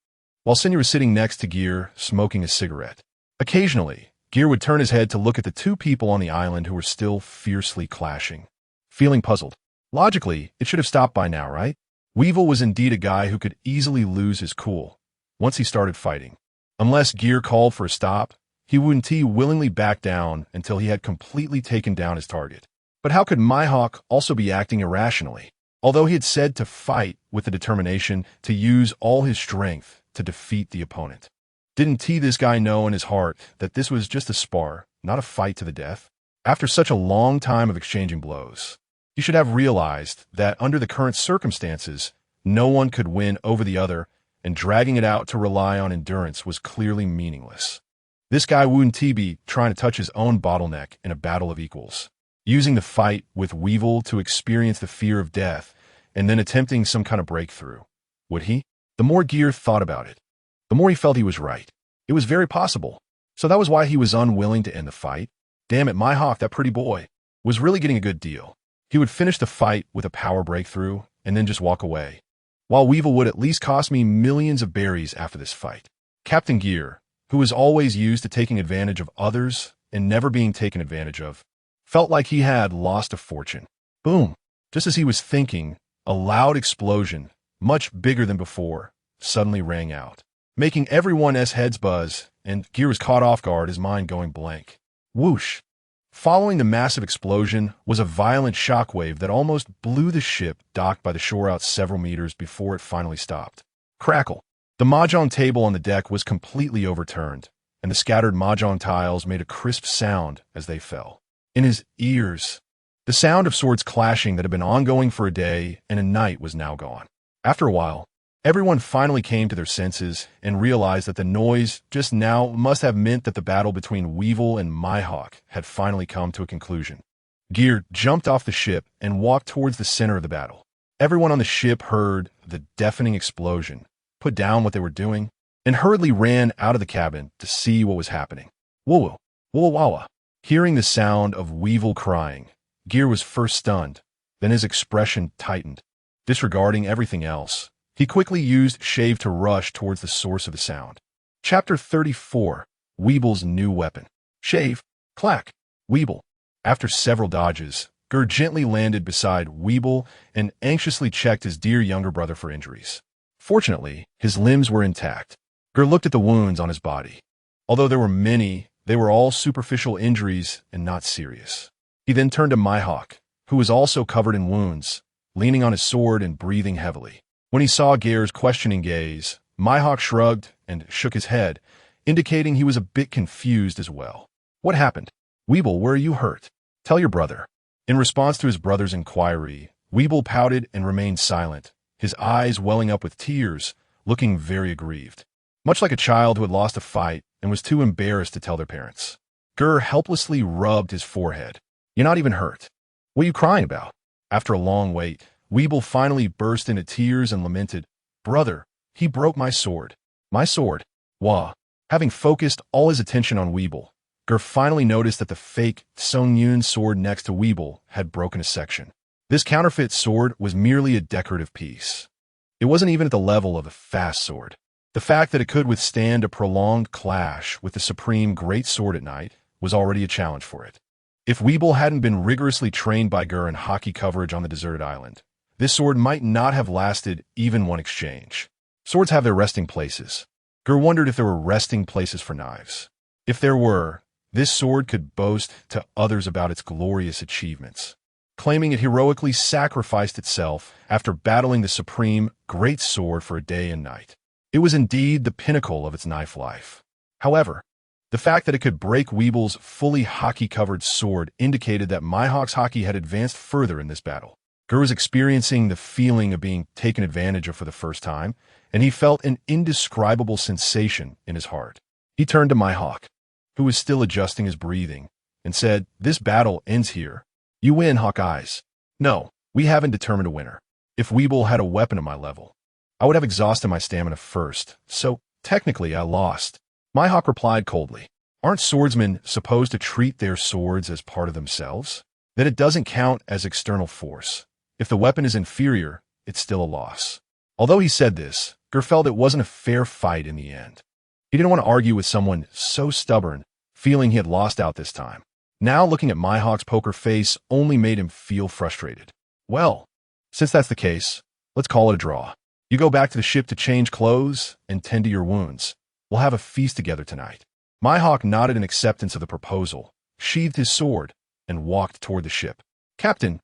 while Senior was sitting next to Ger, smoking a cigarette. Occasionally, Ger would turn his head to look at the 2 people on the island who were still fiercely clashing. Feeling puzzled. Logically, it should have stopped by now, right? Weevil was indeed a guy who could easily lose his cool once he started fighting. Unless Ger called for a stop, he wouldn't willingly back down until he had completely taken down his target. But how could Mihawk also be acting irrationally? Although he had said to fight with the determination to use all his strength to defeat the opponent. Didn't this guy know in his heart that this was just a spar, not a fight to the death? After such a long time of exchanging blows, he should have realized that under the current circumstances, no one could win over the other, and dragging it out to rely on endurance was clearly meaningless. This guy wouldn't be trying to touch his own bottleneck in a battle of equals, using the fight with Weevil to experience the fear of death, and then attempting some kind of breakthrough. Would he? The more Ger thought about it, the more he felt he was right. It was very possible. So that was why he was unwilling to end the fight. Damn it, Mihawk, that pretty boy, was really getting a good deal. He would finish the fight with a power breakthrough and then just walk away, while Weevil would at least cost me millions of berries after this fight. Captain Ger, who was always used to taking advantage of others and never being taken advantage of, felt like he had lost a fortune. Boom! Just as he was thinking, a loud explosion, much bigger than before, suddenly rang out, making everyone's heads buzz, and Ger was caught off guard, his mind going blank. Whoosh! Following the massive explosion was a violent shockwave that almost blew the ship docked by the shore out several meters before it finally stopped. Crackle! The mahjong table on the deck was completely overturned, and the scattered mahjong tiles made a crisp sound as they fell. In his ears, the sound of swords clashing that had been ongoing for a day and a night was now gone. After a while, everyone finally came to their senses and realized that the noise just now must have meant that the battle between Weevil and Mihawk had finally come to a conclusion. Ger jumped off the ship and walked towards the center of the battle. Everyone on the ship heard the deafening explosion, put down what they were doing, and hurriedly ran out of the cabin to see what was happening. Whoa, whoa, whoa. Hearing the sound of Weevil crying, Ger was first stunned, then his expression tightened. Disregarding everything else, he quickly used Shave to rush towards the source of the sound. Chapter 34, Weevil's New Weapon. Shave, clack, Weevil. After several dodges, Ger gently landed beside Weevil and anxiously checked his dear younger brother for injuries. Fortunately, his limbs were intact. Ger looked at the wounds on his body. Although there were many, they were all superficial injuries and not serious. He then turned to Mihawk, who was also covered in wounds, leaning on his sword and breathing heavily. When he saw Ger's questioning gaze, Mihawk shrugged and shook his head, indicating he was a bit confused as well. What happened? Weevil, where are you hurt? Tell your brother. In response to his brother's inquiry, Weeble pouted and remained silent, his eyes welling up with tears, looking very aggrieved. Much like a child who had lost a fight and was too embarrassed to tell their parents. Ger helplessly rubbed his forehead. "You're not even hurt. What are you crying about?" After a long wait, Weeble finally burst into tears and lamented, "Brother, he broke my sword." "My sword?" Wah. Having focused all his attention on Weeble, Ger finally noticed that the fake Song-Yoon sword next to Weeble had broken a section. This counterfeit sword was merely a decorative piece. It wasn't even at the level of a fast sword. The fact that it could withstand a prolonged clash with the supreme great sword at night was already a challenge for it. If Weeble hadn't been rigorously trained by Ger in hockey coverage on the deserted island, this sword might not have lasted even one exchange. Swords have their resting places. Ger wondered if there were resting places for knives. If there were, this sword could boast to others about its glorious achievements, claiming it heroically sacrificed itself after battling the supreme great sword for a day and night. It was indeed the pinnacle of its knife life. However, the fact that it could break Weeble's fully hockey-covered sword indicated that Mihawk's hockey had advanced further in this battle. Ger was experiencing the feeling of being taken advantage of for the first time, and he felt an indescribable sensation in his heart. He turned to Mihawk, who was still adjusting his breathing, and said, "This battle ends here. You win, Hawkeyes." "No, we haven't determined a winner. If Weeble had a weapon at my level, I would have exhausted my stamina first, so technically I lost." Mihawk replied coldly, "Aren't swordsmen supposed to treat their swords as part of themselves? That it doesn't count as external force. If the weapon is inferior, it's still a loss." Although he said this, Ger felt it wasn't a fair fight in the end. He didn't want to argue with someone so stubborn, feeling he had lost out this time. Now looking at Mihawk's poker face only made him feel frustrated. "Well, since that's the case, let's call it a draw. You go back to the ship to change clothes and tend to your wounds. We'll have a feast together tonight." Mihawk nodded in acceptance of the proposal, sheathed his sword, and walked toward the ship. Captain,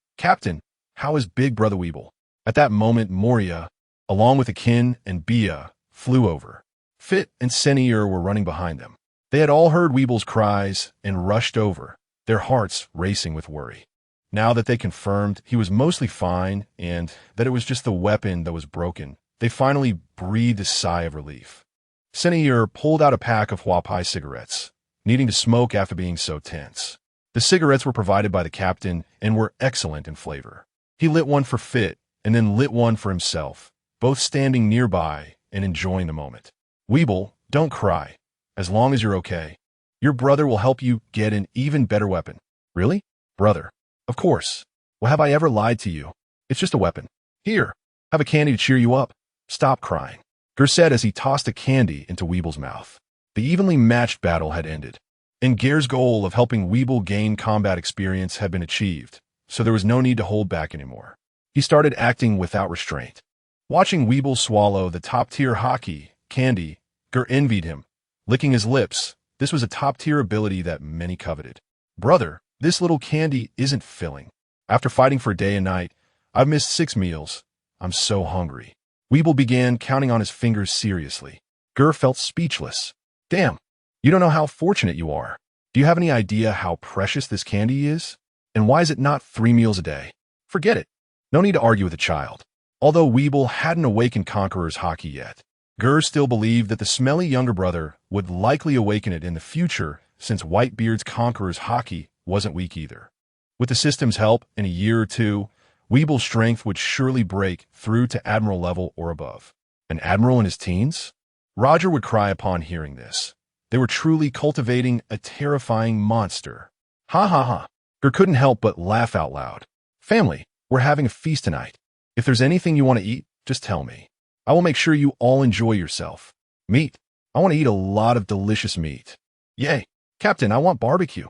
how is Big Brother Weeble?" At that moment, Moria, along with Akin and Bia, flew over. Fit and Senior were running behind them. They had all heard Weeble's cries and rushed over, their hearts racing with worry. Now that they confirmed he was mostly fine and that it was just the weapon that was broken, they finally breathed a sigh of relief. Senior pulled out a pack of Huapai cigarettes, needing to smoke after being so tense. The cigarettes were provided by the captain and were excellent in flavor. He lit one for Fit and then lit one for himself, both standing nearby and enjoying the moment. "Weeble, don't cry. As long as you're okay. Your brother will help you get an even better weapon." "Really? Brother?" "Of course. Well, have I ever lied to you? It's just a weapon. Here, have a candy to cheer you up. Stop crying," Ger said as he tossed a candy into Weeble's mouth. The evenly matched battle had ended, and Ger's goal of helping Weeble gain combat experience had been achieved, so there was no need to hold back anymore. He started acting without restraint. Watching Weeble swallow the top-tier hockey candy, Ger envied him, licking his lips. This was a top-tier ability that many coveted. "Brother, this little candy isn't filling. After fighting for a day and night, I've missed 6 meals. I'm so hungry." Weeble began counting on his fingers seriously. Ger felt speechless. "Damn, you don't know how fortunate you are. Do you have any idea how precious this candy is? And why is it not 3 meals a day?" "Forget it. No need to argue with a child." Although Weeble hadn't awakened Conqueror's hockey yet, Ger still believed that the smelly younger brother would likely awaken it in the future, since Whitebeard's Conqueror's hockey wasn't weak either. With the system's help, in a year or two, Weeble's strength would surely break through to admiral level or above. An admiral in his teens? Roger would cry upon hearing this. They were truly cultivating a terrifying monster. Ha ha ha. Ger couldn't help but laugh out loud. "Family, we're having a feast tonight. If there's anything you want to eat, just tell me. I will make sure you all enjoy yourself. Meat. I want to eat a lot of delicious meat." "Yay. Captain, I want barbecue."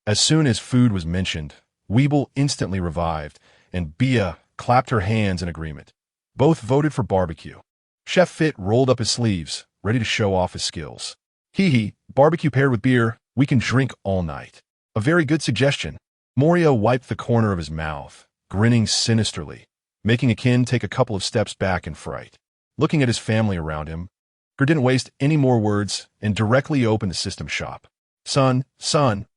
As soon as food was mentioned, Weeble instantly revived, and Bia clapped her hands in agreement. Both voted for barbecue. Chef Fit rolled up his sleeves, ready to show off his skills. "Hee, barbecue paired with beer, we can drink all night." "A very good suggestion." Moria wiped the corner of his mouth, grinning sinisterly, making Akin take a couple of steps back in fright. Looking at his family around him, Ger didn't waste any more words and directly opened the system shop. Son,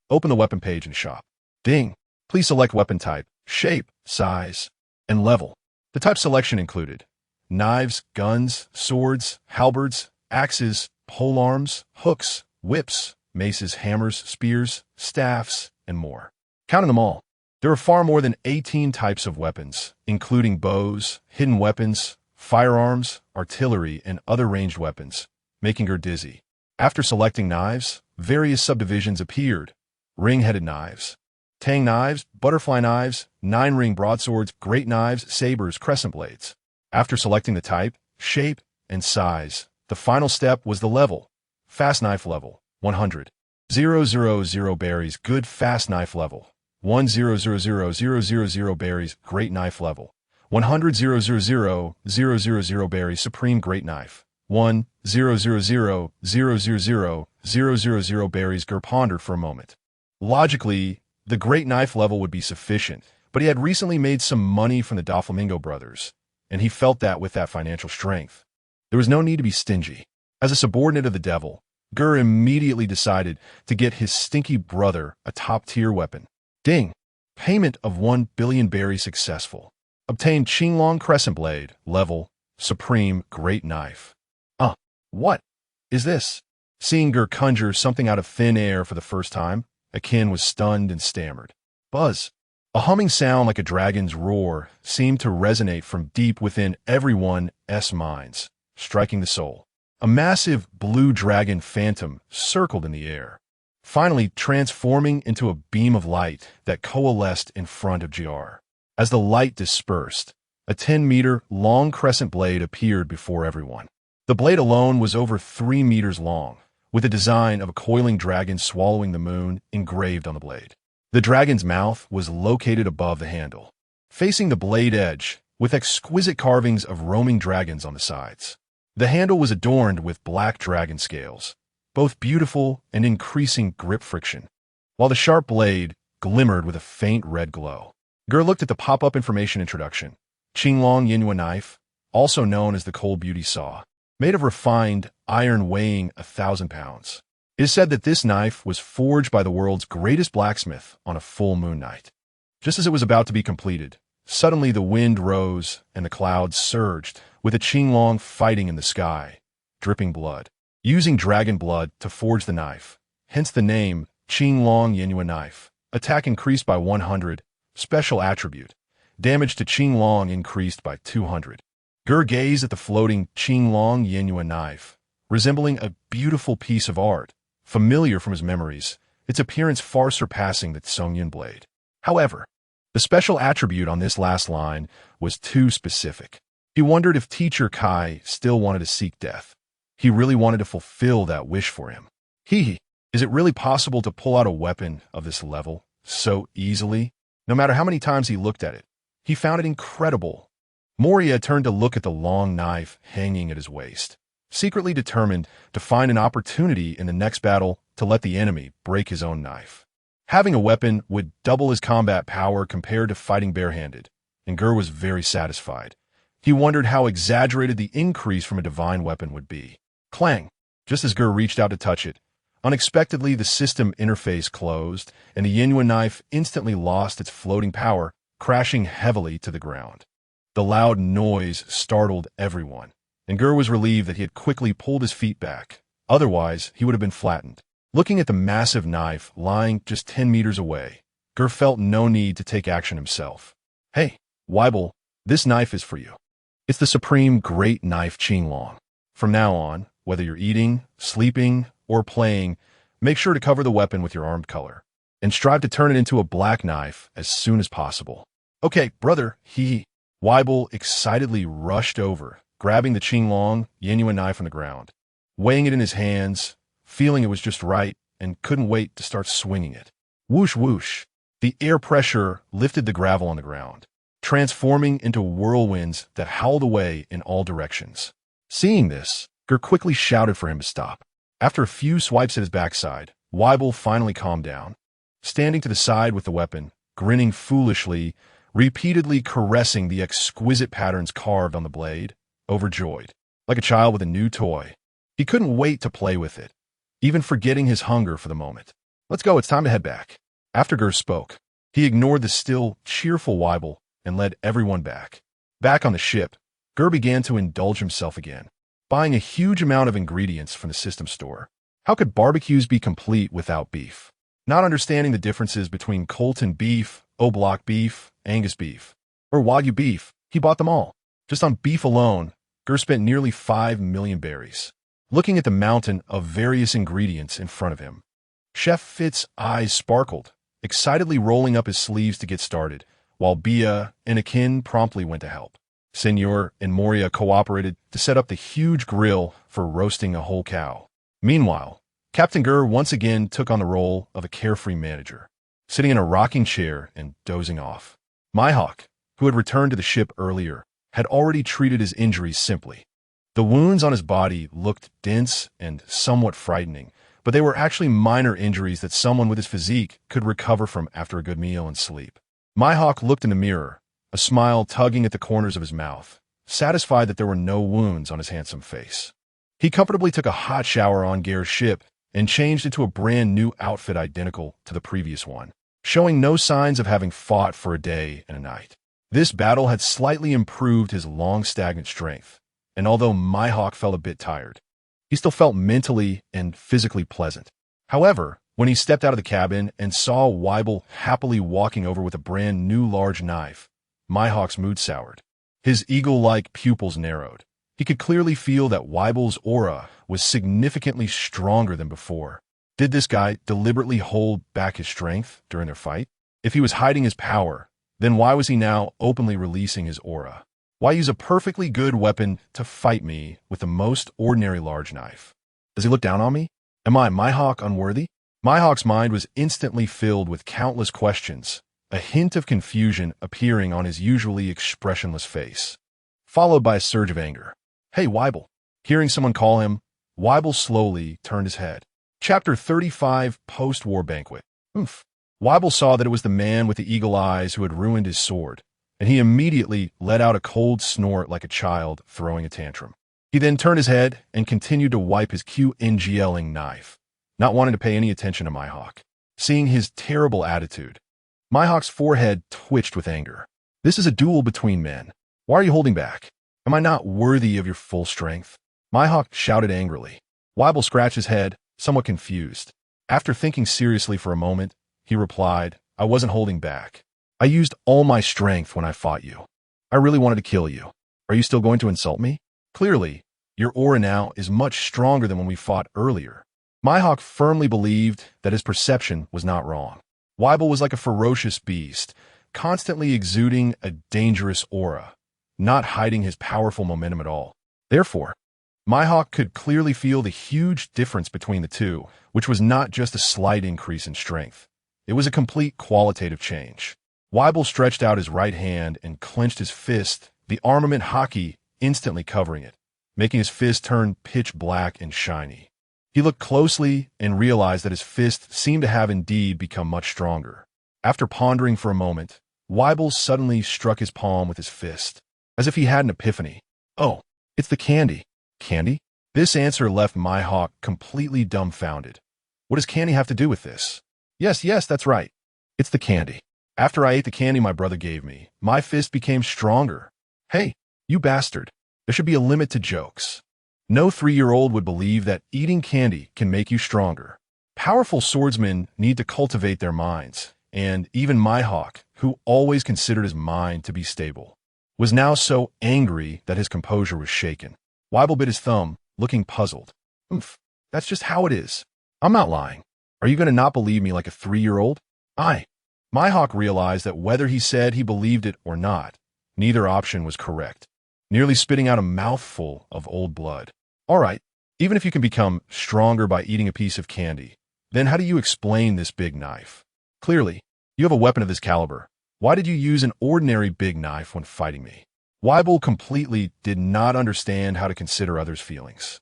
open the weapon page in shop." Ding. Please select weapon type, shape, size, and level. The type selection included knives, guns, swords, halberds, axes, polearms, hooks, whips, maces, hammers, spears, staffs, and more. Counting them all, there are far more than 18 types of weapons, including bows, hidden weapons, firearms, artillery, and other ranged weapons, making her dizzy. After selecting knives, various subdivisions appeared: ring-headed knives, tang knives, butterfly knives, nine-ring broadswords, great knives, sabers, crescent blades. After selecting the type, shape, and size, the final step was the level. Fast knife level, 100. 000 berries, good fast knife level. 100,000 berries, great knife level. 100,000 berries, supreme great knife. 100,000 berries. Ger pondered for a moment. Logically, the great knife level would be sufficient, but he had recently made some money from the Doflamingo brothers, and he felt that with that financial strength, there was no need to be stingy. As a subordinate of the devil, Ger immediately decided to get his stinky brother a top-tier weapon. Ding! Payment of 1 billion berries successful. Obtained Qinglong Crescent Blade, level, supreme, great knife. What is this? Seeing Ger conjure something out of thin air for the first time, Akin was stunned and stammered. Buzz! A humming sound like a dragon's roar seemed to resonate from deep within everyone's minds, striking the soul. A massive blue dragon phantom circled in the air, finally transforming into a beam of light that coalesced in front of Ger. As the light dispersed, a 10-meter-long crescent blade appeared before everyone. The blade alone was over 3 meters long, with the design of a coiling dragon swallowing the moon engraved on the blade. The dragon's mouth was located above the handle, facing the blade edge, with exquisite carvings of roaming dragons on the sides. The handle was adorned with black dragon scales, both beautiful and increasing grip friction, while the sharp blade glimmered with a faint red glow. Ger looked at the pop-up information introduction. Qinglong Yinyuan knife, also known as the Cold Beauty Saw, made of refined iron weighing 1,000 pounds. It is said that this knife was forged by the world's greatest blacksmith on a full moon night. Just as it was about to be completed, suddenly the wind rose and the clouds surged, with a Qinglong fighting in the sky, dripping blood. Using dragon blood to forge the knife, hence the name Qinglong Yinyuan knife. Attack increased by 100, special attribute. Damage to Qinglong increased by 200. Ger gazed at the floating Qinglong Yinyuan knife, resembling a beautiful piece of art, familiar from his memories, its appearance far surpassing the Tsongyun blade. However, the special attribute on this last line was too specific. He wondered if Teacher Kai still wanted to seek death. He really wanted to fulfill that wish for him. Is it really possible to pull out a weapon of this level so easily? No matter how many times he looked at it, he found it incredible. Moria turned to look at the long knife hanging at his waist, secretly determined to find an opportunity in the next battle to let the enemy break his own knife. Having a weapon would double his combat power compared to fighting barehanded, and Ger was very satisfied. He wondered how exaggerated the increase from a divine weapon would be. Clang! Just as Ger reached out to touch it, unexpectedly the system interface closed, and the Yinyuan knife instantly lost its floating power, crashing heavily to the ground. The loud noise startled everyone, and Ger was relieved that he had quickly pulled his feet back. Otherwise, he would have been flattened. Looking at the massive knife lying just 10 meters away, Ger felt no need to take action himself. Hey, Weibel, this knife is for you. It's the supreme great knife Qinglong. From now on, whether you're eating, sleeping, or playing, make sure to cover the weapon with your armed color, and strive to turn it into a black knife as soon as possible. Okay, brother, Weibel excitedly rushed over, grabbing the Qinglong Yinyuan knife on the ground, weighing it in his hands, feeling it was just right, and couldn't wait to start swinging it. Whoosh whoosh! The air pressure lifted the gravel on the ground, transforming into whirlwinds that howled away in all directions. Seeing this, Ger quickly shouted for him to stop. After a few swipes at his backside, Weibel finally calmed down, standing to the side with the weapon, grinning foolishly, repeatedly caressing the exquisite patterns carved on the blade, overjoyed, like a child with a new toy. He couldn't wait to play with it, even forgetting his hunger for the moment. Let's go, it's time to head back. After Ger spoke, He ignored the still, cheerful Weibel and led everyone back. Back on the ship, Ger began to indulge himself again, buying a huge amount of ingredients from the system store. How could barbecues be complete without beef? Not understanding the differences between Colton beef, Oblock beef, Angus beef, or Wagyu beef, he bought them all. Just on beef alone, Ger spent nearly 5 million berries. Looking at the mountain of various ingredients in front of him, Chef Fitz's eyes sparkled, excitedly rolling up his sleeves to get started, while Bia and Akin promptly went to help. Senor and Moria cooperated to set up the huge grill for roasting a whole cow. Meanwhile, Captain Ger once again took on the role of a carefree manager, sitting in a rocking chair and dozing off. Myhawk, who had returned to the ship earlier, had already treated his injuries simply. The wounds on his body looked dense and somewhat frightening, but they were actually minor injuries that someone with his physique could recover from after a good meal and sleep. Myhawk looked in the mirror, a smile tugging at the corners of his mouth, satisfied that there were no wounds on his handsome face. He comfortably took a hot shower on Ger's ship and changed into a brand new outfit identical to the previous one, showing no signs of having fought for a day and a night. This battle had slightly improved his long stagnant strength, and although Myhawk felt a bit tired, he still felt mentally and physically pleasant. However, when he stepped out of the cabin and saw Weibel happily walking over with a brand new large knife, Myhawk's mood soured. His eagle-like pupils narrowed. He could clearly feel that Weibel's aura was significantly stronger than before. Did this guy deliberately hold back his strength during their fight? If he was hiding his power, then why was he now openly releasing his aura? Why use a perfectly good weapon to fight me with the most ordinary large knife? Does he look down on me? Am I, Myhawk, unworthy? Myhawk's mind was instantly filled with countless questions, a hint of confusion appearing on his usually expressionless face, followed by a surge of anger. Hey, Weibel. Hearing someone call him, Weibel slowly turned his head. Chapter 35, Post-War Banquet. Oof. Weibel saw that it was the man with the eagle eyes who had ruined his sword, and he immediately let out a cold snort like a child throwing a tantrum. He then turned his head and continued to wipe his QNGLing knife, not wanting to pay any attention to Myhawk. Seeing his terrible attitude, Myhawk's forehead twitched with anger. This is a duel between men. Why are you holding back? Am I not worthy of your full strength? Myhawk shouted angrily. Weibel scratched his head, somewhat confused. After thinking seriously for a moment, he replied, I wasn't holding back. I used all my strength when I fought you. I really wanted to kill you. Are you still going to insult me? Clearly, your aura now is much stronger than when we fought earlier. Myhawk firmly believed that his perception was not wrong. Weibel was like a ferocious beast, constantly exuding a dangerous aura, not hiding his powerful momentum at all. Therefore, Myhawk could clearly feel the huge difference between the two, which was not just a slight increase in strength. It was a complete qualitative change. Weibel stretched out his right hand and clenched his fist, the armament hockey instantly covering it, making his fist turn pitch black and shiny. He looked closely and realized that his fist seemed to have indeed become much stronger. After pondering for a moment, Weibel suddenly struck his palm with his fist, as if he had an epiphany. Oh, it's the candy. Candy? This answer left Myhawk completely dumbfounded. What does candy have to do with this? Yes, that's right. It's the candy. After I ate the candy my brother gave me, my fist became stronger. Hey, you bastard. There should be a limit to jokes. No 3-year-old would believe that eating candy can make you stronger. Powerful swordsmen need to cultivate their minds, and even Myhawk, who always considered his mind to be stable, was now so angry that his composure was shaken. Weibel bit his thumb, looking puzzled. That's just how it is. I'm not lying. Are you going to not believe me like a 3-year-old? Myhawk realized that whether he said he believed it or not, neither option was correct, nearly spitting out a mouthful of old blood. All right, even if you can become stronger by eating a piece of candy, then how do you explain this big knife? Clearly, you have a weapon of this caliber. Why did you use an ordinary big knife when fighting me? Weibel completely did not understand how to consider others' feelings.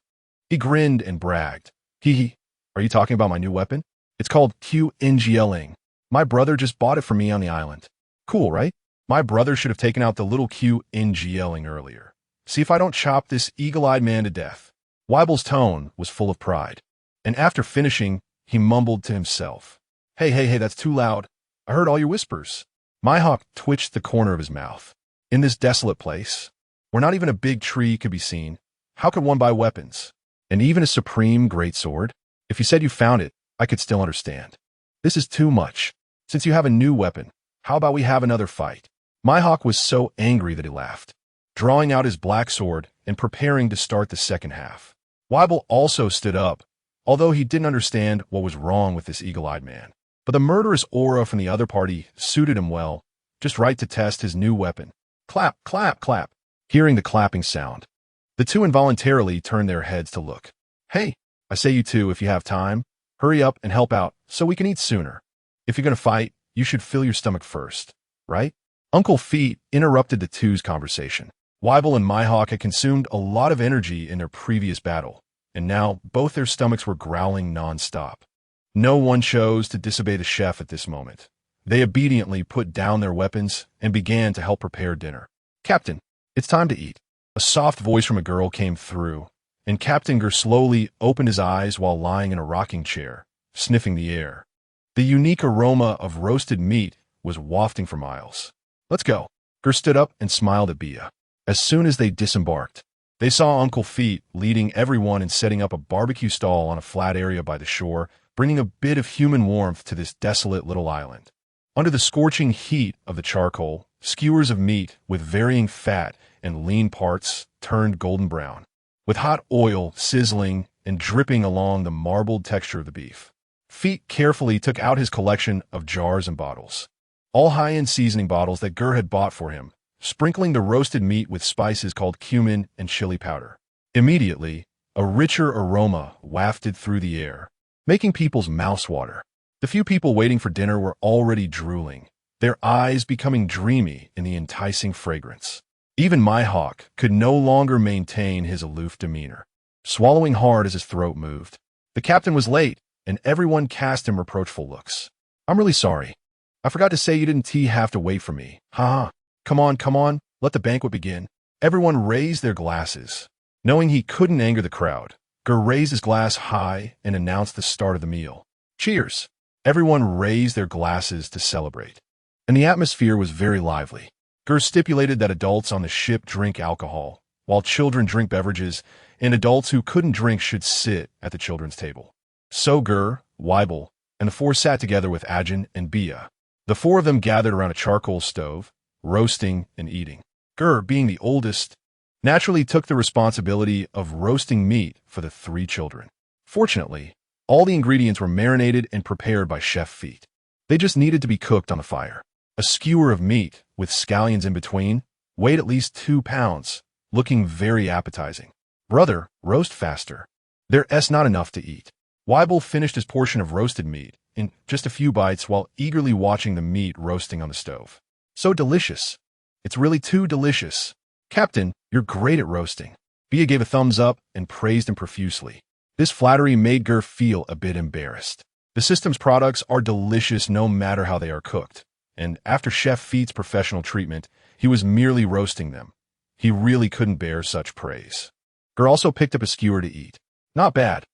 He grinned and bragged. Are you talking about my new weapon? It's called QNGLing. My brother just bought it for me on the island. Cool, right? My brother should have taken out the little QNGLing earlier. See if I don't chop this eagle-eyed man to death. Weibel's tone was full of pride, and after finishing, he mumbled to himself. Hey, that's too loud. I heard all your whispers. Myhawk twitched the corner of his mouth. In this desolate place, where not even a big tree could be seen, how could one buy weapons? And even a supreme great sword? If you said you found it, I could still understand. This is too much. Since you have a new weapon, how about we have another fight? Myhawk was so angry that he laughed, drawing out his black sword and preparing to start the second half. Weibel also stood up, although he didn't understand what was wrong with this eagle-eyed man. But the murderous aura from the other party suited him well, just right to test his new weapon. Clap, clap, clap. Hearing the clapping sound, the two involuntarily turned their heads to look. Hey, I say you two, if you have time, hurry up and help out so we can eat sooner. If you're going to fight, you should fill your stomach first, right? Uncle Feet interrupted the two's conversation. Weibel and Myhawk had consumed a lot of energy in their previous battle, and now both their stomachs were growling non-stop. No one chose to disobey the chef at this moment. They obediently put down their weapons and began to help prepare dinner. Captain, it's time to eat. A soft voice from a girl came through, and Captain Ger slowly opened his eyes while lying in a rocking chair, sniffing the air. The unique aroma of roasted meat was wafting for miles. Let's go. Ger stood up and smiled at Bia. As soon as they disembarked, they saw Uncle Feet leading everyone and setting up a barbecue stall on a flat area by the shore, bringing a bit of human warmth to this desolate little island. Under the scorching heat of the charcoal, skewers of meat with varying fat and lean parts turned golden brown, with hot oil sizzling and dripping along the marbled texture of the beef. Feet carefully took out his collection of jars and bottles, all high-end seasoning bottles that Ger had bought for him, sprinkling the roasted meat with spices called cumin and chili powder. Immediately, a richer aroma wafted through the air, making people's mouths water. The few people waiting for dinner were already drooling, their eyes becoming dreamy in the enticing fragrance. Even Myhawk could no longer maintain his aloof demeanor, swallowing hard as his throat moved. The captain was late, and everyone cast him reproachful looks. I'm really sorry. I forgot to say you didn't have to wait for me. Ha. Come on, let the banquet begin. Everyone raised their glasses. Knowing he couldn't anger the crowd, Ger raised his glass high and announced the start of the meal. Cheers! Everyone raised their glasses to celebrate, and the atmosphere was very lively. Ger stipulated that adults on the ship drink alcohol, while children drink beverages, and adults who couldn't drink should sit at the children's table. So Ger, Weibel, and the four sat together with Ajin and Bia. The four of them gathered around a charcoal stove, roasting and eating. Ger, being the oldest, naturally took the responsibility of roasting meat for the three children. Fortunately, all the ingredients were marinated and prepared by Chef Feet. They just needed to be cooked on the fire. A skewer of meat, with scallions in between, weighed at least 2 pounds, looking very appetizing. Brother, roast faster. There's not enough to eat. Weibel finished his portion of roasted meat in just a few bites while eagerly watching the meat roasting on the stove. So delicious. It's really too delicious. Captain, you're great at roasting. Bia gave a thumbs up and praised him profusely. This flattery made Ger feel a bit embarrassed. The system's products are delicious no matter how they are cooked, and after Chef Feet's professional treatment, he was merely roasting them. He really couldn't bear such praise. Ger also picked up a skewer to eat. Not bad.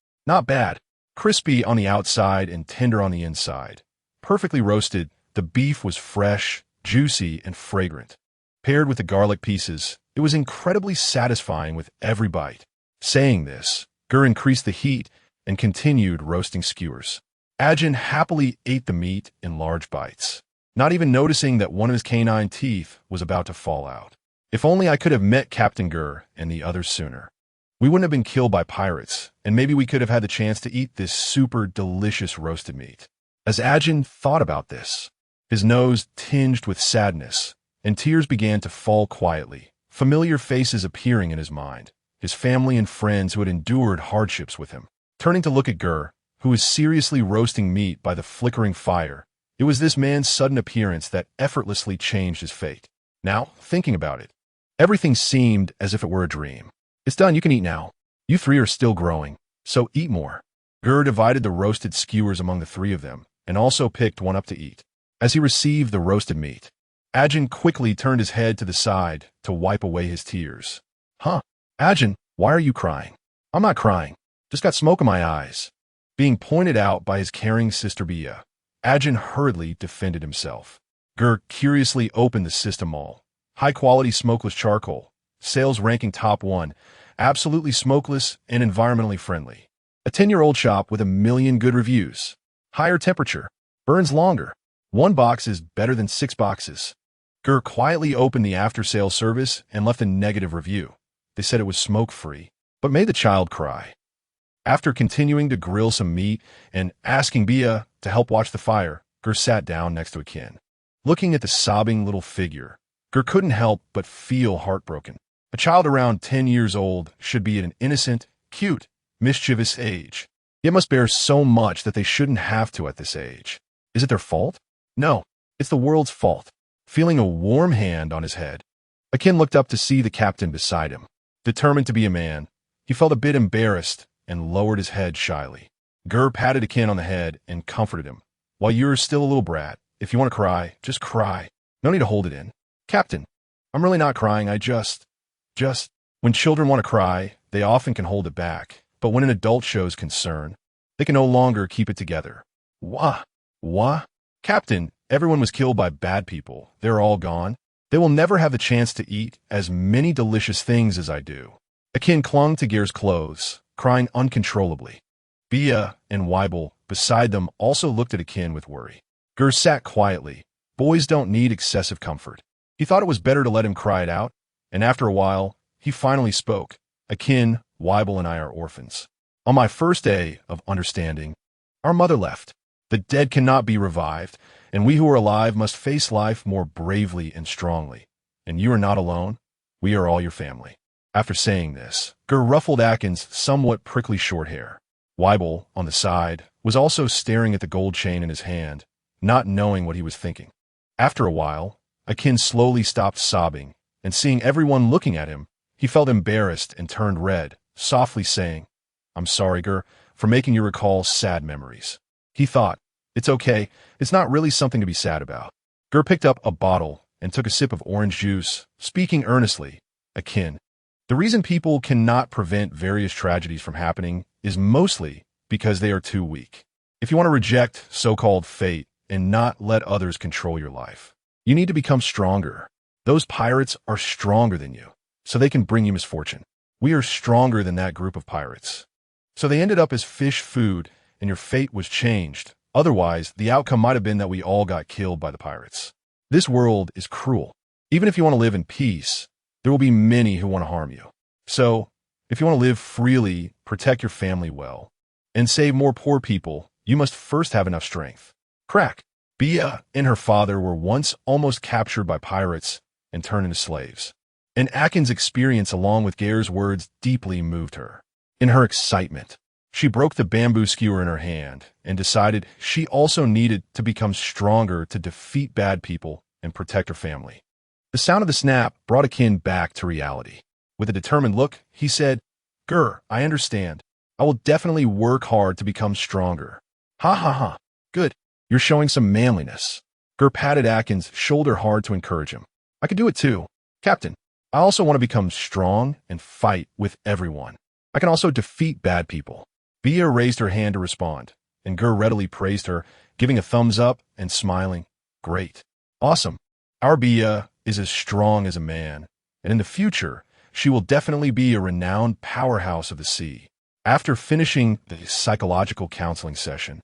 Crispy on the outside and tender on the inside. Perfectly roasted, the beef was fresh, juicy, and fragrant. Paired with the garlic pieces, it was incredibly satisfying with every bite. Saying this, Ger increased the heat and continued roasting skewers. Ajin happily ate the meat in large bites, not even noticing that one of his canine teeth was about to fall out. If only I could have met Captain Ger and the others sooner. We wouldn't have been killed by pirates, and maybe we could have had the chance to eat this super delicious roasted meat. As Ajin thought about this, his nose tinged with sadness, and tears began to fall quietly, familiar faces appearing in his mind, his family and friends who had endured hardships with him. Turning to look at Ger, who was seriously roasting meat by the flickering fire, it was this man's sudden appearance that effortlessly changed his fate. Now, thinking about it, everything seemed as if it were a dream. It's done, you can eat now. You three are still growing, so eat more. Ger divided the roasted skewers among the three of them, and also picked one up to eat. As he received the roasted meat, Ajin quickly turned his head to the side to wipe away his tears. Huh, Ajin, why are you crying? I'm not crying, just got smoke in my eyes. Being pointed out by his caring sister Bia, Ajin hurriedly defended himself. Ger curiously opened the system all. High-quality smokeless charcoal. Sales ranking top 1. Absolutely smokeless and environmentally friendly. A 10-year-old shop with 1,000,000 good reviews. Higher temperature. Burns longer. 1 box is better than 6 boxes. Ger quietly opened the after-sales service and left a negative review. They said it was smoke-free, but made the child cry. After continuing to grill some meat and asking Bia to help watch the fire, Ger sat down next to Akin. Looking at the sobbing little figure, Ger couldn't help but feel heartbroken. A child around 10 years old should be at an innocent, cute, mischievous age. Yet must bear so much that they shouldn't have to at this age. Is it their fault? No, it's the world's fault. Feeling a warm hand on his head, Akin looked up to see the captain beside him. Determined to be a man, he felt a bit embarrassed and lowered his head shyly. Ger patted Akin on the head and comforted him. While you're still a little brat, if you want to cry, just cry. No need to hold it in. Captain, I'm really not crying, I just... When children want to cry, they often can hold it back. But when an adult shows concern, they can no longer keep it together. Wah? Captain, everyone was killed by bad people. They're all gone. They will never have the chance to eat as many delicious things as I do. Akin clung to Ger's clothes, crying uncontrollably. Bia and Weibel beside them also looked at Akin with worry. Ger sat quietly. Boys don't need excessive comfort. He thought it was better to let him cry it out, and after a while, he finally spoke. Akin, Weibel and I are orphans. On my first day of understanding, our mother left. The dead cannot be revived, and we who are alive must face life more bravely and strongly. And you are not alone. We are all your family. After saying this, Ger ruffled Akin's somewhat prickly short hair. Weibel, on the side, was also staring at the gold chain in his hand, not knowing what he was thinking. After a while, Akin slowly stopped sobbing, and seeing everyone looking at him, he felt embarrassed and turned red, softly saying, I'm sorry, Ger, for making you recall sad memories. He thought, it's okay, it's not really something to be sad about. Ger picked up a bottle and took a sip of orange juice, speaking earnestly. Akin, the reason people cannot prevent various tragedies from happening is mostly because they are too weak. If you want to reject so-called fate and not let others control your life, you need to become stronger. Those pirates are stronger than you, so they can bring you misfortune. We are stronger than that group of pirates. So they ended up as fish food, and your fate was changed. Otherwise, the outcome might have been that we all got killed by the pirates. This world is cruel. Even if you want to live in peace, there will be many who want to harm you. So, if you want to live freely, protect your family well, and save more poor people, you must first have enough strength. Crack. Bia and her father were once almost captured by pirates and turned into slaves. And Akin's experience along with Ger's words deeply moved her. In her excitement, she broke the bamboo skewer in her hand and decided she also needed to become stronger to defeat bad people and protect her family. The sound of the snap brought Akin back to reality. With a determined look, he said, Ger, I understand. I will definitely work hard to become stronger. Ha. Good. You're showing some manliness. Ger patted Akin's shoulder hard to encourage him. I could do it too. Captain, I also want to become strong and fight with everyone. I can also defeat bad people. Bia raised her hand to respond, and Ger readily praised her, giving a thumbs up and smiling. Great. Awesome. Our Bia is as strong as a man, and in the future, she will definitely be a renowned powerhouse of the sea. After finishing the psychological counseling session,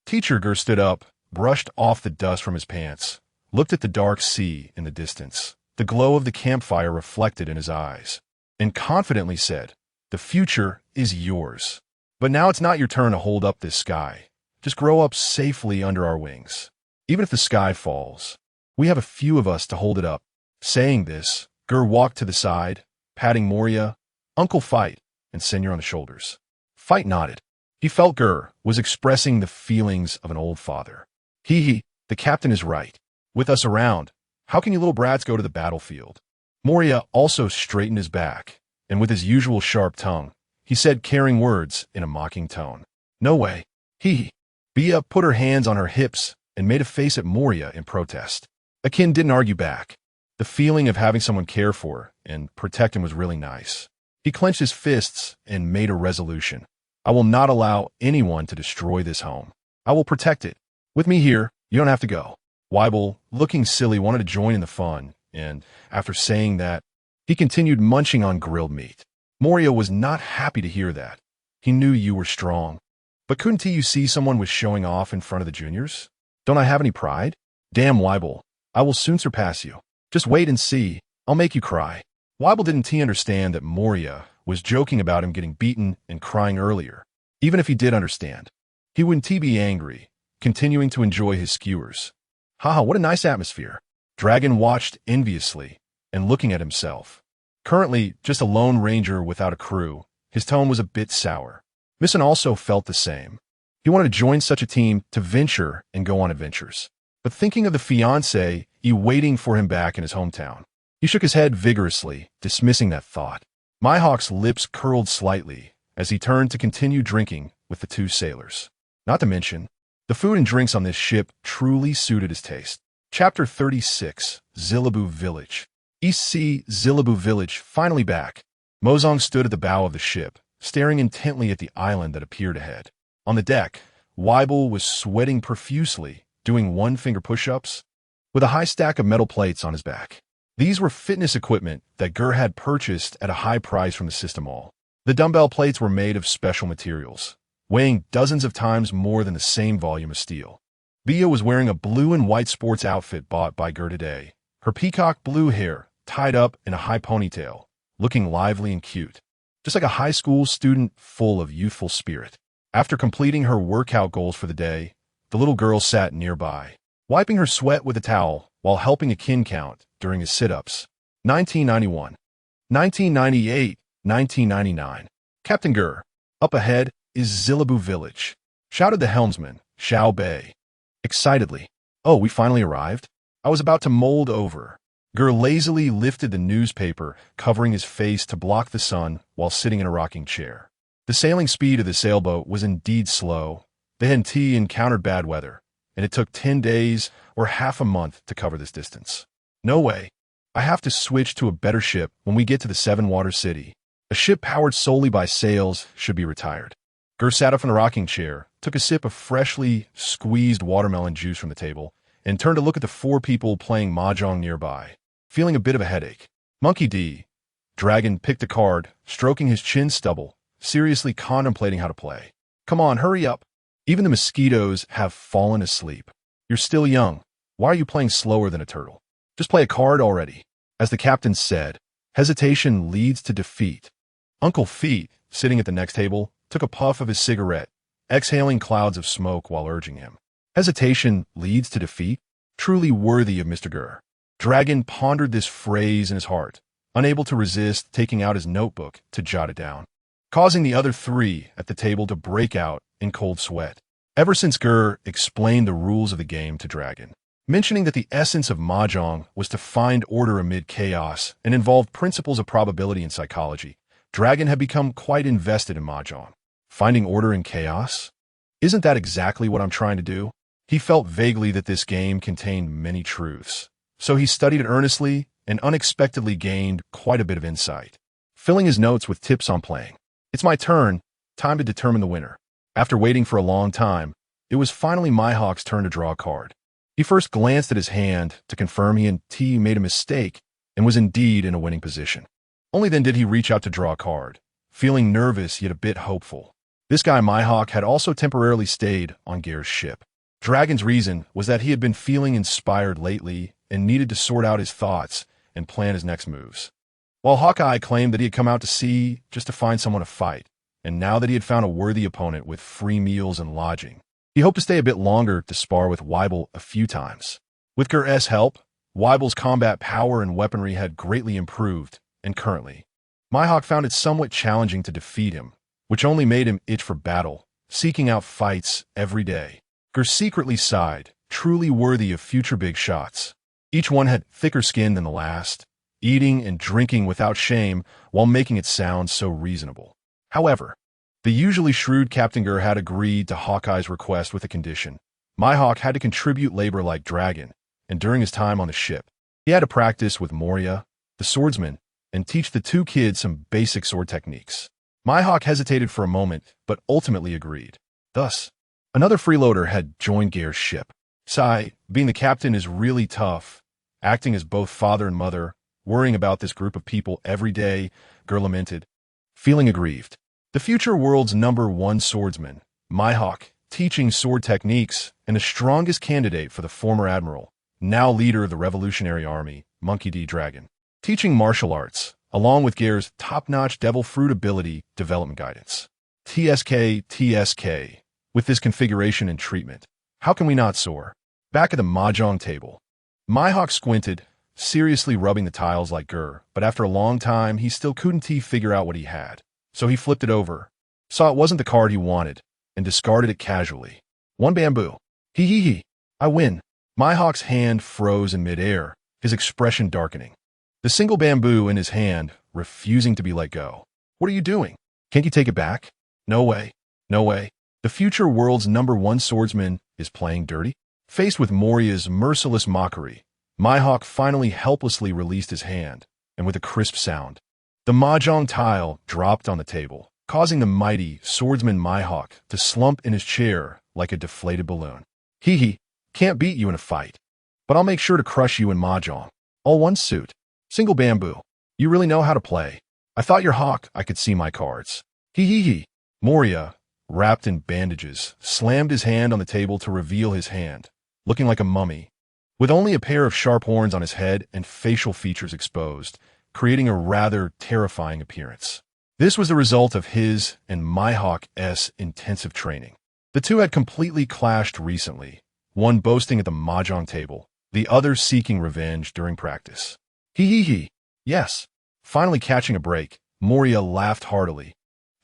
Teacher Ger stood up, brushed off the dust from his pants, looked at the dark sea in the distance, the glow of the campfire reflected in his eyes, and confidently said, The future is yours. But now it's not your turn to hold up this sky. Just grow up safely under our wings. Even if the sky falls, we have a few of us to hold it up. Saying this, Ger walked to the side, patting Moria, Uncle Fight, and Senior on the shoulders. Fight nodded. He felt Ger was expressing the feelings of an old father. The captain is right. With us around, how can you little brats go to the battlefield? Moria also straightened his back, and with his usual sharp tongue, he said caring words in a mocking tone. No way. Bia put her hands on her hips and made a face at Moria in protest. Akin didn't argue back. The feeling of having someone care for and protect him was really nice. He clenched his fists and made a resolution. I will not allow anyone to destroy this home. I will protect it. With me here, you don't have to go. Weibel, looking silly, wanted to join in the fun, and after saying that, he continued munching on grilled meat. Moria was not happy to hear that. He knew you were strong. But couldn't you see someone was showing off in front of the juniors? Don't I have any pride? Damn, Weibel, I will soon surpass you. Just wait and see. I'll make you cry. Weibel didn't understand that Moria was joking about him getting beaten and crying earlier. Even if he did understand, he wouldn't be angry, continuing to enjoy his skewers. Haha, what a nice atmosphere. Dragon watched enviously and looking at himself. Currently, just a lone ranger without a crew, his tone was a bit sour. Misson also felt the same. He wanted to join such a team to venture and go on adventures. But thinking of the fiancé waiting for him back in his hometown, he shook his head vigorously, dismissing that thought. Mihawk's lips curled slightly as he turned to continue drinking with the two sailors. Not to mention, the food and drinks on this ship truly suited his taste. Chapter 36, Zillaboo Village. East Sea Zillaboo Village, finally back. Mozong stood at the bow of the ship, staring intently at the island that appeared ahead. On the deck, Weibel was sweating profusely, doing one-finger push-ups, with a high stack of metal plates on his back. These were fitness equipment that Ger had purchased at a high price from the system mall. The dumbbell plates were made of special materials, weighing dozens of times more than the same volume of steel. Bia was wearing a blue and white sports outfit bought by Ger today, her peacock blue hair tied up in a high ponytail, looking lively and cute, just like a high school student full of youthful spirit. After completing her workout goals for the day, the little girl sat nearby, wiping her sweat with a towel while helping a kin count during his sit-ups. 1991, 1998, 1999. Captain Ger, up ahead is Zillaboo Village, shouted the helmsman, Xiao Bei, excitedly. Oh, we finally arrived? I was about to mold over. Ger lazily lifted the newspaper, covering his face to block the sun while sitting in a rocking chair. The sailing speed of the sailboat was indeed slow. They had encountered bad weather, and it took 10 days or half a month to cover this distance. No way. I have to switch to a better ship when we get to the Seven-Water City. A ship powered solely by sails should be retired. Ger sat up in the rocking chair, took a sip of freshly squeezed watermelon juice from the table, and turned to look at the four people playing mahjong nearby, feeling a bit of a headache. Monkey D. Dragon picked a card, stroking his chin stubble, seriously contemplating how to play. Come on, hurry up. Even the mosquitoes have fallen asleep. You're still young. Why are you playing slower than a turtle? Just play a card already. As the captain said, hesitation leads to defeat. Uncle Feet, sitting at the next table, took a puff of his cigarette, exhaling clouds of smoke while urging him. Hesitation leads to defeat? Truly worthy of Mr. Ger. Dragon pondered this phrase in his heart, unable to resist taking out his notebook to jot it down, causing the other three at the table to break out in cold sweat. Ever since Ger explained the rules of the game to Dragon, mentioning that the essence of mahjong was to find order amid chaos and involved principles of probability and psychology, Dragon had become quite invested in mahjong. Finding order in chaos? Isn't that exactly what I'm trying to do? He felt vaguely that this game contained many truths, so he studied it earnestly and unexpectedly gained quite a bit of insight, filling his notes with tips on playing. It's my turn, time to determine the winner. After waiting for a long time, it was finally Mihawk's turn to draw a card. He first glanced at his hand to confirm he and T made a mistake and was indeed in a winning position. Only then did he reach out to draw a card, feeling nervous yet a bit hopeful. This guy Mihawk had also temporarily stayed on Ger's ship. Dragon's reason was that he had been feeling inspired lately and needed to sort out his thoughts and plan his next moves. While Hawkeye claimed that he had come out to sea just to find someone to fight, and now that he had found a worthy opponent with free meals and lodging, he hoped to stay a bit longer to spar with Weibel a few times. With Ger's help, Weibel's combat power and weaponry had greatly improved, and currently, Mihawk found it somewhat challenging to defeat him, which only made him itch for battle, seeking out fights every day. Ger secretly sighed, truly worthy of future big shots. Each one had thicker skin than the last, eating and drinking without shame while making it sound so reasonable. However, the usually shrewd Captain Ger had agreed to Hawkeye's request with a condition. Mihawk had to contribute labor like Dragon, and during his time on the ship, he had to practice with Moria, the swordsman, and teach the two kids some basic sword techniques. Mihawk hesitated for a moment, but ultimately agreed. Thus, Another freeloader had joined Ger's ship. Sai, being the captain, is really tough, acting as both father and mother, worrying about this group of people every day, Ger lamented, feeling aggrieved. The future world's #1 swordsman, Mihawk, teaching sword techniques, and the strongest candidate for the former admiral, now leader of the Revolutionary Army, Monkey D. Dragon, teaching martial arts, along with Ger's top-notch devil fruit ability development guidance. TSK. With this configuration and treatment, how can we not soar? Back at the mahjong table, Mihawk squinted, seriously rubbing the tiles like Ger, but after a long time, he still couldn't figure out what he had. So he flipped it over, saw it wasn't the card he wanted, and discarded it casually. 1 bamboo. Hee. I win. Mihawk's hand froze in midair, his expression darkening. The single bamboo in his hand, refusing to be let go. What are you doing? Can't you take it back? No way. The future world's #1 swordsman is playing dirty? Faced with Moria's merciless mockery, Mihawk finally helplessly released his hand, and with a crisp sound, the mahjong tile dropped on the table, causing the mighty swordsman Mihawk to slump in his chair like a deflated balloon. Hee. Can't beat you in a fight, but I'll make sure to crush you in mahjong. All one suit. Single bamboo. You really know how to play. I thought you're Hawk. I could see my cards. Hee. Moria, wrapped in bandages, slammed his hand on the table to reveal his hand, looking like a mummy, with only a pair of sharp horns on his head and facial features exposed, creating a rather terrifying appearance. This was the result of his and Mihawk's intensive training. The two had completely clashed recently, one boasting at the mahjong table, the other seeking revenge during practice. Hee. Yes. Finally catching a break, Moria laughed heartily,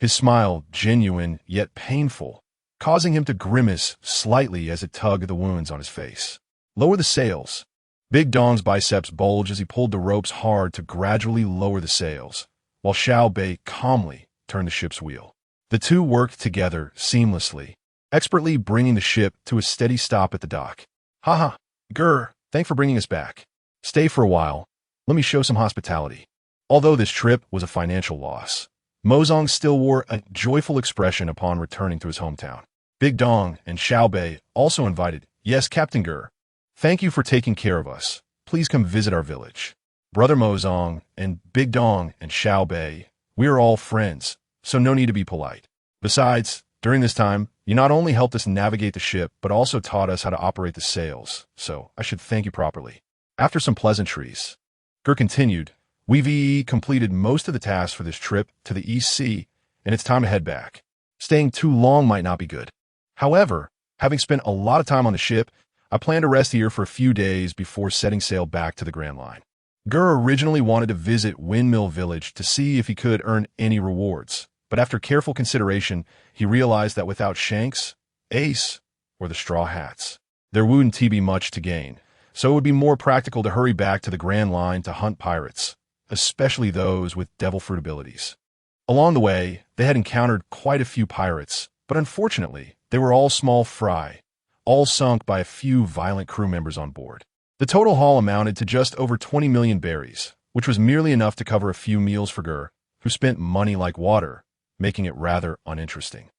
his smile genuine yet painful, causing him to grimace slightly as it tugged the wounds on his face. Lower the sails. Big Dong's biceps bulged as he pulled the ropes hard to gradually lower the sails, while Xiao Bei calmly turned the ship's wheel. The two worked together seamlessly, expertly bringing the ship to a steady stop at the dock. Haha, Ger, thanks for bringing us back. Stay for a while. Let me show some hospitality. Although this trip was a financial loss, Mozong still wore a joyful expression upon returning to his hometown. Big Dong and Xiao Bei also invited, yes, Captain Ger. Thank you for taking care of us. Please come visit our village. Brother Mozong and Big Dong and Xiao Bei, we are all friends, so no need to be polite. Besides, during this time, you not only helped us navigate the ship, but also taught us how to operate the sails, so I should thank you properly. After some pleasantries, Ger continued, we've completed most of the tasks for this trip to the East Sea, and it's time to head back. Staying too long might not be good. However, having spent a lot of time on the ship, I plan to rest here for a few days before setting sail back to the Grand Line. Ger originally wanted to visit Windmill Village to see if he could earn any rewards, but after careful consideration, he realized that without Shanks, Ace, or the Straw Hats, there wouldn't be much to gain, so it would be more practical to hurry back to the Grand Line to hunt pirates, especially those with devil fruit abilities. Along the way, they had encountered quite a few pirates, but unfortunately, they were all small fry, all sunk by a few violent crew members on board. The total haul amounted to just over 20 million berries, which was merely enough to cover a few meals for Ger, who spent money like water, making it rather uninteresting.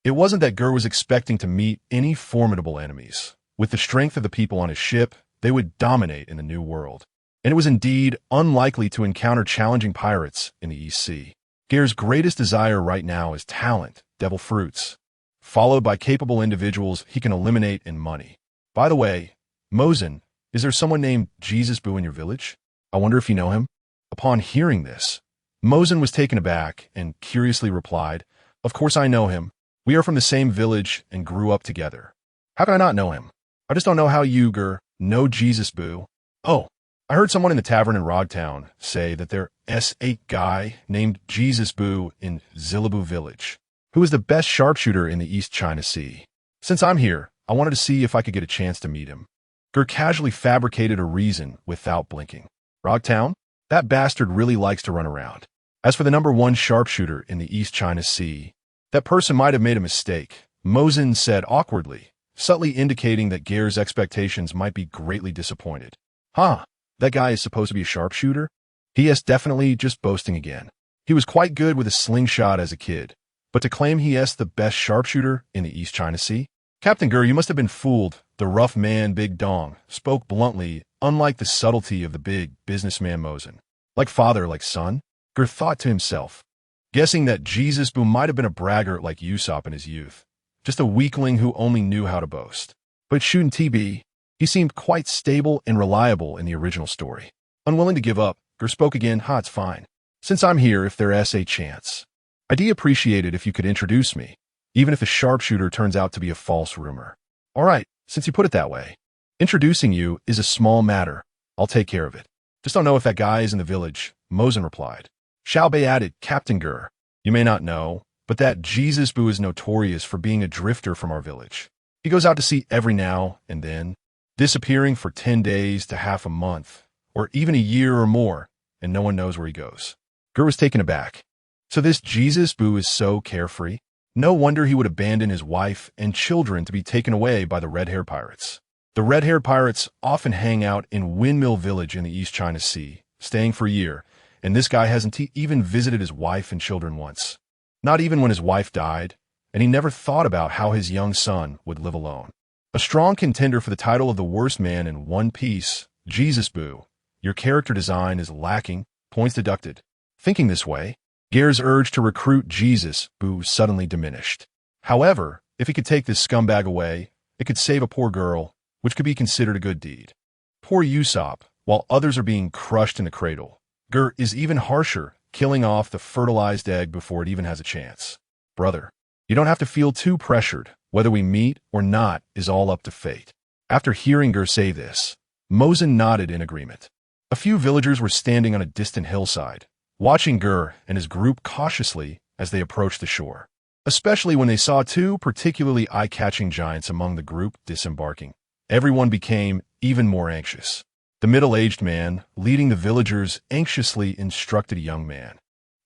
It wasn't that Ger was expecting to meet any formidable enemies. With the strength of the people on his ship, they would dominate in the New World, and it was indeed unlikely to encounter challenging pirates in the East Sea. Ger's greatest desire right now is talent, devil fruits, followed by capable individuals he can eliminate in money. By the way, Mozen, is there someone named Jesus Boo in your village? I wonder if you know him? Upon hearing this, Mozen was taken aback and curiously replied, of course I know him. We are from the same village and grew up together. How can I not know him? I just don't know how you, Ger, know Jesus Boo. Oh, I heard someone in the tavern in Rogtown say that there's a guy named Jesus Boo in Zillabu Village, who is the best sharpshooter in the East China Sea. Since I'm here, I wanted to see if I could get a chance to meet him. Ger casually fabricated a reason without blinking. Rogtown? That bastard really likes to run around. As for the #1 sharpshooter in the East China Sea, that person might have made a mistake, Mozen said awkwardly, subtly indicating that Ger's expectations might be greatly disappointed. Huh, that guy is supposed to be a sharpshooter? He is definitely just boasting again. He was quite good with a slingshot as a kid, but to claim he is the best sharpshooter in the East China Sea? Captain Ger, you must have been fooled. The rough man, Big Dong, spoke bluntly, unlike the subtlety of the big businessman Mosen. Like father, like son? Ger thought to himself, guessing that Jesus Boo might have been a braggart like Usopp in his youth, just a weakling who only knew how to boast. But shouldn't he be? He seemed quite stable and reliable in the original story. Unwilling to give up, Ger spoke again. It's fine. Since I'm here, if there's a chance, I'd appreciate it if you could introduce me, even if the sharpshooter turns out to be a false rumor. All right, since you put it that way. Introducing you is a small matter. I'll take care of it. Just don't know if that guy is in the village, Mosen replied. Xiao Bei added, Captain Ger, you may not know, but that Jesus Boo is notorious for being a drifter from our village. He goes out to sea every now and then, disappearing for 10 days to half a month, or even a year or more, and no one knows where he goes. Ger was taken aback. So this Jesus Boo is so carefree? No wonder he would abandon his wife and children to be taken away by the red-haired pirates. The red-haired pirates often hang out in Windmill Village in the East China Sea, staying for a year, and this guy hasn't even visited his wife and children once. Not even when his wife died, and he never thought about how his young son would live alone. A strong contender for the title of the worst man in One Piece, Jesus Boo. Your character design is lacking, points deducted. Thinking this way, Ger's urge to recruit Jesus Boo suddenly diminished. However, if he could take this scumbag away, it could save a poor girl, which could be considered a good deed. Poor Usopp, while others are being crushed in the cradle. Ger is even harsher, killing off the fertilized egg before it even has a chance. Brother, you don't have to feel too pressured. Whether we meet or not is all up to fate. After hearing Ger say this, Mosen nodded in agreement. A few villagers were standing on a distant hillside, watching Ger and his group cautiously as they approached the shore, especially when they saw two particularly eye-catching giants among the group disembarking. Everyone became even more anxious. The middle-aged man, leading the villagers, anxiously instructed a young man,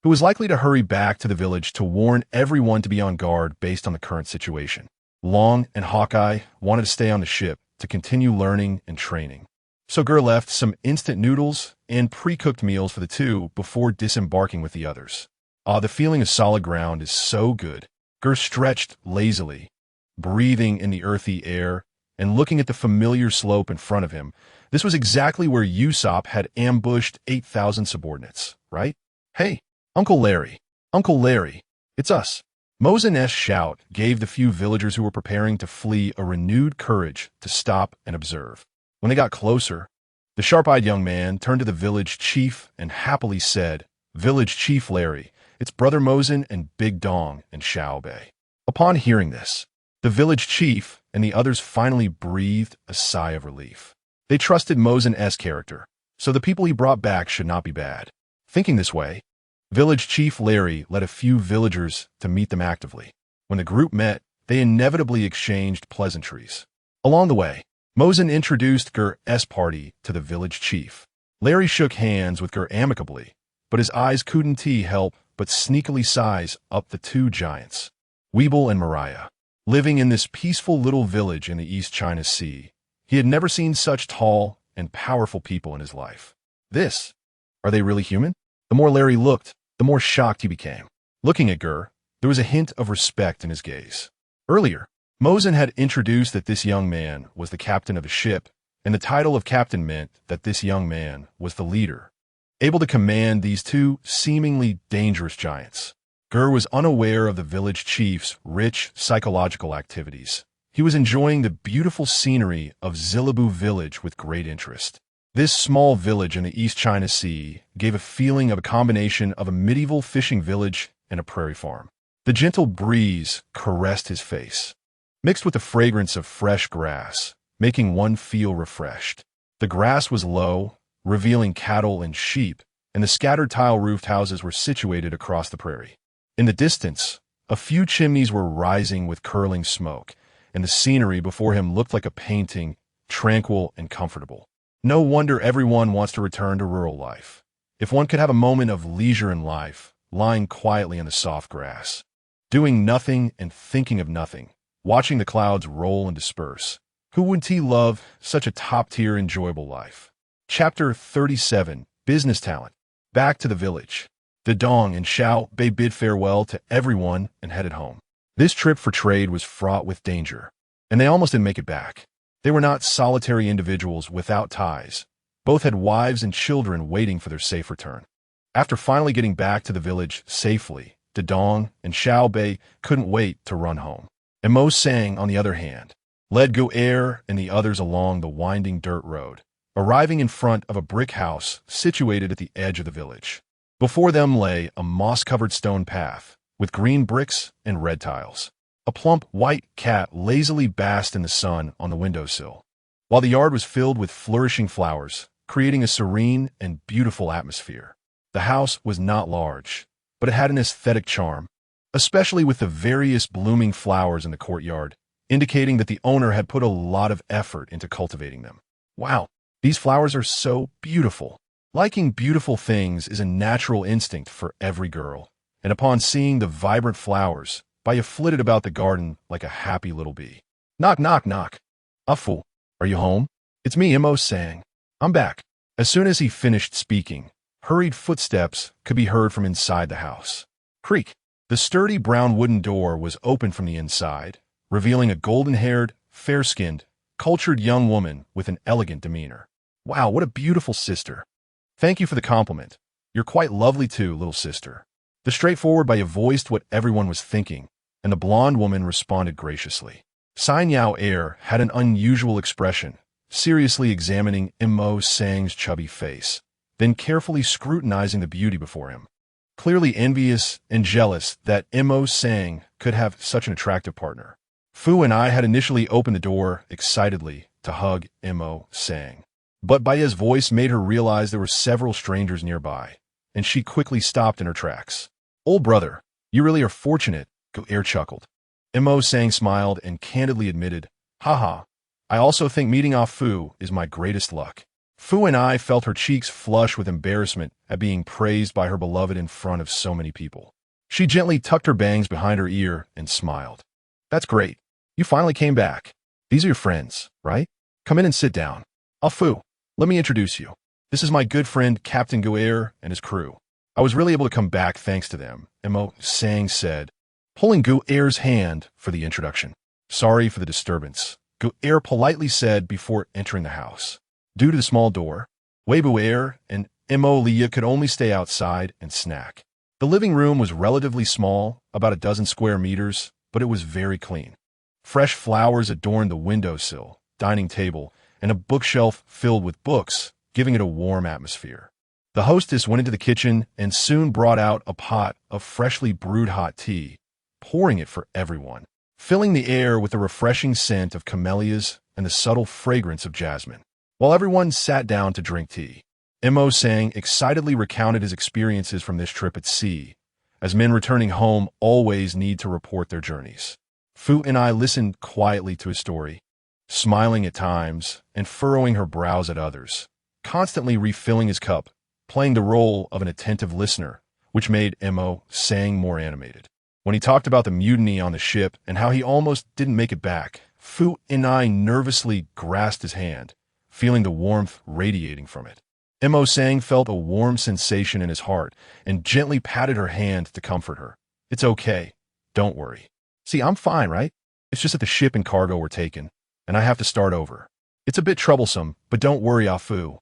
who was likely to hurry back to the village to warn everyone to be on guard based on the current situation. Long and Hawkeye wanted to stay on the ship to continue learning and training. So Ger left some instant noodles and pre-cooked meals for the two before disembarking with the others. The feeling of solid ground is so good. Ger stretched lazily, breathing in the earthy air and looking at the familiar slope in front of him. This was exactly where Usopp had ambushed 8,000 subordinates, right? Hey, Uncle Larry, it's us. Mosen's shout gave the few villagers who were preparing to flee a renewed courage to stop and observe. When they got closer, the sharp-eyed young man turned to the village chief and happily said, Village Chief Larry, it's Brother Mosen and Big Dong and Xiao Bei. Upon hearing this, the village chief and the others finally breathed a sigh of relief. They trusted Mosen's character, so the people he brought back should not be bad. Thinking this way, Village Chief Larry led a few villagers to meet them actively. When the group met, they inevitably exchanged pleasantries. Along the way, Mosen introduced Ger's party to the village chief. Larry shook hands with Ger amicably, but his eyes couldn't help but sneakily size up the two giants, Weeble and Mariah. Living in this peaceful little village in the East China Sea, he had never seen such tall and powerful people in his life. Are they really human? The more Larry looked, the more shocked he became. Looking at Ger, there was a hint of respect in his gaze. Earlier, Mosen had introduced that this young man was the captain of a ship, and the title of captain meant that this young man was the leader, able to command these two seemingly dangerous giants. Ger was unaware of the village chief's rich psychological activities. He was enjoying the beautiful scenery of Zillabu Village with great interest. This small village in the East China Sea gave a feeling of a combination of a medieval fishing village and a prairie farm. The gentle breeze caressed his face, mixed with the fragrance of fresh grass, making one feel refreshed. The grass was low, revealing cattle and sheep, and the scattered tile-roofed houses were situated across the prairie. In the distance, a few chimneys were rising with curling smoke, and the scenery before him looked like a painting, tranquil and comfortable. No wonder everyone wants to return to rural life. If one could have a moment of leisure in life, lying quietly in the soft grass, doing nothing and thinking of nothing, watching the clouds roll and disperse, who wouldn't he love such a top-tier enjoyable life? Chapter 37, Business Talent. Back to the village. The Dong and Xiao Bei bid farewell to everyone and headed home. This trip for trade was fraught with danger. and they almost didn't make it back. They were not solitary individuals without ties. Both had wives and children waiting for their safe return. After finally getting back to the village safely, Dedong and Xiao Bei couldn't wait to run home. And Mo Sang, on the other hand, led Ger and the others along the winding dirt road, arriving in front of a brick house situated at the edge of the village. Before them lay a moss-covered stone path with green bricks and red tiles. A plump white cat lazily basked in the sun on the windowsill, while the yard was filled with flourishing flowers, creating a serene and beautiful atmosphere. The house was not large, but it had an aesthetic charm, especially with the various blooming flowers in the courtyard, indicating that the owner had put a lot of effort into cultivating them. Wow, these flowers are so beautiful. Liking beautiful things is a natural instinct for every girl, and upon seeing the vibrant flowers, Baya flitted about the garden like a happy little bee. Knock, knock, knock. Afu, are you home? It's me, Mo Sang. I'm back. As soon as he finished speaking, hurried footsteps could be heard from inside the house. Creak. The sturdy brown wooden door was opened from the inside, revealing a golden-haired, fair-skinned, cultured young woman with an elegant demeanor. Wow, what a beautiful sister. Thank you for the compliment. You're quite lovely too, little sister. The straightforward Baya voiced what everyone was thinking, and the blonde woman responded graciously. Xin Yao Air had an unusual expression, seriously examining Mo Sang's chubby face, then carefully scrutinizing the beauty before him. Clearly envious and jealous that Mo Sang could have such an attractive partner. Fu and I had initially opened the door excitedly to hug Mo Sang, but Baya's voice made her realize there were several strangers nearby, and she quickly stopped in her tracks. Old brother, you really are fortunate, Ger chuckled. Mo Sang smiled and candidly admitted, haha, I also think meeting Ah Fu is my greatest luck. Fu and I felt her cheeks flush with embarrassment at being praised by her beloved in front of so many people. She gently tucked her bangs behind her ear and smiled. That's great. You finally came back. These are your friends, right? Come in and sit down. Ah Fu, let me introduce you. This is my good friend Captain Ger and his crew. I was really able to come back thanks to them, Mo Sang said, pulling Ger's hand for the introduction. Sorry for the disturbance, Ger politely said before entering the house. Due to the small door, Weibo and Mo Lia could only stay outside and snack. The living room was relatively small, about a dozen square meters, but it was very clean. Fresh flowers adorned the windowsill, dining table, and a bookshelf filled with books, giving it a warm atmosphere. The hostess went into the kitchen and soon brought out a pot of freshly brewed hot tea, pouring it for everyone, filling the air with the refreshing scent of camellias and the subtle fragrance of jasmine. While everyone sat down to drink tea, Mo Sang excitedly recounted his experiences from this trip at sea, as men returning home always need to report their journeys. Fu and I listened quietly to his story, smiling at times and furrowing her brows at others, constantly refilling his cup, playing the role of an attentive listener, which made Mo Sang more animated. When he talked about the mutiny on the ship and how he almost didn't make it back, Fu and I nervously grasped his hand, feeling the warmth radiating from it. Mo Sang felt a warm sensation in his heart and gently patted her hand to comfort her. It's okay. Don't worry. See, I'm fine, right? It's just that the ship and cargo were taken, and I have to start over. It's a bit troublesome, but don't worry, Ah Fu.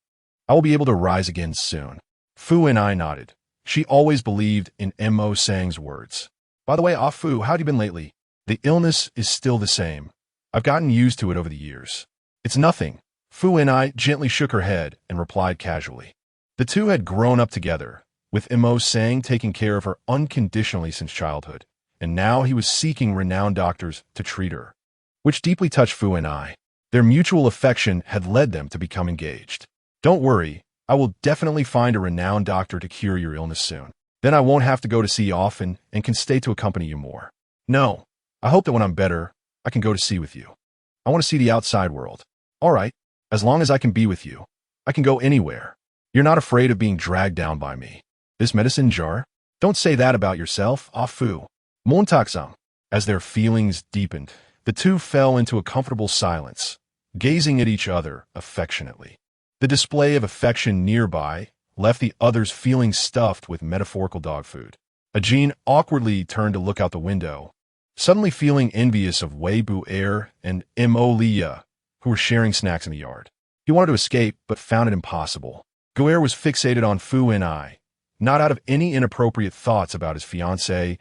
I will be able to rise again soon. Fu and I nodded. She always believed in Mo Sang's words. By the way, Ah Fu, how have you been lately? The illness is still the same. I've gotten used to it over the years. It's nothing. Fu and I gently shook her head and replied casually. The two had grown up together, with Mo Sang taking care of her unconditionally since childhood, and now he was seeking renowned doctors to treat her, which deeply touched Fu and I. Their mutual affection had led them to become engaged. Don't worry, I will definitely find a renowned doctor to cure your illness soon. Then I won't have to go to sea often and can stay to accompany you more. No, I hope that when I'm better, I can go to sea with you. I want to see the outside world. All right, as long as I can be with you, I can go anywhere. You're not afraid of being dragged down by me. This medicine jar? Don't say that about yourself, Ah Fu. Montaksam. As their feelings deepened, the two fell into a comfortable silence, gazing at each other affectionately. The display of affection nearby left the others feeling stuffed with metaphorical dog food. Ajin awkwardly turned to look out the window, suddenly feeling envious of Wei Bu Air and Mo Lia, who were sharing snacks in the yard. He wanted to escape, but found it impossible. Guer was fixated on Fu and I, not out of any inappropriate thoughts about his fiancée,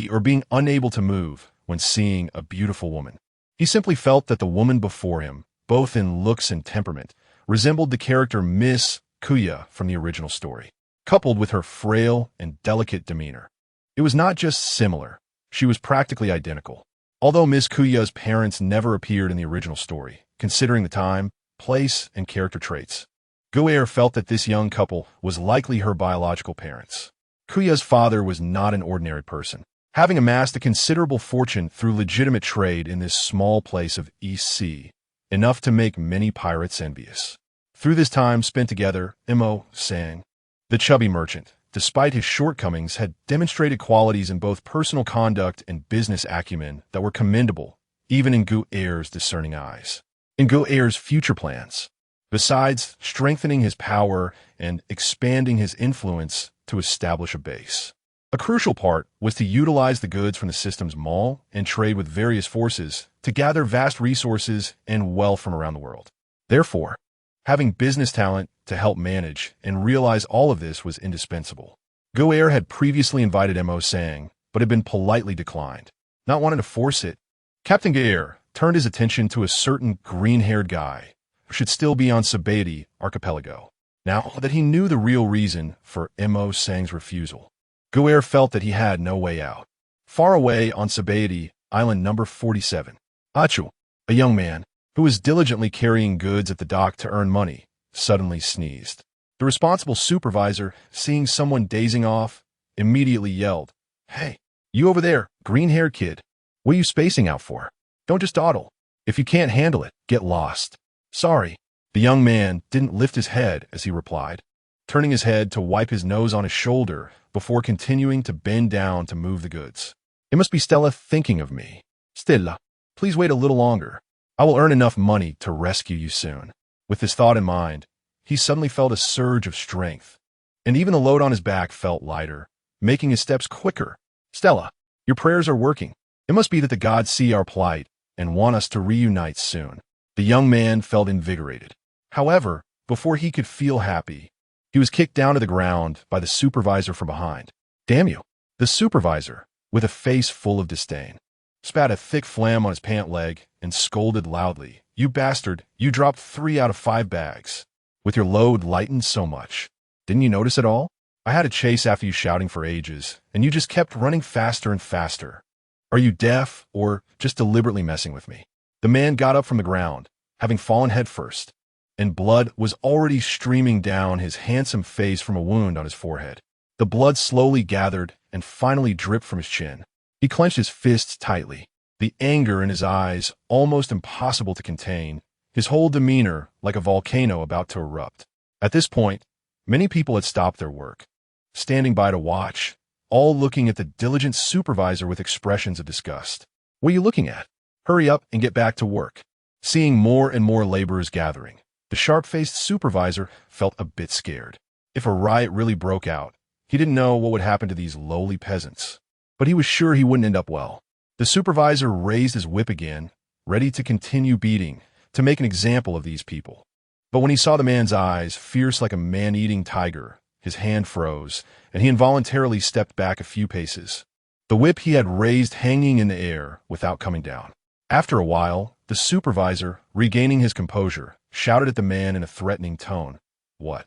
or being unable to move when seeing a beautiful woman. He simply felt that the woman before him, both in looks and temperament, resembled the character Miss Kuya from the original story, coupled with her frail and delicate demeanor. It was not just similar, she was practically identical. Although Miss Kuya's parents never appeared in the original story, considering the time, place, and character traits, Guer felt that this young couple was likely her biological parents. Kuya's father was not an ordinary person, having amassed a considerable fortune through legitimate trade in this small place of East Sea, enough to make many pirates envious. Through this time spent together, Mo Sang, the chubby merchant, despite his shortcomings, had demonstrated qualities in both personal conduct and business acumen that were commendable, even in Guer's discerning eyes. In Guer's future plans, besides strengthening his power and expanding his influence to establish a base, a crucial part was to utilize the goods from the system's mall and trade with various forces to gather vast resources and wealth from around the world. Therefore, having business talent to help manage and realize all of this was indispensable. Guer had previously invited Mo Sang, but had been politely declined. Not wanting to force it, Captain Ger turned his attention to a certain green-haired guy who should still be on Sabaody Archipelago. Now that he knew the real reason for Mo Sang's refusal, Guer felt that he had no way out. Far away on Sabaody, island number 47, Achu, a young man who was diligently carrying goods at the dock to earn money, suddenly sneezed. The responsible supervisor, seeing someone dazing off, immediately yelled, "Hey, you over there, green-haired kid, what are you spacing out for? Don't just dawdle. If you can't handle it, get lost." "Sorry." The young man didn't lift his head as he replied, turning his head to wipe his nose on his shoulder before continuing to bend down to move the goods. "It must be Stella thinking of me. Stella, please wait a little longer. I will earn enough money to rescue you soon." With this thought in mind, he suddenly felt a surge of strength, and even the load on his back felt lighter, making his steps quicker. "Stella, your prayers are working. It must be that the gods see our plight and want us to reunite soon." The young man felt invigorated. However, before he could feel happy, he was kicked down to the ground by the supervisor from behind. "Damn you!" The supervisor, with a face full of disdain, spat a thick phlegm on his pant leg and scolded loudly. "You bastard, you dropped 3 out of 5 bags. With your load lightened so much. Didn't you notice at all? I had to chase after you shouting for ages, and you just kept running faster and faster. Are you deaf or just deliberately messing with me?" The man got up from the ground, having fallen headfirst, and blood was already streaming down his handsome face from a wound on his forehead. The blood slowly gathered and finally dripped from his chin. He clenched his fists tightly, the anger in his eyes almost impossible to contain, his whole demeanor like a volcano about to erupt. At this point, many people had stopped their work, standing by to watch, all looking at the diligent supervisor with expressions of disgust. "What are you looking at? Hurry up and get back to work." Seeing more and more laborers gathering, the sharp-faced supervisor felt a bit scared. If a riot really broke out, he didn't know what would happen to these lowly peasants, but he was sure he wouldn't end up well. The supervisor raised his whip again, ready to continue beating, to make an example of these people. But when he saw the man's eyes, fierce like a man-eating tiger, his hand froze, and he involuntarily stepped back a few paces, the whip he had raised hanging in the air without coming down. After a while, the supervisor, regaining his composure, shouted at the man in a threatening tone. What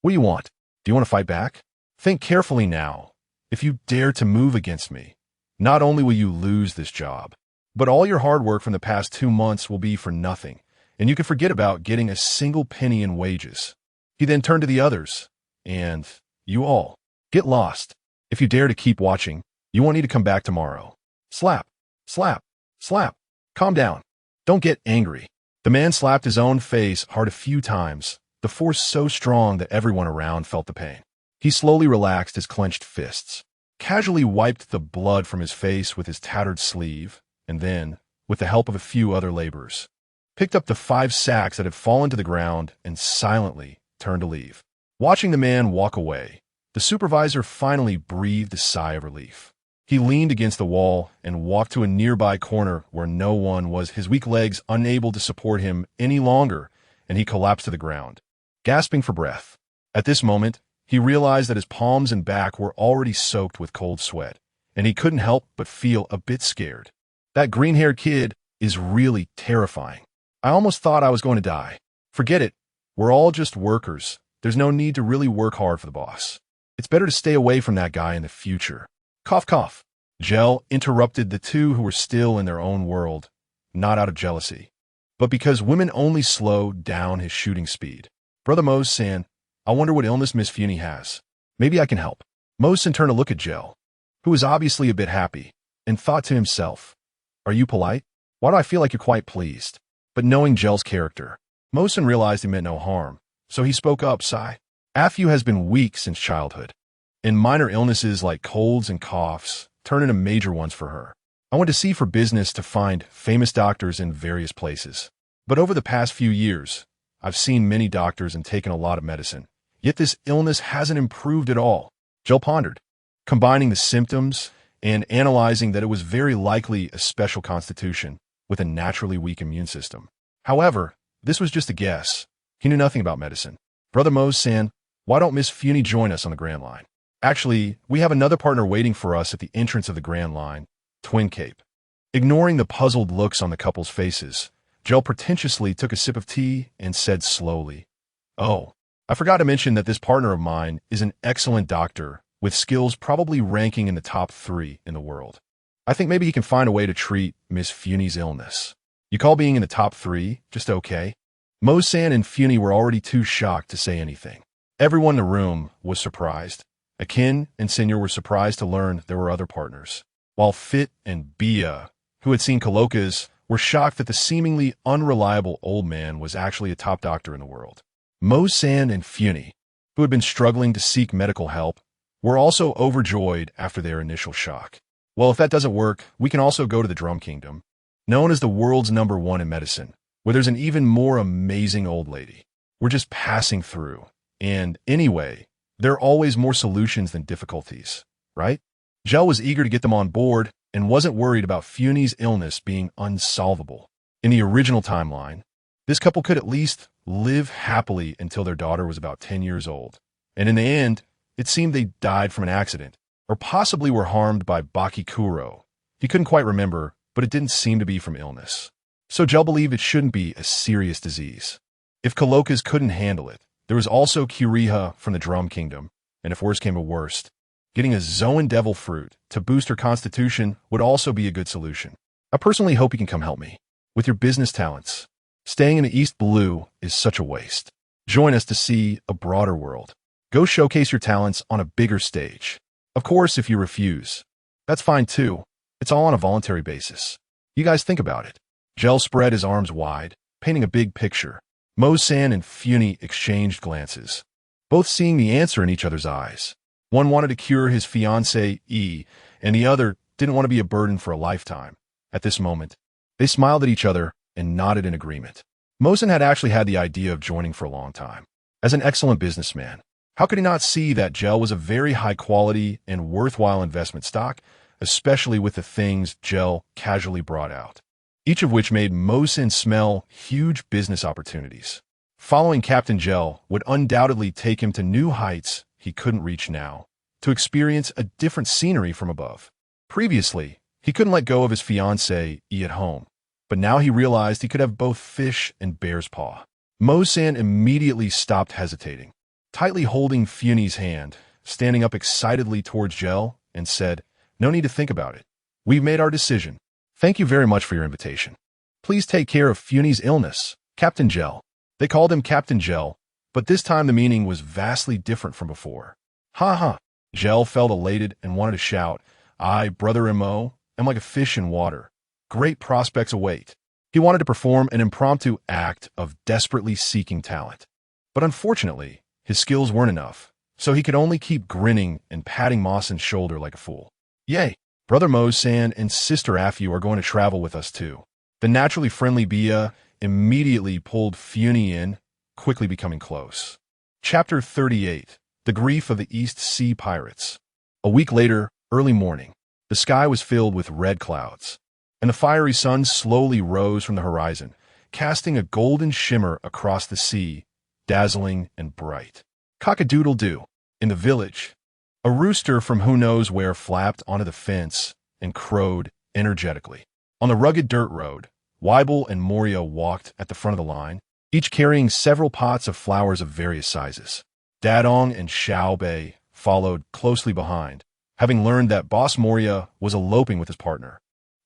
do you want? Do you want to fight back? Think carefully now. If you dare to move against me, not only will you lose this job, but all your hard work from the past 2 months will be for nothing, and you can forget about getting a single penny in wages." He then turned to the others, and you all, get lost. If you dare to keep watching, you won't need to come back tomorrow. Slap, slap, slap. Calm down. Don't get angry. The man slapped his own face hard a few times, the force so strong that everyone around felt the pain. He slowly relaxed his clenched fists, casually wiped the blood from his face with his tattered sleeve, and then, with the help of a few other laborers, picked up the 5 sacks that had fallen to the ground and silently turned to leave. Watching the man walk away, the supervisor finally breathed a sigh of relief. He leaned against the wall and walked to a nearby corner where no one was, his weak legs unable to support him any longer, and he collapsed to the ground, gasping for breath. At this moment, he realized that his palms and back were already soaked with cold sweat, and he couldn't help but feel a bit scared. That green-haired kid is really terrifying. I almost thought I was going to die. Forget it. We're all just workers. There's no need to really work hard for the boss. It's better to stay away from that guy in the future. Cough, cough. Gel interrupted the two who were still in their own world, not out of jealousy, but because women only slowed down his shooting speed. Brother Mose-san, I wonder what illness Miss Funi has. Maybe I can help. Mose-san turned to look at Gel, who was obviously a bit happy, and thought to himself, are you polite? Why do I feel like you're quite pleased? But knowing Gel's character, Mose-san realized he meant no harm, so he spoke up, sigh. Afu has been weak since childhood, and minor illnesses like colds and coughs turn into major ones for her. I went to sea for business to find famous doctors in various places. But over the past few years, I've seen many doctors and taken a lot of medicine. Yet this illness hasn't improved at all. Gel pondered, combining the symptoms and analyzing that it was very likely a special constitution with a naturally weak immune system. However, this was just a guess. He knew nothing about medicine. Brother Mose-san, why don't Miss Funi join us on the Grand Line? Actually, we have another partner waiting for us at the entrance of the Grand Line, Twin Cape. Ignoring the puzzled looks on the couple's faces, Gel pretentiously took a sip of tea and said slowly, oh, I forgot to mention that this partner of mine is an excellent doctor with skills probably ranking in the top 3 in the world. I think maybe he can find a way to treat Miss Funi's illness. You call being in the top 3 just okay? Mose-san and Funi were already too shocked to say anything. Everyone in the room was surprised. Akin and Senior were surprised to learn there were other partners, while Fit and Bia, who had seen Coloca's, were shocked that the seemingly unreliable old man was actually a top doctor in the world. Mose-san and Funi, who had been struggling to seek medical help, were also overjoyed after their initial shock. Well, if that doesn't work, we can also go to the Drum Kingdom, known as the world's #1 in medicine, where there's an even more amazing old lady. We're just passing through. And anyway, there are always more solutions than difficulties, right? Gel was eager to get them on board and wasn't worried about Funi's illness being unsolvable. In the original timeline, this couple could at least live happily until their daughter was about 10 years old. And in the end, it seemed they died from an accident, or possibly were harmed by Bakikuro. He couldn't quite remember, but it didn't seem to be from illness. So Gel believed it shouldn't be a serious disease. If Coloca's couldn't handle it, there was also Kiriha from the Drum Kingdom, and if worse came to worst, getting a Zoan Devil fruit to boost her constitution would also be a good solution. I personally hope you can come help me with your business talents. Staying in the East Blue is such a waste. Join us to see a broader world. Go showcase your talents on a bigger stage. Of course, if you refuse, that's fine too. It's all on a voluntary basis. You guys think about it. Gel spread his arms wide, painting a big picture. Mose-san and Funi exchanged glances, both seeing the answer in each other's eyes. One wanted to cure his fiancée, E, and the other didn't want to be a burden for a lifetime. At this moment, they smiled at each other and nodded in agreement. Mose-san had actually had the idea of joining for a long time. As an excellent businessman, how could he not see that Gel was a very high-quality and worthwhile investment stock, especially with the things Gel casually brought out, each of which made Mose-san smell huge business opportunities. Following Captain Ger would undoubtedly take him to new heights he couldn't reach now, to experience a different scenery from above. Previously, he couldn't let go of his fiancée, E, at home, but now he realized he could have both fish and bear's paw. Mose-san immediately stopped hesitating, tightly holding Funi's hand, standing up excitedly towards Ger, and said, "No need to think about it. We've made our decision. Thank you very much for your invitation. Please take care of Funi's illness, Captain Ger." They called him Captain Ger, but this time the meaning was vastly different from before. Ha ha! Ger felt elated and wanted to shout, "I, Brother Mo, am like a fish in water. Great prospects await." He wanted to perform an impromptu act of desperately seeking talent. But unfortunately, his skills weren't enough, so he could only keep grinning and patting Mawson's shoulder like a fool. "Yay! Brother Mose-san and Sister Afu are going to travel with us too." The naturally friendly Bia immediately pulled Funi in, quickly becoming close. Chapter 38. The Grief of the East Sea Pirates. A week later, early morning. The sky was filled with red clouds, and the fiery sun slowly rose from the horizon, casting a golden shimmer across the sea, dazzling and bright. Cock-a-doodle-doo. In the village, a rooster from who knows where flapped onto the fence and crowed energetically. On the rugged dirt road, Weibel and Moria walked at the front of the line, each carrying several pots of flowers of various sizes. Dadong and Xiao Bei followed closely behind, having learned that Boss Moria was eloping with his partner,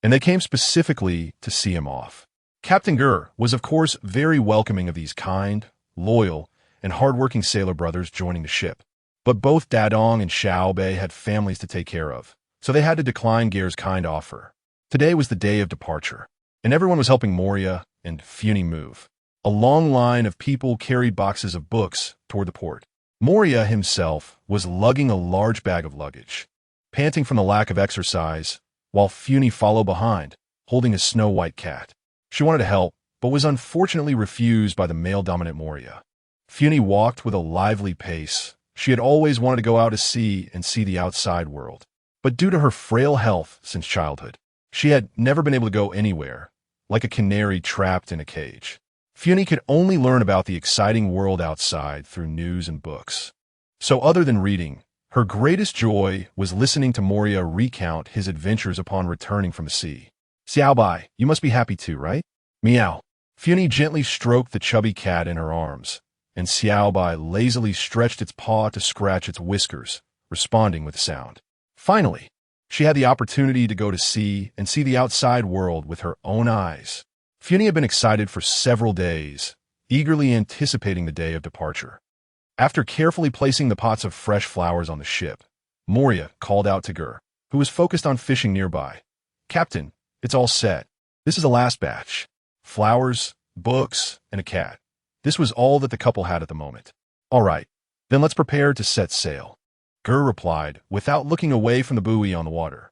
and they came specifically to see him off. Captain Ger was, of course, very welcoming of these kind, loyal, and hard-working sailor brothers joining the ship. But both Dadong and Xiao Bei had families to take care of, so they had to decline Ger's kind offer. Today was the day of departure, and everyone was helping Moria and Funi move. A long line of people carried boxes of books toward the port. Moria himself was lugging a large bag of luggage, panting from the lack of exercise, while Funi followed behind, holding a snow-white cat. She wanted to help, but was unfortunately refused by the male-dominant Moria. Funi walked with a lively pace. She had always wanted to go out to sea and see the outside world, but due to her frail health since childhood, she had never been able to go anywhere, like a canary trapped in a cage. Funi could only learn about the exciting world outside through news and books. So other than reading, her greatest joy was listening to Moria recount his adventures upon returning from the sea. Xiaobai, you must be happy too, right? Meow. Funi gently stroked the chubby cat in her arms, and Xiaobai lazily stretched its paw to scratch its whiskers, responding with a sound. Finally, she had the opportunity to go to sea and see the outside world with her own eyes. Funi had been excited for several days, eagerly anticipating the day of departure. After carefully placing the pots of fresh flowers on the ship, Moria called out to Ger, who was focused on fishing nearby. Captain, it's all set. This is the last batch. Flowers, books, and a cat. This was all that the couple had at the moment. All right, then let's prepare to set sail. Ger replied, without looking away from the buoy on the water.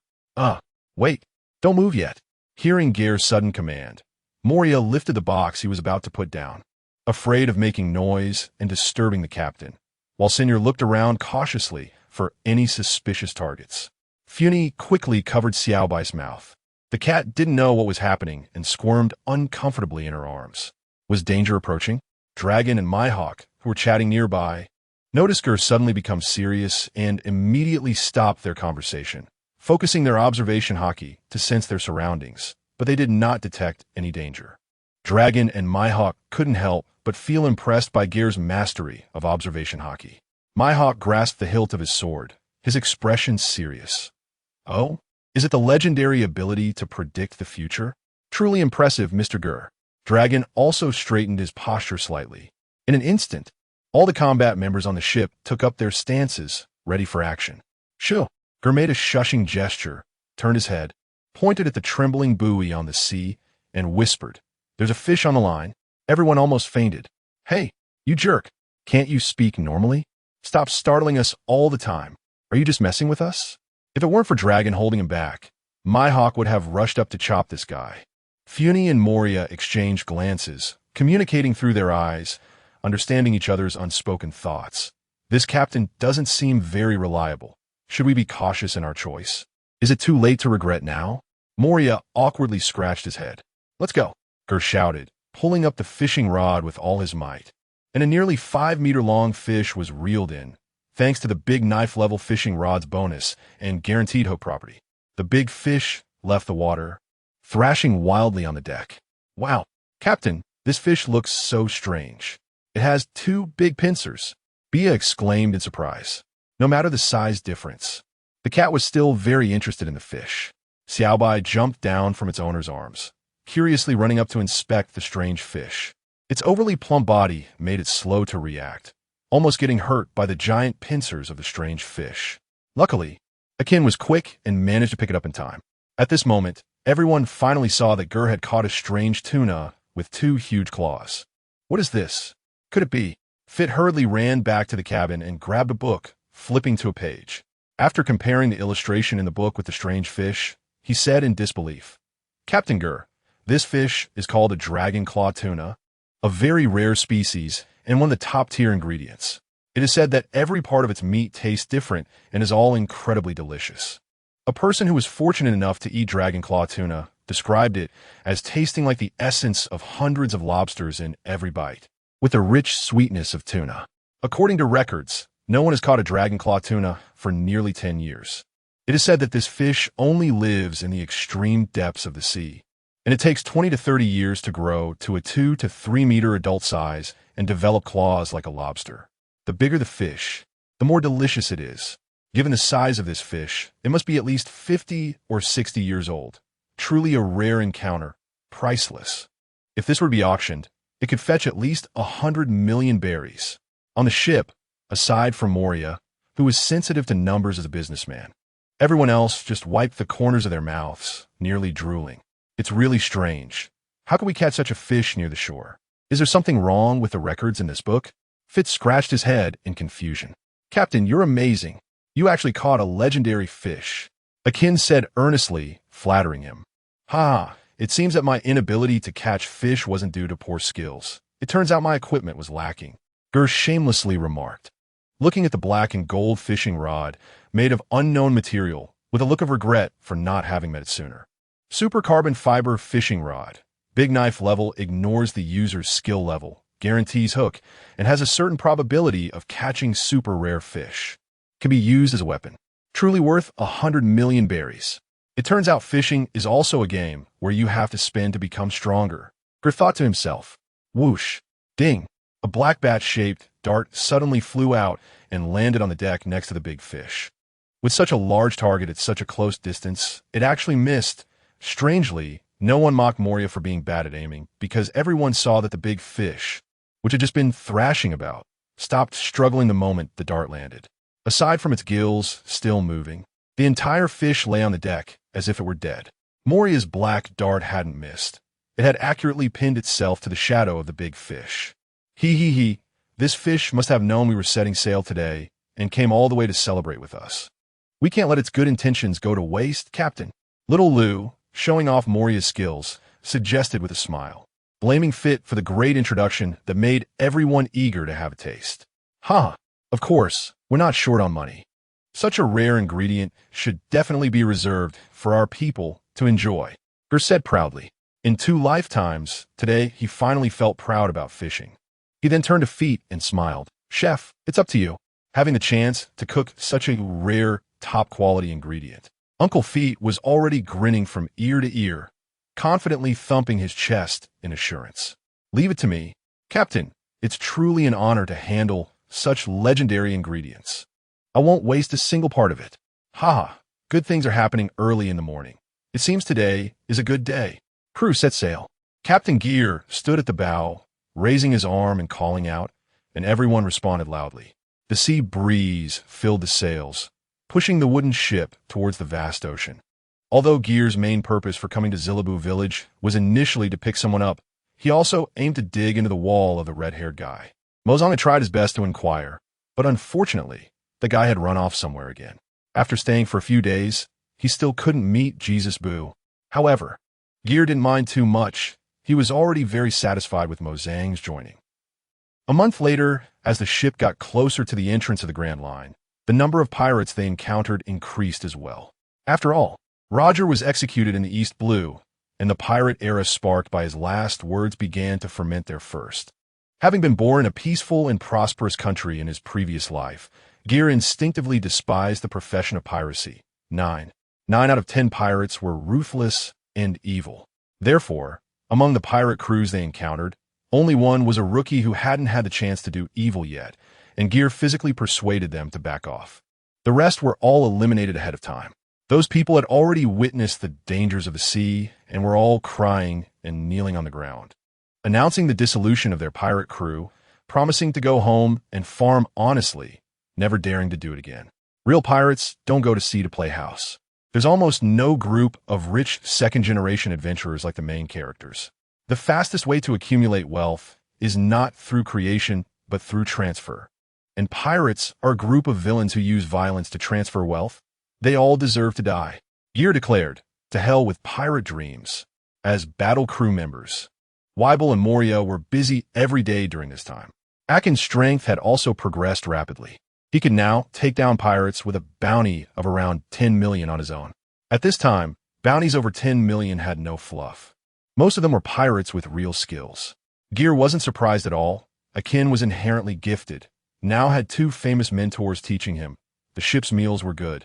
Wait, don't move yet. Hearing Ger's sudden command, Moria lifted the box he was about to put down, afraid of making noise and disturbing the captain, while Senior looked around cautiously for any suspicious targets. Funi quickly covered Xiaobai's mouth. The cat didn't know what was happening and squirmed uncomfortably in her arms. Was danger approaching? Dragon and Maihawk, who were chatting nearby, noticed Ger suddenly become serious and immediately stopped their conversation, focusing their observation haki to sense their surroundings, but they did not detect any danger. Dragon and Maihawk couldn't help but feel impressed by Ger's mastery of observation haki. Maihawk grasped the hilt of his sword, his expression serious. Oh? Is it the legendary ability to predict the future? Truly impressive, Mr. Ger. Dragon also straightened his posture slightly. In an instant, all the combat members on the ship took up their stances, ready for action. Shoo! Ger made a shushing gesture, turned his head, pointed at the trembling buoy on the sea, and whispered, "There's a fish on the line." Everyone almost fainted. "Hey, you jerk! Can't you speak normally? Stop startling us all the time. Are you just messing with us?" If it weren't for Dragon holding him back, Maihawk would have rushed up to chop this guy. Funi and Moria exchanged glances, communicating through their eyes, understanding each other's unspoken thoughts. This captain doesn't seem very reliable. Should we be cautious in our choice? Is it too late to regret now? Moria awkwardly scratched his head. "Let's go," Ger shouted, pulling up the fishing rod with all his might. And a nearly 5-meter-long fish was reeled in, thanks to the big knife-level fishing rod's bonus and guaranteed hook property. The big fish left the water, thrashing wildly on the deck. "Wow, Captain, this fish looks so strange. It has 2 big pincers," Bia exclaimed in surprise. No matter the size difference, the cat was still very interested in the fish. Xiaobai jumped down from its owner's arms, curiously running up to inspect the strange fish. Its overly plump body made it slow to react, almost getting hurt by the giant pincers of the strange fish. Luckily, Akin was quick and managed to pick it up in time. At this moment, everyone finally saw that Ger had caught a strange tuna with 2 huge claws. "What is this? Could it be?" Fit hurriedly ran back to the cabin and grabbed a book, flipping to a page. After comparing the illustration in the book with the strange fish, he said in disbelief, "Captain Ger, this fish is called a dragon claw tuna, a very rare species and one of the top-tier ingredients. It is said that every part of its meat tastes different and is all incredibly delicious." A person who was fortunate enough to eat dragon claw tuna described it as tasting like the essence of hundreds of lobsters in every bite, with the rich sweetness of tuna. According to records, no one has caught a dragon claw tuna for nearly 10 years. It is said that this fish only lives in the extreme depths of the sea, and it takes 20 to 30 years to grow to a 2 to 3 meter adult size and develop claws like a lobster. The bigger the fish, the more delicious it is. Given the size of this fish, it must be at least 50 or 60 years old. Truly a rare encounter, priceless. If this were to be auctioned, it could fetch at least 100 million berries. On the ship, aside from Moria, who was sensitive to numbers as a businessman, everyone else just wiped the corners of their mouths, nearly drooling. It's really strange. How can we catch such a fish near the shore? Is there something wrong with the records in this book? Fitz scratched his head in confusion. Captain, you're amazing. You actually caught a legendary fish. Akin said earnestly, flattering him. Ha, it seems that my inability to catch fish wasn't due to poor skills. It turns out my equipment was lacking, Ger shamelessly remarked, looking at the black and gold fishing rod made of unknown material with a look of regret for not having met it sooner. Super carbon fiber fishing rod. Big knife level ignores the user's skill level, guarantees hook, and has a certain probability of catching super rare fish. Can be used as a weapon. Truly worth 100 million berries. It turns out fishing is also a game where you have to spin to become stronger. Ger thought to himself. Whoosh. Ding. A black bat-shaped dart suddenly flew out and landed on the deck next to the big fish. With such a large target at such a close distance, it actually missed. Strangely, no one mocked Moria for being bad at aiming because everyone saw that the big fish, which had just been thrashing about, stopped struggling the moment the dart landed. Aside from its gills still moving, the entire fish lay on the deck as if it were dead. Moria's black dart hadn't missed. It had accurately pinned itself to the shadow of the big fish. He. This fish must have known we were setting sail today and came all the way to celebrate with us. We can't let its good intentions go to waste, Captain. Little Lou, showing off Moria's skills, suggested with a smile, blaming Fit for the great introduction that made everyone eager to have a taste. Of course, we're not short on money. Such a rare ingredient should definitely be reserved for our people to enjoy, Ger said proudly. In 2 lifetimes, today he finally felt proud about fishing. He then turned to Feet and smiled. Chef, it's up to you. Having the chance to cook such a rare, top-quality ingredient. Uncle Feet was already grinning from ear to ear, confidently thumping his chest in assurance. Leave it to me. Captain, it's truly an honor to handle such legendary ingredients. I won't waste a single part of it. Good things are happening early in the morning. It seems today is a good day. Crew set sail. Captain Ger stood at the bow, raising his arm and calling out, and everyone responded loudly. The sea breeze filled the sails, pushing the wooden ship towards the vast ocean. Although Ger's main purpose for coming to Zillibu village was initially to pick someone up, he also aimed to dig into the wall of the red-haired guy. Mozong had tried his best to inquire, but unfortunately, the guy had run off somewhere again. After staying for a few days, he still couldn't meet Jesus Boo. However, Ger didn't mind too much. He was already very satisfied with Mozang's joining. A month later, as the ship got closer to the entrance of the Grand Line, the number of pirates they encountered increased as well. After all, Roger was executed in the East Blue, and the pirate era sparked by his last words began to ferment their first. Having been born in a peaceful and prosperous country in his previous life, Ger instinctively despised the profession of piracy. 9 out of 10 pirates were ruthless and evil. Therefore, among the pirate crews they encountered, only one was a rookie who hadn't had the chance to do evil yet, and Ger physically persuaded them to back off. The rest were all eliminated ahead of time. Those people had already witnessed the dangers of the sea and were all crying and kneeling on the ground, announcing the dissolution of their pirate crew, promising to go home and farm honestly, never daring to do it again. Real pirates don't go to sea to play house. There's almost no group of rich second-generation adventurers like the main characters. The fastest way to accumulate wealth is not through creation, but through transfer. And pirates are a group of villains who use violence to transfer wealth. They all deserve to die. Ger declared, to hell with pirate dreams. As battle crew members, Weibel and Moria were busy every day during this time. Akin's strength had also progressed rapidly. He could now take down pirates with a bounty of around 10 million on his own. At this time, bounties over 10 million had no fluff. Most of them were pirates with real skills. Ger wasn't surprised at all. Akin was inherently gifted, now had two famous mentors teaching him. The ship's meals were good.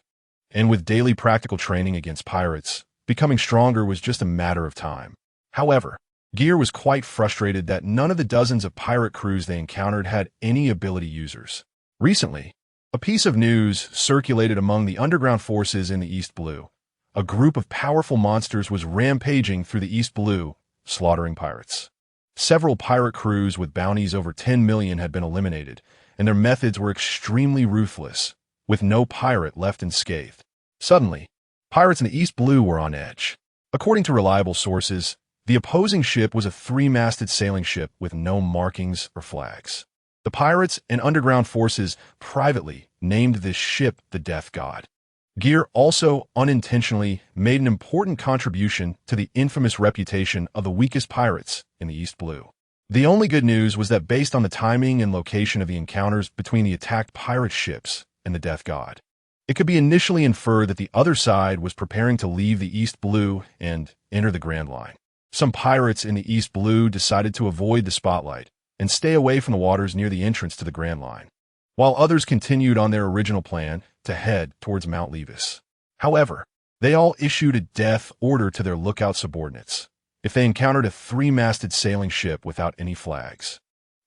And with daily practical training against pirates, becoming stronger was just a matter of time. However, Ger was quite frustrated that none of the dozens of pirate crews they encountered had any ability users. Recently, a piece of news circulated among the underground forces in the East Blue. A group of powerful monsters was rampaging through the East Blue, slaughtering pirates. Several pirate crews with bounties over 10 million had been eliminated, and their methods were extremely ruthless, with no pirate left unscathed. Suddenly, pirates in the East Blue were on edge. According to reliable sources, the opposing ship was a three-masted sailing ship with no markings or flags. The pirates and underground forces privately named this ship the Death God. Ger also unintentionally made an important contribution to the infamous reputation of the weakest pirates in the East Blue. The only good news was that based on the timing and location of the encounters between the attacked pirate ships and the Death God, it could be initially inferred that the other side was preparing to leave the East Blue and enter the Grand Line. Some pirates in the East Blue decided to avoid the spotlight and stay away from the waters near the entrance to the Grand Line, while others continued on their original plan to head towards Mount Levis. However, they all issued a death order to their lookout subordinates. If they encountered a three-masted sailing ship without any flags,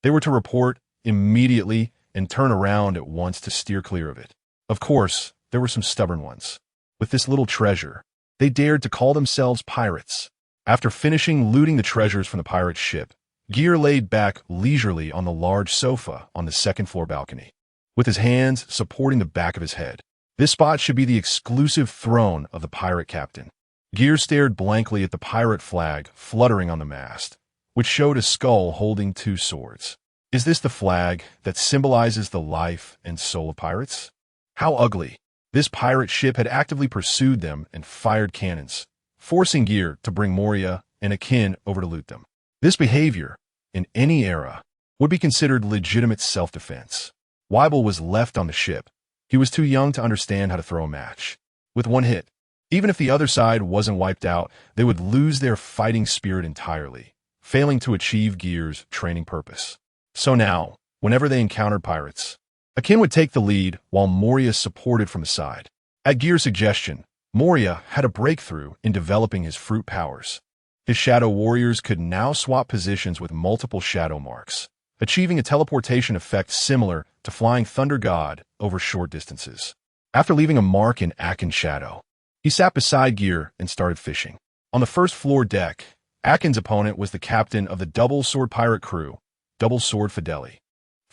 they were to report immediately and turn around at once to steer clear of it. Of course, there were some stubborn ones. With this little treasure, they dared to call themselves pirates. After finishing looting the treasures from the pirate ship, Ger laid back leisurely on the large sofa on the second-floor balcony, with his hands supporting the back of his head. This spot should be the exclusive throne of the pirate captain. Ger stared blankly at the pirate flag fluttering on the mast, which showed a skull holding two swords. Is this the flag that symbolizes the life and soul of pirates? How ugly! This pirate ship had actively pursued them and fired cannons, forcing Ger to bring Moria and Akin over to loot them. This behavior, in any era, would be considered legitimate self-defense. Weibel was left on the ship. He was too young to understand how to throw a match. With one hit, even if the other side wasn't wiped out, they would lose their fighting spirit entirely, failing to achieve Ger's training purpose. So now, whenever they encountered pirates, Akin would take the lead while Moria supported from the side. At Ger's suggestion, Moria had a breakthrough in developing his fruit powers. His shadow warriors could now swap positions with multiple shadow marks, achieving a teleportation effect similar to flying Thunder God over short distances. After leaving a mark in Akin's shadow, he sat beside Ger and started fishing. On the first-floor deck, Akin's opponent was the captain of the double-sword pirate crew, Double Sword Fideli.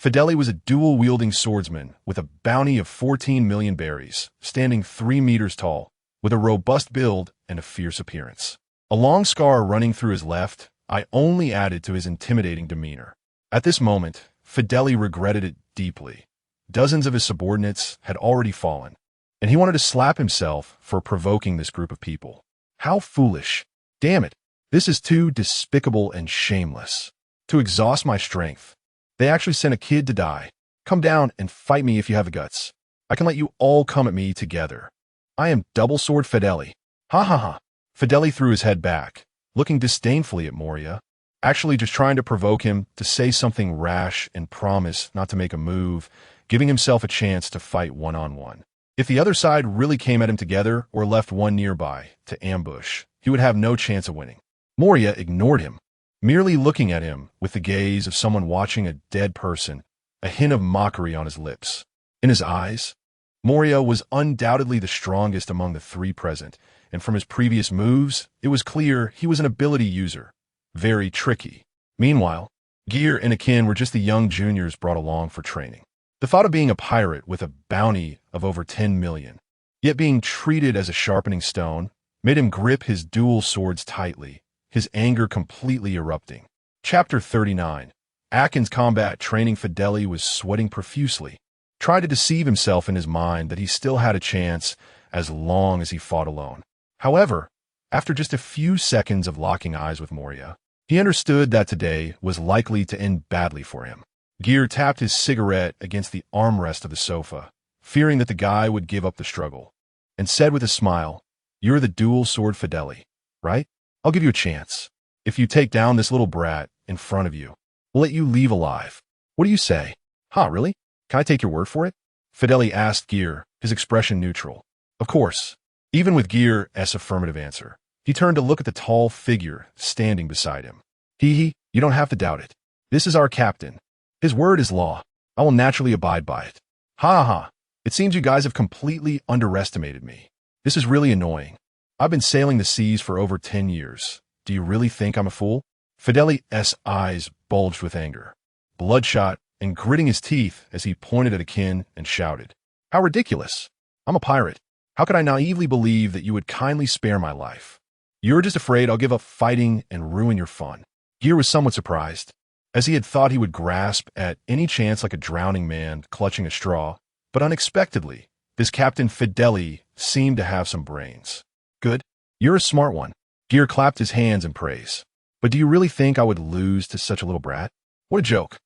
Fideli was a dual-wielding swordsman with a bounty of 14 million berries, standing 3 meters tall, with a robust build and a fierce appearance. A long scar running through his left eye only added to his intimidating demeanor. At this moment, Fideli regretted it deeply. Dozens of his subordinates had already fallen, and he wanted to slap himself for provoking this group of people. How foolish. Damn it. This is too despicable and shameless. To exhaust my strength, they actually sent a kid to die. Come down and fight me if you have the guts. I can let you all come at me together. I am Double Sword Fideli. Ha ha ha. Fideli threw his head back, looking disdainfully at Moria, actually just trying to provoke him to say something rash and promise not to make a move, giving himself a chance to fight one-on-one. If the other side really came at him together or left one nearby to ambush, he would have no chance of winning. Moria ignored him, merely looking at him with the gaze of someone watching a dead person, a hint of mockery on his lips. In his eyes, Moria was undoubtedly the strongest among the three present, and from his previous moves, it was clear he was an ability user. Very tricky. Meanwhile, Ger and Akin were just the young juniors brought along for training. The thought of being a pirate with a bounty of over 10 million, yet being treated as a sharpening stone, made him grip his dual swords tightly, his anger completely erupting. Chapter 39. Akin's combat training Fideli was sweating profusely, tried to deceive himself in his mind that he still had a chance as long as he fought alone. However, after just a few seconds of locking eyes with Moria, he understood that today was likely to end badly for him. Ger tapped his cigarette against the armrest of the sofa, fearing that the guy would give up the struggle, and said with a smile, "You're the dual-sword Fideli, right? I'll give you a chance. If you take down this little brat in front of you, we'll let you leave alive. What do you say?" "Huh, really? Can I take your word for it?" Fideli asked Ger, his expression neutral. Of course. Even with Ger's affirmative answer, he turned to look at the tall figure standing beside him. "Hee, you don't have to doubt it. This is our captain. His word is law. I will naturally abide by it." "Ha ha. It seems you guys have completely underestimated me. This is really annoying. I've been sailing the seas for over 10 years. Do you really think I'm a fool?" Fideli's eyes bulged with anger, bloodshot, and gritting his teeth as he pointed at Akin and shouted, "How ridiculous! I'm a pirate. How could I naively believe that you would kindly spare my life? You're just afraid I'll give up fighting and ruin your fun." Ger was somewhat surprised, as he had thought he would grasp at any chance like a drowning man clutching a straw, but unexpectedly, this Captain Fideli seemed to have some brains. "Good. You're a smart one." Ger clapped his hands in praise. "But do you really think I would lose to such a little brat? What a joke.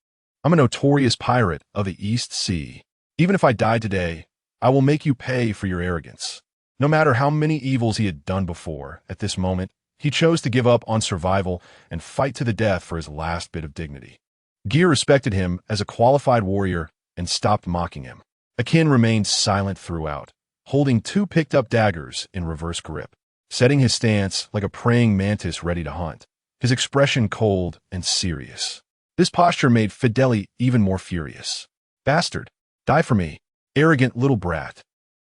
I'm a notorious pirate of the East Sea. Even if I die today, I will make you pay for your arrogance." No matter how many evils he had done before, at this moment, he chose to give up on survival and fight to the death for his last bit of dignity. Ger respected him as a qualified warrior and stopped mocking him. Akin remained silent throughout, holding two picked-up daggers in reverse grip, setting his stance like a praying mantis ready to hunt, his expression cold and serious. This posture made Fideli even more furious. "Bastard! Die for me, arrogant little brat."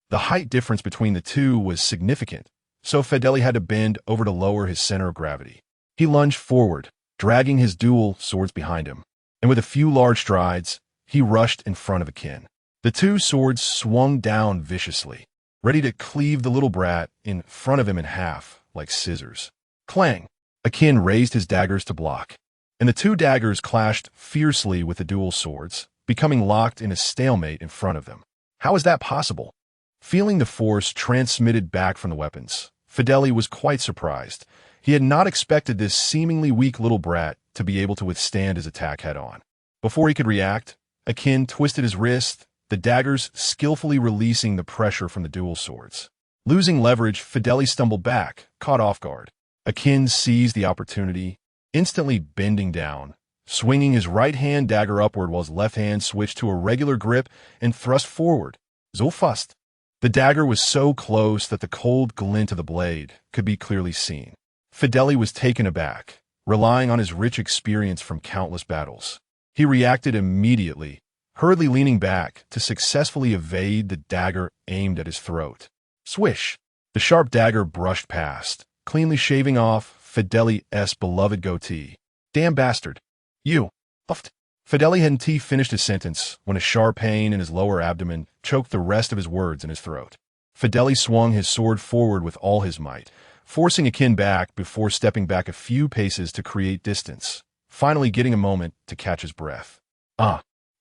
The height difference between the two was significant, so Fideli had to bend over to lower his center of gravity. He lunged forward, dragging his dual swords behind him, and with a few large strides, he rushed in front of Akin. The two swords swung down viciously, ready to cleave the little brat in front of him in half, like scissors. Clang! Akin raised his daggers to block, and the two daggers clashed fiercely with the dual swords, becoming locked in a stalemate in front of them. How is that possible? Feeling the force transmitted back from the weapons, Fideli was quite surprised. He had not expected this seemingly weak little brat to be able to withstand his attack head-on. Before he could react, Akin twisted his wrist, the daggers skillfully releasing the pressure from the dual swords. Losing leverage, Fideli stumbled back, caught off guard. Akin seized the opportunity, instantly bending down, swinging his right-hand dagger upward while his left hand switched to a regular grip and thrust forward. So fast. The dagger was so close that the cold glint of the blade could be clearly seen. Fideli was taken aback, relying on his rich experience from countless battles. He reacted immediately, hurriedly leaning back to successfully evade the dagger aimed at his throat. Swish! The sharp dagger brushed past, cleanly shaving off Fideli's beloved goatee. "Damn bastard! You!" Puffed. Fideli hadn't finished his sentence when a sharp pain in his lower abdomen choked the rest of his words in his throat. Fideli swung his sword forward with all his might, forcing Akin back before stepping back a few paces to create distance, finally getting a moment to catch his breath.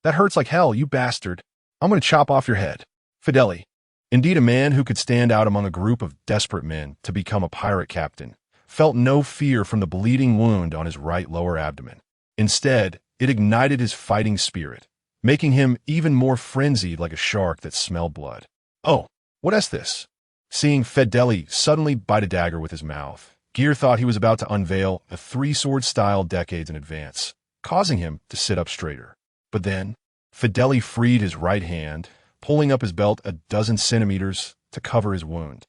That hurts like hell, you bastard. I'm going to chop off your head." Fideli, indeed a man who could stand out among a group of desperate men to become a pirate captain, felt no fear from the bleeding wound on his right lower abdomen. Instead, it ignited his fighting spirit, making him even more frenzied like a shark that smelled blood. "Oh, what is this?" Seeing Fideli suddenly bite a dagger with his mouth, Ger thought he was about to unveil a three-sword style decades in advance, causing him to sit up straighter. But then, Fideli freed his right hand, pulling up his belt a dozen centimeters to cover his wound,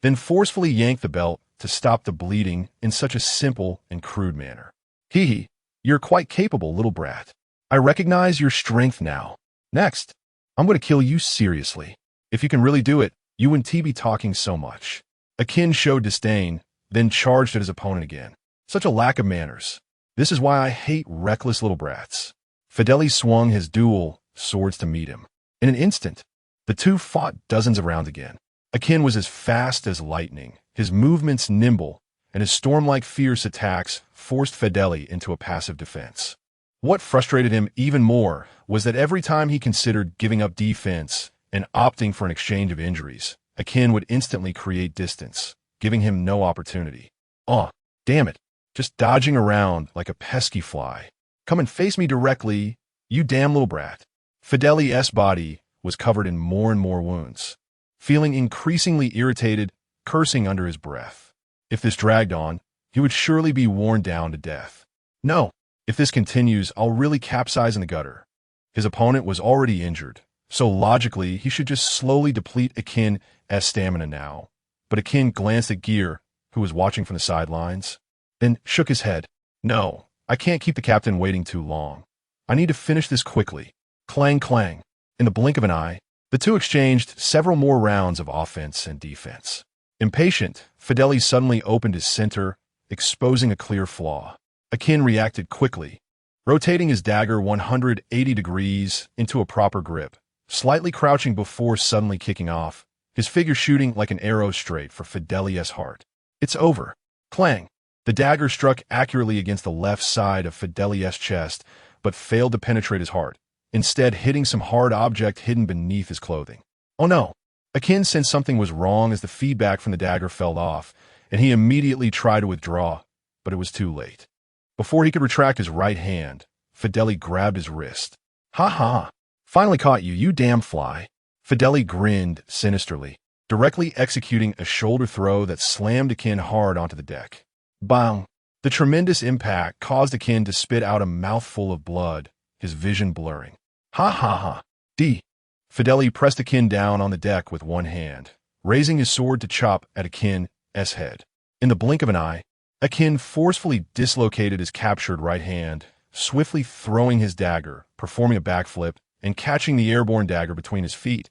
then forcefully yanked the belt to stop the bleeding in such a simple and crude manner. "Hee, you're quite capable, little brat. I recognize your strength now. Next, I'm going to kill you seriously. If you can really do it, you wouldn't be talking so much." Akin showed disdain, then charged at his opponent again. Such a lack of manners. This is why I hate reckless little brats. Fideli swung his dual swords to meet him. In an instant, the two fought dozens of rounds again. Akin was as fast as lightning, his movements nimble, and his storm-like fierce attacks forced Fideli into a passive defense. What frustrated him even more was that every time he considered giving up defense and opting for an exchange of injuries, Akin would instantly create distance, giving him no opportunity. Damn it, just dodging around like a pesky fly. Come and face me directly, You damn little brat. Fideli's body was covered in more and more wounds, feeling increasingly irritated, cursing under his breath. If this dragged on, he would surely be worn down to death. No, if this continues, I'll really capsize in the gutter. His opponent was already injured, so logically he should just slowly deplete Akin's stamina now. But Akin glanced at Ger, who was watching from the sidelines, then shook his head. No, I can't keep the captain waiting too long. I need to finish this quickly. Clang, clang. In the blink of an eye, the two exchanged several more rounds of offense and defense. Impatient, Fideli suddenly opened his center, exposing a clear flaw. Akin reacted quickly, rotating his dagger 180 degrees into a proper grip, slightly crouching before suddenly kicking off, his figure shooting like an arrow straight for Fideli's heart. It's over. Clang. The dagger struck accurately against the left side of Fideli's chest, but failed to penetrate his heart, instead hitting some hard object hidden beneath his clothing. Oh no! Akin sensed something was wrong as the feedback from the dagger fell off, and he immediately tried to withdraw, but it was too late. Before he could retract his right hand, Fideli grabbed his wrist. Ha ha! Finally caught you, you damn fly. Fideli grinned sinisterly, directly executing a shoulder throw that slammed Akin hard onto the deck. Bang! The tremendous impact caused Akin to spit out a mouthful of blood, his vision blurring. Ha ha ha! D. Fideli pressed Akin down on the deck with one hand, raising his sword to chop at Akin's head. In the blink of an eye, Akin forcefully dislocated his captured right hand, swiftly throwing his dagger, performing a backflip, and catching the airborne dagger between his feet,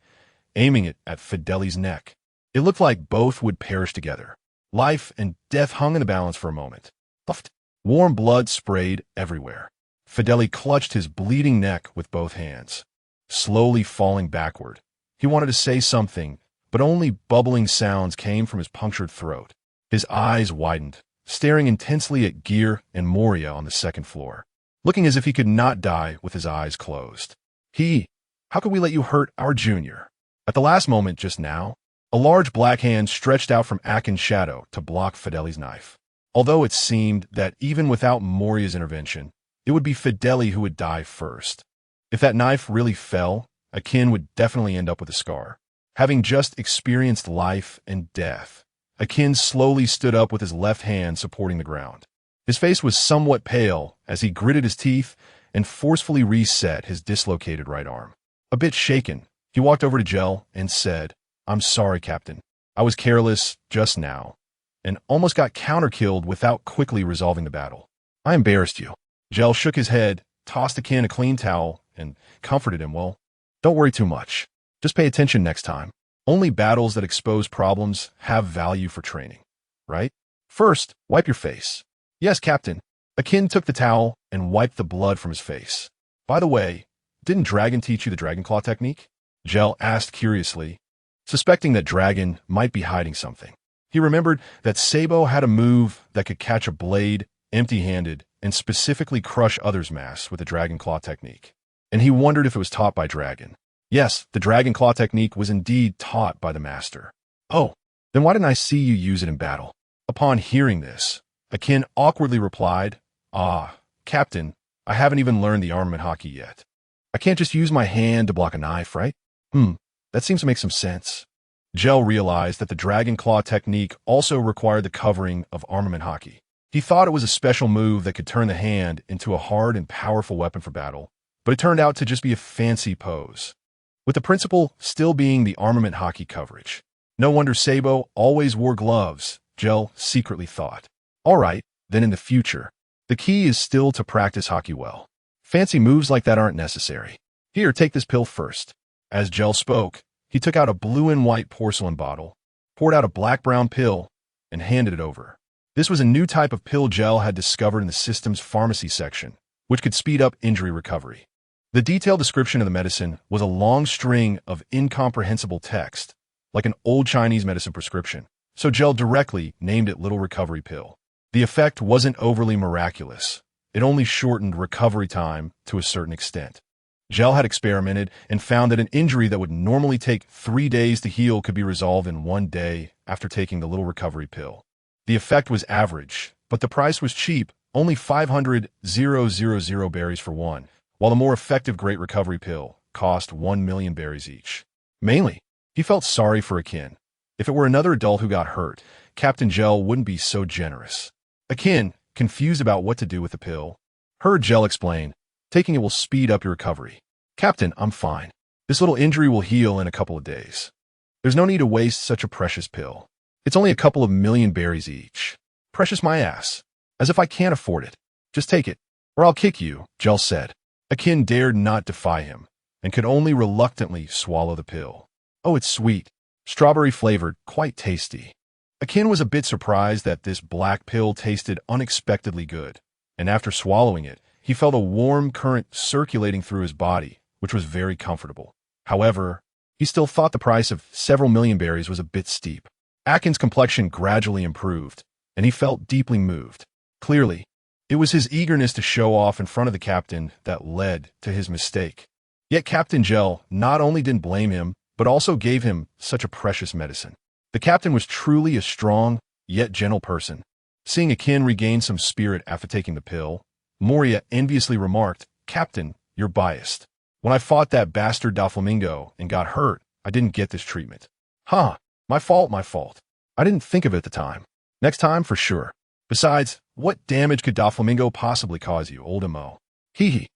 aiming it at Fideli's neck. It looked like both would perish together. Life and death hung in the balance for a moment. Puffed. Warm blood sprayed everywhere. Fideli clutched his bleeding neck with both hands, slowly falling backward. He wanted to say something, but only bubbling sounds came from his punctured throat. His eyes widened, staring intensely at Ger and Moria on the second floor, looking as if he could not die with his eyes closed. How could we let you hurt our junior? At the last moment just now, a large black hand stretched out from Akin's shadow to block Fideli's knife. Although it seemed that even without Moria's intervention, it would be Fideli who would die first. If that knife really fell, Akin would definitely end up with a scar. Having just experienced life and death, Akin slowly stood up with his left hand supporting the ground. His face was somewhat pale as he gritted his teeth and forcefully reset his dislocated right arm. A bit shaken, he walked over to Gel and said, I'm sorry, Captain. I was careless just now, and almost got counter-killed without quickly resolving the battle. I embarrassed you. Gel shook his head, tossed Akin a clean towel, and comforted him. Well, don't worry too much. Just pay attention next time. Only battles that expose problems have value for training, right? First, wipe your face. Yes, Captain. Akin took the towel and wiped the blood from his face. By the way, didn't Dragon teach you the Dragon Claw technique? Gel asked curiously, suspecting that Dragon might be hiding something. He remembered that Sabo had a move that could catch a blade empty-handed and specifically crush others' masks with the Dragon Claw technique. And he wondered if it was taught by Dragon. Yes, the Dragon Claw technique was indeed taught by the master. Oh, then why didn't I see you use it in battle? Upon hearing this, Akin awkwardly replied, Captain, I haven't even learned the armament hockey yet. I can't just use my hand to block a knife, right? That seems to make some sense. Gel realized that the Dragon Claw technique also required the covering of armament hockey. He thought it was a special move that could turn the hand into a hard and powerful weapon for battle, but it turned out to just be a fancy pose, with the principle still being the armament hockey coverage. No wonder Sabo always wore gloves, Gel secretly thought. All right, then in the future, the key is still to practice hockey well. Fancy moves like that aren't necessary. Here, take this pill first. As Gel spoke, he took out a blue and white porcelain bottle, poured out a black-brown pill, and handed it over. This was a new type of pill Gel had discovered in the system's pharmacy section, which could speed up injury recovery. The detailed description of the medicine was a long string of incomprehensible text, like an old Chinese medicine prescription, so Gel directly named it Little Recovery Pill. The effect wasn't overly miraculous. It only shortened recovery time to a certain extent. Gel had experimented and found that an injury that would normally take 3 days to heal could be resolved in 1 day after taking the Little Recovery Pill. The effect was average, but the price was cheap, only 500,000 berries for one, while the more effective Great Recovery pill cost 1 million berries each. Mainly, he felt sorry for Akin. If it were another adult who got hurt, Captain Ger wouldn't be so generous. Akin, confused about what to do with the pill, heard Ger explain, taking it will speed up your recovery. Captain, I'm fine. This little injury will heal in a couple of days. There's no need to waste such a precious pill. It's only a couple of million berries each. Precious my ass. As if I can't afford it. Just take it, or I'll kick you, Ger said. Akin dared not defy him, and could only reluctantly swallow the pill. Oh, it's sweet. Strawberry-flavored, quite tasty. Akin was a bit surprised that this black pill tasted unexpectedly good, and after swallowing it, he felt a warm current circulating through his body, which was very comfortable. However, he still thought the price of several million berries was a bit steep. Akin's complexion gradually improved, and he felt deeply moved. Clearly, it was his eagerness to show off in front of the captain that led to his mistake. Yet Captain Ger not only didn't blame him, but also gave him such a precious medicine. The captain was truly a strong, yet gentle person. Seeing Akin regain some spirit after taking the pill, Moria enviously remarked, Captain, you're biased. When I fought that bastard Doflamingo and got hurt, I didn't get this treatment. Huh, my fault. I didn't think of it at the time. Next time, for sure. Besides, what damage could Doflamingo possibly cause you, old Mo? Hee hee.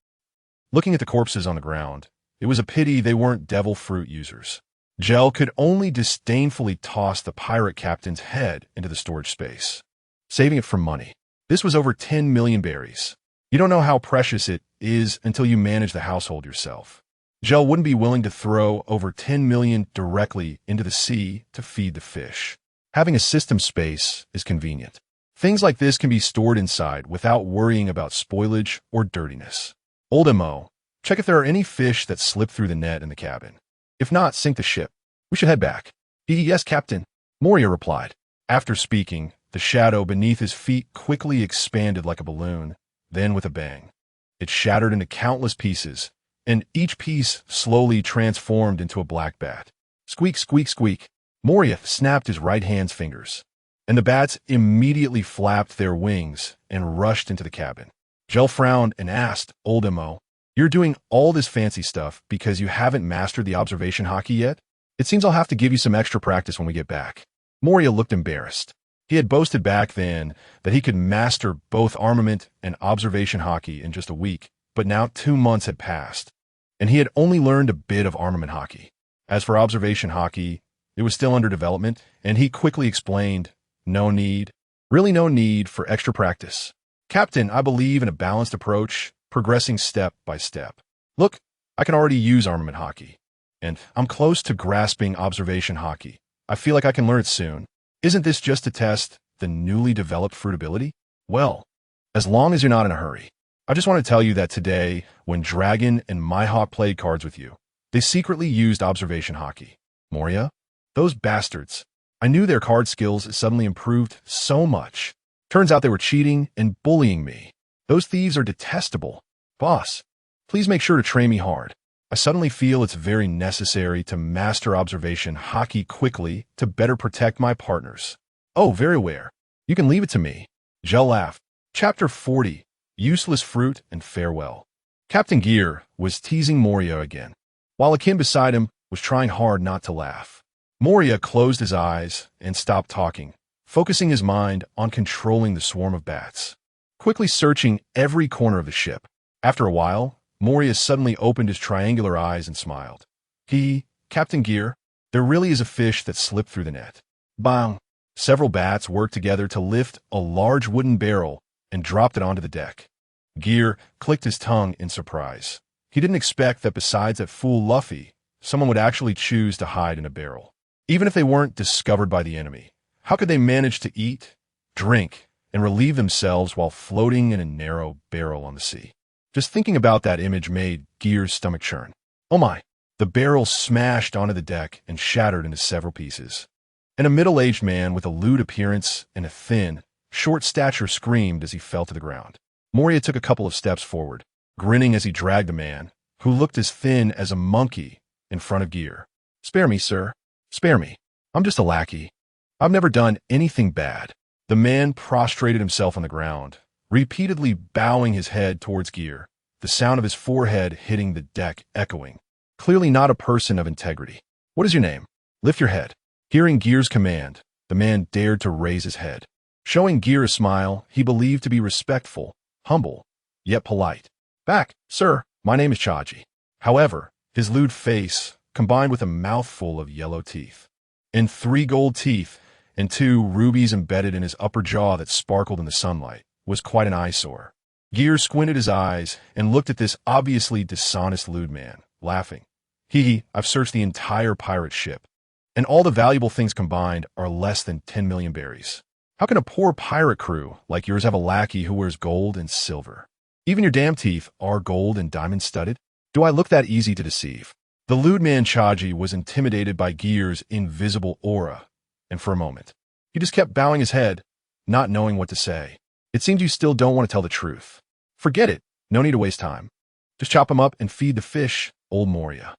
Looking at the corpses on the ground, it was a pity they weren't devil fruit users. Ger could only disdainfully toss the pirate captain's head into the storage space, saving it for money. This was over 10 million berries. You don't know how precious it is until you manage the household yourself. Ger wouldn't be willing to throw over 10 million directly into the sea to feed the fish. Having a system space is convenient. Things like this can be stored inside without worrying about spoilage or dirtiness. Old Mo, check if there are any fish that slip through the net in the cabin. If not, sink the ship. We should head back. Yes, Captain, Moria replied. After speaking, the shadow beneath his feet quickly expanded like a balloon, then with a bang. It shattered into countless pieces, and each piece slowly transformed into a black bat. Squeak, squeak, squeak. Moria snapped his right hand's fingers, and the bats immediately flapped their wings and rushed into the cabin. Ger frowned and asked, Old Mo, you're doing all this fancy stuff because you haven't mastered the observation hockey yet? It seems I'll have to give you some extra practice when we get back. Moria looked embarrassed. He had boasted back then that he could master both armament and observation hockey in just a week, but now 2 months had passed, and he had only learned a bit of armament hockey. As for observation hockey, it was still under development, and he quickly explained, no need for extra practice. Captain, I believe in a balanced approach, progressing step by step. Look, I can already use armament hockey, and I'm close to grasping observation hockey. I feel like I can learn it soon. Isn't this just to test the newly developed fruit ability? Well, as long as you're not in a hurry. I just want to tell you that today, when Dragon and Myhawk played cards with you, they secretly used observation hockey. Moria? Those bastards. I knew their card skills suddenly improved so much. Turns out they were cheating and bullying me. Those thieves are detestable. Boss, please make sure to train me hard. I suddenly feel it's very necessary to master observation hockey quickly to better protect my partners. Oh, very aware. You can leave it to me. Ger laughed. Chapter 40, Useless Fruit and Farewell. Captain Ger was teasing Moria again, while Akin beside him was trying hard not to laugh. Moria closed his eyes and stopped talking, focusing his mind on controlling the swarm of bats, quickly searching every corner of the ship. After a while, Moria suddenly opened his triangular eyes and smiled. Captain Ger, there really is a fish that slipped through the net. Bang! Several bats worked together to lift a large wooden barrel and dropped it onto the deck. Ger clicked his tongue in surprise. He didn't expect that besides that fool Luffy, someone would actually choose to hide in a barrel. Even if they weren't discovered by the enemy, how could they manage to eat, drink, and relieve themselves while floating in a narrow barrel on the sea? Just thinking about that image made Ger's stomach churn. Oh my! The barrel smashed onto the deck and shattered into several pieces. And a middle-aged man with a lewd appearance and a thin, short stature screamed as he fell to the ground. Moria took a couple of steps forward, grinning as he dragged a man, who looked as thin as a monkey, in front of Ger. Spare me, sir. Spare me. I'm just a lackey. I've never done anything bad. The man prostrated himself on the ground, repeatedly bowing his head towards Ger, the sound of his forehead hitting the deck echoing. Clearly not a person of integrity. What is your name? Lift your head. Hearing Ger's command, the man dared to raise his head. Showing Ger a smile he believed to be respectful, humble, yet polite. Back, sir, my name is Chaji. However, his lewd face, combined with a mouthful of yellow teeth, and 3 gold teeth, and 2 rubies embedded in his upper jaw that sparkled in the sunlight, was quite an eyesore. Ger squinted his eyes and looked at this obviously dishonest lewd man, laughing. I've searched the entire pirate ship, and all the valuable things combined are less than 10 million berries. How can a poor pirate crew like yours have a lackey who wears gold and silver? Even your damn teeth are gold and diamond-studded? Do I look that easy to deceive? The lewd man Chaji was intimidated by Ger's invisible aura, and for a moment, he just kept bowing his head, not knowing what to say. It seems you still don't want to tell the truth. Forget it. No need to waste time. Just chop him up and feed the fish, old Moria.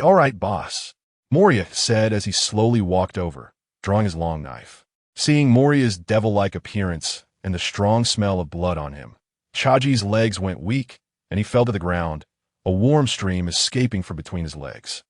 All right, boss, Moria said as he slowly walked over, drawing his long knife. Seeing Moria's devil-like appearance and the strong smell of blood on him, Chaji's legs went weak, and he fell to the ground, a warm stream escaping from between his legs.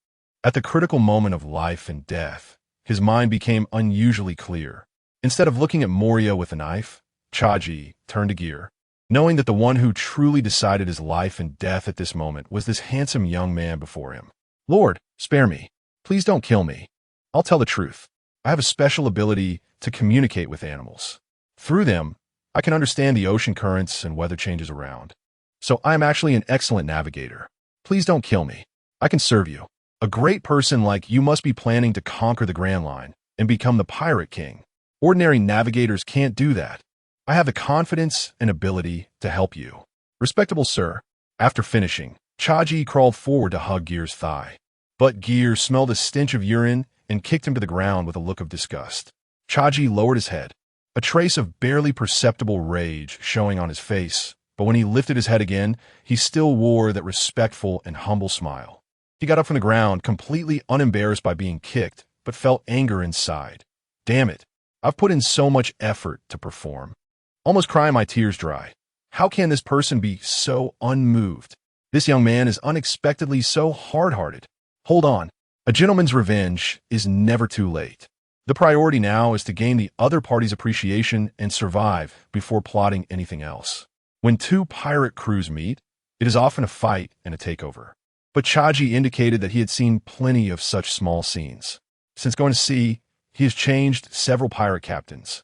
At the critical moment of life and death, his mind became unusually clear. Instead of looking at Moria with a knife, Chaji turned to Ger, knowing that the one who truly decided his life and death at this moment was this handsome young man before him. Lord, spare me. Please don't kill me. I'll tell the truth. I have a special ability to communicate with animals. Through them, I can understand the ocean currents and weather changes around. So I am actually an excellent navigator. Please don't kill me. I can serve you. A great person like you must be planning to conquer the Grand Line and become the Pirate King. Ordinary navigators can't do that. I have the confidence and ability to help you. Respectable sir. After finishing, Chaji crawled forward to hug Ger's thigh. But Ger smelled a stench of urine and kicked him to the ground with a look of disgust. Chaji lowered his head, a trace of barely perceptible rage showing on his face, but when he lifted his head again, he still wore that respectful and humble smile. He got up from the ground, completely unembarrassed by being kicked, but felt anger inside. Damn it, I've put in so much effort to perform. Almost crying my tears dry. How can this person be so unmoved? This young man is unexpectedly so hard-hearted. Hold on. A gentleman's revenge is never too late. The priority now is to gain the other party's appreciation and survive before plotting anything else. When 2 pirate crews meet, it is often a fight and a takeover. But Chaji indicated that he had seen plenty of such small scenes. Since going to sea, he has changed several pirate captains.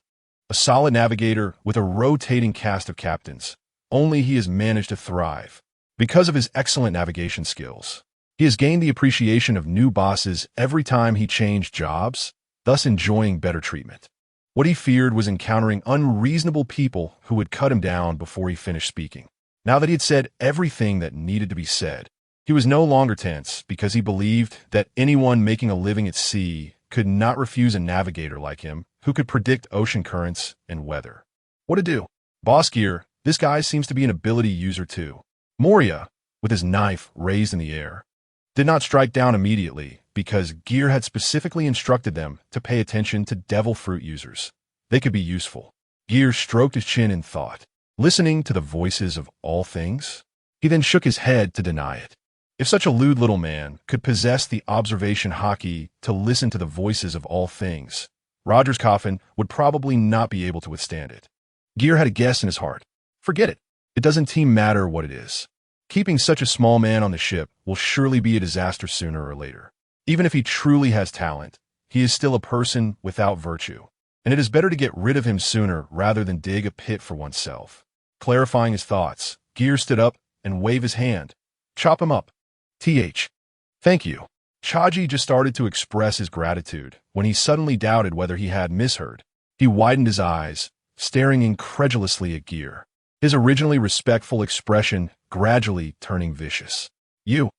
A solid navigator with a rotating cast of captains. Only he has managed to thrive. Because of his excellent navigation skills, he has gained the appreciation of new bosses every time he changed jobs, thus enjoying better treatment. What he feared was encountering unreasonable people who would cut him down before he finished speaking. Now that he had said everything that needed to be said, he was no longer tense because he believed that anyone making a living at sea could not refuse a navigator like him who could predict ocean currents and weather. What to do? Boss Ger, this guy seems to be an ability user too. Moria, with his knife raised in the air, did not strike down immediately because Ger had specifically instructed them to pay attention to devil fruit users. They could be useful. Ger stroked his chin in thought, listening to the voices of all things. He then shook his head to deny it. If such a lewd little man could possess the observation hockey to listen to the voices of all things, Roger's coffin would probably not be able to withstand it. Ger had a guess in his heart. Forget it. It doesn't matter what it is. Keeping such a small man on the ship will surely be a disaster sooner or later. Even if he truly has talent, he is still a person without virtue, and it is better to get rid of him sooner rather than dig a pit for oneself. Clarifying his thoughts, Ger stood up and waved his hand. Chop him up. Thank you. Chaji just started to express his gratitude when he suddenly doubted whether he had misheard. He widened his eyes, staring incredulously at Ger, his originally respectful expression gradually turning vicious. You.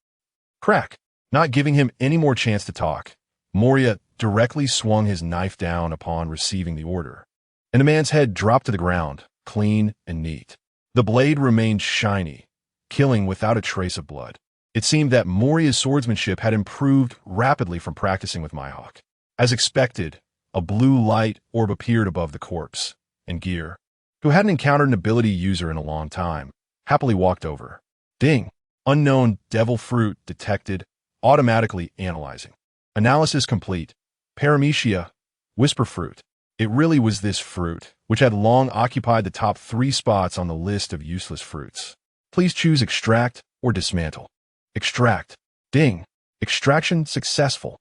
Crack. Not giving him any more chance to talk, Moria directly swung his knife down upon receiving the order, and the man's head dropped to the ground, clean and neat. The blade remained shiny, killing without a trace of blood. It seemed that Moria's swordsmanship had improved rapidly from practicing with Mihawk. As expected, a blue light orb appeared above the corpse, and Ger, who hadn't encountered an ability user in a long time, happily walked over. Ding. Unknown devil fruit detected. Automatically analyzing. Analysis complete. Paramecia. Whisper fruit. It really was this fruit, which had long occupied the top 3 spots on the list of useless fruits. Please choose extract or dismantle. Extract. Ding. Extraction successful.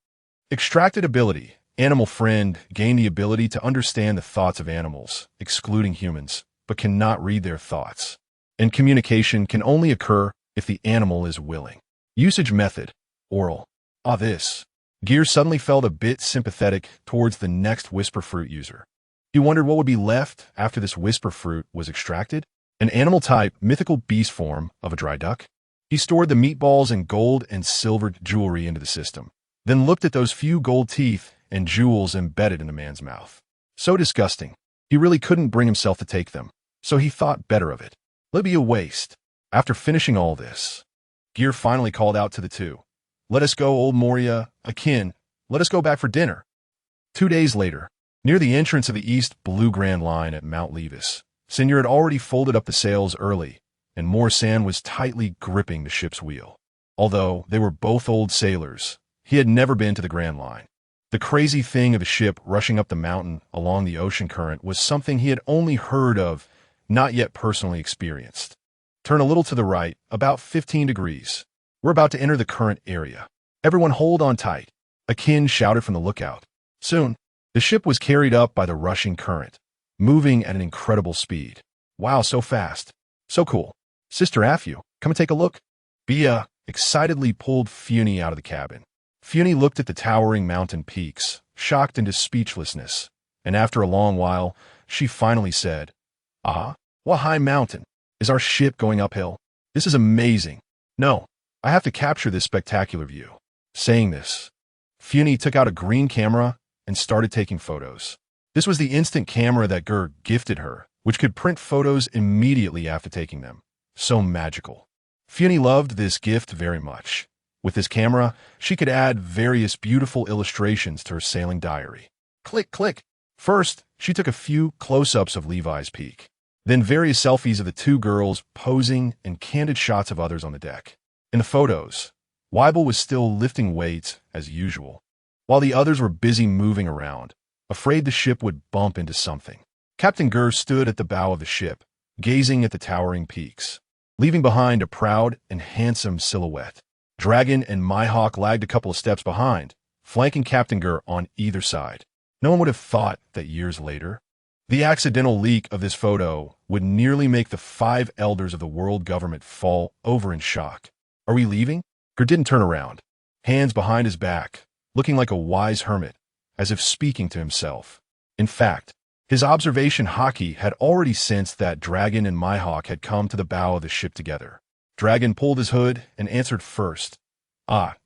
Extracted ability. Animal friend gain the ability to understand the thoughts of animals, excluding humans, but cannot read their thoughts. And communication can only occur if the animal is willing. Usage method. Oral. This. Ger suddenly felt a bit sympathetic towards the next whisper fruit user. He wondered what would be left after this whisper fruit was extracted. An animal type, mythical beast form of a dry duck. He stored the meatballs and gold and silver jewelry into the system, then looked at those few gold teeth and jewels embedded in the man's mouth. So disgusting. He really couldn't bring himself to take them, so he thought better of it. Let be a waste. After finishing all this, Ger finally called out to the two. Let us go, old Moria, akin. Let us go back for dinner. 2 days later, near the entrance of the East Blue Grand Line at Mount Levis, Senor had already folded up the sails early, and Morsan was tightly gripping the ship's wheel. Although they were both old sailors, he had never been to the Grand Line. The crazy thing of the ship rushing up the mountain along the ocean current was something he had only heard of, not yet personally experienced. Turn a little to the right, about 15 degrees. We're about to enter the current area. Everyone hold on tight, Akin shouted from the lookout. Soon, the ship was carried up by the rushing current, moving at an incredible speed. Wow, so fast. So cool. Sister Afyu, come and take a look. Bia excitedly pulled Funi out of the cabin. Funi looked at the towering mountain peaks, shocked into speechlessness, and after a long while, she finally said, what high mountain? Is our ship going uphill? This is amazing. No, I have to capture this spectacular view. Saying this, Funi took out a green camera and started taking photos. This was the instant camera that Ger gifted her, which could print photos immediately after taking them. So magical. Funi loved this gift very much. With this camera, she could add various beautiful illustrations to her sailing diary. Click, click. First, she took a few close-ups of Levi's peak. Then various selfies of the two girls posing and candid shots of others on the deck. In the photos, Weibel was still lifting weights as usual, while the others were busy moving around, afraid the ship would bump into something. Captain Ger stood at the bow of the ship, gazing at the towering peaks, leaving behind a proud and handsome silhouette. Dragon and Myhawk lagged a couple of steps behind, flanking Captain Ger on either side. No one would have thought that years later, the accidental leak of this photo would nearly make the 5 elders of the world government fall over in shock. Are we leaving? Ger didn't turn around, hands behind his back, looking like a wise hermit, as if speaking to himself. In fact, his observation Haki had already sensed that Dragon and Myhawk had come to the bow of the ship together. Dragon pulled his hood and answered first.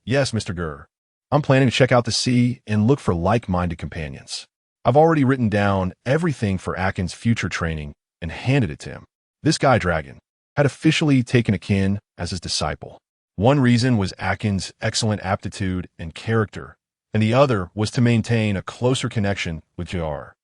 Yes, Mr. Ger. I'm planning to check out the sea and look for like-minded companions. I've already written down everything for Akin's future training and handed it to him. This guy, Dragon, had officially taken Akin as his disciple. One reason was Akin's excellent aptitude and character, and the other was to maintain a closer connection with Ger.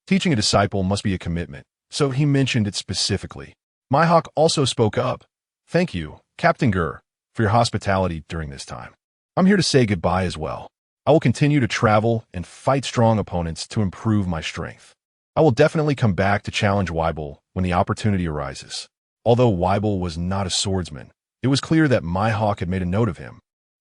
Teaching a disciple must be a commitment, so he mentioned it specifically. Myhawk also spoke up. Thank you, Captain Ger, for your hospitality during this time. I'm here to say goodbye as well. I will continue to travel and fight strong opponents to improve my strength. I will definitely come back to challenge Weibel when the opportunity arises. Although Weibel was not a swordsman, it was clear that Myhawk had made a note of him,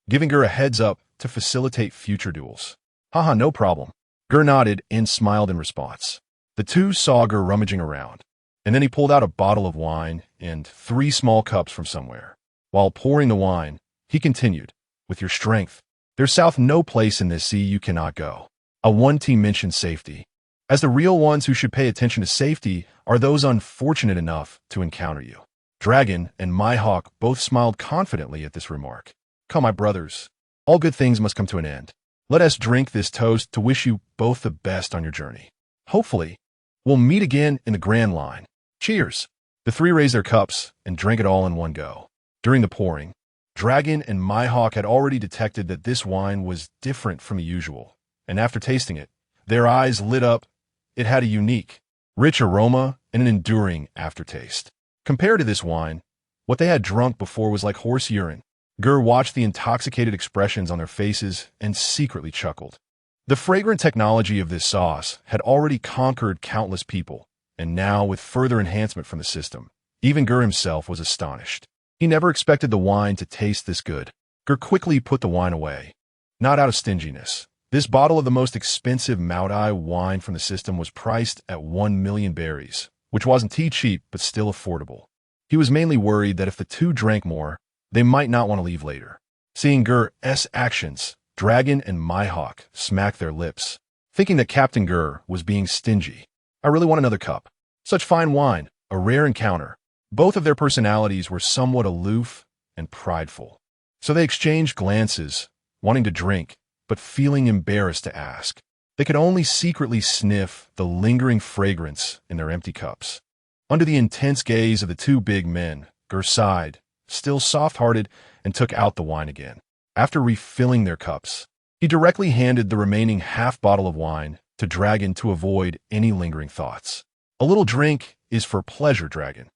giving Ger a heads up to facilitate future duels. Haha, no problem. Ger nodded and smiled in response. The two saw Ger rummaging around, and then he pulled out a bottle of wine and 3 small cups from somewhere. While pouring the wine, he continued, with your strength, there's south no place in this sea you cannot go. A one team mentioned safety, as the real ones who should pay attention to safety are those unfortunate enough to encounter you. Dragon and Myhawk both smiled confidently at this remark. Come, my brothers, all good things must come to an end. Let us drink this toast to wish you both the best on your journey. Hopefully, we'll meet again in the Grand Line. Cheers! The 3 raised their cups and drank it all in one go. During the pouring, Dragon and Myhawk had already detected that this wine was different from the usual, and after tasting it, their eyes lit up. It had a unique, rich aroma and an enduring aftertaste. Compared to this wine, What they had drunk before was like horse urine. Ger watched the intoxicated expressions on their faces and secretly chuckled. The fragrant technology of this sauce had already conquered countless people, and now, with further enhancement from the system, even Ger himself was astonished. He never expected the wine to taste this good. Ger quickly put the wine away. Not out of stinginess. This bottle of the most expensive Maudai wine from the system was priced at 1,000,000 berries, which wasn't too cheap but still affordable. He was mainly worried that if the two drank more, they might not want to leave later. Seeing Ger's actions, Dragon and Mihawk smacked their lips, thinking that Captain Ger was being stingy. I really want another cup. Such fine wine, a rare encounter. Both of their personalities were somewhat aloof and prideful. So they exchanged glances, wanting to drink, but feeling embarrassed to ask. They could only secretly sniff the lingering fragrance in their empty cups. Under the intense gaze of the two big men, Ger sighed, still soft-hearted, and took out the wine again. After refilling their cups, he directly handed the remaining half bottle of wine to Dragon to avoid any lingering thoughts. A little drink is for pleasure, Dragon.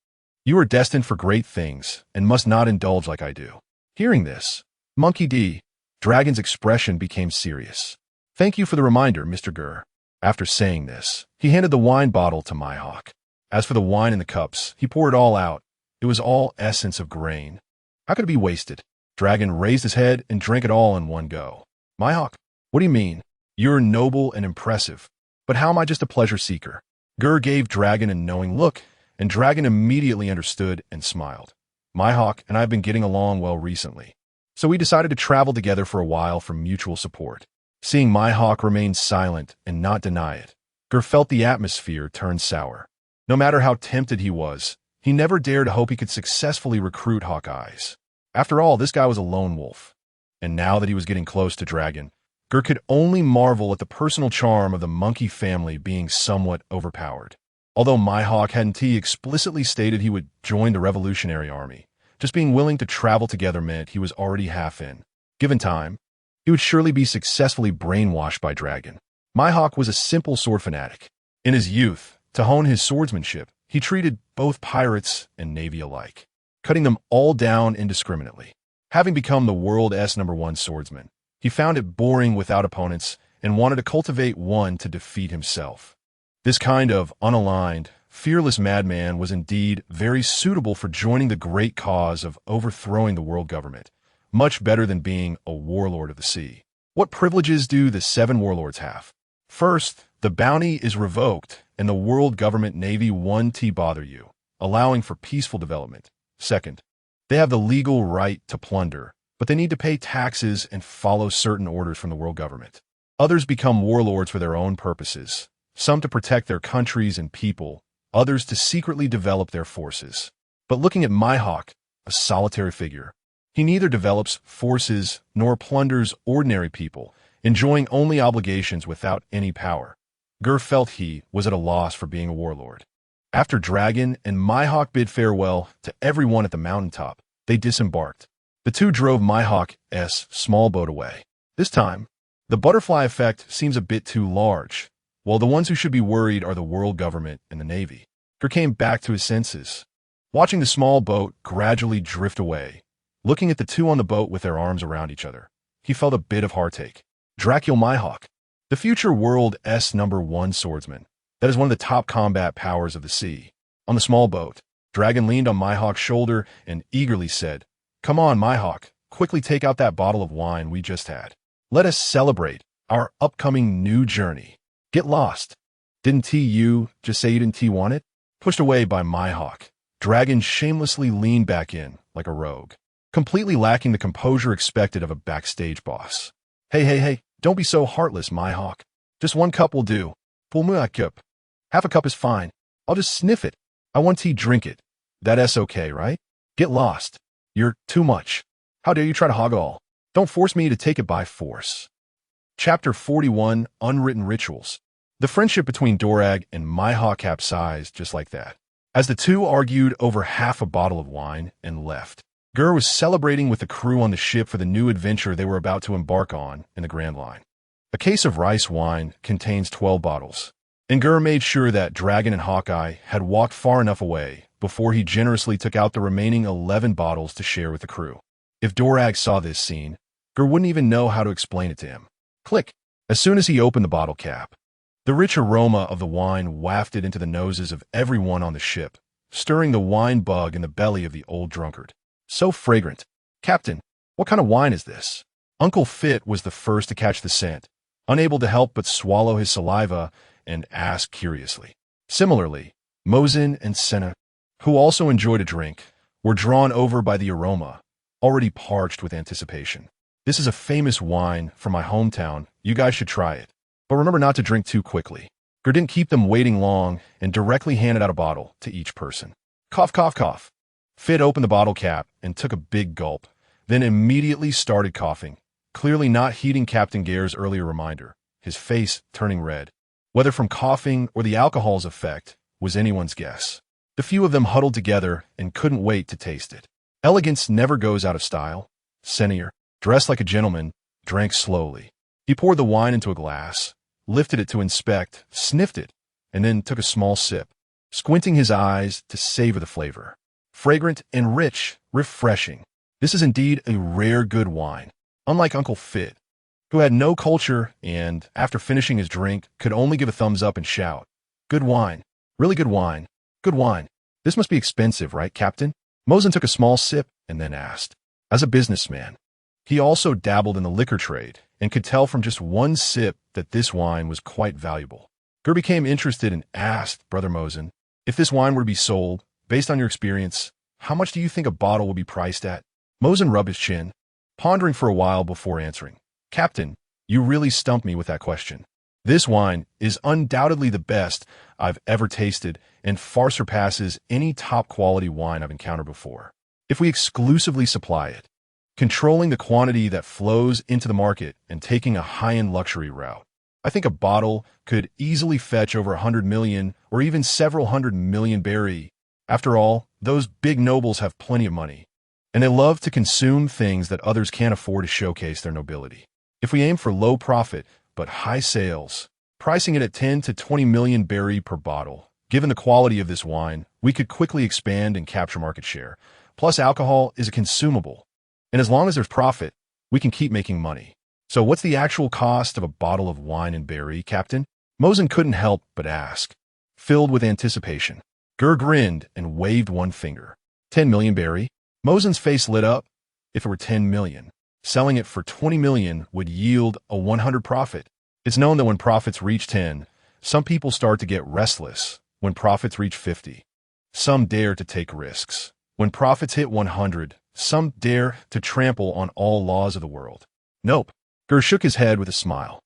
You are destined for great things and must not indulge like I do. Hearing this, Monkey D. Dragon's expression became serious. Thank you for the reminder, Mr. Ger. After saying this, he handed the wine bottle to Mihawk. As for the wine in the cups, he poured it all out. It was all essence of grain. How could it be wasted? Dragon raised his head and drank it all in one go. Mihawk, what do you mean? You're noble and impressive. But how am I just a pleasure seeker? Ger gave Dragon a knowing look, and Dragon immediately understood and smiled. Mihawk and I have been getting along well recently, so we decided to travel together for a while for mutual support. Seeing Mihawk remain silent and not deny it, Ger felt the atmosphere turn sour. No matter how tempted he was, he never dared hope he could successfully recruit Hawkeye's. After all, this guy was a lone wolf. And now that he was getting close to Dragon, Ger could only marvel at the personal charm of the monkey family being somewhat overpowered. Although Mihawk hadn't explicitly stated he would join the Revolutionary Army, just being willing to travel together meant he was already half in. Given time, he would surely be successfully brainwashed by Dragon. Mihawk was a simple sword fanatic. In his youth, to hone his swordsmanship, he treated both pirates and navy alike, cutting them all down indiscriminately. Having become the world's #1 swordsman, he found it boring without opponents and wanted to cultivate one to defeat himself. This kind of unaligned, fearless madman was indeed very suitable for joining the great cause of overthrowing the world government, much better than being a warlord of the sea. What privileges do the 7 warlords have? First, the bounty is revoked and the world government navy won't bother you, allowing for peaceful development. Second, they have the legal right to plunder, but they need to pay taxes and follow certain orders from the world government. Others become warlords for their own purposes, some to protect their countries and people, others to secretly develop their forces. But looking at Mihawk, a solitary figure, he neither develops forces nor plunders ordinary people, enjoying only obligations without any power. Ger felt he was at a loss for being a warlord. After Dragon and Mihawk bid farewell to everyone at the mountaintop, they disembarked. The two drove Mihawk's small boat away. This time, the butterfly effect seems a bit too large. While the ones who should be worried are the world government and the navy. Ger came back to his senses, watching the small boat gradually drift away. Looking at the two on the boat with their arms around each other, he felt a bit of heartache. Dracula Mihawk, the future world's #1 swordsman, that is one of the top combat powers of the sea. On the small boat, Dragon leaned on Mihawk's shoulder and eagerly said, "Come on, Mihawk, quickly take out that bottle of wine we just had. Let us celebrate our upcoming new journey. Get lost. Didn't you just say you didn't want it?" Pushed away by Mihawk, Dragon shamelessly leaned back in like a rogue, completely lacking the composure expected of a backstage boss. Hey, don't be so heartless, Mihawk. Just 1 cup will do. Pour moi un cup. Half a cup is fine. I'll just sniff it. I want to drink it. That's okay, right? Get lost. You're too much. How dare you try to hog it all? Don't force me to take it by force. Chapter 41, Unwritten Rituals. The friendship between Dorag and Mihawk capsized just like that, as the two argued over half a bottle of wine and left. Ger was celebrating with the crew on the ship for the new adventure they were about to embark on in the Grand Line. A case of rice wine contains 12 bottles, and Ger made sure that Dragon and Hawkeye had walked far enough away before he generously took out the remaining 11 bottles to share with the crew. If Dorag saw this scene, Ger wouldn't even know how to explain it to him. Click! As soon as he opened the bottle cap, the rich aroma of the wine wafted into the noses of everyone on the ship, stirring the wine bug in the belly of the old drunkard. So fragrant. Captain, what kind of wine is this? Uncle Fit was the first to catch the scent, unable to help but swallow his saliva and ask curiously. Similarly, Mosin and Senna, who also enjoyed a drink, were drawn over by the aroma, already parched with anticipation. This is a famous wine from my hometown. You guys should try it. But remember not to drink too quickly. Ger didn't keep them waiting long and directly handed out a bottle to each person. Cough, cough, cough. Fit opened the bottle cap and took a big gulp, then immediately started coughing, clearly not heeding Captain Ger's earlier reminder, his face turning red. Whether from coughing or the alcohol's effect was anyone's guess. The few of them huddled together and couldn't wait to taste it. Elegance never goes out of style. Senior, dressed like a gentleman, drank slowly. He poured the wine into a glass, lifted it to inspect, sniffed it, and then took a small sip, squinting his eyes to savor the flavor. Fragrant and rich, refreshing. This is indeed a rare good wine, unlike Uncle Fit, who had no culture and, after finishing his drink, could only give a thumbs up and shout, "Good wine. Really good wine. Good wine. This must be expensive, right, Captain?" Mosin took a small sip and then asked. As a businessman, he also dabbled in the liquor trade and could tell from just one sip that this wine was quite valuable. Ger became interested and asked Brother Mosin, "If this wine were to be sold, based on your experience, how much do you think a bottle will be priced at?" Mosin rubbed his chin, pondering for a while before answering. "Captain, you really stumped me with that question. This wine is undoubtedly the best I've ever tasted and far surpasses any top-quality wine I've encountered before. If we exclusively supply it, controlling the quantity that flows into the market and taking a high-end luxury route, I think a bottle could easily fetch over 100 million or even several 100 million berry. After all, those big nobles have plenty of money, and they love to consume things that others can't afford to showcase their nobility. If we aim for low profit but high sales, pricing it at 10 to 20 million berry per bottle, given the quality of this wine, we could quickly expand and capture market share. Plus, alcohol is a consumable, and as long as there's profit, we can keep making money. So what's the actual cost of a bottle of wine and berry, Captain?" Mosin couldn't help but ask, filled with anticipation. Ger grinned and waved one finger. 10 million berry? Mosin's face lit up. If it were 10 million, selling it for 20 million would yield a 100 profit. It's known that when profits reach 10, some people start to get restless. When profits reach 50, some dare to take risks. When profits hit 100, some dare to trample on all laws of the world. Nope. Ger shook his head with a smile.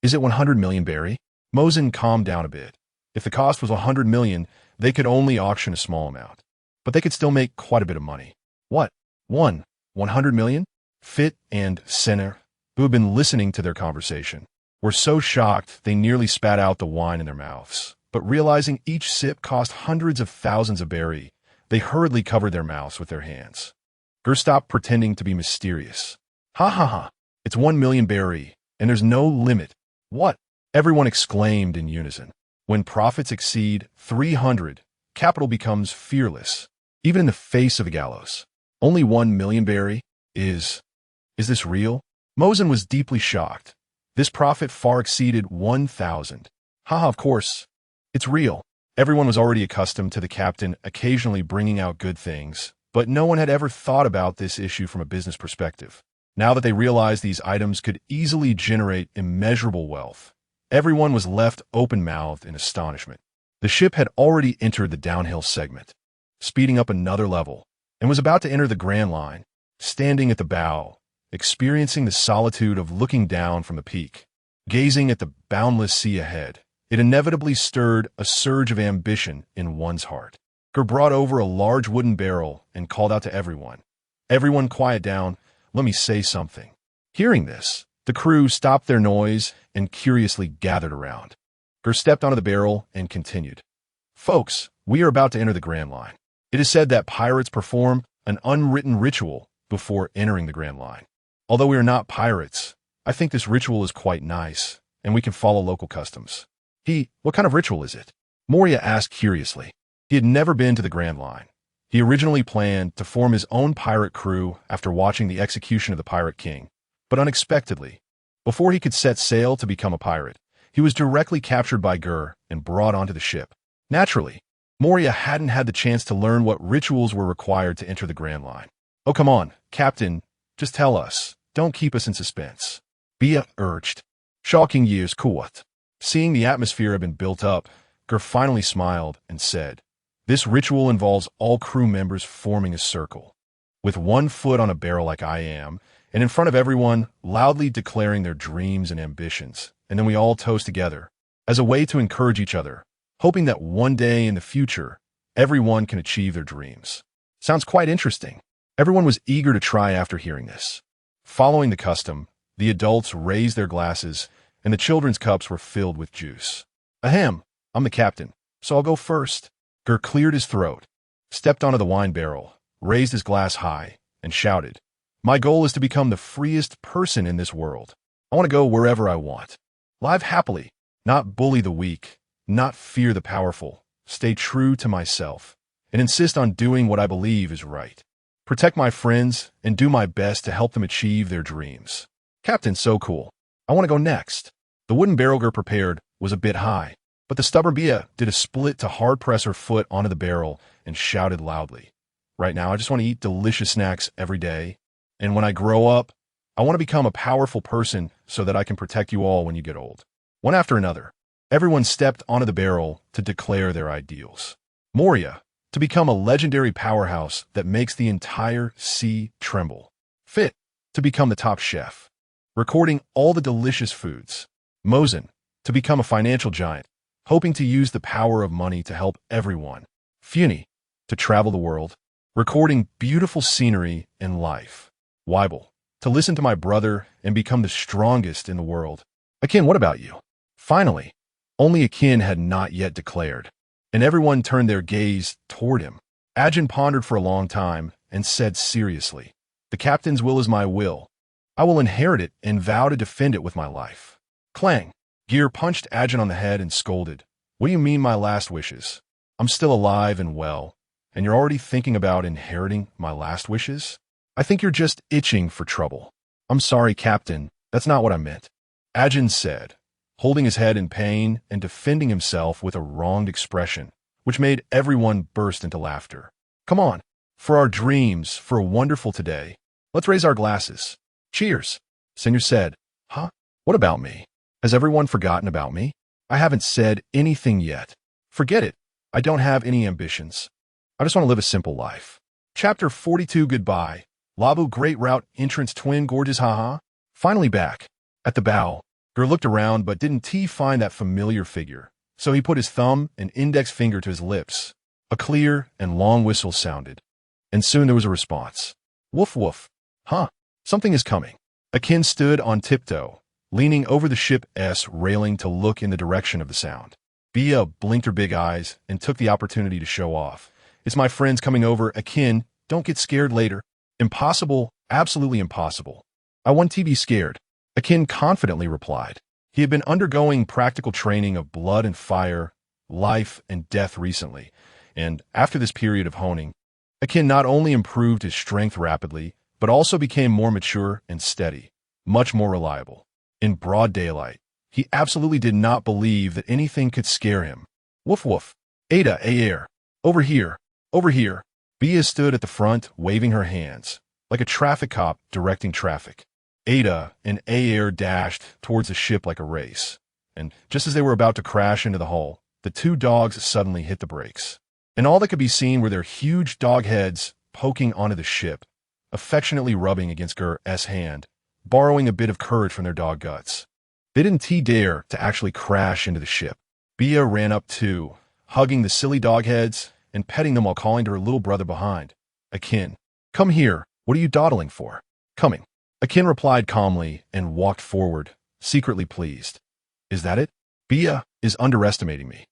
Is it 100 million berry? Mosin calmed down a bit. If the cost was 100 million, they could only auction a small amount. But they could still make quite a bit of money. What? 100 million? Fit and Senna, who had been listening to their conversation, were so shocked they nearly spat out the wine in their mouths. But realizing each sip cost hundreds of thousands of berry, they hurriedly covered their mouths with their hands. Ger stopped pretending to be mysterious. Ha ha ha, it's 1 million berry, and there's no limit. What? Everyone exclaimed in unison. When profits exceed 300, capital becomes fearless, even in the face of the gallows. Only 1 million berry? Is this real? Mosin was deeply shocked. This profit far exceeded 1,000. Haha, of course. It's real. Everyone was already accustomed to the captain occasionally bringing out good things, but no one had ever thought about this issue from a business perspective. Now that they realized these items could easily generate immeasurable wealth, everyone was left open-mouthed in astonishment. The ship had already entered the downhill segment, speeding up another level, and was about to enter the Grand Line, standing at the bow, experiencing the solitude of looking down from the peak, gazing at the boundless sea ahead. It inevitably stirred a surge of ambition in one's heart. Ger brought over a large wooden barrel and called out to everyone. "Everyone quiet down, let me say something." Hearing this, the crew stopped their noise and curiously gathered around. Ger stepped onto the barrel and continued. "Folks, we are about to enter the Grand Line. It is said that pirates perform an unwritten ritual before entering the Grand Line. Although we are not pirates, I think this ritual is quite nice, and we can follow local customs." What kind of ritual is it?" Moria asked curiously. He had never been to the Grand Line. He originally planned to form his own pirate crew after watching the execution of the Pirate King, but unexpectedly, before he could set sail to become a pirate, he was directly captured by Ger and brought onto the ship. Naturally, Moria hadn't had the chance to learn what rituals were required to enter the Grand Line. "Oh, come on, Captain, just tell us. Don't keep us in suspense," Bia urged. Shocking years court. Seeing the atmosphere had been built up, Ger finally smiled and said, "This ritual involves all crew members forming a circle, with one foot on a barrel like I am, and in front of everyone, loudly declaring their dreams and ambitions, and then we all toast together, as a way to encourage each other, hoping that one day in the future, everyone can achieve their dreams." Sounds quite interesting. Everyone was eager to try after hearing this. Following the custom, the adults raised their glasses, and the children's cups were filled with juice. "Ahem, I'm the captain, so I'll go first." Ger cleared his throat, stepped onto the wine barrel, raised his glass high, and shouted, "My goal is to become the freest person in this world. I want to go wherever I want. Live happily, not bully the weak, not fear the powerful, stay true to myself, and insist on doing what I believe is right. Protect my friends and do my best to help them achieve their dreams. Captain, so cool. I want to go next." The wooden barrel Ger prepared was a bit high, but the stubborn Bia did a split to hard press her foot onto the barrel and shouted loudly, "Right now, I just want to eat delicious snacks every day. And when I grow up, I want to become a powerful person so that I can protect you all when you get old." One after another, everyone stepped onto the barrel to declare their ideals. Moria, to become a legendary powerhouse that makes the entire sea tremble. Fit, to become the top chef, recording all the delicious foods. Mosen, to become a financial giant, hoping to use the power of money to help everyone. Funi, to travel the world, recording beautiful scenery and life. Weibel, to listen to my brother and become the strongest in the world. Akin, what about you? Finally, only Akin had not yet declared, and everyone turned their gaze toward him. Ajin pondered for a long time and said seriously, "The captain's will is my will. I will inherit it and vow to defend it with my life." Clang! Ger punched Ajin on the head and scolded, "What do you mean my last wishes? I'm still alive and well, and you're already thinking about inheriting my last wishes? I think you're just itching for trouble." "I'm sorry, Captain. That's not what I meant," Ajin said, holding his head in pain and defending himself with a wronged expression, which made everyone burst into laughter. "Come on, for our dreams, for a wonderful today. Let's raise our glasses. Cheers." Senor said, "Huh? What about me? Has everyone forgotten about me? I haven't said anything yet. Forget it. I don't have any ambitions. I just want to live a simple life." Chapter 42 Goodbye. Labu Great Route Entrance Twin Gorges Haha. Finally back. At the bow, Ger looked around but didn't find that familiar figure, so he put his thumb and index finger to his lips. A clear and long whistle sounded, and soon there was a response. "Woof woof. Huh, something is coming." Akin stood on tiptoe, leaning over the ship's railing to look in the direction of the sound. Bia blinked her big eyes and took the opportunity to show off. "It's my friends coming over. Akin, don't get scared later." "Impossible, absolutely impossible. I want to be scared," Akin confidently replied. He had been undergoing practical training of blood and fire, life and death recently, and after this period of honing, Akin not only improved his strength rapidly, but also became more mature and steady, much more reliable. In broad daylight, he absolutely did not believe that anything could scare him. "Woof woof. Ada, air. Over here. Over here." Bia stood at the front, waving her hands, like a traffic cop directing traffic. Ada and air dashed towards the ship like a race, and just as they were about to crash into the hull, the two dogs suddenly hit the brakes. And all that could be seen were their huge dog heads poking onto the ship, affectionately rubbing against Ger's hand, borrowing a bit of courage from their dog guts. They didn't dare to actually crash into the ship. Bia ran up too, hugging the silly dog heads and petting them while calling to her little brother behind. "Akin, come here. What are you dawdling for?" "Coming." Akin replied calmly and walked forward, secretly pleased. "Is that it? Bia is underestimating me.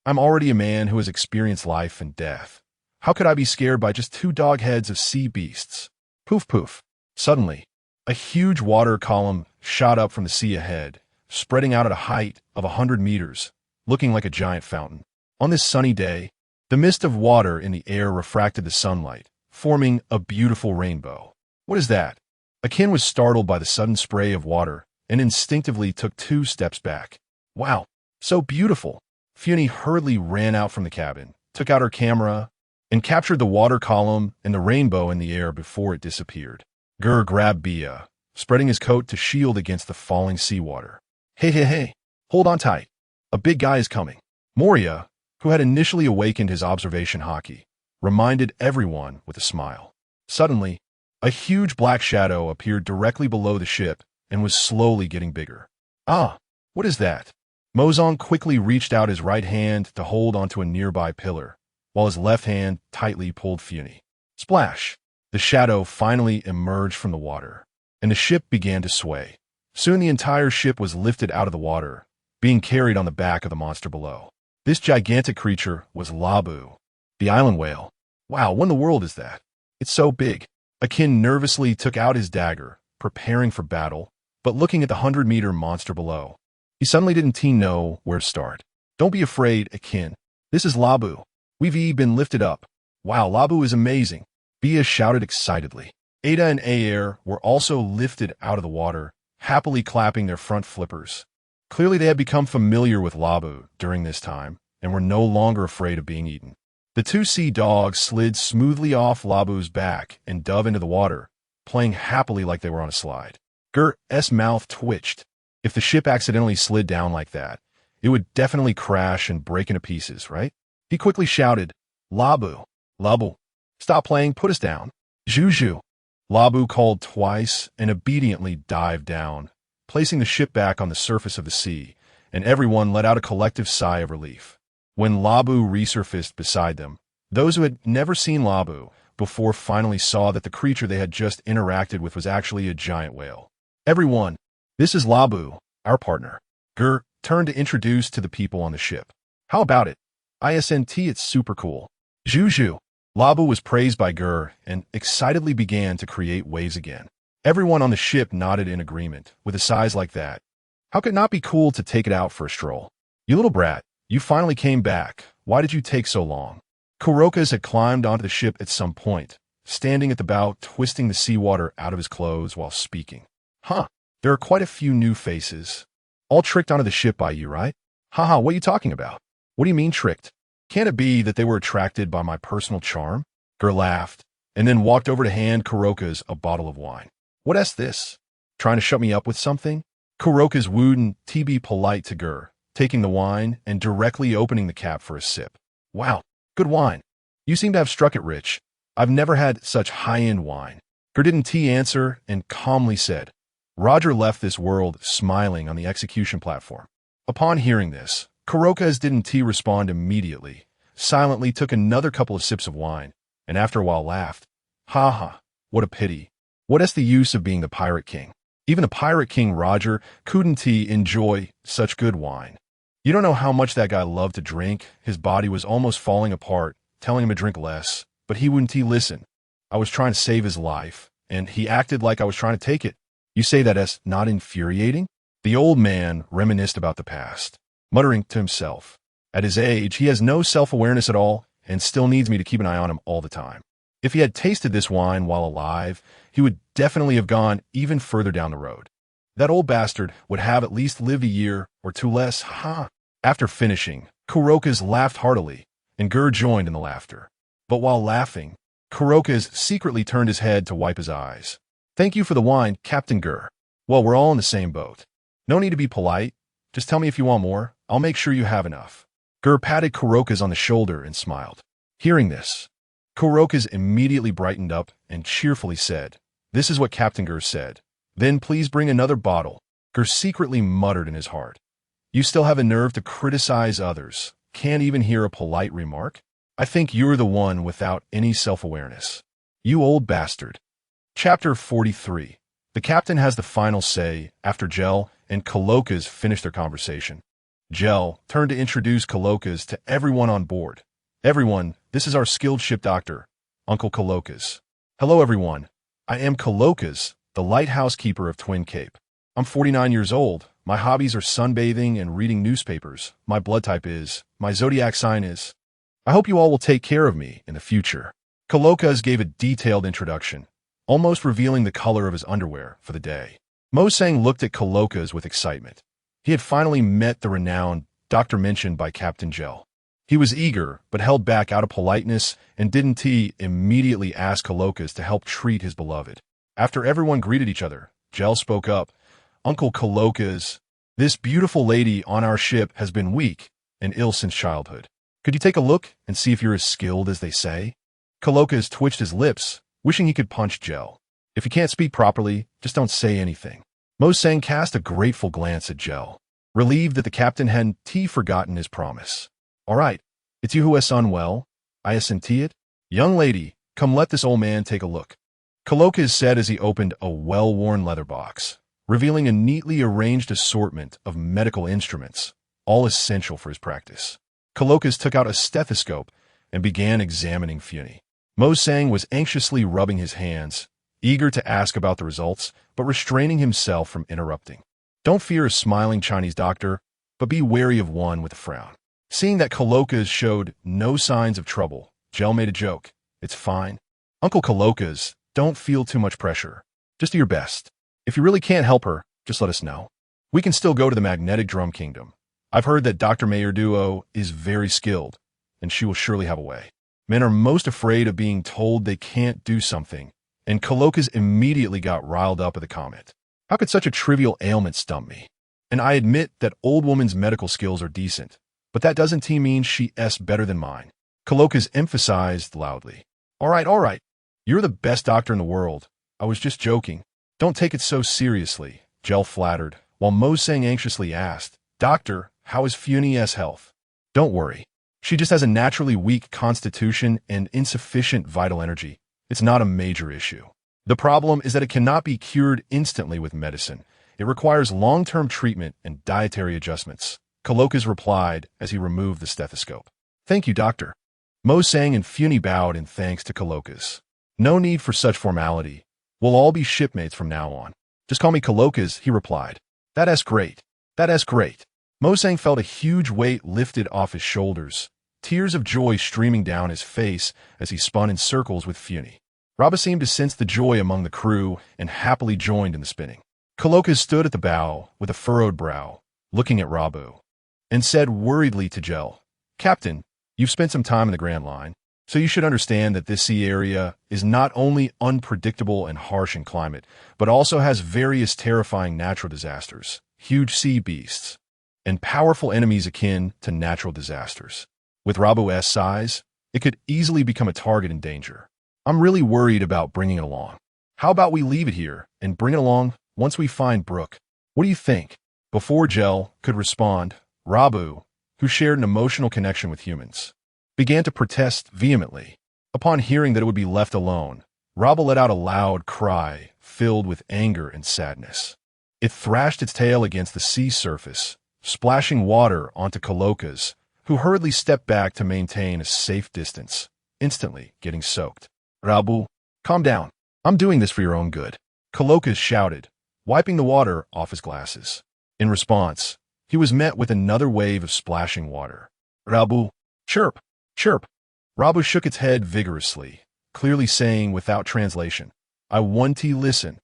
I'm already a man who has experienced life and death. How could I be scared by just two dog heads of sea beasts?" Poof poof. Suddenly, a huge water column shot up from the sea ahead, spreading out at a height of 100 meters, looking like a giant fountain. On this sunny day, The mist of water in the air refracted the sunlight, forming a beautiful rainbow. What is that? Akin was startled by the sudden spray of water and instinctively took 2 steps back. Wow, so beautiful. Funi hurriedly ran out from the cabin, took out her camera, and captured the water column and the rainbow in the air before it disappeared. Ger grabbed Bia, spreading his coat to shield against the falling seawater. Hey, hold on tight. A big guy is coming. Moria, who had initially awakened his observation hockey, reminded everyone with a smile. Suddenly, a huge black shadow appeared directly below the ship and was slowly getting bigger. Ah, what is that? Mozong quickly reached out his right hand to hold onto a nearby pillar, while his left hand tightly pulled Funi. Splash! The shadow finally emerged from the water, and the ship began to sway. Soon the entire ship was lifted out of the water, being carried on the back of the monster below. This gigantic creature was Labu, the island whale. Wow, what in the world is that? It's so big. Akin nervously took out his dagger, preparing for battle, but looking at the 100-meter monster below, he suddenly didn't know where to start. Don't be afraid, Akin. This is Labu. We've been lifted up. Wow, Labu is amazing. Bia shouted excitedly. Ada and Aer were also lifted out of the water, happily clapping their front flippers. Clearly they had become familiar with Labu during this time and were no longer afraid of being eaten. The 2 sea dogs slid smoothly off Labu's back and dove into the water, playing happily like they were on a slide. Ger's mouth twitched. If the ship accidentally slid down like that, it would definitely crash and break into pieces, right? He quickly shouted, Labu, stop playing, put us down. Juju. Labu called twice and obediently dived down, placing the ship back on the surface of the sea, and everyone let out a collective sigh of relief. When Labu resurfaced beside them, those who had never seen Labu before finally saw that the creature they had just interacted with was actually a giant whale. Everyone, this is Labu, our partner. Ger turned to introduce to the people on the ship. How about it? ISNT, it's super cool. Juju. Labu was praised by Ger and excitedly began to create waves again. Everyone on the ship nodded in agreement. With a size like that, how could it not be cool to take it out for a stroll? You little brat, you finally came back. Why did you take so long? Kurokas had climbed onto the ship at some point, standing at the bow, twisting the seawater out of his clothes while speaking. Huh, there are quite a few new faces. All tricked onto the ship by you, right? Haha, what are you talking about? What do you mean tricked? Can't it be that they were attracted by my personal charm? Ger laughed, and then walked over to hand Kurokas a bottle of wine. What's this? Trying to shut me up with something? Kurokas wooed to be polite to Ger, taking the wine and directly opening the cap for a sip. Wow, good wine. You seem to have struck it rich. I've never had such high-end wine. Ger didn't answer and calmly said, Roger left this world smiling on the execution platform. Upon hearing this, Kurokas didn't respond immediately, silently took another couple of sips of wine, and after a while laughed. Ha, what a pity. What's the use of being the Pirate King? Even the Pirate King Roger couldn't enjoy such good wine. You don't know how much that guy loved to drink. His body was almost falling apart, telling him to drink less, but he wouldn't listen. I was trying to save his life, and he acted like I was trying to take it. You say that as not infuriating? The old man reminisced about the past, muttering to himself. At his age, he has no self-awareness at all and still needs me to keep an eye on him all the time. If he had tasted this wine while alive, he would definitely have gone even further down the road. That old bastard would have at least lived a year or two less, ha! After finishing, Kurokas laughed heartily, and Ger joined in the laughter. But while laughing, Kurokas secretly turned his head to wipe his eyes. Thank you for the wine, Captain Ger. Well, we're all in the same boat. No need to be polite. Just tell me if you want more. I'll make sure you have enough. Ger patted Kurokas on the shoulder and smiled. Hearing this, Kurokas immediately brightened up and cheerfully said, This is what Captain Ger said. Then please bring another bottle. Ger secretly muttered in his heart. You still have a nerve to criticize others. Can't even hear a polite remark? I think you're the one without any self-awareness. You old bastard. Chapter 43. The captain has the final say after Gel and Kalokas finish their conversation. Gel turned to introduce Kalokas to everyone on board. Everyone, this is our skilled ship doctor, Uncle Kalokas. Hello everyone. I am Kalokas, the lighthouse keeper of Twin Cape. I'm 49 years old. My hobbies are sunbathing and reading newspapers. My blood type is, my zodiac sign is. I hope you all will take care of me in the future. Colokas gave a detailed introduction, almost revealing the color of his underwear for the day. Mosang looked at Colokas with excitement. He had finally met the renowned doctor mentioned by Captain Ger. He was eager, but held back out of politeness, and didn't he immediately ask Colokas to help treat his beloved. After everyone greeted each other, Ger spoke up. Uncle Colokas, this beautiful lady on our ship has been weak and ill since childhood. Could you take a look and see if you're as skilled as they say? Colokas twitched his lips, wishing he could punch Ger. If you can't speak properly, just don't say anything. Mosang cast a grateful glance at Ger, relieved that the captain hadn't forgotten his promise. All right, it's you who is unwell. I assent it. Young lady, come let this old man take a look. Colokas said as he opened a well-worn leather box, revealing a neatly arranged assortment of medical instruments, all essential for his practice. Colokas took out a stethoscope and began examining Funi. Mosang was anxiously rubbing his hands, eager to ask about the results, but restraining himself from interrupting. Don't fear a smiling Chinese doctor, but be wary of one with a frown. Seeing that Colokas showed no signs of trouble, Ger made a joke. It's fine. Uncle Colokas, don't feel too much pressure. Just do your best. If you really can't help her, just let us know. We can still go to the Magnetic Drum Kingdom. I've heard that Dr. Mayor Duo is very skilled, and she will surely have a way. Men are most afraid of being told they can't do something, and Colokas immediately got riled up at the comment. How could such a trivial ailment stump me? And I admit that old woman's medical skills are decent, but that doesn't mean she's better than mine. Colokas emphasized loudly. All right. You're the best doctor in the world. I was just joking. Don't take it so seriously, Ger flattered, while Mosang anxiously asked, Doctor, how is Funi's health? Don't worry. She just has a naturally weak constitution and insufficient vital energy. It's not a major issue. The problem is that it cannot be cured instantly with medicine. It requires long-term treatment and dietary adjustments. Colokas replied as he removed the stethoscope. Thank you, doctor. Mosang and Funi bowed in thanks to Colokas. No need for such formality. We'll all be shipmates from now on. Just call me Colokas, he replied. That's great. Mosang felt a huge weight lifted off his shoulders, tears of joy streaming down his face as he spun in circles with Funi. Rabu seemed to sense the joy among the crew and happily joined in the spinning. Colokas stood at the bow with a furrowed brow, looking at Rabu, and said worriedly to Ger, Captain, you've spent some time in the Grand Line, so you should understand that this sea area is not only unpredictable and harsh in climate, but also has various terrifying natural disasters, huge sea beasts, and powerful enemies akin to natural disasters. With Rabu's size, it could easily become a target in danger. I'm really worried about bringing it along. How about we leave it here and bring it along once we find Brooke? What do you think? Before Ger could respond, Rabu, who shared an emotional connection with humans, began to protest vehemently. Upon hearing that it would be left alone, Rabu let out a loud cry filled with anger and sadness. It thrashed its tail against the sea surface, splashing water onto Colokas, who hurriedly stepped back to maintain a safe distance, instantly getting soaked. Rabu, calm down. I'm doing this for your own good, Colokas shouted, wiping the water off his glasses. In response, he was met with another wave of splashing water. Rabu, chirp, chirp. Rabu shook its head vigorously, clearly saying without translation, I want to listen.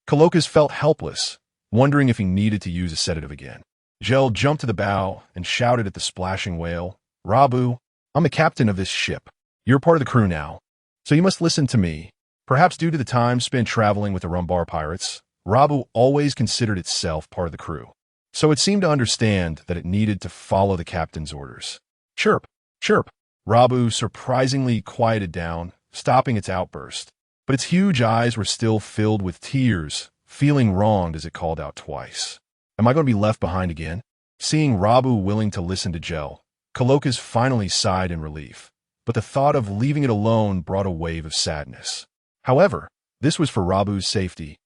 Colokas felt helpless, wondering if he needed to use a sedative again. Ger jumped to the bow and shouted at the splashing whale, Rabu, I'm the captain of this ship. You're part of the crew now, so you must listen to me. Perhaps due to the time spent traveling with the Rumbar pirates, Rabu always considered itself part of the crew, so it seemed to understand that it needed to follow the captain's orders. Chirp, chirp. Rabu surprisingly quieted down, stopping its outburst, but its huge eyes were still filled with tears, feeling wronged as it called out twice. Am I going to be left behind again? Seeing Rabu willing to listen to Ger, Colokas finally sighed in relief, but the thought of leaving it alone brought a wave of sadness. However, this was for Rabu's safety,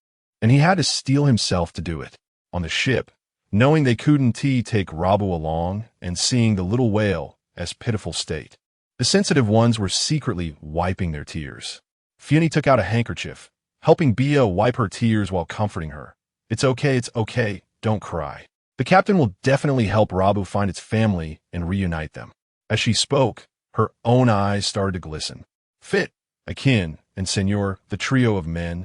and he had to steel himself to do it. On the ship, knowing they couldn't take Rabu along and seeing the little whale as pitiful state, the sensitive ones were secretly wiping their tears. Funi took out a handkerchief, helping Bia wipe her tears while comforting her. It's okay, don't cry. The captain will definitely help Rabu find its family and reunite them. As she spoke, her own eyes started to glisten. Fit, Akin, and Senor, the trio of men,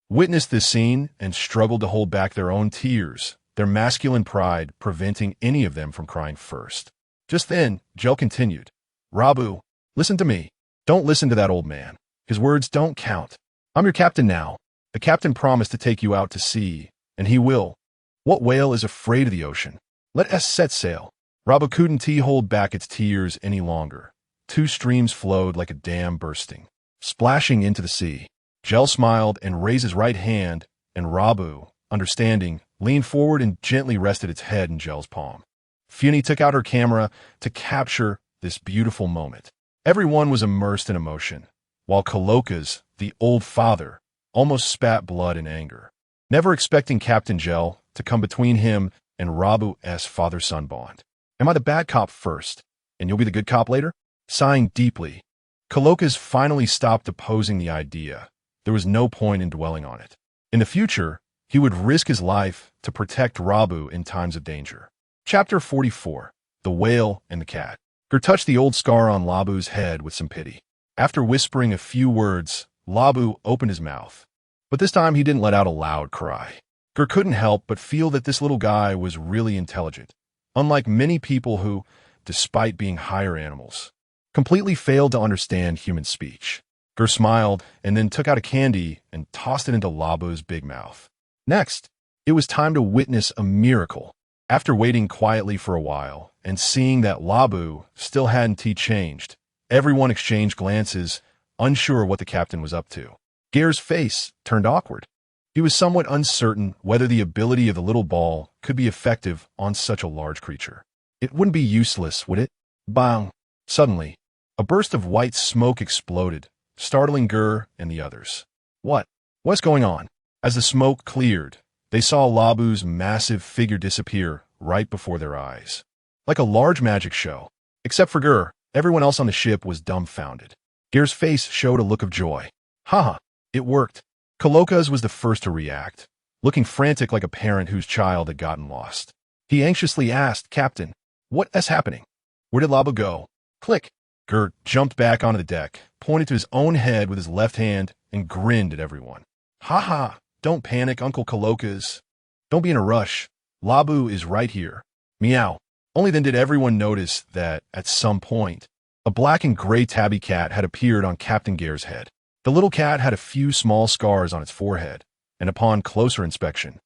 witnessed this scene and struggled to hold back their own tears, their masculine pride preventing any of them from crying first. Just then, Gel continued, Rabu, listen to me. Don't listen to that old man. His words don't count. I'm your captain now. The captain promised to take you out to sea, and he will. What whale is afraid of the ocean? Let us set sail. Rabu couldn't hold back its tears any longer. Two streams flowed like a dam bursting, splashing into the sea. Gel smiled and raised his right hand, and Rabu, understanding, leaned forward and gently rested its head in Gel's palm. Funi took out her camera to capture this beautiful moment. Everyone was immersed in emotion, while Coloca's, the old father, almost spat blood in anger, never expecting Captain Ger to come between him and Rabu's father-son bond. Am I the bad cop first, and you'll be the good cop later? Sighing deeply, Coloca's finally stopped opposing the idea. There was no point in dwelling on it. In the future, he would risk his life to protect Rabu in times of danger. Chapter 44. The Whale and the Cat. Ger touched the old scar on Labu's head with some pity. After whispering a few words, Labu opened his mouth. But this time he didn't let out a loud cry. Ger couldn't help but feel that this little guy was really intelligent, unlike many people who, despite being higher animals, completely failed to understand human speech. Ger smiled and then took out a candy and tossed it into Labu's big mouth. Next, it was time to witness a miracle. After waiting quietly for a while and seeing that Labu still hadn't changed, everyone exchanged glances, unsure what the captain was up to. Ger's face turned awkward. He was somewhat uncertain whether the ability of the little ball could be effective on such a large creature. It wouldn't be useless, would it? Bang! Suddenly, a burst of white smoke exploded, startling Ger and the others. What's going on? As the smoke cleared, they saw Labu's massive figure disappear right before their eyes. Like a large magic show. Except for Ger, everyone else on the ship was dumbfounded. Ger's face showed a look of joy. Haha, it worked. Coloca's was the first to react, looking frantic like a parent whose child had gotten lost. He anxiously asked, Captain, what is happening? Where did Labu go? Click. Ger jumped back onto the deck, pointed to his own head with his left hand, and grinned at everyone. Haha, don't panic, Uncle Coloca's. Don't be in a rush. Labu is right here. Meow. Only then did everyone notice that, at some point, a black and gray tabby cat had appeared on Captain Ger's head. The little cat had a few small scars on its forehead, and upon closer inspection,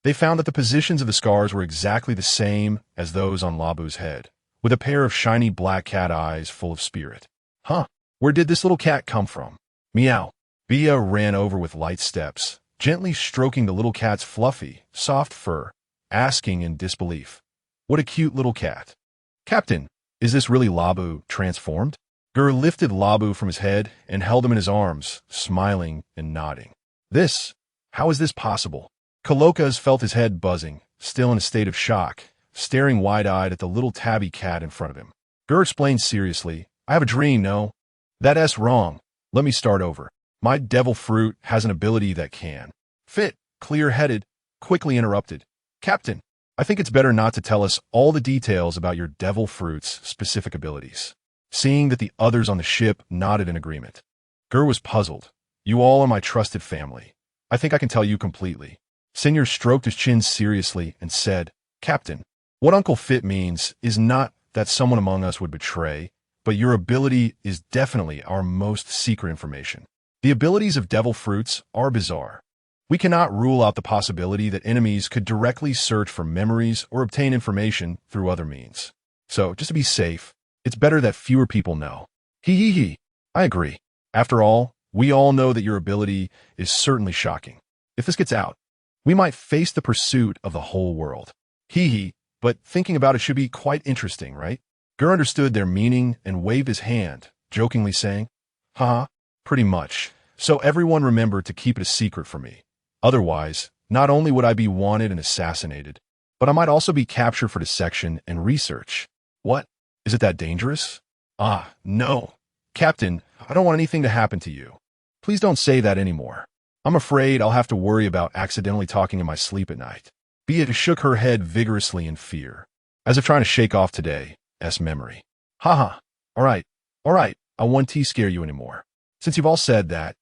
they found that the positions of the scars were exactly the same as those on Labu's head, with a pair of shiny black cat eyes full of spirit. Huh, where did this little cat come from? Meow. Bia ran over with light steps, gently stroking the little cat's fluffy, soft fur, asking in disbelief, what a cute little cat. Captain, is this really Labu transformed? Ger lifted Labu from his head and held him in his arms, smiling and nodding. How is this possible? Coloca's felt his head buzzing, still in a state of shock, staring wide-eyed at the little tabby cat in front of him. Ger explained seriously, I have a dream, no? That's wrong. Let me start over. My devil fruit has an ability that can. Fit, clear-headed, quickly interrupted. Captain, I think it's better not to tell us all the details about your devil fruit's specific abilities. Seeing that the others on the ship nodded in agreement. Ger was puzzled. You all are my trusted family. I think I can tell you completely. Senor stroked his chin seriously and said, Captain, what Uncle Fit means is not that someone among us would betray, but your ability is definitely our most secret information. The abilities of devil fruits are bizarre. We cannot rule out the possibility that enemies could directly search for memories or obtain information through other means. So, just to be safe, it's better that fewer people know. Hee. I agree. After all, we all know that your ability is certainly shocking. If this gets out, we might face the pursuit of the whole world. Hee, but thinking about it should be quite interesting, right? Ger understood their meaning and waved his hand, jokingly saying, Haha, pretty much. So everyone remember to keep it a secret from me. Otherwise, not only would I be wanted and assassinated, but I might also be captured for dissection and research. What? Is it that dangerous? No. Captain, I don't want anything to happen to you. Please don't say that anymore. I'm afraid I'll have to worry about accidentally talking in my sleep at night. Bia shook her head vigorously in fear, as if trying to shake off today's memory. Haha, Alright, alright, I won't scare you anymore. Since you've all said that,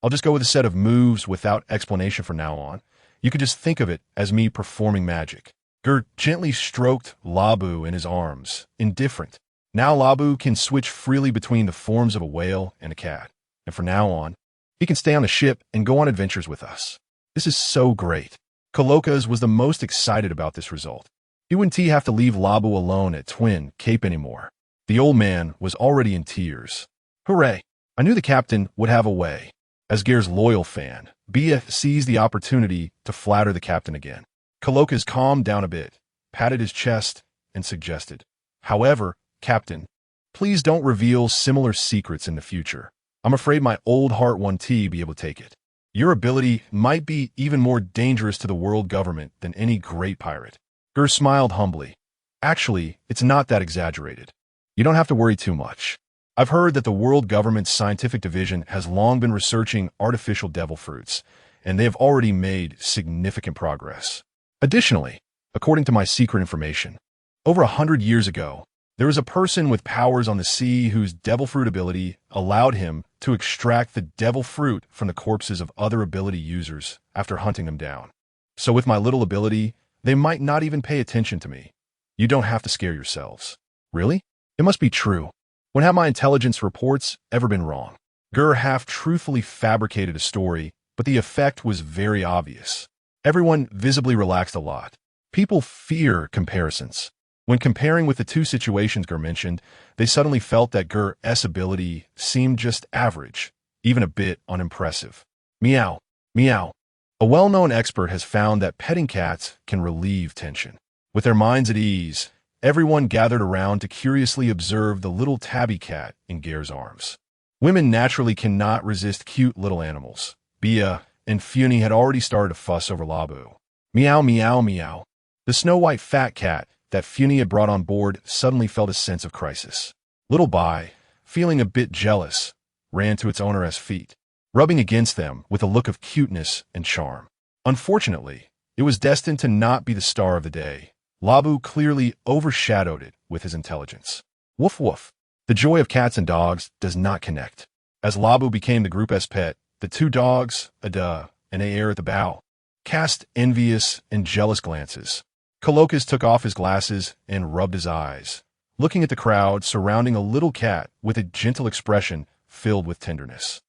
I'll just go with a set of moves without explanation from now on. You could just think of it as me performing magic. Ger gently stroked Labu in his arms, indifferent. Now Labu can switch freely between the forms of a whale and a cat. And from now on, he can stay on the ship and go on adventures with us. This is so great. Colokas was the most excited about this result. He wouldn't have to leave Labu alone at Twin Cape anymore. The old man was already in tears. Hooray! I knew the captain would have a way. As Ger's loyal fan, Bia seized the opportunity to flatter the captain again. Colokas calmed down a bit, patted his chest, and suggested, "However, Captain, please don't reveal similar secrets in the future. I'm afraid my old heart won't be able to take it. Your ability might be even more dangerous to the world government than any great pirate." Ger smiled humbly. "Actually, it's not that exaggerated. You don't have to worry too much. I've heard that the world government's scientific division has long been researching artificial devil fruits, and they have already made significant progress. Additionally, according to my secret information, over 100 years ago, there was a person with powers on the sea whose devil fruit ability allowed him to extract the devil fruit from the corpses of other ability users after hunting them down. So with my little ability, they might not even pay attention to me. You don't have to scare yourselves." "Really? It must be true. When have my intelligence reports ever been wrong?" Ger half-truthfully fabricated a story, but the effect was very obvious. Everyone visibly relaxed a lot. People fear comparisons. When comparing with the two situations Ger mentioned, they suddenly felt that Ger's ability seemed just average, even a bit unimpressive. Meow, meow. A well-known expert has found that petting cats can relieve tension. With their minds at ease, everyone gathered around to curiously observe the little tabby cat in Ger's arms. Women naturally cannot resist cute little animals. Bia and Funi had already started to fuss over Labu. Meow, meow, meow. The snow-white fat cat that Funi had brought on board suddenly felt a sense of crisis. Little Bai, feeling a bit jealous, ran to its owner's feet, rubbing against them with a look of cuteness and charm. Unfortunately, it was destined to not be the star of the day. Labu clearly overshadowed it with his intelligence. Woof woof. The joy of cats and dogs does not connect. As Labu became the group's pet, the two dogs, Ada and Air at the bow, cast envious and jealous glances. Colokas took off his glasses and rubbed his eyes, looking at the crowd surrounding a little cat with a gentle expression filled with tenderness.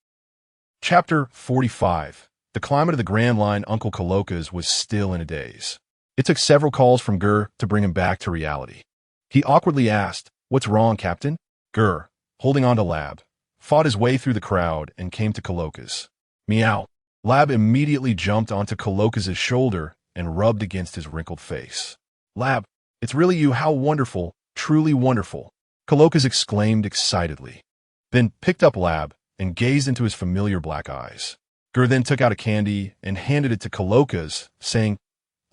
Chapter 45. The climate of the Grand Line. Uncle Colokas was still in a daze. It took several calls from Ger to bring him back to reality. He awkwardly asked, "What's wrong, Captain?" Ger, holding on to Lab, fought his way through the crowd and came to Colokas. Meow. Lab immediately jumped onto Colokas' shoulder and rubbed against his wrinkled face. "Lab, it's really you. How wonderful, truly wonderful," Colokas exclaimed excitedly, then picked up Lab and gazed into his familiar black eyes. Ger then took out a candy and handed it to Colokas, saying,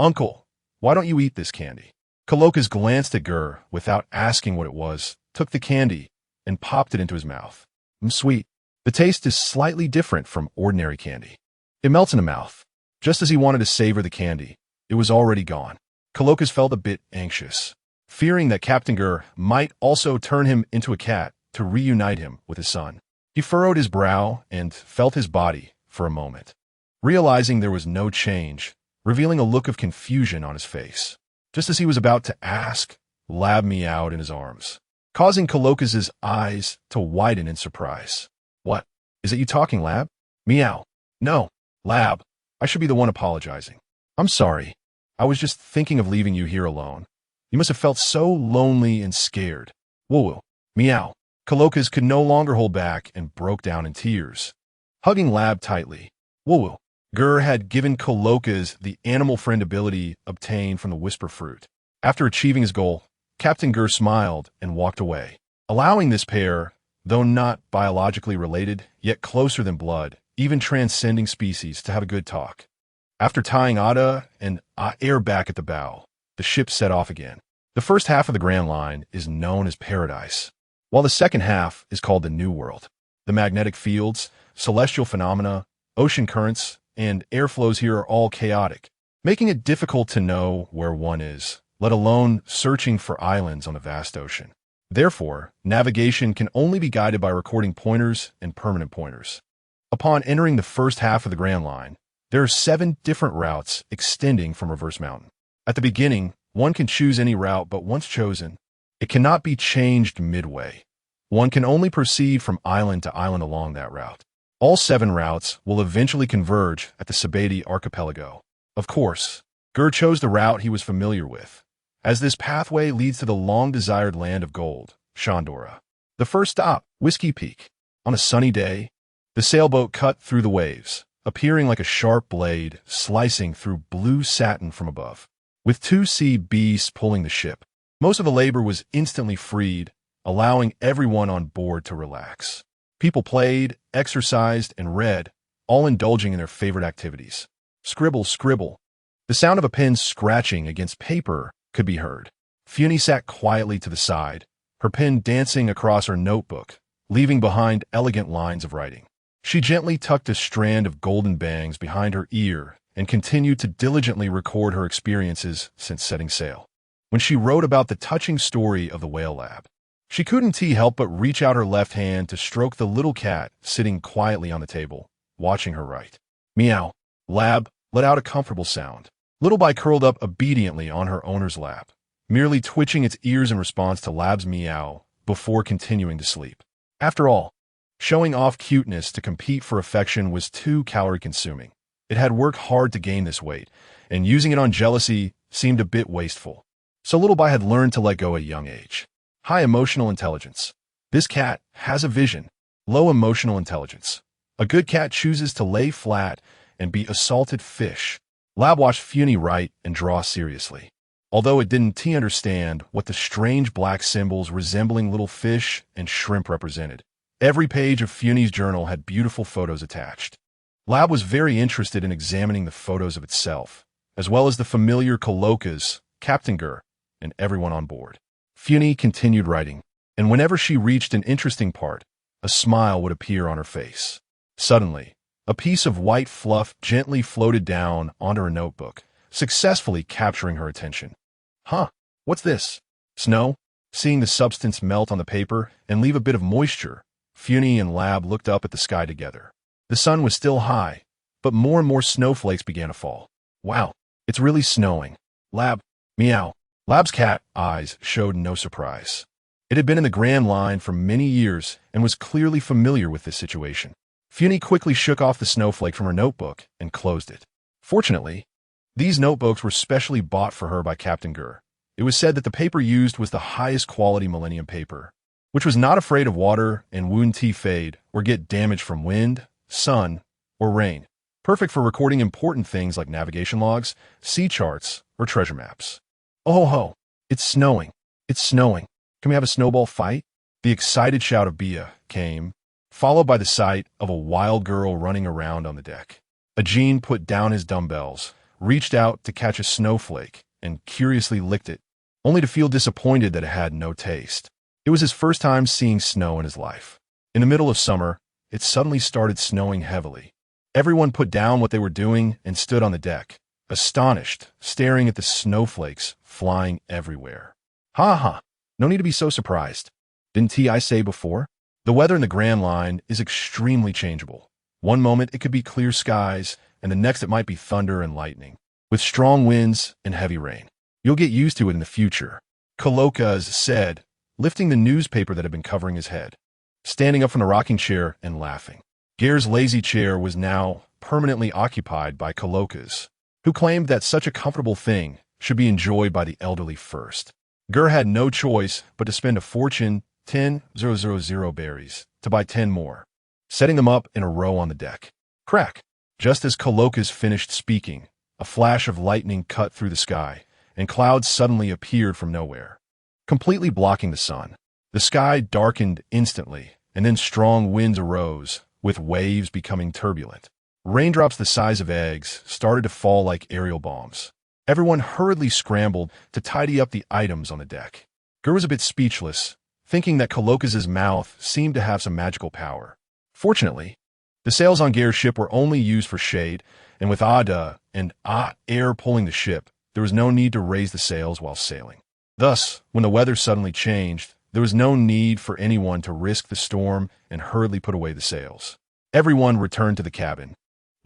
"Uncle, why don't you eat this candy?" Colokas glanced at Ger without asking what it was, took the candy, and popped it into his mouth. Sweet. The taste is slightly different from ordinary candy. It melts in the mouth. Just as he wanted to savor the candy, it was already gone. Colokas felt a bit anxious, fearing that Captain Ger might also turn him into a cat to reunite him with his son. He furrowed his brow and felt his body for a moment, realizing there was no change, revealing a look of confusion on his face. Just as he was about to ask, Lab meowed in his arms, causing Colokas' eyes to widen in surprise. "What? Is it you talking, Lab?" Meow. "No, Lab. I should be the one apologizing. I'm sorry. I was just thinking of leaving you here alone. You must have felt so lonely and scared." Woo-woo. Meow. Colokas could no longer hold back and broke down in tears, hugging Lab tightly. Woo-woo. Ger had given Colokas the animal friend ability obtained from the whisper fruit. After achieving his goal, Captain Ger smiled and walked away, allowing this pair, though not biologically related, yet closer than blood, even transcending species, to have a good talk. After tying Ada and Air back at the bow, the ship set off again. The first half of the Grand Line is known as Paradise, while the second half is called the New World. The magnetic fields, celestial phenomena, ocean currents, and airflows here are all chaotic, making it difficult to know where one is, let alone searching for islands on the vast ocean. Therefore, navigation can only be guided by recording pointers and permanent pointers. Upon entering the first half of the Grand Line, there are 7 different routes extending from Reverse Mountain. At the beginning, one can choose any route, but once chosen, it cannot be changed midway. One can only proceed from island to island along that route. All 7 routes will eventually converge at the Sabati archipelago. Of course, Ger chose the route he was familiar with, as this pathway leads to the long-desired land of gold, Chandora. The first stop, Whiskey Peak. On a sunny day, the sailboat cut through the waves, appearing like a sharp blade slicing through blue satin from above. With 2 sea beasts pulling the ship, most of the labor was instantly freed, allowing everyone on board to relax. People played, exercised, and read, all indulging in their favorite activities. Scribble, scribble. The sound of a pen scratching against paper could be heard. Funi sat quietly to the side, her pen dancing across her notebook, leaving behind elegant lines of writing. She gently tucked a strand of golden bangs behind her ear and continued to diligently record her experiences since setting sail. When she wrote about the touching story of the whale lab, she couldn't help but reach out her left hand to stroke the little cat sitting quietly on the table, watching her write. Meow. Lab let out a comfortable sound. Little Bye curled up obediently on her owner's lap, merely twitching its ears in response to Lab's meow before continuing to sleep. After all, showing off cuteness to compete for affection was too calorie-consuming. It had worked hard to gain this weight, and using it on jealousy seemed a bit wasteful. So Little Bye had learned to let go at a young age. High emotional intelligence. This cat has a vision. Low emotional intelligence. A good cat chooses to lay flat and be a salted fish. Lab watched Funi write and draw seriously. Although it didn't understand what the strange black symbols resembling little fish and shrimp represented. Every page of Funi's journal had beautiful photos attached. Lab was very interested in examining the photos of itself, as well as the familiar Coloca's, Captain Ger, and everyone on board. Funi continued writing, and whenever she reached an interesting part, a smile would appear on her face. Suddenly, a piece of white fluff gently floated down onto her notebook, successfully capturing her attention. Huh, what's this? Snow? Seeing the substance melt on the paper and leave a bit of moisture, Funi and Lab looked up at the sky together. The sun was still high, but more and more snowflakes began to fall. Wow, it's really snowing. Lab, meow. Lab's cat eyes showed no surprise. It had been in the Grand Line for many years and was clearly familiar with this situation. Funi quickly shook off the snowflake from her notebook and closed it. Fortunately, these notebooks were specially bought for her by Captain Ger. It was said that the paper used was the highest quality Millennium paper, which was not afraid of water and wouldn't fade or get damaged from wind, sun, or rain. Perfect for recording important things like navigation logs, sea charts, or treasure maps. Oh ho, it's snowing. It's snowing. Can we have a snowball fight? The excited shout of Bia came, followed by the sight of a wild girl running around on the deck. Ajin put down his dumbbells, reached out to catch a snowflake, and curiously licked it, only to feel disappointed that it had no taste. It was his first time seeing snow in his life. In the middle of summer, it suddenly started snowing heavily. Everyone put down what they were doing and stood on the deck, astonished, staring at the snowflakes flying everywhere. Ha ha, no need to be so surprised. Didn't I say before? The weather in the Grand Line is extremely changeable. One moment it could be clear skies, and the next it might be thunder and lightning, with strong winds and heavy rain. You'll get used to it in the future, Coloca said, lifting the newspaper that had been covering his head, standing up from the rocking chair and laughing. Ger's lazy chair was now permanently occupied by Coloca's, who claimed that such a comfortable thing should be enjoyed by the elderly first. Ger had no choice but to spend a fortune, 10,000 berries, to buy 10 more, setting them up in a row on the deck. Crack! Just as Coloca's finished speaking, a flash of lightning cut through the sky, and clouds suddenly appeared from nowhere, completely blocking the sun. The sky darkened instantly, and then strong winds arose, with waves becoming turbulent. Raindrops the size of eggs started to fall like aerial bombs. Everyone hurriedly scrambled to tidy up the items on the deck. Ger was a bit speechless, thinking that Coloca's mouth seemed to have some magical power. Fortunately, the sails on Ger's ship were only used for shade, and with Ada and air pulling the ship, there was no need to raise the sails while sailing. Thus, when the weather suddenly changed, There was no need for anyone to risk the storm and hurriedly put away the sails. Everyone returned to the cabin.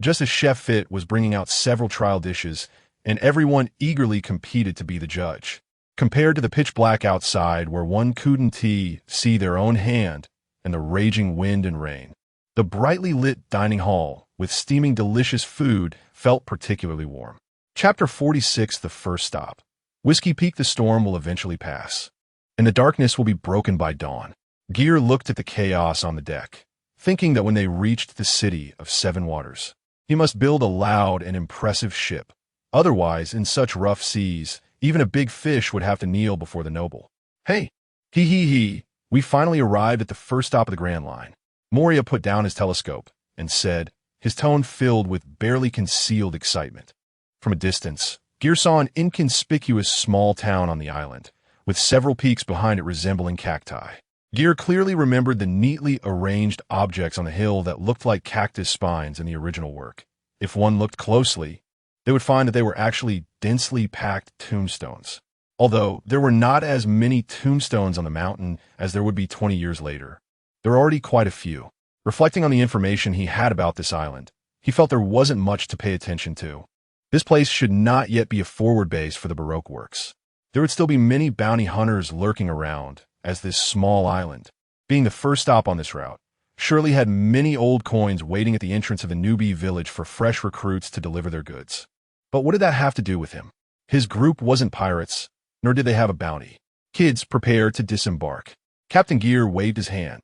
Just as Chef Fit was bringing out several trial dishes, and everyone eagerly competed to be the judge. Compared to the pitch black outside where one couldn't see their own hand and the raging wind and rain, the brightly lit dining hall with steaming delicious food felt particularly warm. Chapter 46, The First Stop. Whiskey Peak. The storm will eventually pass, and the darkness will be broken by dawn. Ger looked at the chaos on the deck, thinking that when they reached the city of seven waters, he must build a loud and impressive ship. Otherwise, in such rough seas, even a big fish would have to kneel before the noble. Hey, we finally arrived at the first stop of the Grand Line. Moria put down his telescope and said, his tone filled with barely concealed excitement. From a distance, Ger saw an inconspicuous small town on the island, with several peaks behind it resembling cacti. Ger clearly remembered the neatly arranged objects on the hill that looked like cactus spines in the original work. If one looked closely, they would find that they were actually densely packed tombstones. Although there were not as many tombstones on the mountain as there would be 20 years later, there were already quite a few. Reflecting on the information he had about this island, he felt there wasn't much to pay attention to. This place should not yet be a forward base for the Baroque works. There would still be many bounty hunters lurking around, as this small island, being the first stop on this route, surely had many old coins waiting at the entrance of the newbie village for fresh recruits to deliver their goods. But what did that have to do with him? His group wasn't pirates, nor did they have a bounty. Kids, prepare to disembark. Captain Ger waved his hand.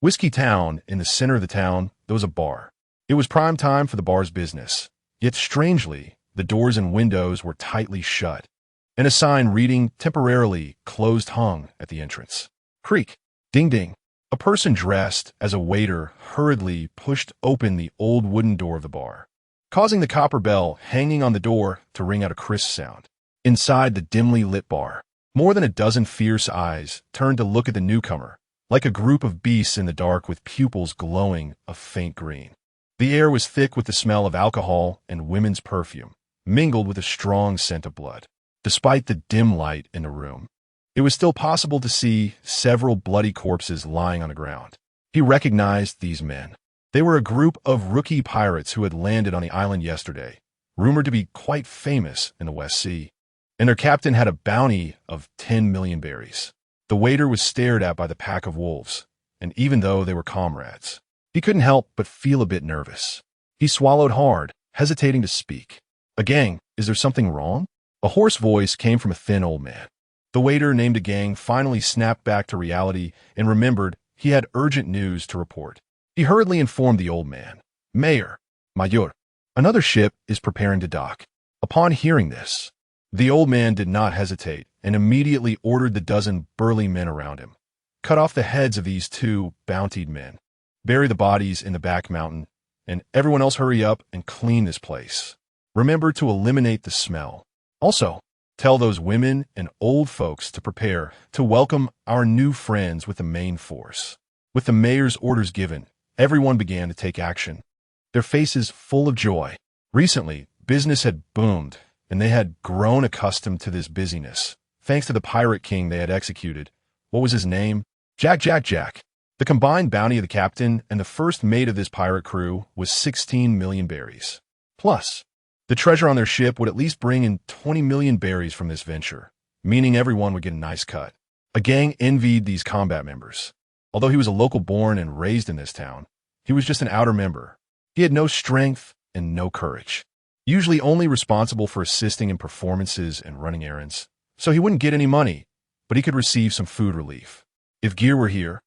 Whiskey Town, in the center of the town, there was a bar. It was prime time for the bar's business. Yet strangely, the doors and windows were tightly shut, and a sign reading temporarily closed hung at the entrance. Creak, ding ding. A person dressed as a waiter hurriedly pushed open the old wooden door of the bar, causing the copper bell hanging on the door to ring out a crisp sound. Inside the dimly lit bar, more than a dozen fierce eyes turned to look at the newcomer, like a group of beasts in the dark with pupils glowing a faint green. The air was thick with the smell of alcohol and women's perfume, mingled with a strong scent of blood. Despite the dim light in the room, it was still possible to see several bloody corpses lying on the ground. He recognized these men. They were a group of rookie pirates who had landed on the island yesterday, rumored to be quite famous in the West Sea, and their captain had a bounty of 10 million berries. The waiter was stared at by the pack of wolves, and even though they were comrades, he couldn't help but feel a bit nervous. He swallowed hard, hesitating to speak. "A gang, is there something wrong?" A hoarse voice came from a thin old man. The waiter named a gang finally snapped back to reality and remembered he had urgent news to report. He hurriedly informed the old man, "Mayor, another ship is preparing to dock." Upon hearing this, the old man did not hesitate and immediately ordered the dozen burly men around him. "Cut off the heads of these two bountied men. Bury the bodies in the back mountain, and everyone else hurry up and clean this place. Remember to eliminate the smell. Also, tell those women and old folks to prepare to welcome our new friends with the main force." With the mayor's orders given, everyone began to take action, their faces full of joy. Recently, business had boomed, and they had grown accustomed to this busyness, thanks to the pirate king they had executed. What was his name? Jack. The combined bounty of the captain and the first mate of this pirate crew was 16 million berries. Plus, the treasure on their ship would at least bring in 20 million berries from this venture, meaning everyone would get a nice cut. A gang envied these combat members. Although he was a local born and raised in this town, he was just an outer member. He had no strength and no courage, usually only responsible for assisting in performances and running errands. So he wouldn't get any money, but he could receive some food relief. If Ger were here,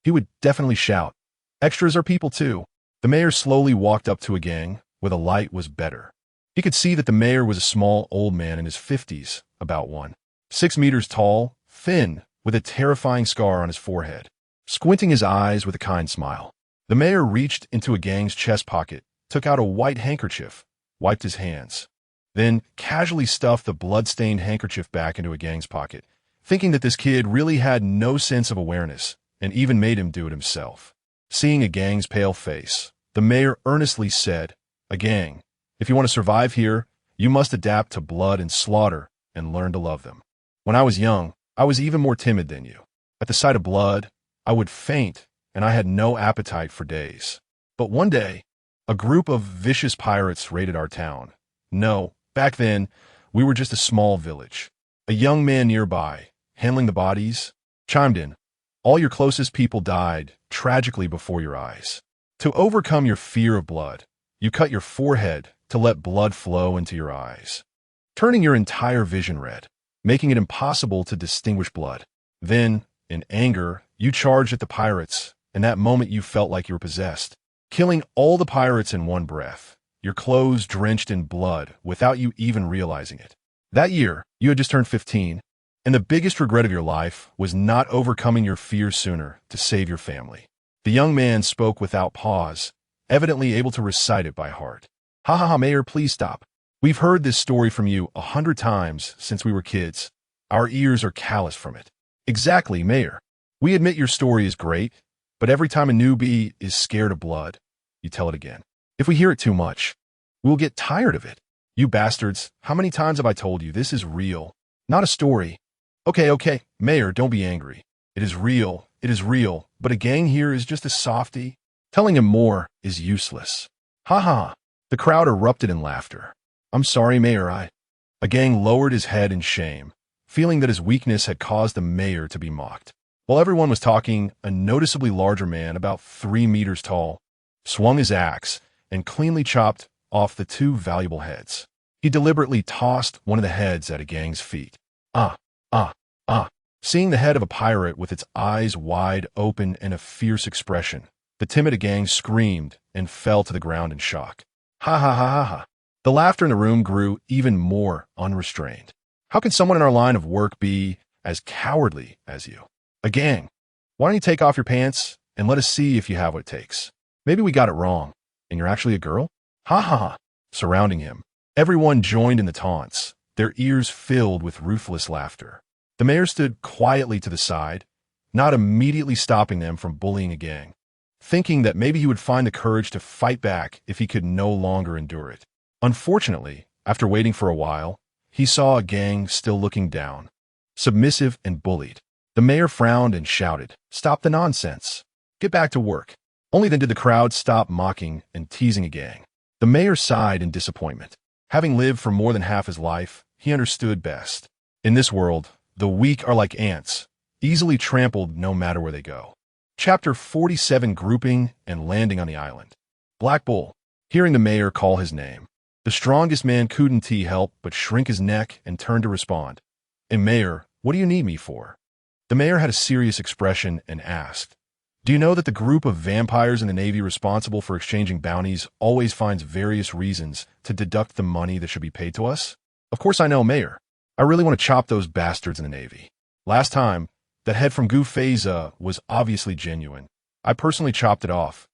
he would definitely shout. Extras are people too. The mayor slowly walked up to a gang where the light was better. He could see that the mayor was a small old man in his 50s, about 6 meters tall, thin, with a terrifying scar on his forehead. Squinting his eyes with a kind smile, the mayor reached into a gang's chest pocket, took out a white handkerchief, wiped his hands, then casually stuffed the blood-stained handkerchief back into a gang's pocket, thinking that this kid really had no sense of awareness, and even made him do it himself. Seeing a gang's pale face, the mayor earnestly said, "A gang, if you want to survive here, you must adapt to blood and slaughter and learn to love them. When I was young, I was even more timid than you. At the sight of blood, I would faint, and I had no appetite for days. But one day, a group of vicious pirates raided our town. No, back then, we were just a small village. A young man nearby, handling the bodies, chimed in. All your closest people died, tragically before your eyes. To overcome your fear of blood, you cut your forehead to let blood flow into your eyes, turning your entire vision red, making it impossible to distinguish blood. Then, in anger, you charged at the pirates, and that moment you felt like you were possessed, killing all the pirates in one breath, your clothes drenched in blood without you even realizing it. That year, you had just turned 15, and the biggest regret of your life was not overcoming your fears sooner to save your family. The young man spoke without pause, evidently able to recite it by heart. Ha ha ha, Mayor, please stop. We've heard this story from you 100 times since we were kids. Our ears are calloused from it. Exactly, Mayor. We admit your story is great, but every time a newbie is scared of blood, you tell it again. If we hear it too much, we'll get tired of it. You bastards, how many times have I told you this is real, not a story? Okay, Mayor, don't be angry. It is real, but a gang here is just a softy. Telling him more is useless. Ha ha. The crowd erupted in laughter. I'm sorry, Mayor, A gang lowered his head in shame, feeling that his weakness had caused the mayor to be mocked. While everyone was talking, a noticeably larger man, about 3 meters tall, swung his axe and cleanly chopped off the 2 valuable heads. He deliberately tossed one of the heads at a gang's feet. Seeing the head of a pirate with its eyes wide open and a fierce expression, the timid gang screamed and fell to the ground in shock. Ha ha ha ha ha. The laughter in the room grew even more unrestrained. How can someone in our line of work be as cowardly as you? A gang. Why don't you take off your pants and let us see if you have what it takes? Maybe we got it wrong, and you're actually a girl? Ha ha ha. Surrounding him, everyone joined in the taunts, their ears filled with ruthless laughter. The mayor stood quietly to the side, not immediately stopping them from bullying a gang, thinking that maybe he would find the courage to fight back if he could no longer endure it. Unfortunately, after waiting for a while, he saw a gang still looking down, submissive and bullied. The mayor frowned and shouted, "Stop the nonsense. Get back to work." Only then did the crowd stop mocking and teasing a gang. The mayor sighed in disappointment. Having lived for more than half his life, he understood best. In this world, the weak are like ants, easily trampled no matter where they go. Chapter 47, Grouping and Landing on the Island. Black Bull, hearing the mayor call his name, the strongest man couldn't help but shrink his neck and turn to respond. Mayor, what do you need me for?" The mayor had a serious expression and asked, "Do you know that the group of vampires in the Navy responsible for exchanging bounties always finds various reasons to deduct the money that should be paid to us?" "Of course I know, Mayor. I really want to chop those bastards in the Navy. Last time, that head from Gufeza was obviously genuine. I personally chopped it off.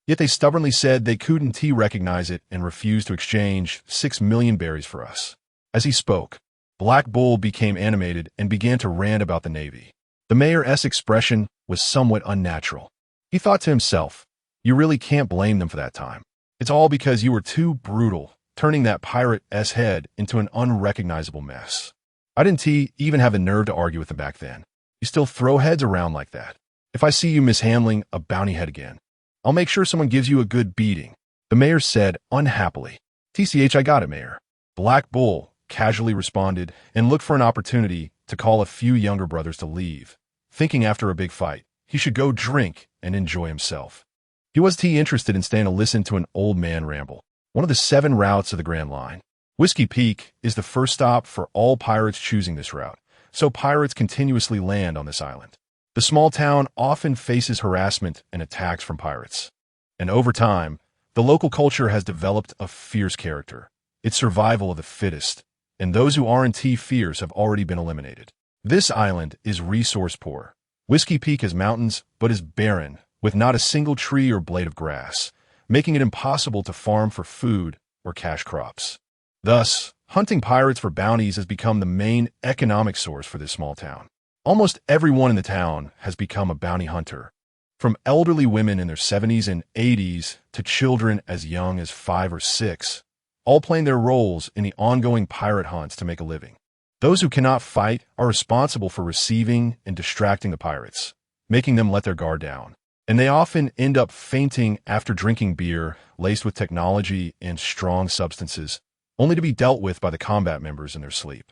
Yet they stubbornly said they couldn't recognize it and refused to exchange 6 million berries for us." As he spoke, Black Bull became animated and began to rant about the Navy. The mayor's expression was somewhat unnatural. He thought to himself, you really can't blame them for that time. It's all because you were too brutal, turning that pirate's head into an unrecognizable mess. I didn't even have the nerve to argue with them back then. You still throw heads around like that. If I see you mishandling a bounty head again, I'll make sure someone gives you a good beating," the mayor said unhappily. "I got it, Mayor." Black Bull casually responded and looked for an opportunity to call a few younger brothers to leave, thinking after a big fight, he should go drink and enjoy himself. He wasn't interested in staying to listen to an old man ramble. One of the 7 routes of the Grand Line. Whiskey Peak is the first stop for all pirates choosing this route, so pirates continuously land on this island. The small town often faces harassment and attacks from pirates. And over time, the local culture has developed a fierce character. It's survival of the fittest, and those who aren't fierce have already been eliminated. This island is resource poor. Whiskey Peak has mountains, but is barren, with not a single tree or blade of grass, making it impossible to farm for food or cash crops. Thus, hunting pirates for bounties has become the main economic source for this small town. Almost everyone in the town has become a bounty hunter, from elderly women in their 70s and 80s to children as young as 5 or 6, all playing their roles in the ongoing pirate hunts to make a living. Those who cannot fight are responsible for receiving and distracting the pirates, making them let their guard down. And they often end up fainting after drinking beer laced with technology and strong substances, only to be dealt with by the combat members in their sleep.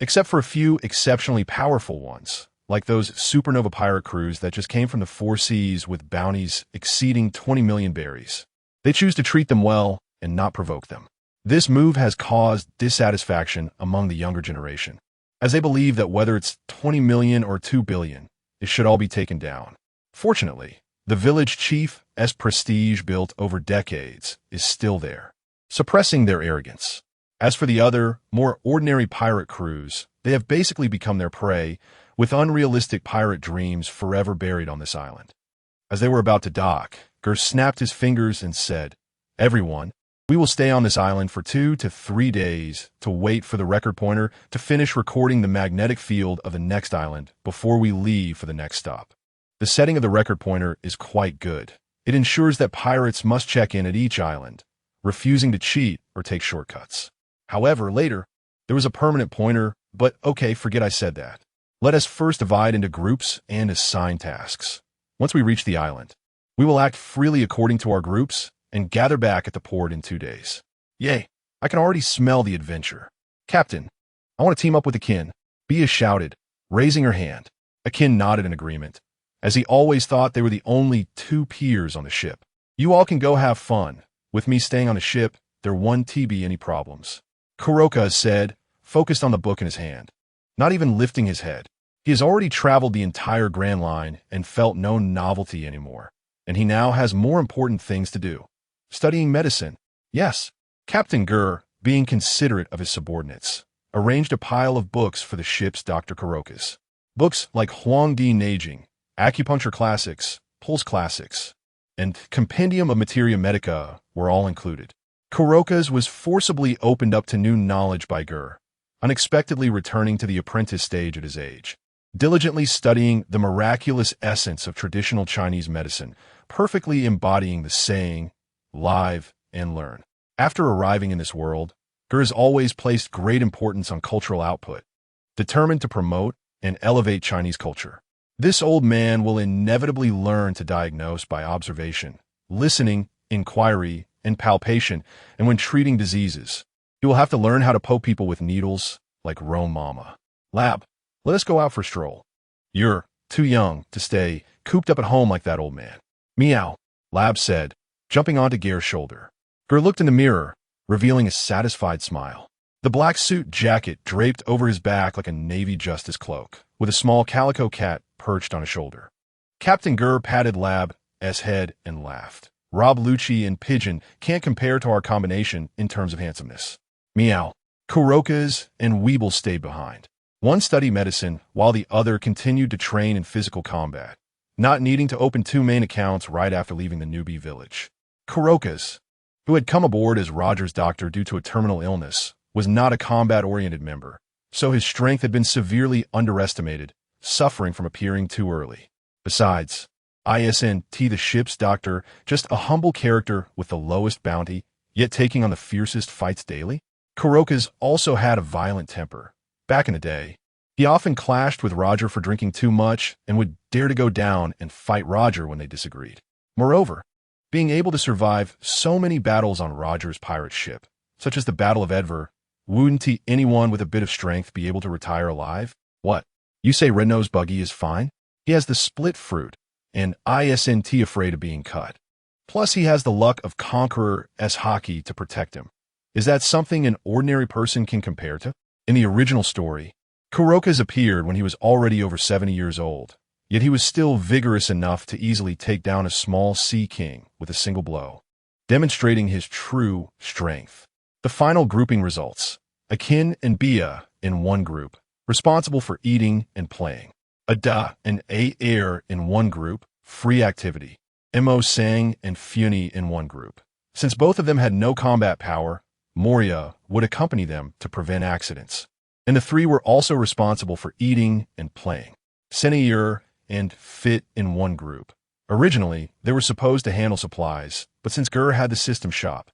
Except for a few exceptionally powerful ones, like those supernova pirate crews that just came from the four seas with bounties exceeding 20 million berries. They choose to treat them well and not provoke them. This move has caused dissatisfaction among the younger generation, as they believe that whether it's 20 million or 2 billion, it should all be taken down. Fortunately, the village chief's prestige built over decades is still there, suppressing their arrogance. As for the other, more ordinary pirate crews, they have basically become their prey, with unrealistic pirate dreams forever buried on this island. As they were about to dock, Ger snapped his fingers and said, "Everyone, we will stay on this island for 2 to 3 days to wait for the record pointer to finish recording the magnetic field of the next island before we leave for the next stop." The setting of the record pointer is quite good. It ensures that pirates must check in at each island, refusing to cheat or take shortcuts. However, later, there was a permanent pointer, but okay, forget I said that. Let us first divide into groups and assign tasks. Once we reach the island, we will act freely according to our groups and gather back at the port in 2 days. Yay, I can already smell the adventure. Captain, I want to team up with Akin, Bia shouted, raising her hand. Akin nodded in agreement, as he always thought they were the only 2 peers on the ship. You all can go have fun. With me staying on the ship, there won't be any problems. Kuroka said, focused on the book in his hand, not even lifting his head. He has already traveled the entire Grand Line and felt no novelty anymore, and he now has more important things to do. Studying medicine. Yes, Captain Ger, being considerate of his subordinates, arranged a pile of books for the ship's Dr. Kurokas. Books like Huangdi Neijing, Acupuncture Classics, Pulse Classics, and Compendium of Materia Medica were all included. Kurokas was forcibly opened up to new knowledge by Ger, unexpectedly returning to the apprentice stage at his age, diligently studying the miraculous essence of traditional Chinese medicine, perfectly embodying the saying, live and learn. After arriving in this world, Ger has always placed great importance on cultural output, determined to promote and elevate Chinese culture. This old man will inevitably learn to diagnose by observation, listening, inquiry, and palpation, and when treating diseases, he will have to learn how to poke people with needles like Rome Mama. Lab, let us go out for a stroll. You're too young to stay cooped up at home like that old man. Meow, Lab said, jumping onto Ger's shoulder. Ger looked in the mirror, revealing a satisfied smile. The black suit jacket draped over his back like a Navy justice cloak, with a small calico cat perched on his shoulder. Captain Ger patted Lab's head and laughed. Rob Lucci and Pigeon can't compare to our combination in terms of handsomeness. Meow. Kurokas and Weeble stayed behind. One studied medicine, while the other continued to train in physical combat, not needing to open 2 main accounts right after leaving the newbie village. Kurokas, who had come aboard as Roger's doctor due to a terminal illness, was not a combat-oriented member, so his strength had been severely underestimated, suffering from appearing too early. Besides, ISNT, the ship's doctor, just a humble character with the lowest bounty, yet taking on the fiercest fights daily? Kurokas also had a violent temper. Back in the day, he often clashed with Roger for drinking too much and would dare to go down and fight Roger when they disagreed. Moreover, being able to survive so many battles on Roger's pirate ship, such as the Battle of Edver, wouldn't anyone with a bit of strength be able to retire alive? What? You say Red-Nosed Buggy is fine? He has the split fruit, and ISNT afraid of being cut. Plus, he has the luck of Conqueror's hockey to protect him. Is that something an ordinary person can compare to? In the original story, Kurokas appeared when he was already over 70 years old, yet he was still vigorous enough to easily take down a small sea king with a single blow, demonstrating his true strength. The final grouping results: Akin and Bia in one group, responsible for eating and playing. Ada and Air in one group, free activity. Mo Sang and Funi in one group. Since both of them had no combat power, Moria would accompany them to prevent accidents. And the 3 were also responsible for eating and playing. Senior and Fit in one group. Originally, they were supposed to handle supplies, but since Ger had the system shop,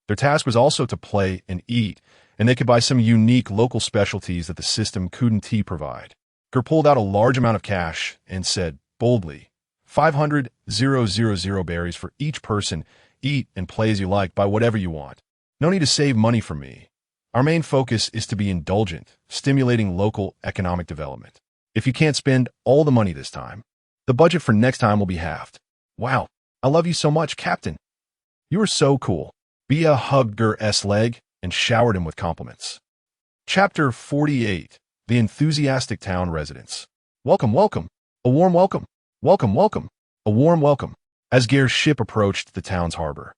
their task was also to play and eat, and they could buy some unique local specialties that the system couldn't provide. Ger pulled out a large amount of cash and said boldly, 500,000 berries for each person. Eat and play as you like, buy whatever you want. No need to save money from me. Our main focus is to be indulgent, stimulating local economic development. If you can't spend all the money this time, the budget for next time will be halved. Wow, I love you so much, Captain. You are so cool. Bia hugged Ger's leg and showered him with compliments. Chapter 48. The Enthusiastic Town Residents. Welcome, welcome. A warm welcome. Welcome, welcome. A warm welcome. As Ger's ship approached the town's harbor,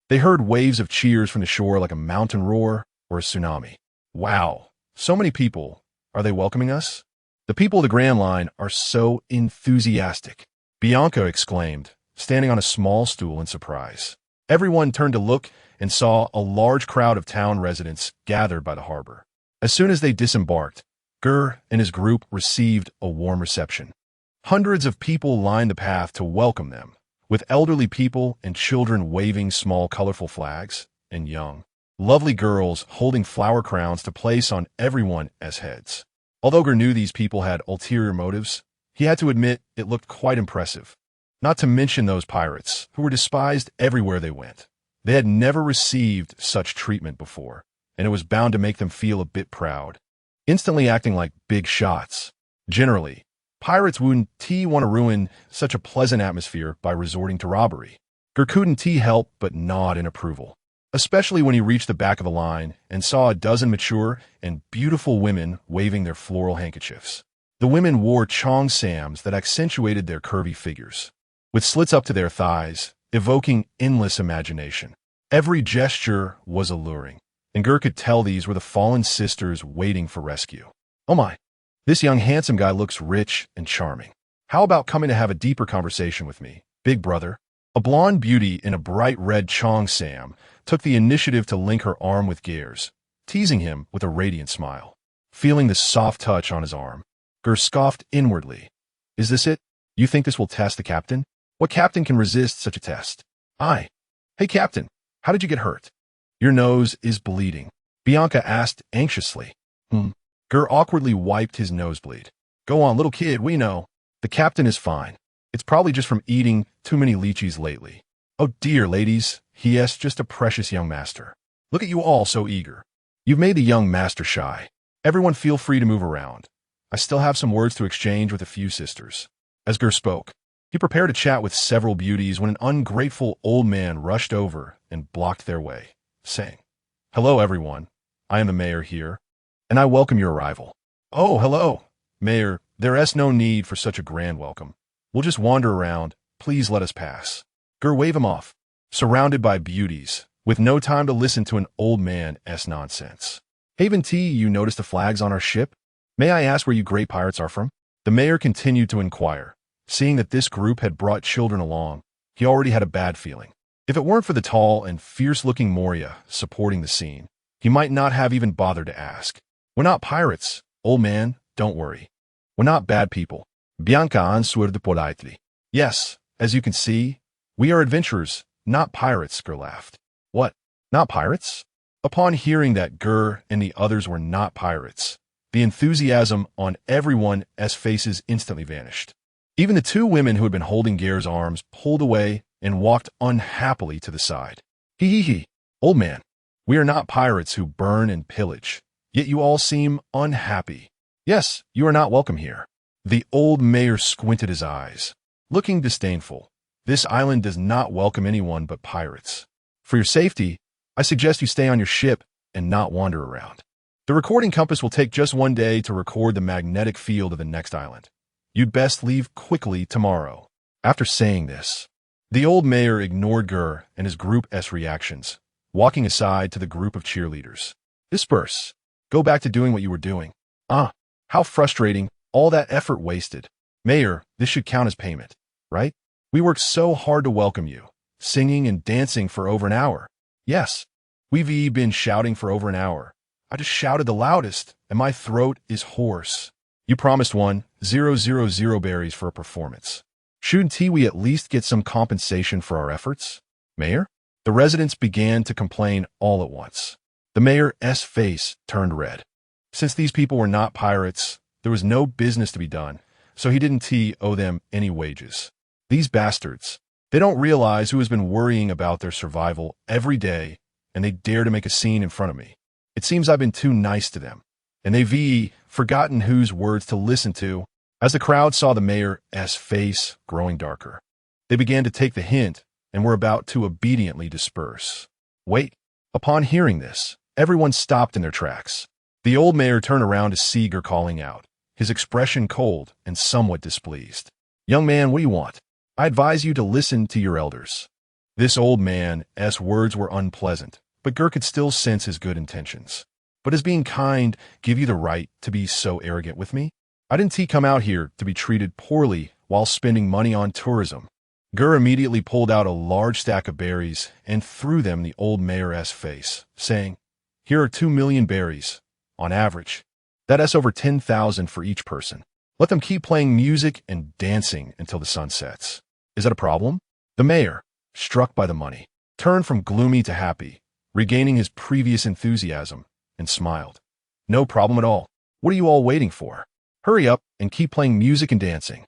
they heard waves of cheers from the shore like a mountain roar or a tsunami. Wow, so many people. Are they welcoming us? The people of the Grand Line are so enthusiastic, Bianca exclaimed, standing on a small stool in surprise. Everyone turned to look and saw a large crowd of town residents gathered by the harbor. As soon as they disembarked, Ger and his group received a warm reception. Hundreds of people lined the path to welcome them, with elderly people and children waving small colorful flags, and young, lovely girls holding flower crowns to place on everyone's heads. Although Ger knew these people had ulterior motives, he had to admit it looked quite impressive. Not to mention those pirates, who were despised everywhere they went. They had never received such treatment before, and it was bound to make them feel a bit proud, instantly acting like big shots. Generally, pirates wouldn't want to ruin such a pleasant atmosphere by resorting to robbery. Ger couldn't help but nod in approval, especially when he reached the back of the line and saw a dozen mature and beautiful women waving their floral handkerchiefs. The women wore cheongsams that accentuated their curvy figures, with slits up to their thighs, evoking endless imagination. Every gesture was alluring, and Ger could tell these were the fallen sisters waiting for rescue. Oh my, this young handsome guy looks rich and charming. How about coming to have a deeper conversation with me, big brother? A blonde beauty in a bright red cheongsam took the initiative to link her arm with Ger's, teasing him with a radiant smile. Feeling the soft touch on his arm, Ger scoffed inwardly. Is this it? You think this will test the captain? What captain can resist such a test? Hey, Captain, how did you get hurt? Your nose is bleeding, Bianca asked anxiously. Ger awkwardly wiped his nosebleed. Go on, little kid, we know. The captain is fine. It's probably just from eating too many lychees lately. Oh dear, ladies, he is just a precious young master. Look at you all so eager. You've made the young master shy. Everyone feel free to move around. I still have some words to exchange with a few sisters. As Ger spoke, he prepared to chat with several beauties when an ungrateful old man rushed over and blocked their way, saying, Hello, everyone. I am the mayor here, and I welcome your arrival. Oh, hello, Mayor. There's no need for such a grand welcome. We'll just wander around. Please let us pass. Ger waved him off, surrounded by beauties, with no time to listen to an old man's nonsense. Haven T, you noticed the flags on our ship? May I ask where you great pirates are from? The mayor continued to inquire. Seeing that this group had brought children along, he already had a bad feeling. If it weren't for the tall and fierce-looking Moria supporting the scene, he might not have even bothered to ask. We're not pirates, old man, don't worry. We're not bad people. Bianca answered politely. Yes, as you can see, we are adventurers, not pirates, Ger laughed. What? Not pirates? Upon hearing that Ger and the others were not pirates, the enthusiasm on everyone's faces instantly vanished. Even the two women who had been holding Ger's arms pulled away and walked unhappily to the side. Hee, old man, we are not pirates who burn and pillage, yet you all seem unhappy. Yes, you are not welcome here. The old mayor squinted his eyes, looking disdainful. This island does not welcome anyone but pirates. For your safety, I suggest you stay on your ship and not wander around. The recording compass will take just 1 day to record the magnetic field of the next island. You'd best leave quickly tomorrow. After saying this, the old mayor ignored Ger and his group's reactions, walking aside to the group of cheerleaders. Disperse. Go back to doing what you were doing. How frustrating, all that effort wasted. Mayor, this should count as payment, right? We worked so hard to welcome you, singing and dancing for over an hour. Yes, we've been shouting for over an hour. I just shouted the loudest, and my throat is hoarse. You promised 1,000 berries for a performance. Shouldn't we at least get some compensation for our efforts? Mayor? The residents began to complain all at once. The mayor's face turned red. Since these people were not pirates, there was no business to be done, so he didn't owe them any wages. These bastards, they don't realize who has been worrying about their survival every day, and they dare to make a scene in front of me. It seems I've been too nice to them, and they've forgotten whose words to listen to. As the crowd saw the mayor's face growing darker, they began to take the hint and were about to obediently disperse. Wait. Upon hearing this, everyone stopped in their tracks. The old mayor turned around to see Ger calling out, his expression cold and somewhat displeased. Young man, what do you want? I advise you to listen to your elders. This old man's words were unpleasant, but Ger could still sense his good intentions. But does being kind give you the right to be so arrogant with me? I didn't come out here to be treated poorly while spending money on tourism. Ger immediately pulled out a large stack of berries and threw them in the old mayor's face, saying, "Here are 2 million berries, on average. That's over 10,000 for each person. Let them keep playing music and dancing until the sun sets. Is that a problem?" The mayor, struck by the money, turned from gloomy to happy, regaining his previous enthusiasm, and smiled. "No problem at all. What are you all waiting for? Hurry up and keep playing music and dancing.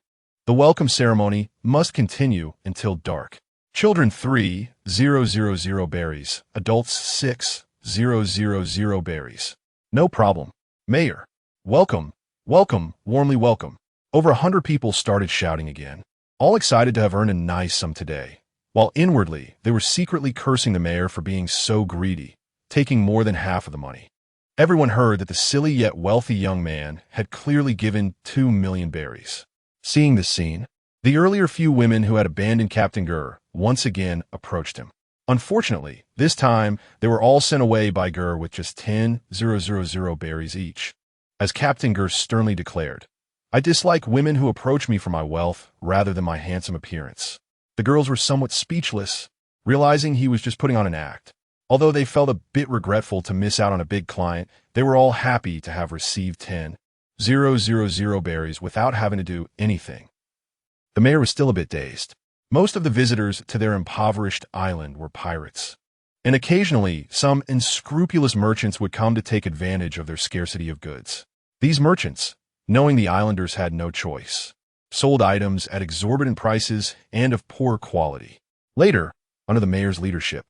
The welcome ceremony must continue until dark. Children 3,000 berries, adults 6,000 berries. No problem. Mayor, welcome, welcome, warmly welcome." Over 100 people started shouting again, all excited to have earned a nice sum today, while inwardly they were secretly cursing the mayor for being so greedy, taking more than half of the money. Everyone heard that the silly yet wealthy young man had clearly given 2 million berries. Seeing this scene, the earlier few women who had abandoned Captain Ger once again approached him. Unfortunately, this time they were all sent away by Ger with just 10,000 berries each. As Captain Ger sternly declared, "I dislike women who approach me for my wealth rather than my handsome appearance." The girls were somewhat speechless, realizing he was just putting on an act. Although they felt a bit regretful to miss out on a big client, they were all happy to have received 10,000 berries without having to do anything. The mayor was still a bit dazed. Most of the visitors to their impoverished island were pirates, and occasionally some unscrupulous merchants would come to take advantage of their scarcity of goods. These merchants, knowing the islanders had no choice, sold items at exorbitant prices and of poor quality. Later, under the mayor's leadership,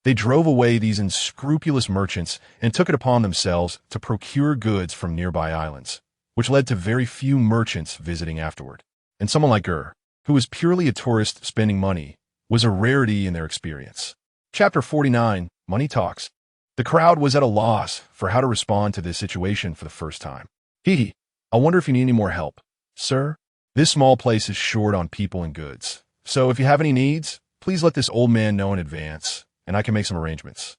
they drove away these unscrupulous merchants and took it upon themselves to procure goods from nearby islands, which led to very few merchants visiting afterward. And someone like Ger, who was purely a tourist spending money, was a rarity in their experience. Chapter 49, Money Talks. The crowd was at a loss for how to respond to this situation for the first time. "Hee, I wonder if you need any more help." "Sir, this small place is short on people and goods, so if you have any needs, please let this old man know in advance, and I can make some arrangements."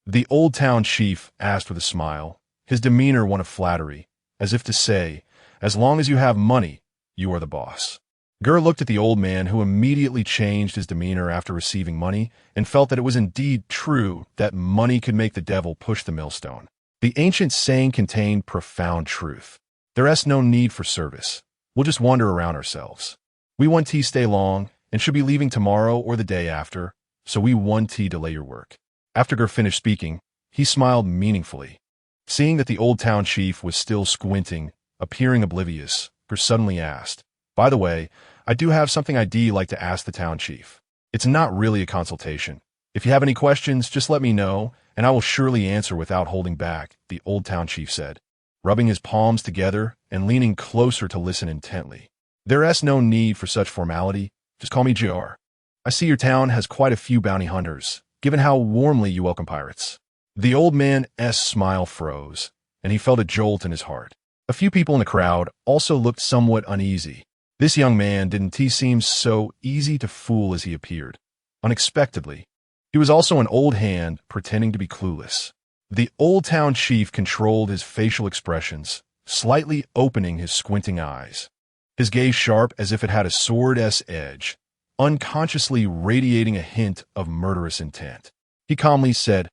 The old town chief asked with a smile, his demeanor one of flattery, as if to say, "As long as you have money, you are the boss." Ger looked at the old man, who immediately changed his demeanor after receiving money, and felt that it was indeed true that money could make the devil push the millstone. The ancient saying contained profound truth. There's no need for service. We'll just wander around ourselves. We want to stay long, and should be leaving tomorrow or the day after, so we want to delay your work. After Ger finished speaking, he smiled meaningfully. Seeing that the old town chief was still squinting, appearing oblivious, Ger suddenly asked, "By the way, I do have something I'd like to ask the town chief. It's not really a consultation. If you have any questions, just let me know, and I will surely answer without holding back," the old town chief said, rubbing his palms together and leaning closer to listen intently. "There's no need for such formality. Just call me Ger. I see your town has quite a few bounty hunters, given how warmly you welcome pirates." The old man's smile froze, and he felt a jolt in his heart. A few people in the crowd also looked somewhat uneasy. This young man didn't seem so easy to fool as he appeared. Unexpectedly, he was also an old hand pretending to be clueless. The old town chief controlled his facial expressions, slightly opening his squinting eyes, his gaze sharp as if it had a sword's edge, unconsciously radiating a hint of murderous intent. He calmly said,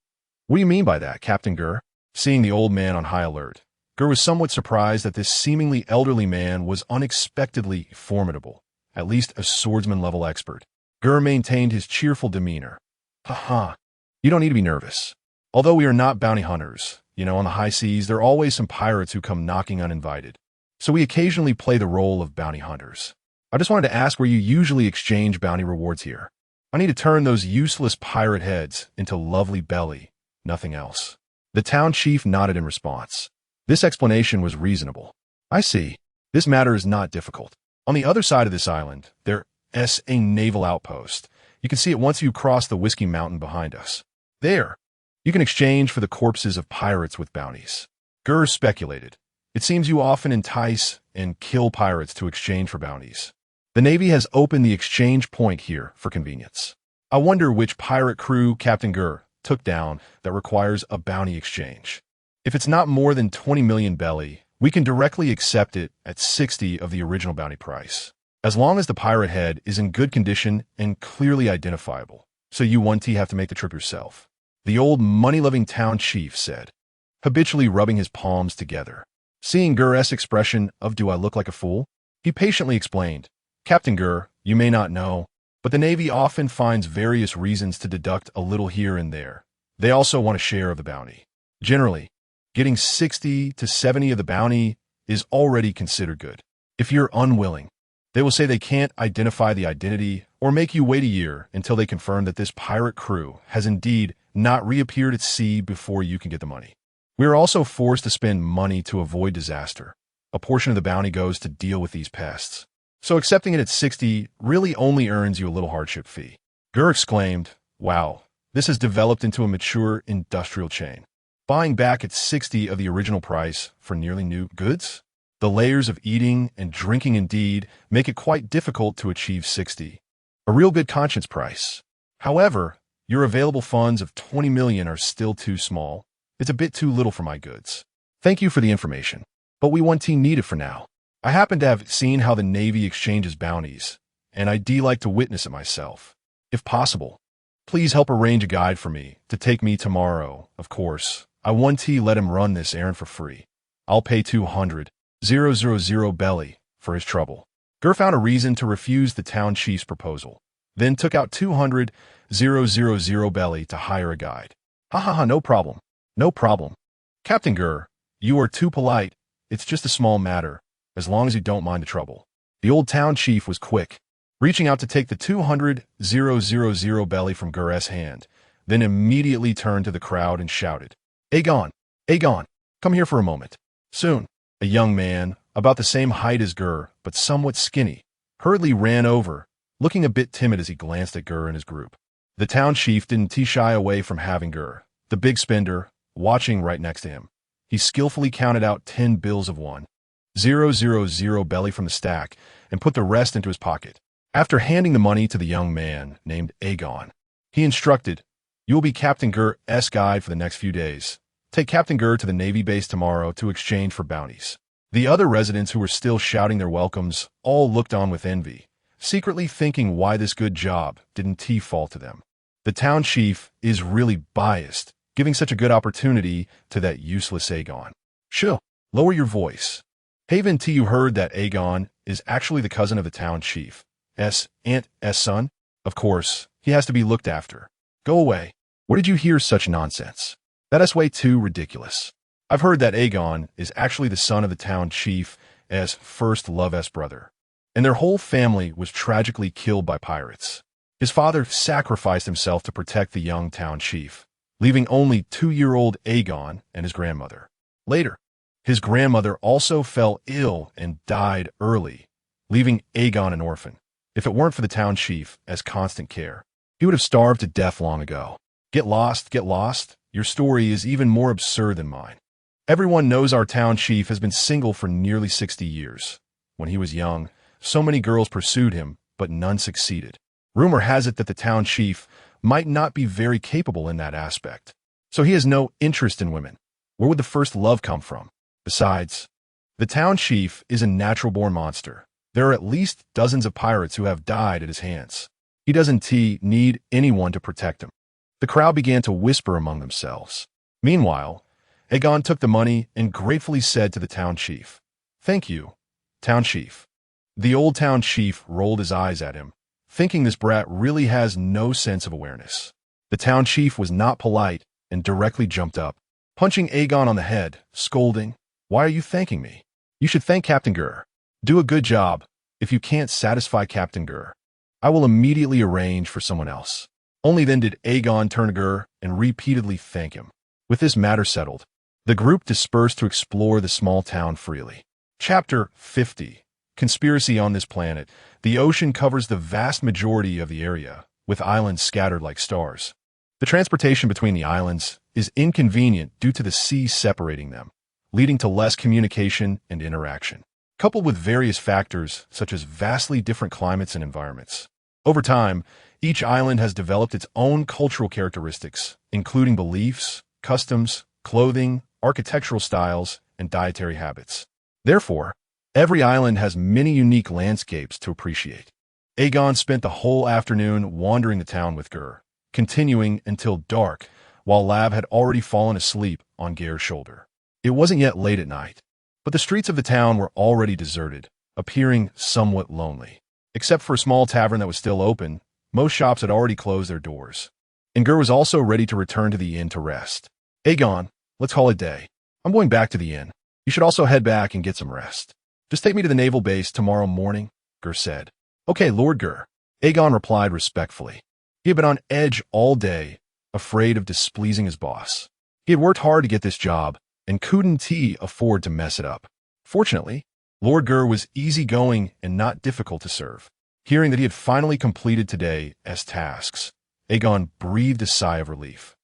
"What do you mean by that, Captain Ger?" Seeing the old man on high alert, Ger was somewhat surprised that this seemingly elderly man was unexpectedly formidable, at least a swordsman-level expert. Ger maintained his cheerful demeanor. "Ha ha, you don't need to be nervous. Although we are not bounty hunters, on the high seas, there are always some pirates who come knocking uninvited. So we occasionally play the role of bounty hunters. I just wanted to ask where you usually exchange bounty rewards here. I need to turn those useless pirate heads into lovely belly, nothing else. The town chief nodded in response. This explanation was reasonable. I see. This matter is not difficult. On the other side of this island, there is a naval outpost. You can see it once you cross the Whiskey Mountain behind us. There, you can exchange for the corpses of pirates with bounties. Ger speculated. It seems you often entice and kill pirates to exchange for bounties. The Navy has opened the exchange point here for convenience. I wonder which pirate crew Captain Ger took down that requires a bounty exchange. If it's not more than 20 million belly, we can directly accept it at 60 of the original bounty price, as long as the pirate head is in good condition and clearly identifiable. So you 1T have to make the trip yourself. The old money-loving town chief said, habitually rubbing his palms together. Seeing Ger's expression of "do I look like a fool?" he patiently explained, Captain Ger, you may not know, but the Navy often finds various reasons to deduct a little here and there. They also want a share of the bounty. Generally, getting 60 to 70 of the bounty is already considered good. If you're unwilling, they will say they can't identify the identity or make you wait a year until they confirm that this pirate crew has indeed not reappeared at sea before you can get the money. We are also forced to spend money to avoid disaster. A portion of the bounty goes to deal with these pests. So accepting it at 60 really only earns you a little hardship fee. Ger exclaimed, wow, this has developed into a mature industrial chain. Buying back at 60 of the original price for nearly new goods? The layers of eating and drinking indeed make it quite difficult to achieve 60. A real good conscience price. However, your available funds of 20 million are still too small. It's a bit too little for my goods. Thank you for the information, but we 1T need it for now. I happen to have seen how the Navy exchanges bounties, and I'd like to witness it myself. If possible, please help arrange a guide for me to take me tomorrow. Of course, I 1T let him run this errand for free. I'll pay 200,000 belly for his trouble. Ger found a reason to refuse the town chief's proposal, then took out 200,000 belly to hire a guide. Ha, no problem. No problem. Captain Ger, you are too polite. It's just a small matter, as long as you don't mind the trouble. The old town chief was quick, reaching out to take the 200,000 belly from Ger's hand, then immediately turned to the crowd and shouted, Aegon, come here for a moment. Soon, a young man, about the same height as Ger, but somewhat skinny, hurriedly ran over, looking a bit timid as he glanced at Ger and his group. The town chief didn't shy away from having Ger, the big spender, watching right next to him. He skillfully counted out 10 bills of 1,000 belly from the stack and put the rest into his pocket. After handing the money to the young man named Aegon, he instructed, you will be Captain Ger's guide for the next few days. Take Captain Ger to the Navy base tomorrow to exchange for bounties. The other residents who were still shouting their welcomes all looked on with envy, secretly thinking why this good job didn't fall to them. The town chief is really biased, giving such a good opportunity to that useless Aegon. Chill, lower your voice. Haven T, you heard that Aegon is actually the cousin of the town chief's aunt's son? Of course, he has to be looked after. Go away. Where did you hear such nonsense? That is way too ridiculous. I've heard that Aegon is actually the son of the town chief's first love's brother, and their whole family was tragically killed by pirates. His father sacrificed himself to protect the young town chief, leaving only 2-year-old Aegon and his grandmother. Later, his grandmother also fell ill and died early, leaving Aegon an orphan. If it weren't for the town chief's constant care, he would have starved to death long ago. Get lost, get lost. Your story is even more absurd than mine. Everyone knows our town chief has been single for nearly 60 years. When he was young, so many girls pursued him, but none succeeded. Rumor has it that the town chief might not be very capable in that aspect. So he has no interest in women. Where would the first love come from? Besides, the town chief is a natural-born monster. There are at least dozens of pirates who have died at his hands. He doesn't need anyone to protect him. The crowd began to whisper among themselves. Meanwhile, Aegon took the money and gratefully said to the town chief, Thank you, town chief. The old town chief rolled his eyes at him, thinking this brat really has no sense of awareness. The town chief was not polite and directly jumped up, punching Aegon on the head, scolding, "Why are you thanking me? You should thank Captain Ger. Do a good job. If you can't satisfy Captain Ger, I will immediately arrange for someone else." Only then did Aegon turn to Ger and repeatedly thank him. With this matter settled, the group dispersed to explore the small town freely. Chapter 50. Conspiracy on this planet. The ocean covers the vast majority of the area, with islands scattered like stars. The transportation between the islands is inconvenient due to the sea separating them, leading to less communication and interaction, coupled with various factors such as vastly different climates and environments. Over time, each island has developed its own cultural characteristics, including beliefs, customs, clothing, architectural styles, and dietary habits. Therefore, every island has many unique landscapes to appreciate. Aegon spent the whole afternoon wandering the town with Ger, continuing until dark, while Lav had already fallen asleep on Ger's shoulder. It wasn't yet late at night, but the streets of the town were already deserted, appearing somewhat lonely. Except for a small tavern that was still open, most shops had already closed their doors. And Ger was also ready to return to the inn to rest. "Aegon, let's call it day. I'm going back to the inn. You should also head back and get some rest. Just take me to the naval base tomorrow morning," Ger said. "Okay, Lord Ger," Aegon replied respectfully. He had been on edge all day, afraid of displeasing his boss. He had worked hard to get this job, and couldn't afford to mess it up. Fortunately, Lord Ger was easygoing and not difficult to serve. Hearing that he had finally completed today's tasks, Aegon breathed a sigh of relief.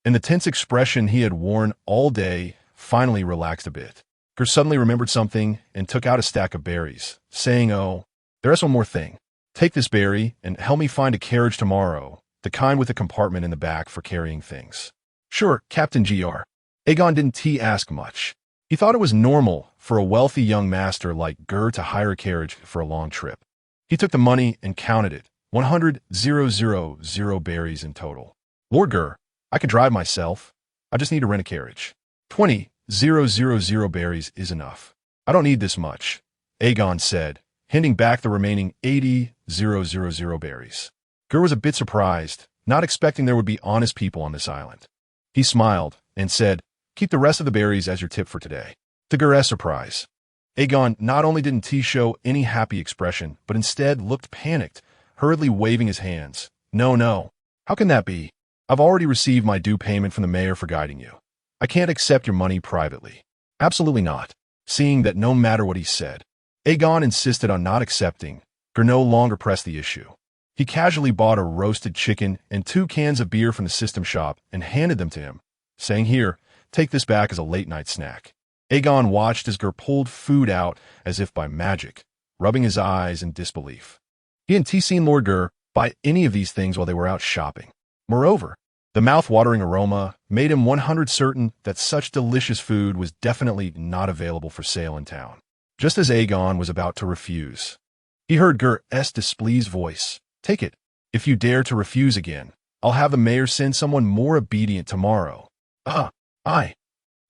And the tense expression he had worn all day finally relaxed a bit. Ger suddenly remembered something and took out a stack of berries, saying, "Oh, there's one more thing. Take this berry and help me find a carriage tomorrow, the kind with a compartment in the back for carrying things." "Sure, Captain Ger." Aegon didn't ask much. He thought it was normal for a wealthy young master like Ger to hire a carriage for a long trip. He took the money and counted it, 100,000 berries in total. "Lord Ger, I can drive myself. I just need to rent a carriage. 20,000 berries is enough. I don't need this much," Aegon said, handing back the remaining 80,000 berries. Ger was a bit surprised, not expecting there would be honest people on this island. He smiled and said, "Keep the rest of the berries as your tip for today." To Ger's surprise, Aegon not only didn't show any happy expression, but instead looked panicked, hurriedly waving his hands. No. How can that be? I've already received my due payment from the mayor for guiding you. I can't accept your money privately." "Absolutely not." Seeing that no matter what he said, Aegon insisted on not accepting, Ger no longer pressed the issue. He casually bought a roasted chicken and 2 cans of beer from the system shop and handed them to him, saying, "Here, take this back as a late-night snack." Aegon watched as Ger pulled food out as if by magic, rubbing his eyes in disbelief. He hadn't seen Lord Ger buy any of these things while they were out shopping. Moreover, the mouth-watering aroma made him 100% certain that such delicious food was definitely not available for sale in town. Just as Aegon was about to refuse, he heard Ger's displeased voice. "Take it. If you dare to refuse again, I'll have the mayor send someone more obedient tomorrow." I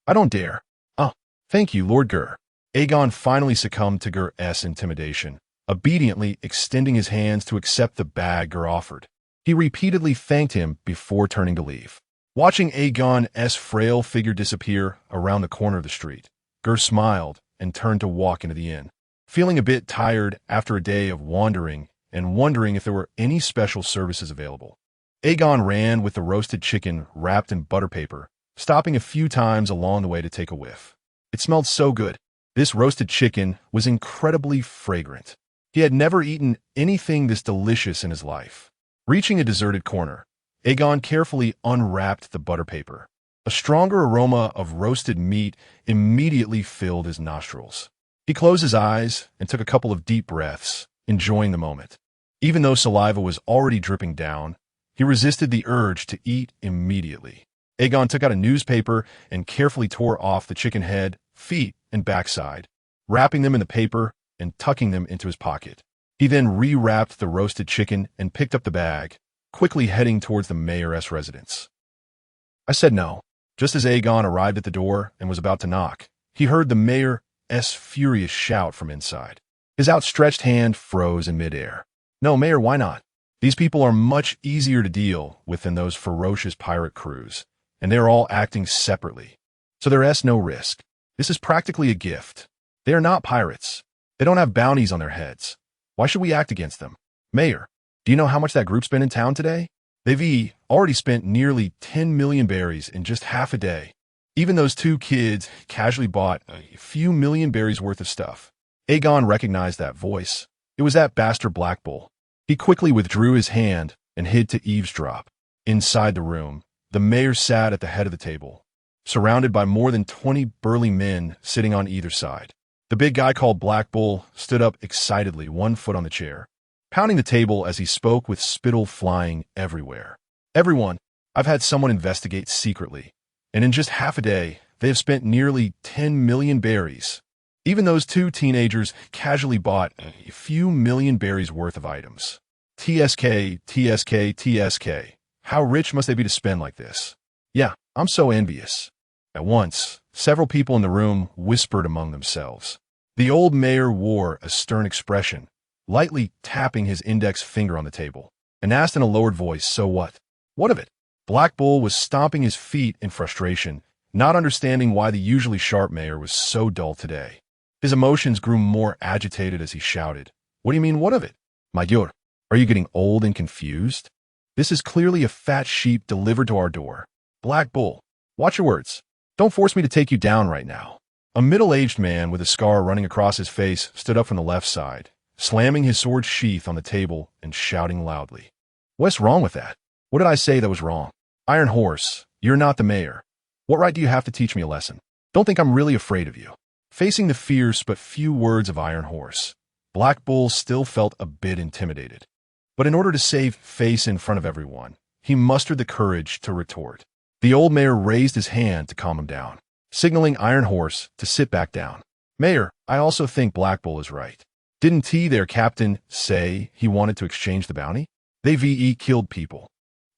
don't dare." "Thank you, Lord Ger." Aegon finally succumbed to Ger's intimidation, obediently extending his hands to accept the bag Ger offered. He repeatedly thanked him before turning to leave. Watching Aegon's frail figure disappear around the corner of the street, Ger smiled and turned to walk into the inn. Feeling a bit tired after a day of wandering and wondering if there were any special services available, Aegon ran with the roasted chicken wrapped in butter paper, stopping a few times along the way to take a whiff. It smelled so good. This roasted chicken was incredibly fragrant. He had never eaten anything this delicious in his life. Reaching a deserted corner, Aegon carefully unwrapped the butter paper. A stronger aroma of roasted meat immediately filled his nostrils. He closed his eyes and took a couple of deep breaths, enjoying the moment. Even though saliva was already dripping down, he resisted the urge to eat immediately. Aegon took out a newspaper and carefully tore off the chicken head, feet, and backside, wrapping them in the paper and tucking them into his pocket. He then rewrapped the roasted chicken and picked up the bag, quickly heading towards the mayor's residence. I said no. Just as Aegon arrived at the door and was about to knock, he heard the mayor's furious shout from inside. His outstretched hand froze in midair. "No, Mayor, why not? These people are much easier to deal with than those ferocious pirate crews, and they're all acting separately. So there's no risk. This is practically a gift. They are not pirates. They don't have bounties on their heads. Why should we act against them? Mayor, do you know how much that group's been in town today? They've already spent nearly 10 million berries in just half a day. Even those two kids casually bought a few million berries worth of stuff. Aegon recognized that voice. It was that bastard Black Bull. He quickly withdrew his hand and hid to eavesdrop. Inside the room, the mayor sat at the head of the table, surrounded by more than 20 burly men sitting on either side. The big guy called Black Bull stood up excitedly, one foot on the chair, pounding the table as he spoke with spittle flying everywhere. Everyone, I've had someone investigate secretly, and in just half a day, they have spent nearly 10 million berries. Even those two teenagers casually bought a few million berries worth of items. TSK, TSK, TSK. How rich must they be to spend like this? Yeah, I'm so envious. At once, several people in the room whispered among themselves. The old mayor wore a stern expression, lightly tapping his index finger on the table, and asked in a lowered voice, "So what? What of it?" Black Bull was stomping his feet in frustration, not understanding why the usually sharp mayor was so dull today. His emotions grew more agitated as he shouted, "What do you mean, what of it? Mayor, are you getting old and confused? This is clearly a fat sheep delivered to our door. Black Bull, watch your words. Don't force me to take you down right now." A middle-aged man with a scar running across his face stood up from the left side, slamming his sword sheath on the table and shouting loudly. "What's wrong with that? What did I say that was wrong? Iron Horse, you're not the mayor. What right do you have to teach me a lesson? Don't think I'm really afraid of you." Facing the fierce but few words of Iron Horse, Black Bull still felt a bit intimidated. But in order to save face in front of everyone, he mustered the courage to retort. The old mayor raised his hand to calm him down, signaling Iron Horse to sit back down. "Mayor, I also think Black Bull is right. Didn't their captain say he wanted to exchange the bounty? They killed people.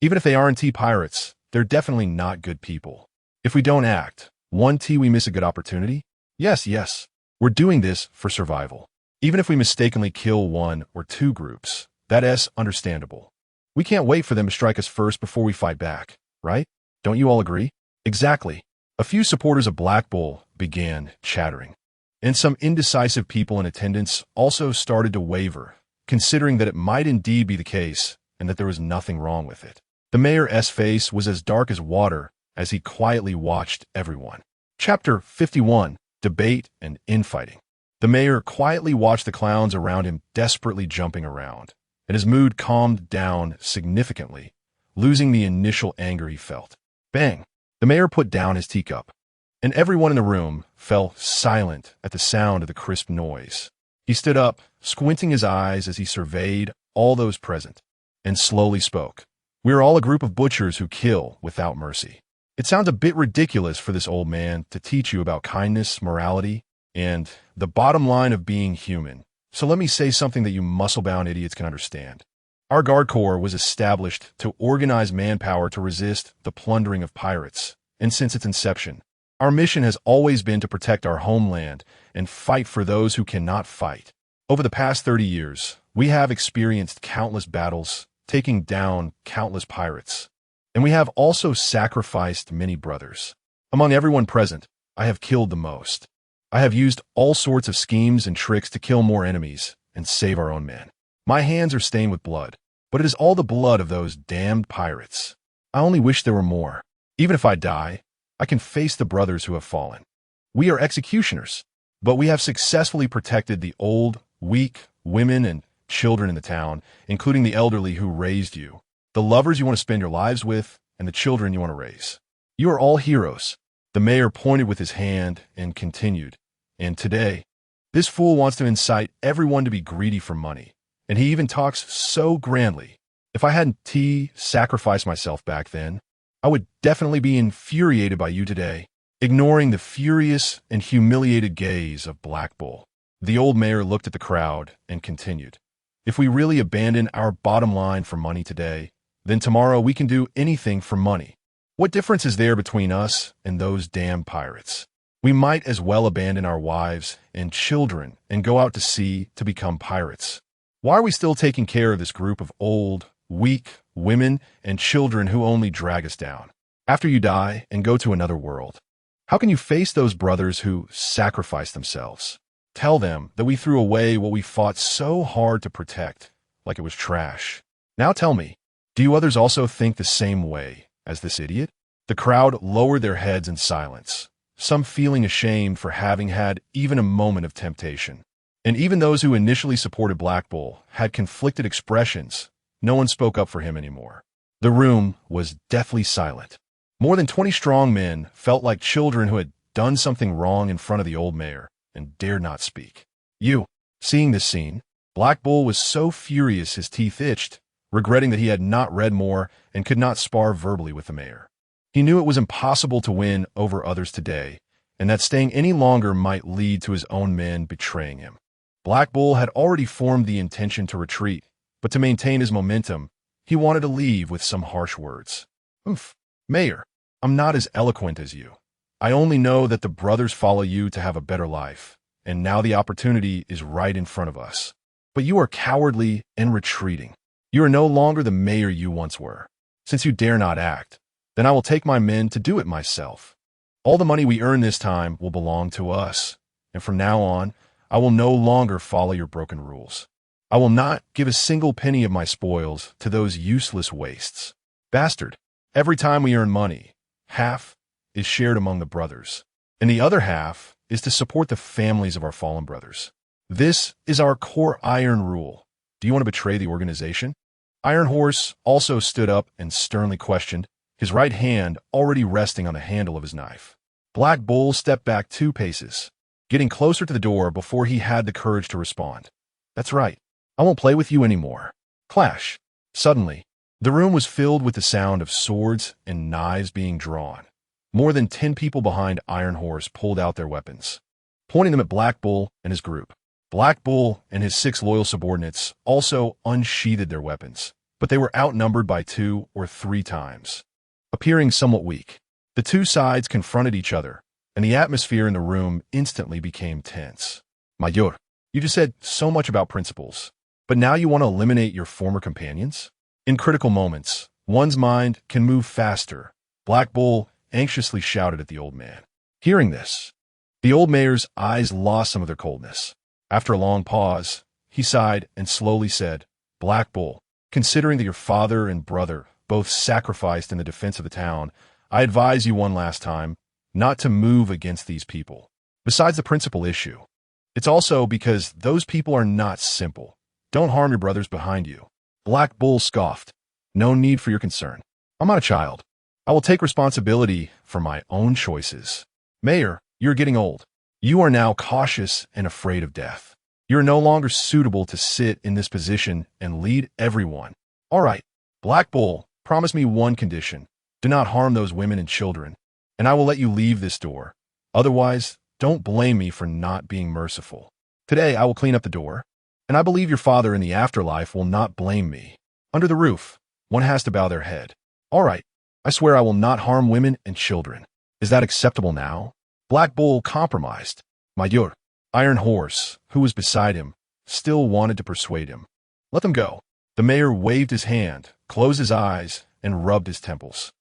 Even if they aren't pirates, they're definitely not good people. If we don't act, we miss a good opportunity. Yes, we're doing this for survival. Even if we mistakenly kill one or two groups, that's understandable. We can't wait for them to strike us first before we fight back, right? Don't you all agree?" "Exactly." A few supporters of Black Bull began chattering, and some indecisive people in attendance also started to waver, considering that it might indeed be the case and that there was nothing wrong with it. The mayor's face was as dark as water as he quietly watched everyone. Chapter 51, Debate and Infighting. The mayor quietly watched the clowns around him desperately jumping around, and his mood calmed down significantly, losing the initial anger he felt. Bang! The mayor put down his teacup, and everyone in the room fell silent at the sound of the crisp noise. He stood up, squinting his eyes as he surveyed all those present, and slowly spoke. "We are all a group of butchers who kill without mercy. It sounds a bit ridiculous for this old man to teach you about kindness, morality, and the bottom line of being human. So let me say something that you muscle-bound idiots can understand. Our Guard Corps was established to organize manpower to resist the plundering of pirates, and since its inception, our mission has always been to protect our homeland and fight for those who cannot fight. Over the past 30 years, we have experienced countless battles, taking down countless pirates, and we have also sacrificed many brothers. Among everyone present, I have killed the most. I have used all sorts of schemes and tricks to kill more enemies and save our own men. My hands are stained with blood, but it is all the blood of those damned pirates. I only wish there were more. Even if I die, I can face the brothers who have fallen. We are executioners, but we have successfully protected the old, weak, women, and children in the town, including the elderly who raised you, the lovers you want to spend your lives with, and the children you want to raise. You are all heroes." The mayor pointed with his hand and continued, "And today, this fool wants to incite everyone to be greedy for money, and he even talks so grandly. If I hadn't sacrificed myself back then, I would definitely be infuriated by you today." Ignoring the furious and humiliated gaze of Black Bull, the old mayor looked at the crowd and continued, "If we really abandon our bottom line for money today, then tomorrow we can do anything for money. What difference is there between us and those damn pirates? We might as well abandon our wives and children and go out to sea to become pirates. Why are we still taking care of this group of old, weak women and children who only drag us down? after you die and go to another world? How can you face those brothers who sacrificed themselves? Tell them that we threw away what we fought so hard to protect, like it was trash. Now tell me, do you others also think the same way as this idiot? The crowd lowered their heads in silence, some feeling ashamed for having had even a moment of temptation. And even those who initially supported Black Bull had conflicted expressions. No one spoke up for him anymore. The room was deathly silent. More than 20 strong men felt like children who had done something wrong in front of the old mayor and dared not speak. Seeing this scene, Black Bull was so furious his teeth itched, regretting that he had not read more and could not spar verbally with the mayor. He knew it was impossible to win over others today, and that staying any longer might lead to his own men betraying him. Black Bull had already formed the intention to retreat, but to maintain his momentum, he wanted to leave with some harsh words. Mayor, I'm not as eloquent as you. I only know that the brothers follow you to have a better life, and now the opportunity is right in front of us. But you are cowardly and retreating. You are no longer the mayor you once were. Since you dare not act, then I will take my men to do it myself. All the money we earn this time will belong to us, and from now on, I will no longer follow your broken rules. I will not give a single penny of my spoils to those useless wastes. Bastard, every time we earn money, half is shared among the brothers, and the other half is to support the families of our fallen brothers. This is our core iron rule. Do you want to betray the organization? Iron Horse also stood up and sternly questioned, his right hand already resting on the handle of his knife. Black Bull stepped back 2 paces, getting closer to the door before he had the courage to respond. That's right. I won't play with you anymore. Clash. Suddenly, the room was filled with the sound of swords and knives being drawn. More than 10 people behind Iron Horse pulled out their weapons, pointing them at Black Bull and his group. Black Bull and his 6 loyal subordinates also unsheathed their weapons, but they were outnumbered by 2 or 3 times. Appearing somewhat weak, the 2 sides confronted each other, and the atmosphere in the room instantly became tense. Mayor, you just said so much about principles, but now you want to eliminate your former companions? In critical moments, one's mind can move faster. Black Bull anxiously shouted at the old man. Hearing this, the old mayor's eyes lost some of their coldness. After a long pause, he sighed and slowly said, Black Bull, considering that your father and brother both sacrificed in the defense of the town, I advise you one last time not to move against these people. Besides the principal issue, it's also because those people are not simple. Don't harm your brothers behind you. Black Bull scoffed. No need for your concern. I'm not a child. I will take responsibility for my own choices. Mayor, you're getting old. You are now cautious and afraid of death. You're no longer suitable to sit in this position and lead everyone. All right, Black Bull, promise me one condition. Do not harm those women and children, and I will let you leave this door. Otherwise, don't blame me for not being merciful. Today, I will clean up the door, and I believe your father in the afterlife will not blame me. Under the roof, one has to bow their head. All right, I swear I will not harm women and children. Is that acceptable now? Black Bull compromised. Mayor, Iron Horse, who was beside him, still wanted to persuade him. Let them go. The mayor waved his hand, closed his eyes, and rubbed his temples.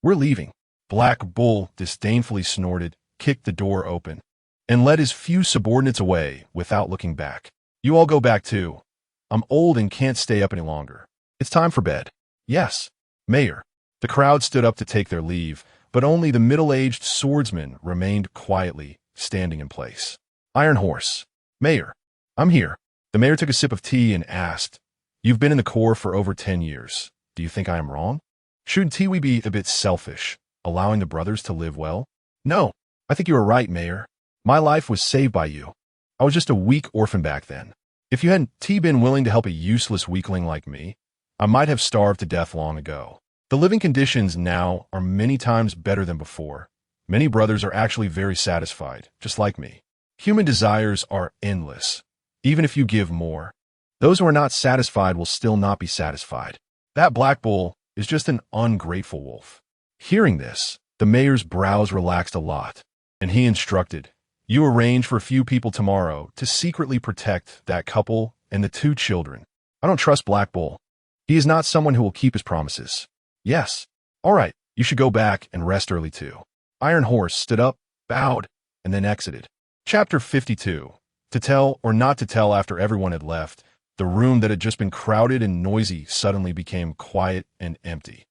We're leaving. Black Bull disdainfully snorted, kicked the door open, and led his few subordinates away without looking back. You all go back too. I'm old and can't stay up any longer. It's time for bed. Yes, Mayor. The crowd stood up to take their leave, but only the middle-aged swordsman remained quietly, standing in place. Iron Horse. Mayor, I'm here. The mayor took a sip of tea and asked, You've been in the Corps for over 10 years. Do you think I am wrong? Shouldn't we be a bit selfish, allowing the brothers to live well? No, I think you are right, Mayor. My life was saved by you. I was just a weak orphan back then. If you hadn't been willing to help a useless weakling like me, I might have starved to death long ago. The living conditions now are many times better than before. Many brothers are actually very satisfied, just like me. Human desires are endless. Even if you give more, those who are not satisfied will still not be satisfied. That Black Bull is just an ungrateful wolf. Hearing this, the mayor's brows relaxed a lot, and he instructed, You arrange for a few people tomorrow to secretly protect that couple and the 2 children. I don't trust Black Bull. He is not someone who will keep his promises. Yes. All right. You should go back and rest early too. Iron Horse stood up, bowed, and then exited. Chapter 52. To tell or not to tell. After everyone had left, the room that had just been crowded and noisy suddenly became quiet and empty.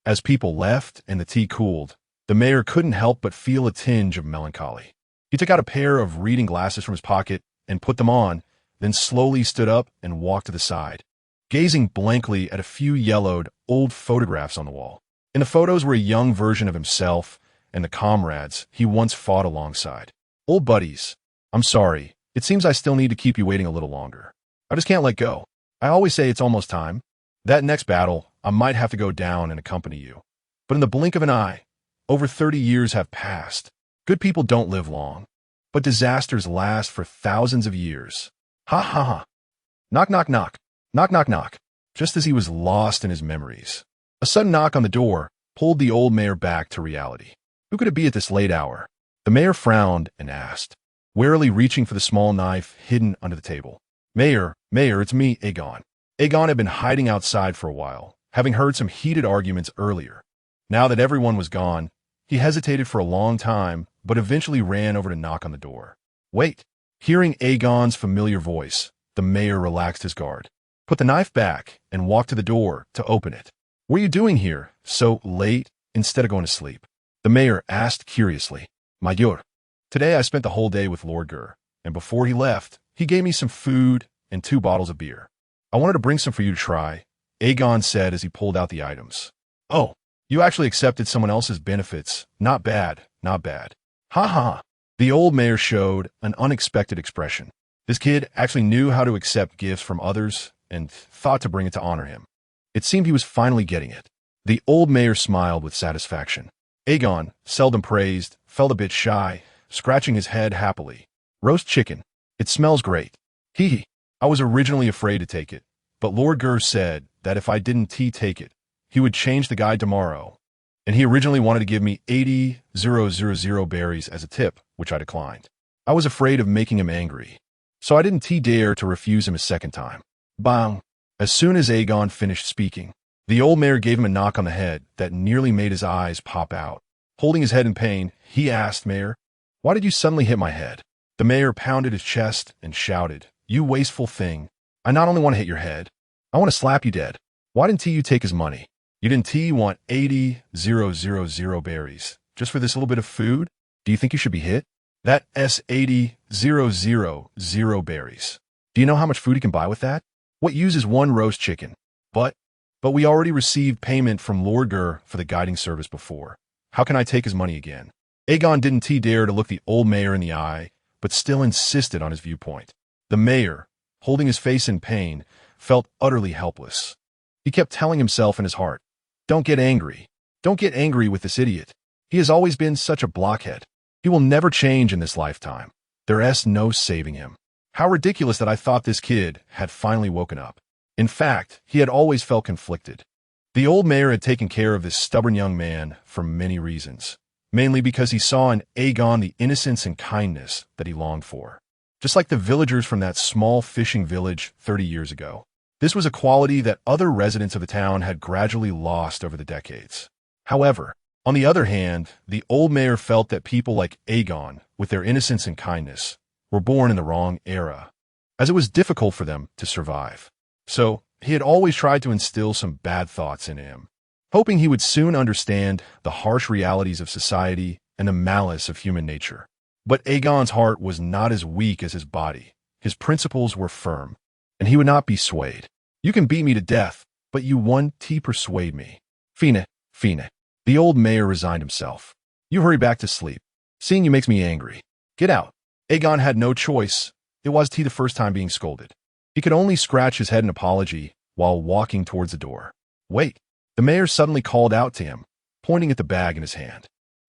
As people left and the tea cooled, the mayor couldn't help but feel a tinge of melancholy. He took out a pair of reading glasses from his pocket and put them on, then slowly stood up and walked to the side, gazing blankly at a few yellowed, old photographs on the wall. In the photos were a young version of himself and the comrades he once fought alongside. Old buddies, I'm sorry. It seems I still need to keep you waiting a little longer. I just can't let go. I always say it's almost time. That next battle, I might have to go down and accompany you. But in the blink of an eye, over 30 years have passed. Good people don't live long, but disasters last for thousands of years. Ha ha ha. Knock, knock, knock. Knock, knock, knock. Just as he was lost in his memories, a sudden knock on the door pulled the old mayor back to reality. Who could it be at this late hour? The mayor frowned and asked, warily reaching for the small knife hidden under the table. Mayor, it's me, Aegon. Aegon had been hiding outside for a while, having heard some heated arguments earlier. Now that everyone was gone, he hesitated for a long time, but eventually ran over to knock on the door. Wait. Hearing Aegon's familiar voice, the mayor relaxed his guard, put the knife back, and walked to the door to open it. What are you doing here, so late, instead of going to sleep? The mayor asked curiously. Mayor. Today I spent the whole day with Lord Ger, and before he left, he gave me some food and 2 bottles of beer. I wanted to bring some for you to try, Aegon said as he pulled out the items. Oh, you actually accepted someone else's benefits. Not bad, not bad. Ha ha. The old mayor showed an unexpected expression. This kid actually knew how to accept gifts from others and thought to bring it to honor him. It seemed he was finally getting it. The old mayor smiled with satisfaction. Aegon, seldom praised, felt a bit shy, scratching his head happily. Roast chicken. It smells great. Hee hee. I was originally afraid to take it, but Lord Ger said that if I didn't take it, he would change the guide tomorrow, and he originally wanted to give me 80,000 berries as a tip, which I declined. I was afraid of making him angry, so I didn't dare to refuse him a second time. Bang! As soon as Aegon finished speaking, the old mayor gave him a knock on the head that nearly made his eyes pop out. Holding his head in pain, he asked, Mayor, why did you suddenly hit my head? The mayor pounded his chest and shouted, You wasteful thing. I not only want to hit your head, I want to slap you dead. Why didn't you take his money? You didn't want 80,000 berries just for this little bit of food? Do you think you should be hit? That S80,000 berries. Do you know how much food he can buy with that? What uses 1 roast chicken? But we already received payment from Lord Ger for the guiding service before. How can I take his money again? Aegon didn't dare to look the old mayor in the eye, but still insisted on his viewpoint. The mayor, holding his face in pain, felt utterly helpless. He kept telling himself in his heart, Don't get angry. Don't get angry with this idiot. He has always been such a blockhead. He will never change in this lifetime. There's no saving him. How ridiculous that I thought this kid had finally woken up. In fact, he had always felt conflicted. The old mayor had taken care of this stubborn young man for many reasons, mainly because he saw in Aegon the innocence and kindness that he longed for. Just like the villagers from that small fishing village 30 years ago. This was a quality that other residents of the town had gradually lost over the decades. However, on the other hand, the old mayor felt that people like Aegon, with their innocence and kindness, were born in the wrong era, as it was difficult for them to survive. So, he had always tried to instill some bad thoughts in him, hoping he would soon understand the harsh realities of society and the malice of human nature. But Aegon's heart was not as weak as his body. His principles were firm, and he would not be swayed. You can beat me to death, but you won't persuade me. Fine. The old mayor resigned himself. You hurry back to sleep. Seeing you makes me angry. Get out. Aegon had no choice. It was the first time being scolded. He could only scratch his head in apology while walking towards the door. Wait. The mayor suddenly called out to him, pointing at the bag in his hand.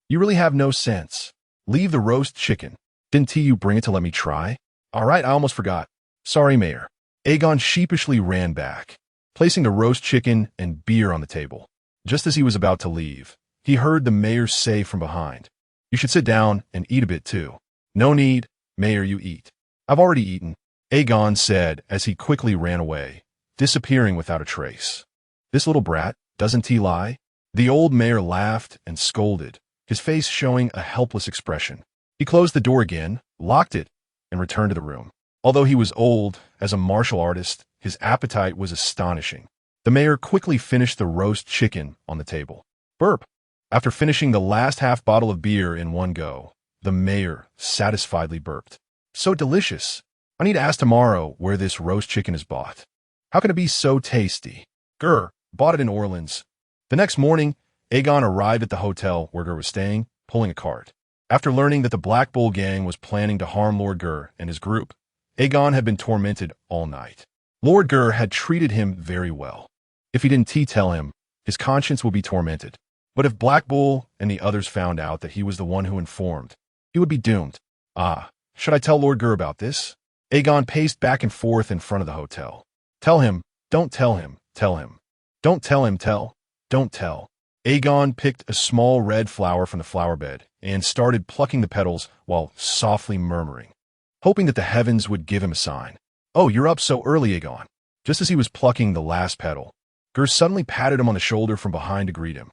You really have no sense. Leave the roast chicken. Didn't you bring it to let me try? All right, I almost forgot. Sorry, Mayor. Aegon sheepishly ran back, placing the roast chicken and beer on the table. Just as he was about to leave, he heard the mayor say from behind, You should sit down and eat a bit too. No need, Mayor, you eat. I've already eaten, Aegon said as he quickly ran away, disappearing without a trace. This little brat, doesn't he lie? The old mayor laughed and scolded, his face showing a helpless expression. He closed the door again, locked it, and returned to the room. Although he was old, as a martial artist, his appetite was astonishing. The mayor quickly finished the roast chicken on the table. Burp. After finishing the last half bottle of beer in one go, the mayor satisfiedly burped. So delicious. I need to ask tomorrow where this roast chicken is bought. How can it be so tasty? Ger bought it in Orleans. The next morning, Aegon arrived at the hotel where Ger was staying, pulling a cart. After learning that the Black Bull gang was planning to harm Lord Ger and his group, Aegon had been tormented all night. Lord Ger had treated him very well. If he didn't tell him, his conscience would be tormented. But if Black Bull and the others found out that he was the one who informed, he would be doomed. Should I tell Lord Ger about this? Aegon paced back and forth in front of the hotel. Tell him, don't tell him, tell him. Don't tell him, don't tell. Aegon picked a small red flower from the flower bed and started plucking the petals while softly murmuring, hoping that the heavens would give him a sign. Oh, you're up so early, Aegon. Just as he was plucking the last petal, Ger suddenly patted him on the shoulder from behind to greet him.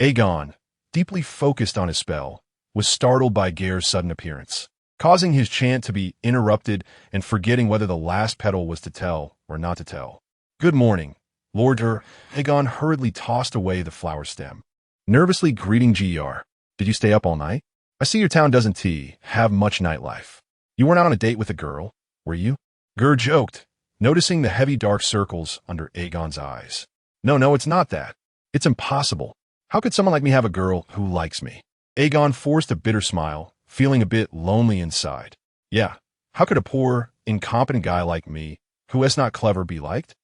Aegon, deeply focused on his spell, was startled by Ger's sudden appearance, causing his chant to be interrupted and forgetting whether the last petal was to tell or not to tell. Good morning, Lord Ger. Aegon hurriedly tossed away the flower stem, nervously greeting Gr. Did you stay up all night? I see your town doesn't have much nightlife. You weren't out on a date with a girl, were you? Ger joked, noticing the heavy dark circles under Aegon's eyes. No, it's not that. It's impossible. How could someone like me have a girl who likes me? Aegon forced a bitter smile, feeling a bit lonely inside. Yeah, how could a poor, incompetent guy like me, who is not clever, be liked?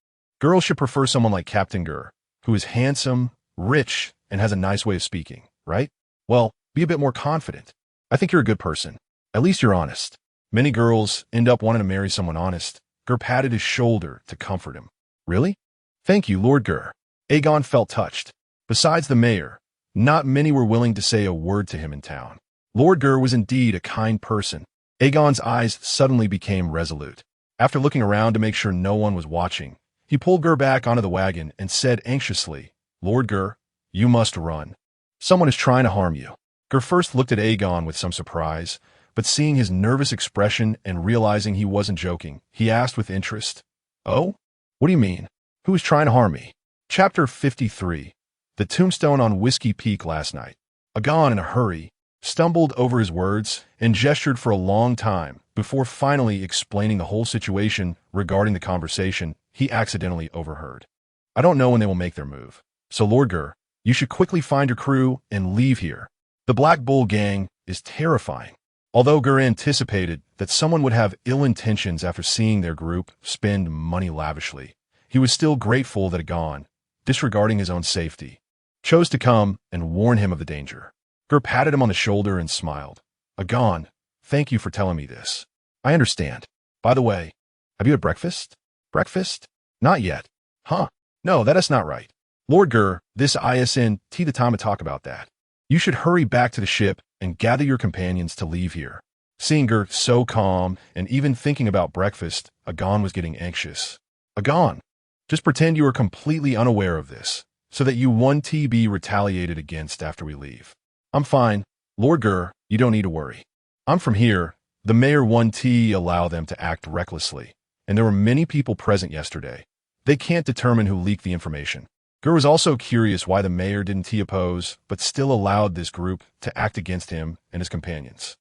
Girls should prefer someone like Captain Ger, who is handsome, rich, and has a nice way of speaking, right? Well, be a bit more confident. I think you're a good person. At least you're honest. Many girls end up wanting to marry someone honest. Ger patted his shoulder to comfort him. Really? Thank you, Lord Ger. Aegon felt touched. Besides the mayor, not many were willing to say a word to him in town. Lord Ger was indeed a kind person. Aegon's eyes suddenly became resolute. After looking around to make sure no one was watching, he pulled Ger back onto the wagon and said anxiously, Lord Ger, you must run. Someone is trying to harm you. Ger first looked at Aegon with some surprise, but seeing his nervous expression and realizing he wasn't joking, he asked with interest, Oh? What do you mean? Who is trying to harm me? Chapter 53. The tombstone on Whiskey Peak last night. Aegon, in a hurry, stumbled over his words and gestured for a long time before finally explaining the whole situation regarding the conversation he accidentally overheard. I don't know when they will make their move, so Lord Ger, you should quickly find your crew and leave here. The Black Bull gang is terrifying. Although Ger anticipated that someone would have ill intentions after seeing their group spend money lavishly, he was still grateful that Aegon, disregarding his own safety, chose to come and warn him of the danger. Ger patted him on the shoulder and smiled. Aegon, thank you for telling me this. I understand. By the way, have you had breakfast? Breakfast? Not yet. Huh? No, that is not right. Lord Ger, this isn't the time to talk about that. You should hurry back to the ship and gather your companions to leave here. Seeing Ger so calm and even thinking about breakfast, Aegon was getting anxious. Aegon, just pretend you are completely unaware of this, so that you won't be retaliated against after we leave. I'm fine. Lord Ger, you don't need to worry. I'm from here. The mayor won't allow them to act recklessly, and there were many people present yesterday. They can't determine who leaked the information. Ger was also curious why the mayor didn't oppose, but still allowed this group to act against him and his companions.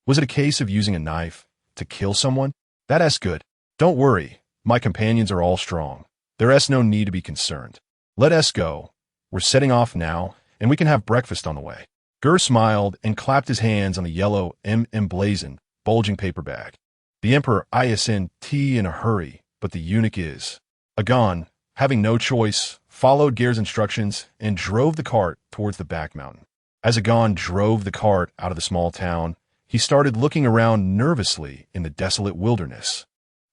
Was it a case of using a knife to kill someone? That's good. Don't worry. My companions are all strong. There's no need to be concerned. Let us go. We're setting off now, and we can have breakfast on the way. Ger smiled and clapped his hands on the yellow emblazoned, bulging paper bag. The Emperor isn't in a hurry, but the eunuch is. Aegon, having no choice, followed Ger's instructions and drove the cart towards the back mountain. As Aegon drove the cart out of the small town, he started looking around nervously in the desolate wilderness,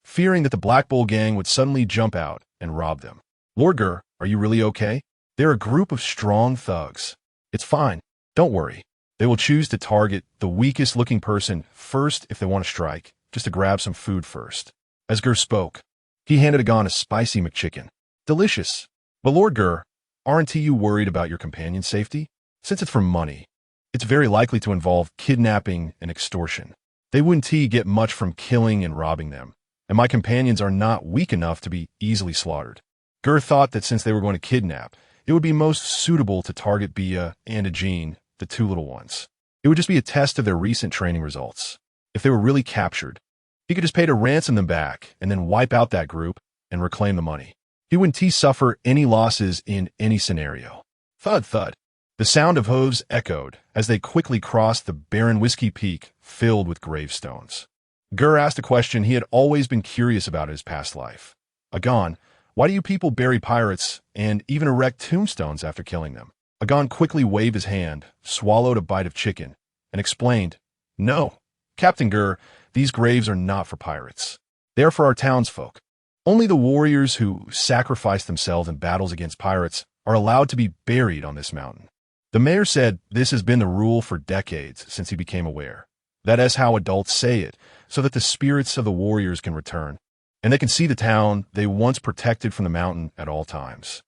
fearing that the Black Bull gang would suddenly jump out and rob them. Lord Ger, are you really okay? They're a group of strong thugs. It's fine. Don't worry. They will choose to target the weakest-looking person first if they want to strike, just to grab some food first. As Ger spoke, he handed Aegon a spicy McChicken. Delicious. But Lord Ger, Aren't you worried about your companion's safety? Since it's for money, it's very likely to involve kidnapping and extortion. They wouldn't get much from killing and robbing them, and my companions are not weak enough to be easily slaughtered. Ger thought that since they were going to kidnap, it would be most suitable to target Bia and Jean, the two little ones. It would just be a test of their recent training results. If they were really captured, he could just pay to ransom them back and then wipe out that group and reclaim the money. He wouldn't suffer any losses in any scenario. Thud, thud. The sound of hooves echoed as they quickly crossed the barren whiskey peak filled with gravestones. Ger asked a question he had always been curious about in his past life. Agon, why do you people bury pirates and even erect tombstones after killing them? Agon quickly waved his hand, swallowed a bite of chicken, and explained, No, Captain Ger, these graves are not for pirates. They are for our townsfolk. Only the warriors who sacrificed themselves in battles against pirates are allowed to be buried on this mountain. The mayor said this has been the rule for decades since he became aware. That is how adults say it, so that the spirits of the warriors can return, and they can see the town they once protected from the mountain at all times.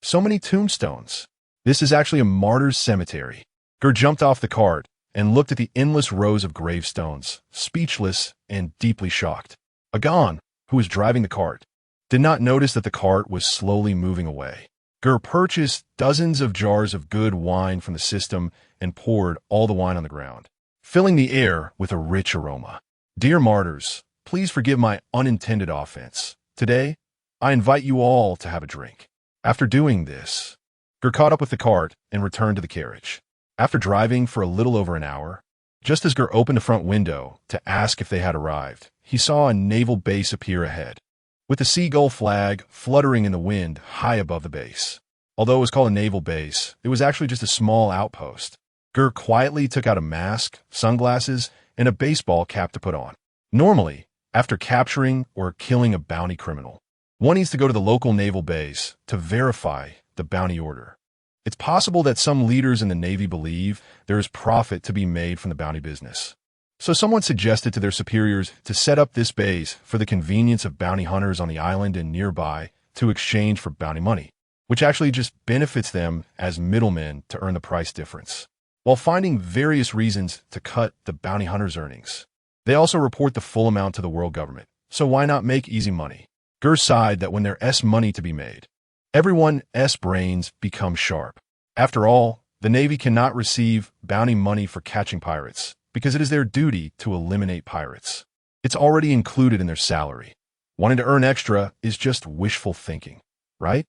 So many tombstones. This is actually a martyr's cemetery. Ger jumped off the cart and looked at the endless rows of gravestones, speechless and deeply shocked. Agon, who was driving the cart, did not notice that the cart was slowly moving away. Ger purchased dozens of jars of good wine from the system and poured all the wine on the ground, filling the air with a rich aroma. Dear martyrs, please forgive my unintended offense. Today, I invite you all to have a drink. After doing this, Ger caught up with the cart and returned to the carriage. After driving for a little over an hour, just as Ger opened the front window to ask if they had arrived, he saw a naval base appear ahead, with the seagull flag fluttering in the wind high above the base. Although it was called a naval base, it was actually just a small outpost. Ger quietly took out a mask, sunglasses, and a baseball cap to put on. Normally, after capturing or killing a bounty criminal, one needs to go to the local naval base to verify the bounty order. It's possible that some leaders in the Navy believe there is profit to be made from the bounty business. So someone suggested to their superiors to set up this base for the convenience of bounty hunters on the island and nearby to exchange for bounty money, which actually just benefits them as middlemen to earn the price difference, while finding various reasons to cut the bounty hunters' earnings. They also report the full amount to the world government, so why not make easy money? Ger sighed that when there's money to be made, everyone's brains become sharp. After all, the Navy cannot receive bounty money for catching pirates, because it is their duty to eliminate pirates. It's already included in their salary. Wanting to earn extra is just wishful thinking, right?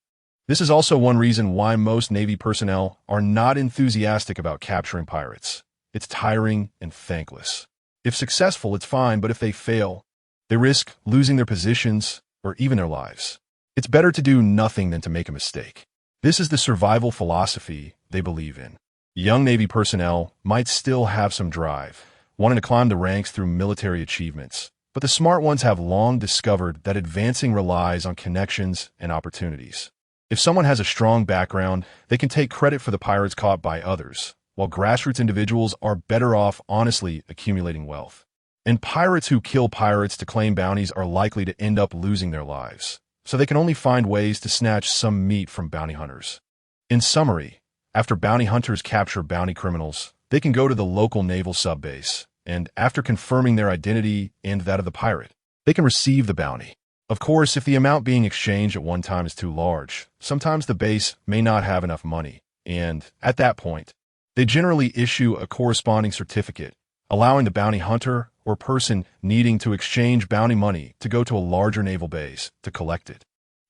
This is also one reason why most Navy personnel are not enthusiastic about capturing pirates. It's tiring and thankless. If successful, it's fine, but if they fail, they risk losing their positions or even their lives. It's better to do nothing than to make a mistake. This is the survival philosophy they believe in. Young Navy personnel might still have some drive, wanting to climb the ranks through military achievements, but the smart ones have long discovered that advancing relies on connections and opportunities. If someone has a strong background, they can take credit for the pirates caught by others, while grassroots individuals are better off honestly accumulating wealth. And pirates who kill pirates to claim bounties are likely to end up losing their lives, so they can only find ways to snatch some meat from bounty hunters. In summary, after bounty hunters capture bounty criminals, they can go to the local naval subbase, and after confirming their identity and that of the pirate, they can receive the bounty. Of course, if the amount being exchanged at one time is too large, sometimes the base may not have enough money, and at that point, they generally issue a corresponding certificate, allowing the bounty hunter or person needing to exchange bounty money to go to a larger naval base to collect it.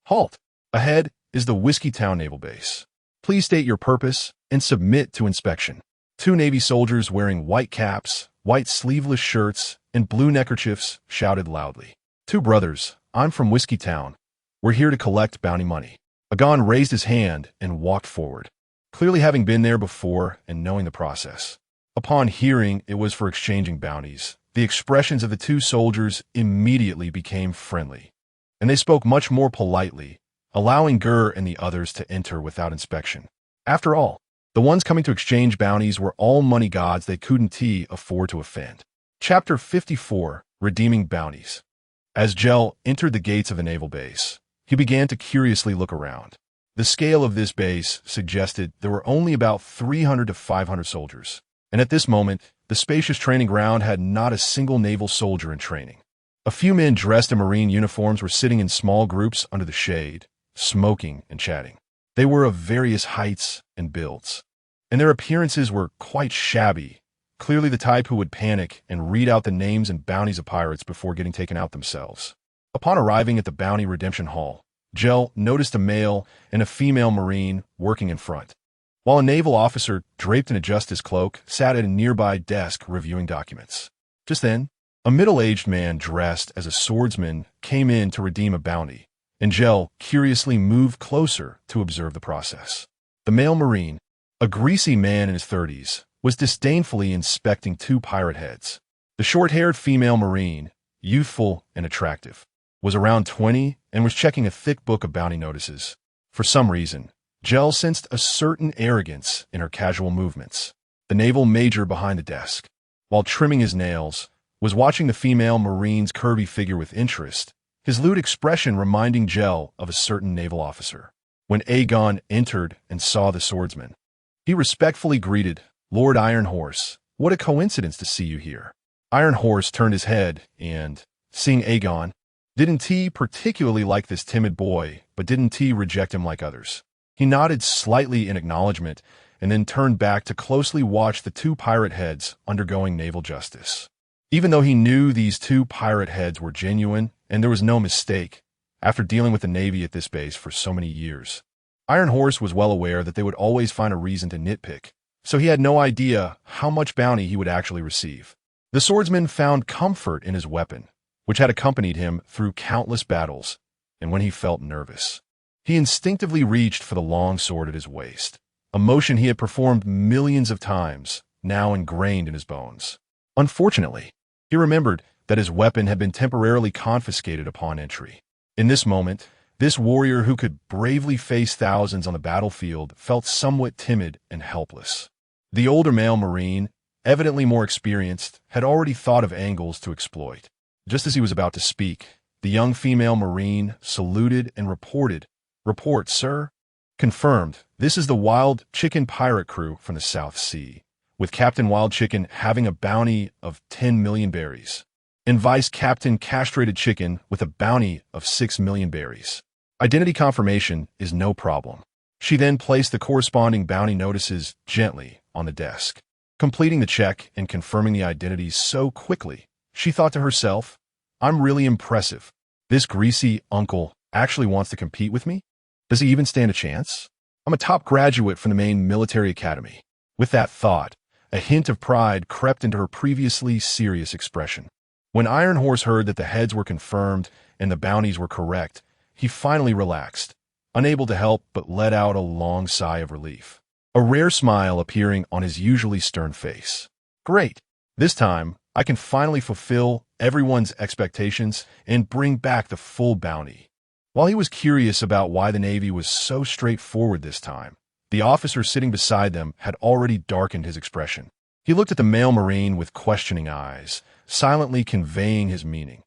Halt! Ahead is the Whiskey Town Naval Base. Please state your purpose and submit to inspection. Two Navy soldiers wearing white caps, white sleeveless shirts, and blue neckerchiefs shouted loudly. Two brothers, I'm from Whiskey Town. We're here to collect bounty money. Agon raised his hand and walked forward, clearly having been there before and knowing the process. Upon hearing it was for exchanging bounties, the expressions of the two soldiers immediately became friendly, and they spoke much more politely, allowing Ger and the others to enter without inspection. After all, the ones coming to exchange bounties were all money gods they couldn't afford to offend. Chapter 54, Redeeming Bounties. As Gel entered the gates of the naval base, he began to curiously look around. The scale of this base suggested there were only about 300 to 500 soldiers. And at this moment, the spacious training ground had not a single naval soldier in training. A few men dressed in Marine uniforms were sitting in small groups under the shade, smoking and chatting. They were of various heights and builds, and their appearances were quite shabby, clearly the type who would panic and read out the names and bounties of pirates before getting taken out themselves. Upon arriving at the Bounty Redemption Hall, Ger noticed a male and a female Marine working in front, while a naval officer, draped in a justice cloak, sat at a nearby desk reviewing documents. Just then, a middle-aged man dressed as a swordsman came in to redeem a bounty, and Ger curiously moved closer to observe the process. The male Marine, a greasy man in his 30s, was disdainfully inspecting two pirate heads. The short-haired female Marine, youthful and attractive, was around 20 and was checking a thick book of bounty notices. For some reason, Ger sensed a certain arrogance in her casual movements. The naval major behind the desk, while trimming his nails, was watching the female Marine's curvy figure with interest, his lewd expression reminding Ger of a certain naval officer. When Aegon entered and saw the swordsman, he respectfully greeted, "Lord Iron Horse, what a coincidence to see you here." Iron Horse turned his head and, seeing Aegon, didn't he particularly like this timid boy, but didn't he reject him like others? He nodded slightly in acknowledgement and then turned back to closely watch the two pirate heads undergoing naval justice. Even though he knew these two pirate heads were genuine and there was no mistake, after dealing with the Navy at this base for so many years, Iron Horse was well aware that they would always find a reason to nitpick, so he had no idea how much bounty he would actually receive. The swordsman found comfort in his weapon, which had accompanied him through countless battles, and when he felt nervous, he instinctively reached for the long sword at his waist, a motion he had performed millions of times, now ingrained in his bones. Unfortunately, he remembered that his weapon had been temporarily confiscated upon entry. In this moment, this warrior who could bravely face thousands on the battlefield felt somewhat timid and helpless. The older male Marine, evidently more experienced, had already thought of angles to exploit. Just as he was about to speak, the young female Marine saluted and reported, "Report, sir." "Confirmed. This is the Wild Chicken pirate crew from the South Sea, with Captain Wild Chicken having a bounty of 10 million berries, and Vice Captain Castrated Chicken with a bounty of 6 million berries. Identity confirmation is no problem." She then placed the corresponding bounty notices gently on the desk. Completing the check and confirming the identities so quickly, she thought to herself, "I'm really impressive. This greasy uncle actually wants to compete with me? Does he even stand a chance? I'm a top graduate from the main military academy." With that thought, a hint of pride crept into her previously serious expression. When Iron Horse heard that the heads were confirmed and the bounties were correct, he finally relaxed, unable to help but let out a long sigh of relief, a rare smile appearing on his usually stern face. "Great! This time, I can finally fulfill everyone's expectations and bring back the full bounty." While he was curious about why the Navy was so straightforward this time, the officer sitting beside them had already darkened his expression. He looked at the male Marine with questioning eyes, silently conveying his meaning.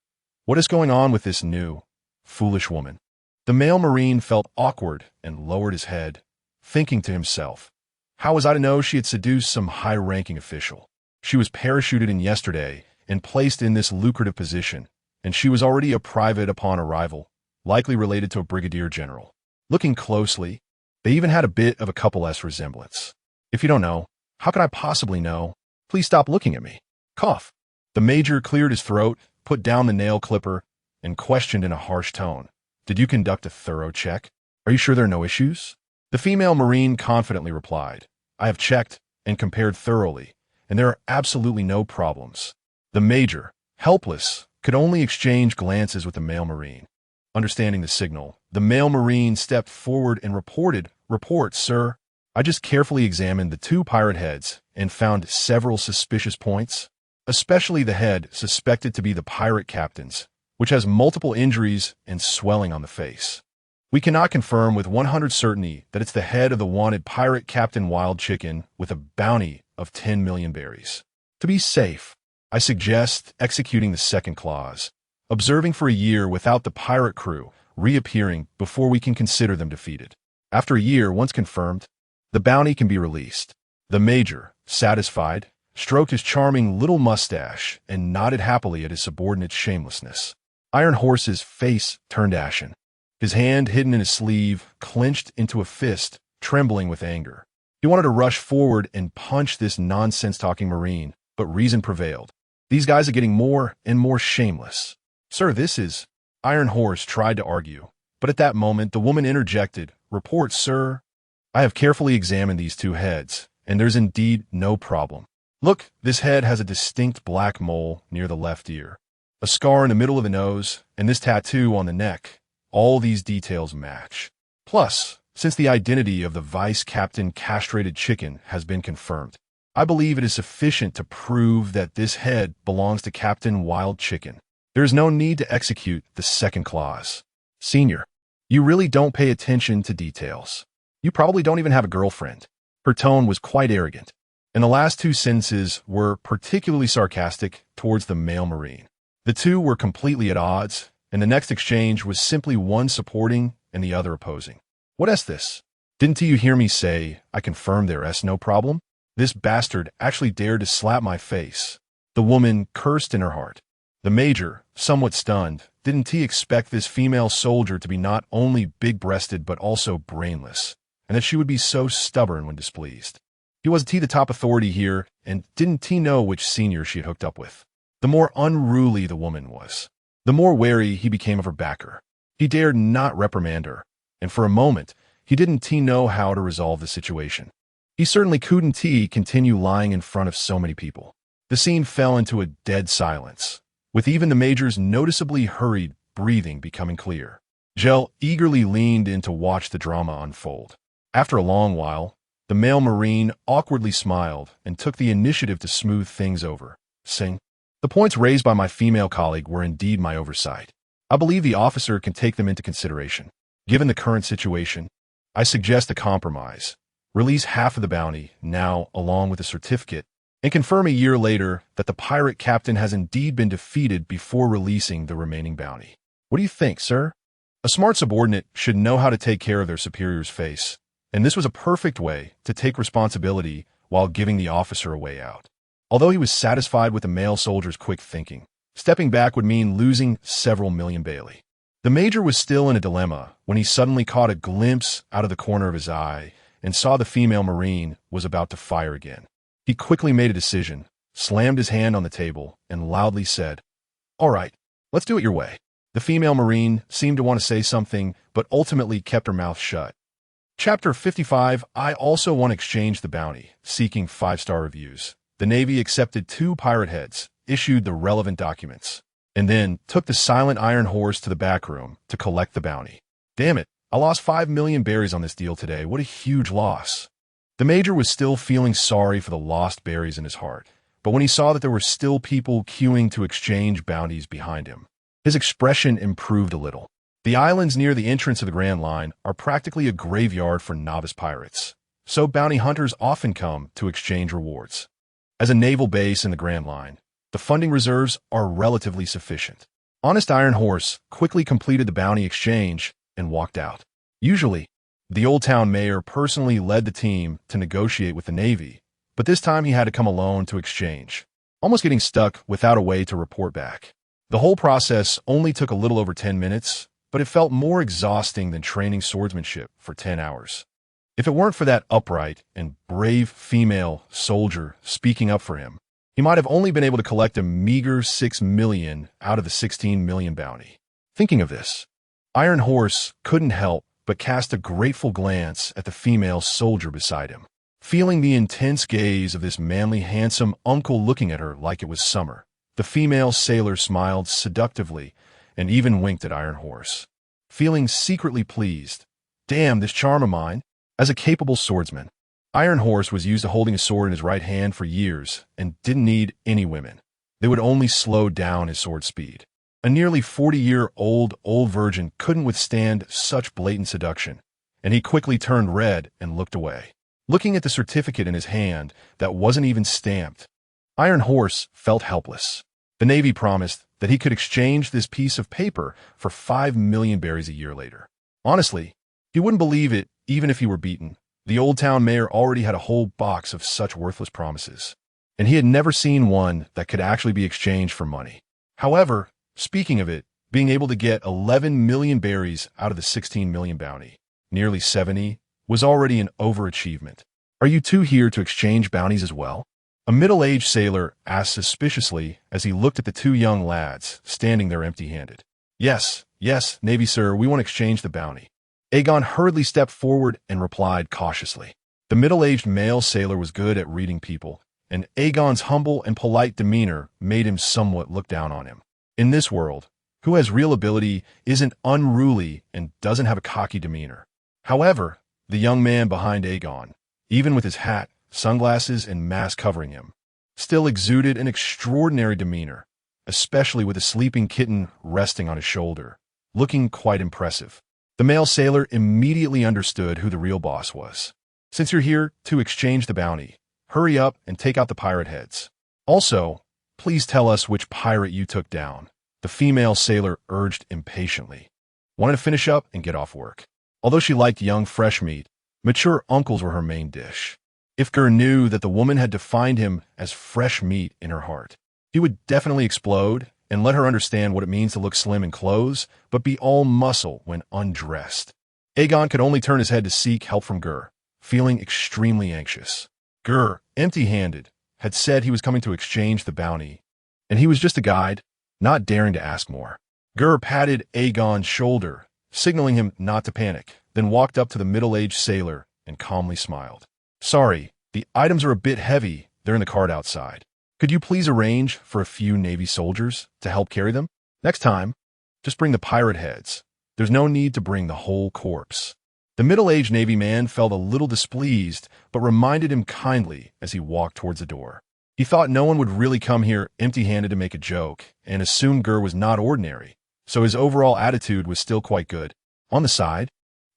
"What is going on with this new, foolish woman?" The male Marine felt awkward and lowered his head, thinking to himself, "How was I to know she had seduced some high-ranking official? She was parachuted in yesterday and placed in this lucrative position, and she was already a private upon arrival, likely related to a brigadier general." Looking closely, they even had a bit of a couple-esque resemblance. "If you don't know, how can I possibly know? Please stop looking at me." Cough. The major cleared his throat, put down the nail clipper, and questioned in a harsh tone, "Did you conduct a thorough check? Are you sure there are no issues?" The female Marine confidently replied, "I have checked and compared thoroughly, and there are absolutely no problems." The major, helpless, could only exchange glances with the male Marine. Understanding the signal, the male Marine stepped forward and reported, "Report, sir. I just carefully examined the two pirate heads and found several suspicious points, especially the head suspected to be the pirate captain's, which has multiple injuries and swelling on the face. We cannot confirm with 100% certainty that it's the head of the wanted pirate Captain Wild Chicken with a bounty of 10 million berries. To be safe, I suggest executing the second clause, observing for a year without the pirate crew reappearing before we can consider them defeated." After a year, once confirmed, the bounty can be released. The Major, satisfied, stroked his charming little mustache and nodded happily at his subordinate's shamelessness. Iron Horse's face turned ashen. His hand, hidden in his sleeve, clenched into a fist, trembling with anger. He wanted to rush forward and punch this nonsense-talking Marine, but reason prevailed. These guys are getting more and more shameless. Sir, this is... Iron Horse tried to argue, but at that moment the woman interjected, "Report, sir. I have carefully examined these two heads, and there's indeed no problem. Look, this head has a distinct black mole near the left ear, a scar in the middle of the nose, and this tattoo on the neck. All these details match. Plus, since the identity of the vice captain castrated chicken has been confirmed, I believe it is sufficient to prove that this head belongs to Captain Wild Chicken. There is no need to execute the second clause. Senior, you really don't pay attention to details. You probably don't even have a girlfriend." Her tone was quite arrogant, and the last two sentences were particularly sarcastic towards the male Marine. The two were completely at odds, and the next exchange was simply one supporting and the other opposing. "What is this? Didn't you hear me say I confirmed there is no problem? This bastard actually dared to slap my face." The woman cursed in her heart. The Major, somewhat stunned, didn't he expect this female soldier to be not only big-breasted but also brainless, and that she would be so stubborn when displeased? He wasn't he the top authority here, and didn't he know which senior she had hooked up with? The more unruly the woman was, the more wary he became of her backer. He dared not reprimand her, and for a moment, he didn't know how to resolve the situation. He certainly couldn't continue lying in front of so many people. The scene fell into a dead silence, with even the Major's noticeably hurried breathing becoming clear. Gel eagerly leaned in to watch the drama unfold. After a long while, the male Marine awkwardly smiled and took the initiative to smooth things over, saying, "The points raised by my female colleague were indeed my oversight. I believe the officer can take them into consideration. Given the current situation, I suggest a compromise. Release half of the bounty now along with a certificate, and confirm a year later that the pirate captain has indeed been defeated before releasing the remaining bounty. What do you think, sir?" A smart subordinate should know how to take care of their superior's face, and this was a perfect way to take responsibility while giving the officer a way out. Although he was satisfied with the male soldier's quick thinking, stepping back would mean losing several million Bailey. The Major was still in a dilemma when he suddenly caught a glimpse out of the corner of his eye and saw the female Marine was about to fire again. He quickly made a decision, slammed his hand on the table, and loudly said, "All right, let's do it your way." The female Marine seemed to want to say something, but ultimately kept her mouth shut. Chapter 55. I also want to exchange the bounty, seeking 5-star reviews. The Navy accepted 2 pirate heads, issued the relevant documents, and then took the silent Iron Horse to the back room to collect the bounty. Damn it, I lost 5 million berries on this deal today. What a huge loss. The Major was still feeling sorry for the lost berries in his heart, but when he saw that there were still people queuing to exchange bounties behind him, his expression improved a little. The islands near the entrance of the Grand Line are practically a graveyard for novice pirates, so bounty hunters often come to exchange rewards. As a naval base in the Grand Line, the funding reserves are relatively sufficient. Honest Iron Horse quickly completed the bounty exchange and walked out. Usually, the Old Town mayor personally led the team to negotiate with the Navy, but this time he had to come alone to exchange, almost getting stuck without a way to report back. The whole process only took a little over 10 minutes, but it felt more exhausting than training swordsmanship for 10 hours. If it weren't for that upright and brave female soldier speaking up for him, he might have only been able to collect a meager 6 million out of the 16 million bounty. Thinking of this, Iron Horse couldn't help but cast a grateful glance at the female soldier beside him, feeling the intense gaze of this manly, handsome uncle looking at her like it was summer. The female sailor smiled seductively and even winked at Iron Horse, feeling secretly pleased. Damn, this charm of mine. As a capable swordsman, Iron Horse was used to holding a sword in his right hand for years and didn't need any women. They would only slow down his sword speed. A nearly 40-year-old old virgin couldn't withstand such blatant seduction, and he quickly turned red and looked away. Looking at the certificate in his hand that wasn't even stamped, Iron Horse felt helpless. The Navy promised that he could exchange this piece of paper for 5 million berries a year later. Honestly, He wouldn't believe it even if he were beaten. The Old Town mayor already had a whole box of such worthless promises, and he had never seen one that could actually be exchanged for money. However, speaking of it, being able to get 11 million berries out of the 16 million bounty, nearly 70, was already an overachievement. Are you two here to exchange bounties as well? A middle-aged sailor asked suspiciously as he looked at the two young lads standing there empty-handed. Yes, Navy sir, we want to exchange the bounty. Aegon hurriedly stepped forward and replied cautiously. The middle-aged male sailor was good at reading people, and Aegon's humble and polite demeanor made him somewhat look down on him. In this world, who has real ability isn't unruly and doesn't have a cocky demeanor. However, the young man behind Aegon, even with his hat, sunglasses, and mask covering him, still exuded an extraordinary demeanor, especially with a sleeping kitten resting on his shoulder, looking quite impressive. The male sailor immediately understood who the real boss was. Since you're here to exchange the bounty, hurry up and take out the pirate heads. Also, please tell us which pirate you took down, the female sailor urged impatiently. Wanted to finish up and get off work. Although she liked young fresh meat, mature uncles were her main dish. If Ger knew that the woman had defined him as fresh meat in her heart, he would definitely explode and let her understand what it means to look slim in clothes, but be all muscle when undressed. Aegon could only turn his head to seek help from Ger, feeling extremely anxious. Ger, empty-handed, had said he was coming to exchange the bounty, and he was just a guide, not daring to ask more. Ger patted Aegon's shoulder, signaling him not to panic, then walked up to the middle-aged sailor and calmly smiled. Sorry, the items are a bit heavy. They're in the cart outside. Could you please arrange for a few Navy soldiers to help carry them? Next time, just bring the pirate heads. There's no need to bring the whole corpse. The middle-aged Navy man felt a little displeased, but reminded him kindly as he walked towards the door. He thought no one would really come here empty-handed to make a joke, and assumed Ger was not ordinary, so his overall attitude was still quite good. On the side,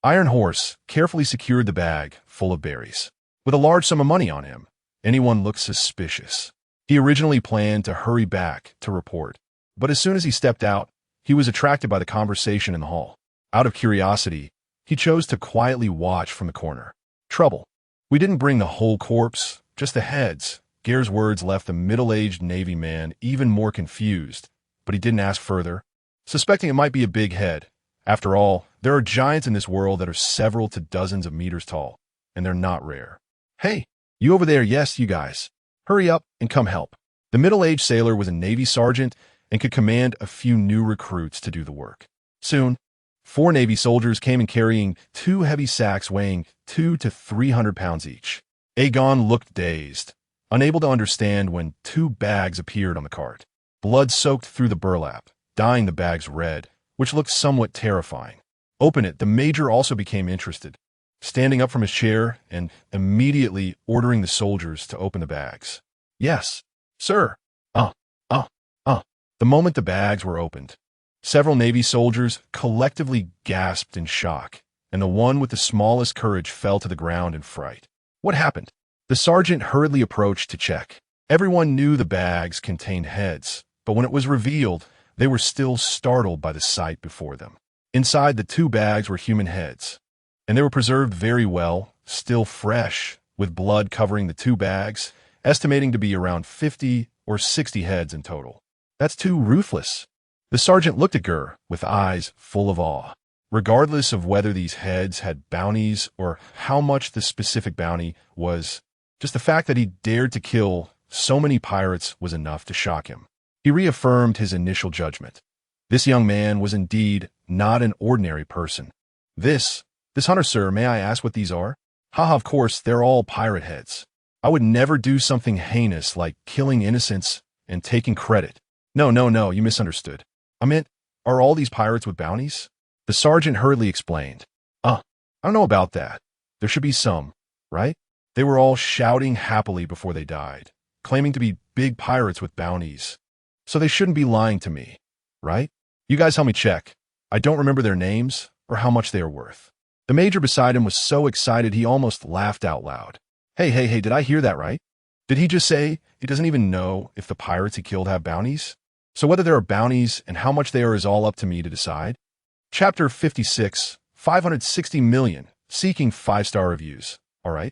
Iron Horse carefully secured the bag full of berries. With a large sum of money on him, anyone looked suspicious. He originally planned to hurry back to report, but as soon as he stepped out, he was attracted by the conversation in the hall. Out of curiosity, he chose to quietly watch from the corner. Trouble. We didn't bring the whole corpse, just the heads. Ger's words left the middle-aged Navy man even more confused, but he didn't ask further, suspecting it might be a big head. After all, there are giants in this world that are several to dozens of meters tall, and they're not rare. Hey, you over there, yes, you guys. Hurry up and come help. The middle-aged sailor was a Navy sergeant and could command a few new recruits to do the work. Soon, 4 Navy soldiers came in carrying 2 heavy sacks weighing 200 to 300 pounds each. Aegon looked dazed, unable to understand when 2 bags appeared on the cart. Blood soaked through the burlap, dyeing the bags red, which looked somewhat terrifying. Open it, the major also became interested, standing up from his chair and immediately ordering the soldiers to open the bags. Yes, sir. The moment the bags were opened, several Navy soldiers collectively gasped in shock, and the one with the smallest courage fell to the ground in fright. What happened? The sergeant hurriedly approached to check. Everyone knew the bags contained heads, but when it was revealed, they were still startled by the sight before them. Inside the 2 bags were human heads, and they were preserved very well, still fresh, with blood covering the 2 bags, estimating to be around 50 or 60 heads in total. That's too ruthless. The sergeant looked at Ger with eyes full of awe. Regardless of whether these heads had bounties or how much the specific bounty was, just the fact that he dared to kill so many pirates was enough to shock him. He reaffirmed his initial judgment. This young man was indeed not an ordinary person. This hunter, sir, may I ask what these are? Haha, of course, they're all pirate heads. I would never do something heinous like killing innocents and taking credit. No, you misunderstood. I meant, are all these pirates with bounties? The sergeant hurriedly explained. I don't know about that. There should be some, right? They were all shouting happily before they died, claiming to be big pirates with bounties. So they shouldn't be lying to me, right? You guys help me check. I don't remember their names or how much they are worth. The major beside him was so excited he almost laughed out loud. Hey, did I hear that right? Did he just say he doesn't even know if the pirates he killed have bounties? So whether there are bounties and how much they are is all up to me to decide? Chapter 56, 560 million, seeking 5-star reviews. All right?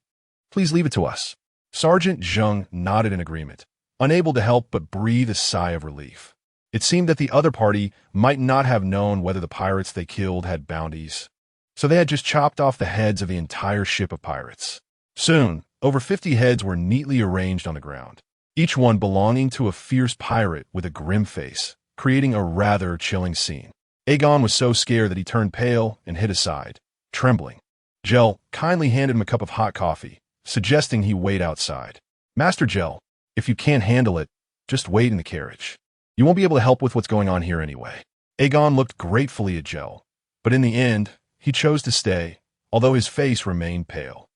Please leave it to us. Sergeant Zheng nodded in agreement, unable to help but breathe a sigh of relief. It seemed that the other party might not have known whether the pirates they killed had bounties, so they had just chopped off the heads of the entire ship of pirates. Soon, over 50 heads were neatly arranged on the ground, each one belonging to a fierce pirate with a grim face, creating a rather chilling scene. Aegon was so scared that he turned pale and hid aside, trembling. Gel kindly handed him a cup of hot coffee, suggesting he wait outside. Master Gel, if you can't handle it, just wait in the carriage. You won't be able to help with what's going on here anyway. Aegon looked gratefully at Gel, but in the end, he chose to stay, although his face remained pale.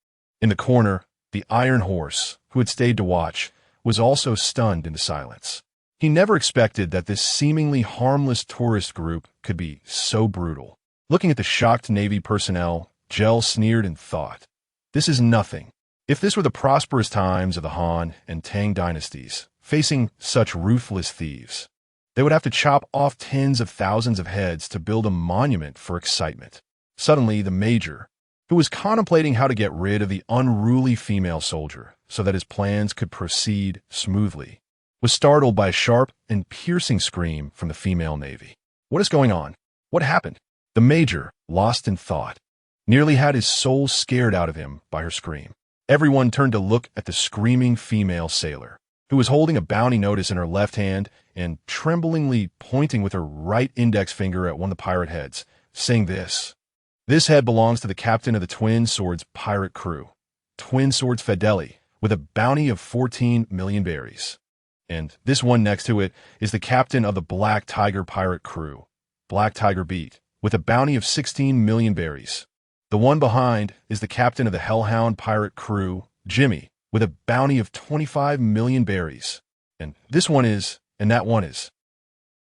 In the corner, the Iron Horse, who had stayed to watch, was also stunned into silence. He never expected that this seemingly harmless tourist group could be so brutal. Looking at the shocked Navy personnel, Gel sneered and thought, "This is nothing. If this were the prosperous times of the Han and Tang dynasties, facing such ruthless thieves, they would have to chop off tens of thousands of heads to build a monument for excitement." Suddenly, the Major, who was contemplating how to get rid of the unruly female soldier so that his plans could proceed smoothly, was startled by a sharp and piercing scream from the female Navy. "What is going on? What happened?" The Major, lost in thought, nearly had his soul scared out of him by her scream. Everyone turned to look at the screaming female sailor, who was holding a bounty notice in her left hand and tremblingly pointing with her right index finger at one of the pirate heads, saying this: "This head belongs to the captain of the Twin Swords pirate crew, Twin Swords Fedeli, with a bounty of 14 million berries. And this one next to it is the captain of the Black Tiger pirate crew, Black Tiger Beat, with a bounty of 16 million berries. The one behind is the captain of the Hellhound pirate crew, Jimmy, with a bounty of 25 million berries. And this one is, and that one is."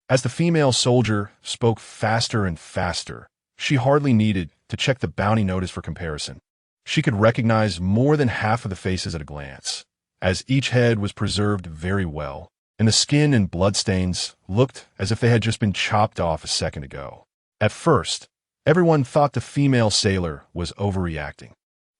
As the female soldier spoke faster and faster, she hardly needed to check the bounty notice for comparison. She could recognize more than half of the faces at a glance, as each head was preserved very well, and the skin and bloodstains looked as if they had just been chopped off a second ago. At first, everyone thought the female sailor was overreacting,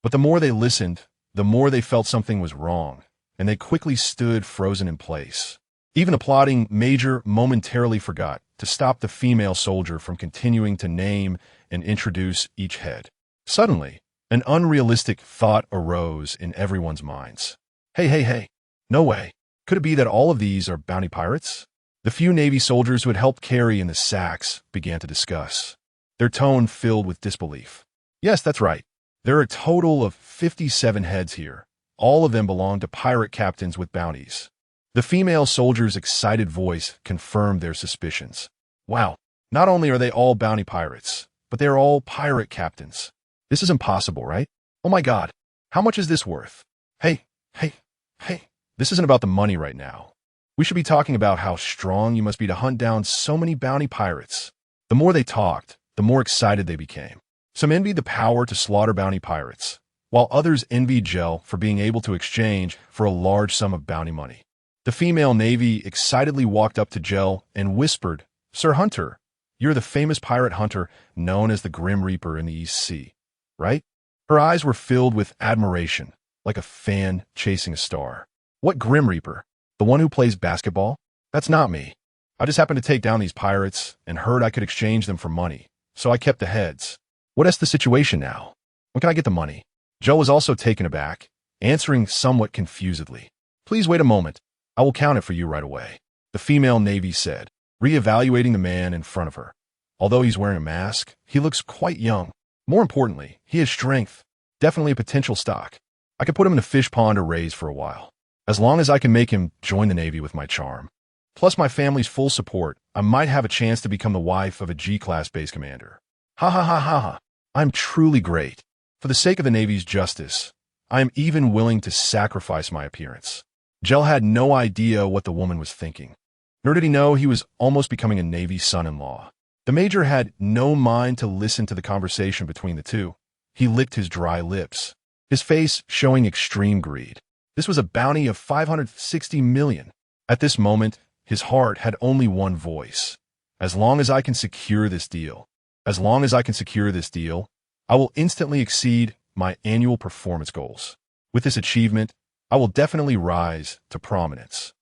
but the more they listened, the more they felt something was wrong, and they quickly stood frozen in place. Even the plotting Major momentarily forgot to stop the female soldier from continuing to name and introduce each head. Suddenly, an unrealistic thought arose in everyone's minds. Hey, no way. Could it be that all of these are bounty pirates? The few Navy soldiers who had helped carry in the sacks began to discuss, their tone filled with disbelief. "Yes, that's right. There are a total of 57 heads here. All of them belong to pirate captains with bounties." The female soldier's excited voice confirmed their suspicions. "Wow, not only are they all bounty pirates, but they are all pirate captains. This is impossible, right? Oh my God, how much is this worth? Hey, this isn't about the money right now. We should be talking about how strong you must be to hunt down so many bounty pirates." The more they talked, the more excited they became. Some envied the power to slaughter bounty pirates, while others envied Gel for being able to exchange for a large sum of bounty money. The female Navy excitedly walked up to Gel and whispered, "Sir Hunter, you're the famous pirate hunter known as the Grim Reaper in the East Sea, right?" Her eyes were filled with admiration, like a fan chasing a star. "What Grim Reaper? The one who plays basketball? That's not me. I just happened to take down these pirates and heard I could exchange them for money, so I kept the heads. What is the situation now? When can I get the money?" Joe was also taken aback, answering somewhat confusedly. "Please wait a moment. I will count it for you right away," the female Navy said, reevaluating the man in front of her. Although he's wearing a mask, he looks quite young. More importantly, he has strength. Definitely a potential stock. I could put him in a fish pond or raise for a while, as long as I can make him join the Navy with my charm. Plus my family's full support, I might have a chance to become the wife of a G-class base commander. Ha. I'm truly great. For the sake of the Navy's justice, I am even willing to sacrifice my appearance." Gel had no idea what the woman was thinking, nor did he know he was almost becoming a Navy son-in-law. The Major had no mind to listen to the conversation between the two. He licked his dry lips, his face showing extreme greed. This was a bounty of 560 million. At this moment, his heart had only one voice. As long as I can secure this deal, I will instantly exceed my annual performance goals. With this achievement, I will definitely rise to prominence.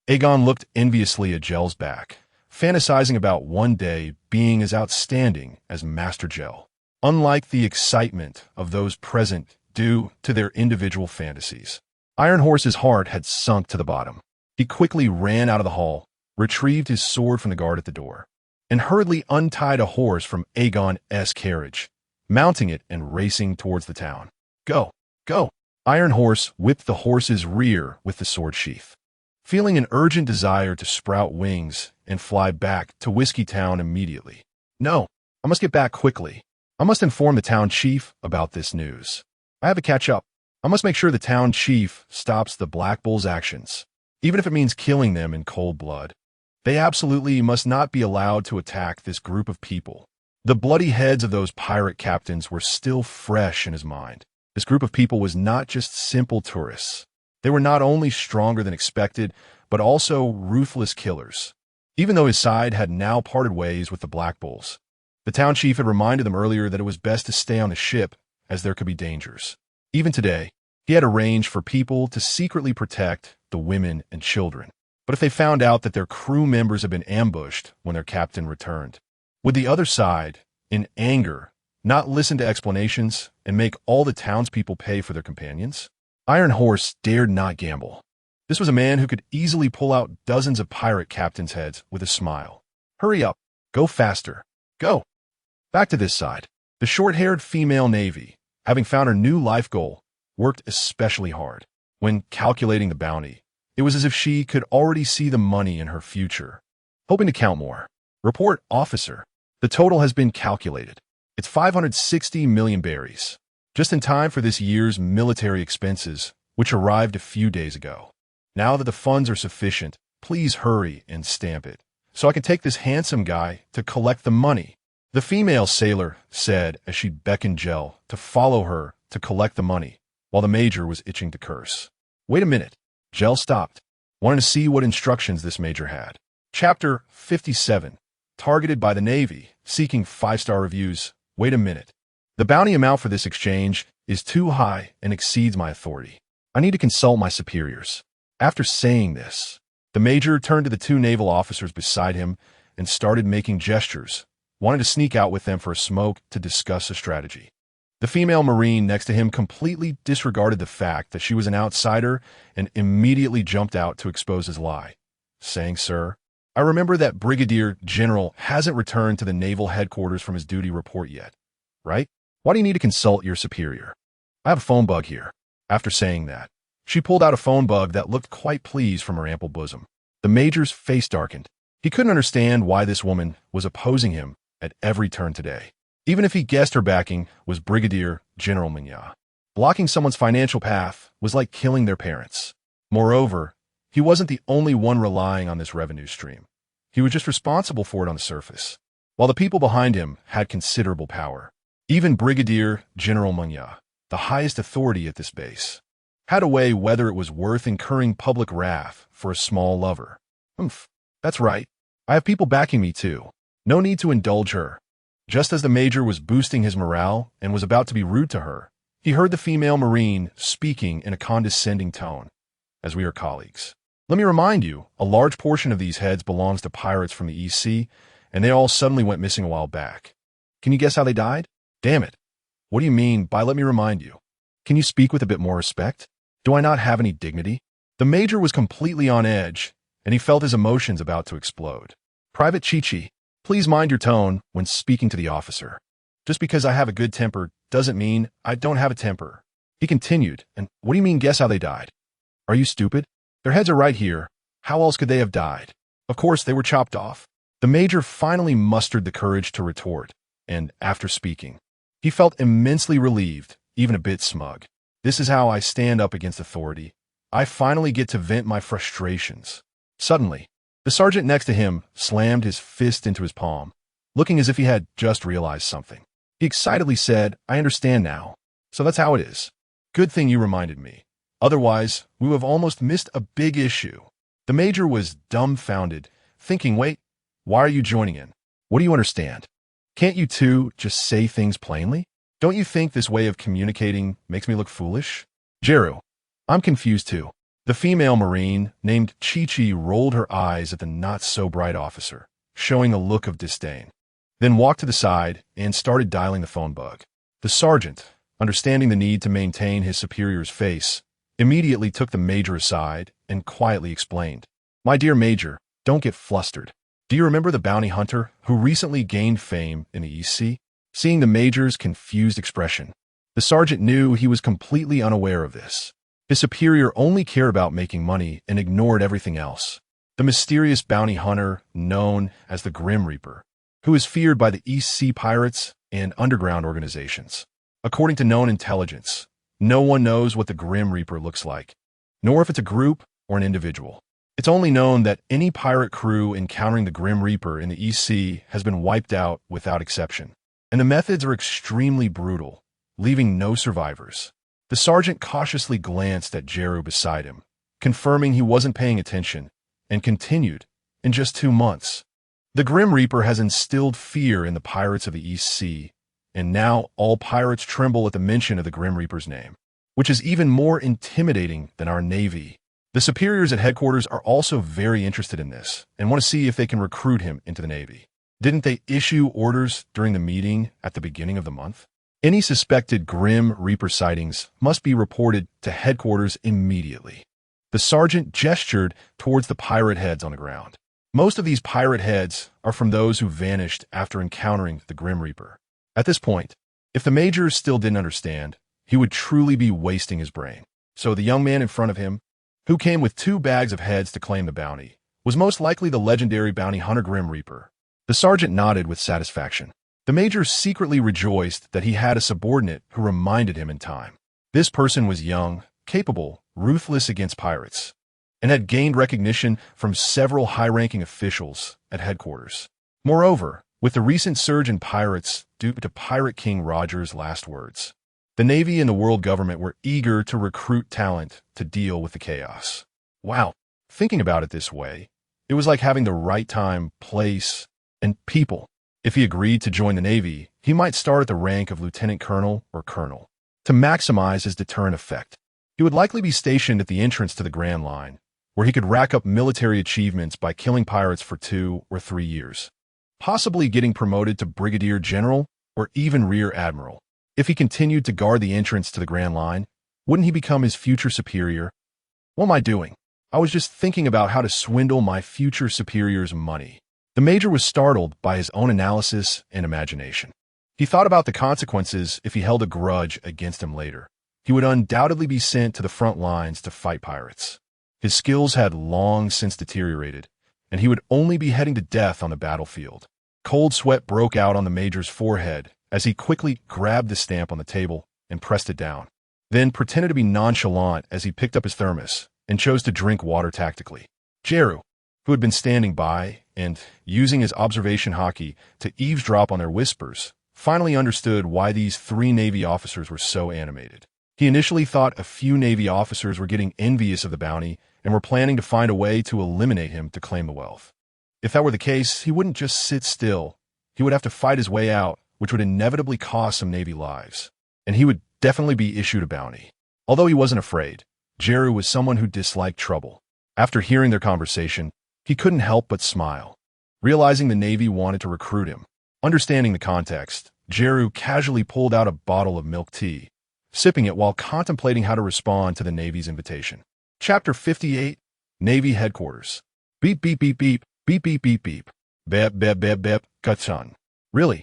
Aegon looked enviously at Gel's back, fantasizing about one day being as outstanding as Master Gel. Unlike the excitement of those present due to their individual fantasies, Iron Horse's heart had sunk to the bottom. He quickly ran out of the hall, retrieved his sword from the guard at the door, and hurriedly untied a horse from Aegon's carriage, mounting it and racing towards the town. Go, go! Iron Horse whipped the horse's rear with the sword sheath, feeling an urgent desire to sprout wings and fly back to Whiskey Town immediately. No, I must get back quickly. I must inform the town chief about this news. I have to catch up. I must make sure the town chief stops the Black Bull's actions, even if it means killing them in cold blood. They absolutely must not be allowed to attack this group of people. The bloody heads of those pirate captains were still fresh in his mind. This group of people was not just simple tourists. They were not only stronger than expected, but also ruthless killers. Even though his side had now parted ways with the Black Bulls, the town chief had reminded them earlier that it was best to stay on the ship, as there could be dangers. Even today, he had arranged for people to secretly protect the women and children. But if they found out that their crew members had been ambushed when their captain returned, would the other side, in anger, not listen to explanations and make all the townspeople pay for their companions? Iron Horse dared not gamble. This was a man who could easily pull out dozens of pirate captains' heads with a smile. Hurry up. Go faster. Go. Back to this side. The short-haired female navy, having found her new life goal, worked especially hard. When calculating the bounty, it was as if she could already see the money in her future. Hoping to count more. Report, officer. The total has been calculated. It's 560 million berries. Just in time for this year's military expenses, which arrived a few days ago. Now that the funds are sufficient, please hurry and stamp it, so I can take this handsome guy to collect the money. The female sailor said as she beckoned Gel to follow her to collect the money, while the major was itching to curse. Wait a minute. Gel stopped, wanting to see what instructions this major had. Chapter 57. Targeted by the Navy, seeking 5-star reviews. Wait a minute. The bounty amount for this exchange is too high and exceeds my authority. I need to consult my superiors. After saying this, the major turned to the 2 naval officers beside him and started making gestures, wanting to sneak out with them for a smoke to discuss a strategy. The female Marine next to him completely disregarded the fact that she was an outsider and immediately jumped out to expose his lie, saying, "Sir, I remember that Brigadier General hasn't returned to the naval headquarters from his duty report yet, right? Why do you need to consult your superior? I have a phone bug here." After saying that, she pulled out a phone bug that looked quite pleased from her ample bosom. The major's face darkened. He couldn't understand why this woman was opposing him at every turn today. Even if he guessed her backing was Brigadier General Mignat. Blocking someone's financial path was like killing their parents. Moreover, he wasn't the only one relying on this revenue stream. He was just responsible for it on the surface, while the people behind him had considerable power. Even Brigadier General Mignat, the highest authority at this base, had to weigh whether it was worth incurring public wrath for a small lover. That's right. I have people backing me too. No need to indulge her. Just as the major was boosting his morale and was about to be rude to her, he heard the female Marine speaking in a condescending tone. As we are colleagues, let me remind you, a large portion of these heads belongs to pirates from the East Sea, and they all suddenly went missing a while back. Can you guess how they died? Damn it. What do you mean by let me remind you? Can you speak with a bit more respect? Do I not have any dignity? The major was completely on edge, and he felt his emotions about to explode. Private Chichi, please mind your tone when speaking to the officer. Just because I have a good temper doesn't mean I don't have a temper. He continued, and what do you mean guess how they died? Are you stupid? Their heads are right here. How else could they have died? Of course, they were chopped off. The major finally mustered the courage to retort, and after speaking, he felt immensely relieved, even a bit smug. This is how I stand up against authority. I finally get to vent my frustrations. Suddenly, the sergeant next to him slammed his fist into his palm, looking as if he had just realized something. He excitedly said, I understand now. So that's how it is. Good thing you reminded me. Otherwise, we would have almost missed a big issue. The major was dumbfounded, thinking, wait, why are you joining in? What do you understand? Can't you two just say things plainly? Don't you think this way of communicating makes me look foolish? Jeru, I'm confused too. The female Marine, named Chi-Chi, rolled her eyes at the not-so-bright officer, showing a look of disdain, then walked to the side and started dialing the phone bug. The sergeant, understanding the need to maintain his superior's face, immediately took the major aside and quietly explained, "My dear Major, don't get flustered. Do you remember the bounty hunter who recently gained fame in the East Sea?" Seeing the major's confused expression, the sergeant knew he was completely unaware of this. His superior only cared about making money and ignored everything else. The mysterious bounty hunter known as the Grim Reaper, who is feared by the East Sea pirates and underground organizations. According to known intelligence, no one knows what the Grim Reaper looks like, nor if it's a group or an individual. It's only known that any pirate crew encountering the Grim Reaper in the East Sea has been wiped out without exception, and the methods are extremely brutal, leaving no survivors. The sergeant cautiously glanced at Jeru beside him, confirming he wasn't paying attention, and continued, "In just 2 months, the Grim Reaper has instilled fear in the pirates of the East Sea, and now all pirates tremble at the mention of the Grim Reaper's name, which is even more intimidating than our Navy. The superiors at headquarters are also very interested in this and want to see if they can recruit him into the Navy. Didn't they issue orders during the meeting at the beginning of the month? Any suspected Grim Reaper sightings must be reported to headquarters immediately." The sergeant gestured towards the pirate heads on the ground. Most of these pirate heads are from those who vanished after encountering the Grim Reaper. At this point, if the major still didn't understand, he would truly be wasting his brain. So the young man in front of him, who came with 2 bags of heads to claim the bounty, was most likely the legendary bounty hunter Grim Reaper. The sergeant nodded with satisfaction. The major secretly rejoiced that he had a subordinate who reminded him in time. This person was young, capable, ruthless against pirates, and had gained recognition from several high-ranking officials at headquarters. Moreover, with the recent surge in pirates due to Pirate King Roger's last words, the Navy and the world government were eager to recruit talent to deal with the chaos. Wow, thinking about it this way, it was like having the right time, place, and people. If he agreed to join the Navy, he might start at the rank of lieutenant colonel or colonel. To maximize his deterrent effect, he would likely be stationed at the entrance to the Grand Line, where he could rack up military achievements by killing pirates for 2 or 3 years, possibly getting promoted to brigadier general or even rear admiral. If he continued to guard the entrance to the Grand Line, wouldn't he become his future superior? What am I doing? I was just thinking about how to swindle my future superior's money. The major was startled by his own analysis and imagination. He thought about the consequences if he held a grudge against him later. He would undoubtedly be sent to the front lines to fight pirates. His skills had long since deteriorated, and he would only be heading to death on the battlefield. Cold sweat broke out on the major's forehead as he quickly grabbed the stamp on the table and pressed it down, then pretended to be nonchalant as he picked up his thermos and chose to drink water tactically. Jeru, who had been standing by and using his observation hockey to eavesdrop on their whispers, finally understood why these 3 Navy officers were so animated. He initially thought a few Navy officers were getting envious of the bounty and were planning to find a way to eliminate him to claim the wealth. If that were the case, he wouldn't just sit still. He would have to fight his way out, which would inevitably cost some Navy lives. And he would definitely be issued a bounty. Although he wasn't afraid, Jeru was someone who disliked trouble. After hearing their conversation, he couldn't help but smile, realizing the Navy wanted to recruit him. Understanding the context, Jeru casually pulled out a bottle of milk tea, sipping it while contemplating how to respond to the Navy's invitation. Chapter 58, Navy Headquarters. Beep, beep, beep, beep, beep, beep, beep, beep. Bep, bep, bep, bep, Gutson. Really?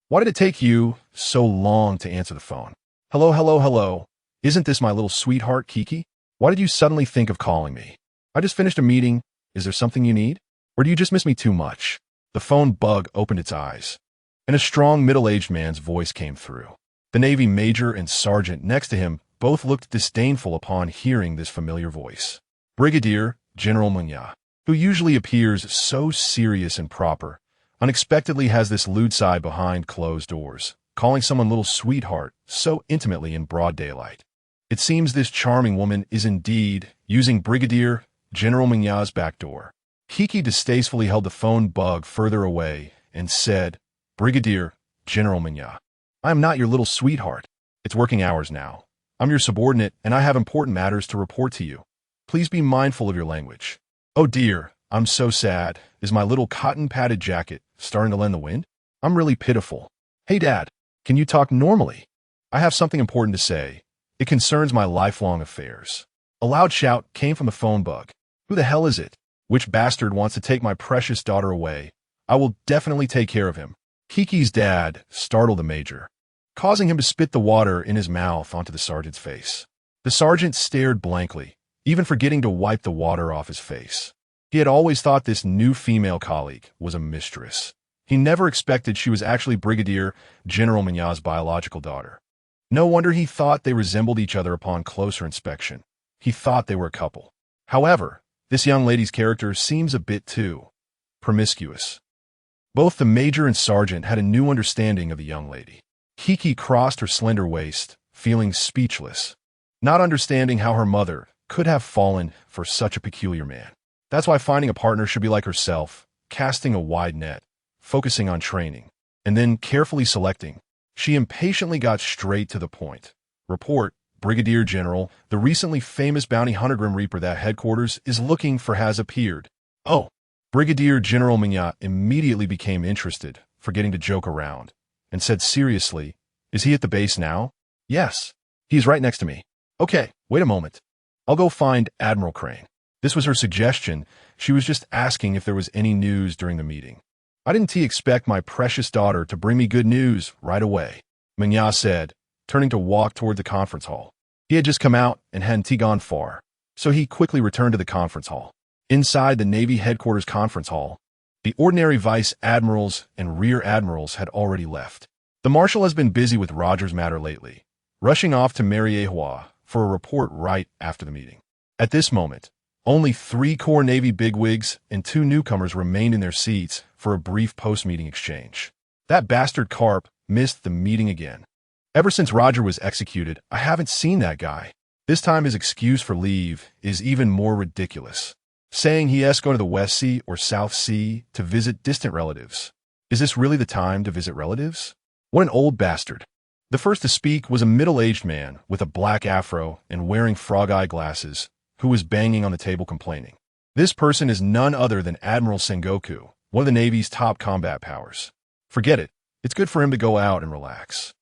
Why did it take you so long to answer the phone? Hello, hello, hello. Isn't this my little sweetheart, Kiki? Why did you suddenly think of calling me? I just finished a meeting. Is there something you need? Or do you just miss me too much? The phone bug opened its eyes, and a strong middle-aged man's voice came through. The Navy major and sergeant next to him both looked disdainful upon hearing this familiar voice. Brigadier General Munya, who usually appears so serious and proper, unexpectedly has this lewd side behind closed doors, calling someone little sweetheart so intimately in broad daylight. It seems this charming woman is indeed using Brigadier General Munya's back door. Kiki distastefully held the phone bug further away and said, "Brigadier General Munya, I am not your little sweetheart. It's working hours now. I'm your subordinate, and I have important matters to report to you. Please be mindful of your language. Oh dear, I'm so sad. Is my little cotton-padded jacket starting to lend the wind? I'm really pitiful. Hey Dad, can you talk normally? I have something important to say. It concerns my lifelong affairs. A loud shout came from the phone bug. Who the hell is it? Which bastard wants to take my precious daughter away? I will definitely take care of him. Kiki's dad startled the major, causing him to spit the water in his mouth onto the sergeant's face. The sergeant stared blankly, even forgetting to wipe the water off his face. He had always thought this new female colleague was a mistress. He never expected she was actually Brigadier General Mignot's biological daughter. No wonder he thought they resembled each other upon closer inspection. He thought they were a couple. However, this young lady's character seems a bit too promiscuous. Both the major and sergeant had a new understanding of the young lady. Kiki crossed her slender waist, feeling speechless, not understanding how her mother could have fallen for such a peculiar man. That's why finding a partner should be like herself, casting a wide net, focusing on training, and then carefully selecting. She impatiently got straight to the point. Report, Brigadier General, the recently famous bounty hunter Grim Reaper that headquarters is looking for has appeared. Oh, Brigadier General Mignot immediately became interested, forgetting to joke around, and said seriously, is he at the base now? Yes, he's right next to me. Okay, wait a moment. I'll go find Admiral Crane. This was her suggestion. She was just asking if there was any news during the meeting. I didn't expect my precious daughter to bring me good news right away, Mignot said, turning to walk toward the conference hall. He had just come out and hadn't gone far, so he quickly returned to the conference hall. Inside the Navy headquarters conference hall, the ordinary vice admirals and rear admirals had already left. The marshal has been busy with Roger's matter lately, rushing off to Mariejois for a report right after the meeting. At this moment, only 3 core Navy bigwigs and 2 newcomers remained in their seats for a brief post-meeting exchange. That bastard Carp missed the meeting again. Ever since Roger was executed, I haven't seen that guy. This time his excuse for leave is even more ridiculous, saying he has to go to the West Sea or South Sea to visit distant relatives. Is this really the time to visit relatives? What an old bastard. The first to speak was a middle-aged man with a black afro and wearing frog-eye glasses, who was banging on the table complaining. This person is none other than Admiral Sengoku, one of the Navy's top combat powers. Forget it. It's good for him to go out and relax.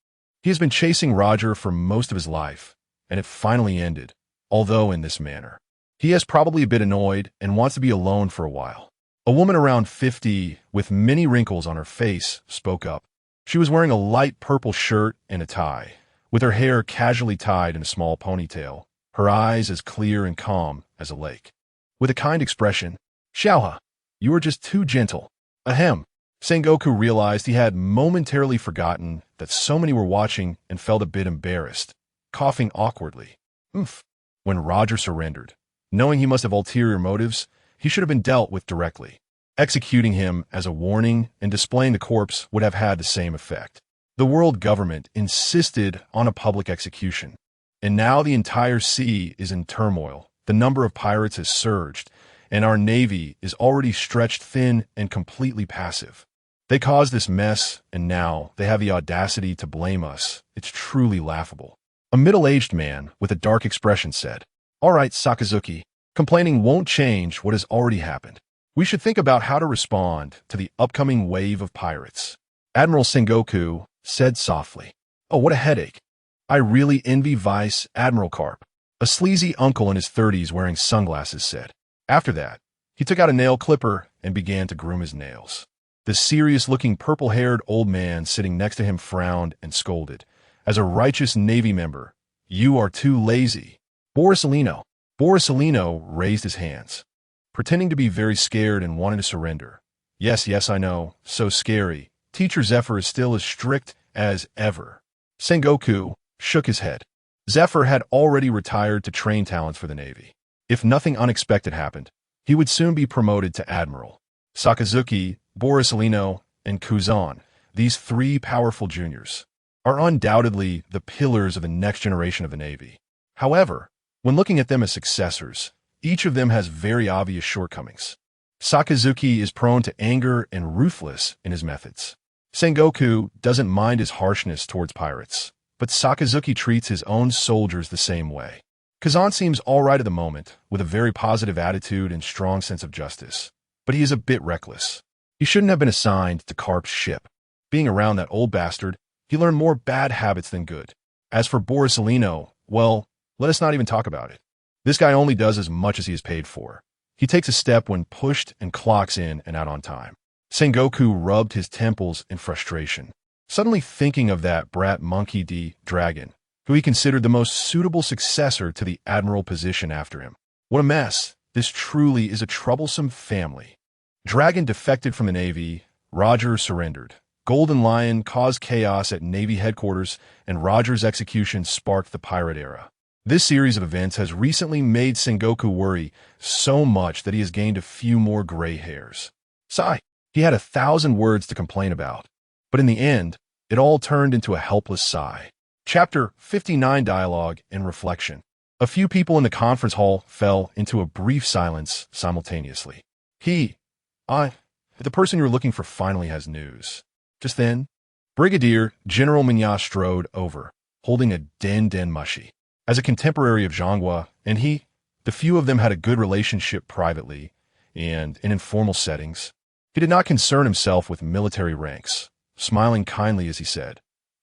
He has been chasing Roger for most of his life, and it finally ended, although in this manner. He is probably a bit annoyed and wants to be alone for a while. A woman around 50, with many wrinkles on her face, spoke up. She was wearing a light purple shirt and a tie, with her hair casually tied in a small ponytail, her eyes as clear and calm as a lake. With a kind expression, Xiaohe, you are just too gentle. Ahem. Sengoku realized he had momentarily forgotten that so many were watching and felt a bit embarrassed, coughing awkwardly. Oomph. When Roger surrendered, knowing he must have ulterior motives, he should have been dealt with directly. Executing him as a warning and displaying the corpse would have had the same effect. The world government insisted on a public execution, and now the entire sea is in turmoil. The number of pirates has surged, and our Navy is already stretched thin and completely passive. They caused this mess, and now they have the audacity to blame us. It's truly laughable. A middle-aged man with a dark expression said, All right, Sakazuki, complaining won't change what has already happened. We should think about how to respond to the upcoming wave of pirates. Admiral Sengoku said softly, Oh, what a headache. I really envy Vice Admiral Carp. A sleazy uncle in his 30s wearing sunglasses said. After that, he took out a nail clipper and began to groom his nails. The serious-looking purple-haired old man sitting next to him frowned and scolded. As a righteous Navy member, you are too lazy. Borisolino raised his hands, pretending to be very scared and wanting to surrender. Yes, I know. So scary. Teacher Zephyr is still as strict as ever. Sengoku shook his head. Zephyr had already retired to train talents for the Navy. If nothing unexpected happened, he would soon be promoted to admiral. Sakazuki, Borisolino, and Kuzan, these 3 powerful juniors, are undoubtedly the pillars of the next generation of the Navy. However, when looking at them as successors, each of them has very obvious shortcomings. Sakazuki is prone to anger and ruthless in his methods. Sengoku doesn't mind his harshness towards pirates, but Sakazuki treats his own soldiers the same way. Kazan seems alright at the moment, with a very positive attitude and strong sense of justice, but he is a bit reckless. He shouldn't have been assigned to Karp's ship. Being around that old bastard, he learned more bad habits than good. As for Borisolino, well, let us not even talk about it. This guy only does as much as he is paid for. He takes a step when pushed and clocks in and out on time. Sengoku rubbed his temples in frustration, suddenly thinking of that brat Monkey D. Dragon, who he considered the most suitable successor to the admiral position after him. What a mess. This truly is a troublesome family. Dragon defected from the Navy, Roger surrendered. Golden Lion caused chaos at Navy headquarters, and Roger's execution sparked the pirate era. This series of events has recently made Sengoku worry so much that he has gained a few more gray hairs. Sigh. He had 1,000 words to complain about, but in the end, it all turned into a helpless sigh. Chapter 59 Dialogue and Reflection. A few people in the conference hall fell into a brief silence simultaneously. The person you're looking for finally has news. Just then, Brigadier General Minya strode over, holding a den mushi. As a contemporary of Zhanghua, and the few of them had a good relationship privately and in informal settings. He did not concern himself with military ranks, smiling kindly as he said,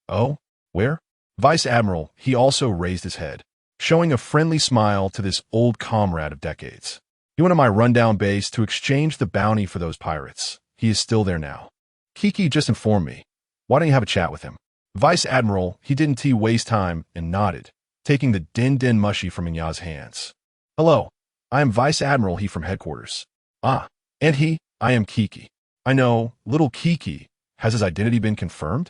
"Oh, where?" Vice Admiral, he also raised his head, showing a friendly smile to this old comrade of decades. He went to my rundown base to exchange the bounty for those pirates. He is still there now. Kiki just informed me. Why don't you have a chat with him? Vice Admiral, he didn't waste time and nodded, taking the den mushi from Minya's hands. Hello, I am Vice Admiral he from headquarters. I am Kiki. I know, little Kiki. Has his identity been confirmed?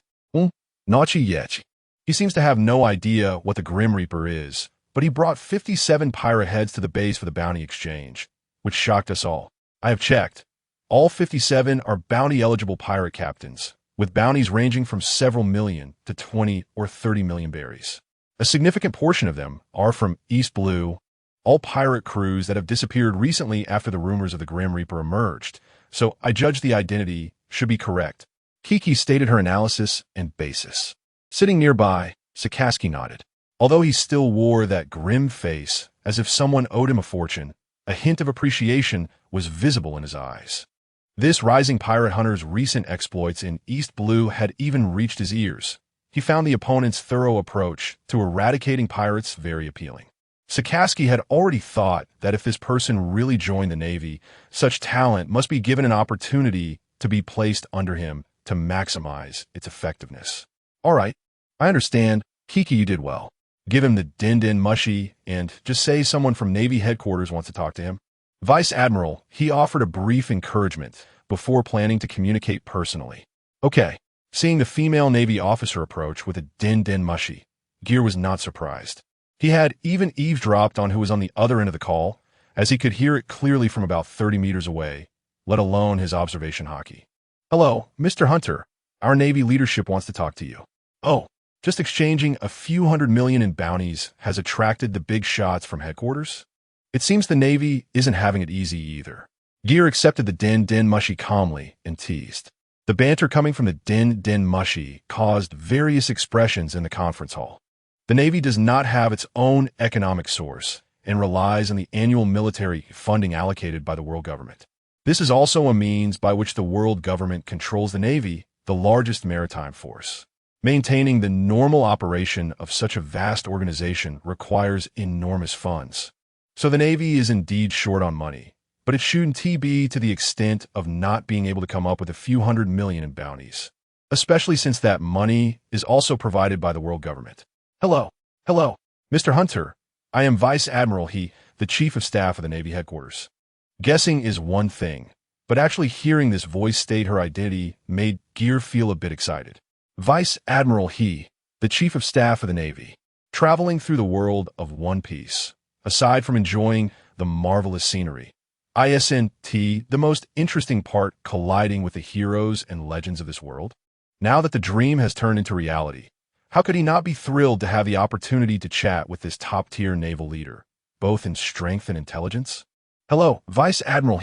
Nachi yet. He seems to have no idea what the Grim Reaper is, but he brought 57 pirate heads to the base for the bounty exchange, which shocked us all. I have checked. All 57 are bounty-eligible pirate captains, with bounties ranging from several million to 20 or 30 million berries. A significant portion of them are from East Blue, all pirate crews that have disappeared recently after the rumors of the Grim Reaper emerged, so I judge the identity should be correct. Kiki stated her analysis and basis. Sitting nearby, Sakazuki nodded. Although he still wore that grim face, as if someone owed him a fortune, a hint of appreciation was visible in his eyes. This rising pirate hunter's recent exploits in East Blue had even reached his ears. He found the opponent's thorough approach to eradicating pirates very appealing. Sakazuki had already thought that if this person really joined the Navy, such talent must be given an opportunity to be placed under him to maximize its effectiveness. All right, I understand. Kiki, you did well. Give him the den mushi and just say someone from Navy headquarters wants to talk to him. Vice Admiral, he offered a brief encouragement before planning to communicate personally. Okay, seeing the female Navy officer approach with a den mushi, Ger was not surprised. He had even eavesdropped on who was on the other end of the call, as he could hear it clearly from about 30 meters away, let alone his observation hockey. Hello, Mr. Hunter. Our Navy leadership wants to talk to you. Oh, just exchanging a few $100 million in bounties has attracted the big shots from headquarters? It seems the Navy isn't having it easy either. Ger accepted the den mushi calmly and teased. The banter coming from the den mushi caused various expressions in the conference hall. The Navy does not have its own economic source and relies on the annual military funding allocated by the world government. This is also a means by which the world government controls the Navy, the largest maritime force. Maintaining the normal operation of such a vast organization requires enormous funds. So the Navy is indeed short on money, but it shouldn't be to the extent of not being able to come up with a few $100 million in bounties, especially since that money is also provided by the world government. Hello, Mr. Hunter. I am Vice Admiral the Chief of Staff of the Navy headquarters. Guessing is one thing, but actually hearing this voice state her identity made Ger feel a bit excited. Vice Admiral the Chief of Staff of the Navy, traveling through the world of One Piece. Aside from enjoying the marvelous scenery, isn't the most interesting part colliding with the heroes and legends of this world? Now that the dream has turned into reality, how could he not be thrilled to have the opportunity to chat with this top-tier naval leader, both in strength and intelligence? Hello, Vice Admiral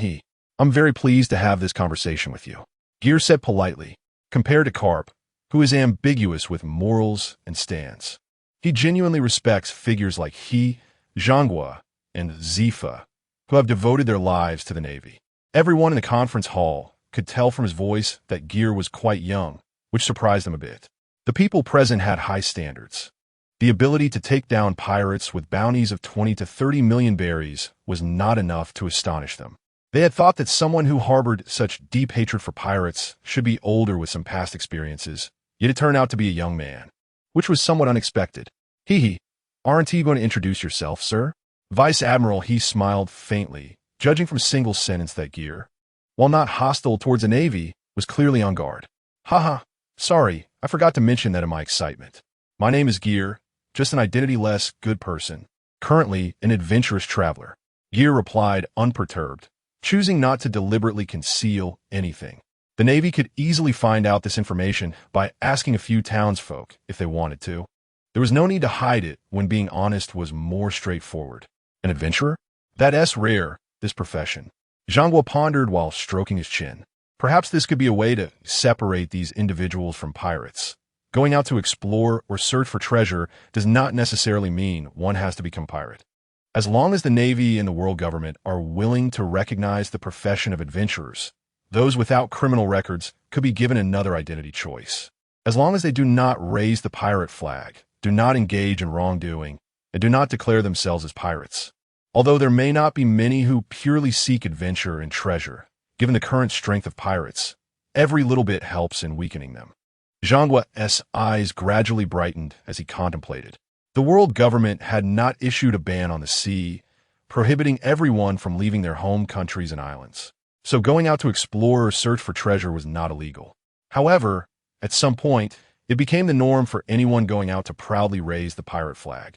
I'm very pleased to have this conversation with you. Ger said politely, compared to Carp, who is ambiguous with morals and stands. He genuinely respects figures like he, Zhanghua, and Zifa, who have devoted their lives to the Navy. Everyone in the conference hall could tell from his voice that Ger was quite young, which surprised them a bit. The people present had high standards. The ability to take down pirates with bounties of 20 to 30 million berries was not enough to astonish them. They had thought that someone who harbored such deep hatred for pirates should be older with some past experiences, yet it turned out to be a young man, which was somewhat unexpected. Hee, aren't you going to introduce yourself, sir? Vice Admiral he smiled faintly, judging from a single sentence that Ger, while not hostile towards the Navy, was clearly on guard. Haha, sorry, I forgot to mention that in my excitement. My name is Ger, just an identity-less good person, currently an adventurous traveler. Ger replied unperturbed, choosing not to deliberately conceal anything. The Navy could easily find out this information by asking a few townsfolk if they wanted to. There was no need to hide it when being honest was more straightforward. An adventurer? That's rare, this profession. Zhanghua pondered while stroking his chin. Perhaps this could be a way to separate these individuals from pirates. Going out to explore or search for treasure does not necessarily mean one has to become pirate. As long as the Navy and the world government are willing to recognize the profession of adventurers, those without criminal records could be given another identity choice. As long as they do not raise the pirate flag, do not engage in wrongdoing, and do not declare themselves as pirates. Although there may not be many who purely seek adventure and treasure, given the current strength of pirates, every little bit helps in weakening them. Zhanghua's eyes gradually brightened as he contemplated. The world government had not issued a ban on the sea, prohibiting everyone from leaving their home countries and islands. So going out to explore or search for treasure was not illegal. However, at some point, it became the norm for anyone going out to proudly raise the pirate flag,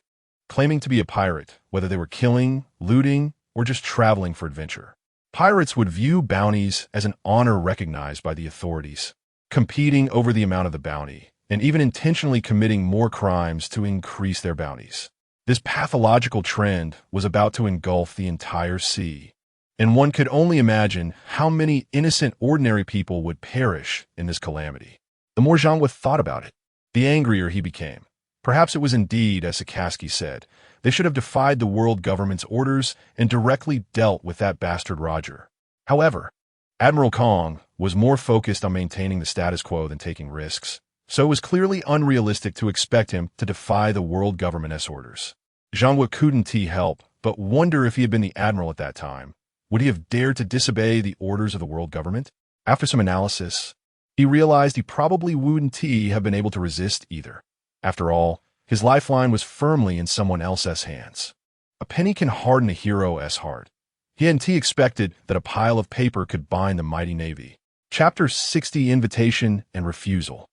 claiming to be a pirate, whether they were killing, looting, or just traveling for adventure. Pirates would view bounties as an honor recognized by the authorities, competing over the amount of the bounty, and even intentionally committing more crimes to increase their bounties. This pathological trend was about to engulf the entire sea, and one could only imagine how many innocent ordinary people would perish in this calamity. The more Zhanghua thought about it, the angrier he became. Perhaps it was indeed, as Sikorsky said, they should have defied the world government's orders and directly dealt with that bastard Roger. However, Admiral Kong was more focused on maintaining the status quo than taking risks, so it was clearly unrealistic to expect him to defy the world government's orders. Zhanghua couldn't help but wonder if he had been the admiral at that time. Would he have dared to disobey the orders of the world government? After some analysis, he realized he probably wouldn't have been able to resist either. After all, his lifeline was firmly in someone else's hands. A penny can harden a hero's heart. He hadn't expected that a pile of paper could bind the mighty Navy. Chapter 60, Invitation and Refusal.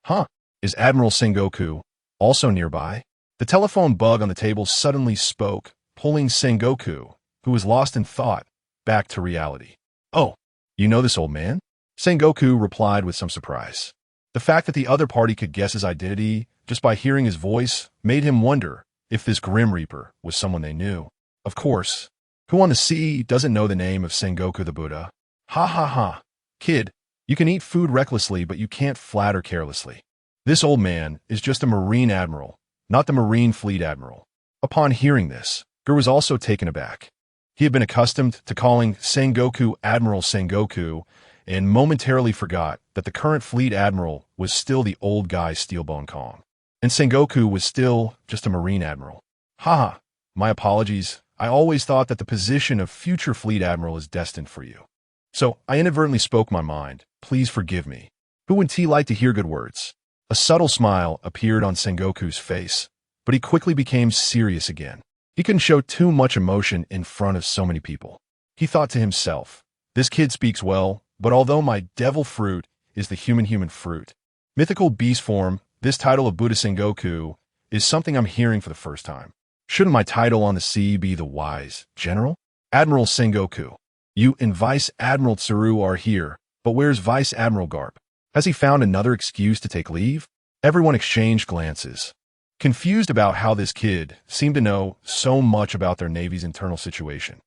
Huh, is Admiral Sengoku also nearby? The telephone bug on the table suddenly spoke, pulling Sengoku, who was lost in thought, back to reality. Oh, you know this old man? Sengoku replied with some surprise. The fact that the other party could guess his identity just by hearing his voice made him wonder if this Grim Reaper was someone they knew. Of course, who on the sea doesn't know the name of Sengoku the Buddha? Ha ha ha. Kid, you can eat food recklessly, but you can't flatter carelessly. This old man is just a Marine Admiral, not the Marine Fleet Admiral. Upon hearing this, Ger was also taken aback. He had been accustomed to calling Sengoku Admiral Sengoku and momentarily forgot that the current Fleet Admiral was still the old guy Steelbone Kong, and Sengoku was still just a Marine Admiral. Haha, my apologies. I always thought that the position of future Fleet Admiral is destined for you. So I inadvertently spoke my mind. Please forgive me. Who wouldn't like to hear good words? A subtle smile appeared on Sengoku's face, but he quickly became serious again. He couldn't show too much emotion in front of so many people. He thought to himself, this kid speaks well, but although my devil fruit is the human fruit, mythical beast form, this title of Buddha Sengoku is something I'm hearing for the first time. Shouldn't my title on the sea be the wise general? Admiral Sengoku, you and Vice Admiral Tsuru are here, but where's Vice Admiral Garp? Has he found another excuse to take leave? Everyone exchanged glances, confused about how this kid seemed to know so much about their Navy's internal situation.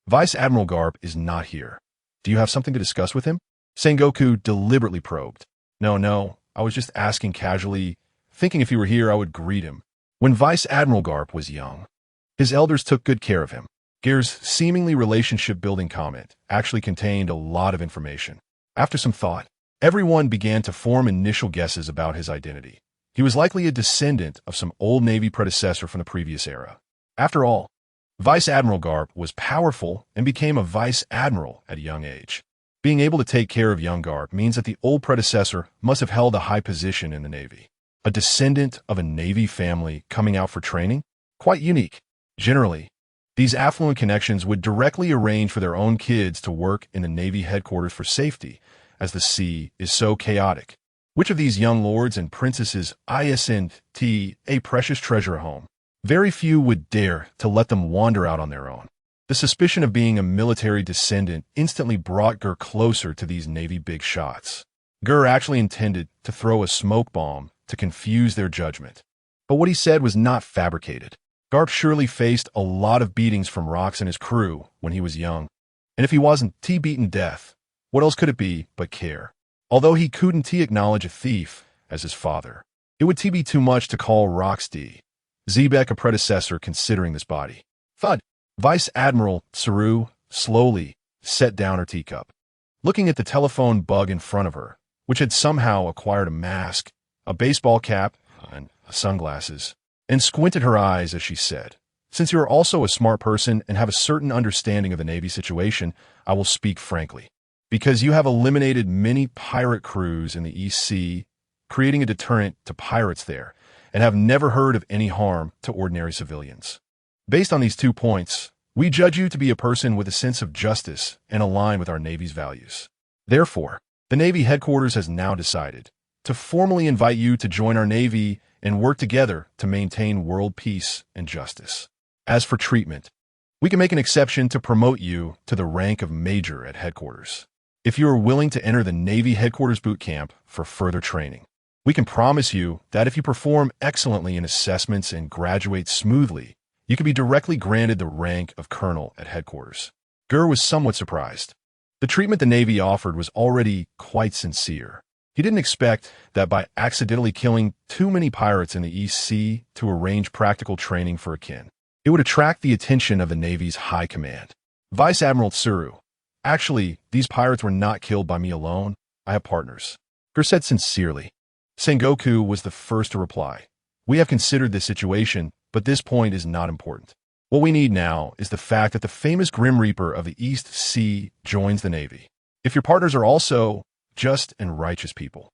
Vice Admiral Garp is not here. Do you have something to discuss with him? Sengoku deliberately probed. No, I was just asking casually, thinking if he were here I would greet him. When Vice Admiral Garp was young, his elders took good care of him. Ger's seemingly relationship-building comment actually contained a lot of information. After some thought, everyone began to form initial guesses about his identity. He was likely a descendant of some old Navy predecessor from the previous era. After all, Vice Admiral Garp was powerful and became a Vice Admiral at a young age. Being able to take care of young Garp means that the old predecessor must have held a high position in the Navy. A descendant of a Navy family coming out for training? Quite unique. Generally, these affluent connections would directly arrange for their own kids to work in the Navy headquarters for safety, as the sea is so chaotic. Which of these young lords and princesses isn't a precious treasure at home? Very few would dare to let them wander out on their own. The suspicion of being a military descendant instantly brought Ger closer to these Navy big shots. Ger actually intended to throw a smoke bomb to confuse their judgment. But what he said was not fabricated. Garp surely faced a lot of beatings from Rox and his crew when he was young. And if he wasn't beaten death, what else could it be but care? Although he couldn't acknowledge a thief as his father, it would be too much to call Rox Zebek a predecessor considering this body. Thud. Vice Admiral Tsaru slowly set down her teacup, looking at the telephone bug in front of her, which had somehow acquired a mask, a baseball cap, and sunglasses, and squinted her eyes as she said, "Since you are also a smart person and have a certain understanding of the Navy situation, I will speak frankly. Because you have eliminated many pirate crews in the East Sea, creating a deterrent to pirates there, and have never heard of any harm to ordinary civilians. Based on these 2 points, we judge you to be a person with a sense of justice and aligned with our Navy's values. Therefore, the Navy headquarters has now decided to formally invite you to join our Navy and work together to maintain world peace and justice. As for treatment, we can make an exception to promote you to the rank of Major at headquarters. If you are willing to enter the Navy headquarters boot camp for further training, we can promise you that if you perform excellently in assessments and graduate smoothly, you can be directly granted the rank of Colonel at headquarters." Ger was somewhat surprised. The treatment the Navy offered was already quite sincere. He didn't expect that by accidentally killing too many pirates in the East Sea to arrange practical training for a kin, it would attract the attention of the Navy's high command. Vice Admiral Tsuru, "Actually, these pirates were not killed by me alone. I have partners," Ger said sincerely. Sengoku was the first to reply. "We have considered this situation, but this point is not important. What we need now is the fact that the famous Grim Reaper of the East Sea joins the Navy. If your partners are also just and righteous people,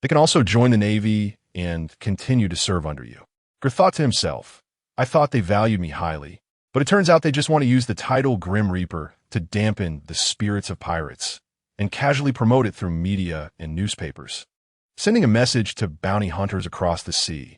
they can also join the Navy and continue to serve under you." Ger thought to himself, "I thought they valued me highly, but it turns out they just want to use the title Grim Reaper to dampen the spirits of pirates and casually promote it through media and newspapers, sending a message to bounty hunters across the sea.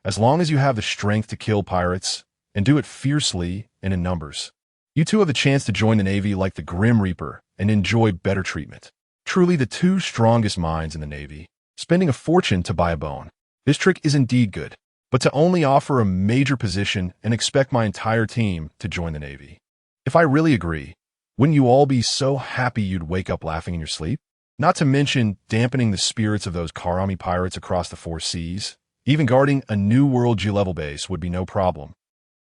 As long as you have the strength to kill pirates and do it fiercely and in numbers, you too have the chance to join the Navy like the Grim Reaper and enjoy better treatment. Truly the 2 strongest minds in the Navy, spending a fortune to buy a bone. This trick is indeed good, but to only offer a major position and expect my entire team to join the Navy. If I really agree, wouldn't you all be so happy you'd wake up laughing in your sleep? Not to mention dampening the spirits of those Karami pirates across the 4 seas. Even guarding a new world G-level base would be no problem."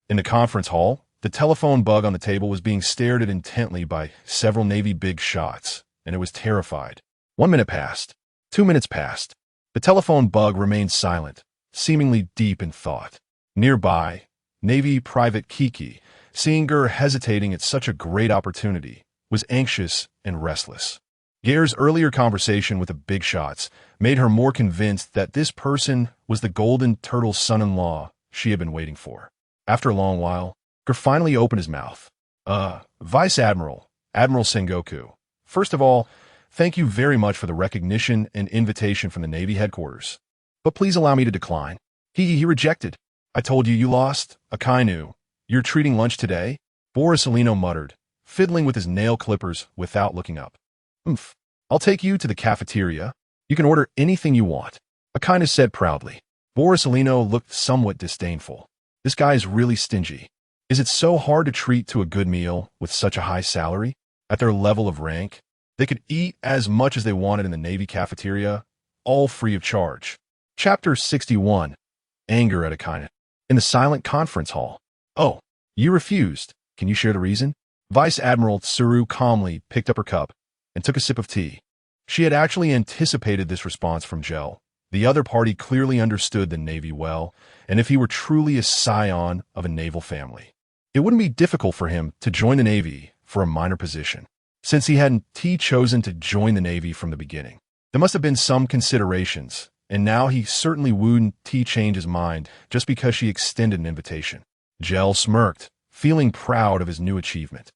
In the conference hall, the telephone bug on the table was being stared at intently by several Navy big shots, and it was terrified. 1 minute passed. 2 minutes passed. The telephone bug remained silent, seemingly deep in thought. Nearby, Navy Private Kiki, seeing Ger hesitating at such a great opportunity, was anxious and restless. Ger's earlier conversation with the big shots made her more convinced that this person was the golden turtle son-in-law she had been waiting for. After a long while, Ger finally opened his mouth. Vice Admiral, Admiral Sengoku, first of all, thank you very much for the recognition and invitation from the Navy headquarters. But please allow me to decline." He rejected. "I told you lost, Akainu. You're treating lunch today?" Borisolino muttered, fiddling with his nail clippers without looking up. "I'll take you to the cafeteria. You can order anything you want," Akainu said proudly. Borisolino looked somewhat disdainful. This guy is really stingy. Is it so hard to treat to a good meal with such a high salary? At their level of rank, They could eat as much as they wanted in the Navy cafeteria, all free of charge. Chapter 61. Anger at a Akine. In the silent conference hall. Oh, you refused. Can you share the reason? Vice Admiral Tsuru calmly picked up her cup and took a sip of tea. She had actually anticipated this response from Gel. The other party clearly understood the Navy well, and if he were truly a scion of a naval family, it wouldn't be difficult for him to join the Navy for a minor position, since he hadn't chosen to join the Navy from the beginning. There must have been some considerations, and now he certainly wouldn't change his mind just because she extended an invitation. Gel smirked, feeling proud of his new achievement.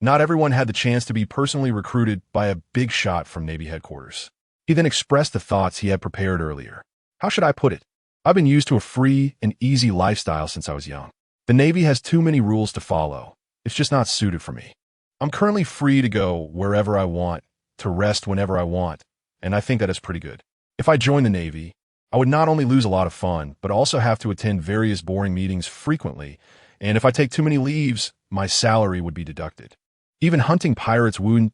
Not everyone had the chance to be personally recruited by a big shot from Navy headquarters. He then expressed the thoughts he had prepared earlier. How should I put it? I've been used to a free and easy lifestyle since I was young. The Navy has too many rules to follow. It's just not suited for me. I'm currently free to go wherever I want, to rest whenever I want, and I think that is pretty good. If I join the Navy, I would not only lose a lot of fun, but also have to attend various boring meetings frequently, and if I take too many leaves, my salary would be deducted. Even hunting pirates wouldn't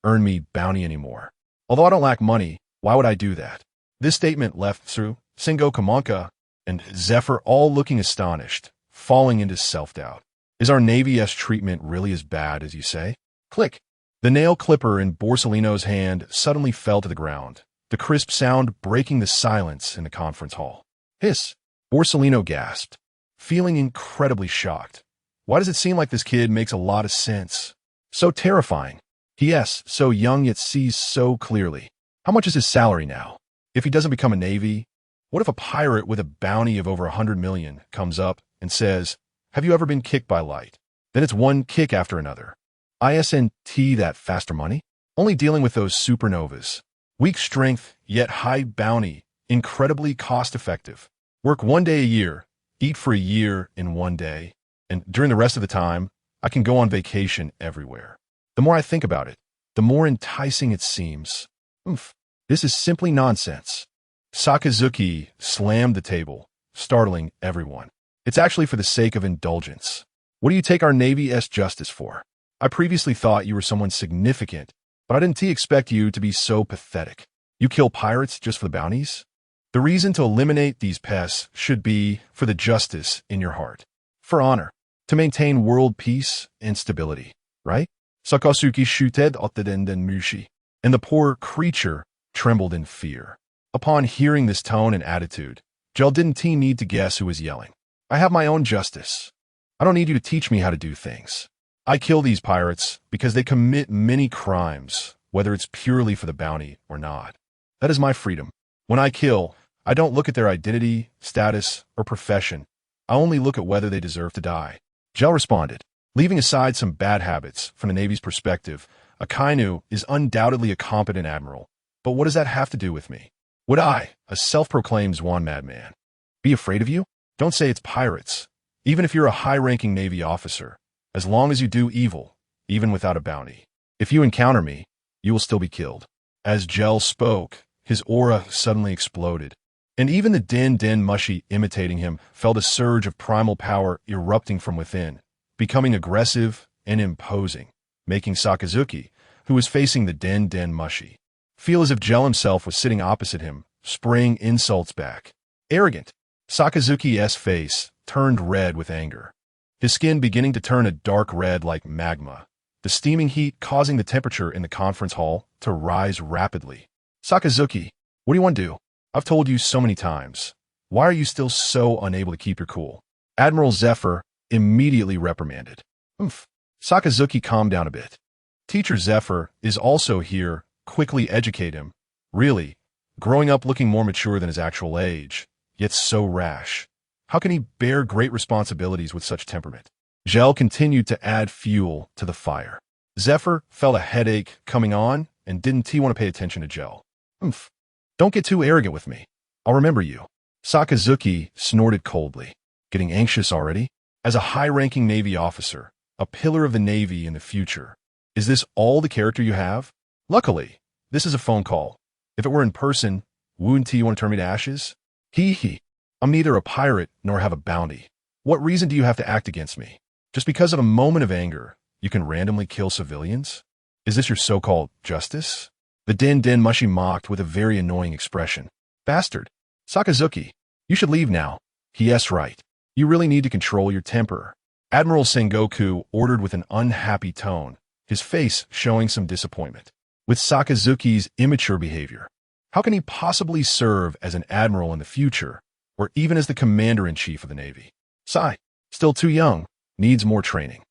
earn me bounty anymore. Although I don't lack money, why would I do that? This statement left Tsuru, Singo Kamonka, and Zephyr all looking astonished, falling into self-doubt. Is our Navy's treatment really as bad as you say? Click. The nail clipper in Borsellino's hand suddenly fell to the ground, the crisp sound breaking the silence in the conference hall. Hiss. Borsellino gasped, feeling incredibly shocked. Why does it seem like this kid makes a lot of sense? So terrifying. Yes, so young yet sees so clearly. How much is his salary now? If he doesn't become a Navy, what if a pirate with a bounty of over 100 million comes up and says, have you ever been kicked by light? Then it's one kick after another. Isn't that faster money? Only dealing with those supernovas. Weak strength, yet high bounty, incredibly cost-effective. Work 1 day a year, eat for a year in 1 day, and during the rest of the time, I can go on vacation everywhere. The more I think about it, the more enticing it seems. Oof, this is simply nonsense. Sakazuki slammed the table, startling everyone. It's actually for the sake of indulgence. What do you take our Navy's justice for? I previously thought you were someone significant, but I didn't expect you to be so pathetic. You kill pirates just for the bounties? The reason to eliminate these pests should be for the justice in your heart, for honor, to maintain world peace and stability, right? Sakazuki shuted otedenden mushi, and the poor creature trembled in fear. Upon hearing this tone and attitude, Gel didn't need to guess who was yelling. I have my own justice. I don't need you to teach me how to do things. I kill these pirates because they commit many crimes, whether it's purely for the bounty or not. That is my freedom. When I kill, I don't look at their identity, status, or profession. I only look at whether they deserve to die. Gel responded. Leaving aside some bad habits from the Navy's perspective, Akainu is undoubtedly a competent admiral. But what does that have to do with me? Would I, a self-proclaimed Zwan madman, be afraid of you? Don't say it's pirates. Even if you're a high-ranking Navy officer, as long as you do evil, even without a bounty. If you encounter me, you will still be killed. As Gel spoke, his aura suddenly exploded, and even the Den Mushi imitating him felt a surge of primal power erupting from within, becoming aggressive and imposing, making Sakazuki, who was facing the Den Mushi, feel as if Gel himself was sitting opposite him, spraying insults back. Arrogant. Sakazuki's face turned red with anger, his skin beginning to turn a dark red like magma, the steaming heat causing the temperature in the conference hall to rise rapidly. Sakazuki, what do you want to do? I've told you so many times. Why are you still so unable to keep your cool? Admiral Zephyr immediately reprimanded. Sakazuki calmed down a bit. Teacher Zephyr is also here, quickly educate him. Really, growing up looking more mature than his actual age, yet so rash. How can he bear great responsibilities with such temperament? Gel continued to add fuel to the fire. Zephyr felt a headache coming on and didn't want to pay attention to Gel. Don't get too arrogant with me. I'll remember you. Sakazuki snorted coldly. Getting anxious already? As a high-ranking Navy officer, a pillar of the Navy in the future, is this all the character you have? Luckily, this is a phone call. If it were in person, wouldn't you want to turn me to ashes? I'm neither a pirate nor have a bounty. What reason do you have to act against me? Just because of a moment of anger, you can randomly kill civilians? Is this your so-called justice? The Den Mushi mocked with a very annoying expression. Bastard. Sakazuki, you should leave now. Yes, right. You really need to control your temper. Admiral Sengoku ordered with an unhappy tone, his face showing some disappointment. With Sakazuki's immature behavior, how can he possibly serve as an admiral in the future, or even as the commander-in-chief of the Navy? Sai, still too young, needs more training.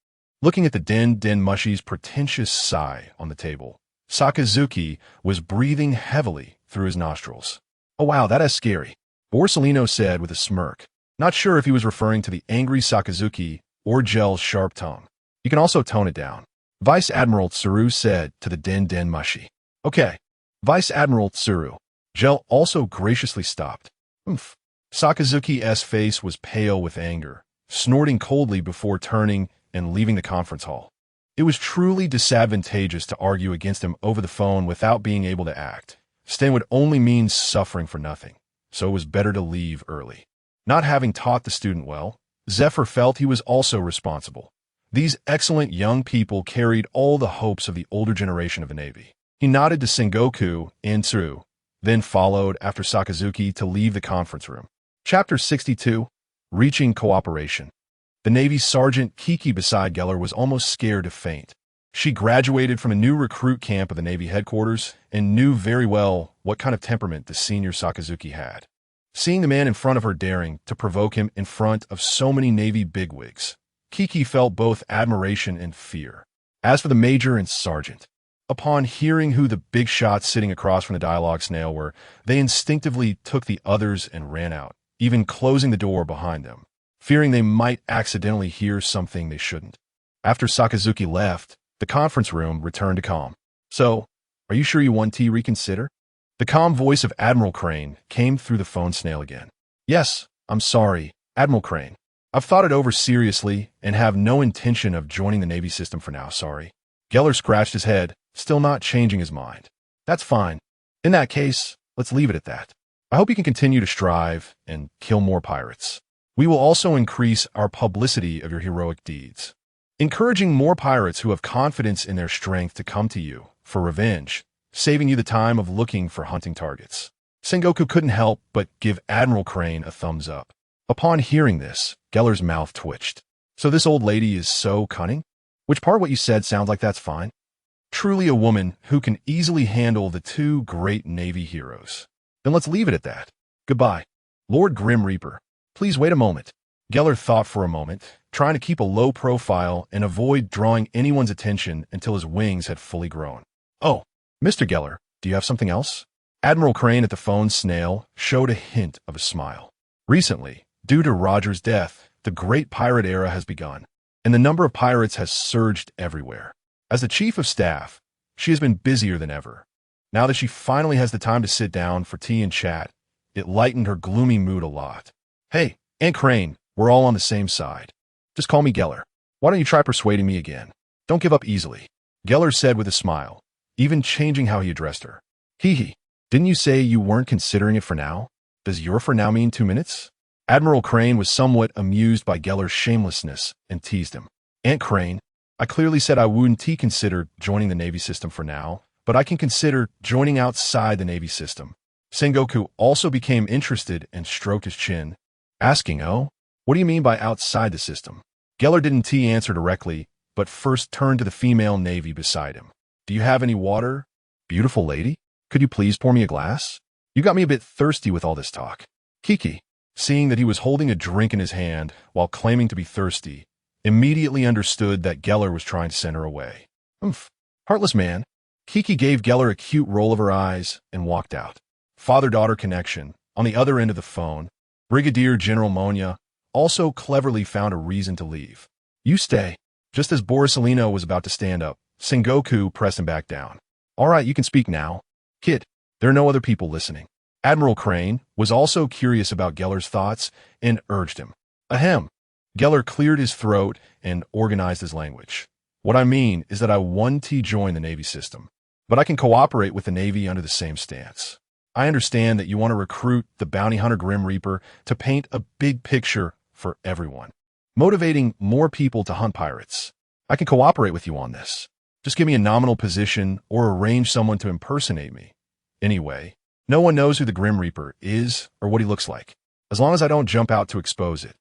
Looking at the Den Mushi's pretentious sigh on the table, Sakazuki was breathing heavily through his nostrils. Oh wow, that is scary, Borsellino said with a smirk, not sure if he was referring to the angry Sakazuki or Gel's sharp tongue. You can also tone it down. Vice Admiral Tsuru said to the Den Mushi. Okay, Vice Admiral Tsuru. Gel also graciously stopped. Oomph. Sakazuki's face was pale with anger, snorting coldly before turning and leaving the conference hall. It was truly disadvantageous to argue against him over the phone without being able to act. Staying would only mean suffering for nothing, so it was better to leave early. Not having taught the student well, Zephyr felt he was also responsible. These excellent young people carried all the hopes of the older generation of the Navy. He nodded to Sengoku and Tsuru, then followed after Sakazuki to leave the conference room. Chapter 62, Reaching Cooperation. The Navy Sergeant Kiki beside Geller was almost scared to faint. She graduated from a new recruit camp at the Navy headquarters and knew very well what kind of temperament the senior Sakazuki had. Seeing the man in front of her daring to provoke him in front of so many Navy bigwigs, Kiki felt both admiration and fear. As for the major and sergeant, upon hearing who the big shots sitting across from the dialogue snail were, they instinctively took the others and ran out, even closing the door behind them, fearing they might accidentally hear something they shouldn't. After Sakazuki left, the conference room returned to calm. So, are you sure you want to reconsider? The calm voice of Admiral Crane came through the phone snail again. Yes, I'm sorry, Admiral Crane. I've thought it over seriously and have no intention of joining the Navy system for now, sorry. Geller scratched his head, still not changing his mind. That's fine. In that case, let's leave it at that. I hope you can continue to strive and kill more pirates. We will also increase our publicity of your heroic deeds, encouraging more pirates who have confidence in their strength to come to you for revenge, saving you the time of looking for hunting targets. Sengoku couldn't help but give Admiral Crane a thumbs up. Upon hearing this, Geller's mouth twitched. So this old lady is so cunning? Which part what you said sounds like that's fine? Truly a woman who can easily handle the two great Navy heroes. Then let's leave it at that. Goodbye. Lord Grim Reaper, please wait a moment. Geller thought for a moment, trying to keep a low profile and avoid drawing anyone's attention until his wings had fully grown. Oh, Mr. Geller, do you have something else? Admiral Crane at the phone snail showed a hint of a smile. Recently, due to Roger's death, the great pirate era has begun, and the number of pirates has surged everywhere. As the chief of staff, she has been busier than ever. Now that she finally has the time to sit down for tea and chat, it lightened her gloomy mood a lot. Hey, Aunt Crane, we're all on the same side. Just call me Geller. Why don't you try persuading me again? Don't give up easily. Geller said with a smile, even changing how he addressed her. Hee, didn't you say you weren't considering it for now? Does your for now mean 2 minutes? Admiral Crane was somewhat amused by Geller's shamelessness and teased him. Aunt Crane, I clearly said I wouldn't consider joining the Navy system for now, but I can consider joining outside the Navy system. Sengoku also became interested and stroked his chin, asking, oh, what do you mean by outside the system? Geller didn't answer directly, but first turned to the female Navy beside him. Do you have any water? Beautiful lady, could you please pour me a glass? You got me a bit thirsty with all this talk. Kiki, seeing that he was holding a drink in his hand while claiming to be thirsty, immediately understood that Geller was trying to send her away. Oomph, heartless man. Kiki gave Geller a cute roll of her eyes and walked out. Father-daughter connection, on the other end of the phone, Brigadier General Monya also cleverly found a reason to leave. You stay. Just as Borsellino was about to stand up, Sengoku pressed him back down. All right, you can speak now. Kid, there are no other people listening. Admiral Crane was also curious about Geller's thoughts and urged him. Ahem. Geller cleared his throat and organized his language. What I mean is that I want to join the Navy system, but I can cooperate with the Navy under the same stance. I understand that you want to recruit the bounty hunter Grim Reaper to paint a big picture for everyone, motivating more people to hunt pirates. I can cooperate with you on this. Just give me a nominal position or arrange someone to impersonate me. Anyway, no one knows who the Grim Reaper is or what he looks like, as long as I don't jump out to expose it.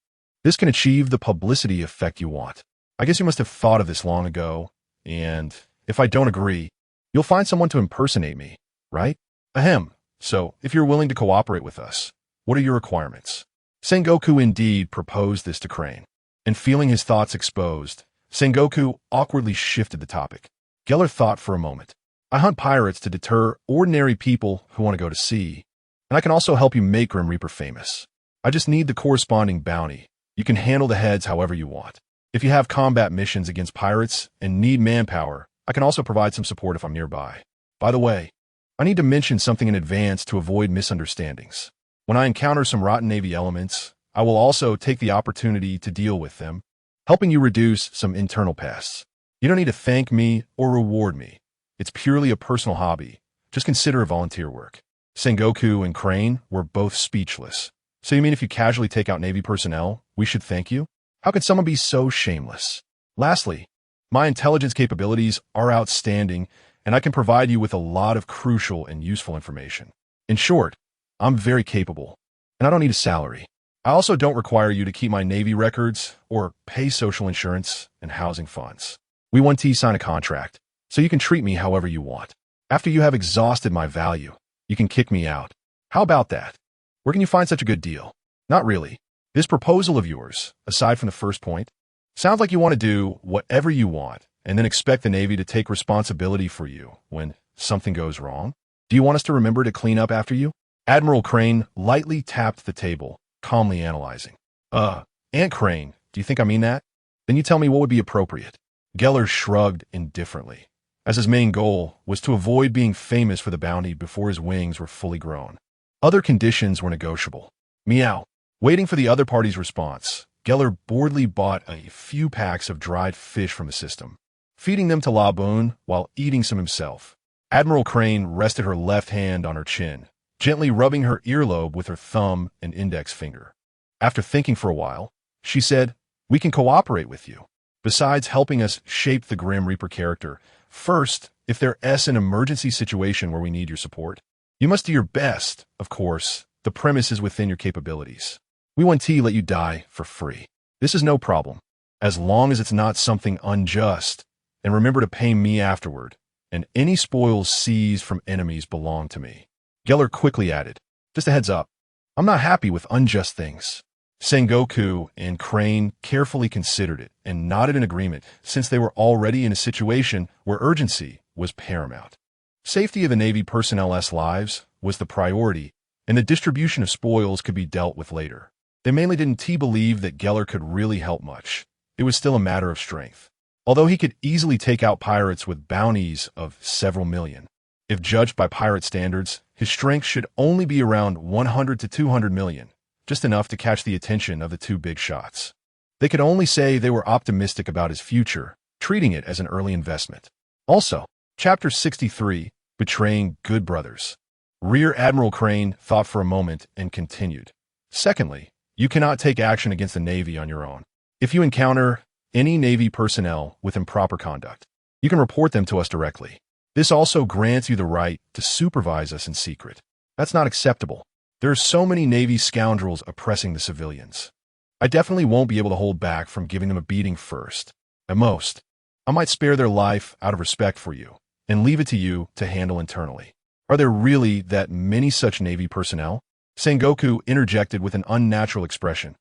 This can achieve the publicity effect you want. I guess you must have thought of this long ago, and if I don't agree, you'll find someone to impersonate me, right? Ahem. So, if you're willing to cooperate with us, what are your requirements? Sengoku indeed proposed this to Crane, and feeling his thoughts exposed, Sengoku awkwardly shifted the topic. Geller thought for a moment. I hunt pirates to deter ordinary people who want to go to sea, and I can also help you make Grim Reaper famous. I just need the corresponding bounty. You can handle the heads however you want. If you have combat missions against pirates and need manpower, I can also provide some support if I'm nearby. By the way, I need to mention something in advance to avoid misunderstandings. When I encounter some rotten Navy elements, I will also take the opportunity to deal with them, helping you reduce some internal pests. You don't need to thank me or reward me. It's purely a personal hobby. Just consider it volunteer work. Sengoku and Crane were both speechless. So you mean if you casually take out Navy personnel, we should thank you? How could someone be so shameless? Lastly, my intelligence capabilities are outstanding, and I can provide you with a lot of crucial and useful information. In short, I'm very capable, and I don't need a salary. I also don't require you to keep my Navy records or pay social insurance and housing funds. We want to sign a contract, so you can treat me however you want. After you have exhausted my value, you can kick me out. How about that? Where can you find such a good deal? Not really. This proposal of yours, aside from the first point, sounds like you want to do whatever you want and then expect the Navy to take responsibility for you when something goes wrong. Do you want us to remember to clean up after you? Admiral Crane lightly tapped the table, calmly analyzing. Aunt Crane, do you think I mean that? Then you tell me what would be appropriate. Geller shrugged indifferently, as his main goal was to avoid being famous for the bounty before his wings were fully grown. Other conditions were negotiable. Meow. Waiting for the other party's response, Geller boredly bought a few packs of dried fish from the system, feeding them to La Boone while eating some himself. Admiral Crane rested her left hand on her chin, gently rubbing her earlobe with her thumb and index finger. After thinking for a while, she said, "We can cooperate with you. Besides helping us shape the Grim Reaper character, first, if there's an emergency situation where we need your support, you must do your best. Of course, the premise is within your capabilities. We want to let you die for free. This is no problem, as long as it's not something unjust, and remember to pay me afterward, and any spoils seized from enemies belong to me." Geller quickly added, "Just a heads up, I'm not happy with unjust things." Sengoku and Crane carefully considered it and nodded in agreement, since they were already in a situation where urgency was paramount. Safety of the Navy personnel's lives was the priority, and the distribution of spoils could be dealt with later. They mainly didn't believe that Geller could really help much. It was still a matter of strength. Although he could easily take out pirates with bounties of several million. If judged by pirate standards, his strength should only be around 100 to 200 million, just enough to catch the attention of the two big shots. They could only say they were optimistic about his future, treating it as an early investment. Also, Chapter 63, Betraying Good Brothers. Rear Admiral Crane thought for a moment and continued. Secondly, you cannot take action against the Navy on your own. If you encounter any Navy personnel with improper conduct, you can report them to us directly. This also grants you the right to supervise us in secret. That's not acceptable. There are so many Navy scoundrels oppressing the civilians. I definitely won't be able to hold back from giving them a beating first. At most, I might spare their life out of respect for you and leave it to you to handle internally. Are there really that many such Navy personnel? Sengoku interjected with an unnatural expression.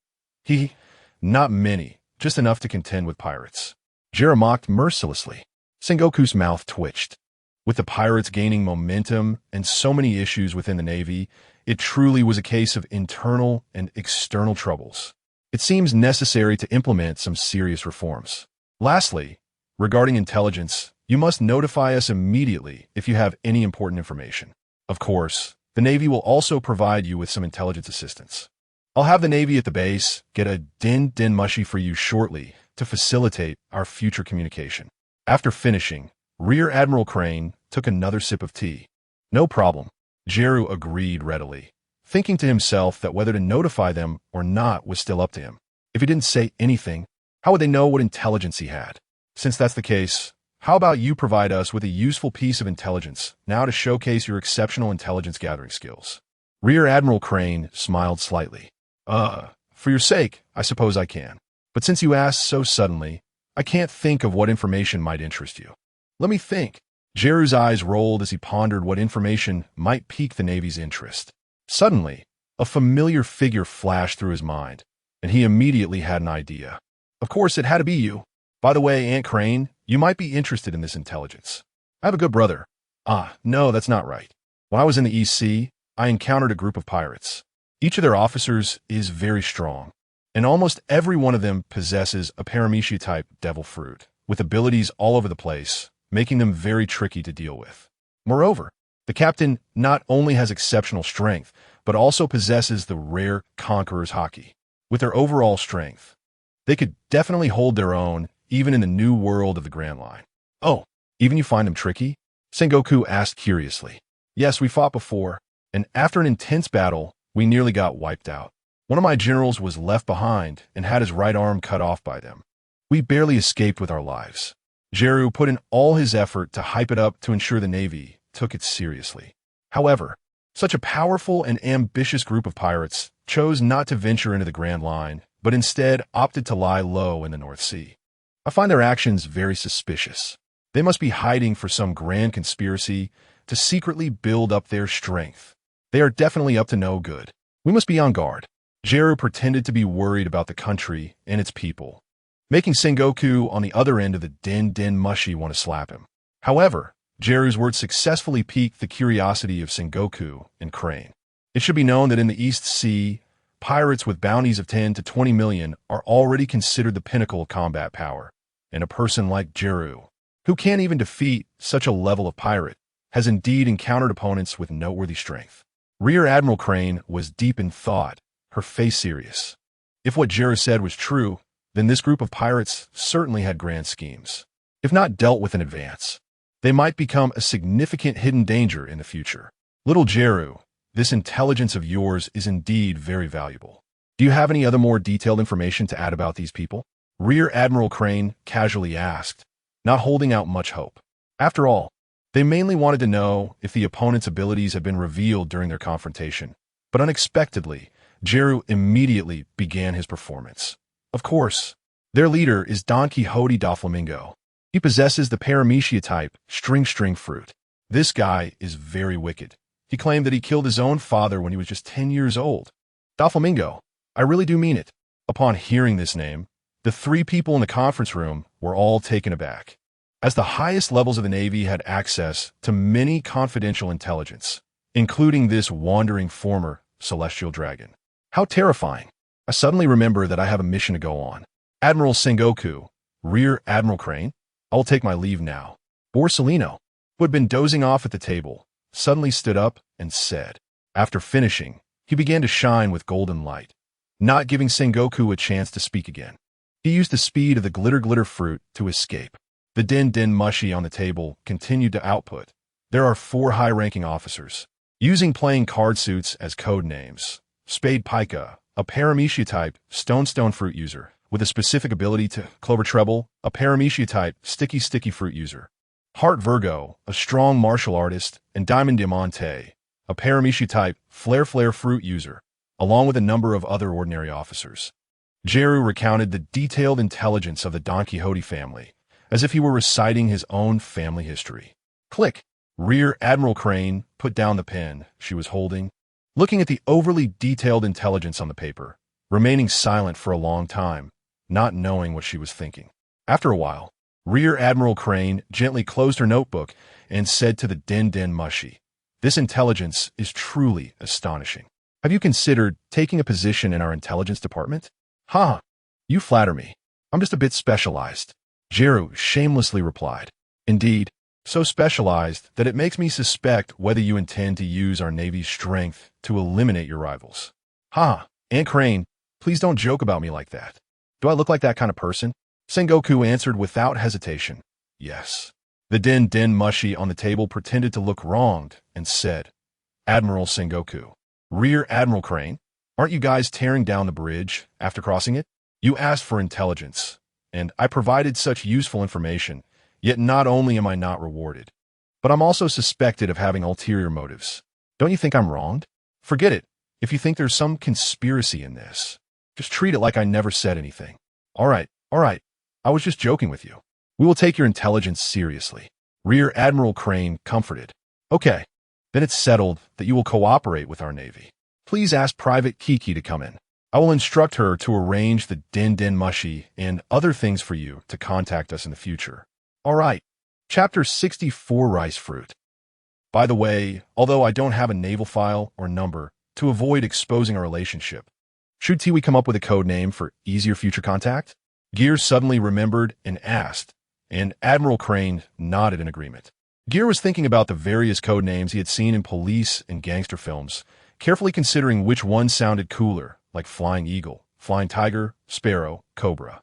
Not many, just enough to contend with pirates. Ger mocked mercilessly. Sengoku's mouth twitched. With the pirates gaining momentum and so many issues within the Navy, it truly was a case of internal and external troubles. It seems necessary to implement some serious reforms. Lastly, regarding intelligence, you must notify us immediately if you have any important information. Of course, the Navy will also provide you with some intelligence assistance. I'll have the Navy at the base get a din mushy for you shortly to facilitate our future communication. After finishing, Rear Admiral Crane took another sip of tea. No problem, Jeru agreed readily, thinking to himself that whether to notify them or not was still up to him. If he didn't say anything, how would they know what intelligence he had? Since that's the case, How about you provide us with a useful piece of intelligence now to showcase your exceptional intelligence gathering skills? Rear Admiral Crane smiled slightly. For your sake, I suppose I can. But since you asked so suddenly, I can't think of what information might interest you. Let me think. Jeru's eyes rolled as he pondered what information might pique the Navy's interest. Suddenly, a familiar figure flashed through his mind, and he immediately had an idea. Of course, it had to be you. By the way, Aunt Crane, you might be interested in this intelligence. I have a good brother. No, that's not right. When I was in the East Sea, I encountered a group of pirates. Each of their officers is very strong, and almost every one of them possesses a paramecia-type devil fruit, with abilities all over the place, making them very tricky to deal with. Moreover, the captain not only has exceptional strength, but also possesses the rare Conqueror's Haki. With their overall strength, they could definitely hold their own even in the new world of the Grand Line. Oh, even you find them tricky? Sengoku asked curiously. Yes, we fought before, and after an intense battle, we nearly got wiped out. One of my generals was left behind and had his right arm cut off by them. We barely escaped with our lives. Jeru put in all his effort to hype it up to ensure the Navy took it seriously. However, such a powerful and ambitious group of pirates chose not to venture into the Grand Line, but instead opted to lie low in the North Sea. I find their actions very suspicious. They must be hiding for some grand conspiracy to secretly build up their strength. They are definitely up to no good. We must be on guard. Jeru pretended to be worried about the country and its people, making Sengoku on the other end of the Den Mushi want to slap him. However, Jeru's words successfully piqued the curiosity of Sengoku and Crane. It should be known that in the East Sea, pirates with bounties of 10 to 20 million are already considered the pinnacle of combat power, and a person like Jeru, who can't even defeat such a level of pirate, has indeed encountered opponents with noteworthy strength. Rear Admiral Crane was deep in thought, her face serious. If what Jeru said was true, then this group of pirates certainly had grand schemes. If not dealt with in advance, they might become a significant hidden danger in the future. Little Jeru, this intelligence of yours is indeed very valuable. Do you have any other more detailed information to add about these people? Rear Admiral Crane casually asked, not holding out much hope. After all, they mainly wanted to know if the opponent's abilities had been revealed during their confrontation. But unexpectedly, Jeru immediately began his performance. Of course, their leader is Don Quixote da Flamingo. He possesses the paramecia-type string fruit. This guy is very wicked. He claimed that he killed his own father when he was just 10 years old. Da Flamingo, I really do mean it. Upon hearing this name, the three people in the conference room were all taken aback, as the highest levels of the Navy had access to many confidential intelligence, including this wandering former celestial dragon. How terrifying. I suddenly remember that I have a mission to go on. Admiral Sengoku, Rear Admiral Crane, I will take my leave now. Borsellino, who had been dozing off at the table, suddenly stood up and said. After finishing, he began to shine with golden light, not giving Sengoku a chance to speak again. He used the speed of the glitter fruit to escape. The Den Mushi on the table continued to output. There are 4 high-ranking officers, using playing card suits as code names. Spade Pika, a paramecia-type stone fruit user, with a specific ability to Clover Treble, a paramecia-type sticky fruit user. Heart Virgo, a strong martial artist, and Diamond Diamante, a paramecia-type flare fruit user, along with a number of other ordinary officers. Jeru recounted the detailed intelligence of the Don Quixote family, as if he were reciting his own family history. Click! Rear Admiral Crane put down the pen she was holding, looking at the overly detailed intelligence on the paper, remaining silent for a long time, not knowing what she was thinking. After a while, Rear Admiral Crane gently closed her notebook and said to the Den Mushi, "This intelligence is truly astonishing. Have you considered taking a position in our intelligence department?" "Ha! You flatter me. I'm just a bit specialized," Jeru shamelessly replied. "Indeed, so specialized that it makes me suspect whether you intend to use our Navy's strength to eliminate your rivals." "Ha! Aunt Crane, please don't joke about me like that. Do I look like that kind of person?" Sengoku answered without hesitation, "Yes." The Den Mushi on the table pretended to look wronged and said, "Admiral Sengoku, Rear Admiral Crane, aren't you guys tearing down the bridge after crossing it? You asked for intelligence, and I provided such useful information, Yet not only am I not rewarded, but I'm also suspected of having ulterior motives. Don't you think I'm wronged? Forget it. If you think there's some conspiracy in this, just treat it like I never said anything. All right. I was just joking with you. We will take your intelligence seriously. Rear Admiral Crane comforted. Okay, then it's settled that you will cooperate with our Navy. Please ask Private Kiki to come in. I will instruct her to arrange the Din Mushy and other things for you to contact us in the future. All right. Chapter 64, Rice Fruit. By the way, although I don't have a naval file or number, to avoid exposing our relationship, should we come up with a code name for easier future contact? Ger suddenly remembered and asked, and Admiral Crane nodded in agreement. Ger was thinking about the various code names he had seen in police and gangster films, carefully considering which one sounded cooler, like Flying Eagle, Flying Tiger, Sparrow, Cobra.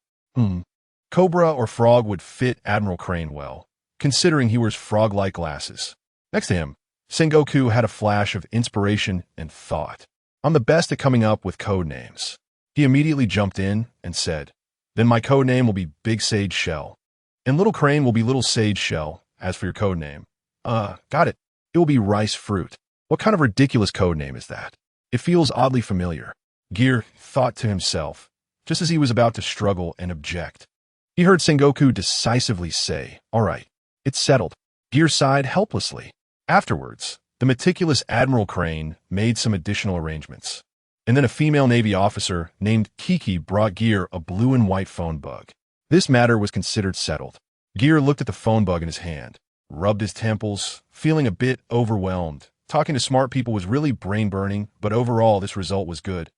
Cobra or Frog would fit Admiral Crane well, considering he wears frog-like glasses. Next to him, Sengoku had a flash of inspiration and thought. I'm the best at coming up with code names. He immediately jumped in and said, then my code name will be Big Sage Shell. And Little Crane will be Little Sage Shell, as for your code name. Got it. It will be Rice Fruit. What kind of ridiculous code name is that? It feels oddly familiar. Ger thought to himself, just as he was about to struggle and object. He heard Sengoku decisively say, all right, it's settled. Ger sighed helplessly. Afterwards, the meticulous Admiral Crane made some additional arrangements. And then a female Navy officer named Kiki brought Ger a blue and white phone bug. This matter was considered settled. Ger looked at the phone bug in his hand, rubbed his temples, feeling a bit overwhelmed. Talking to smart people was really brain-burning, but overall this result was good.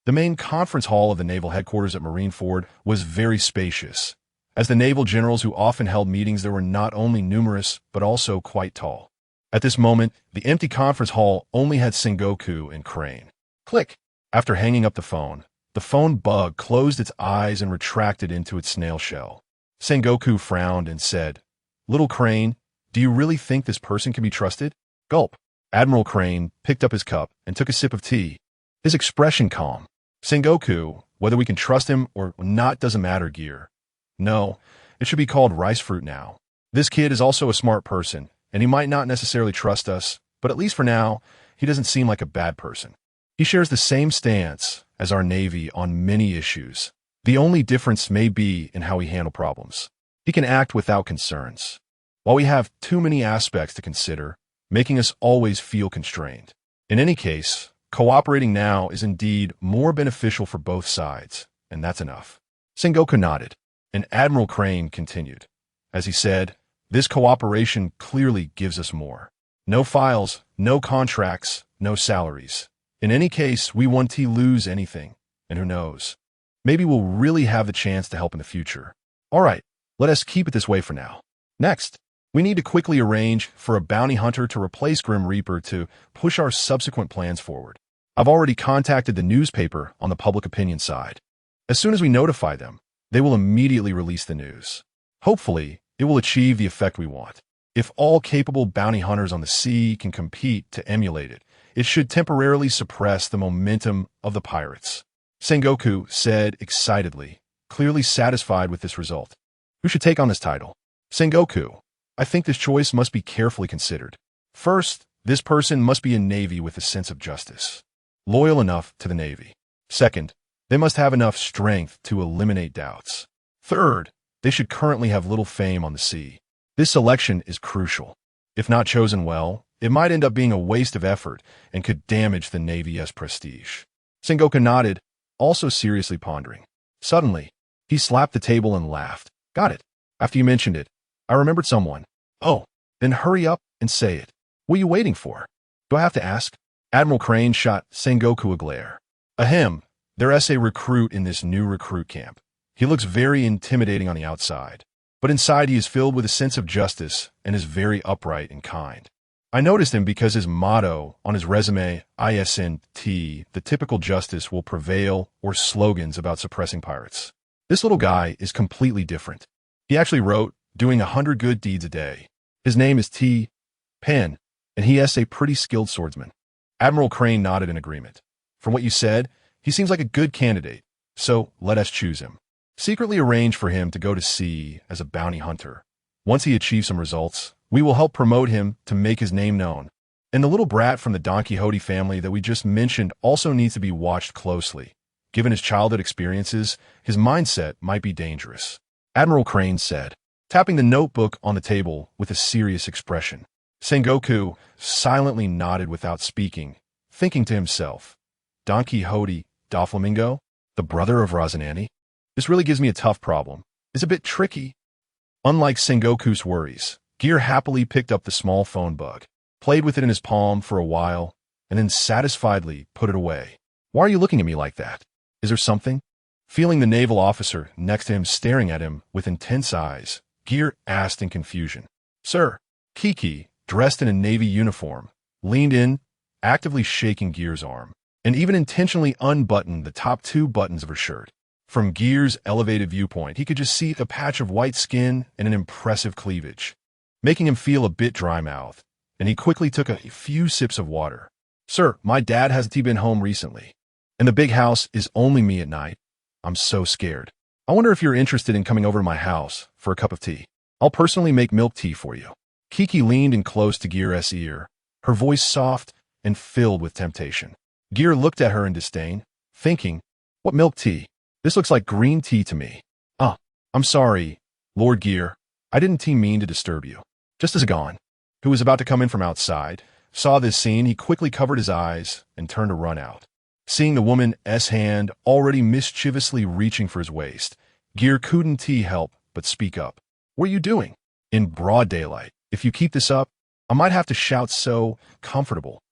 The main conference hall of the naval headquarters at Marineford was very spacious. As the naval generals who often held meetings there were not only numerous, but also quite tall. At this moment, the empty conference hall only had Sengoku and Crane. Click! After hanging up the phone bug closed its eyes and retracted into its snail shell. Sengoku frowned and said, Little Crane, do you really think this person can be trusted? Gulp. Admiral Crane picked up his cup and took a sip of tea. His expression calm. Sengoku, whether we can trust him or not doesn't matter, Ger. No, it should be called Rice Fruit now. This kid is also a smart person, and he might not necessarily trust us, but at least for now, he doesn't seem like a bad person. He shares the same stance as our Navy on many issues. The only difference may be in how we handle problems. He can act without concerns. While we have too many aspects to consider, making us always feel constrained. In any case, cooperating now is indeed more beneficial for both sides, and that's enough. Sengoku nodded, and Admiral Crane continued. As he said, this cooperation clearly gives us more. No files, no contracts, no salaries. In any case, we won't lose anything, and who knows? Maybe we'll really have the chance to help in the future. All right, let us keep it this way for now. Next, we need to quickly arrange for a bounty hunter to replace Grim Reaper to push our subsequent plans forward. I've already contacted the newspaper on the public opinion side. As soon as we notify them, they will immediately release the news. Hopefully, it will achieve the effect we want. If all capable bounty hunters on the sea can compete to emulate it, it should temporarily suppress the momentum of the pirates. Sengoku said excitedly, clearly satisfied with this result. Who should take on this title? Sengoku. I think this choice must be carefully considered. First, this person must be a Navy with a sense of justice, loyal enough to the Navy. Second, they must have enough strength to eliminate doubts. Third, they should currently have little fame on the sea. This selection is crucial. If not chosen well, it might end up being a waste of effort and could damage the Navy's prestige. Sengoku nodded, also seriously pondering. Suddenly, he slapped the table and laughed. Got it. After you mentioned it, I remembered someone. Oh, then hurry up and say it. What are you waiting for? Do I have to ask? Admiral Crane shot Sengoku a glare. Ahem, there's a recruit in this new recruit camp. He looks very intimidating on the outside, but inside he is filled with a sense of justice and is very upright and kind. I noticed him because his motto on his resume, ISNT, the typical justice will prevail, or slogans about suppressing pirates. This little guy is completely different. He actually wrote, doing 100 good deeds a day. His name is T. Penn, and he is a pretty skilled swordsman. Admiral Crane nodded in agreement. From what you said, he seems like a good candidate, so let us choose him. Secretly arrange for him to go to sea as a bounty hunter. Once he achieves some results, we will help promote him to make his name known. And the little brat from the Don Quixote family that we just mentioned also needs to be watched closely. Given his childhood experiences, his mindset might be dangerous. Admiral Crane said, tapping the notebook on the table with a serious expression. Sengoku silently nodded without speaking, thinking to himself, Don Quixote, Doflamingo, the brother of Rosanani? This really gives me a tough problem. It's a bit tricky. Unlike Sengoku's worries, Ger happily picked up the small phone bug, played with it in his palm for a while, and then satisfiedly put it away. Why are you looking at me like that? Is there something? Feeling the naval officer next to him staring at him with intense eyes, Ger asked in confusion. Sir, Kiki, dressed in a Navy uniform, leaned in, actively shaking Ger's arm, and even intentionally unbuttoned the top 2 buttons of her shirt. From Ger's elevated viewpoint, he could just see a patch of white skin and an impressive cleavage, making him feel a bit dry-mouthed, and he quickly took a few sips of water. Sir, my dad hasn't been home recently, and the big house is only me at night. I'm so scared. I wonder if you're interested in coming over to my house for a cup of tea. I'll personally make milk tea for you. Kiki leaned in close to Ger's ear, her voice soft and filled with temptation. Ger looked at her in disdain, thinking, what milk tea? This looks like green tea to me. I'm sorry, Lord Ger. I didn't mean to disturb you. Just as Gon, who was about to come in from outside, saw this scene, he quickly covered his eyes and turned to run out. Seeing the woman's hand already mischievously reaching for his waist, Ger couldn't help but speak up. What are you doing? In broad daylight. If you keep this up, I might have to shout so comfortable.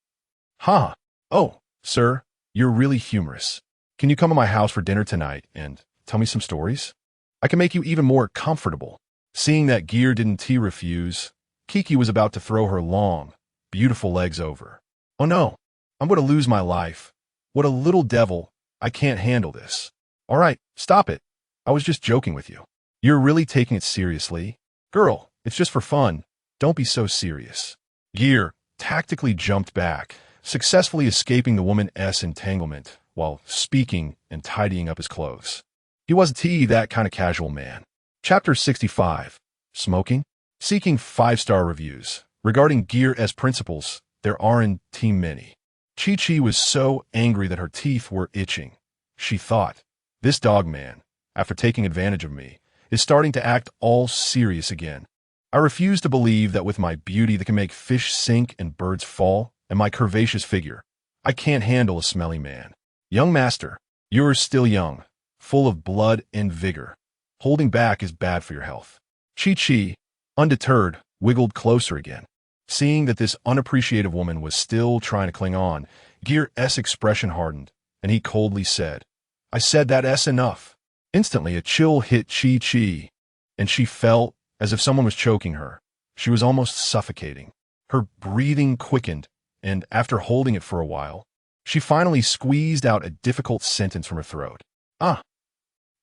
Huh. Oh, sir, you're really humorous. Can you come to my house for dinner tonight and tell me some stories? I can make you even more comfortable. Seeing that Ger didn't refuse, Kiki was about to throw her long, beautiful legs over. Oh no, I'm going to lose my life. What a little devil. I can't handle this. All right, stop it. I was just joking with you. You're really taking it seriously? Girl, it's just for fun. Don't be so serious. Ger tactically jumped back, successfully escaping the woman's entanglement while speaking and tidying up his clothes. He wasn't that kind of casual man. Chapter 65. Smoking? Seeking 5-star reviews. Regarding Ger's principles, there aren't many. Chi-Chi was so angry that her teeth were itching. She thought, this dog man, after taking advantage of me, is starting to act all serious again. I refuse to believe that with my beauty that can make fish sink and birds fall, and my curvaceous figure, I can't handle a smelly man. Young master, you're still young, full of blood and vigor. Holding back is bad for your health. Chi-Chi, undeterred, wiggled closer again. Seeing that this unappreciative woman was still trying to cling on, Ger's expression hardened, and he coldly said, I said that's enough. Instantly, a chill hit Chi-Chi, and she felt as if someone was choking her. She was almost suffocating. Her breathing quickened, and after holding it for a while, she finally squeezed out a difficult sentence from her throat.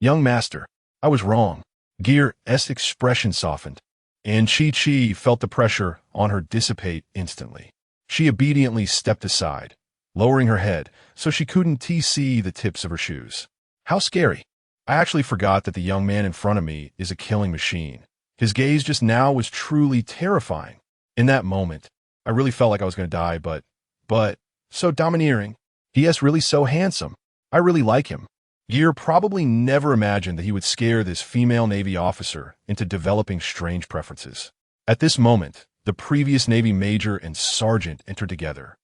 Young master, I was wrong. Ger's expression softened, and Chi-Chi felt the pressure on her dissipate instantly. She obediently stepped aside, lowering her head so she couldn't see the tips of her shoes. How scary. I actually forgot that the young man in front of me is a killing machine. His gaze just now was truly terrifying. In that moment, I really felt like I was going to die, but, so domineering. He is really so handsome. I really like him. Ger probably never imagined that he would scare this female Navy officer into developing strange preferences. At this moment, the previous Navy major and sergeant entered together,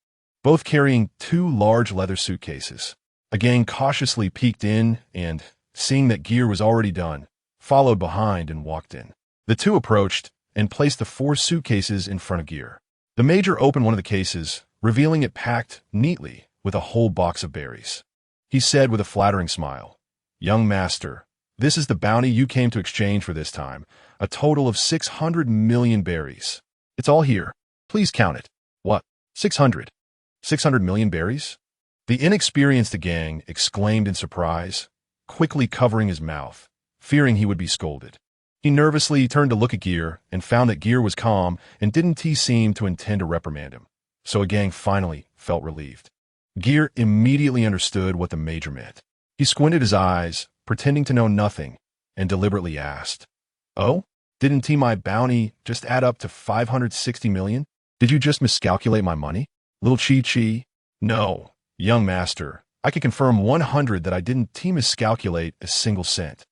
both carrying 2 large leather suitcases. A gang cautiously peeked in and, seeing that Ger was already done, followed behind and walked in. The 2 approached and placed the 4 suitcases in front of Ger. The major opened one of the cases, revealing it packed neatly with a whole box of berries. He said with a flattering smile, Young master, this is the bounty you came to exchange for this time, a total of 600 million berries. It's all here. Please count it. What? 600? 600 million berries? The inexperienced gang exclaimed in surprise, quickly covering his mouth, fearing he would be scolded. He nervously turned to look at Ger and found that Ger was calm and didn't seem to intend to reprimand him. So a gang finally felt relieved. Ger immediately understood what the major meant. He squinted his eyes, pretending to know nothing, and deliberately asked, Oh? Didn't my bounty just add up to 560 million? Did you just miscalculate my money? Little Chi-Chi? No, young master. I can confirm 100 that I didn't miscalculate a single cent.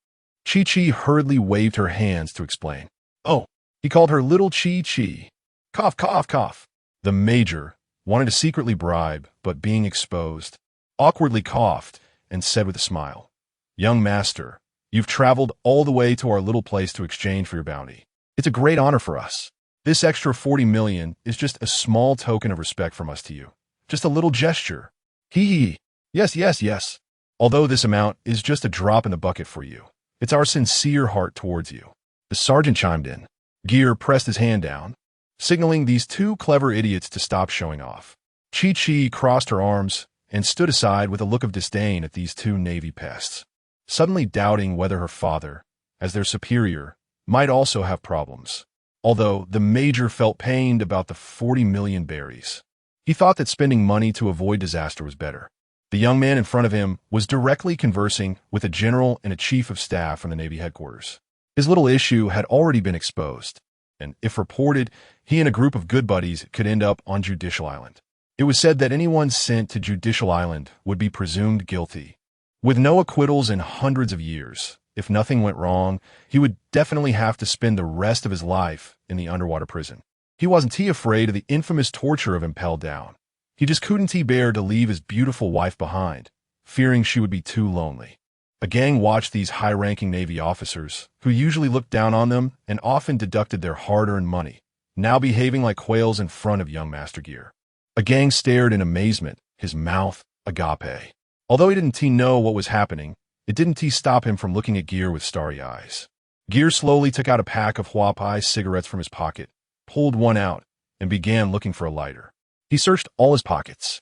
Chi-Chi hurriedly waved her hands to explain. Oh, he called her little Chi-Chi. Cough, cough, cough. The major wanted to secretly bribe, but being exposed, awkwardly coughed and said with a smile, Young master, you've traveled all the way to our little place to exchange for your bounty. It's a great honor for us. This extra 40 million is just a small token of respect from us to you. Just a little gesture. Hee hee. Yes, yes, yes. Although this amount is just a drop in the bucket for you, it's our sincere heart towards you. The sergeant chimed in. Ger pressed his hand down, signaling these two clever idiots to stop showing off. Chi-Chi crossed her arms and stood aside with a look of disdain at these two Navy pests, suddenly doubting whether her father, as their superior, might also have problems. Although the major felt pained about the 40 million berries. He thought that spending money to avoid disaster was better. The young man in front of him was directly conversing with a general and a chief of staff from the Navy headquarters. His little issue had already been exposed, and if reported, he and a group of good buddies could end up on Judicial Island. It was said that anyone sent to Judicial Island would be presumed guilty. With no acquittals in hundreds of years, if nothing went wrong, he would definitely have to spend the rest of his life in the underwater prison. He wasn't afraid of the infamous torture of impelled down. He just couldn't bear to leave his beautiful wife behind, fearing she would be too lonely. A gang watched these high-ranking Navy officers, who usually looked down on them and often deducted their hard-earned money, now behaving like quails in front of young Master Ger. A gang stared in amazement, his mouth agape. Although he didn't know what was happening, it didn't stop him from looking at Ger with starry eyes. Ger slowly took out a pack of Huapai cigarettes from his pocket, pulled one out, and began looking for a lighter. He searched all his pockets.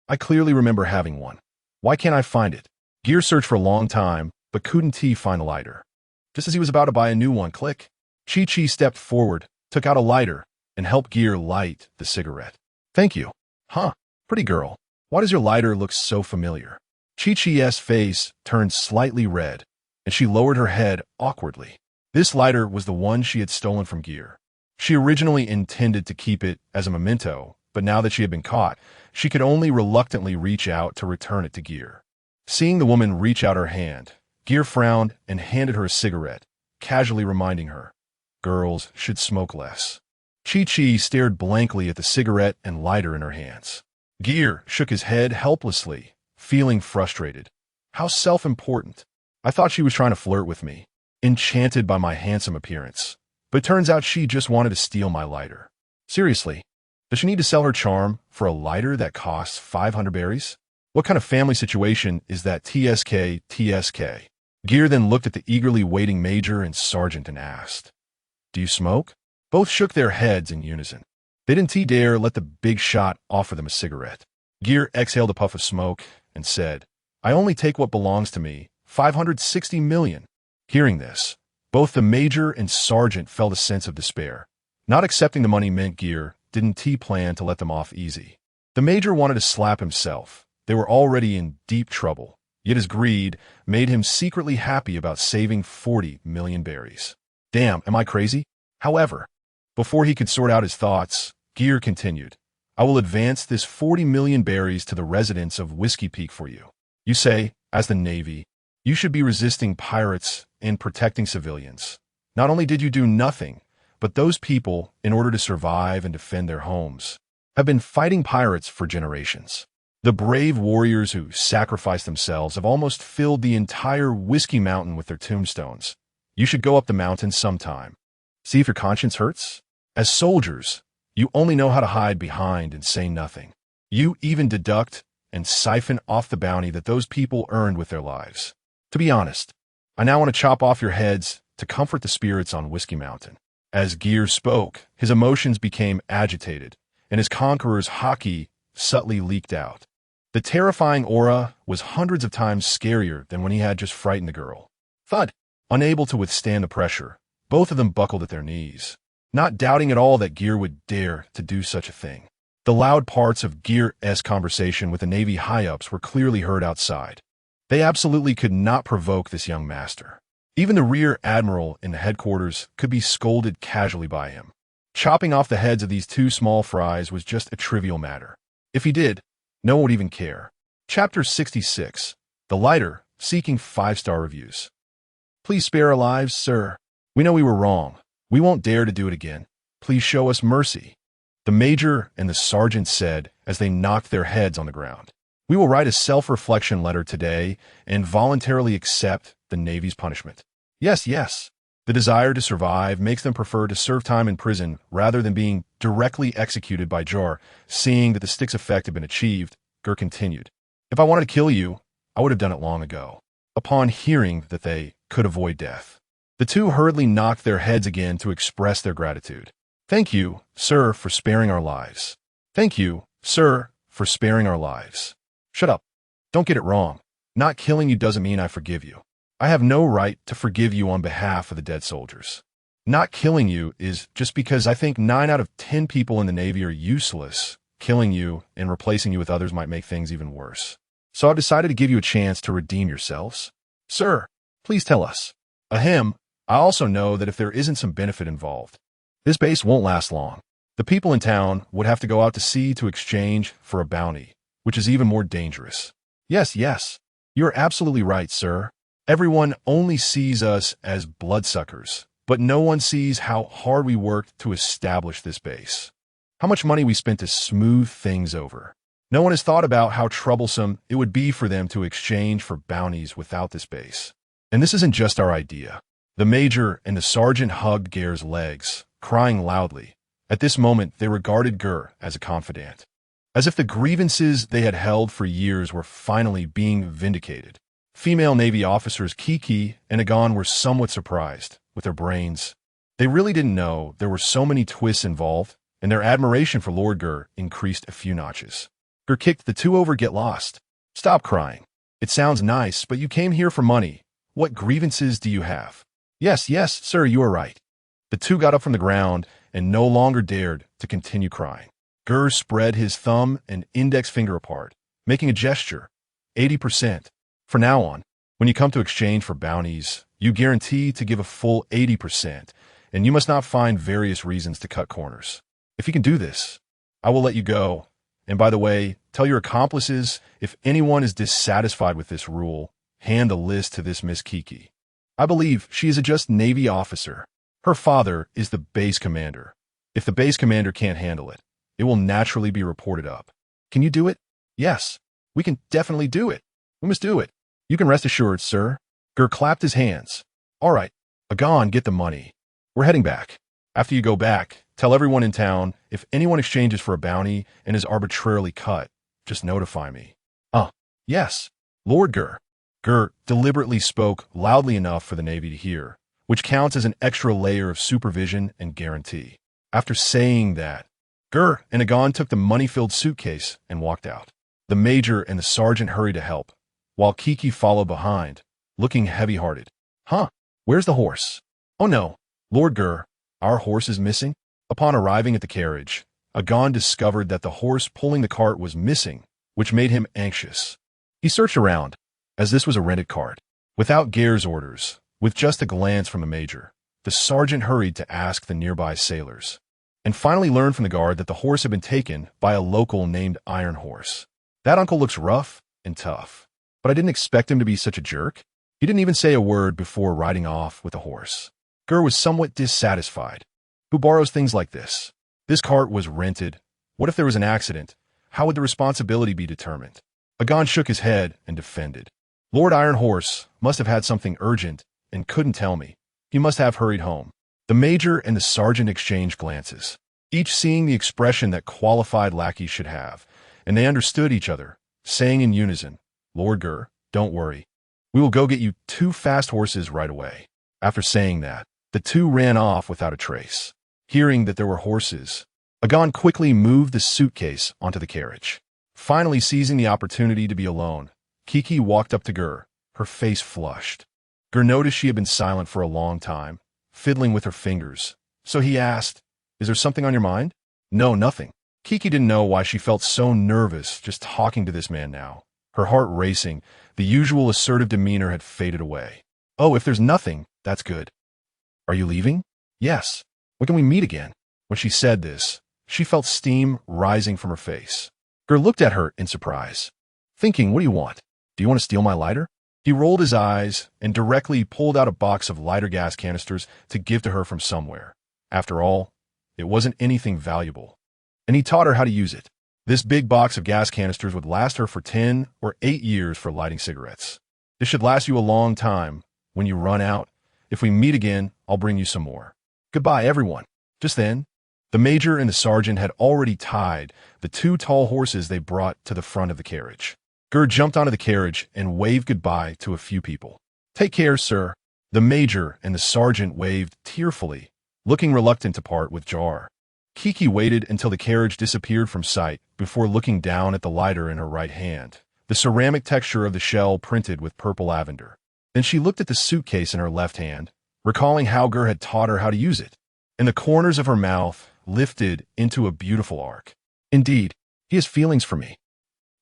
I clearly remember having one. Why can't I find it? Ger searched for a long time, but couldn't find a lighter. Just as he was about to buy a new one, click. Chi-Chi stepped forward, took out a lighter, and helped Ger light the cigarette. Thank you. Pretty girl. Why does your lighter look so familiar? Chi-Chi's face turned slightly red, and she lowered her head awkwardly. This lighter was the one she had stolen from Ger. She originally intended to keep it as a memento, but now that she had been caught, she could only reluctantly reach out to return it to Ger. Seeing the woman reach out her hand, Ger frowned and handed her a cigarette, casually reminding her, girls should smoke less. Chi-Chi stared blankly at the cigarette and lighter in her hands. Ger shook his head helplessly, feeling frustrated. How self-important. I thought she was trying to flirt with me, enchanted by my handsome appearance. But it turns out she just wanted to steal my lighter. Seriously, does she need to sell her charm for a lighter that costs 500 berries? What kind of family situation is that TSK? Ger then looked at the eagerly waiting major and sergeant and asked, Do you smoke? Both shook their heads in unison. They didn't dare let the big shot offer them a cigarette. Ger exhaled a puff of smoke and said, I only take what belongs to me, 560 million. Hearing this, both the major and sergeant felt a sense of despair. Not accepting the money meant Ger didn't plan to let them off easy. The major wanted to slap himself. They were already in deep trouble, yet his greed made him secretly happy about saving 40 million berries. Damn, am I crazy? However, before he could sort out his thoughts, Ger continued, I will advance this 40 million berries to the residents of Whiskey Peak for you. You say, as the Navy, you should be resisting pirates and protecting civilians. Not only did you do nothing, but those people, in order to survive and defend their homes, have been fighting pirates for generations. The brave warriors who sacrificed themselves have almost filled the entire Whiskey Mountain with their tombstones. You should go up the mountain sometime. See if your conscience hurts? As soldiers, you only know how to hide behind and say nothing. You even deduct and siphon off the bounty that those people earned with their lives. To be honest, I now want to chop off your heads to comfort the spirits on Whiskey Mountain. As Ger spoke, his emotions became agitated, and his conqueror's haki subtly leaked out. The terrifying aura was hundreds of times scarier than when he had just frightened the girl. Thud! Unable to withstand the pressure, both of them buckled at their knees, not doubting at all that Ger would dare to do such a thing. The loud parts of Ger's conversation with the Navy high-ups were clearly heard outside. They absolutely could not provoke this young master. Even the rear admiral in the headquarters could be scolded casually by him. Chopping off the heads of these two small fries was just a trivial matter. If he did, no one would even care. Chapter 66. The Lighter, seeking 5-star reviews. Please spare our lives, sir. We know we were wrong. We won't dare to do it again. Please show us mercy. The major and the sergeant said as they knocked their heads on the ground. We will write a self-reflection letter today and voluntarily accept the Navy's punishment. Yes, yes. The desire to survive makes them prefer to serve time in prison rather than being directly executed by Ger. Seeing that the stick's effect had been achieved, Ger continued. If I wanted to kill you, I would have done it long ago. Upon hearing that they could avoid death, the two hurriedly knocked their heads again to express their gratitude. Thank you, sir, for sparing our lives. Thank you, sir, for sparing our lives. Shut up. Don't get it wrong. Not killing you doesn't mean I forgive you. I have no right to forgive you on behalf of the dead soldiers. Not killing you is just because I think 9 out of 10 people in the Navy are useless. Killing you and replacing you with others might make things even worse. So I've decided to give you a chance to redeem yourselves. Sir, please tell us. Ahem, I also know that if there isn't some benefit involved, this base won't last long. The people in town would have to go out to sea to exchange for a bounty, which is even more dangerous. Yes, yes, you're absolutely right, sir. Everyone only sees us as bloodsuckers, but no one sees how hard we worked to establish this base. How much money we spent to smooth things over. No one has thought about how troublesome it would be for them to exchange for bounties without this base. And this isn't just our idea. The major and the sergeant hugged Ger's legs, crying loudly. At this moment, they regarded Ger as a confidant, as if the grievances they had held for years were finally being vindicated. Female Navy officers Kiki and Agon were somewhat surprised with their brains. They really didn't know there were so many twists involved, and their admiration for Lord Ger increased a few notches. Ger kicked the two over. Get lost. Stop crying. It sounds nice, but you came here for money. What grievances do you have? Yes, yes, sir, you are right. The two got up from the ground and no longer dared to continue crying. Ger spread his thumb and index finger apart, making a gesture. 80%. From now on, when you come to exchange for bounties, you guarantee to give a full 80%, and you must not find various reasons to cut corners. If you can do this, I will let you go. And by the way, tell your accomplices if anyone is dissatisfied with this rule, hand the list to this Miss Kiki. I believe she is a just Navy officer. Her father is the base commander. If the base commander can't handle it, it will naturally be reported up. Can you do it? Yes, we can definitely do it. We must do it. You can rest assured, sir. Ger clapped his hands. All right, Agon, get the money. We're heading back. After you go back, tell everyone in town if anyone exchanges for a bounty and is arbitrarily cut, just notify me. Yes, Lord Ger. Ger deliberately spoke loudly enough for the Navy to hear, which counts as an extra layer of supervision and guarantee. After saying that, Ger and Agon took the money-filled suitcase and walked out. The major and the sergeant hurried to help, while Kiki followed behind, looking heavy-hearted. Where's the horse? Oh no, Lord Ger, our horse is missing? Upon arriving at the carriage, Agon discovered that the horse pulling the cart was missing, which made him anxious. He searched around, as this was a rented cart. Without Ger's orders, with just a glance from the major, the sergeant hurried to ask the nearby sailors, and finally learned from the guard that the horse had been taken by a local named Iron Horse. That uncle looks rough and tough, but I didn't expect him to be such a jerk. He didn't even say a word before riding off with the horse. Ger was somewhat dissatisfied. Who borrows things like this? This cart was rented. What if there was an accident? How would the responsibility be determined? Agon shook his head and defended. Lord Iron Horse must have had something urgent and couldn't tell me. He must have hurried home. The major and the sergeant exchanged glances, each seeing the expression that qualified lackeys should have, and they understood each other, saying in unison, Lord Ger, don't worry. We will go get you 2 fast horses right away. After saying that, the two ran off without a trace. Hearing that there were horses, Agon quickly moved the suitcase onto the carriage. Finally seizing the opportunity to be alone, Kiki walked up to Ger, her face flushed. Ger noticed she had been silent for a long time, fiddling with her fingers, so he asked, Is there something on your mind? No, nothing. Kiki didn't know why she felt so nervous just talking to this man now. Her heart racing, the usual assertive demeanor had faded away. Oh, if there's nothing, that's good. Are you leaving? Yes. When can we meet again? When she said this, she felt steam rising from her face. Ger looked at her in surprise, thinking, what do you want? Do you want to steal my lighter? He rolled his eyes and directly pulled out a box of lighter gas canisters to give to her from somewhere. After all, it wasn't anything valuable. And he taught her how to use it. This big box of gas canisters would last her for 10 or 8 years for lighting cigarettes. This should last you a long time. When you run out, if we meet again, I'll bring you some more. Goodbye, everyone. Just then, the major and the sergeant had already tied the 2 tall horses they brought to the front of the carriage. Ger jumped onto the carriage and waved goodbye to a few people. Take care, sir. The major and the sergeant waved tearfully, looking reluctant to part with Ger. Kiki waited until the carriage disappeared from sight before looking down at the lighter in her right hand, the ceramic texture of the shell printed with purple lavender. Then she looked at the suitcase in her left hand, recalling how Ger had taught her how to use it, and the corners of her mouth lifted into a beautiful arc. Indeed, he has feelings for me.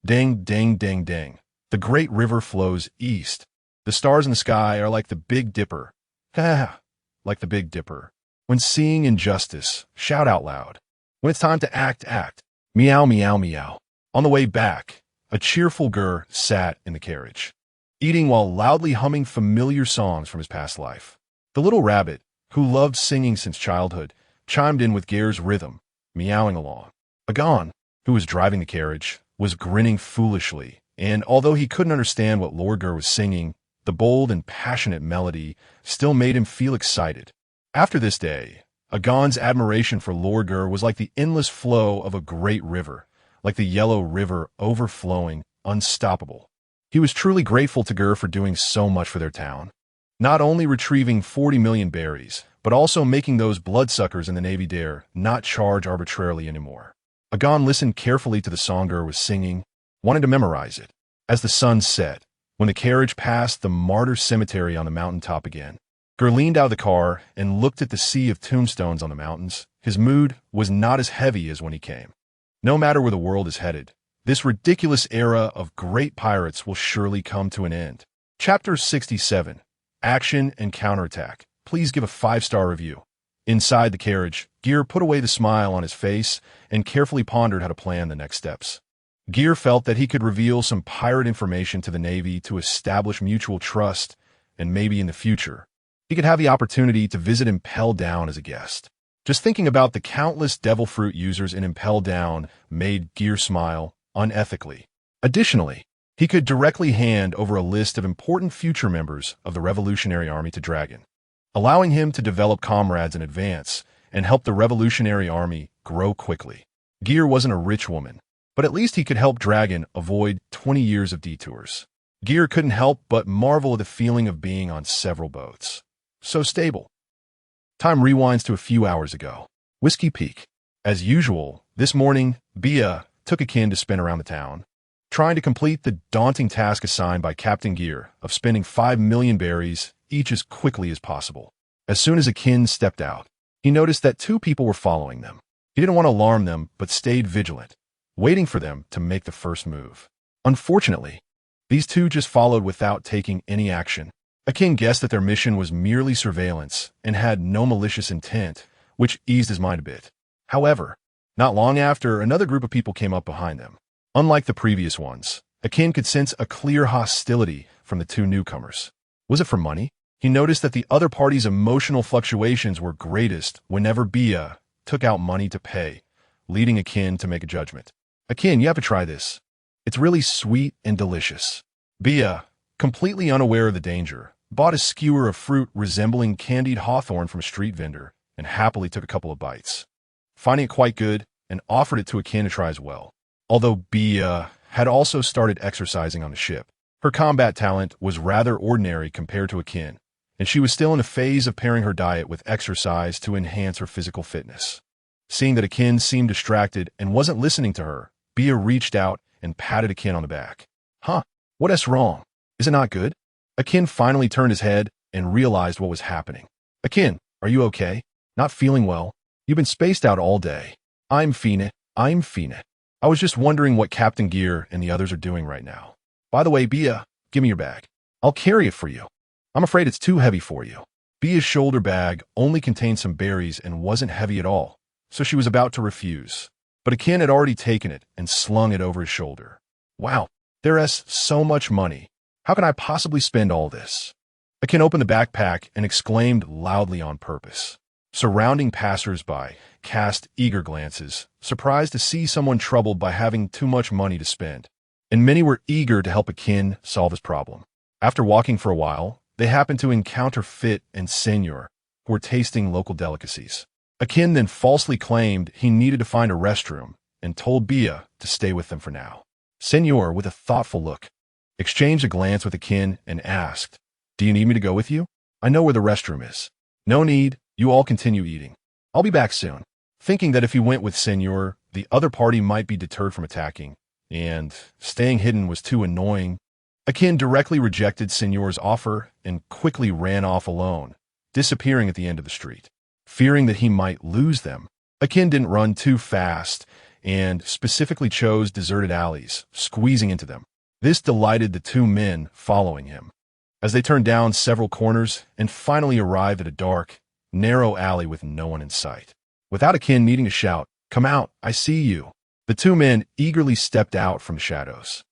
Dang, dang, dang, dang. The great river flows east. The stars in the sky are like the Big Dipper. Ha, like the Big Dipper. When seeing injustice, shout out loud. When it's time to act, act. Meow, meow, meow. On the way back, a cheerful Ger sat in the carriage, eating while loudly humming familiar songs from his past life. The little rabbit, who loved singing since childhood, chimed in with Ger's rhythm, meowing along. Agon, who was driving the carriage, was grinning foolishly, and although he couldn't understand what Lord Ger was singing, the bold and passionate melody still made him feel excited. After this day, Agon's admiration for Lord Ger was like the endless flow of a great river, like the yellow river overflowing, unstoppable. He was truly grateful to Ger for doing so much for their town, not only retrieving 40 million berries, but also making those bloodsuckers in the Navy dare not charge arbitrarily anymore. Agon listened carefully to the song Ger was singing, wanting to memorize it. As the sun set, when the carriage passed the martyr cemetery on the mountaintop again, Ger leaned out of the car and looked at the sea of tombstones on the mountains. His mood was not as heavy as when he came. No matter where the world is headed, this ridiculous era of great pirates will surely come to an end. Chapter 67, Action and Counterattack. Please give a 5-star review. Inside the carriage, Ger put away the smile on his face and carefully pondered how to plan the next steps. Ger felt that he could reveal some pirate information to the Navy to establish mutual trust, and maybe in the future, he could have the opportunity to visit Impel Down as a guest. Just thinking about the countless devil fruit users in Impel Down made Ger smile unethically. Additionally, he could directly hand over a list of important future members of the Revolutionary Army to Dragon, allowing him to develop comrades in advance and help the Revolutionary Army grow quickly. Ger wasn't a rich woman, but at least he could help Dragon avoid 20 years of detours. Ger couldn't help but marvel at the feeling of being on several boats. So stable. Time rewinds to a few hours ago. Whiskey Peak. As usual, this morning, Bia took Akin to spin around the town, trying to complete the daunting task assigned by Captain Ger of spinning 5 million berries each as quickly as possible. As soon as Akin stepped out, he noticed that 2 people were following them. He didn't want to alarm them, but stayed vigilant, waiting for them to make the first move. Unfortunately, these 2 just followed without taking any action. Akin guessed that their mission was merely surveillance and had no malicious intent, which eased his mind a bit. However, not long after, another group of people came up behind them. Unlike the previous ones, Akin could sense a clear hostility from the 2 newcomers. Was it for money? He noticed that the other party's emotional fluctuations were greatest whenever Bia took out money to pay, leading Akin to make a judgment. Akin, you have to try this. It's really sweet and delicious. Bia, completely unaware of the danger, bought a skewer of fruit resembling candied hawthorn from a street vendor and happily took a couple of bites, finding it quite good and offered it to Akin to try as well. Although Bia had also started exercising on the ship, her combat talent was rather ordinary compared to Akin, and she was still in a phase of pairing her diet with exercise to enhance her physical fitness. Seeing that Akin seemed distracted and wasn't listening to her, Bia reached out and patted Akin on the back. Huh, what's wrong? Is it not good? Akin finally turned his head and realized what was happening. Akin, are you okay? Not feeling well? You've been spaced out all day. I'm fine. I was just wondering what Captain Ger and the others are doing right now. By the way, Bia, give me your bag. I'll carry it for you. I'm afraid it's too heavy for you. Bia's shoulder bag only contained some berries and wasn't heavy at all, so she was about to refuse. But Akin had already taken it and slung it over his shoulder. Wow, there's so much money. How can I possibly spend all this? Akin opened the backpack and exclaimed loudly on purpose. Surrounding passers-by cast eager glances, surprised to see someone troubled by having too much money to spend. And many were eager to help Akin solve his problem. After walking for a while, they happened to encounter Fit and Senor, who were tasting local delicacies. Akin then falsely claimed he needed to find a restroom and told Bia to stay with them for now. Senor, with a thoughtful look, exchanged a glance with Akin and asked, "Do you need me to go with you? I know where the restroom is." "No need, you all continue eating. I'll be back soon." Thinking that if he went with Senor, the other party might be deterred from attacking, and staying hidden was too annoying, Akin directly rejected Senor's offer and quickly ran off alone, disappearing at the end of the street. Fearing that he might lose them, Akin didn't run too fast and specifically chose deserted alleys, squeezing into them. This delighted the two men following him. As they turned down several corners and finally arrived at a dark, narrow alley with no one in sight. Without Akin needing to shout, "Come out, I see you," the two men eagerly stepped out from the shadows.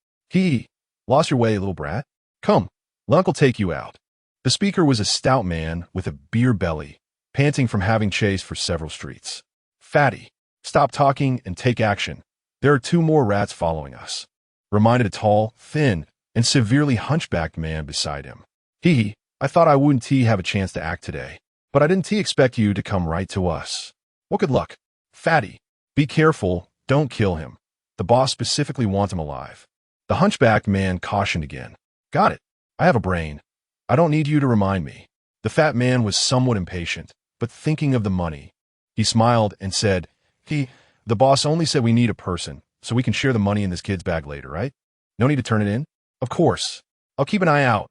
Lost your way, little brat? Come, let Uncle take you out." The speaker was a stout man with a beer belly, panting from having chased for several streets. "Fatty, stop talking and take action. There are two more rats following us," reminded a tall, thin, and severely hunchbacked man beside him. I thought I wouldn't have a chance to act today, but I didn't expect you to come right to us." "Well, good luck. Fatty, be careful, don't kill him. The boss specifically wants him alive." The hunchbacked man cautioned again. "Got it. I have a brain. I don't need you to remind me." The fat man was somewhat impatient, but thinking of the money. He smiled and said, The boss only said we need a person, so we can share the money in this kid's bag later, right? No need to turn it in?" "Of course. I'll keep an eye out.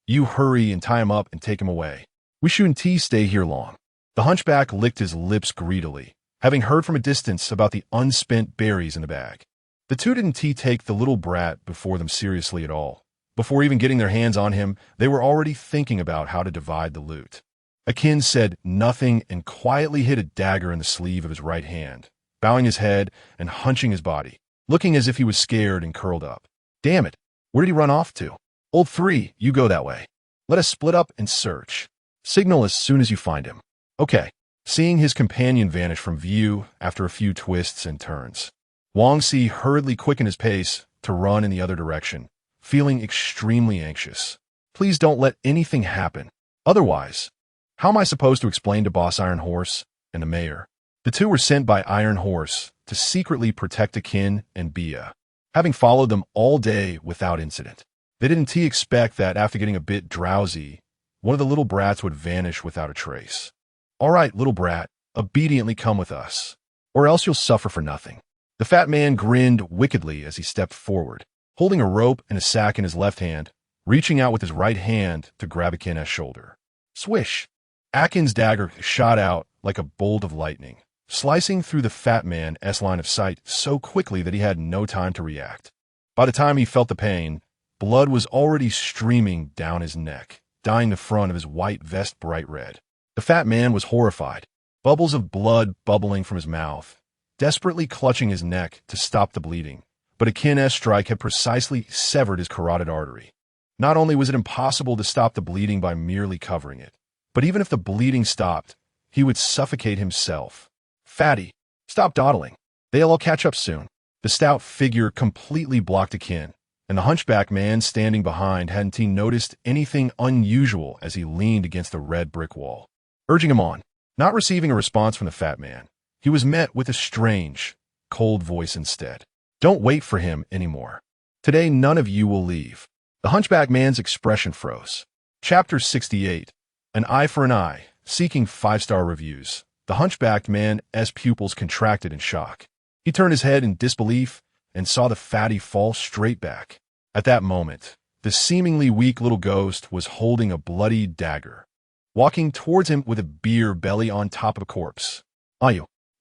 You hurry and tie him up and take him away. We shouldn't stay here long." The hunchback licked his lips greedily, having heard from a distance about the unspent berries in the bag. The two didn't take the little brat before them seriously at all. Before even getting their hands on him, they were already thinking about how to divide the loot. Akin said nothing and quietly hid a dagger in the sleeve of his right hand, bowing his head and hunching his body, looking as if he was scared and curled up. "Damn it, where did he run off to? Old 3, you go that way. Let us split up and search. Signal as soon as you find him." "Okay." Seeing his companion vanish from view after a few twists and turns, Wang Si hurriedly quickened his pace to run in the other direction, feeling extremely anxious. Please don't let anything happen. Otherwise, how am I supposed to explain to Boss Iron Horse and the mayor? The two were sent by Iron Horse to secretly protect Akin and Bia, having followed them all day without incident. They didn't expect that after getting a bit drowsy, one of the little brats would vanish without a trace. "All right, little brat, obediently come with us, or else you'll suffer for nothing." The fat man grinned wickedly as he stepped forward, holding a rope and a sack in his left hand, reaching out with his right hand to grab Akin's shoulder. Swish! Akin's dagger shot out like a bolt of lightning, slicing through the fat man's line of sight so quickly that he had no time to react. By the time he felt the pain, blood was already streaming down his neck, dyeing the front of his white vest bright red. The fat man was horrified, bubbles of blood bubbling from his mouth, desperately clutching his neck to stop the bleeding. But Akin's strike had precisely severed his carotid artery. Not only was it impossible to stop the bleeding by merely covering it, but even if the bleeding stopped, he would suffocate himself. "Fatty, stop dawdling. They'll all catch up soon." The stout figure completely blocked Akin, and the hunchback man standing behind hadn't noticed anything unusual as he leaned against the red brick wall, urging him on. Not receiving a response from the fat man, he was met with a strange, cold voice instead. "Don't wait for him anymore. Today none of you will leave." The hunchback man's expression froze. Chapter 68. An Eye for an Eye. Seeking 5-star reviews. The hunchbacked man's pupils contracted in shock. He turned his head in disbelief and saw the fatty fall straight back. At that moment, the seemingly weak little ghost was holding a bloody dagger, walking towards him with a beer belly on top of a corpse.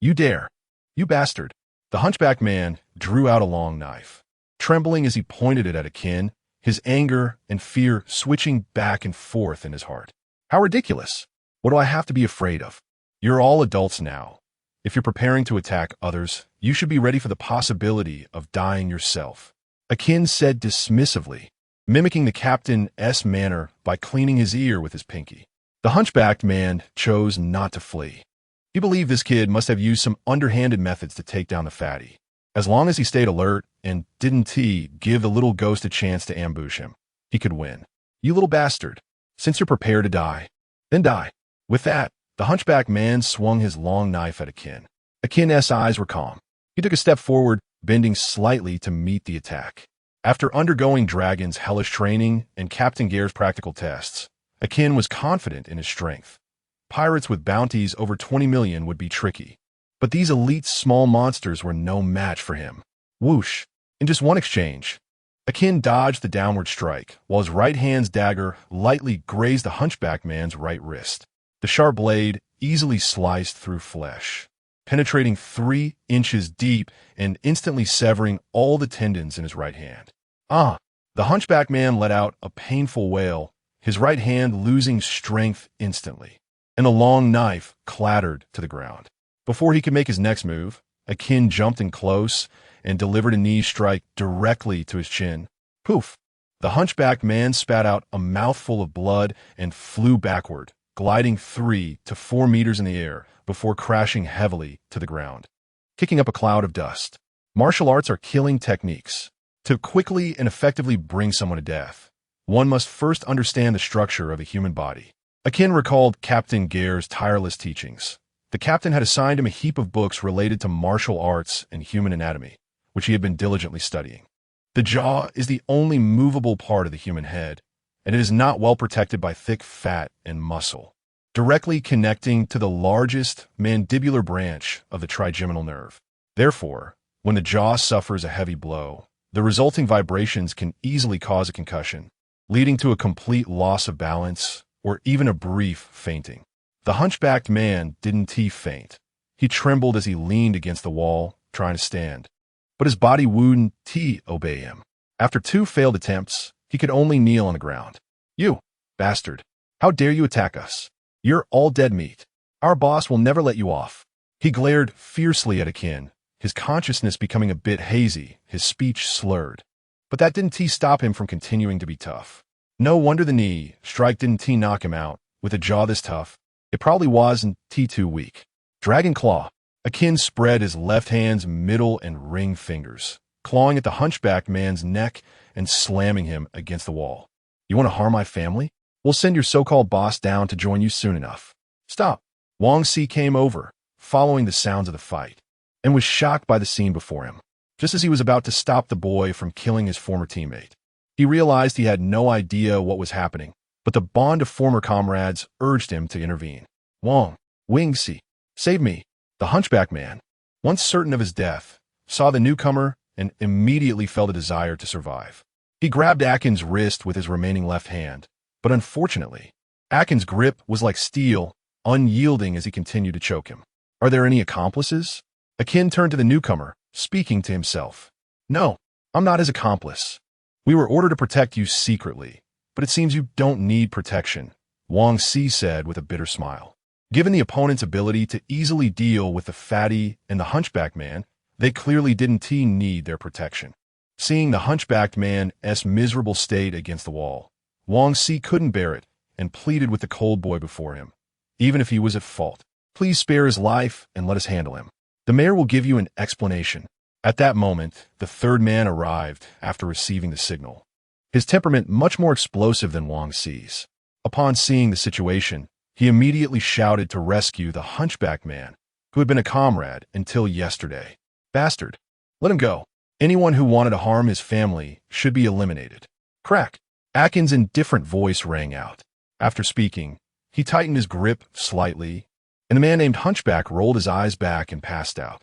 You dare! You bastard!" The hunchback man drew out a long knife, trembling as he pointed it at Akin his anger and fear switching back and forth in his heart. How ridiculous! What do I have to be afraid of? You're all adults now. If you're preparing to attack others, you should be ready for the possibility of dying yourself. Akin said dismissively, mimicking the captain's manner by cleaning his ear with his pinky. The hunchbacked man chose not to flee. He believed this kid must have used some underhanded methods to take down the fatty. As long as he stayed alert and didn't give the little ghost a chance to ambush him, he could win. You little bastard. Since you're prepared to die, then die. With that, the hunchback man swung his long knife at Akin. Akin's eyes were calm. He took a step forward, bending slightly to meet the attack. After undergoing Dragon's hellish training and Captain Ger's practical tests, Akin was confident in his strength. Pirates with bounties over 20 million would be tricky, but these elite small monsters were no match for him. Whoosh! In just one exchange, Akin dodged the downward strike, while his right hand's dagger lightly grazed the hunchback man's right wrist. The sharp blade easily sliced through flesh, penetrating 3 inches deep and instantly severing all the tendons in his right hand. Ah! The hunchback man let out a painful wail, his right hand losing strength instantly, and the long knife clattered to the ground. Before he could make his next move, Akin jumped in close and delivered a knee strike directly to his chin. Poof! The hunchbacked man spat out a mouthful of blood and flew backward, gliding 3 to 4 meters in the air before crashing heavily to the ground, kicking up a cloud of dust. Martial arts are killing techniques. To quickly and effectively bring someone to death, one must first understand the structure of the human body. Akin recalled Captain Ger's tireless teachings. The captain had assigned him a heap of books related to martial arts and human anatomy, which he had been diligently studying. The jaw is the only movable part of the human head, and it is not well protected by thick fat and muscle, directly connecting to the largest mandibular branch of the trigeminal nerve. Therefore, when the jaw suffers a heavy blow, the resulting vibrations can easily cause a concussion, leading to a complete loss of balance or even a brief fainting. The hunchbacked man didn't faint. He trembled as he leaned against the wall, trying to stand. But his body wouldn't obey him. After 2 failed attempts, he could only kneel on the ground. You, bastard. How dare you attack us? You're all dead meat. Our boss will never let you off. He glared fiercely at Akin, his consciousness becoming a bit hazy, his speech slurred. But that didn't stop him from continuing to be tough. No wonder the knee strike didn't knock him out. With a jaw this tough, it probably wasn't too weak. Dragon Claw. Akin spread his left hand's middle and ring fingers, clawing at the hunchbacked man's neck and slamming him against the wall. You want to harm my family? We'll send your so-called boss down to join you soon enough. Stop. Wang Si came over, following the sounds of the fight, and was shocked by the scene before him. Just as he was about to stop the boy from killing his former teammate, he realized he had no idea what was happening, but the bond of former comrades urged him to intervene. Wang Si, save me. The hunchback man, once certain of his death, saw the newcomer and immediately felt a desire to survive. He grabbed Akin's wrist with his remaining left hand, but unfortunately, Akin's grip was like steel, unyielding as he continued to choke him. Are there any accomplices? Akin turned to the newcomer, speaking to himself. No, I'm not his accomplice. We were ordered to protect you secretly, but it seems you don't need protection, Wang Si said with a bitter smile. Given the opponent's ability to easily deal with the fatty and the hunchback man, they clearly didn't need their protection. Seeing the hunchbacked man's miserable state against the wall, Wang Si couldn't bear it and pleaded with the cold boy before him. Even if he was at fault, please spare his life and let us handle him. The mayor will give you an explanation. At that moment, the third man arrived after receiving the signal. His temperament much more explosive than Wang Si's. Upon seeing the situation, he immediately shouted to rescue the hunchback man, who had been a comrade until yesterday. Bastard. Let him go. Anyone who wanted to harm his family should be eliminated. Crack. Akin's indifferent voice rang out. After speaking, he tightened his grip slightly, and the man named Hunchback rolled his eyes back and passed out.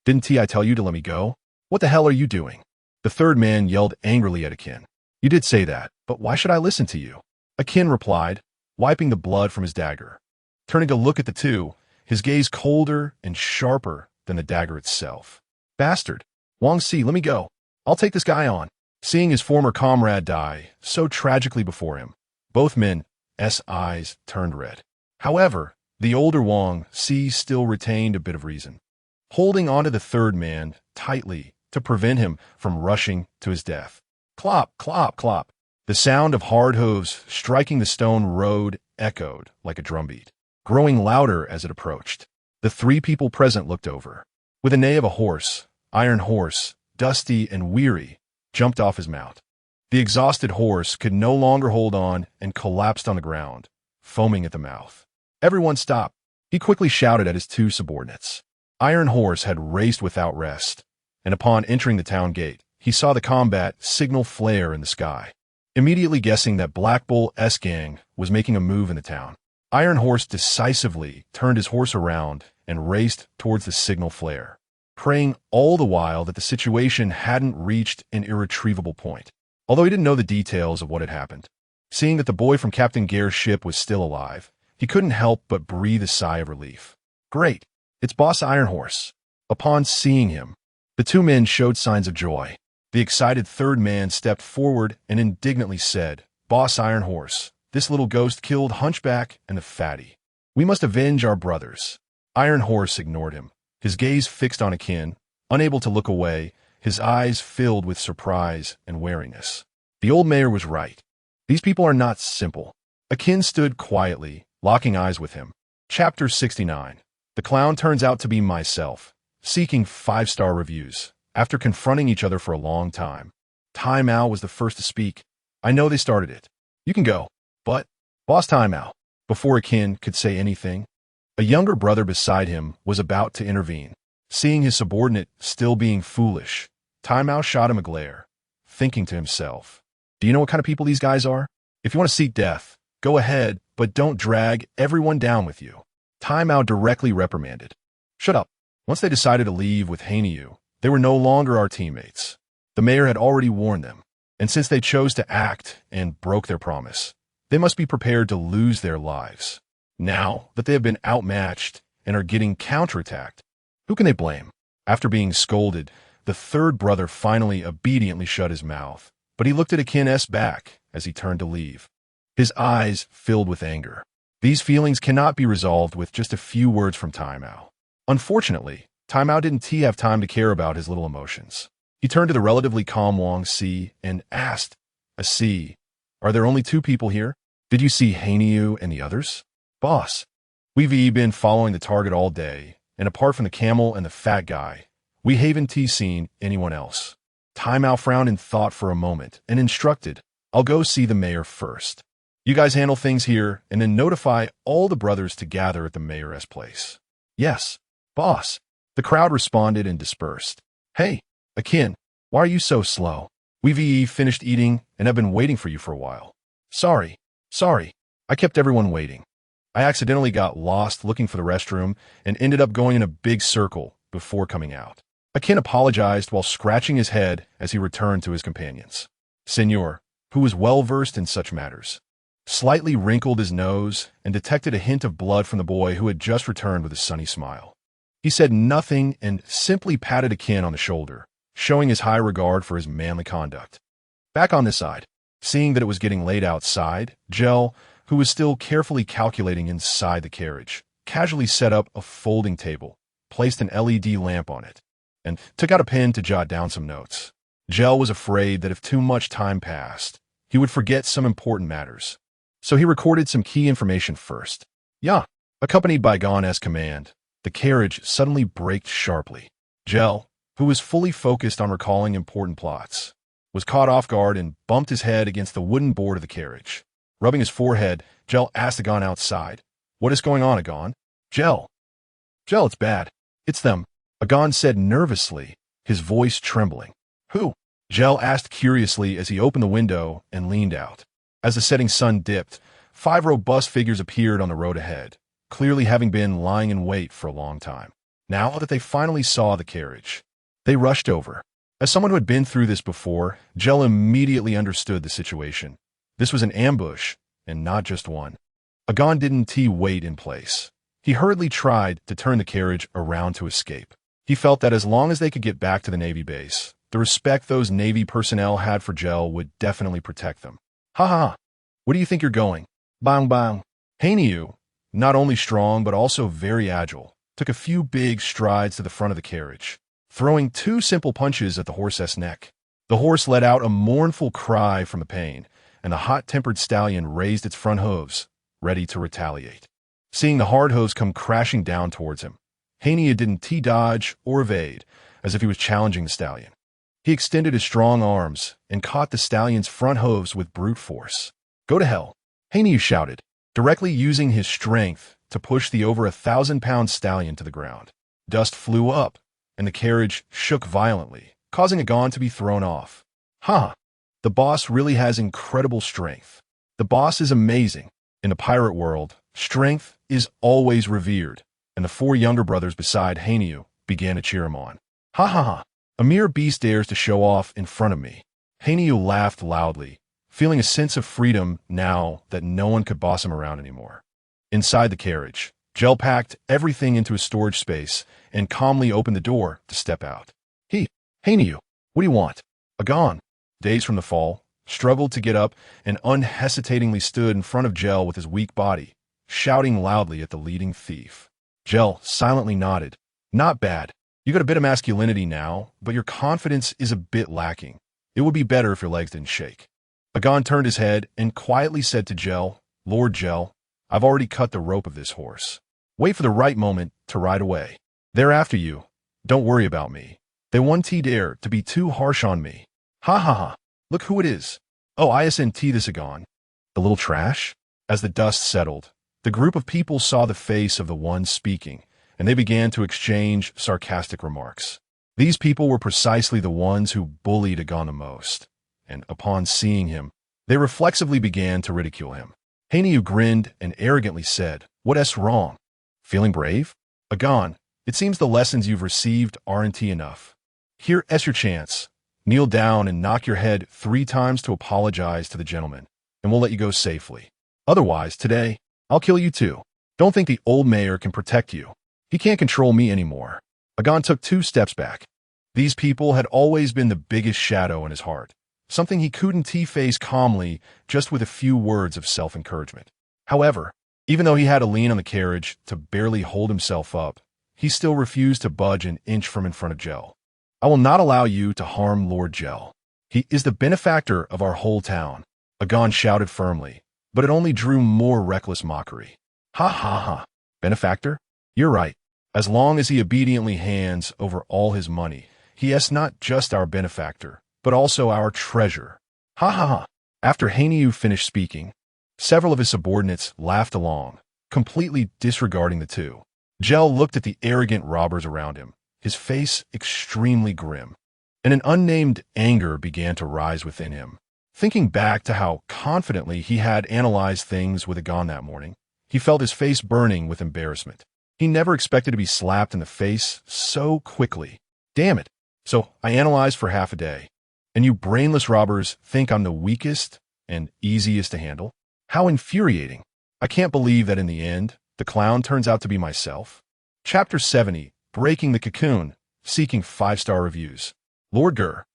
Didn't I tell you to let me go? What the hell are you doing? The third man yelled angrily at Akin. You did say that, but why should I listen to you? Akin replied, wiping the blood from his dagger. Turning to look at the two, his gaze colder and sharper than the dagger itself. Bastard. Wang Si, let me go. I'll take this guy on. Seeing his former comrade die so tragically before him, both men's eyes turned red. However, the older Wang Si still retained a bit of reason, holding onto the third man tightly to prevent him from rushing to his death. Clop, clop, clop. The sound of hard hooves striking the stone road echoed like a drumbeat, growing louder as it approached. The three people present looked over. With a neigh of a horse, Iron Horse, dusty and weary, jumped off his mount. The exhausted horse could no longer hold on and collapsed on the ground, foaming at the mouth. Everyone stopped. He quickly shouted at his two subordinates. Iron Horse had raced without rest, and upon entering the town gate, he saw the combat signal flare in the sky. Immediately guessing that Black Bull's gang was making a move in the town, Iron Horse decisively turned his horse around and raced towards the signal flare, praying all the while that the situation hadn't reached an irretrievable point. Although he didn't know the details of what had happened, seeing that the boy from Captain Ger's ship was still alive, he couldn't help but breathe a sigh of relief. Great, it's Boss Iron Horse. Upon seeing him, the two men showed signs of joy. The excited third man stepped forward and indignantly said, Boss Iron Horse, this little ghost killed Hunchback and the Fatty. We must avenge our brothers. Iron Horse ignored him, his gaze fixed on Akin, unable to look away, his eyes filled with surprise and wariness. The old mayor was right. These people are not simple. Akin stood quietly, locking eyes with him. Chapter 69. The clown turns out to be myself, seeking 5-star reviews. After confronting each other for a long time, Tai Mao was the first to speak. I know they started it. You can go. But, Boss Tai Mao, before Akin could say anything, a younger brother beside him was about to intervene. Seeing his subordinate still being foolish, Tai Mao shot him a glare, thinking to himself, do you know what kind of people these guys are? If you want to seek death, go ahead, but don't drag everyone down with you. Tai Mao directly reprimanded. Shut up. Once they decided to leave with Hainiu, they were no longer our teammates. The mayor had already warned them, and since they chose to act and broke their promise, they must be prepared to lose their lives. Now that they have been outmatched and are getting counterattacked, who can they blame? After being scolded, the third brother finally obediently shut his mouth, but he looked at Akin's back as he turned to leave. His eyes filled with anger. These feelings cannot be resolved with just a few words from Tai Mao. Unfortunately, Tai Mao didn't have time to care about his little emotions. He turned to the relatively calm Wang Si and asked, Si, are there only two people here? Did you see Hainiu and the others? Boss, we've been following the target all day, and apart from the camel and the fat guy, we haven't seen anyone else. Tai Mao frowned in thought for a moment and instructed, I'll go see the mayor first. You guys handle things here and then notify all the brothers to gather at the mayor's place. Yes, boss. The crowd responded and dispersed. Hey, Akin, why are you so slow? We've finished eating and have been waiting for you for a while. Sorry. I kept everyone waiting. I accidentally got lost looking for the restroom and ended up going in a big circle before coming out. Akin apologized while scratching his head as he returned to his companions. Senor, who was well-versed in such matters, slightly wrinkled his nose and detected a hint of blood from the boy who had just returned with a sunny smile. He said nothing and simply patted Akin on the shoulder, showing his high regard for his manly conduct. Back on this side, seeing that it was getting late outside, Gel, who was still carefully calculating inside the carriage, casually set up a folding table, placed an LED lamp on it, and took out a pen to jot down some notes. Gel was afraid that if too much time passed, he would forget some important matters. So he recorded some key information first. Accompanied by Gon's command, the carriage suddenly braked sharply. Gel, who was fully focused on recalling important plots, was caught off guard and bumped his head against the wooden board of the carriage. Rubbing his forehead, Gel asked Agon outside, What is going on, Agon? Gel, it's bad. It's them, Agon said nervously, his voice trembling. Who? Gel asked curiously as he opened the window and leaned out. As the setting sun dipped, 5 robust figures appeared on the road ahead, clearly having been lying in wait for a long time. Now that they finally saw the carriage, they rushed over. As someone who had been through this before, Gel immediately understood the situation. This was an ambush, and not just one. Agon didn't wait in place. He hurriedly tried to turn the carriage around to escape. He felt that as long as they could get back to the Navy base, The respect those Navy personnel had for Gel would definitely protect them. Ha ha! Where do you think you're going? Bang bang. Hanyu, not only strong but also very agile, took a few big strides to the front of the carriage, throwing 2 simple punches at the horse's neck. The horse let out a mournful cry from the pain, and the hot-tempered stallion raised its front hooves, ready to retaliate. Seeing the hard hooves come crashing down towards him, Hanyu didn't dodge or evade, as if he was challenging the stallion. He extended his strong arms and caught the stallion's front hooves with brute force. Go to hell, Hanyu shouted, directly using his strength to push the over 1,000-pound stallion to the ground. Dust flew up, and the carriage shook violently, causing Agon to be thrown off. Huh, the boss really has incredible strength. The boss is amazing. In the pirate world, strength is always revered, and the 4 younger brothers beside Hanyu began to cheer him on. Ha ha ha, a mere beast dares to show off in front of me. Hanyu laughed loudly, feeling a sense of freedom now that no one could boss him around anymore. Inside the carriage, Gel packed everything into his storage space and calmly opened the door to step out. Hanyu, what do you want? Agon, dazed from the fall, struggled to get up and unhesitatingly stood in front of Gel with his weak body, shouting loudly at the leading thief. Gel silently nodded. Not bad. You got a bit of masculinity now, but your confidence is a bit lacking. It would be better if your legs didn't shake. Agon turned his head and quietly said to Gel, Lord Gel, I've already cut the rope of this horse. Wait for the right moment to ride away. They're after you. Don't worry about me. They won't dare to be too harsh on me. Ha ha ha. Look who it is. Oh, ISNT this Agon. The little trash? As the dust settled, the group of people saw the face of the one speaking, and they began to exchange sarcastic remarks. These people were precisely the ones who bullied Agon the most, and upon seeing him, they reflexively began to ridicule him. Hanyu grinned and arrogantly said, What's wrong? Feeling brave? Agon, it seems the lessons you've received aren't enough. Here's your chance. Kneel down and knock your head 3 times to apologize to the gentleman, and we'll let you go safely. Otherwise, today, I'll kill you too. Don't think the old mayor can protect you. He can't control me anymore. Agon took 2 steps back. These people had always been the biggest shadow in his heart, something he couldn't face calmly just with a few words of self-encouragement. However, even though he had to lean on the carriage to barely hold himself up, he still refused to budge an inch from in front of Gel. I will not allow you to harm Lord Gel. He is the benefactor of our whole town, Agon shouted firmly, but it only drew more reckless mockery. Ha ha ha. Benefactor? You're right. As long as he obediently hands over all his money, he is not just our benefactor, but also our treasure. Ha ha ha. After Hanyu finished speaking, several of his subordinates laughed along, completely disregarding the 2. Gel looked at the arrogant robbers around him, his face extremely grim, and an unnamed anger began to rise within him. Thinking back to how confidently he had analyzed things with Agon that morning, he felt his face burning with embarrassment. He never expected to be slapped in the face so quickly. Damn it. So I analyzed for half a day, and you brainless robbers think I'm the weakest and easiest to handle? How infuriating. I can't believe that in the end, the clown turns out to be myself. Chapter 70, Breaking the Cocoon, seeking 5-star reviews. Lord Ger,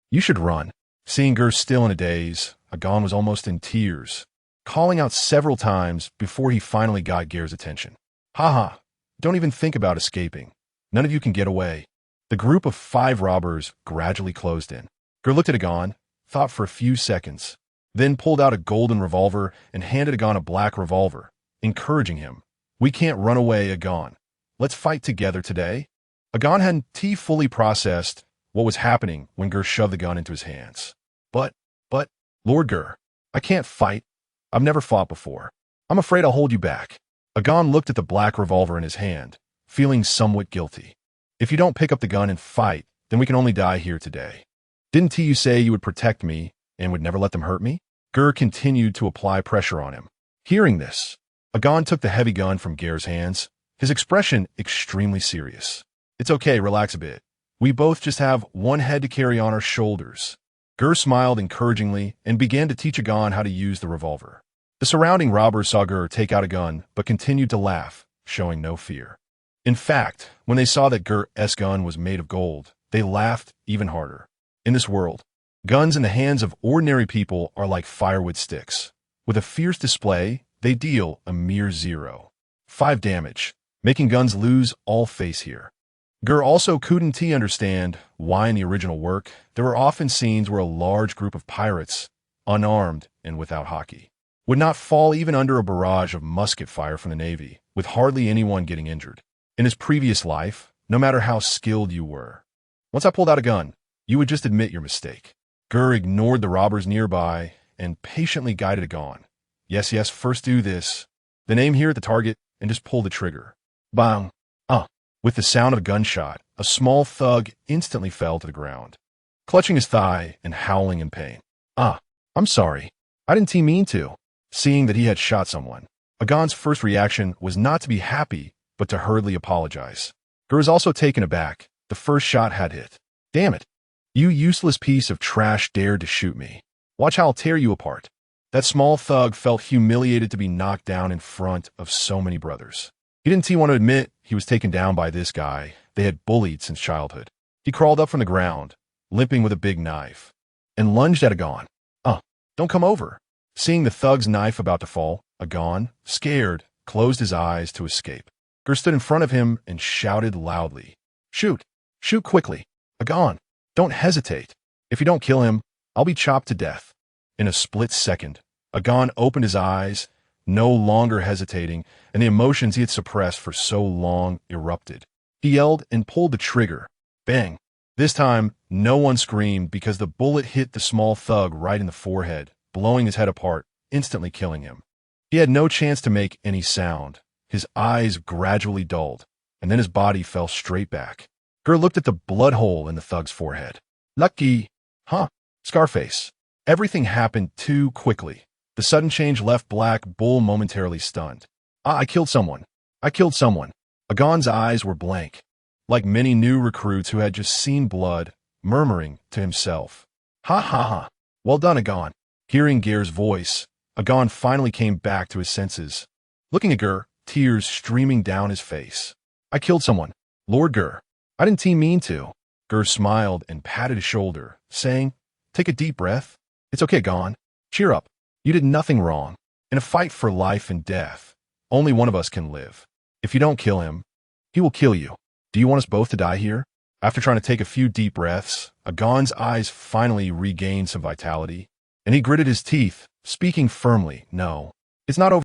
you should run. Seeing Ger still in a daze, Agon was almost in tears, calling out several times before he finally got Ger's attention. Haha, don't even think about escaping. None of you can get away. The group of 5 robbers gradually closed in. Ger looked at Agon, thought for a few seconds, then pulled out a golden revolver and handed Agon a black revolver, encouraging him. We can't run away, Agon. Let's fight together today. Agon hadn't fully processed what was happening when Ger shoved the gun into his hands. But, Lord Ger, I can't fight. I've never fought before. I'm afraid I'll hold you back. Agon looked at the black revolver in his hand, feeling somewhat guilty. If you don't pick up the gun and fight, then we can only die here today. Didn't you say you would protect me and would never let them hurt me? Ger continued to apply pressure on him. Hearing this, Agon took the heavy gun from Ger's hands, his expression extremely serious. It's okay, relax a bit. We both just have one head to carry on our shoulders. Ger smiled encouragingly and began to teach Agon how to use the revolver. The surrounding robbers saw Ger take out a gun, but continued to laugh, showing no fear. In fact, when they saw that Ger's gun was made of gold, They laughed even harder. In this world, guns in the hands of ordinary people are like firewood sticks. With a fierce display, they deal a mere 0.5 damage, making guns lose all face here. Ger also couldn't understand why in the original work there were often scenes where a large group of pirates, unarmed and without hockey, would not fall even under a barrage of musket fire from the Navy, with hardly anyone getting injured. In his previous life, no matter how skilled you were, once I pulled out a gun, you would just admit your mistake. Ger ignored the robbers nearby and patiently guided a gun. Yes, first do this, then aim here at the target and just pull the trigger. Bang! With the sound of a gunshot, a small thug instantly fell to the ground, clutching his thigh and howling in pain. I'm sorry. I didn't mean to. Seeing that he had shot someone, Agon's first reaction was not to be happy, but to hurriedly apologize. Ger was also taken aback. The first shot had hit. Damn it. You useless piece of trash dared to shoot me. Watch how I'll tear you apart. That small thug felt humiliated to be knocked down in front of so many brothers. He didn't want to admit he was taken down by this guy they had bullied since childhood. He crawled up from the ground, limping with a big knife, and lunged at Agon. Don't come over. Seeing the thug's knife about to fall, Agon, scared, closed his eyes to escape. Ger stood in front of him and shouted loudly, Shoot! Shoot quickly! Agon, don't hesitate. If you don't kill him, I'll be chopped to death. In a split second, Agon opened his eyes, no longer hesitating, and the emotions he had suppressed for so long erupted. He yelled and pulled the trigger. Bang! This time, no one screamed because the bullet hit the small thug right in the forehead, blowing his head apart, instantly killing him. He had no chance to make any sound. His eyes gradually dulled, and then his body fell straight back. Ger looked at the blood hole in the thug's forehead. Lucky! Scarface. Everything happened too quickly. The sudden change left Black Bull momentarily stunned. I killed someone. Agon's eyes were blank, like many new recruits who had just seen blood, murmuring to himself, Ha. Well done, Agon. Hearing Ger's voice, Agon finally came back to his senses. Looking at Ger, tears streaming down his face. I killed someone. Lord Ger. I didn't mean to. Ger smiled and patted his shoulder, saying, Take a deep breath. It's okay, Agon. Cheer up. You did nothing wrong. In a fight for life and death, only one of us can live. If you don't kill him, he will kill you. Do you want us both to die here? After trying to take a few deep breaths, Agon's eyes finally regained some vitality, and he gritted his teeth, speaking firmly, No, it's not over.